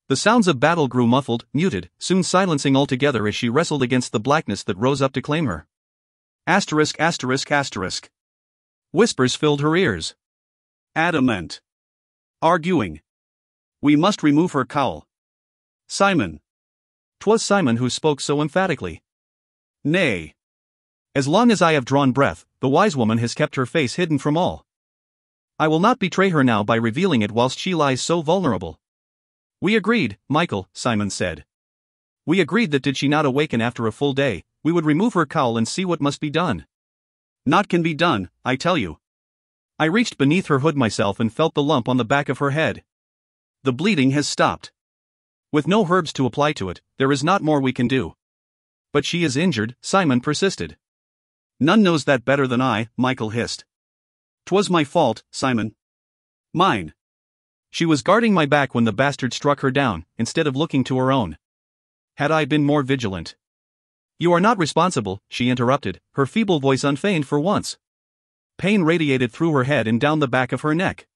The sounds of battle grew muffled, muted, soon silencing altogether as she wrestled against the blackness that rose up to claim her. Asterisk asterisk asterisk. Whispers filled her ears. Adamant. Arguing. We must remove her cowl. Simon. 'Twas Simon who spoke so emphatically. Nay. As long as I have drawn breath, the wise woman has kept her face hidden from all. I will not betray her now by revealing it whilst she lies so vulnerable. We agreed, Michael, Simon said. We agreed that did she not awaken after a full day, we would remove her cowl and see what must be done. Naught can be done, I tell you. I reached beneath her hood myself and felt the lump on the back of her head. The bleeding has stopped. With no herbs to apply to it, there is not more we can do. But she is injured, Simon persisted. None knows that better than I, Michael hissed. 'Twas my fault, Simon. Mine. She was guarding my back when the bastard struck her down, instead of looking to her own. Had I been more vigilant? You are not responsible, she interrupted, her feeble voice unfeigned for once. Pain radiated through her head and down the back of her neck.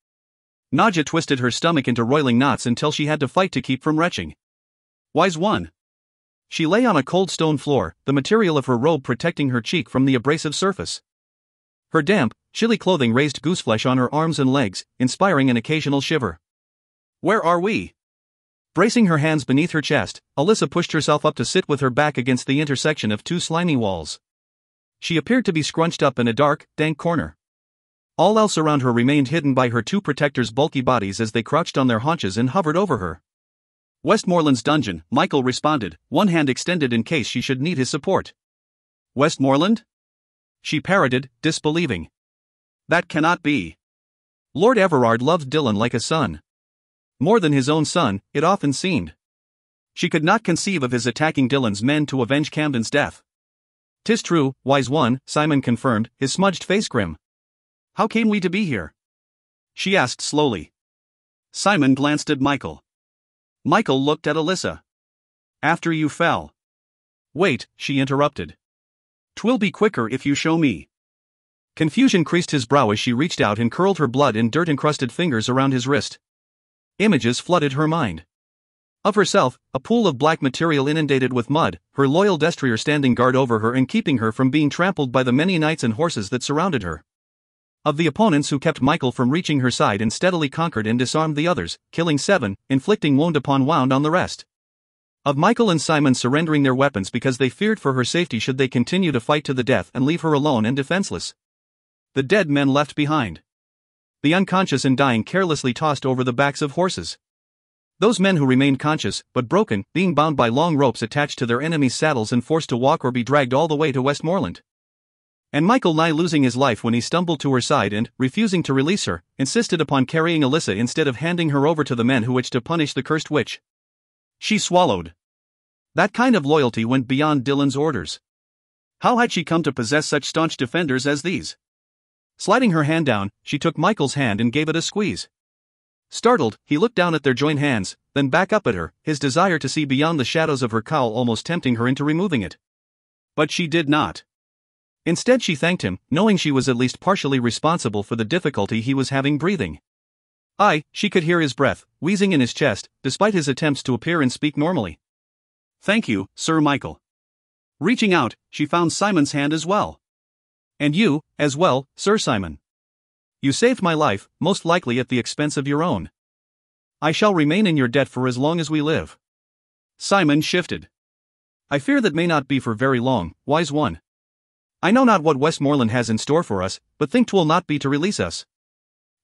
Nausea twisted her stomach into roiling knots until she had to fight to keep from retching. Wise one. She lay on a cold stone floor, the material of her robe protecting her cheek from the abrasive surface. Her damp, chilly clothing raised gooseflesh on her arms and legs, inspiring an occasional shiver. Where are we? Bracing her hands beneath her chest, Alyssa pushed herself up to sit with her back against the intersection of two slimy walls. She appeared to be scrunched up in a dark, dank corner. All else around her remained hidden by her two protectors' bulky bodies as they crouched on their haunches and hovered over her. Westmoreland's dungeon, Michael responded, one hand extended in case she should need his support. Westmoreland? She parroted, disbelieving. That cannot be. Lord Everard loved Dylan like a son. More than his own son, it often seemed. She could not conceive of his attacking Dylan's men to avenge Camden's death. 'Tis true, wise one, Simon confirmed, his smudged face grim. How came we to be here? She asked slowly. Simon glanced at Michael. Michael looked at Alyssa. After you fell. Wait, she interrupted. 'Twill be quicker if you show me. Confusion creased his brow as she reached out and curled her blood and dirt-encrusted fingers around his wrist. Images flooded her mind. Of herself, a pool of black material inundated with mud, her loyal destrier standing guard over her and keeping her from being trampled by the many knights and horses that surrounded her. Of the opponents who kept Michael from reaching her side and steadily conquered and disarmed the others, killing 7, inflicting wound upon wound on the rest. Of Michael and Simon surrendering their weapons because they feared for her safety should they continue to fight to the death and leave her alone and defenseless. The dead men left behind. The unconscious and dying carelessly tossed over the backs of horses. Those men who remained conscious, but broken, being bound by long ropes attached to their enemies' saddles and forced to walk or be dragged all the way to Westmoreland. And Michael nigh losing his life when he stumbled to her side and, refusing to release her, insisted upon carrying Alyssa instead of handing her over to the men who wished to punish the cursed witch. She swallowed. That kind of loyalty went beyond Dylan's orders. How had she come to possess such staunch defenders as these? Sliding her hand down, she took Michael's hand and gave it a squeeze. Startled, he looked down at their joined hands, then back up at her, his desire to see beyond the shadows of her cowl almost tempting her into removing it. But she did not. Instead she thanked him, knowing she was at least partially responsible for the difficulty he was having breathing. She could hear his breath, wheezing in his chest, despite his attempts to appear and speak normally. Thank you, Sir Michael. Reaching out, she found Simon's hand as well. And you, as well, Sir Simon. You saved my life, most likely at the expense of your own. I shall remain in your debt for as long as we live. Simon shifted. I fear that may not be for very long, wise one. I know not what Westmoreland has in store for us, but think 'twill not be to release us.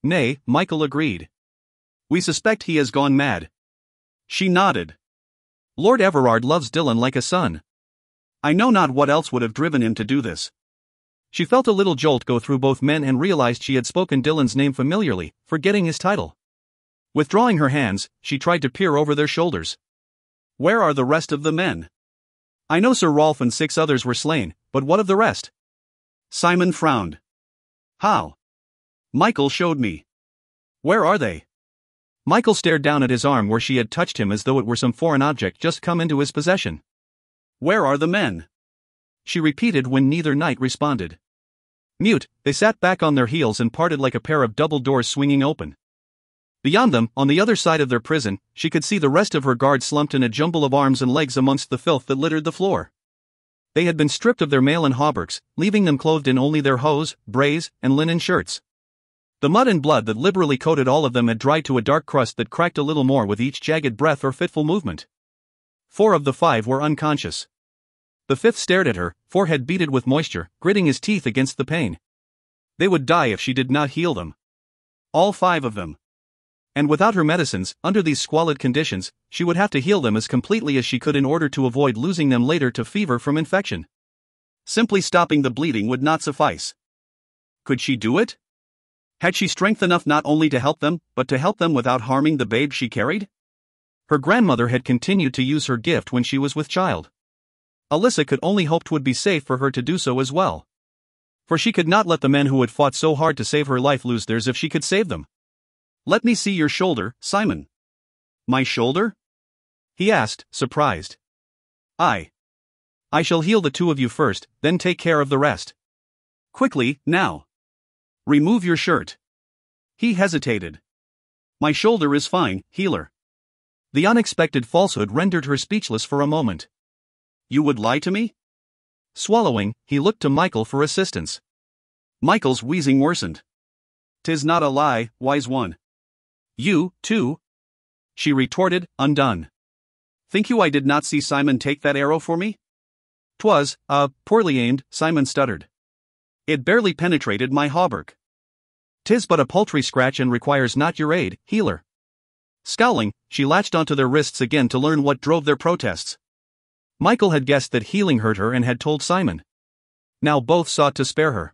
Nay, Michael agreed. We suspect he has gone mad. She nodded. Lord Everard loves Dylan like a son. I know not what else would have driven him to do this. She felt a little jolt go through both men and realized she had spoken Dylan's name familiarly, forgetting his title. Withdrawing her hands, she tried to peer over their shoulders. Where are the rest of the men? I know Sir Rolf and 6 others were slain, but what of the rest? Simon frowned. How? Michael showed me. Where are they? Michael stared down at his arm where she had touched him as though it were some foreign object just come into his possession. Where are the men? She repeated when neither knight responded. Mute, they sat back on their heels and parted like a pair of double doors swinging open. Beyond them, on the other side of their prison, she could see the rest of her guard slumped in a jumble of arms and legs amongst the filth that littered the floor. They had been stripped of their mail and hauberks, leaving them clothed in only their hose, brays, and linen shirts. The mud and blood that liberally coated all of them had dried to a dark crust that cracked a little more with each jagged breath or fitful movement. 4 of the 5 were unconscious. The 5th stared at her, forehead beaded with moisture, gritting his teeth against the pain. They would die if she did not heal them. All 5 of them. And without her medicines, under these squalid conditions, she would have to heal them as completely as she could in order to avoid losing them later to fever from infection. Simply stopping the bleeding would not suffice. Could she do it? Had she strength enough not only to help them, but to help them without harming the babe she carried? Her grandmother had continued to use her gift when she was with child. Alyssa could only hope 'twould be safe for her to do so as well. For she could not let the men who had fought so hard to save her life lose theirs if she could save them. Let me see your shoulder, Simon. My shoulder? He asked, surprised. I shall heal the 2 of you first, then take care of the rest. Quickly, now. Remove your shirt. He hesitated. My shoulder is fine, healer. The unexpected falsehood rendered her speechless for a moment. You would lie to me? Swallowing, he looked to Michael for assistance. Michael's wheezing worsened. 'Tis not a lie, wise one. You, too? She retorted, undone. Think you I did not see Simon take that arrow for me? 'Twas, poorly aimed, Simon stuttered. It barely penetrated my hauberk. 'Tis but a paltry scratch and requires not your aid, healer. Scowling, she latched onto their wrists again to learn what drove their protests. Michael had guessed that healing hurt her and had told Simon. Now both sought to spare her.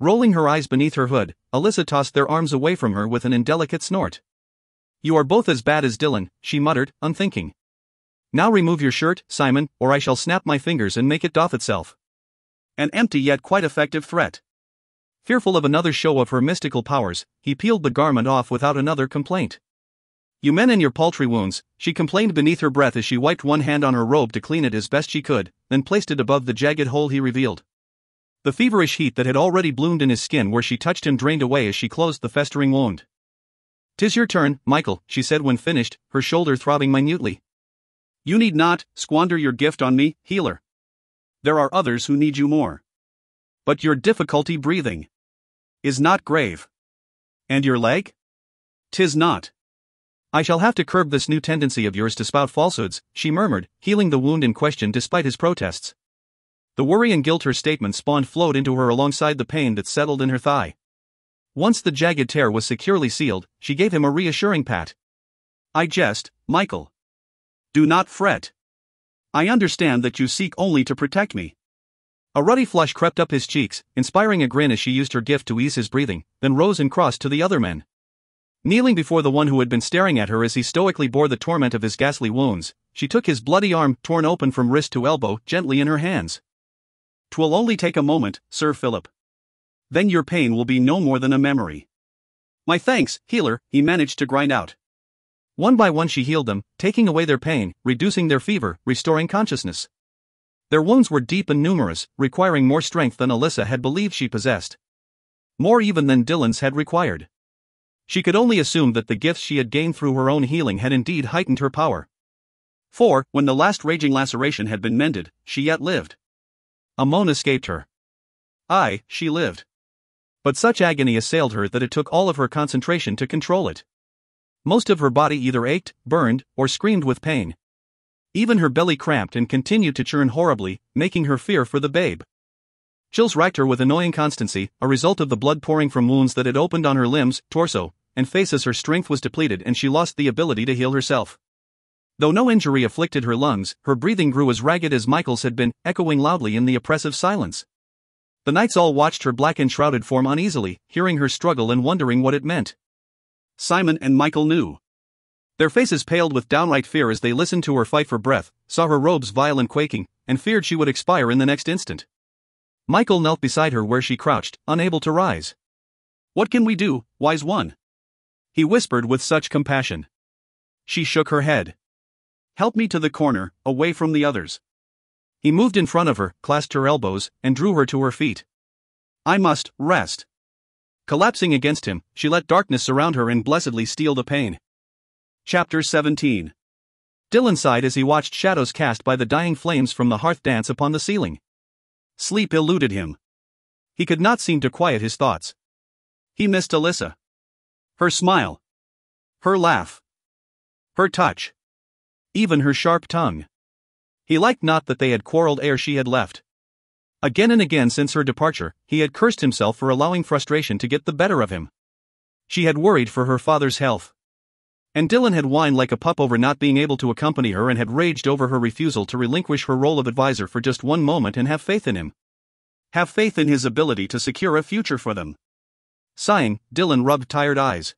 Rolling her eyes beneath her hood, Alyssa tossed their arms away from her with an indelicate snort. You are both as bad as Dylan, she muttered, unthinking. Now remove your shirt, Simon, or I shall snap my fingers and make it doff itself. An empty yet quite effective threat. Fearful of another show of her mystical powers, he peeled the garment off without another complaint. You men and your paltry wounds, she complained beneath her breath as she wiped one hand on her robe to clean it as best she could, then placed it above the jagged hole he revealed. The feverish heat that had already bloomed in his skin where she touched him drained away as she closed the festering wound. 'Tis your turn, Michael, she said when finished, her shoulder throbbing minutely. You need not squander your gift on me, healer. There are others who need you more. But your difficulty breathing is not grave. And your leg? 'Tis not. I shall have to curb this new tendency of yours to spout falsehoods, she murmured, healing the wound in question despite his protests. The worry and guilt her statement spawned flowed into her alongside the pain that settled in her thigh. Once the jagged tear was securely sealed, she gave him a reassuring pat. I jest, Michael. Do not fret. I understand that you seek only to protect me. A ruddy flush crept up his cheeks, inspiring a grin as she used her gift to ease his breathing, then rose and crossed to the other men. Kneeling before the one who had been staring at her as he stoically bore the torment of his ghastly wounds, she took his bloody arm, torn open from wrist to elbow, gently in her hands. 'Twill only take a moment, Sir Philip. Then your pain will be no more than a memory. My thanks, healer, he managed to grind out. One by one she healed them, taking away their pain, reducing their fever, restoring consciousness. Their wounds were deep and numerous, requiring more strength than Alyssa had believed she possessed. More even than Dylan's had required. She could only assume that the gifts she had gained through her own healing had indeed heightened her power. For, when the last raging laceration had been mended, she yet lived. A moan escaped her. Aye, she lived. But such agony assailed her that it took all of her concentration to control it. Most of her body either ached, burned, or screamed with pain. Even her belly cramped and continued to churn horribly, making her fear for the babe. Chills racked her with annoying constancy, a result of the blood pouring from wounds that had opened on her limbs, torso, and face as her strength was depleted and she lost the ability to heal herself. Though no injury afflicted her lungs, her breathing grew as ragged as Michael's had been, echoing loudly in the oppressive silence. The knights all watched her black enshrouded form uneasily, hearing her struggle and wondering what it meant. Simon and Michael knew. Their faces paled with downright fear as they listened to her fight for breath, saw her robes vile and quaking, and feared she would expire in the next instant. Michael knelt beside her where she crouched, unable to rise. "What can we do, wise one?" he whispered with such compassion. She shook her head. "Help me to the corner, away from the others." He moved in front of her, clasped her elbows, and drew her to her feet. "I must rest." Collapsing against him, she let darkness surround her and blessedly steal the pain. Chapter 17. Dylan sighed as he watched shadows cast by the dying flames from the hearth dance upon the ceiling. Sleep eluded him. He could not seem to quiet his thoughts. He missed Alyssa. Her smile. Her laugh. Her touch. Even her sharp tongue. He liked not that they had quarreled ere she had left. Again and again since her departure, he had cursed himself for allowing frustration to get the better of him. She had worried for her father's health. And Dylan had whined like a pup over not being able to accompany her and had raged over her refusal to relinquish her role of advisor for just one moment and have faith in him. Have faith in his ability to secure a future for them. Sighing, Dylan rubbed tired eyes.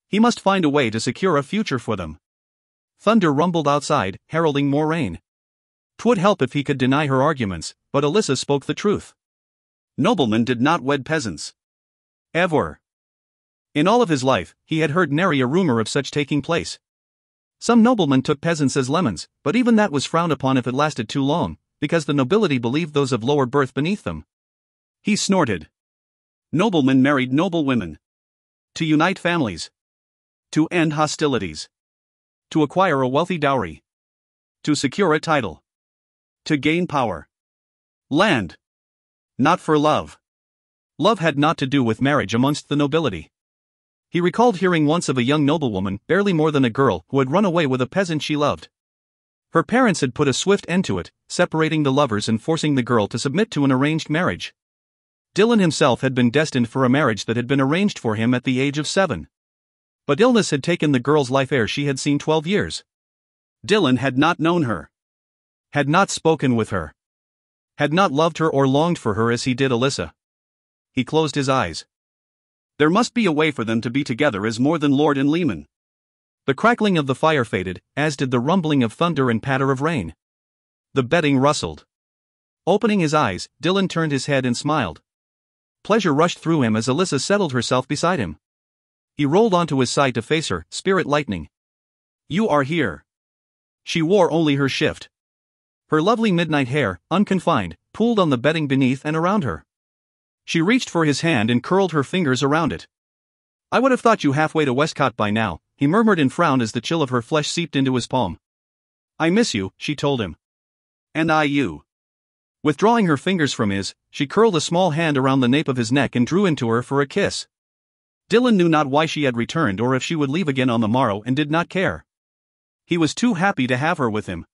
He must find a way to secure a future for them. Thunder rumbled outside, heralding more rain. 'Twould help if he could deny her arguments, but Alyssa spoke the truth. Noblemen did not wed peasants. Ever. In all of his life, he had heard nary a rumor of such taking place. Some noblemen took peasants as lemons, but even that was frowned upon if it lasted too long, because the nobility believed those of lower birth beneath them. He snorted. Noblemen married noble women. To unite families. To end hostilities. To acquire a wealthy dowry. To secure a title. To gain power. Land. Not for love. Love had naught to do with marriage amongst the nobility. He recalled hearing once of a young noblewoman, barely more than a girl, who had run away with a peasant she loved. Her parents had put a swift end to it, separating the lovers and forcing the girl to submit to an arranged marriage. Dylan himself had been destined for a marriage that had been arranged for him at the age of 7. But illness had taken the girl's life ere she had seen 12 years. Dylan had not known her. Had not spoken with her. Had not loved her or longed for her as he did Alyssa. He closed his eyes. There must be a way for them to be together as more than lord and leman. The crackling of the fire faded, as did the rumbling of thunder and patter of rain. The bedding rustled. Opening his eyes, Dylan turned his head and smiled. Pleasure rushed through him as Alyssa settled herself beside him. He rolled onto his side to face her, spirit lightening. "You are here." She wore only her shift. Her lovely midnight hair, unconfined, pooled on the bedding beneath and around her. She reached for his hand and curled her fingers around it. "I would have thought you halfway to Westcott by now," he murmured and frowned as the chill of her flesh seeped into his palm. "I miss you," she told him. "And I you." Withdrawing her fingers from his, she curled a small hand around the nape of his neck and drew into her for a kiss. Dylan knew not why she had returned or if she would leave again on the morrow and did not care. He was too happy to have her with him.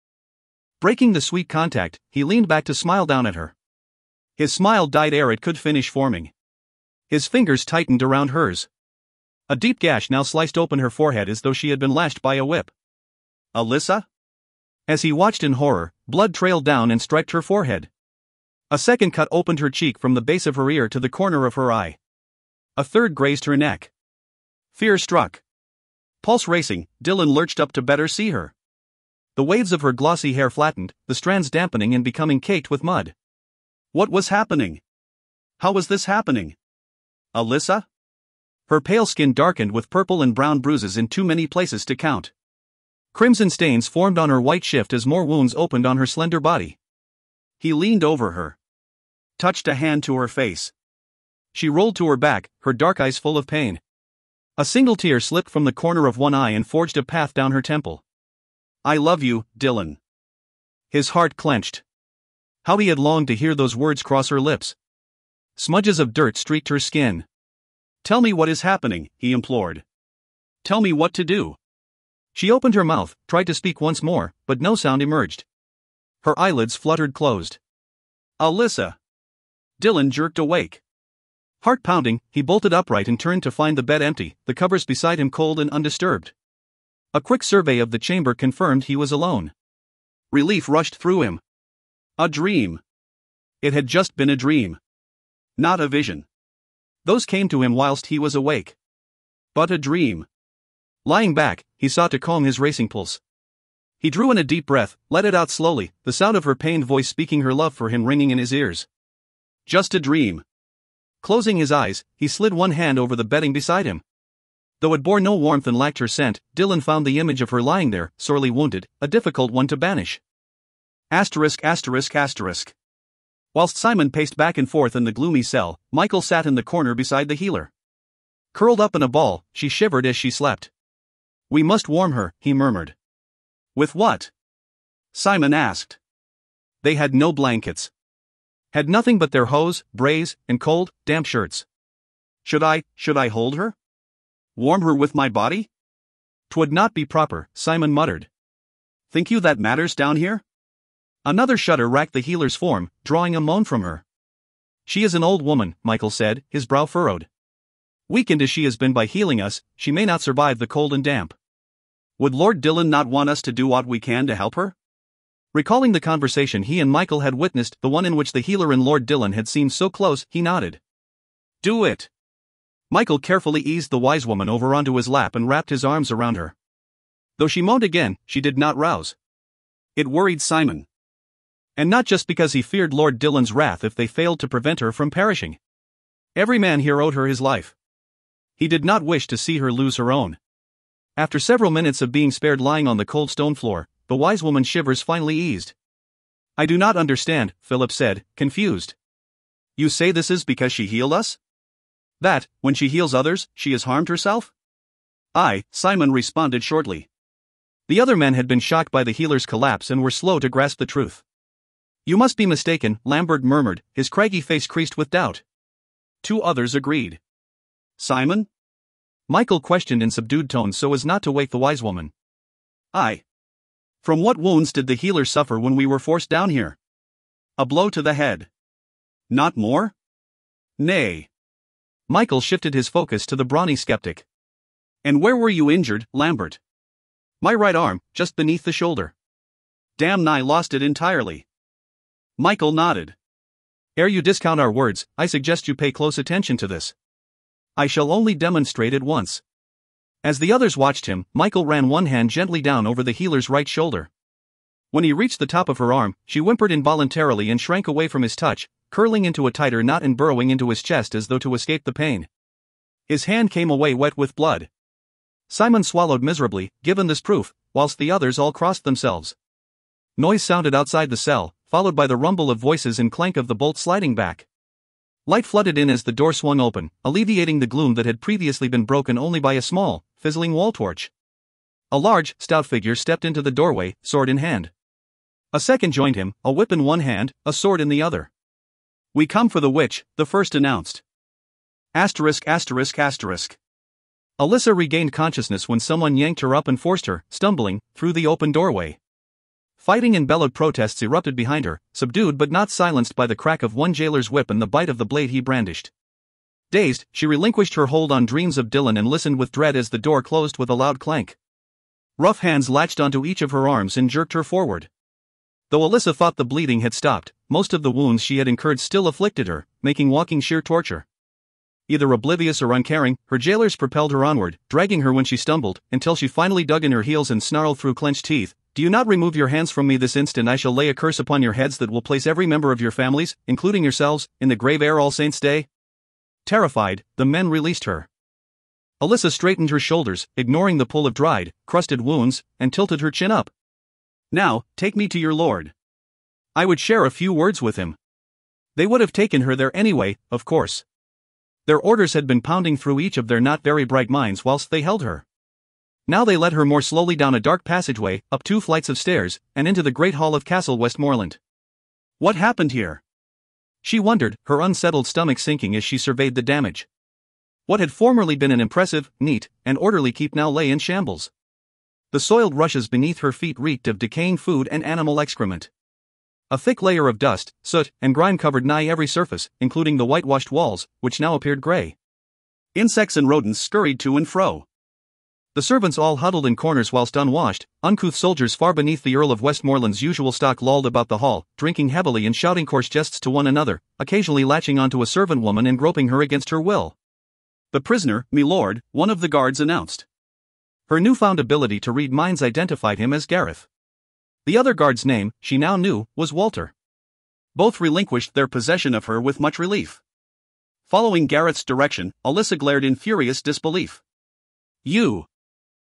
Breaking the sweet contact, he leaned back to smile down at her. His smile died ere it could finish forming. His fingers tightened around hers. A deep gash now sliced open her forehead as though she had been lashed by a whip. "Alyssa?" As he watched in horror, blood trailed down and striped her forehead. A second cut opened her cheek from the base of her ear to the corner of her eye. A third grazed her neck. Fear struck. Pulse racing, Dylan lurched up to better see her. The waves of her glossy hair flattened, the strands dampening and becoming caked with mud. What was happening? How was this happening? Alyssa? Her pale skin darkened with purple and brown bruises in too many places to count. Crimson stains formed on her white shift as more wounds opened on her slender body. He leaned over her. Touched a hand to her face. She rolled to her back, her dark eyes full of pain. A single tear slipped from the corner of one eye and forged a path down her temple. "I love you, Dylan." His heart clenched. How he had longed to hear those words cross her lips. Smudges of dirt streaked her skin. "Tell me what is happening," he implored. "Tell me what to do." She opened her mouth, tried to speak once more, but no sound emerged. Her eyelids fluttered closed. "Alyssa." Dylan jerked awake. Heart pounding, he bolted upright and turned to find the bed empty, the covers beside him cold and undisturbed. A quick survey of the chamber confirmed he was alone. Relief rushed through him. A dream. It had just been a dream. Not a vision. Those came to him whilst he was awake. But a dream. Lying back, he sought to calm his racing pulse. He drew in a deep breath, let it out slowly, the sound of her pained voice speaking her love for him ringing in his ears. Just a dream. Closing his eyes, he slid one hand over the bedding beside him. Though it bore no warmth and lacked her scent, Dylan found the image of her lying there, sorely wounded, a difficult one to banish. Asterisk asterisk asterisk. Whilst Simon paced back and forth in the gloomy cell, Michael sat in the corner beside the healer. Curled up in a ball, she shivered as she slept. We must warm her, he murmured. With what? Simon asked. They had no blankets. Had nothing but their hose, brays, and cold, damp shirts. Should I hold her? Warm her with my body? 'Twould not be proper, Simon muttered. Think you that matters down here? Another shudder racked the healer's form, drawing a moan from her. She is an old woman, Michael said, his brow furrowed. Weakened as she has been by healing us, she may not survive the cold and damp. Would Lord Dylan not want us to do what we can to help her? Recalling the conversation he and Michael had witnessed, the one in which the healer and Lord Dylan had seemed so close, he nodded. Do it. Michael carefully eased the wise woman over onto his lap and wrapped his arms around her. Though she moaned again, she did not rouse. It worried Simon. And not just because he feared Lord Dylan's wrath if they failed to prevent her from perishing. Every man here owed her his life. He did not wish to see her lose her own. After several minutes of being spared lying on the cold stone floor, the wise woman's shivers finally eased. I do not understand, Philip said, confused. You say this is because she healed us? That, when she heals others, she has harmed herself? Aye, Simon responded shortly. The other men had been shocked by the healer's collapse and were slow to grasp the truth. You must be mistaken, Lambert murmured, his craggy face creased with doubt. Two others agreed. Simon? Michael questioned in subdued tones so as not to wake the wise woman. Aye. From what wounds did the healer suffer when we were forced down here? A blow to the head. Not more? Nay. Michael shifted his focus to the brawny skeptic. And where were you injured, Lambert? My right arm, just beneath the shoulder. Damn nigh lost it entirely. Michael nodded. Ere you discount our words, I suggest you pay close attention to this. I shall only demonstrate it once. As the others watched him, Michael ran one hand gently down over the healer's right shoulder. When he reached the top of her arm, she whimpered involuntarily and shrank away from his touch, curling into a tighter knot and burrowing into his chest as though to escape the pain. His hand came away wet with blood. Simon swallowed miserably, given this proof, whilst the others all crossed themselves. Noise sounded outside the cell, followed by the rumble of voices and clank of the bolt sliding back. Light flooded in as the door swung open, alleviating the gloom that had previously been broken only by a small, fizzling wall torch. A large, stout figure stepped into the doorway, sword in hand. A second joined him, a whip in one hand, a sword in the other. We come for the witch, the first announced. Asterisk asterisk asterisk. Alyssa regained consciousness when someone yanked her up and forced her, stumbling, through the open doorway. Fighting and bellowed protests erupted behind her, subdued but not silenced by the crack of one jailer's whip and the bite of the blade he brandished. Dazed, she relinquished her hold on dreams of Dylan and listened with dread as the door closed with a loud clank. Rough hands latched onto each of her arms and jerked her forward. Though Alyssa thought the bleeding had stopped, most of the wounds she had incurred still afflicted her, making walking sheer torture. Either oblivious or uncaring, her jailers propelled her onward, dragging her when she stumbled, until she finally dug in her heels and snarled through clenched teeth. Do you not remove your hands from me this instant, I shall lay a curse upon your heads that will place every member of your families, including yourselves, in the grave ere All Saints' Day? Terrified, the men released her. Alyssa straightened her shoulders, ignoring the pull of dried, crusted wounds, and tilted her chin up. Now, take me to your lord. I would share a few words with him. They would have taken her there anyway, of course. Their orders had been pounding through each of their not very bright minds whilst they held her. Now they led her more slowly down a dark passageway, up 2 flights of stairs, and into the great hall of Castle Westmoreland. What happened here? She wondered, her unsettled stomach sinking as she surveyed the damage. What had formerly been an impressive, neat, and orderly keep now lay in shambles. The soiled rushes beneath her feet reeked of decaying food and animal excrement. A thick layer of dust, soot, and grime covered nigh every surface, including the whitewashed walls, which now appeared grey. Insects and rodents scurried to and fro. The servants all huddled in corners whilst unwashed, uncouth soldiers far beneath the Earl of Westmoreland's usual stock lolled about the hall, drinking heavily and shouting coarse jests to one another, occasionally latching onto a servant woman and groping her against her will. The prisoner, me lord, one of the guards announced. Her newfound ability to read minds identified him as Gareth. The other guard's name, she now knew, was Walter. Both relinquished their possession of her with much relief. Following Gareth's direction, Alyssa glared in furious disbelief. You!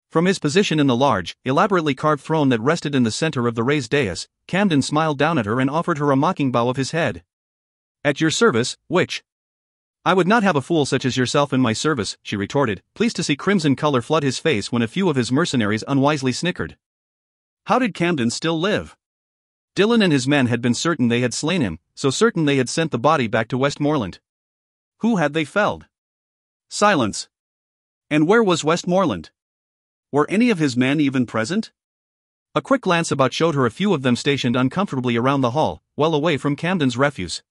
From his position in the large, elaborately carved throne that rested in the center of the raised dais, Camden smiled down at her and offered her a mocking bow of his head. At your service, witch. I would not have a fool such as yourself in my service, she retorted, pleased to see crimson color flood his face when a few of his mercenaries unwisely snickered. How did Camden still live? Dillon and his men had been certain they had slain him, so certain they had sent the body back to Westmoreland. Who had they felled? Silence. And where was Westmoreland? Were any of his men even present? A quick glance about showed her a few of them stationed uncomfortably around the hall, well away from Camden's refuse.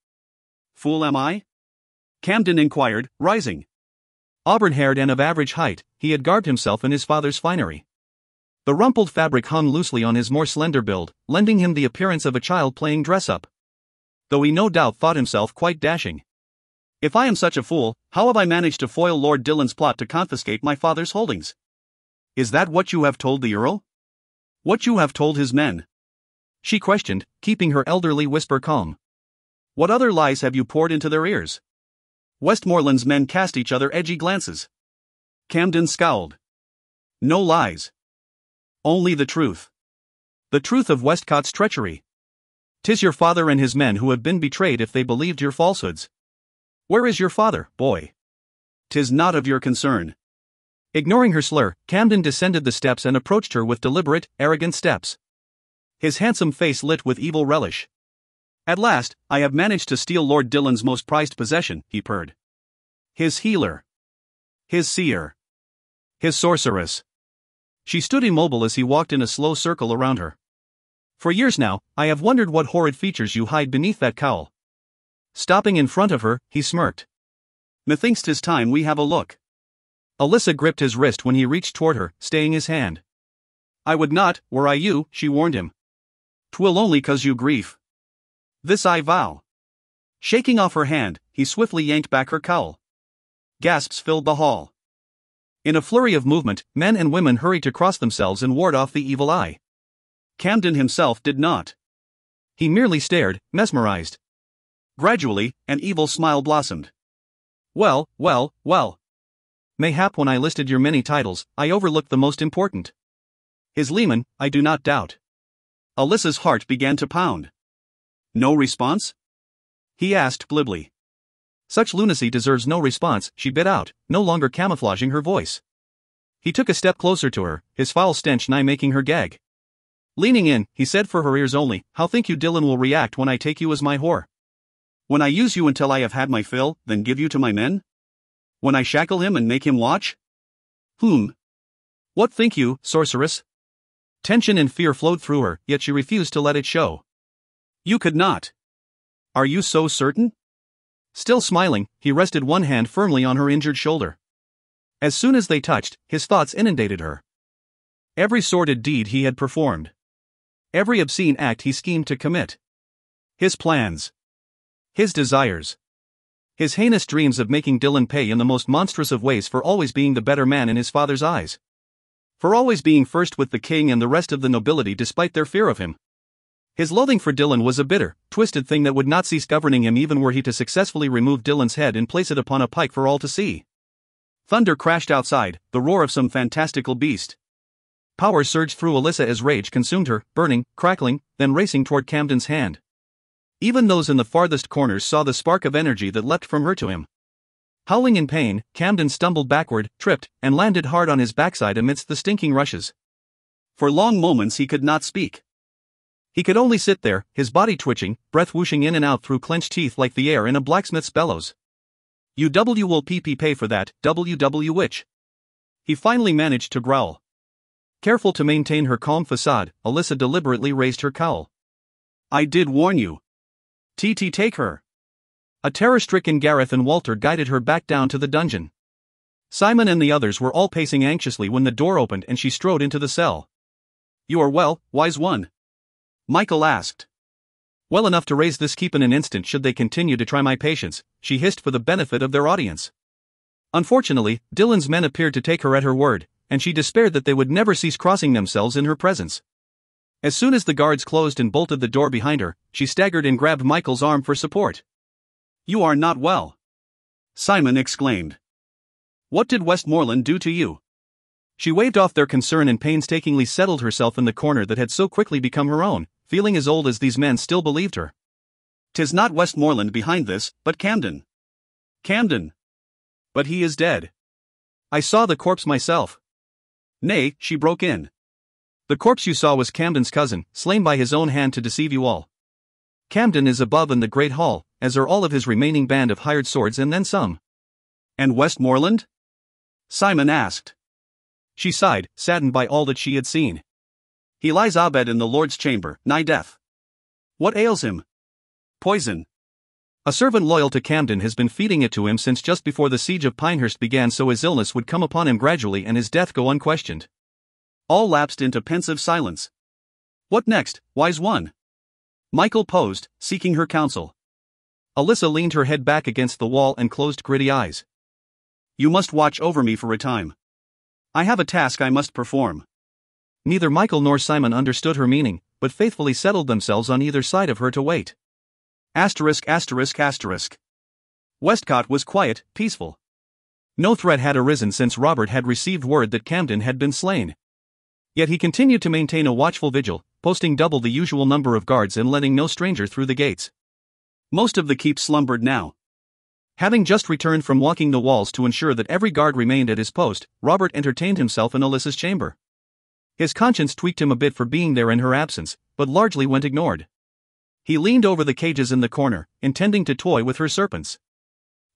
Fool am I? Camden inquired, rising. Auburn-haired and of average height, he had garbed himself in his father's finery. The rumpled fabric hung loosely on his more slender build, lending him the appearance of a child playing dress-up. Though he no doubt thought himself quite dashing. If I am such a fool, how have I managed to foil Lord Dillon's plot to confiscate my father's holdings? Is that what you have told the Earl? What you have told his men? She questioned, keeping her elderly whisper calm. What other lies have you poured into their ears? Westmoreland's men cast each other edgy glances. Camden scowled. No lies. Only the truth. The truth of Westcott's treachery. 'Tis your father and his men who have been betrayed if they believed your falsehoods. Where is your father, boy? 'Tis not of your concern. Ignoring her slur, Camden descended the steps and approached her with deliberate, arrogant steps. His handsome face lit with evil relish. At last, I have managed to steal Lord Dillon's most prized possession, he purred. His healer. His seer. His sorceress. She stood immobile as he walked in a slow circle around her. For years now, I have wondered what horrid features you hide beneath that cowl. Stopping in front of her, he smirked. Methinks 'tis time we have a look. Alyssa gripped his wrist when he reached toward her, staying his hand. I would not, were I you, she warned him. 'Twill only cause you grief. This I vow. Shaking off her hand, he swiftly yanked back her cowl. Gasps filled the hall. In a flurry of movement, men and women hurried to cross themselves and ward off the evil eye. Camden himself did not. He merely stared, mesmerized. Gradually, an evil smile blossomed. Well, well, well. Mayhap when I listed your many titles, I overlooked the most important. His leman, I do not doubt. Alyssa's heart began to pound. No response? He asked glibly. Such lunacy deserves no response, she bit out, no longer camouflaging her voice. He took a step closer to her, his foul stench nigh making her gag. Leaning in, he said for her ears only, how think you Dillon will react when I take you as my whore? When I use you until I have had my fill, then give you to my men? When I shackle him and make him watch? What think you, sorceress? Tension and fear flowed through her, yet she refused to let it show. You could not. Are you so certain? Still smiling, he rested one hand firmly on her injured shoulder. As soon as they touched, his thoughts inundated her. Every sordid deed he had performed. Every obscene act he schemed to commit. His plans. His desires. His heinous dreams of making Dillon pay in the most monstrous of ways for always being the better man in his father's eyes. For always being first with the king and the rest of the nobility despite their fear of him. His loathing for Dillon was a bitter, twisted thing that would not cease governing him even were he to successfully remove Dillon's head and place it upon a pike for all to see. Thunder crashed outside, the roar of some fantastical beast. Power surged through Alyssa as rage consumed her, burning, crackling, then racing toward Camden's hand. Even those in the farthest corners saw the spark of energy that leapt from her to him. Howling in pain, Camden stumbled backward, tripped, and landed hard on his backside amidst the stinking rushes. For long moments he could not speak. He could only sit there, his body twitching, breath whooshing in and out through clenched teeth like the air in a blacksmith's bellows. "UW will PP pay for that, WW witch." He finally managed to growl. Careful to maintain her calm facade, Alyssa deliberately raised her cowl. "I did warn you. TT take her." A terror-stricken Gareth and Walter guided her back down to the dungeon. Simon and the others were all pacing anxiously when the door opened and she strode into the cell. "You are well, wise one?" Michael asked. "Well enough to raise this keep in an instant should they continue to try my patience," she hissed for the benefit of their audience. Unfortunately, Dillon's men appeared to take her at her word, and she despaired that they would never cease crossing themselves in her presence. As soon as the guards closed and bolted the door behind her, she staggered and grabbed Michael's arm for support. "You are not well," Simon exclaimed. "What did Westmoreland do to you?" She waved off their concern and painstakingly settled herself in the corner that had so quickly become her own, feeling as old as these men still believed her. "'Tis not Westmoreland behind this, but Camden." "Camden? But he is dead. I saw the corpse myself." "Nay," she broke in. "The corpse you saw was Camden's cousin, slain by his own hand to deceive you all. Camden is above in the great hall, as are all of his remaining band of hired swords and then some." "And Westmoreland?" Simon asked. She sighed, saddened by all that she had seen. "He lies abed in the Lord's chamber, nigh death." "What ails him?" "Poison. A servant loyal to Camden has been feeding it to him since just before the siege of Pinehurst began, so his illness would come upon him gradually and his death go unquestioned." All lapsed into pensive silence. "What next, wise one?" Michael posed, seeking her counsel. Alyssa leaned her head back against the wall and closed gritty eyes. "You must watch over me for a time. I have a task I must perform." Neither Michael nor Simon understood her meaning, but faithfully settled themselves on either side of her to wait. Westcott was quiet, peaceful. No threat had arisen since Robert had received word that Camden had been slain. Yet he continued to maintain a watchful vigil, posting double the usual number of guards and letting no stranger through the gates. Most of the keep slumbered now. Having just returned from walking the walls to ensure that every guard remained at his post, Robert entertained himself in Alyssa's chamber. His conscience tweaked him a bit for being there in her absence, but largely went ignored. He leaned over the cages in the corner, intending to toy with her serpents.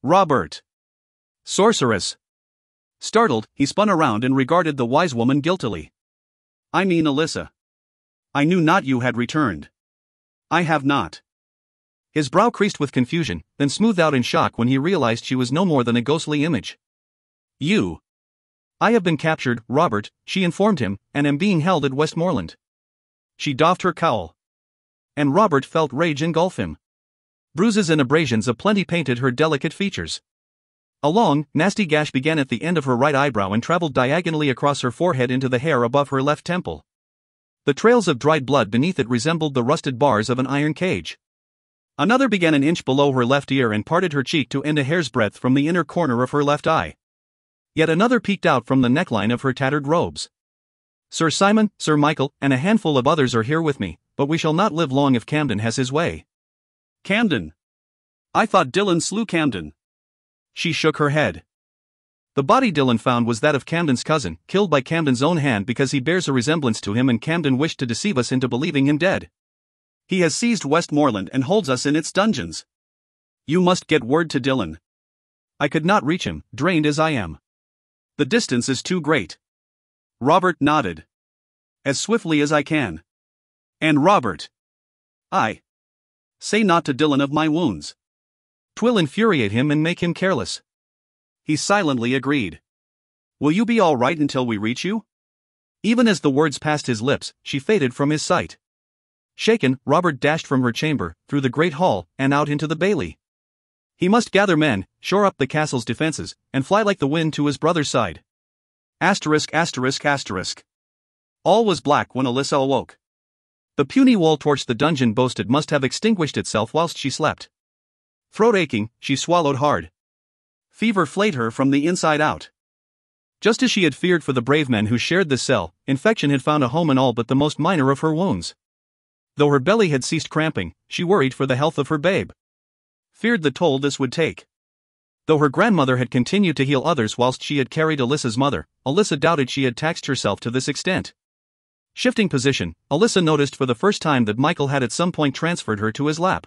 "Robert! Sorceress!" Startled, he spun around and regarded the wise woman guiltily. "I mean Alyssa. I knew not you had returned." "I have not." His brow creased with confusion, then smoothed out in shock when he realized she was no more than a ghostly image. "You." "I have been captured, Robert," she informed him, "and am being held at Westmoreland." She doffed her cowl. And Robert felt rage engulf him. Bruises and abrasions aplenty painted her delicate features. A long, nasty gash began at the end of her right eyebrow and traveled diagonally across her forehead into the hair above her left temple. The trails of dried blood beneath it resembled the rusted bars of an iron cage. Another began an inch below her left ear and parted her cheek to end a hair's breadth from the inner corner of her left eye. Yet another peeked out from the neckline of her tattered robes. "Sir Simon, Sir Michael, and a handful of others are here with me, but we shall not live long if Camden has his way." "Camden? I thought Dillon slew Camden." She shook her head. "The body Dillon found was that of Camden's cousin, killed by Camden's own hand because he bears a resemblance to him and Camden wished to deceive us into believing him dead. He has seized Westmoreland and holds us in its dungeons. You must get word to Dillon." "I could not reach him, drained as I am." "The distance is too great." Robert nodded. "As swiftly as I can." "And Robert." "I. Say not to Dillon of my wounds. 'Twill infuriate him and make him careless." He silently agreed. "Will you be all right until we reach you?" Even as the words passed his lips, she faded from his sight. Shaken, Robert dashed from her chamber, through the great hall, and out into the bailey. He must gather men, shore up the castle's defenses, and fly like the wind to his brother's side. All was black when Alyssa awoke. The puny wall torch the dungeon boasted must have extinguished itself whilst she slept. Throat aching, she swallowed hard. Fever flayed her from the inside out. Just as she had feared for the brave men who shared this cell, infection had found a home in all but the most minor of her wounds. Though her belly had ceased cramping, she worried for the health of her babe. Feared the toll this would take. Though her grandmother had continued to heal others whilst she had carried Alyssa's mother, Alyssa doubted she had taxed herself to this extent. Shifting position, Alyssa noticed for the first time that Michael had at some point transferred her to his lap.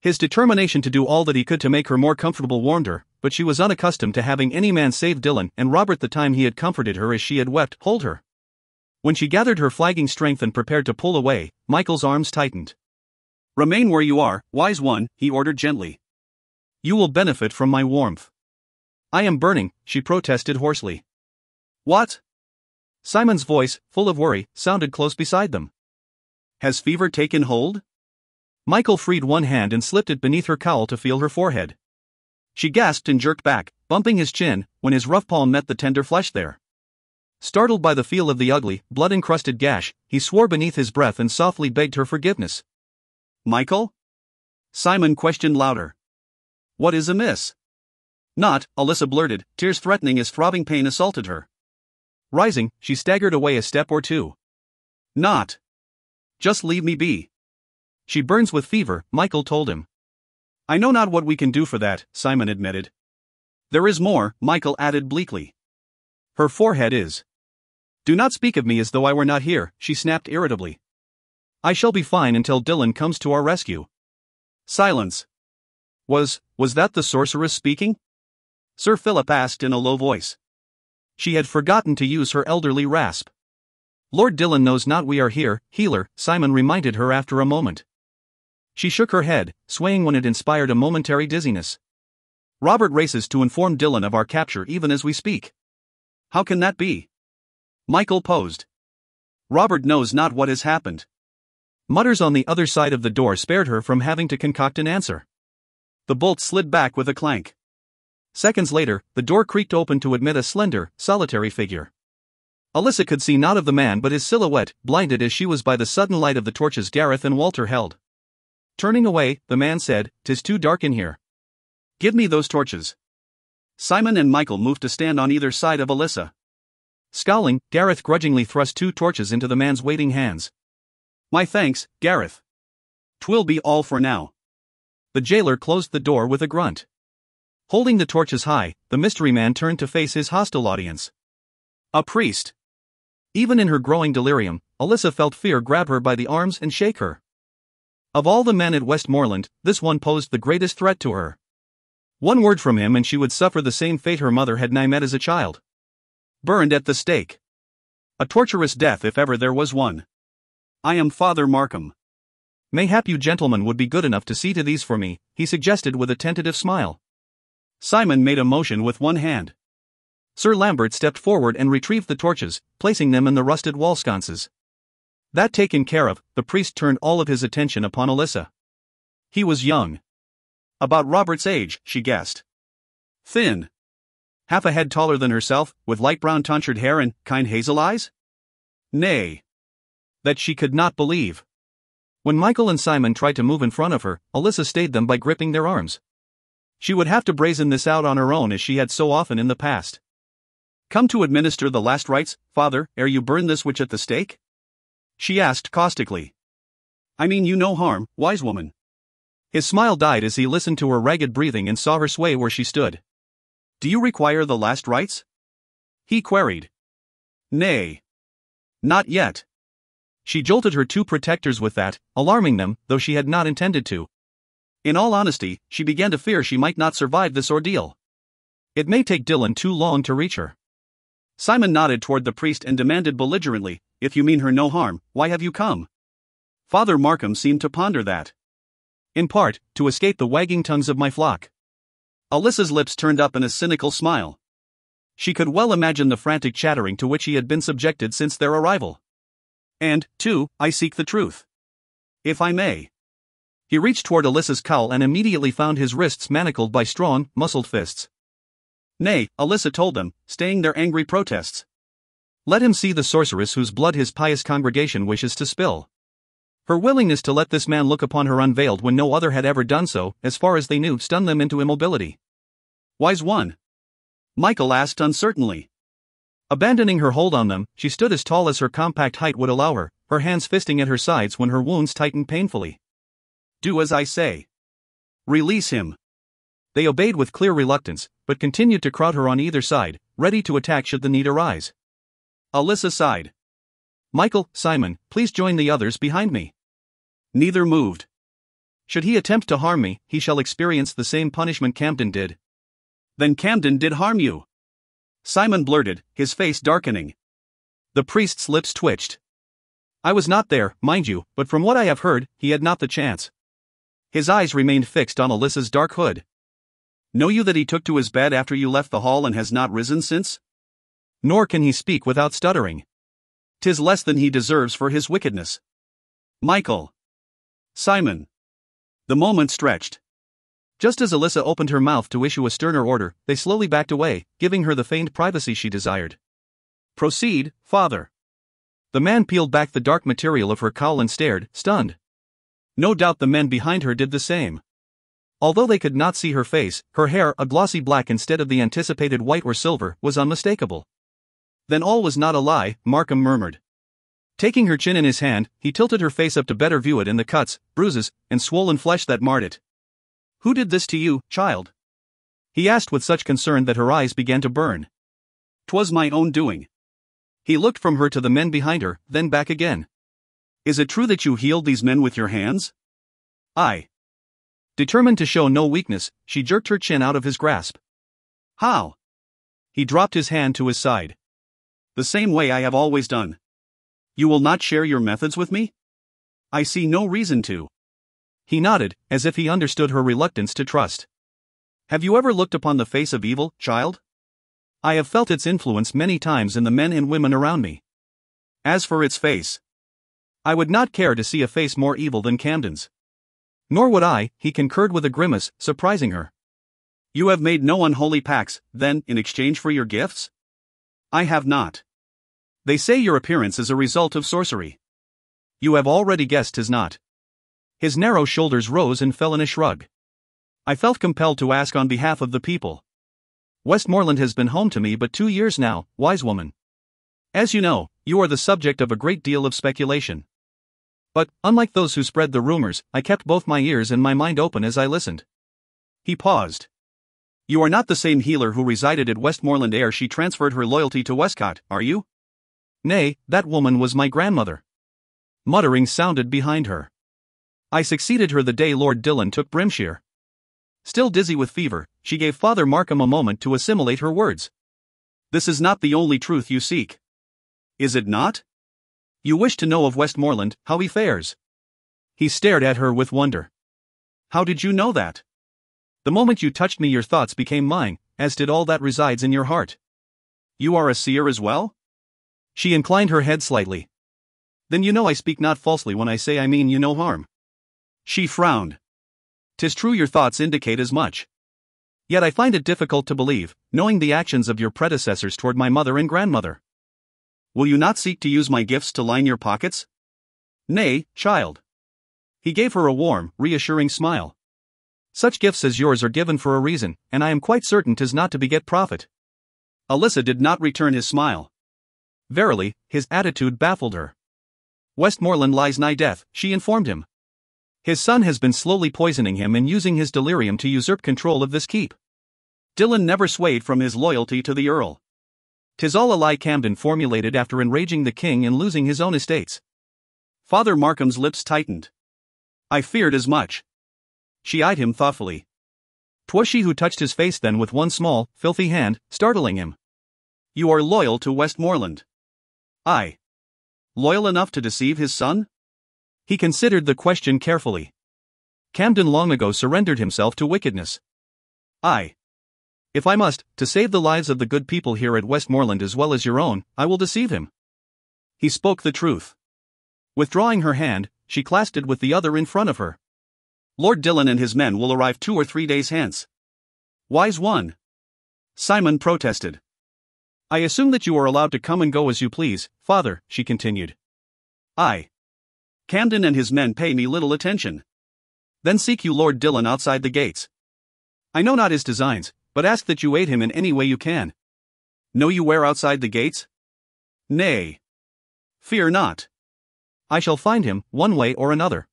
His determination to do all that he could to make her more comfortable warmed her, but she was unaccustomed to having any man save Dillon and Robert the time he had comforted her as she had wept, hold her. When she gathered her flagging strength and prepared to pull away, Michael's arms tightened. "Remain where you are, wise one," he ordered gently. "You will benefit from my warmth." "I am burning," she protested hoarsely. "What?" Simon's voice, full of worry, sounded close beside them. "Has fever taken hold?" Michael freed one hand and slipped it beneath her cowl to feel her forehead. She gasped and jerked back, bumping his chin, when his rough palm met the tender flesh there. Startled by the feel of the ugly, blood-encrusted gash, he swore beneath his breath and softly begged her forgiveness. "Michael?" Simon questioned louder. "What is amiss?" "Not," Alyssa blurted, tears threatening as throbbing pain assaulted her. Rising, she staggered away a step or two. "Not. Just leave me be." "She burns with fever," Michael told him. "I know not what we can do for that," Simon admitted. "There is more," Michael added bleakly. "Her forehead is." "Do not speak of me as though I were not here," she snapped irritably. "I shall be fine until Dylan comes to our rescue." Silence. Was that the sorceress speaking? Sir Philip asked in a low voice. She had forgotten to use her elderly rasp. "Lord Dylan knows not we are here, healer," Simon reminded her after a moment. She shook her head, swaying when it inspired a momentary dizziness. "Robert races to inform Dylan of our capture even as we speak." "How can that be?" Michael posed. "Robert knows not what has happened." Mutters on the other side of the door spared her from having to concoct an answer. The bolt slid back with a clank. Seconds later, the door creaked open to admit a slender, solitary figure. Alyssa could see not of the man but his silhouette, blinded as she was by the sudden light of the torches Gareth and Walter held. Turning away, the man said, "'Tis too dark in here. Give me those torches." Simon and Michael moved to stand on either side of Alyssa. Scowling, Gareth grudgingly thrust 2 torches into the man's waiting hands. "My thanks, Gareth. 'Twill be all for now." The jailer closed the door with a grunt. Holding the torches high, the mystery man turned to face his hostile audience. A priest. Even in her growing delirium, Alyssa felt fear grab her by the arms and shake her. Of all the men at Westmoreland, this one posed the greatest threat to her. One word from him and she would suffer the same fate her mother had nigh met as a child. Burned at the stake. A torturous death if ever there was one. "I am Father Markham. Mayhap you gentlemen would be good enough to see to these for me," he suggested with a tentative smile. Simon made a motion with one hand. Sir Lambert stepped forward and retrieved the torches, placing them in the rusted wall sconces. That taken care of, the priest turned all of his attention upon Alyssa. He was young. About Robert's age, she guessed. Thin. Half a head taller than herself, with light brown tonsured hair and kind hazel eyes? Nay. That she could not believe. When Michael and Simon tried to move in front of her, Alyssa stayed them by gripping their arms. She would have to brazen this out on her own as she had so often in the past. "Come to administer the last rites, Father, ere you burn this witch at the stake?" she asked caustically. "I mean you no harm, wise woman." His smile died as he listened to her ragged breathing and saw her sway where she stood. "Do you require the last rites?" he queried. "Nay. Not yet." She jolted her 2 protectors with that, alarming them, though she had not intended to. In all honesty, she began to fear she might not survive this ordeal. It may take Dylan too long to reach her. Simon nodded toward the priest and demanded belligerently, "If you mean her no harm, why have you come?" Father Markham seemed to ponder that. "In part, to escape the wagging tongues of my flock." Alyssa's lips turned up in a cynical smile. She could well imagine the frantic chattering to which he had been subjected since their arrival. "And, too, I seek the truth. If I may." He reached toward Alyssa's cowl and immediately found his wrists manacled by strong, muscled fists. "Nay," Alyssa told them, staying their angry protests. "Let him see the sorceress whose blood his pious congregation wishes to spill." Her willingness to let this man look upon her unveiled when no other had ever done so, as far as they knew, stunned them into immobility. "Wise one?" Michael asked uncertainly. Abandoning her hold on them, she stood as tall as her compact height would allow her hands fisting at her sides when her wounds tightened painfully. "Do as I say. Release him." They obeyed with clear reluctance, but continued to crowd her on either side, ready to attack should the need arise. Alyssa sighed. "Michael, Simon, please join the others behind me." Neither moved. "Should he attempt to harm me, he shall experience the same punishment Camden did." "Then Camden did harm you?" Simon blurted, his face darkening. The priest's lips twitched. "I was not there, mind you, but from what I have heard, he had not the chance." His eyes remained fixed on Alyssa's dark hood. "Know you that he took to his bed after you left the hall and has not risen since?" "Nor can he speak without stuttering." "'Tis less than he deserves for his wickedness." "Michael." "Simon." The moment stretched. Just as Alyssa opened her mouth to issue a sterner order, they slowly backed away, giving her the feigned privacy she desired. Proceed, father. The man peeled back the dark material of her cowl and stared, stunned. No doubt the men behind her did the same. Although they could not see her face, her hair, a glossy black instead of the anticipated white or silver, was unmistakable. Then all was not a lie, Markham murmured. Taking her chin in his hand, he tilted her face up to better view it in the cuts, bruises, and swollen flesh that marred it. Who did this to you, child? He asked with such concern that her eyes began to burn. 'Twas my own doing. He looked from her to the men behind her, then back again. Is it true that you healed these men with your hands? Aye. Determined to show no weakness, she jerked her chin out of his grasp. How? He dropped his hand to his side. The same way I have always done. You will not share your methods with me? I see no reason to. He nodded, as if he understood her reluctance to trust. Have you ever looked upon the face of evil, child? I have felt its influence many times in the men and women around me. As for its face, I would not care to see a face more evil than Camden's. Nor would I, he concurred with a grimace, surprising her. You have made no unholy pacts, then, in exchange for your gifts? I have not. They say your appearance is a result of sorcery. You have already guessed 'tis not. His narrow shoulders rose and fell in a shrug. I felt compelled to ask on behalf of the people. Westmoreland has been home to me but 2 years now, wise woman. As you know, you are the subject of a great deal of speculation. But, unlike those who spread the rumors, I kept both my ears and my mind open as I listened. He paused. You are not the same healer who resided at Westmoreland ere she transferred her loyalty to Westcott, are you? Nay, that woman was my grandmother. Muttering sounded behind her. I succeeded her the day Lord Dillon took Brimshire. Still dizzy with fever, she gave Father Markham a moment to assimilate her words. This is not the only truth you seek. Is it not? You wish to know of Westmoreland, how he fares. He stared at her with wonder. How did you know that? The moment you touched me your thoughts became mine, as did all that resides in your heart. You are a seer as well? She inclined her head slightly. Then you know I speak not falsely when I say I mean you no harm. She frowned. 'Tis true your thoughts indicate as much. Yet I find it difficult to believe, knowing the actions of your predecessors toward my mother and grandmother. Will you not seek to use my gifts to line your pockets? Nay, child. He gave her a warm, reassuring smile. Such gifts as yours are given for a reason, and I am quite certain 'tis not to beget profit. Alyssa did not return his smile. Verily, his attitude baffled her. Westmoreland lies nigh death, she informed him. His son has been slowly poisoning him and using his delirium to usurp control of this keep. Dillon never swayed from his loyalty to the Earl. 'Tis all a lie Camden formulated after enraging the king and losing his own estates. Father Markham's lips tightened. I feared as much. She eyed him thoughtfully. 'Twas she who touched his face then with one small, filthy hand, startling him. You are loyal to Westmoreland. Aye. Loyal enough to deceive his son? He considered the question carefully. Camden long ago surrendered himself to wickedness. Aye. If I must, to save the lives of the good people here at Westmoreland as well as your own, I will deceive him. He spoke the truth. Withdrawing her hand, she clasped it with the other in front of her. Lord Dillon and his men will arrive 2 or 3 days hence. Wise one. Simon protested. I assume that you are allowed to come and go as you please, father, she continued. Aye. Camden and his men pay me little attention. Then seek you Lord Dillon outside the gates. I know not his designs, but ask that you aid him in any way you can. Know you where outside the gates? Nay. Fear not. I shall find him, one way or another.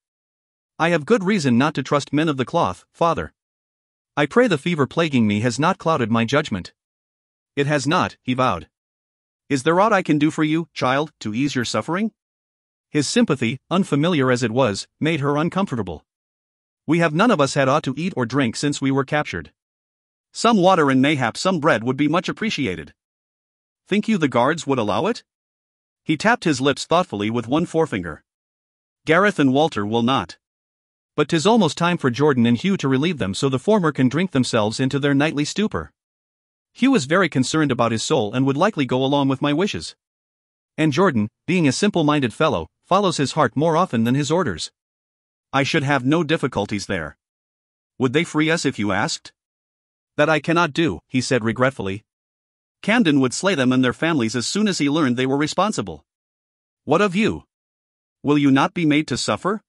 I have good reason not to trust men of the cloth, father. I pray the fever plaguing me has not clouded my judgment. It has not, he vowed. Is there aught I can do for you, child, to ease your suffering? His sympathy, unfamiliar as it was, made her uncomfortable. We have none of us had aught to eat or drink since we were captured. Some water and mayhap some bread would be much appreciated. Think you the guards would allow it? He tapped his lips thoughtfully with one forefinger. Gareth and Walter will not. But 'tis almost time for Jordan and Hugh to relieve them so the former can drink themselves into their nightly stupor. Hugh is very concerned about his soul and would likely go along with my wishes. And Jordan, being a simple-minded fellow, follows his heart more often than his orders. I should have no difficulties there. Would they free us if you asked? That I cannot do, he said regretfully. Camden would slay them and their families as soon as he learned they were responsible. What of you? Will you not be made to suffer?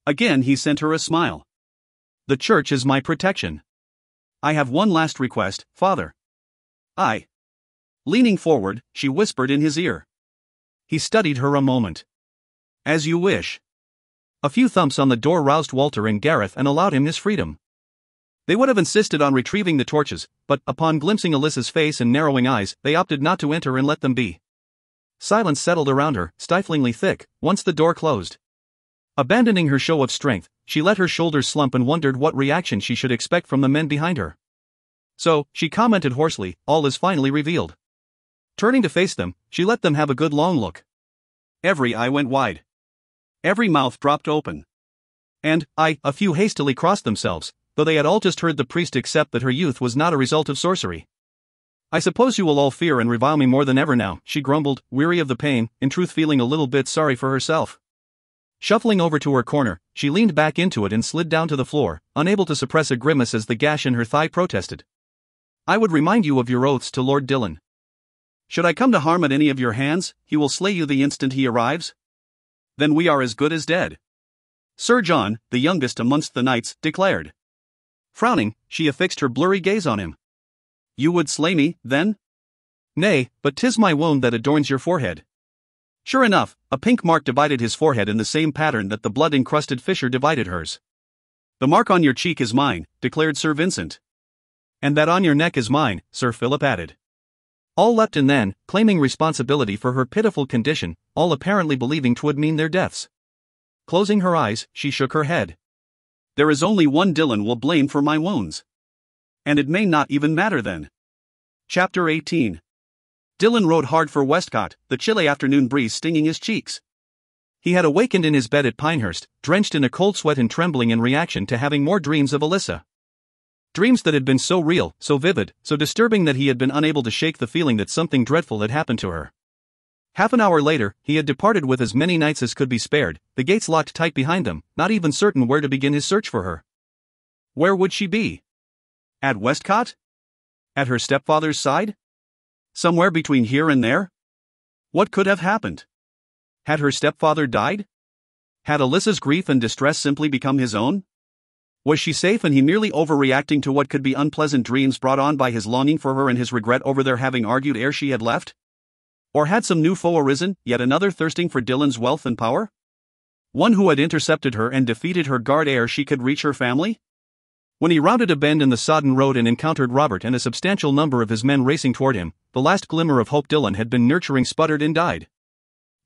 Again he sent her a smile. The church is my protection. I have one last request, Father. Leaning forward, she whispered in his ear. He studied her a moment. As you wish. A few thumps on the door roused Walter and Gareth and allowed him his freedom. They would have insisted on retrieving the torches, but, upon glimpsing Alyssa's face and narrowing eyes, they opted not to enter and let them be. Silence settled around her, stiflingly thick, once the door closed. Abandoning her show of strength, she let her shoulders slump and wondered what reaction she should expect from the men behind her. So, she commented hoarsely, all is finally revealed. Turning to face them, she let them have a good long look. Every eye went wide. Every mouth dropped open. And, a few hastily crossed themselves, though they had all just heard the priest accept that her youth was not a result of sorcery. I suppose you will all fear and revile me more than ever now, she grumbled, weary of the pain, in truth feeling a little bit sorry for herself. Shuffling over to her corner, she leaned back into it and slid down to the floor, unable to suppress a grimace as the gash in her thigh protested. I would remind you of your oaths to Lord Dillon. Should I come to harm at any of your hands, he will slay you the instant he arrives? Then we are as good as dead. Sir John, the youngest amongst the knights, declared. Frowning, she affixed her blurry gaze on him. You would slay me, then? Nay, but 'tis my wound that adorns your forehead. Sure enough, a pink mark divided his forehead in the same pattern that the blood-encrusted fissure divided hers. The mark on your cheek is mine, declared Sir Vincent. And that on your neck is mine, Sir Philip added. All leapt in then, claiming responsibility for her pitiful condition, all apparently believing 'twould mean their deaths. Closing her eyes, she shook her head. There is only one Dillon will blame for my wounds. And it may not even matter then. Chapter 18. Dillon rode hard for Westcott, the chilly afternoon breeze stinging his cheeks. He had awakened in his bed at Pinehurst, drenched in a cold sweat and trembling in reaction to having more dreams of Alyssa. Dreams that had been so real, so vivid, so disturbing that he had been unable to shake the feeling that something dreadful had happened to her. Half an hour later, he had departed with as many knights as could be spared, the gates locked tight behind them, not even certain where to begin his search for her. Where would she be? At Westcott? At her stepfather's side? Somewhere between here and there? What could have happened? Had her stepfather died? Had Alyssa's grief and distress simply become his own? Was she safe and he merely overreacting to what could be unpleasant dreams brought on by his longing for her and his regret over their having argued ere she had left? Or had some new foe arisen, yet another thirsting for Dillon's wealth and power? One who had intercepted her and defeated her guard ere she could reach her family? When he rounded a bend in the sodden road and encountered Robert and a substantial number of his men racing toward him, the last glimmer of hope Dillon had been nurturing sputtered and died.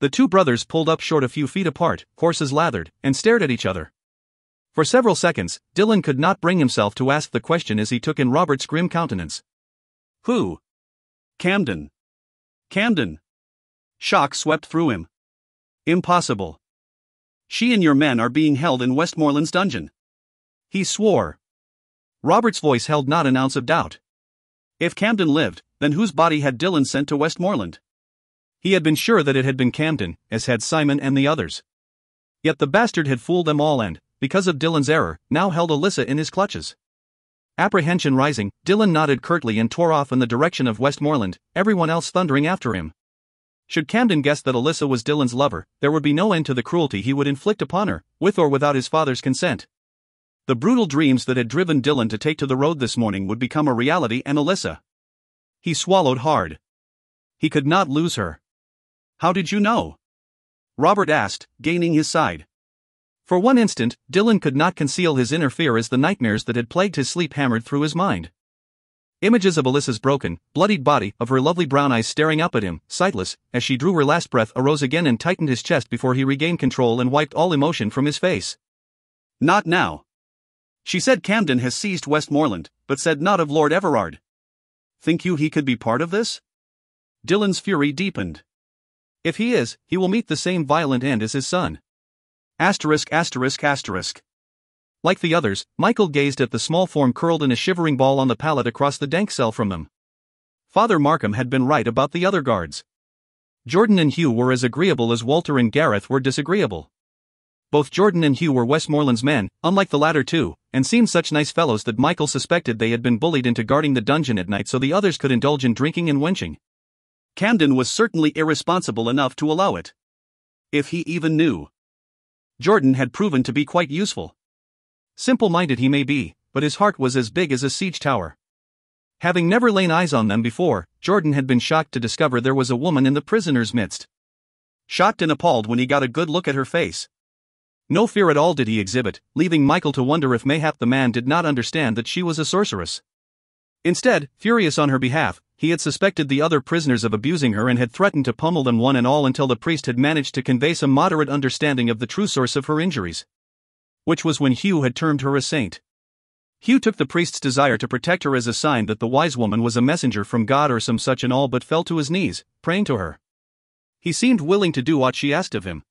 The two brothers pulled up short a few feet apart, horses lathered, and stared at each other. For several seconds, Dillon could not bring himself to ask the question as he took in Robert's grim countenance. Who? Camden. Camden. Shock swept through him. Impossible. She and your men are being held in Westmoreland's dungeon. He swore. Robert's voice held not an ounce of doubt. If Camden lived, then whose body had Dillon sent to Westmoreland? He had been sure that it had been Camden, as had Simon and the others. Yet the bastard had fooled them all and, because of Dillon's error, now held Alyssa in his clutches. Apprehension rising, Dillon nodded curtly and tore off in the direction of Westmoreland, everyone else thundering after him. Should Camden guess that Alyssa was Dillon's lover, there would be no end to the cruelty he would inflict upon her, with or without his father's consent. The brutal dreams that had driven Dillon to take to the road this morning would become a reality and Alyssa. He swallowed hard. He could not lose her. How did you know? Robert asked, gaining his side. For one instant, Dillon could not conceal his inner fear as the nightmares that had plagued his sleep hammered through his mind. Images of Alyssa's broken, bloodied body, of her lovely brown eyes staring up at him, sightless, as she drew her last breath arose again and tightened his chest before he regained control and wiped all emotion from his face. Not now. She said Camden has seized Westmoreland, but said not of Lord Everard. Think you he could be part of this? Dillon's fury deepened. If he is, he will meet the same violent end as his son. Asterisk. Like the others, Michael gazed at the small form curled in a shivering ball on the pallet across the dank cell from them. Father Markham had been right about the other guards. Jordan and Hugh were as agreeable as Walter and Gareth were disagreeable. Both Jordan and Hugh were Westmoreland's men, unlike the latter two, and seemed such nice fellows that Michael suspected they had been bullied into guarding the dungeon at night so the others could indulge in drinking and wenching. Camden was certainly irresponsible enough to allow it. If he even knew. Jordan had proven to be quite useful. Simple-minded he may be, but his heart was as big as a siege tower. Having never laid eyes on them before, Jordan had been shocked to discover there was a woman in the prisoners' midst. Shocked and appalled when he got a good look at her face. No fear at all did he exhibit, leaving Michael to wonder if mayhap the man did not understand that she was a sorceress. Instead, furious on her behalf, he had suspected the other prisoners of abusing her and had threatened to pummel them one and all until the priest had managed to convey some moderate understanding of the true source of her injuries. Which was when Hugh had termed her a saint. Hugh took the priest's desire to protect her as a sign that the wise woman was a messenger from God or some such and all but fell to his knees, praying to her. He seemed willing to do what she asked of him.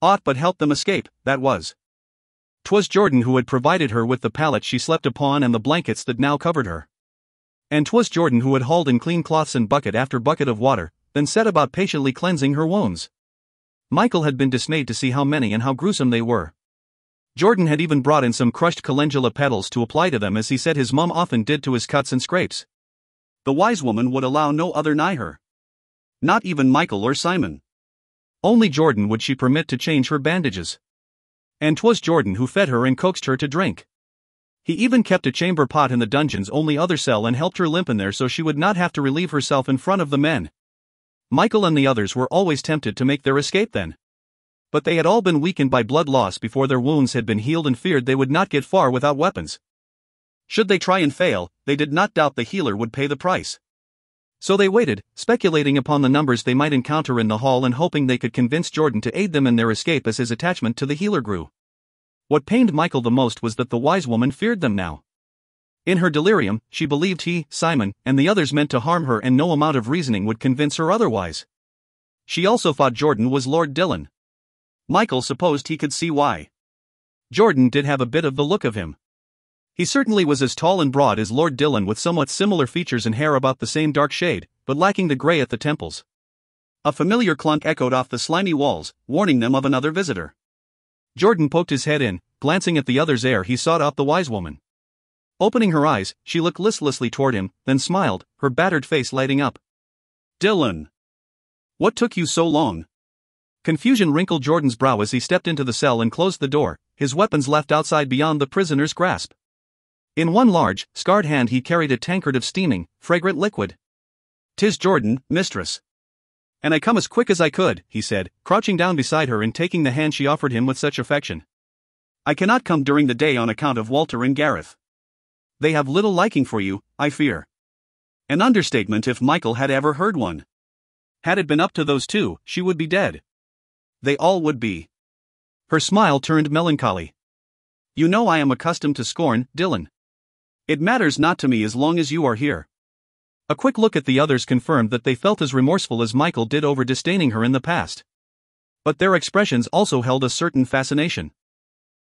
Aught but help them escape, that was. 'Twas Jordan who had provided her with the pallet she slept upon and the blankets that now covered her. And 'twas Jordan who had hauled in clean cloths and bucket after bucket of water, then set about patiently cleansing her wounds. Michael had been dismayed to see how many and how gruesome they were. Jordan had even brought in some crushed calendula petals to apply to them as he said his mum often did to his cuts and scrapes. The wise woman would allow no other nigh her. Not even Michael or Simon. Only Jordan would she permit to change her bandages. And 'twas Jordan who fed her and coaxed her to drink. He even kept a chamber pot in the dungeon's only other cell and helped her limp in there so she would not have to relieve herself in front of the men. Michael and the others were always tempted to make their escape then. But they had all been weakened by blood loss before their wounds had been healed and feared they would not get far without weapons. Should they try and fail, they did not doubt the healer would pay the price. So they waited, speculating upon the numbers they might encounter in the hall and hoping they could convince Jordan to aid them in their escape as his attachment to the healer grew. What pained Michael the most was that the wise woman feared them now. In her delirium, she believed he, Simon, and the others meant to harm her and no amount of reasoning would convince her otherwise. She also thought Jordan was Lord Dillon. Michael supposed he could see why. Jordan did have a bit of the look of him. He certainly was as tall and broad as Lord Dillon with somewhat similar features and hair about the same dark shade, but lacking the grey at the temples. A familiar clunk echoed off the slimy walls, warning them of another visitor. Jordan poked his head in, glancing at the others ere he sought out the wise woman. Opening her eyes, she looked listlessly toward him, then smiled, her battered face lighting up. "Dillon! What took you so long?" Confusion wrinkled Jordan's brow as he stepped into the cell and closed the door, his weapons left outside beyond the prisoner's grasp. In one large, scarred hand he carried a tankard of steaming, fragrant liquid. "'Tis Jordan, mistress. And I come as quick as I could," he said, crouching down beside her and taking the hand she offered him with such affection. "I cannot come during the day on account of Walter and Gareth. They have little liking for you, I fear." An understatement if Michael had ever heard one. Had it been up to those two, she would be dead. They all would be. Her smile turned melancholy. "You know I am accustomed to scorn, Dillon. It matters not to me as long as you are here." A quick look at the others confirmed that they felt as remorseful as Michael did over disdaining her in the past. But their expressions also held a certain fascination.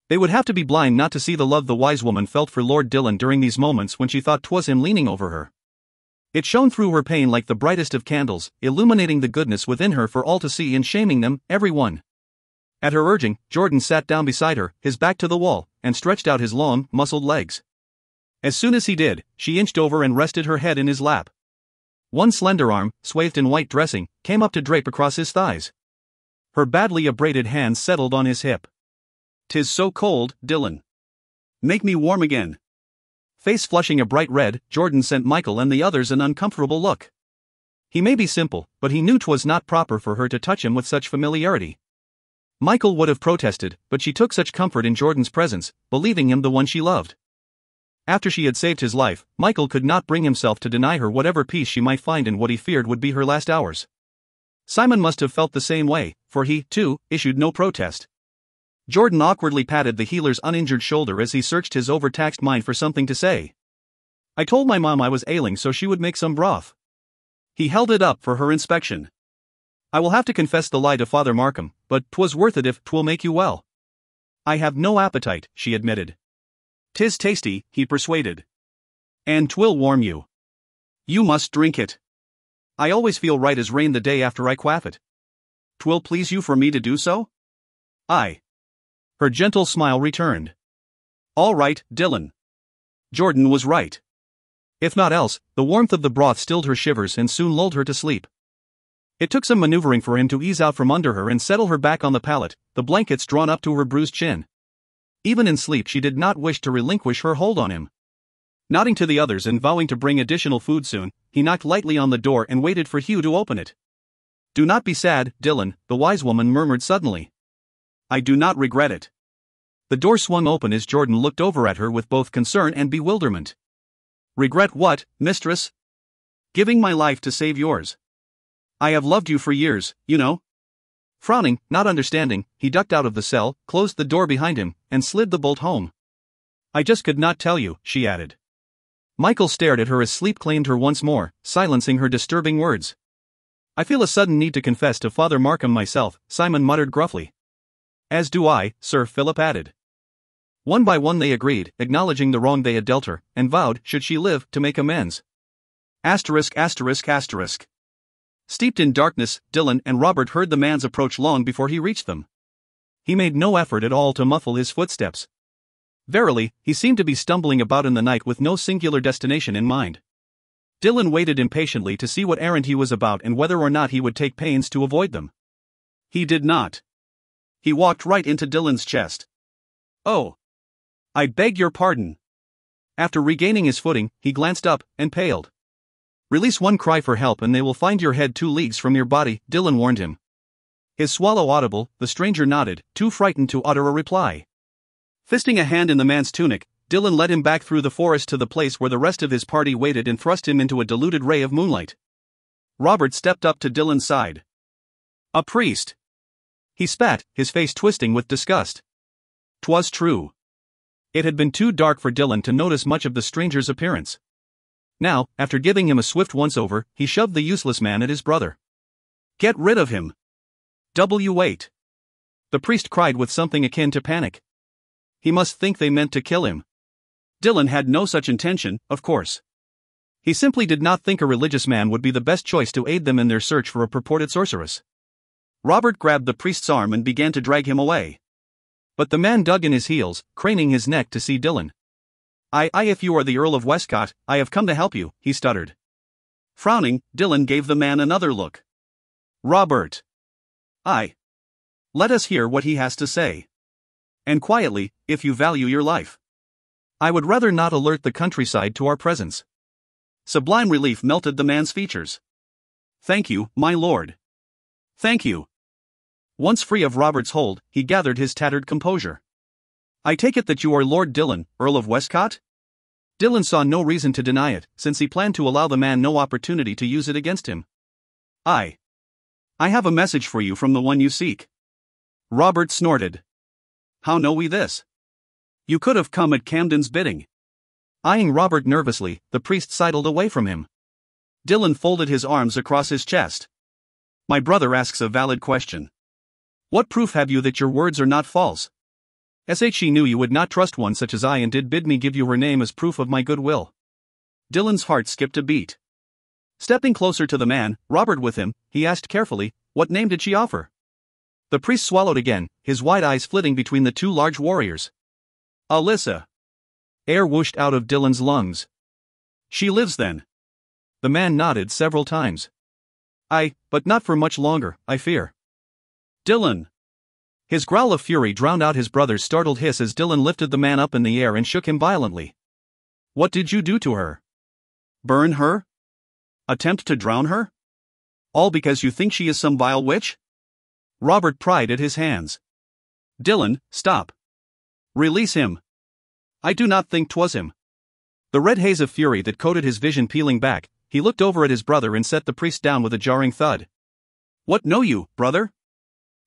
They would have to be blind not to see the love the wise woman felt for Lord Dillon during these moments when she thought 'twas him leaning over her. It shone through her pain like the brightest of candles, illuminating the goodness within her for all to see and shaming them, every one. At her urging, Jordan sat down beside her, his back to the wall, and stretched out his long, muscled legs. As soon as he did, she inched over and rested her head in his lap. One slender arm, swathed in white dressing, came up to drape across his thighs. Her badly abraded hands settled on his hip. "'Tis so cold, Dillon. Make me warm again." Face flushing a bright red, Jordan sent Michael and the others an uncomfortable look. He may be simple, but he knew 'twas not proper for her to touch him with such familiarity. Michael would have protested, but she took such comfort in Jordan's presence, believing him the one she loved. After she had saved his life, Michael could not bring himself to deny her whatever peace she might find in what he feared would be her last hours. Simon must have felt the same way, for he, too, issued no protest. Jordan awkwardly patted the healer's uninjured shoulder as he searched his overtaxed mind for something to say. "I told my mom I was ailing so she would make some broth." He held it up for her inspection. "I will have to confess the lie to Father Markham, but 'twas worth it if 'twill make you well." "I have no appetite," she admitted. "'Tis tasty," he persuaded. "And 'twill warm you. You must drink it. I always feel right as rain the day after I quaff it. 'Twill please you for me to do so?" "Aye. Her gentle smile returned. All right, Dylan. Jordan was right. If not else, the warmth of the broth stilled her shivers and soon lulled her to sleep. It took some maneuvering for him to ease out from under her and settle her back on the pallet, the blankets drawn up to her bruised chin. Even in sleep she did not wish to relinquish her hold on him. Nodding to the others and vowing to bring additional food soon, he knocked lightly on the door and waited for Hugh to open it. Do not be sad, Dylan, the wise woman murmured suddenly. I do not regret it. The door swung open as Jordan looked over at her with both concern and bewilderment. Regret what, mistress? Giving my life to save yours. I have loved you for years, you know. Frowning, not understanding, he ducked out of the cell, closed the door behind him, and slid the bolt home. I just could not tell you, she added. Michael stared at her as sleep claimed her once more, silencing her disturbing words. I feel a sudden need to confess to Father Markham myself, Simon muttered gruffly. As do I, Sir Philip added. One by one they agreed, acknowledging the wrong they had dealt her, and vowed, should she live, to make amends. Asterisk asterisk asterisk. Steeped in darkness, Dylan and Robert heard the man's approach long before he reached them. He made no effort at all to muffle his footsteps. Verily, he seemed to be stumbling about in the night with no singular destination in mind. Dylan waited impatiently to see what errand he was about and whether or not he would take pains to avoid them. He did not. He walked right into Dylan's chest. Oh. I beg your pardon. After regaining his footing, he glanced up, and paled. Release one cry for help and they will find your head 2 leagues from your body, Dylan warned him. His swallow audible, the stranger nodded, too frightened to utter a reply. Fisting a hand in the man's tunic, Dylan led him back through the forest to the place where the rest of his party waited and thrust him into a diluted ray of moonlight. Robert stepped up to Dylan's side. A priest. He spat, his face twisting with disgust. 'Twas true. It had been too dark for Dylan to notice much of the stranger's appearance. Now, after giving him a swift once-over, he shoved the useless man at his brother. Get rid of him. Wait. The priest cried with something akin to panic. He must think they meant to kill him. Dylan had no such intention, of course. He simply did not think a religious man would be the best choice to aid them in their search for a purported sorceress. Robert grabbed the priest's arm and began to drag him away. But the man dug in his heels, craning his neck to see Dylan. If you are the Earl of Westcott, I have come to help you, he stuttered. Frowning, Dylan gave the man another look. Robert. Let us hear what he has to say. And quietly, if you value your life. I would rather not alert the countryside to our presence. Sublime relief melted the man's features. Thank you, my lord. Thank you. Once free of Robert's hold, he gathered his tattered composure. I take it that you are Lord Dylan, Earl of Westcott? Dylan saw no reason to deny it, since he planned to allow the man no opportunity to use it against him. I have a message for you from the one you seek. Robert snorted. How know we this? You could have come at Camden's bidding. Eyeing Robert nervously, the priest sidled away from him. Dylan folded his arms across his chest. My brother asks a valid question. What proof have you that your words are not false? She knew you would not trust one such as I and did bid me give you her name as proof of my goodwill. Dylan's heart skipped a beat. Stepping closer to the man, Robert with him, he asked carefully, what name did she offer? The priest swallowed again, his wide eyes flitting between the 2 large warriors. Alyssa. Air whooshed out of Dylan's lungs. She lives then. The man nodded several times. But not for much longer, I fear. Dylan. His growl of fury drowned out his brother's startled hiss as Dylan lifted the man up in the air and shook him violently. What did you do to her? Burn her? Attempt to drown her? All because you think she is some vile witch? Robert pried at his hands. Dylan, stop. Release him. I do not think 'twas him. The red haze of fury that coated his vision peeling back, he looked over at his brother and set the priest down with a jarring thud. What know you, brother?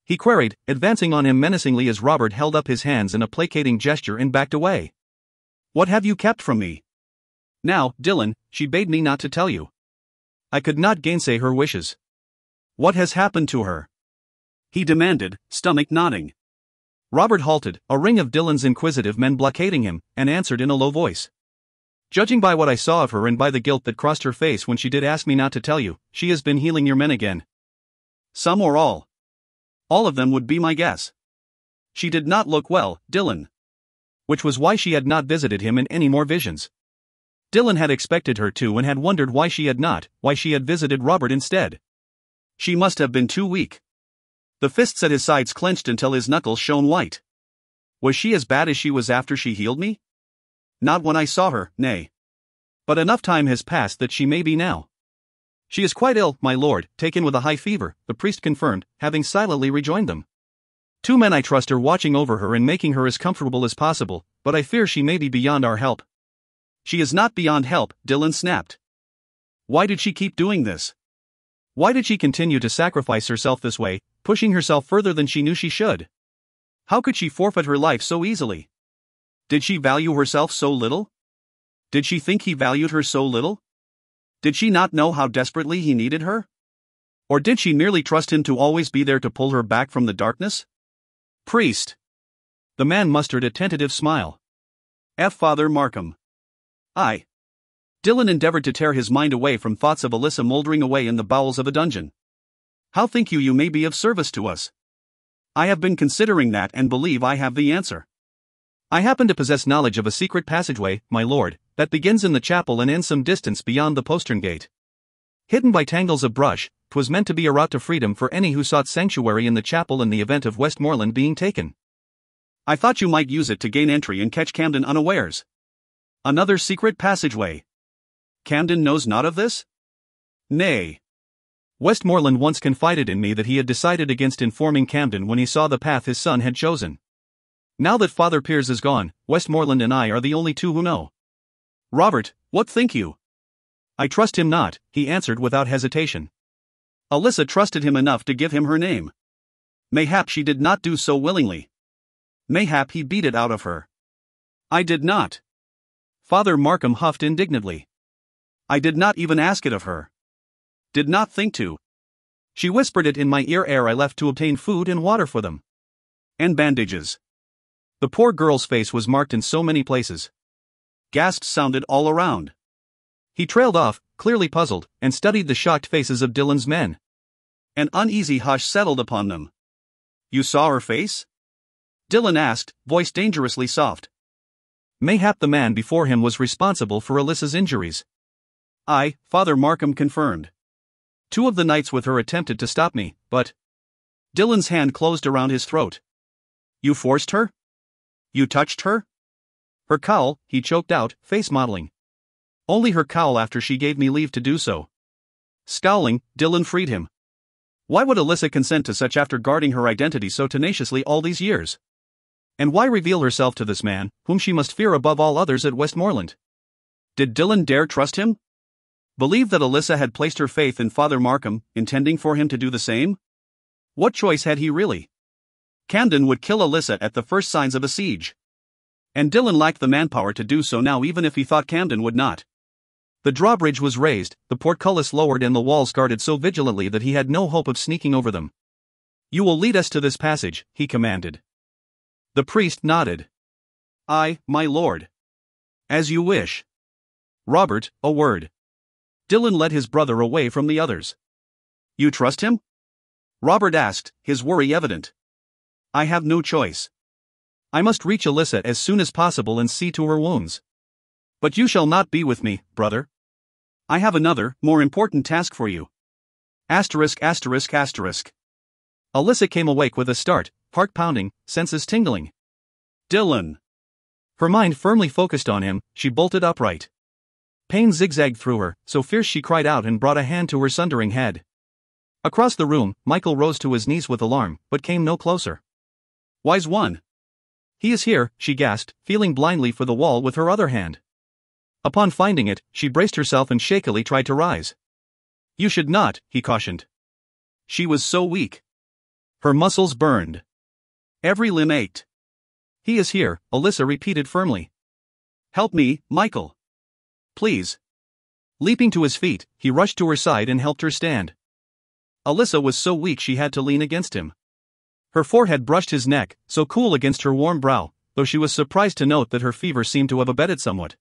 He queried, advancing on him menacingly as Robert held up his hands in a placating gesture and backed away. What have you kept from me? Now, Dylan, she bade me not to tell you. I could not gainsay her wishes. What has happened to her? He demanded, stomach nodding. Robert halted, a ring of Dylan's inquisitive men blockading him, and answered in a low voice. Judging by what I saw of her and by the guilt that crossed her face when she did ask me not to tell you, she has been healing your men again. Some or all? All of them would be my guess. She did not look well, Dylan. Which was why she had not visited him in any more visions. Dylan had expected her to and had wondered why she had visited Robert instead. She must have been too weak. The fists at his sides clenched until his knuckles shone white. Was she as bad as she was after she healed me? Not when I saw her, nay. But enough time has passed that she may be now. She is quite ill, my lord, taken with a high fever, the priest confirmed, having silently rejoined them. 2 men I trust are watching over her and making her as comfortable as possible, but I fear she may be beyond our help. She is not beyond help, Dylan snapped. Why did she keep doing this? Why did she continue to sacrifice herself this way, pushing herself further than she knew she should? How could she forfeit her life so easily? Did she value herself so little? Did she think he valued her so little? Did she not know how desperately he needed her? Or did she merely trust him to always be there to pull her back from the darkness? Priest. The man mustered a tentative smile. Father Markham. I. Dylan endeavored to tear his mind away from thoughts of Alyssa moldering away in the bowels of a dungeon. How think you may be of service to us? I have been considering that and believe I have the answer. I happen to possess knowledge of a secret passageway, my lord, that begins in the chapel and ends some distance beyond the postern gate. Hidden by tangles of brush, 'twas meant to be a route to freedom for any who sought sanctuary in the chapel in the event of Westmoreland being taken. I thought you might use it to gain entry and catch Camden unawares. Another secret passageway. Camden knows not of this? Nay. Westmoreland once confided in me that he had decided against informing Camden when he saw the path his son had chosen. Now that Father Piers is gone, Westmoreland and I are the only two who know. Robert, what think you? I trust him not, he answered without hesitation. Alyssa trusted him enough to give him her name. Mayhap she did not do so willingly. Mayhap he beat it out of her. I did not. Father Markham huffed indignantly. I did not even ask it of her. Did not think to. She whispered it in my ear ere I left to obtain food and water for them. And bandages. The poor girl's face was marked in so many places. Gasps sounded all around. He trailed off, clearly puzzled, and studied the shocked faces of Dylan's men. An uneasy hush settled upon them. You saw her face? Dylan asked, voice dangerously soft. Mayhap the man before him was responsible for Alyssa's injuries. I, Father Markham confirmed. 2 of the knights with her attempted to stop me, but... Dylan's hand closed around his throat. You forced her? You touched her? Her cowl, he choked out, face modeling. Only her cowl after she gave me leave to do so. Scowling, Dylan freed him. Why would Alyssa consent to such after guarding her identity so tenaciously all these years? And why reveal herself to this man, whom she must fear above all others at Westmoreland? Did Dylan dare trust him? Believe that Alyssa had placed her faith in Father Markham, intending for him to do the same? What choice had he really? Camden would kill Alyssa at the first signs of a siege. And Dylan lacked the manpower to do so now even if he thought Camden would not. The drawbridge was raised, the portcullis lowered and the walls guarded so vigilantly that he had no hope of sneaking over them. You will lead us to this passage, he commanded. The priest nodded. Aye, my lord. As you wish. Robert, a word. Dylan led his brother away from the others. You trust him? Robert asked, his worry evident. I have no choice. I must reach Alyssa as soon as possible and see to her wounds. But you shall not be with me, brother. I have another, more important task for you. Alyssa came awake with a start, heart pounding, senses tingling. Dylan. Her mind firmly focused on him, she bolted upright. Pain zigzagged through her, so fierce she cried out and brought a hand to her sundering head. Across the room, Michael rose to his knees with alarm, but came no closer. Wise one. He is here, she gasped, feeling blindly for the wall with her other hand. Upon finding it, she braced herself and shakily tried to rise. You should not, he cautioned. She was so weak. Her muscles burned. Every limb ached. He is here, Alyssa repeated firmly. Help me, Michael. Please. Leaping to his feet, he rushed to her side and helped her stand. Alyssa was so weak she had to lean against him. Her forehead brushed his neck, so cool against her warm brow, though she was surprised to note that her fever seemed to have abated somewhat.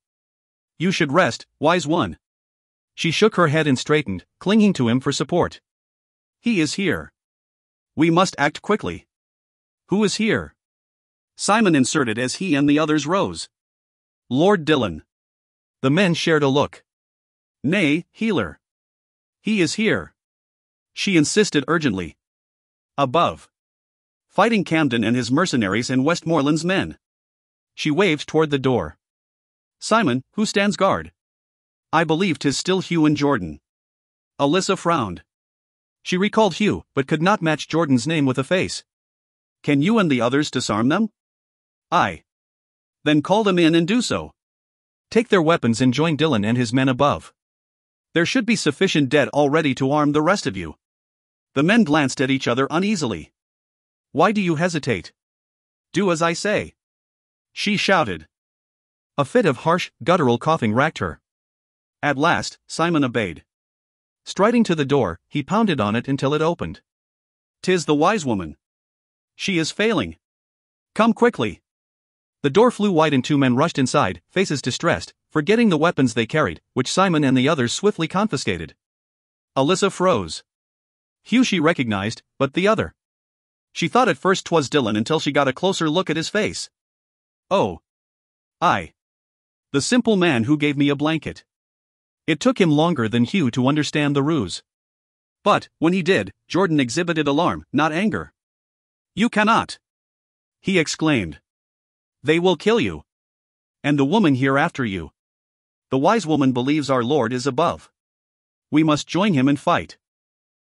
You should rest, wise one. She shook her head and straightened, clinging to him for support. He is here. We must act quickly. Who is here? Simon inserted as he and the others rose. Lord Dillon. The men shared a look. Nay, healer. He is here. She insisted urgently. Above. Fighting Camden and his mercenaries and Westmoreland's men. She waved toward the door. Simon, who stands guard? I believe 'tis still Hugh and Jordan. Alyssa frowned. She recalled Hugh, but could not match Jordan's name with a face. Can you and the others disarm them? Aye. Then call them in and do so. Take their weapons and join Dillon and his men above. There should be sufficient dead already to arm the rest of you. The men glanced at each other uneasily. Why do you hesitate? Do as I say. She shouted. A fit of harsh, guttural coughing racked her. At last, Simon obeyed. Striding to the door, he pounded on it until it opened. 'Tis the wise woman. She is failing. Come quickly. The door flew wide and two men rushed inside, faces distressed, forgetting the weapons they carried, which Simon and the others swiftly confiscated. Alyssa froze. Hugh she recognized, but the other. She thought at first 'twas Dillon until she got a closer look at his face. Oh. I. The simple man who gave me a blanket. It took him longer than Hugh to understand the ruse. But, when he did, Jordan exhibited alarm, not anger. You cannot! He exclaimed. They will kill you. And the woman here after you. The wise woman believes our Lord is above. We must join him and fight.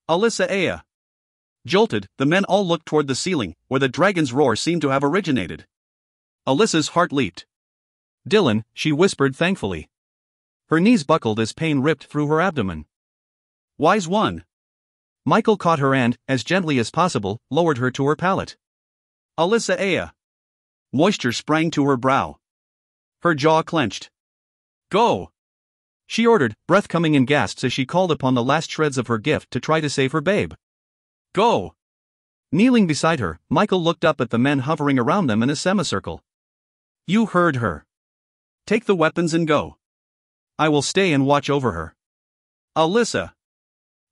Alyssa Aya. Jolted, the men all looked toward the ceiling, where the dragon's roar seemed to have originated. Alyssa's heart leaped. Dillon, she whispered thankfully. Her knees buckled as pain ripped through her abdomen. Wise one. Michael caught her and, as gently as possible, lowered her to her pallet. Alyssa Aya. Moisture sprang to her brow. Her jaw clenched. Go! She ordered, breath coming in gasps as she called upon the last shreds of her gift to try to save her babe. Go! Kneeling beside her, Michael looked up at the men hovering around them in a semicircle. You heard her. Take the weapons and go. I will stay and watch over her. Alyssa!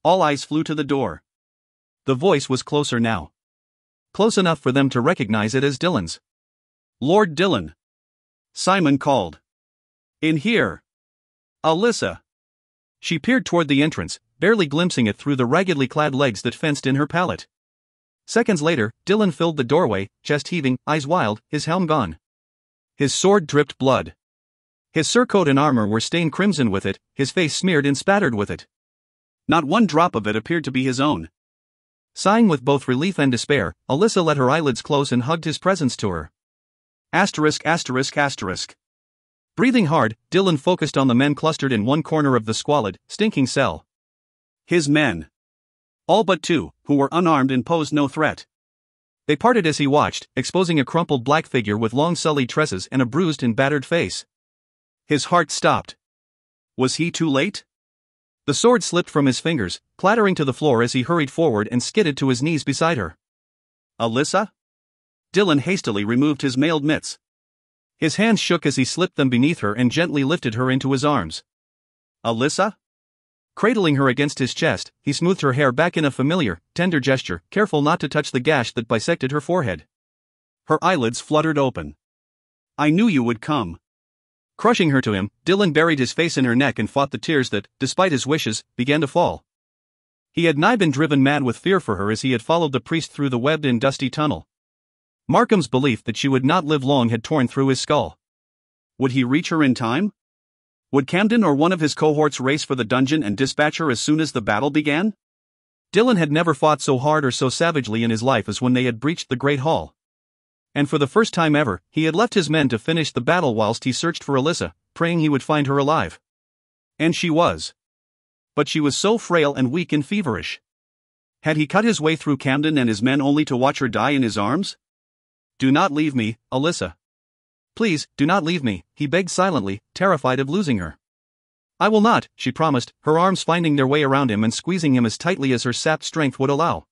All eyes flew to the door. The voice was closer now. Close enough for them to recognize it as Dillon's. Lord Dillon. Simon called. In here. Alyssa. She peered toward the entrance, barely glimpsing it through the raggedly clad legs that fenced in her pallet. Seconds later, Dillon filled the doorway, chest heaving, eyes wild, his helm gone. His sword dripped blood. His surcoat and armor were stained crimson with it, his face smeared and spattered with it. Not one drop of it appeared to be his own. Sighing with both relief and despair, Alyssa let her eyelids close and hugged his presence to her. Asterisk asterisk asterisk. Breathing hard, Dillon focused on the men clustered in one corner of the squalid, stinking cell. His men. All but two, who were unarmed and posed no threat. They parted as he watched, exposing a crumpled black figure with long sullied tresses and a bruised and battered face. His heart stopped. Was he too late? The sword slipped from his fingers, clattering to the floor as he hurried forward and skidded to his knees beside her. Alyssa? Dillon hastily removed his mailed mitts. His hands shook as he slipped them beneath her and gently lifted her into his arms. Alyssa? Cradling her against his chest, he smoothed her hair back in a familiar, tender gesture, careful not to touch the gash that bisected her forehead. Her eyelids fluttered open. I knew you would come. Crushing her to him, Dillon buried his face in her neck and fought the tears that, despite his wishes, began to fall. He had nigh been driven mad with fear for her as he had followed the priest through the webbed and dusty tunnel. Markham's belief that she would not live long had torn through his skull. Would he reach her in time? Would Camden or one of his cohorts race for the dungeon and dispatch her as soon as the battle began? Dillon had never fought so hard or so savagely in his life as when they had breached the Great Hall. And for the first time ever, he had left his men to finish the battle whilst he searched for Alyssa, praying he would find her alive. And she was. But she was so frail and weak and feverish. Had he cut his way through Camden and his men only to watch her die in his arms? Do not leave me, Alyssa. Please, do not leave me, he begged silently, terrified of losing her. I will not, she promised, her arms finding their way around him and squeezing him as tightly as her sapped strength would allow.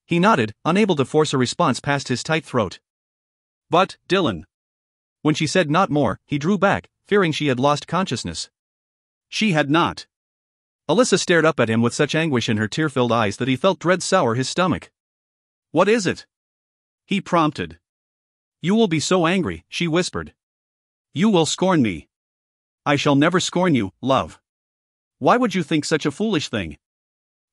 He nodded, unable to force a response past his tight throat. But, Dillon. When she said not more, he drew back, fearing she had lost consciousness. She had not. Alyssa stared up at him with such anguish in her tear-filled eyes that he felt dread sour his stomach. What is it? He prompted. You will be so angry, she whispered. You will scorn me. I shall never scorn you, love. Why would you think such a foolish thing?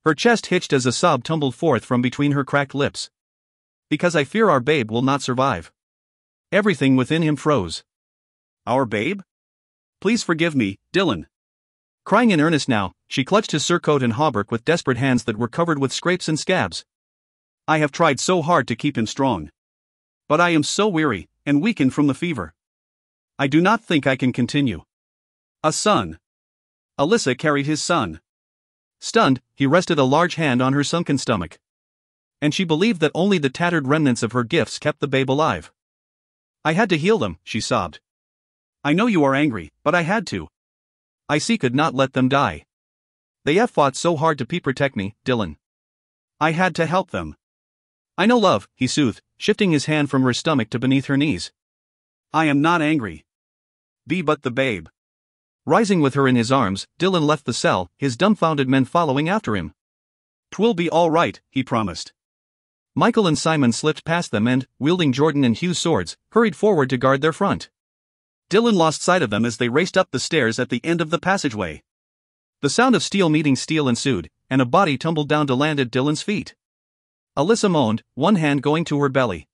Her chest hitched as a sob tumbled forth from between her cracked lips. Because I fear our babe will not survive. Everything within him froze. Our babe? Please forgive me, Dylan. Crying in earnest now, she clutched his surcoat and hauberk with desperate hands that were covered with scrapes and scabs. I have tried so hard to keep him strong. But I am so weary, and weakened from the fever. I do not think I can continue. A son. Alyssa carried his son. Stunned, he rested a large hand on her sunken stomach. And she believed that only the tattered remnants of her gifts kept the babe alive. I had to heal them, she sobbed. I know you are angry, but I had to. I could not let them die. They have fought so hard to protect me, Dylan. I had to help them. I know, love, he soothed, shifting his hand from her stomach to beneath her knees. I am not angry. Be but the babe. Rising with her in his arms, Dylan left the cell, his dumbfounded men following after him. 'Twill be all right, he promised. Michael and Simon slipped past them and, wielding Jordan and Hugh's swords, hurried forward to guard their front. Dylan lost sight of them as they raced up the stairs at the end of the passageway. The sound of steel meeting steel ensued, and a body tumbled down to land at Dylan's feet. Alyssa moaned, one hand going to her belly.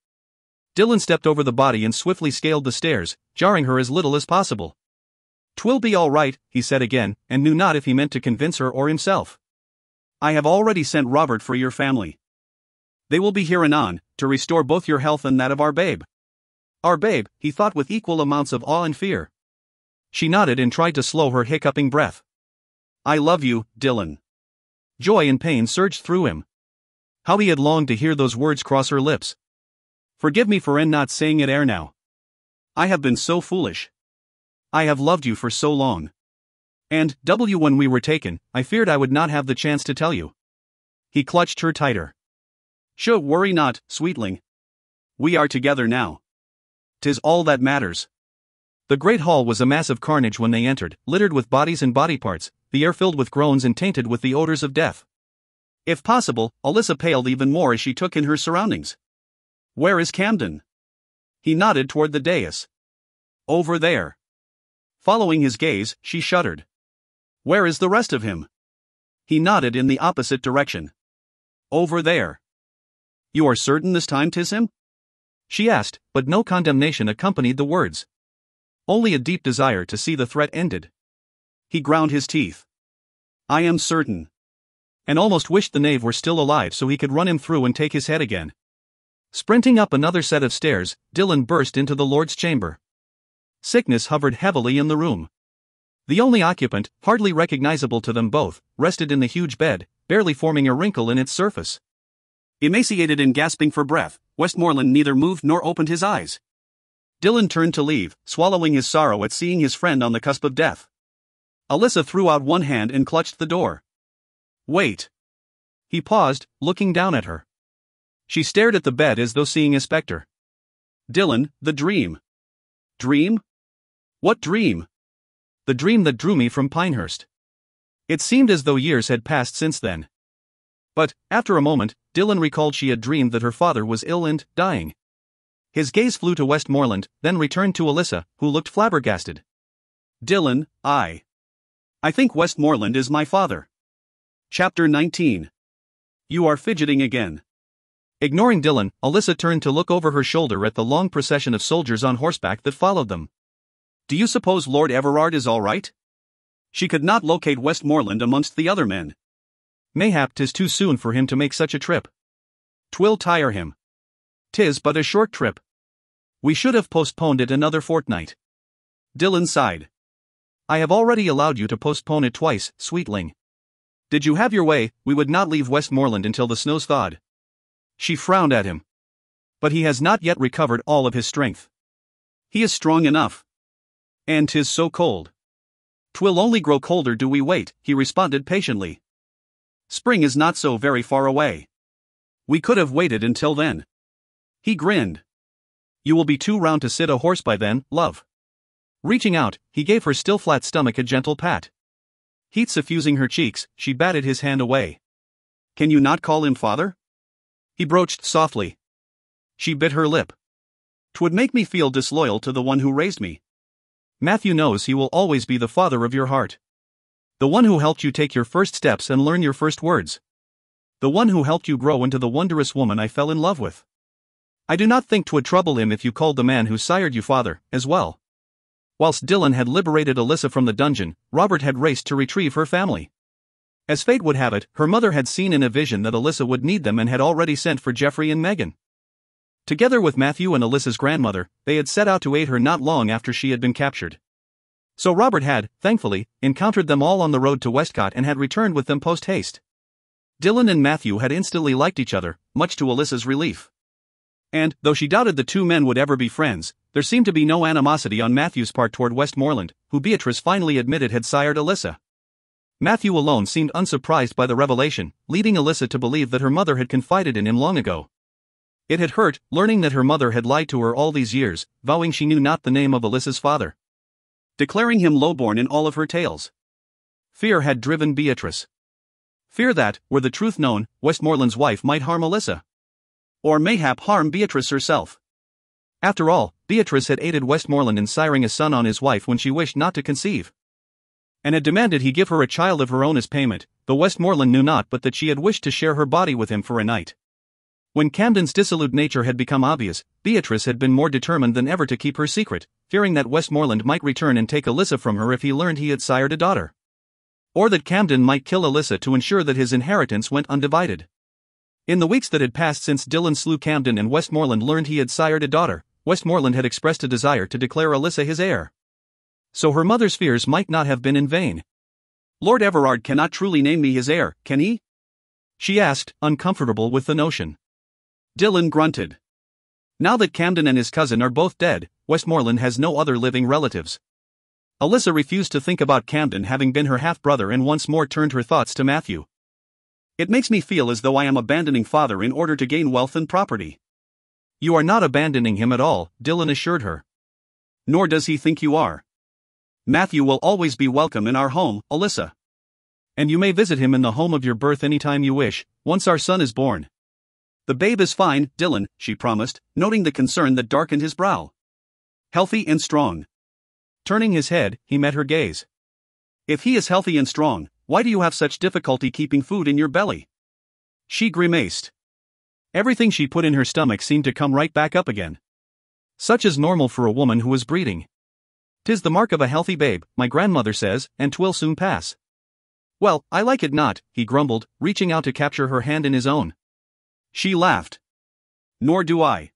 Dylan stepped over the body and swiftly scaled the stairs, jarring her as little as possible. 'Twill be all right, he said again, and knew not if he meant to convince her or himself. I have already sent Robert for your family. They will be here anon, to restore both your health and that of our babe. Our babe, he thought with equal amounts of awe and fear. She nodded and tried to slow her hiccuping breath. I love you, Dylan. Joy and pain surged through him. How he had longed to hear those words cross her lips. Forgive me for not saying it ere now. I have been so foolish. I have loved you for so long. And, when we were taken, I feared I would not have the chance to tell you. He clutched her tighter. Worry not, sweetling. We are together now. 'Tis all that matters. The great hall was a mass of carnage when they entered, littered with bodies and body parts, the air filled with groans and tainted with the odors of death. If possible, Alyssa paled even more as she took in her surroundings. Where is Camden? He nodded toward the dais. Over there. Following his gaze, she shuddered. Where is the rest of him? He nodded in the opposite direction. Over there. You are certain this time 'tis him? She asked, but no condemnation accompanied the words. Only a deep desire to see the threat ended. He ground his teeth. I am certain. And almost wished the knave were still alive so he could run him through and take his head again. Sprinting up another set of stairs, Dylan burst into the Lord's chamber. Sickness hovered heavily in the room. The only occupant, hardly recognizable to them both, rested in the huge bed, barely forming a wrinkle in its surface. Emaciated and gasping for breath, Westmoreland neither moved nor opened his eyes. Dylan turned to leave, swallowing his sorrow at seeing his friend on the cusp of death. Alyssa threw out one hand and clutched the door. Wait. He paused, looking down at her. She stared at the bed as though seeing a specter. Dylan, the dream. Dream? What dream? The dream that drew me from Pinehurst. It seemed as though years had passed since then. But, after a moment, Dylan recalled she had dreamed that her father was ill and dying. His gaze flew to Westmoreland, then returned to Alyssa, who looked flabbergasted. Dylan, I think Westmoreland is my father. Chapter 19. You are fidgeting again. Ignoring Dylan, Alyssa turned to look over her shoulder at the long procession of soldiers on horseback that followed them. Do you suppose Lord Everard is all right? She could not locate Westmoreland amongst the other men. Mayhap 'tis too soon for him to make such a trip. 'Twill tire him. 'Tis but a short trip. We should have postponed it another fortnight. Dylan sighed. I have already allowed you to postpone it twice, sweetling. Did you have your way, we would not leave Westmoreland until the snows thawed. She frowned at him. But he has not yet recovered all of his strength. He is strong enough. And 'tis so cold. 'Twill only grow colder do we wait, he responded patiently. Spring is not so very far away. We could have waited until then. He grinned. You will be too round to sit a horse by then, love. Reaching out, he gave her still flat stomach a gentle pat. Heat suffusing her cheeks, she batted his hand away. Can you not call him father? He broached softly. She bit her lip. 'Twould make me feel disloyal to the one who raised me. Matthew knows he will always be the father of your heart. The one who helped you take your first steps and learn your first words. The one who helped you grow into the wondrous woman I fell in love with. I do not think 'twould trouble him if you called the man who sired you father, as well. Whilst Dylan had liberated Alyssa from the dungeon, Robert had raced to retrieve her family. As fate would have it, her mother had seen in a vision that Alyssa would need them and had already sent for Geoffrey and Megan. Together with Matthew and Alyssa's grandmother, they had set out to aid her not long after she had been captured. So Robert had, thankfully, encountered them all on the road to Westcott and had returned with them post-haste. Dylan and Matthew had instantly liked each other, much to Alyssa's relief. And, though she doubted the two men would ever be friends, there seemed to be no animosity on Matthew's part toward Westmoreland, who Beatrice finally admitted had sired Alyssa. Matthew alone seemed unsurprised by the revelation, leading Alyssa to believe that her mother had confided in him long ago. It had hurt, learning that her mother had lied to her all these years, vowing she knew not the name of Alyssa's father, declaring him lowborn in all of her tales. Fear had driven Beatrice. Fear that, were the truth known, Westmoreland's wife might harm Alyssa. Or mayhap harm Beatrice herself. After all, Beatrice had aided Westmoreland in siring a son on his wife when she wished not to conceive, and had demanded he give her a child of her own as payment, though Westmoreland knew not but that she had wished to share her body with him for a night. When Camden's dissolute nature had become obvious, Beatrice had been more determined than ever to keep her secret, fearing that Westmoreland might return and take Alyssa from her if he learned he had sired a daughter. Or that Camden might kill Alyssa to ensure that his inheritance went undivided. In the weeks that had passed since Dylan slew Camden and Westmoreland learned he had sired a daughter, Westmoreland had expressed a desire to declare Alyssa his heir. So her mother's fears might not have been in vain. Lord Everard cannot truly name me his heir, can he? She asked, uncomfortable with the notion. Dylan grunted. Now that Camden and his cousin are both dead, Westmoreland has no other living relatives. Alyssa refused to think about Camden having been her half-brother and once more turned her thoughts to Matthew. It makes me feel as though I am abandoning father in order to gain wealth and property. You are not abandoning him at all, Dylan assured her. Nor does he think you are. Matthew will always be welcome in our home, Alyssa. And you may visit him in the home of your birth anytime you wish, once our son is born. The babe is fine, Dylan, she promised, noting the concern that darkened his brow. Healthy and strong. Turning his head, he met her gaze. If he is healthy and strong, why do you have such difficulty keeping food in your belly? She grimaced. Everything she put in her stomach seemed to come right back up again. Such is normal for a woman who is breeding. 'Tis the mark of a healthy babe, my grandmother says, and 'twill soon pass. Well, I like it not, he grumbled, reaching out to capture her hand in his own. She laughed. Nor do I.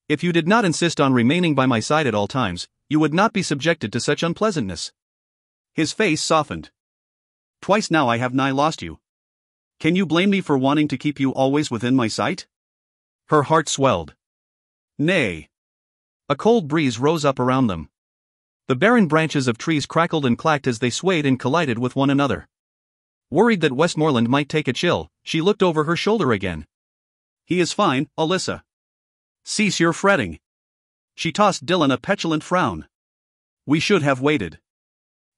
If you did not insist on remaining by my side at all times, you would not be subjected to such unpleasantness. His face softened. Twice now I have nigh lost you. Can you blame me for wanting to keep you always within my sight? Her heart swelled. Nay. A cold breeze rose up around them. The barren branches of trees crackled and clacked as they swayed and collided with one another. Worried that Westmoreland might take a chill, she looked over her shoulder again. He is fine, Alyssa. Cease your fretting. She tossed Dylan a petulant frown. We should have waited.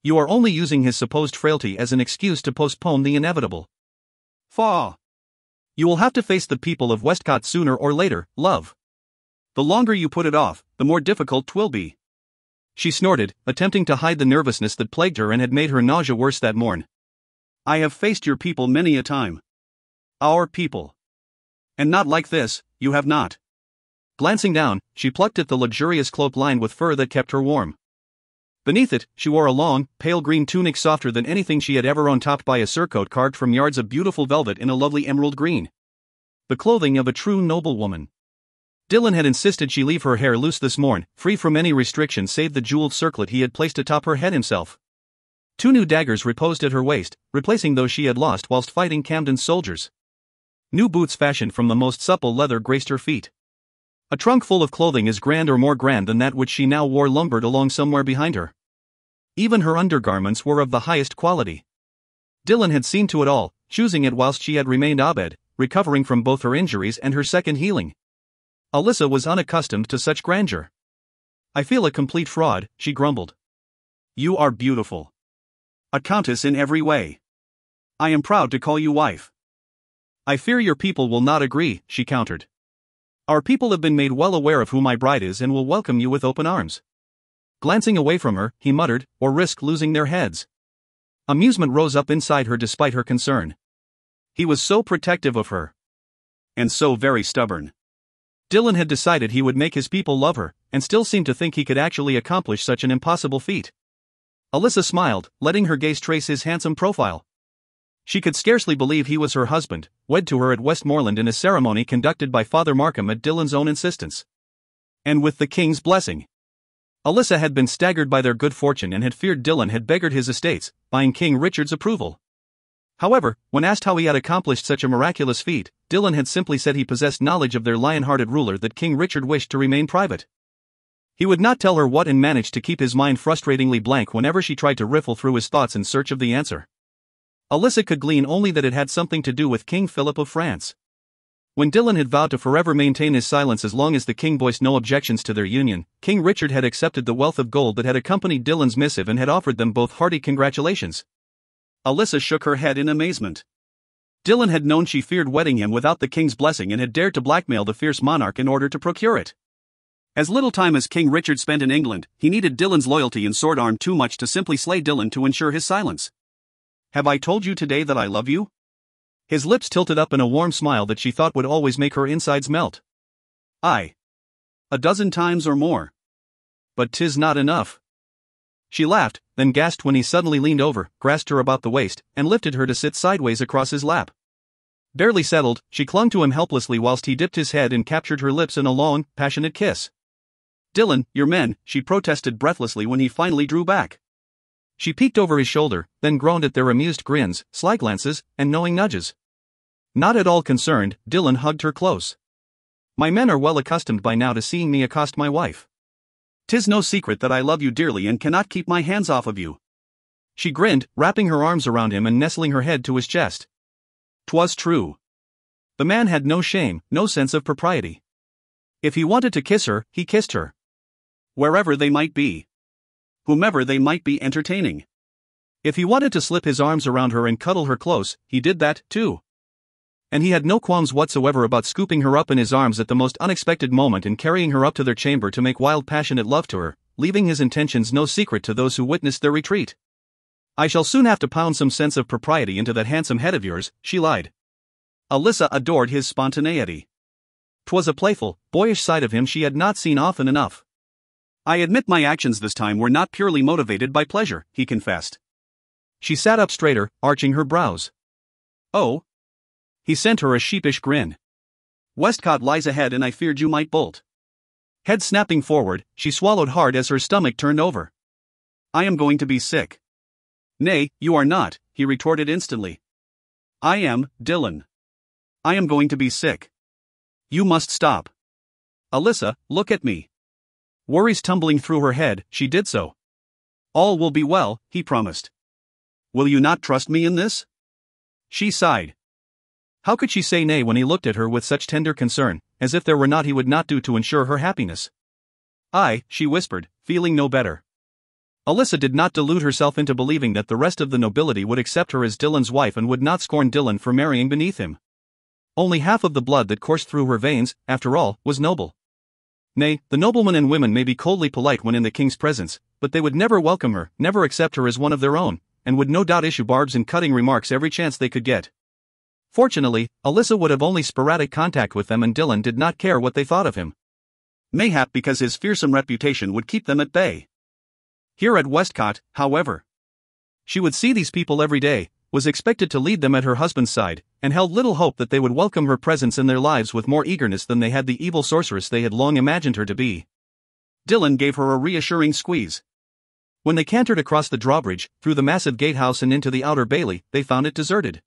You are only using his supposed frailty as an excuse to postpone the inevitable. Faugh. You will have to face the people of Westcott sooner or later, love. The longer you put it off, the more difficult 'twill be. She snorted, attempting to hide the nervousness that plagued her and had made her nausea worse that morn. I have faced your people many a time. Our people. And not like this, you have not. Glancing down, she plucked at the luxurious cloak lined with fur that kept her warm. Beneath it, she wore a long, pale green tunic softer than anything she had ever owned, topped by a surcoat carved from yards of beautiful velvet in a lovely emerald green. The clothing of a true noblewoman. Dylan had insisted she leave her hair loose this morn, free from any restriction save the jeweled circlet he had placed atop her head himself. 2 new daggers reposed at her waist, replacing those she had lost whilst fighting Camden's soldiers. New boots fashioned from the most supple leather graced her feet. A trunk full of clothing as grand or more grand than that which she now wore lumbered along somewhere behind her. Even her undergarments were of the highest quality. Dylan had seen to it all, choosing it whilst she had remained abed, recovering from both her injuries and her second healing. Alyssa was unaccustomed to such grandeur. I feel a complete fraud, she grumbled. You are beautiful. A countess in every way. I am proud to call you wife. I fear your people will not agree, she countered. Our people have been made well aware of who my bride is and will welcome you with open arms. Glancing away from her, he muttered, or risk losing their heads. Amusement rose up inside her despite her concern. He was so protective of her. And so very stubborn. Dylan had decided he would make his people love her, and still seemed to think he could actually accomplish such an impossible feat. Alyssa smiled, letting her gaze trace his handsome profile. She could scarcely believe he was her husband, wed to her at Westmoreland in a ceremony conducted by Father Markham at Dylan's own insistence. And with the king's blessing. Alyssa had been staggered by their good fortune and had feared Dylan had beggared his estates, buying King Richard's approval. However, when asked how he had accomplished such a miraculous feat, Dylan had simply said he possessed knowledge of their lion-hearted ruler that King Richard wished to remain private. He would not tell her what and managed to keep his mind frustratingly blank whenever she tried to riffle through his thoughts in search of the answer. Alyssa could glean only that it had something to do with King Philip of France. When Dylan had vowed to forever maintain his silence as long as the king voiced no objections to their union, King Richard had accepted the wealth of gold that had accompanied Dylan's missive and had offered them both hearty congratulations. Alyssa shook her head in amazement. Dylan had known she feared wedding him without the king's blessing and had dared to blackmail the fierce monarch in order to procure it. As little time as King Richard spent in England, he needed Dylan's loyalty and sword arm too much to simply slay Dylan to ensure his silence. Have I told you today that I love you? His lips tilted up in a warm smile that she thought would always make her insides melt. Aye. 12 times or more. But 'tis not enough. She laughed, then gasped when he suddenly leaned over, grasped her about the waist, and lifted her to sit sideways across his lap. Barely settled, she clung to him helplessly whilst he dipped his head and captured her lips in a long, passionate kiss. Dylan, your men, she protested breathlessly when he finally drew back. She peeked over his shoulder, then groaned at their amused grins, sly glances, and knowing nudges. Not at all concerned, Dylan hugged her close. My men are well accustomed by now to seeing me accost my wife. 'Tis no secret that I love you dearly and cannot keep my hands off of you. She grinned, wrapping her arms around him and nestling her head to his chest. 'Twas true. The man had no shame, no sense of propriety. If he wanted to kiss her, he kissed her. Wherever they might be. Whomever they might be entertaining. If he wanted to slip his arms around her and cuddle her close, he did that, too. And he had no qualms whatsoever about scooping her up in his arms at the most unexpected moment and carrying her up to their chamber to make wild passionate love to her, leaving his intentions no secret to those who witnessed their retreat. I shall soon have to pound some sense of propriety into that handsome head of yours, she lied. Alyssa adored his spontaneity. 'Twas a playful, boyish side of him she had not seen often enough. I admit my actions this time were not purely motivated by pleasure, he confessed. She sat up straighter, arching her brows. Oh? He sent her a sheepish grin. Westcott lies ahead and I feared you might bolt. Head snapping forward, she swallowed hard as her stomach turned over. I am going to be sick. Nay, you are not, he retorted instantly. I am, Dylan. I am going to be sick. You must stop. Alyssa, look at me. Worries tumbling through her head, she did so. All will be well, he promised. Will you not trust me in this? She sighed. How could she say nay when he looked at her with such tender concern, as if there were naught he would not do to ensure her happiness? Aye, she whispered, feeling no better. Alyssa did not delude herself into believing that the rest of the nobility would accept her as Dylan's wife and would not scorn Dylan for marrying beneath him. Only half of the blood that coursed through her veins, after all, was noble. Nay, the noblemen and women may be coldly polite when in the king's presence, but they would never welcome her, never accept her as one of their own, and would no doubt issue barbs and cutting remarks every chance they could get. Fortunately, Alyssa would have only sporadic contact with them and Dylan did not care what they thought of him. Mayhap because his fearsome reputation would keep them at bay. Here at Westcott, however, she would see these people every day, was expected to lead them at her husband's side, and held little hope that they would welcome her presence in their lives with more eagerness than they had the evil sorceress they had long imagined her to be. Dylan gave her a reassuring squeeze. When they cantered across the drawbridge, through the massive gatehouse and into the outer bailey, they found it deserted.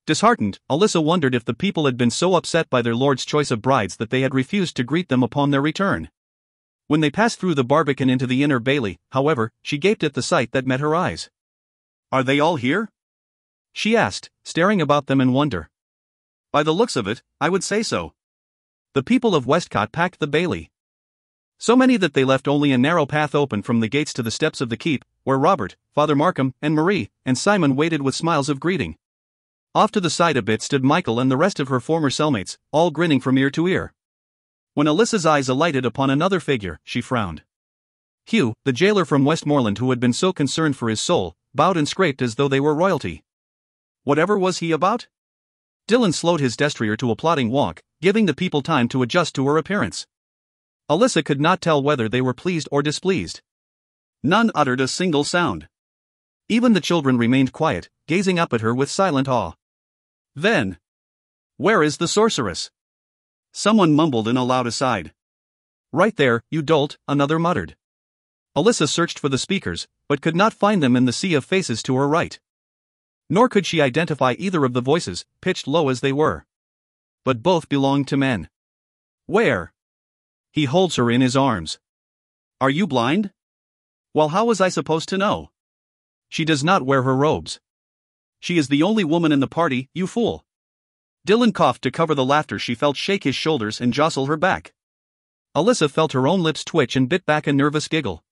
Disheartened, Alyssa wondered if the people had been so upset by their lord's choice of brides that they had refused to greet them upon their return. When they passed through the barbican into the inner bailey, however, she gaped at the sight that met her eyes. Are they all here? She asked, staring about them in wonder. By the looks of it, I would say so. The people of Westcott packed the bailey. So many that they left only a narrow path open from the gates to the steps of the keep, where Robert, Father Markham, and Marie, and Simon waited with smiles of greeting. Off to the side a bit stood Michael and the rest of her former cellmates, all grinning from ear to ear. When Alyssa's eyes alighted upon another figure, she frowned. Hugh, the jailer from Westmoreland who had been so concerned for his soul, bowed and scraped as though they were royalty. Whatever was he about? Dylan slowed his destrier to a plodding walk, giving the people time to adjust to her appearance. Alyssa could not tell whether they were pleased or displeased. None uttered a single sound. Even the children remained quiet, gazing up at her with silent awe. Then, where is the sorceress? Someone mumbled in a loud aside. Right there, you dolt, another muttered. Alyssa searched for the speakers, but could not find them in the sea of faces to her right. Nor could she identify either of the voices, pitched low as they were. But both belonged to men. Where? He holds her in his arms. Are you blind? Well, how was I supposed to know? She does not wear her robes. She is the only woman in the party, you fool. Dylan coughed to cover the laughter she felt shake his shoulders and jostle her back. Alyssa felt her own lips twitch and bit back a nervous giggle.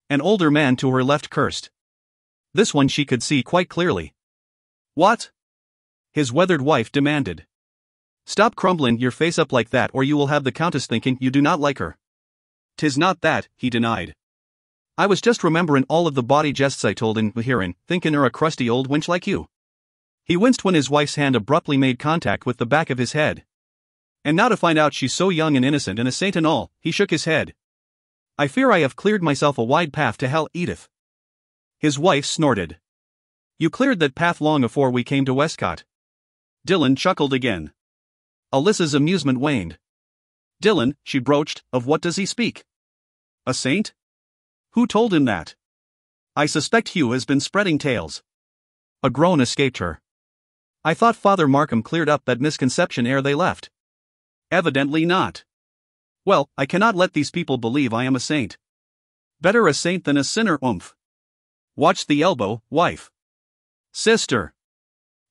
An older man to her left cursed. This one she could see quite clearly. What? His weathered wife demanded. Stop crumbling your face up like that or you will have the Countess thinking you do not like her. 'Tis not that, he denied. I was just remembering all of the bawdy jests I told in hearing, thinking her a crusty old wench like you. He winced when his wife's hand abruptly made contact with the back of his head. And now to find out she's so young and innocent and a saint and all, he shook his head. I fear I have cleared myself a wide path to hell, Edith. His wife snorted. You cleared that path long afore we came to Westcott. Dylan chuckled again. Alyssa's amusement waned. Dylan, she broached, of what does he speak? A saint? Who told him that? I suspect Hugh has been spreading tales. A groan escaped her. I thought Father Markham cleared up that misconception ere they left. Evidently not. Well, I cannot let these people believe I am a saint. Better a saint than a sinner, oomph. Watch the elbow, wife. Sister.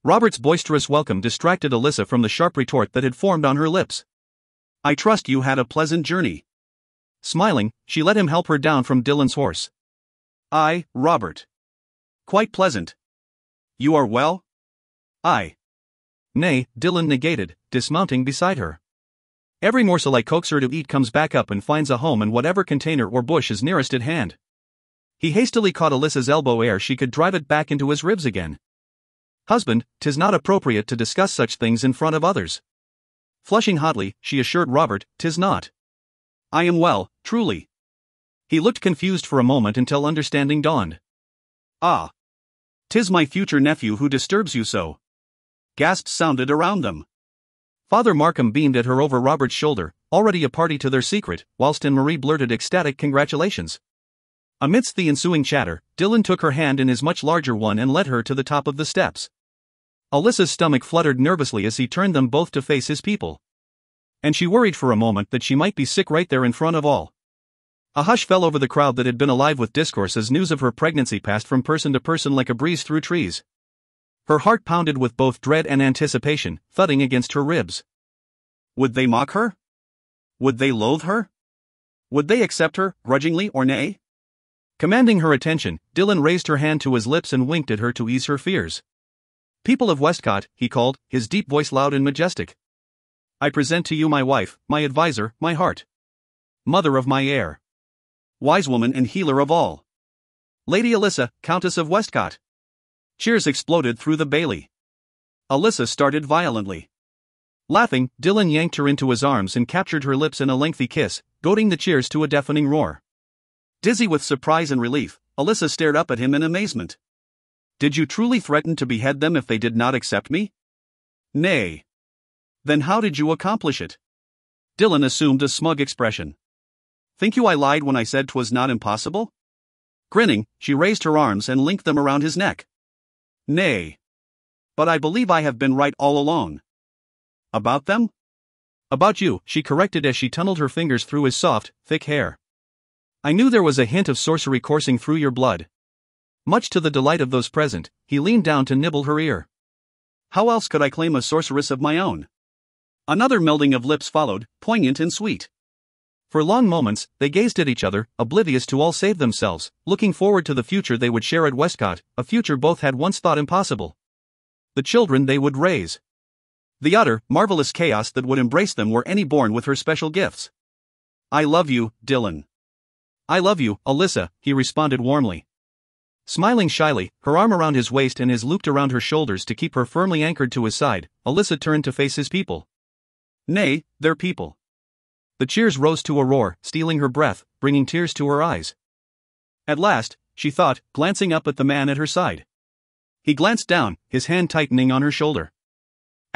Robert's boisterous welcome distracted Alyssa from the sharp retort that had formed on her lips. I trust you had a pleasant journey. Smiling, she let him help her down from Dylan's horse. I, Robert. Quite pleasant. You are well? I. Nay, Dylan negated, dismounting beside her. Every morsel I coax her to eat comes back up and finds a home in whatever container or bush is nearest at hand. He hastily caught Alyssa's elbow ere she could drive it back into his ribs again. Husband, 'tis not appropriate to discuss such things in front of others. Flushing hotly, she assured Robert, 'tis not. I am well, truly. He looked confused for a moment until understanding dawned. Ah. 'Tis my future nephew who disturbs you so. Gasps sounded around them. Father Markham beamed at her over Robert's shoulder, already a party to their secret, whilst Anne-Marie blurted ecstatic congratulations. Amidst the ensuing chatter, Dylan took her hand in his much larger one and led her to the top of the steps. Alyssa's stomach fluttered nervously as he turned them both to face his people. And she worried for a moment that she might be sick right there in front of all. A hush fell over the crowd that had been alive with discourse as news of her pregnancy passed from person to person like a breeze through trees. Her heart pounded with both dread and anticipation, thudding against her ribs. Would they mock her? Would they loathe her? Would they accept her, grudgingly or nay? Commanding her attention, Dylan raised her hand to his lips and winked at her to ease her fears. People of Westcott, he called, his deep voice loud and majestic. I present to you my wife, my adviser, my heart. Mother of my heir. Wise woman and healer of all. Lady Alyssa, Countess of Westcott. Cheers exploded through the bailey. Alyssa started violently. Laughing, Dylan yanked her into his arms and captured her lips in a lengthy kiss, goading the cheers to a deafening roar. Dizzy with surprise and relief, Alyssa stared up at him in amazement. Did you truly threaten to behead them if they did not accept me? Nay. Then how did you accomplish it? Dylan assumed a smug expression. Think you I lied when I said 'twas not impossible? Grinning, she raised her arms and linked them around his neck. Nay. But I believe I have been right all along. About them? About you, she corrected as she tunneled her fingers through his soft, thick hair. I knew there was a hint of sorcery coursing through your blood. Much to the delight of those present, he leaned down to nibble her ear. How else could I claim a sorceress of my own? Another melding of lips followed, poignant and sweet. For long moments, they gazed at each other, oblivious to all save themselves, looking forward to the future they would share at Westcott, a future both had once thought impossible. The children they would raise. The utter, marvelous chaos that would embrace them were any born with her special gifts. I love you, Dylan. I love you, Alyssa, he responded warmly. Smiling shyly, her arm around his waist and his looped around her shoulders to keep her firmly anchored to his side, Alyssa turned to face his people. Nay, their people. The cheers rose to a roar, stealing her breath, bringing tears to her eyes. At last, she thought, glancing up at the man at her side. He glanced down, his hand tightening on her shoulder.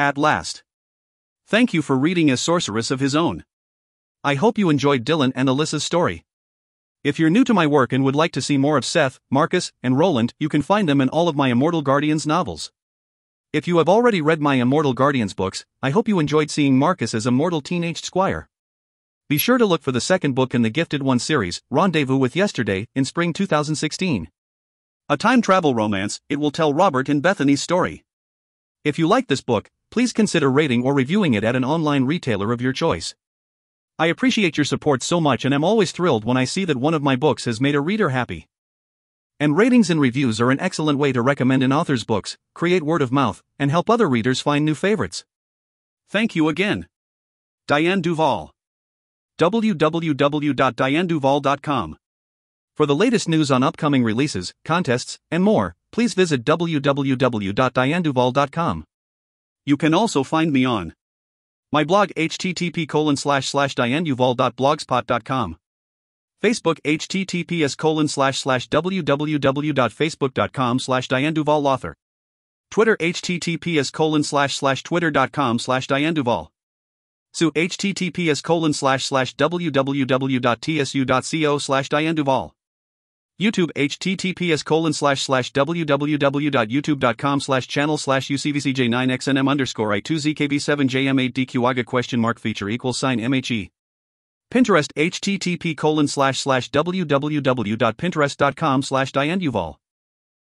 At last. Thank you for reading A Sorceress of His Own. I hope you enjoyed Dylan and Alyssa's story. If you're new to my work and would like to see more of Seth, Marcus, and Roland, you can find them in all of my Immortal Guardians novels. If you have already read my Immortal Guardians books, I hope you enjoyed seeing Marcus as a mortal teenaged squire. Be sure to look for the second book in the Gifted One series, Rendezvous with Yesterday, in spring 2016. A time travel romance, it will tell Robert and Bethany's story. If you like this book, please consider rating or reviewing it at an online retailer of your choice. I appreciate your support so much and am always thrilled when I see that one of my books has made a reader happy. And ratings and reviews are an excellent way to recommend an author's books, create word of mouth, and help other readers find new favorites. Thank you again. Diane Duvall. www.dianeduval.com. For the latest news on upcoming releases, contests, and more, please visit www.dianeduval.com. You can also find me on my blog http://dianeduval.blogspot.com, Facebook https://www.facebook.com/dianeduvalauthor, Twitter https://twitter.com/dianeduval, Sue https://www.tsu.co/dianeduval, YouTube https://www.youtube.com/channel/ucvcj9xnm_I2zkb7jm8dqaga feature =MHE. Pinterest http://www.pinterest.com/dianeduval.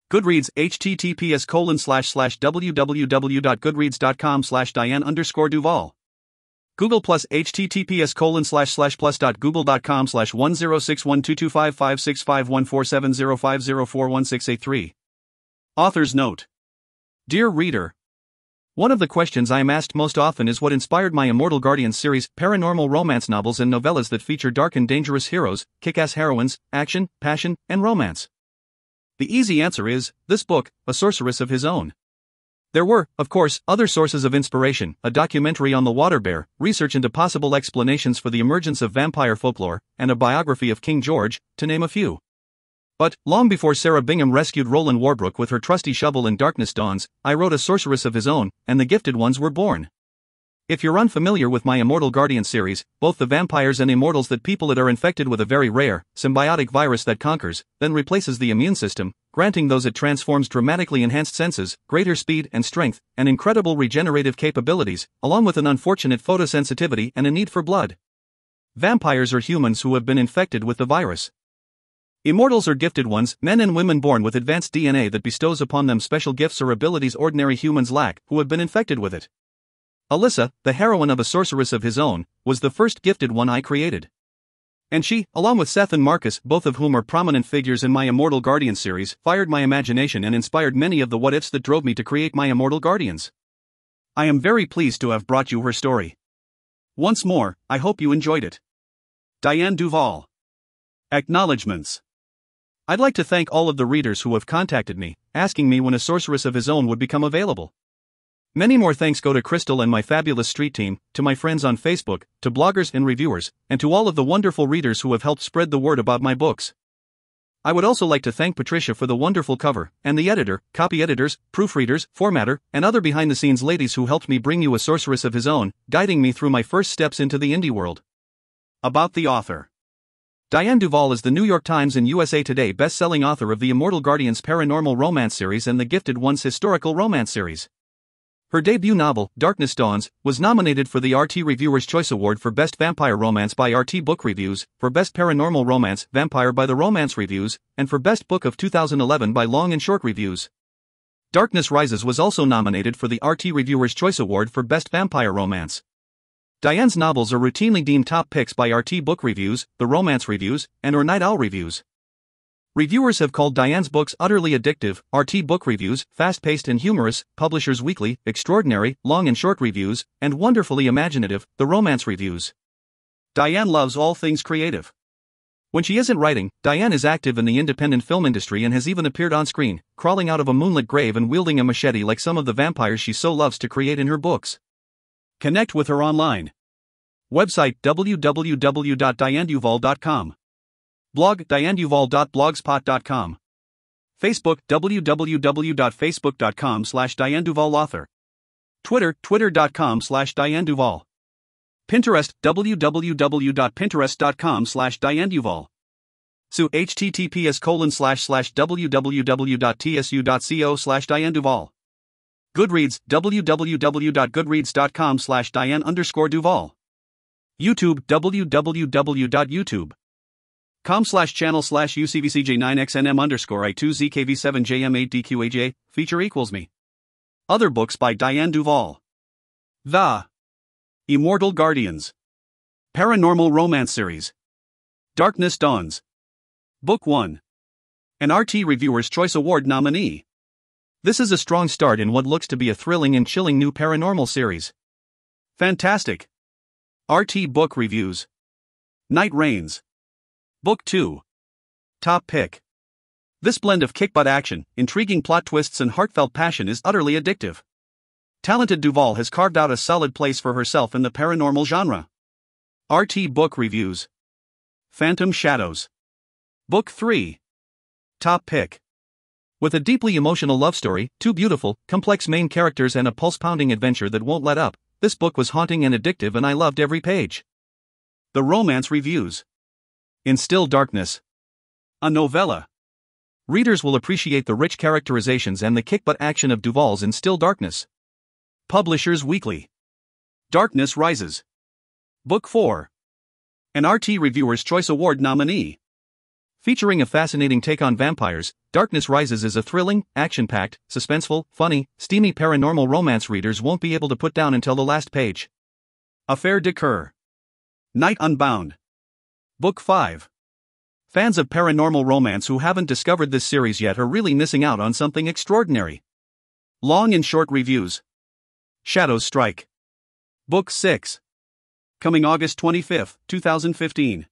Goodreads https://www.goodreads.com/diane_duval. Google Plus https://plus.google.com/10612255655470504168 Author's Note. Dear Reader, one of the questions I am asked most often is what inspired my Immortal Guardians series, paranormal romance novels and novellas that feature dark and dangerous heroes, kick-ass heroines, action, passion, and romance. The easy answer is, this book, A Sorceress of His Own. There were, of course, other sources of inspiration, a documentary on the water bear, research into possible explanations for the emergence of vampire folklore, and a biography of King George, to name a few. But, long before Sarah Bingham rescued Roland Warbrook with her trusty shovel in Darkness Dawns, I wrote A Sorceress of His Own, and the Gifted Ones were born. If you're unfamiliar with my Immortal Guardian series, both the vampires and immortals that people it are infected with a very rare, symbiotic virus that conquers, then replaces the immune system, granting those it transforms dramatically enhanced senses, greater speed and strength, and incredible regenerative capabilities, along with an unfortunate photosensitivity and a need for blood. Vampires are humans who have been infected with the virus. Immortals are gifted ones, men and women born with advanced DNA that bestows upon them special gifts or abilities ordinary humans lack, who have been infected with it. Alyssa, the heroine of A Sorceress of His Own, was the first gifted one I created. And she, along with Seth and Marcus, both of whom are prominent figures in my Immortal Guardians series, fired my imagination and inspired many of the what-ifs that drove me to create my Immortal Guardians. I am very pleased to have brought you her story. Once more, I hope you enjoyed it. Diane Duvall. Acknowledgements. I'd like to thank all of the readers who have contacted me, asking me when A Sorceress of His Own would become available. Many more thanks go to Crystal and my fabulous street team, to my friends on Facebook, to bloggers and reviewers, and to all of the wonderful readers who have helped spread the word about my books. I would also like to thank Patricia for the wonderful cover, and the editor, copy editors, proofreaders, formatter, and other behind-the-scenes ladies who helped me bring you A Sorceress of His Own, guiding me through my first steps into the indie world. About the author. Diane Duvall is the New York Times and USA Today best-selling author of the Immortal Guardians paranormal romance series and the Gifted Ones historical romance series. Her debut novel, Darkness Dawns, was nominated for the RT Reviewer's Choice Award for Best Vampire Romance by RT Book Reviews, for Best Paranormal Romance, Vampire by the Romance Reviews, and for Best Book of 2011 by Long and Short Reviews. Darkness Rises was also nominated for the RT Reviewer's Choice Award for Best Vampire Romance. Diane's novels are routinely deemed top picks by RT Book Reviews, The Romance Reviews, and or Night Owl Reviews. Reviewers have called Diane's books utterly addictive. RT Book Reviews, fast-paced and humorous. Publishers Weekly, extraordinary, long and short reviews, and wonderfully imaginative. The Romance Reviews. Diane loves all things creative. When she isn't writing, Diane is active in the independent film industry and has even appeared on screen, crawling out of a moonlit grave and wielding a machete like some of the vampires she so loves to create in her books. Connect with her online. Website www.dianeduval.com. Blog dianeduval.blogspot.com. Facebook www.facebook.com/DianeDuvalAuthor. Twitter twitter.com/DianeDuval. Pinterest www.pinterest.com/DianeDuval. So https://www.tsu.co/DianeDuval. Goodreads www.goodreads.com/Diane_Duval. YouTube www.youtube.com/channel/UCVCJ9XNM_I2ZKV7JM8DQAJ, feature equals me. Other books by Diane Duval. The Immortal Guardians. Paranormal Romance Series. Darkness Dawns. Book 1. An RT Reviewer's Choice Award nominee. This is a strong start in what looks to be a thrilling and chilling new paranormal series. Fantastic. RT Book Reviews. Night Reigns. Book 2. Top pick. This blend of kick-butt action, intriguing plot twists and heartfelt passion is utterly addictive. Talented Duval has carved out a solid place for herself in the paranormal genre. RT Book Reviews. Phantom Shadows. Book 3. Top pick. With a deeply emotional love story, two beautiful, complex main characters and a pulse-pounding adventure that won't let up, this book was haunting and addictive and I loved every page. The Romance Reviews. In Still Darkness. A novella. Readers will appreciate the rich characterizations and the kick-butt action of Duval's In Still Darkness. Publishers Weekly. Darkness Rises. Book 4. An RT Reviewer's Choice Award nominee. Featuring a fascinating take on vampires, Darkness Rises is a thrilling, action-packed, suspenseful, funny, steamy paranormal romance readers won't be able to put down until the last page. Affaire de Coeur. Night Unbound. Book 5. Fans of paranormal romance who haven't discovered this series yet are really missing out on something extraordinary. Long and short reviews. Shadows Strike. Book 6. Coming August 25, 2015.